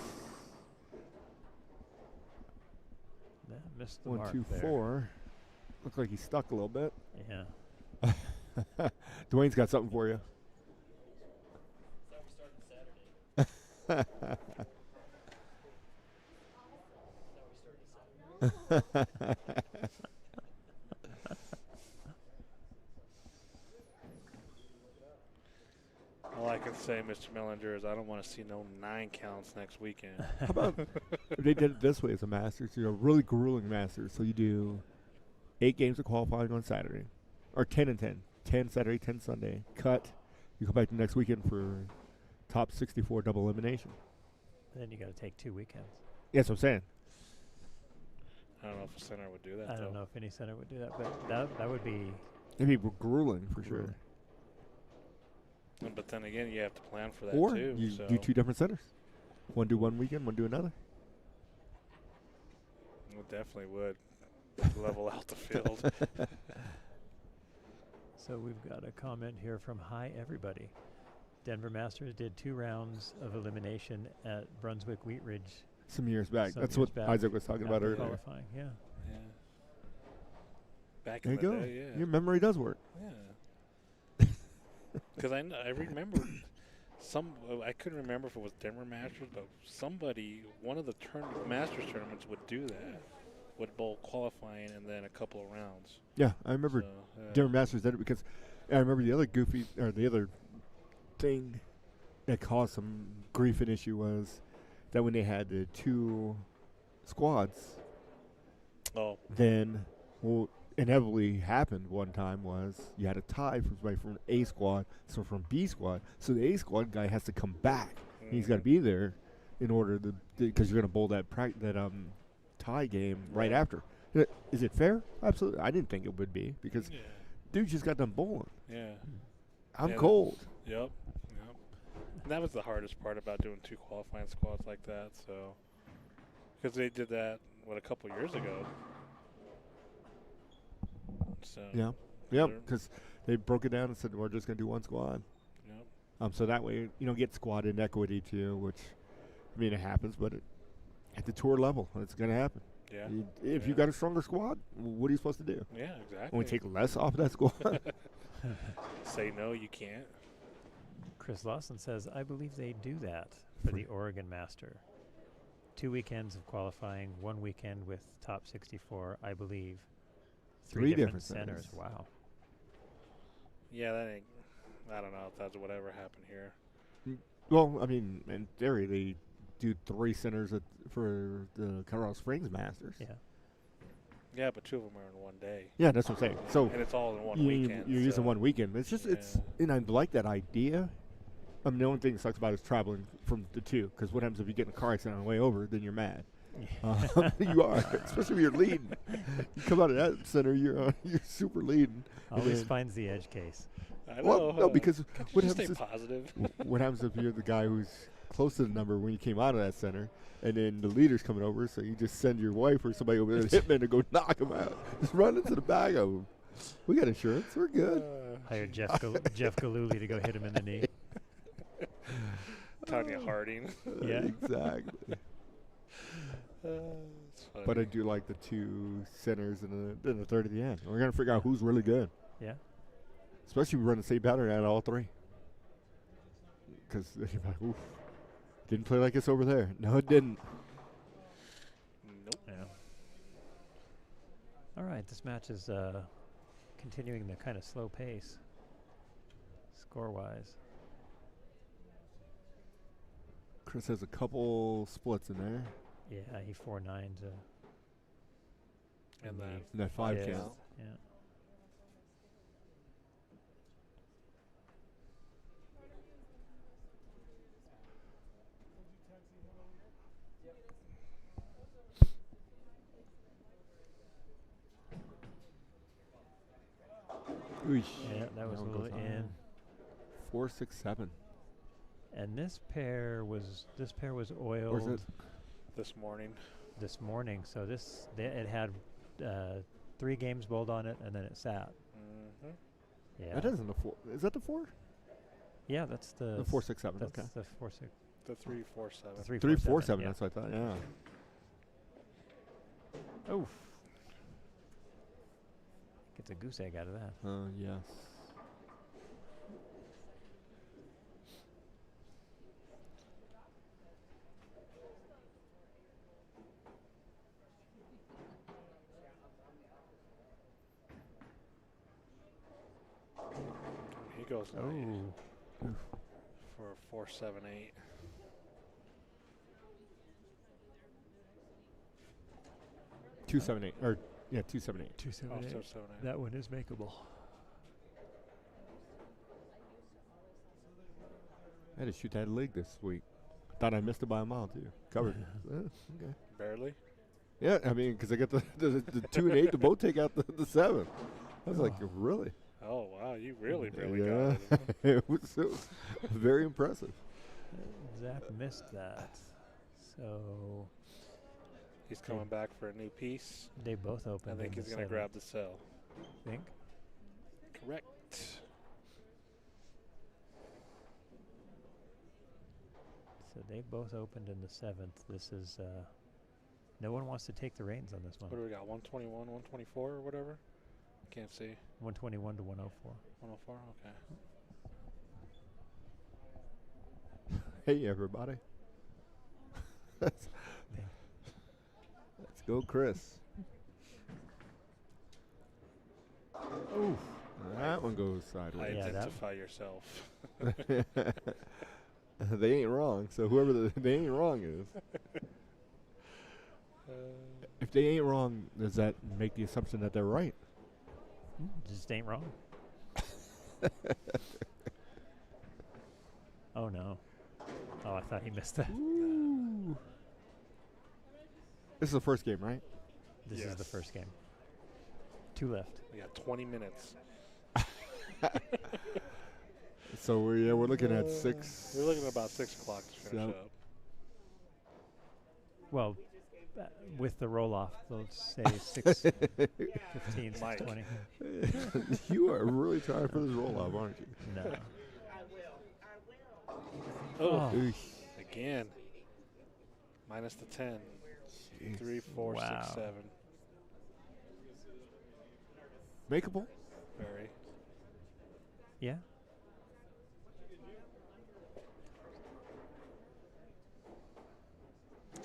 Yeah, missed the 1, mark 2, there. 4. Looks like he's stuck a little bit. Yeah. Dwayne's got something for you. All I can say, Mr. Mellinger, is I don't want to see no 9 counts next weekend. How about if they did it this way as a Masters? Really grueling Masters. So you do 8 games of qualifying on Saturday, or 10 and 10. 10 Saturday, 10 Sunday. Cut. You come back the next weekend for top 64 double elimination. Then you got to take 2 weekends. Yeah, that's what I'm saying. I don't know if a center would do that. I don't know if any center would do that, but that would be. It'd be grueling for sure. But then again, you have to plan for that Or too. you so do 2 different centers. One do one weekend, one do another. It definitely would level out the field. So we've got a comment here from Hi Everybody. Denver Masters did 2 rounds of elimination at Brunswick Wheat Ridge. Some years back. Some That's years what back Isaac was talking about after earlier. qualifying, yeah. Yeah. Back There in you the go. day, yeah. Your memory does work. Yeah. Because I remember I couldn't remember if it was Denver Masters, but one of the Masters tournaments would do that. Would bowl qualifying and then a couple of rounds. Yeah, I remember Denver Masters did it because I remember the other thing that caused some grief and issue was that when they had the 2 squads, then inevitably happened one time was you had a tie from somebody from A squad, so from B squad. So the A squad guy has to come back. Mm-hmm. He's got to be there in order because you're going to bowl that tie game right after. Is it fair? Absolutely. I didn't think it would be because dude just got done bowling. Yeah. I'm cold. Yep. And that was the hardest part about doing 2 qualifying squads like that. So because they did that a couple years ago. So yeah, because they broke it down and said we're just going to do 1 squad. Yep. So that way you don't get squad inequity too, which I mean it happens, but at the tour level, it's going to happen. Yeah. If you got a stronger squad, what are you supposed to do? Yeah, exactly. Only take less off of that squad. Say no, you can't. Chris Lawson says, I believe they do that for the Oregon Master. 2 weekends of qualifying, 1 weekend with top 64, I believe. 3 different centers. Wow. Yeah, I don't know if that would ever happen here. Well, I mean, in theory, they do 3 centers for the Colorado Springs Masters. Yeah. Yeah, but 2 of them are in one day. Yeah, that's what I'm saying. So and it's all in one weekend. You're using 1 weekend. It's just and I like that idea. I mean, the only thing that sucks about it is traveling from the 2. Because what happens if you get in a car accident on the way over? Then you're mad. You are, especially if you're leading. You come out of that center, you're super leading. Always finds the edge case. I know. Well, no, because what happens stay is positive. what happens if you're the guy who's close to the number when you came out of that center, and then the leader's coming over, so you just send your wife or somebody over there to hitman to go knock him out. Just run into the bag of him. We got insurance. We're good. Hire Jeff Galooly to go hit him in the knee. Tanya Harding. Yeah, exactly. But I do like the 2 centers and the third at the end. We're gonna figure out who's really good. Yeah. Especially if we run the same pattern at all 3. Because oof, didn't play like this over there. No, it didn't. Nope. Yeah. All right, this match is continuing the kind of slow pace, score-wise. Chris has a couple splits in there. Yeah, he 4-9 to. And that 5 count. count. Yeah. Oosh. Yeah, that was a little in. 4, 6, 7. And this pair was oiled. Or is it? This morning. This morning? So it had 3 games bowled on it, and then it sat. Mm-hmm. Yeah. That isn't the 4. Is that the 4? Yeah, that's the 467. That's Okay. the 4-6. The 347. The 347. yeah. That's what I thought. Yeah. Oof. Gets a goose egg out of that. Yes. He goes Oh. late for a 478. Two 7-8 or yeah 278. 278. Also 78. That one is makeable. I had to shoot that leg this week. Thought I missed it by a mile too. Covered. Okay. Barely. Yeah, I mean, because I got the 2 and 8 to both take out the 7. I was like, really? Oh, wow. You really Yeah. got it. It was very impressive. Zach missed that. So He's coming back for a new piece. they both I opened. think in he's the going to 7th. grab the cell. Think? Correct. So they both opened in the 7th. This is no one wants to take the reins on this one. What do we got? 121, 124 or whatever? Can't see. 121 to 104. 104? Okay. Hey, everybody. Let's go, Chris. Oof. That one goes sideways. Yeah, that- Identify yourself. They ain't wrong. So whoever they ain't wrong is. If they ain't wrong, does that make the assumption that they're right? Just ain't wrong. Oh no. Oh, I thought he missed that. Ooh. This is the first game, right? This is the Yes. first game. 2 left. We got 20 minutes. So we're looking at 6. We're looking at about 6 o'clock to finish Yep. up. Well, with the roll off, let's say 6:15, Mike. 6:20. You are really trying for this roll off, aren't you? No. Oh, Eesh. again. Minus the 10. Jeez. 3, 4, Wow. 6, 7. Makeable? Very. Yeah.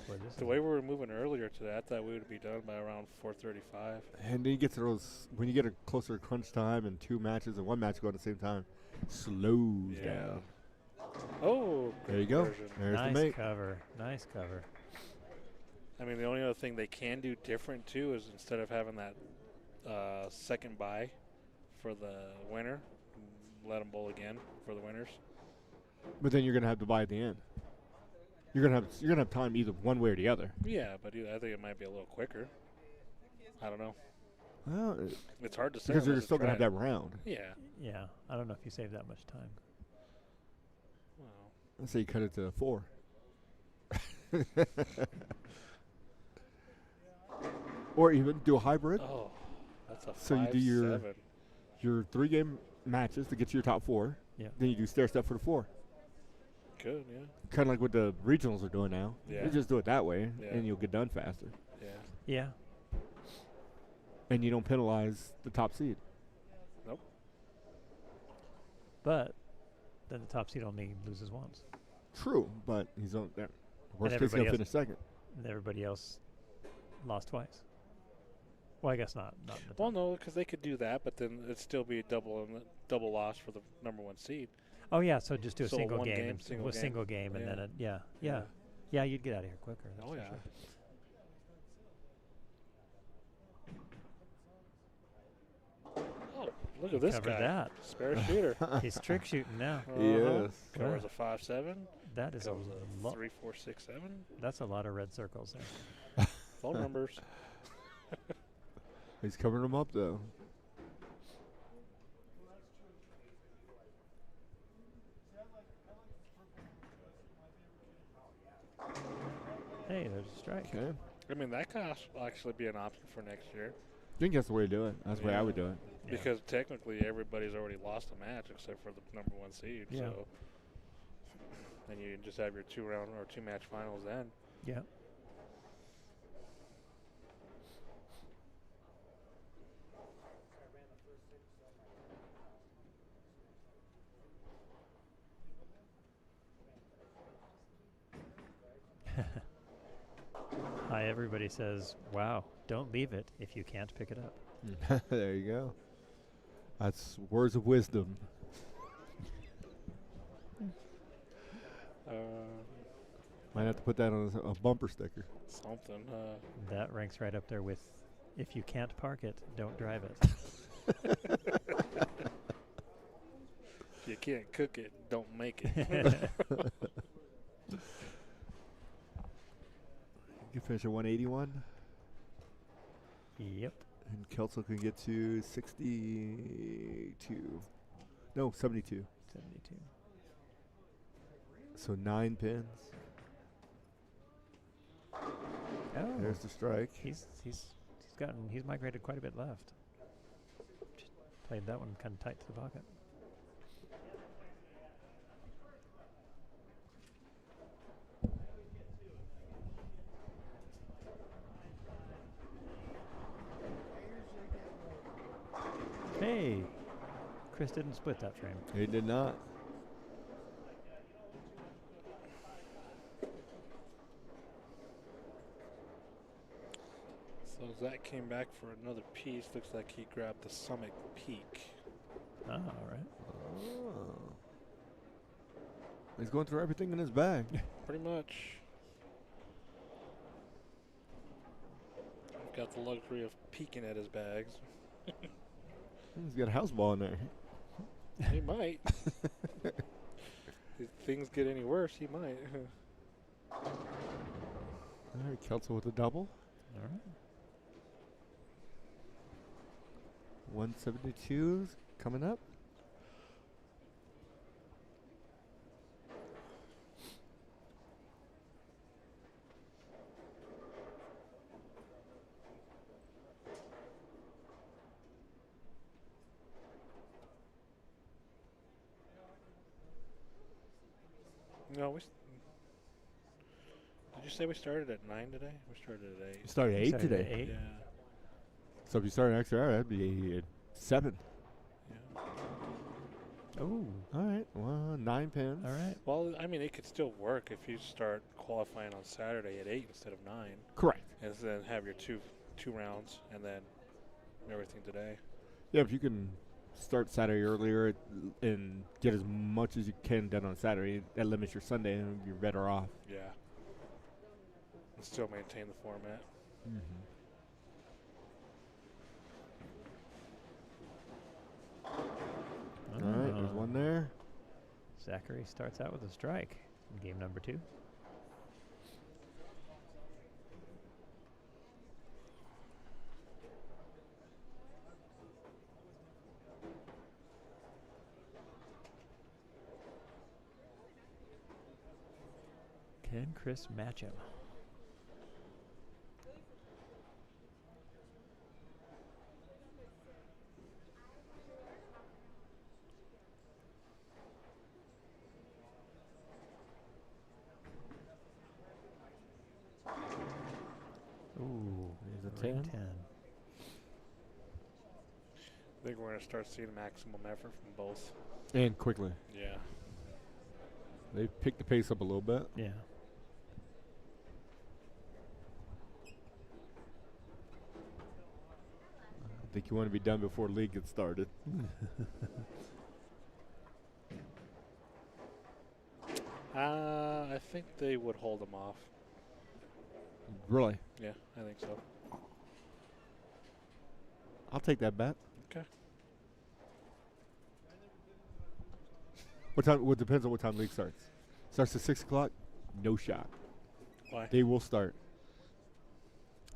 Boy, this The is- way we were moving earlier today, I thought we would be done by around 4:35. And then you get to those, when you get a closer to crunch time and 2 matches and 1 match go at the same time, slows Yeah. down. Oh, There you go. conversion. There's the nice mate. cover. Nice cover. I mean, the only other thing they can do different too is instead of having that second bye for the winner, let them bowl again for the winners. But then you're gonna have to buy at the end. You're gonna have time either one way or the other. Yeah, but I think it might be a little quicker. I don't know. Well, It's hard to say. because you're unless still it's gonna have right. that round. Yeah. Yeah. I don't know if you save that much time. Well, Let's say you cut it to 4. Or even do a hybrid. oh, that's a So you 5, do your- 7. Your 3 game matches to get to your top 4. Yeah. Then you do stair step for the 4. Good, yeah. Kind of like what the regionals are doing now. Yeah. You just do it that way, Yeah. and you'll get done faster. Yeah. Yeah. And you don't penalize the top seed. Nope. But then the top seed only loses once. True, but he's on there. Worst case, everybody he'll else- finish second. And everybody else lost twice. Well, I guess not. Not in the Well, top. no, because they could do that, but then it'd still be a double loss for the number 1 seed. Oh yeah, so just do a So single one game, game, and single with game. single game, and Yeah. then yeah, Yeah. you'd get out of here quicker. That's Oh, for yeah. sure. Oh, look He at this covered guy. that. Spare shooter. He's trick shooting now. Yes. Covers Yeah. a 5-7. That is Covers a a lot. 3, 4, 6, 7. That's a lot of red circles there. Phone numbers. He's covering them up, though. Hey, there's a strike. Okay. I mean, that could actually be an option for next year. I think that's the way to do it. That's the way I would do it. Yeah. Because technically everybody's already lost a match except for the number 1 seed. Yeah. So then you just have your 2-round or 2-match finals then. Yeah. Hi, everybody says, wow, don't leave it if you can't pick it up. There you go. That's words of wisdom. Might have to put that on a bumper sticker. Something. That ranks right up there with, if you can't park it, don't drive it. If you can't cook it, don't make it. You can finish at 181. Yep. And Kelso can get to 62. No, 72. 72. So 9 pins. Oh, There's the strike. he's migrated quite a bit left. Just played that one kind of tight to the pocket. Hey, Chris didn't split that frame. He did not. So Zach came back for another piece. Looks like he grabbed the Summit Peak. Oh, all right. Oh. He's going through everything in his bag. Pretty much. Got the luxury of peeking at his bags. He's got a house ball in there. He might. If things get any worse, he might. All right, Kelso with a double. All right. 172 coming up. No, did you say we started at 9 today? We started at 8. You started at 8 Started at today. 8. Yeah. So if you start an extra hour, that'd be at 7. Yeah. Oh, All right. Well, 9 pins. all right. Well, I mean, it could still work if you start qualifying on Saturday at 8 instead of 9. Correct. And then have your two rounds and then everything today. Yeah, if you can start Saturday earlier and get as much as you can done on Saturday, that limits your Sunday, and you're better off. Yeah. And still maintain the format. All right, there's one there. Zachary starts out with a strike in game number 2. Can Chris match him? Ooh, There's a ring 10. 10. I think we're going to start seeing maximum effort from both. And quickly. Yeah. They picked the pace up a little bit. Yeah. I think you want to be done before league gets started. I think they would hold them off. Really? Yeah, I think so. I'll take that bet. Okay. What time? Well, depends on what time league starts. Starts at 6 o'clock. No shot. Why? They will start.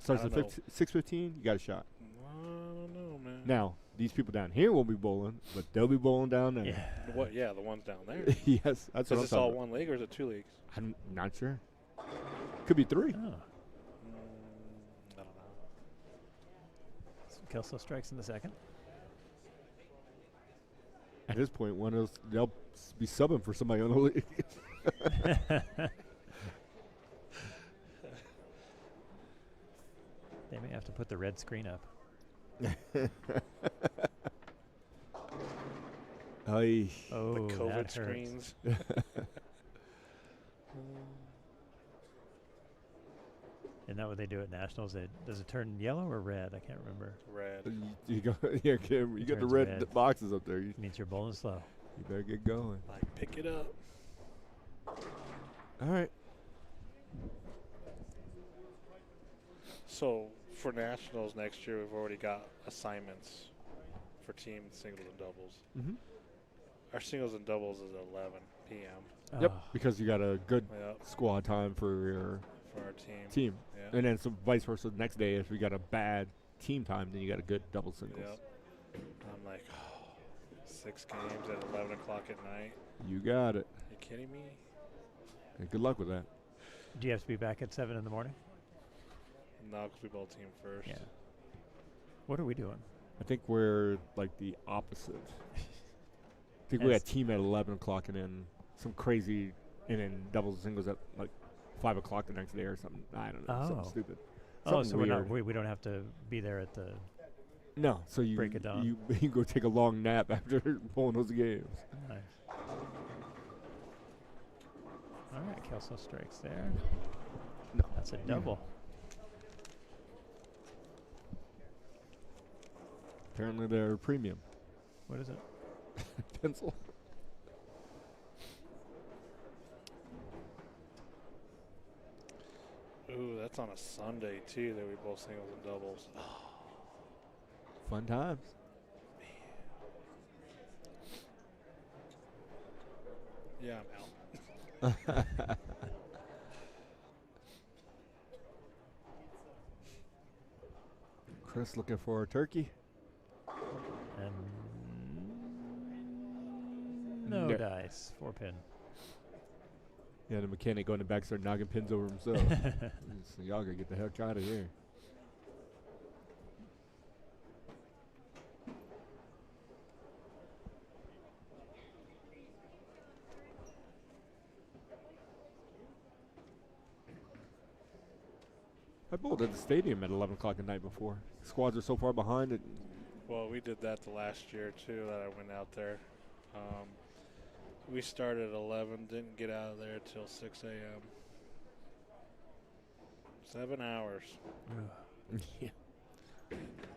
Starts I at don't know. 6:15. You got a shot. I don't know, man. Now these people down here won't be bowling, but they'll be bowling down there. Yeah. What? Yeah, the ones down there. Yes, that's Is what I'm this all talking one league or is it 2 leagues? about. I'm not sure. Could be 3. Oh. I don't know. So Kelso strikes in the second. At this point, one of those, they'll be subbing for somebody on the league. They may have to put the red screen up. Aye. Oh, The that COVID hurts. screens. Isn't that what they do at nationals? Does it turn yellow or red? I can't remember. Red. You got the turns red red. boxes up there. You Means you're bowling slow. better get going. Like, pick it up. All right. So for nationals next year, we've already got assignments for team singles and doubles. Mm-hmm. Our singles and doubles is at 11 p.m. Yep, Oh, because you got a good Yep, squad time for your for our team. team. Yeah. And then some vice versa. The next day, if you got a bad team time, then you got a good double singles. Yep. I'm like, 6 games at 11 o'clock at night. You got it. You kidding me? And good luck with that. do you have to be back at 7 in the morning? No, because we both team first. Yeah. What are we doing? I think we're like the opposite. I think we As- got team at 11 o'clock and then some crazy, and then doubles and singles at like 5 o'clock the next day or something. I don't know. Oh. Something stupid. Oh, Something so we're not, weird. we don't have to be there at the. No, so you Break it down. You go take a long nap after pulling those games. Nice. All right, Kelso strikes there. No. That's a double. Apparently they're premium. What is it? Pencil. Ooh, that's on a Sunday too. That we both singles and doubles. Fun times. Yeah, I'm out. Chris looking for a turkey. And no No. dice. 4-pin. Yeah, the mechanic going to back start knocking pins over himself. So y'all gotta get the heck out of here. I bowled at the stadium at 11 o'clock the night before. Squads are so far behind it. Well, we did that the last year too. That I went out there. We started at 11. Didn't get out of there till 6 a.m. 7 hours. Yeah.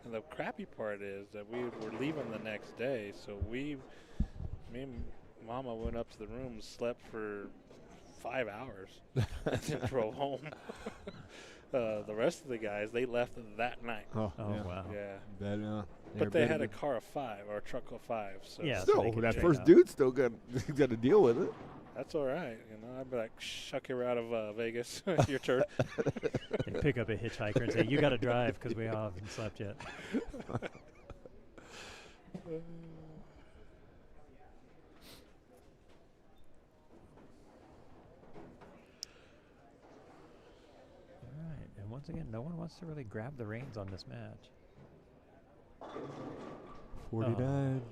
And the crappy part is that we were leaving the next day, so me and Mama went up to the room, slept for 5 hours, and then drove home. The rest of the guys, they left that night. Oh, Oh, yeah. wow. Yeah, That, but they had a car of 5 or a truck of 5. So Yeah, so Still, they could that check first out. dude still got to deal with it. that's all right. You know, I'd be like, shuck you out of Vegas. Your turn. They pick up a hitchhiker and say, "You got to drive because we all haven't slept yet." All right, and once again, no one wants to really grab the reins on this match. 49.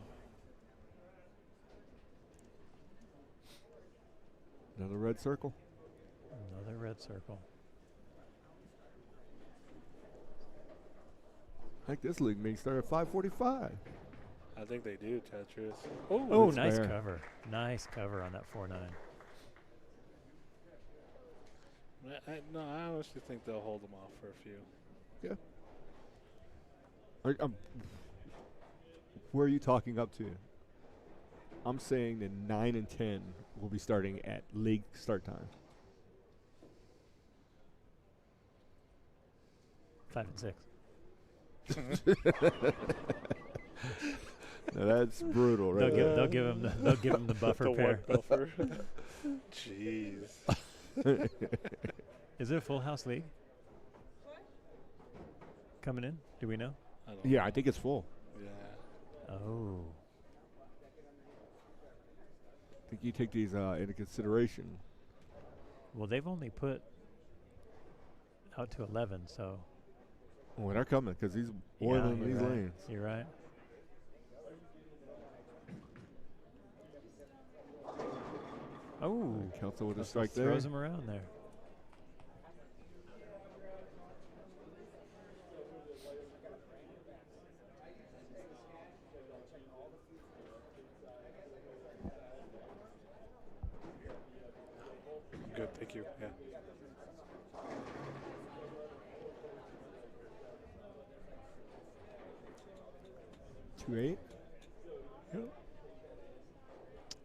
Another red circle. Another red circle. I think this league may start at 5:45. I think they do, Tetris. Oh, that's nice fair. cover. Nice cover on that 4-9. No, I honestly think they'll hold them off for a few. Yeah. Where are you talking up to? I'm saying that 9 and 10 will be starting at league start time. 5 and 6. Now that's brutal, right? They'll give him the buffer The pair. one buffer. Jeez. Is it a full house league? Coming in? Do we know? I don't Yeah, know. I think it's full. Yeah. Oh. I think you take these into consideration. Well, they've only put out to 11. So Oh, they're coming because he's oiling you're these right. lanes. You're right. Oh, Kelso with a Kelso strike there. throws him around there. Good, thank you. Yeah. Two eight.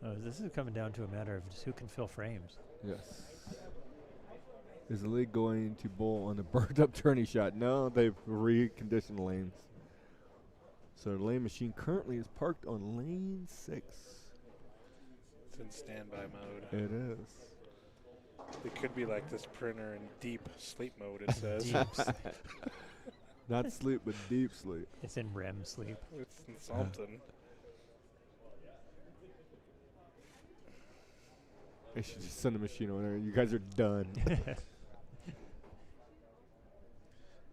Oh, this is coming down to a matter of just who can fill frames. Yes. Is the league going to bowl on the burned up tourney shot? No, they've reconditioned the lanes. So the lane machine currently is parked on lane 6. It's in standby mode. It is. It could be like this printer in deep sleep mode, it says. Deep sleep. Not sleep, but deep sleep. It's in REM sleep. It's in something. They should just send the machine over there. You guys are done.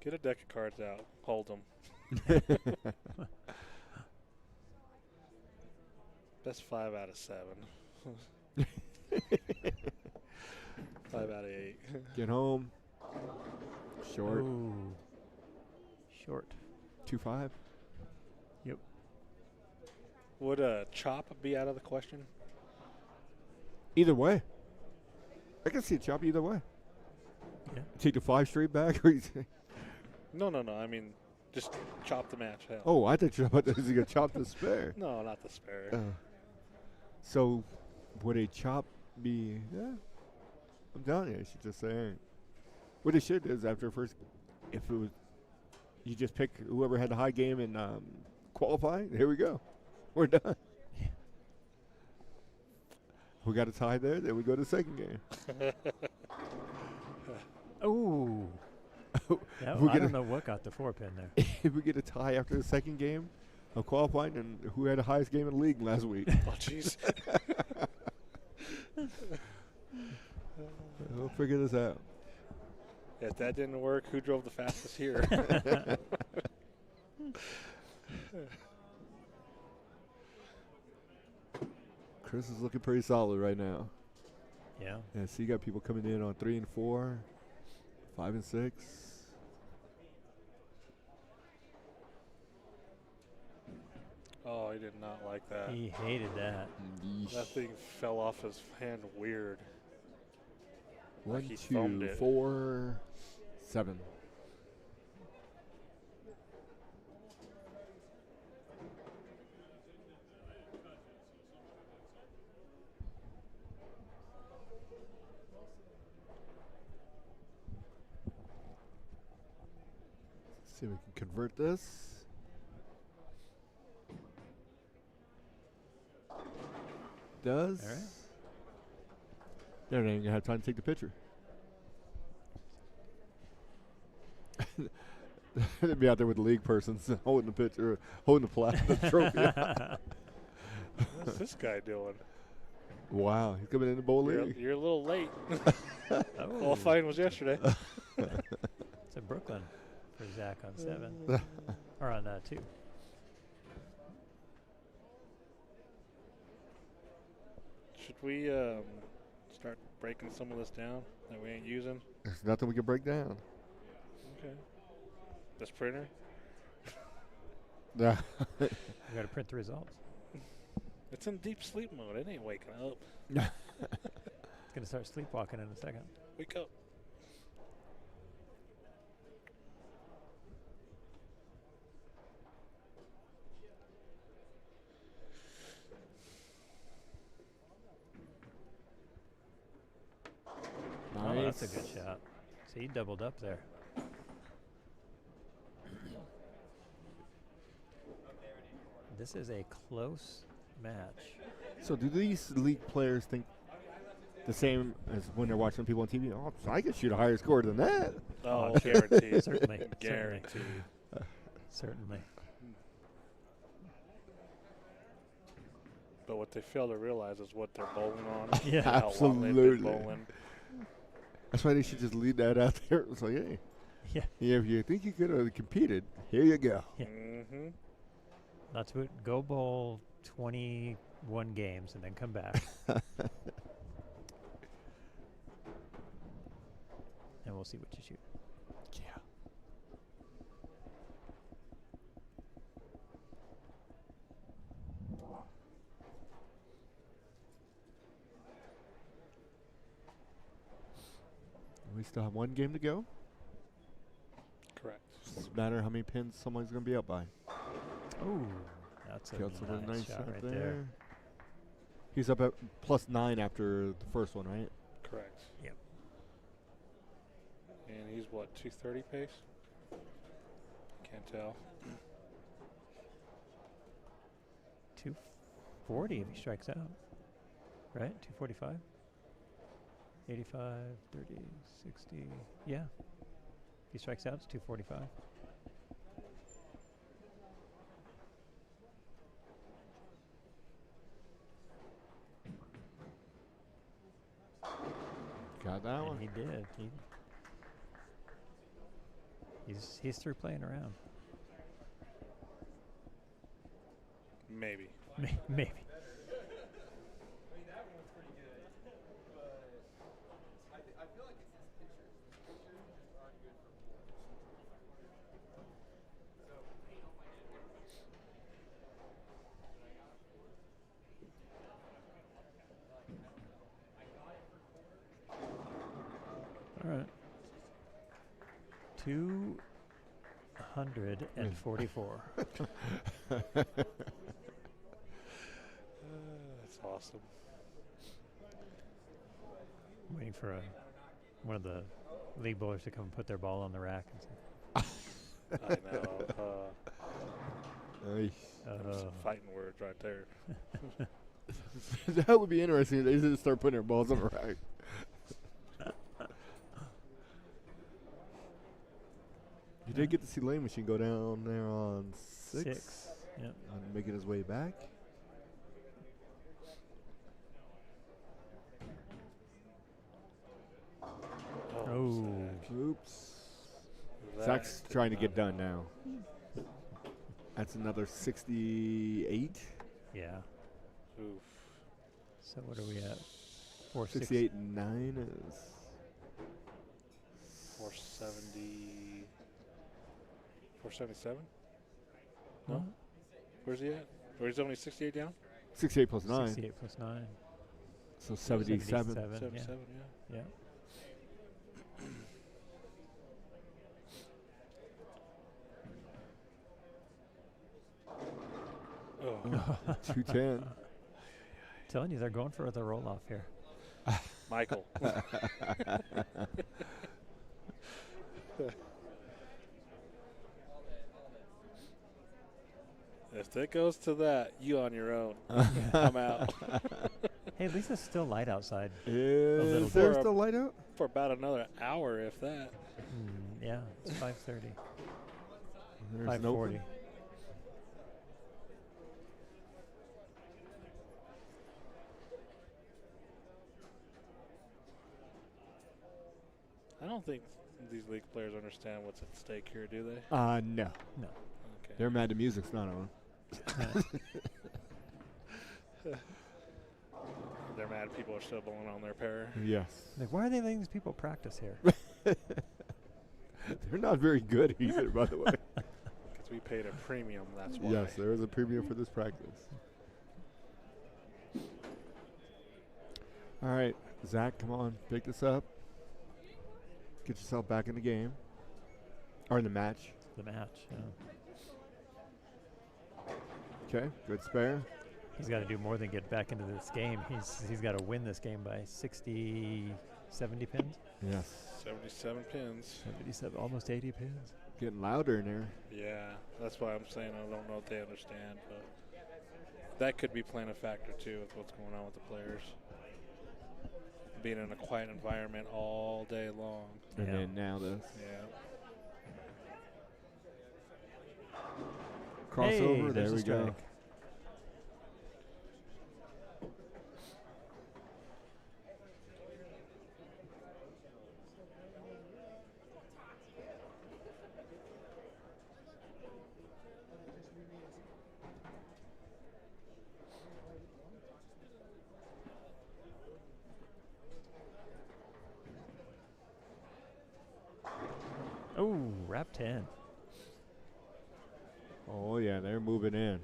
Get a deck of cards out. Hold them. Best 5 out of 7. 5 out of 8. Get home. Short. Ooh. Short. 2-5. Yep. Would a chop be out of the question? Either way. I can see a chop either way. Yeah. Take the 5 straight back. Or No. I mean, just chop the match. Hell. oh, I thought you were going to chop the spare. No, not the spare. So, would a chop be? Yeah, I'm telling you, I should just say. What it should is after first, if it was, you just pick whoever had the high game and qualify. Here we go, we're done. Yeah. We got a tie there. Then we go to the second game. Ooh. Yeah, we I get don't a- know what got the 4-pin there. If we get a tie after the second game of qualifying, and who had the highest game in the league last week? Oh, jeez. We'll figure this out. If that didn't work, who drove the fastest here? Chris is looking pretty solid right now. Yeah. Yeah, so you got people coming in on 3 and 4, 5 and 6. Oh, he did not like that. He hated that. That thing fell off his hand weird. One, he thumbed 2, it. 4, 7. See if we can convert this. Does. All right. They're not even gonna have time to take the picture. They'd be out there with the league persons holding the picture, holding the trophy. What's this guy doing? Wow, he's coming in the bowl league. You're a little late. Oh. Qualifying was yesterday. It's in Brooklyn for Zach on 7. Or on 2. Should we start breaking some of this down that we ain't using? There's nothing we can break down. Okay. This printer? Yeah. We got to print the results. It's in deep sleep mode. It ain't waking up. It's going to start sleepwalking in a second. Wake up. Oh, that's a good shot. So he doubled up there. This is a close match. So do these league players think the same as when they're watching people on TV? Oh, so I could shoot a higher score than that. Oh, I'm sure. guaranteed. Certainly. Guaranteed. Certainly. But what they fail to realize is what they're bowling on. Yeah, and how long they've been absolutely. bowling. That's why they should just leave that out there. It's like, hey, Yeah. if you think you could have competed, here you go. Yeah. Mm-hmm. Not to it. Go bowl 21 games and then come back. And we'll see what you shoot. Yeah. We still have one game to go. Correct. Doesn't matter how many pins someone's going to be up by. Oh, that's a Kelso with a nice shot right there. He's up at +9 after the first one, right? Correct. Yep. And he's what, 230 pace? Can't tell. 240 if he strikes out. Right? 245? 85, 30, 60. Yeah. If he strikes out, it's 245. Got that And one. he did. He's through playing around. Maybe. Maybe. All right. 244. That's awesome. Waiting for one of the league bowlers to come and put their ball on the rack and say, I know. Some fighting words right there. That would be interesting if they just start putting their balls on the rack. You did get to see Lane Machine go down there on 6. Yep. And making his way back. Oh. Oops. Zach's trying to get done now. That's another 68. Yeah. Oof. So what are we at? 460. 68 and 9 is 470. 477? No. No? Where's he at? Or he's only 68 down? 68 plus 9. 68 plus 9. So 77. 77, Yeah. yeah. Yeah. Oh. 210. Telling you, they're going for the roll off here. Michael. If it goes to that, you on your own. I'm out. Hey, at least it's still light outside. Is there still light out? For about another hour, if that. Yeah, it's 5:30. There's 5:40. I don't think these league players understand what's at stake here, do they? No. No. Okay. They're mad the music's not on. They're mad people are still bowling on their pair. Yes. Like, why are they letting these people practice here? They're not very good either, by the way. Because we paid a premium, that's why. Yes, there is a premium for this practice. All right, Zach, come on, pick this up. Get yourself back in the game. Or in the match. The match, yeah. Okay, good spare. He's got to do more than get back into this game. He's got to win this game by 60, 70 pins. Yes. 77 pins. 77, almost 80 pins. Getting louder in there. Yeah, that's why I'm saying I don't know if they understand, but that could be playing a factor too with what's going on with the players. Being in a quiet environment all day long. And then now this. Yeah. Crossover, Hey, there we go. strike. wrap 10. Oh, yeah, they're moving in.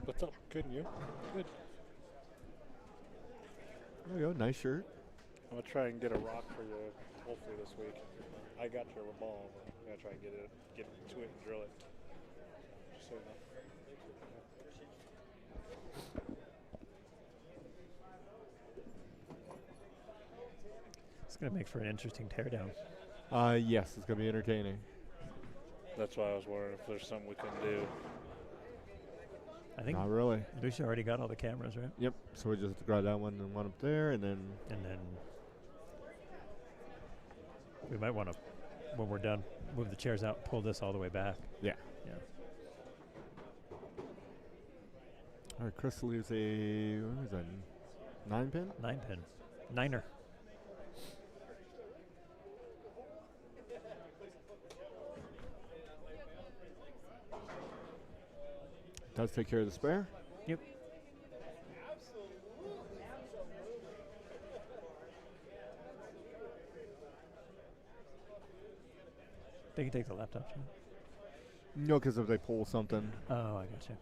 What's up? Good, and you? Good. There you go. Nice shirt. I'm going to try and get a rock for you hopefully this week. I got your ball, but I'm going to try and get to it and drill it. Just so you know. It's going to make for an interesting teardown. Yes, it's going to be entertaining. That's why I was wondering if there's something we can do. I think Not really. Lucia already got all the cameras, right? Yep. So we just have to grab that one and one up there, and then. And then we might want to, when we're done, move the chairs out, pull this all the way back. Yeah. Yeah. All right, Chris leaves a, what is that, 9-pin? 9-pin. Niner. Does take care of the spare. Yep. They can take the laptop, too. No, because if they pull something. Oh, I got you.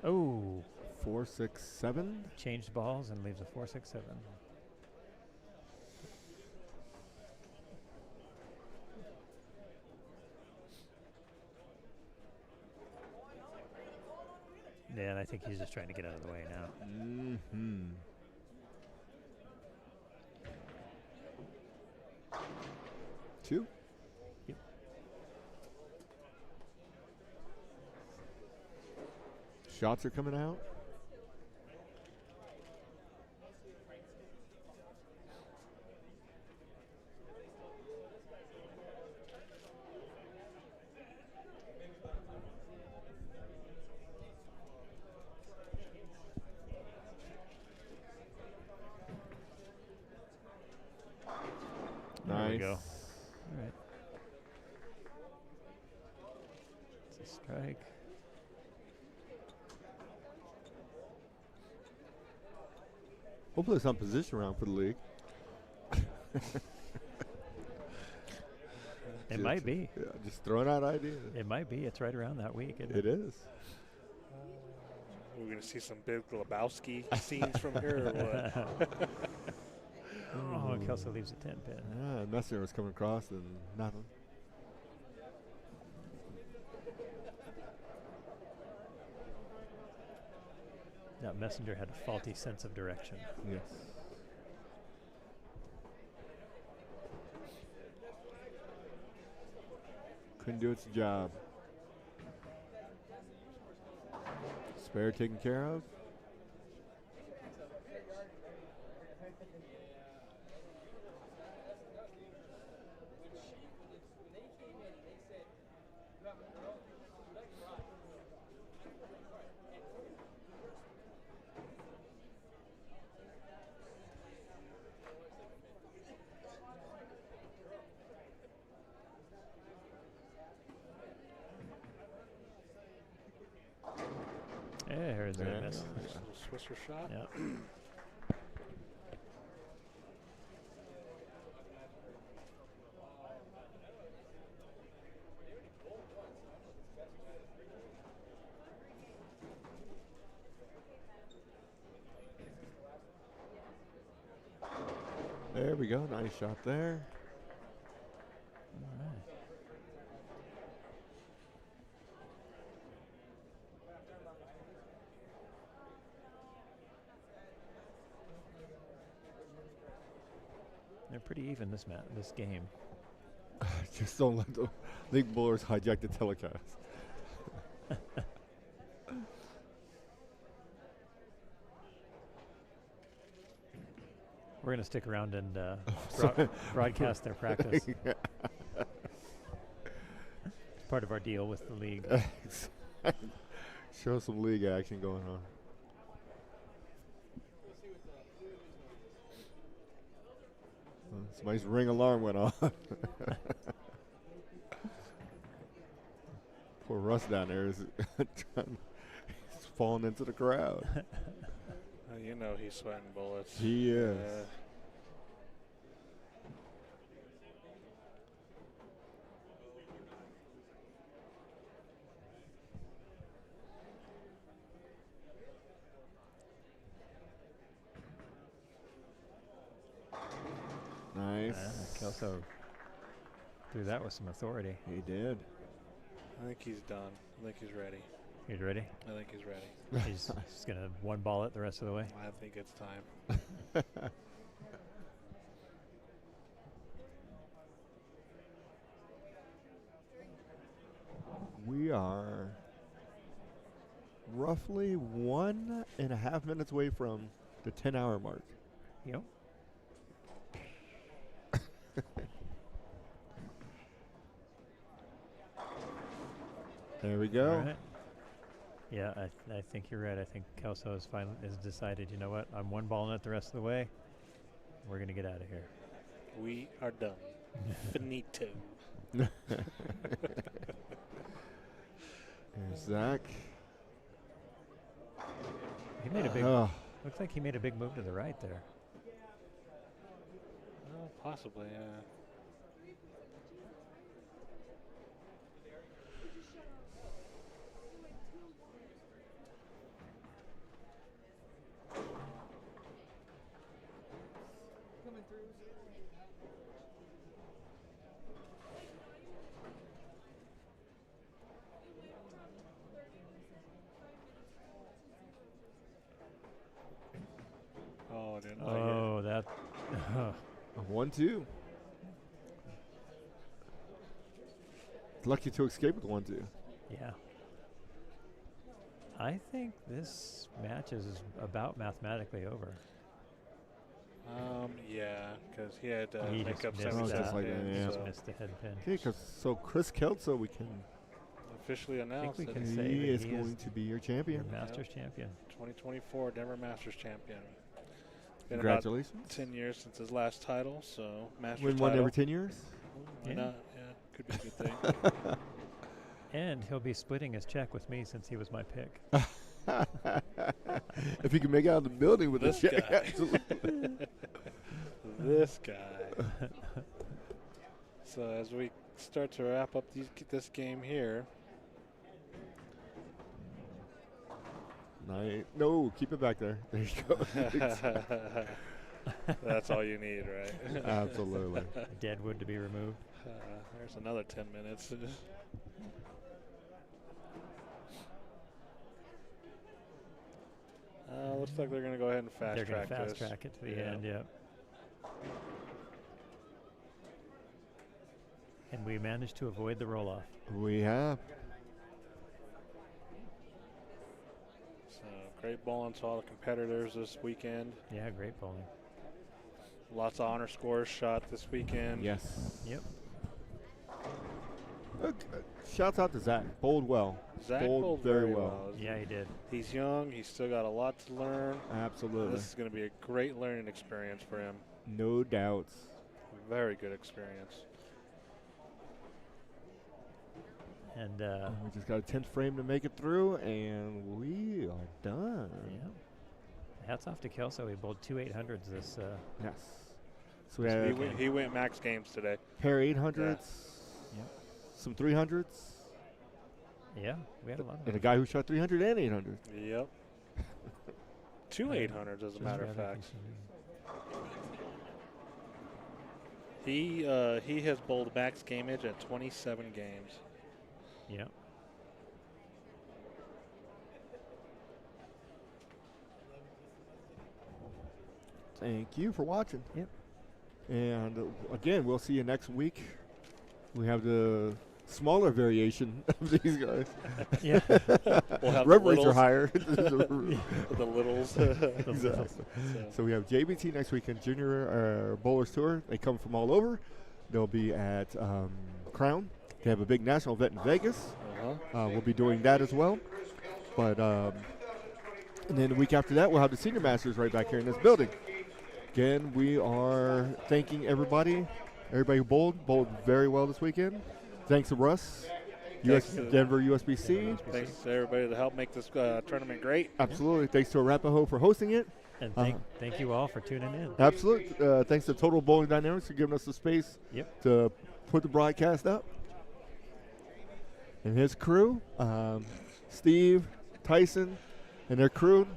Oh. 4, 6, 7. Changed balls and leaves a 4, 6, 7. Yeah, and I think he's just trying to get out of the way now. Mm-hmm. Two. Yep. Shots are coming out. There we Nice. go. All right. It's a strike. Hopefully it's on position round for the league. It might be. Yeah, just throwing out ideas. It might be. It's right around that week. Isn't It is. We're going to see some big Lebowski scenes from here or what? Oh, Kelsey leaves a 10-pin. Yeah, Messenger was coming across and nothing. That Messenger had a faulty sense of direction. Yes. Couldn't do its job. Spare taken care of. There's a There miss. you Nice little Swisser shot. Yeah. There we go. Nice shot there. All right. They're pretty even this game. Just don't let the league bowlers hijack the telecast. We're going to stick around and broadcast their practice. It's part of our deal with the league. Show some league action going on. Somebody's ring alarm went off. Poor Russ down there is he's falling into the crowd. You know he's sweating bullets. He is. Nice. Kelso threw that with some authority. He did. I think he's done. I think he's ready. He's ready? I think he's ready. He's just going to one ball it the rest of the way. I think it's time. We are roughly 1.5 minutes away from the 10-hour mark. Yep. There we go. All right. Yeah, I think you're right. I think Kelso has decided, you know what, I'm one balling it the rest of the way. We're going to get out of here. We are done. Finito. There's Zach. He made a big. Looks like he made a big move to the right there. Possibly, yeah. Oh, I didn't like it. Oh, that. 1-2. Lucky to escape with 1-2. Yeah. I think this match is about mathematically over. Yeah, because he had He make just up missed 7 that. Like that, He yeah. just missed the head pin. Okay, so Chris Kelso, we can. officially announced we that can he say He that is he going is to be your champion. Masters champion. 2024 Denver Masters champion. Been Congratulations. about 10 years since his last title, so Masters Win title. one every 10 years. Why Yeah. not? Yeah, could be a good thing. And he'll be splitting his check with me since he was my pick. If he can make it out of the building with This this guy. absolutely. This guy. So as we start to wrap up this game here. No, keep it back there. There you go. That's all you need, right? Absolutely. Dead wood to be removed. There's another 10 minutes. Looks like they're going to go ahead and fast They're going track to this. fast track it to the Yeah. end, yep. And we managed to avoid the roll-off. We have. So great bowling to all the competitors this weekend. Yeah, great bowling. Lots of honor scores shot this weekend. Yes. Yep. Shouts out to Zach. Bowled well. Zach Bowled bowled very well. Yeah, he did. He's young. He's still got a lot to learn. Absolutely. This is going to be a great learning experience for him. No doubts. Very good experience. And We just got a 10th frame to make it through, and we are done. yeah. Hats off to Kelso. He bowled 2 800s this. Yes. So we So had he went max games today. pair 800s, Yep. some 300s, Yeah, we had a lot of and a them. guy who shot 300 and 800. Yep. 2 800s, as a matter of fact. He has bowled max gameage at 27 games. Yep. Thank you for watching. Yep. And again, we'll see you next week. We have the smaller variation of these guys. Yeah. We'll have Rev the rates are littles. higher. The littles. Exactly. So we have JBT next weekend, Junior Bowlers Tour. They come from all over. They'll be at Crown. They have a big national event in Vegas. We'll be doing that as well. But and then the week after that, we'll have the Senior Masters right back here in this building. Again, we are thanking everybody. Everybody who bowled very well this weekend. Thanks to Russ, Denver USBC. Thanks to everybody to help make this tournament great. Absolutely. Thanks to Arapahoe for hosting it. And thank you all for tuning in. Absolutely. Thanks to Total Bowling Dynamics for giving us the space to put the broadcast up. And his crew, Steve, Tyson, and their crew,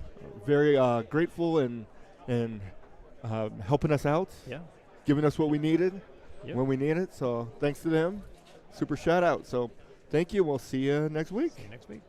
very grateful and helping us out. Yeah. Giving us what we needed when we needed it. So thanks to them. Super shout out. So thank you. We'll see you next week. See you next week.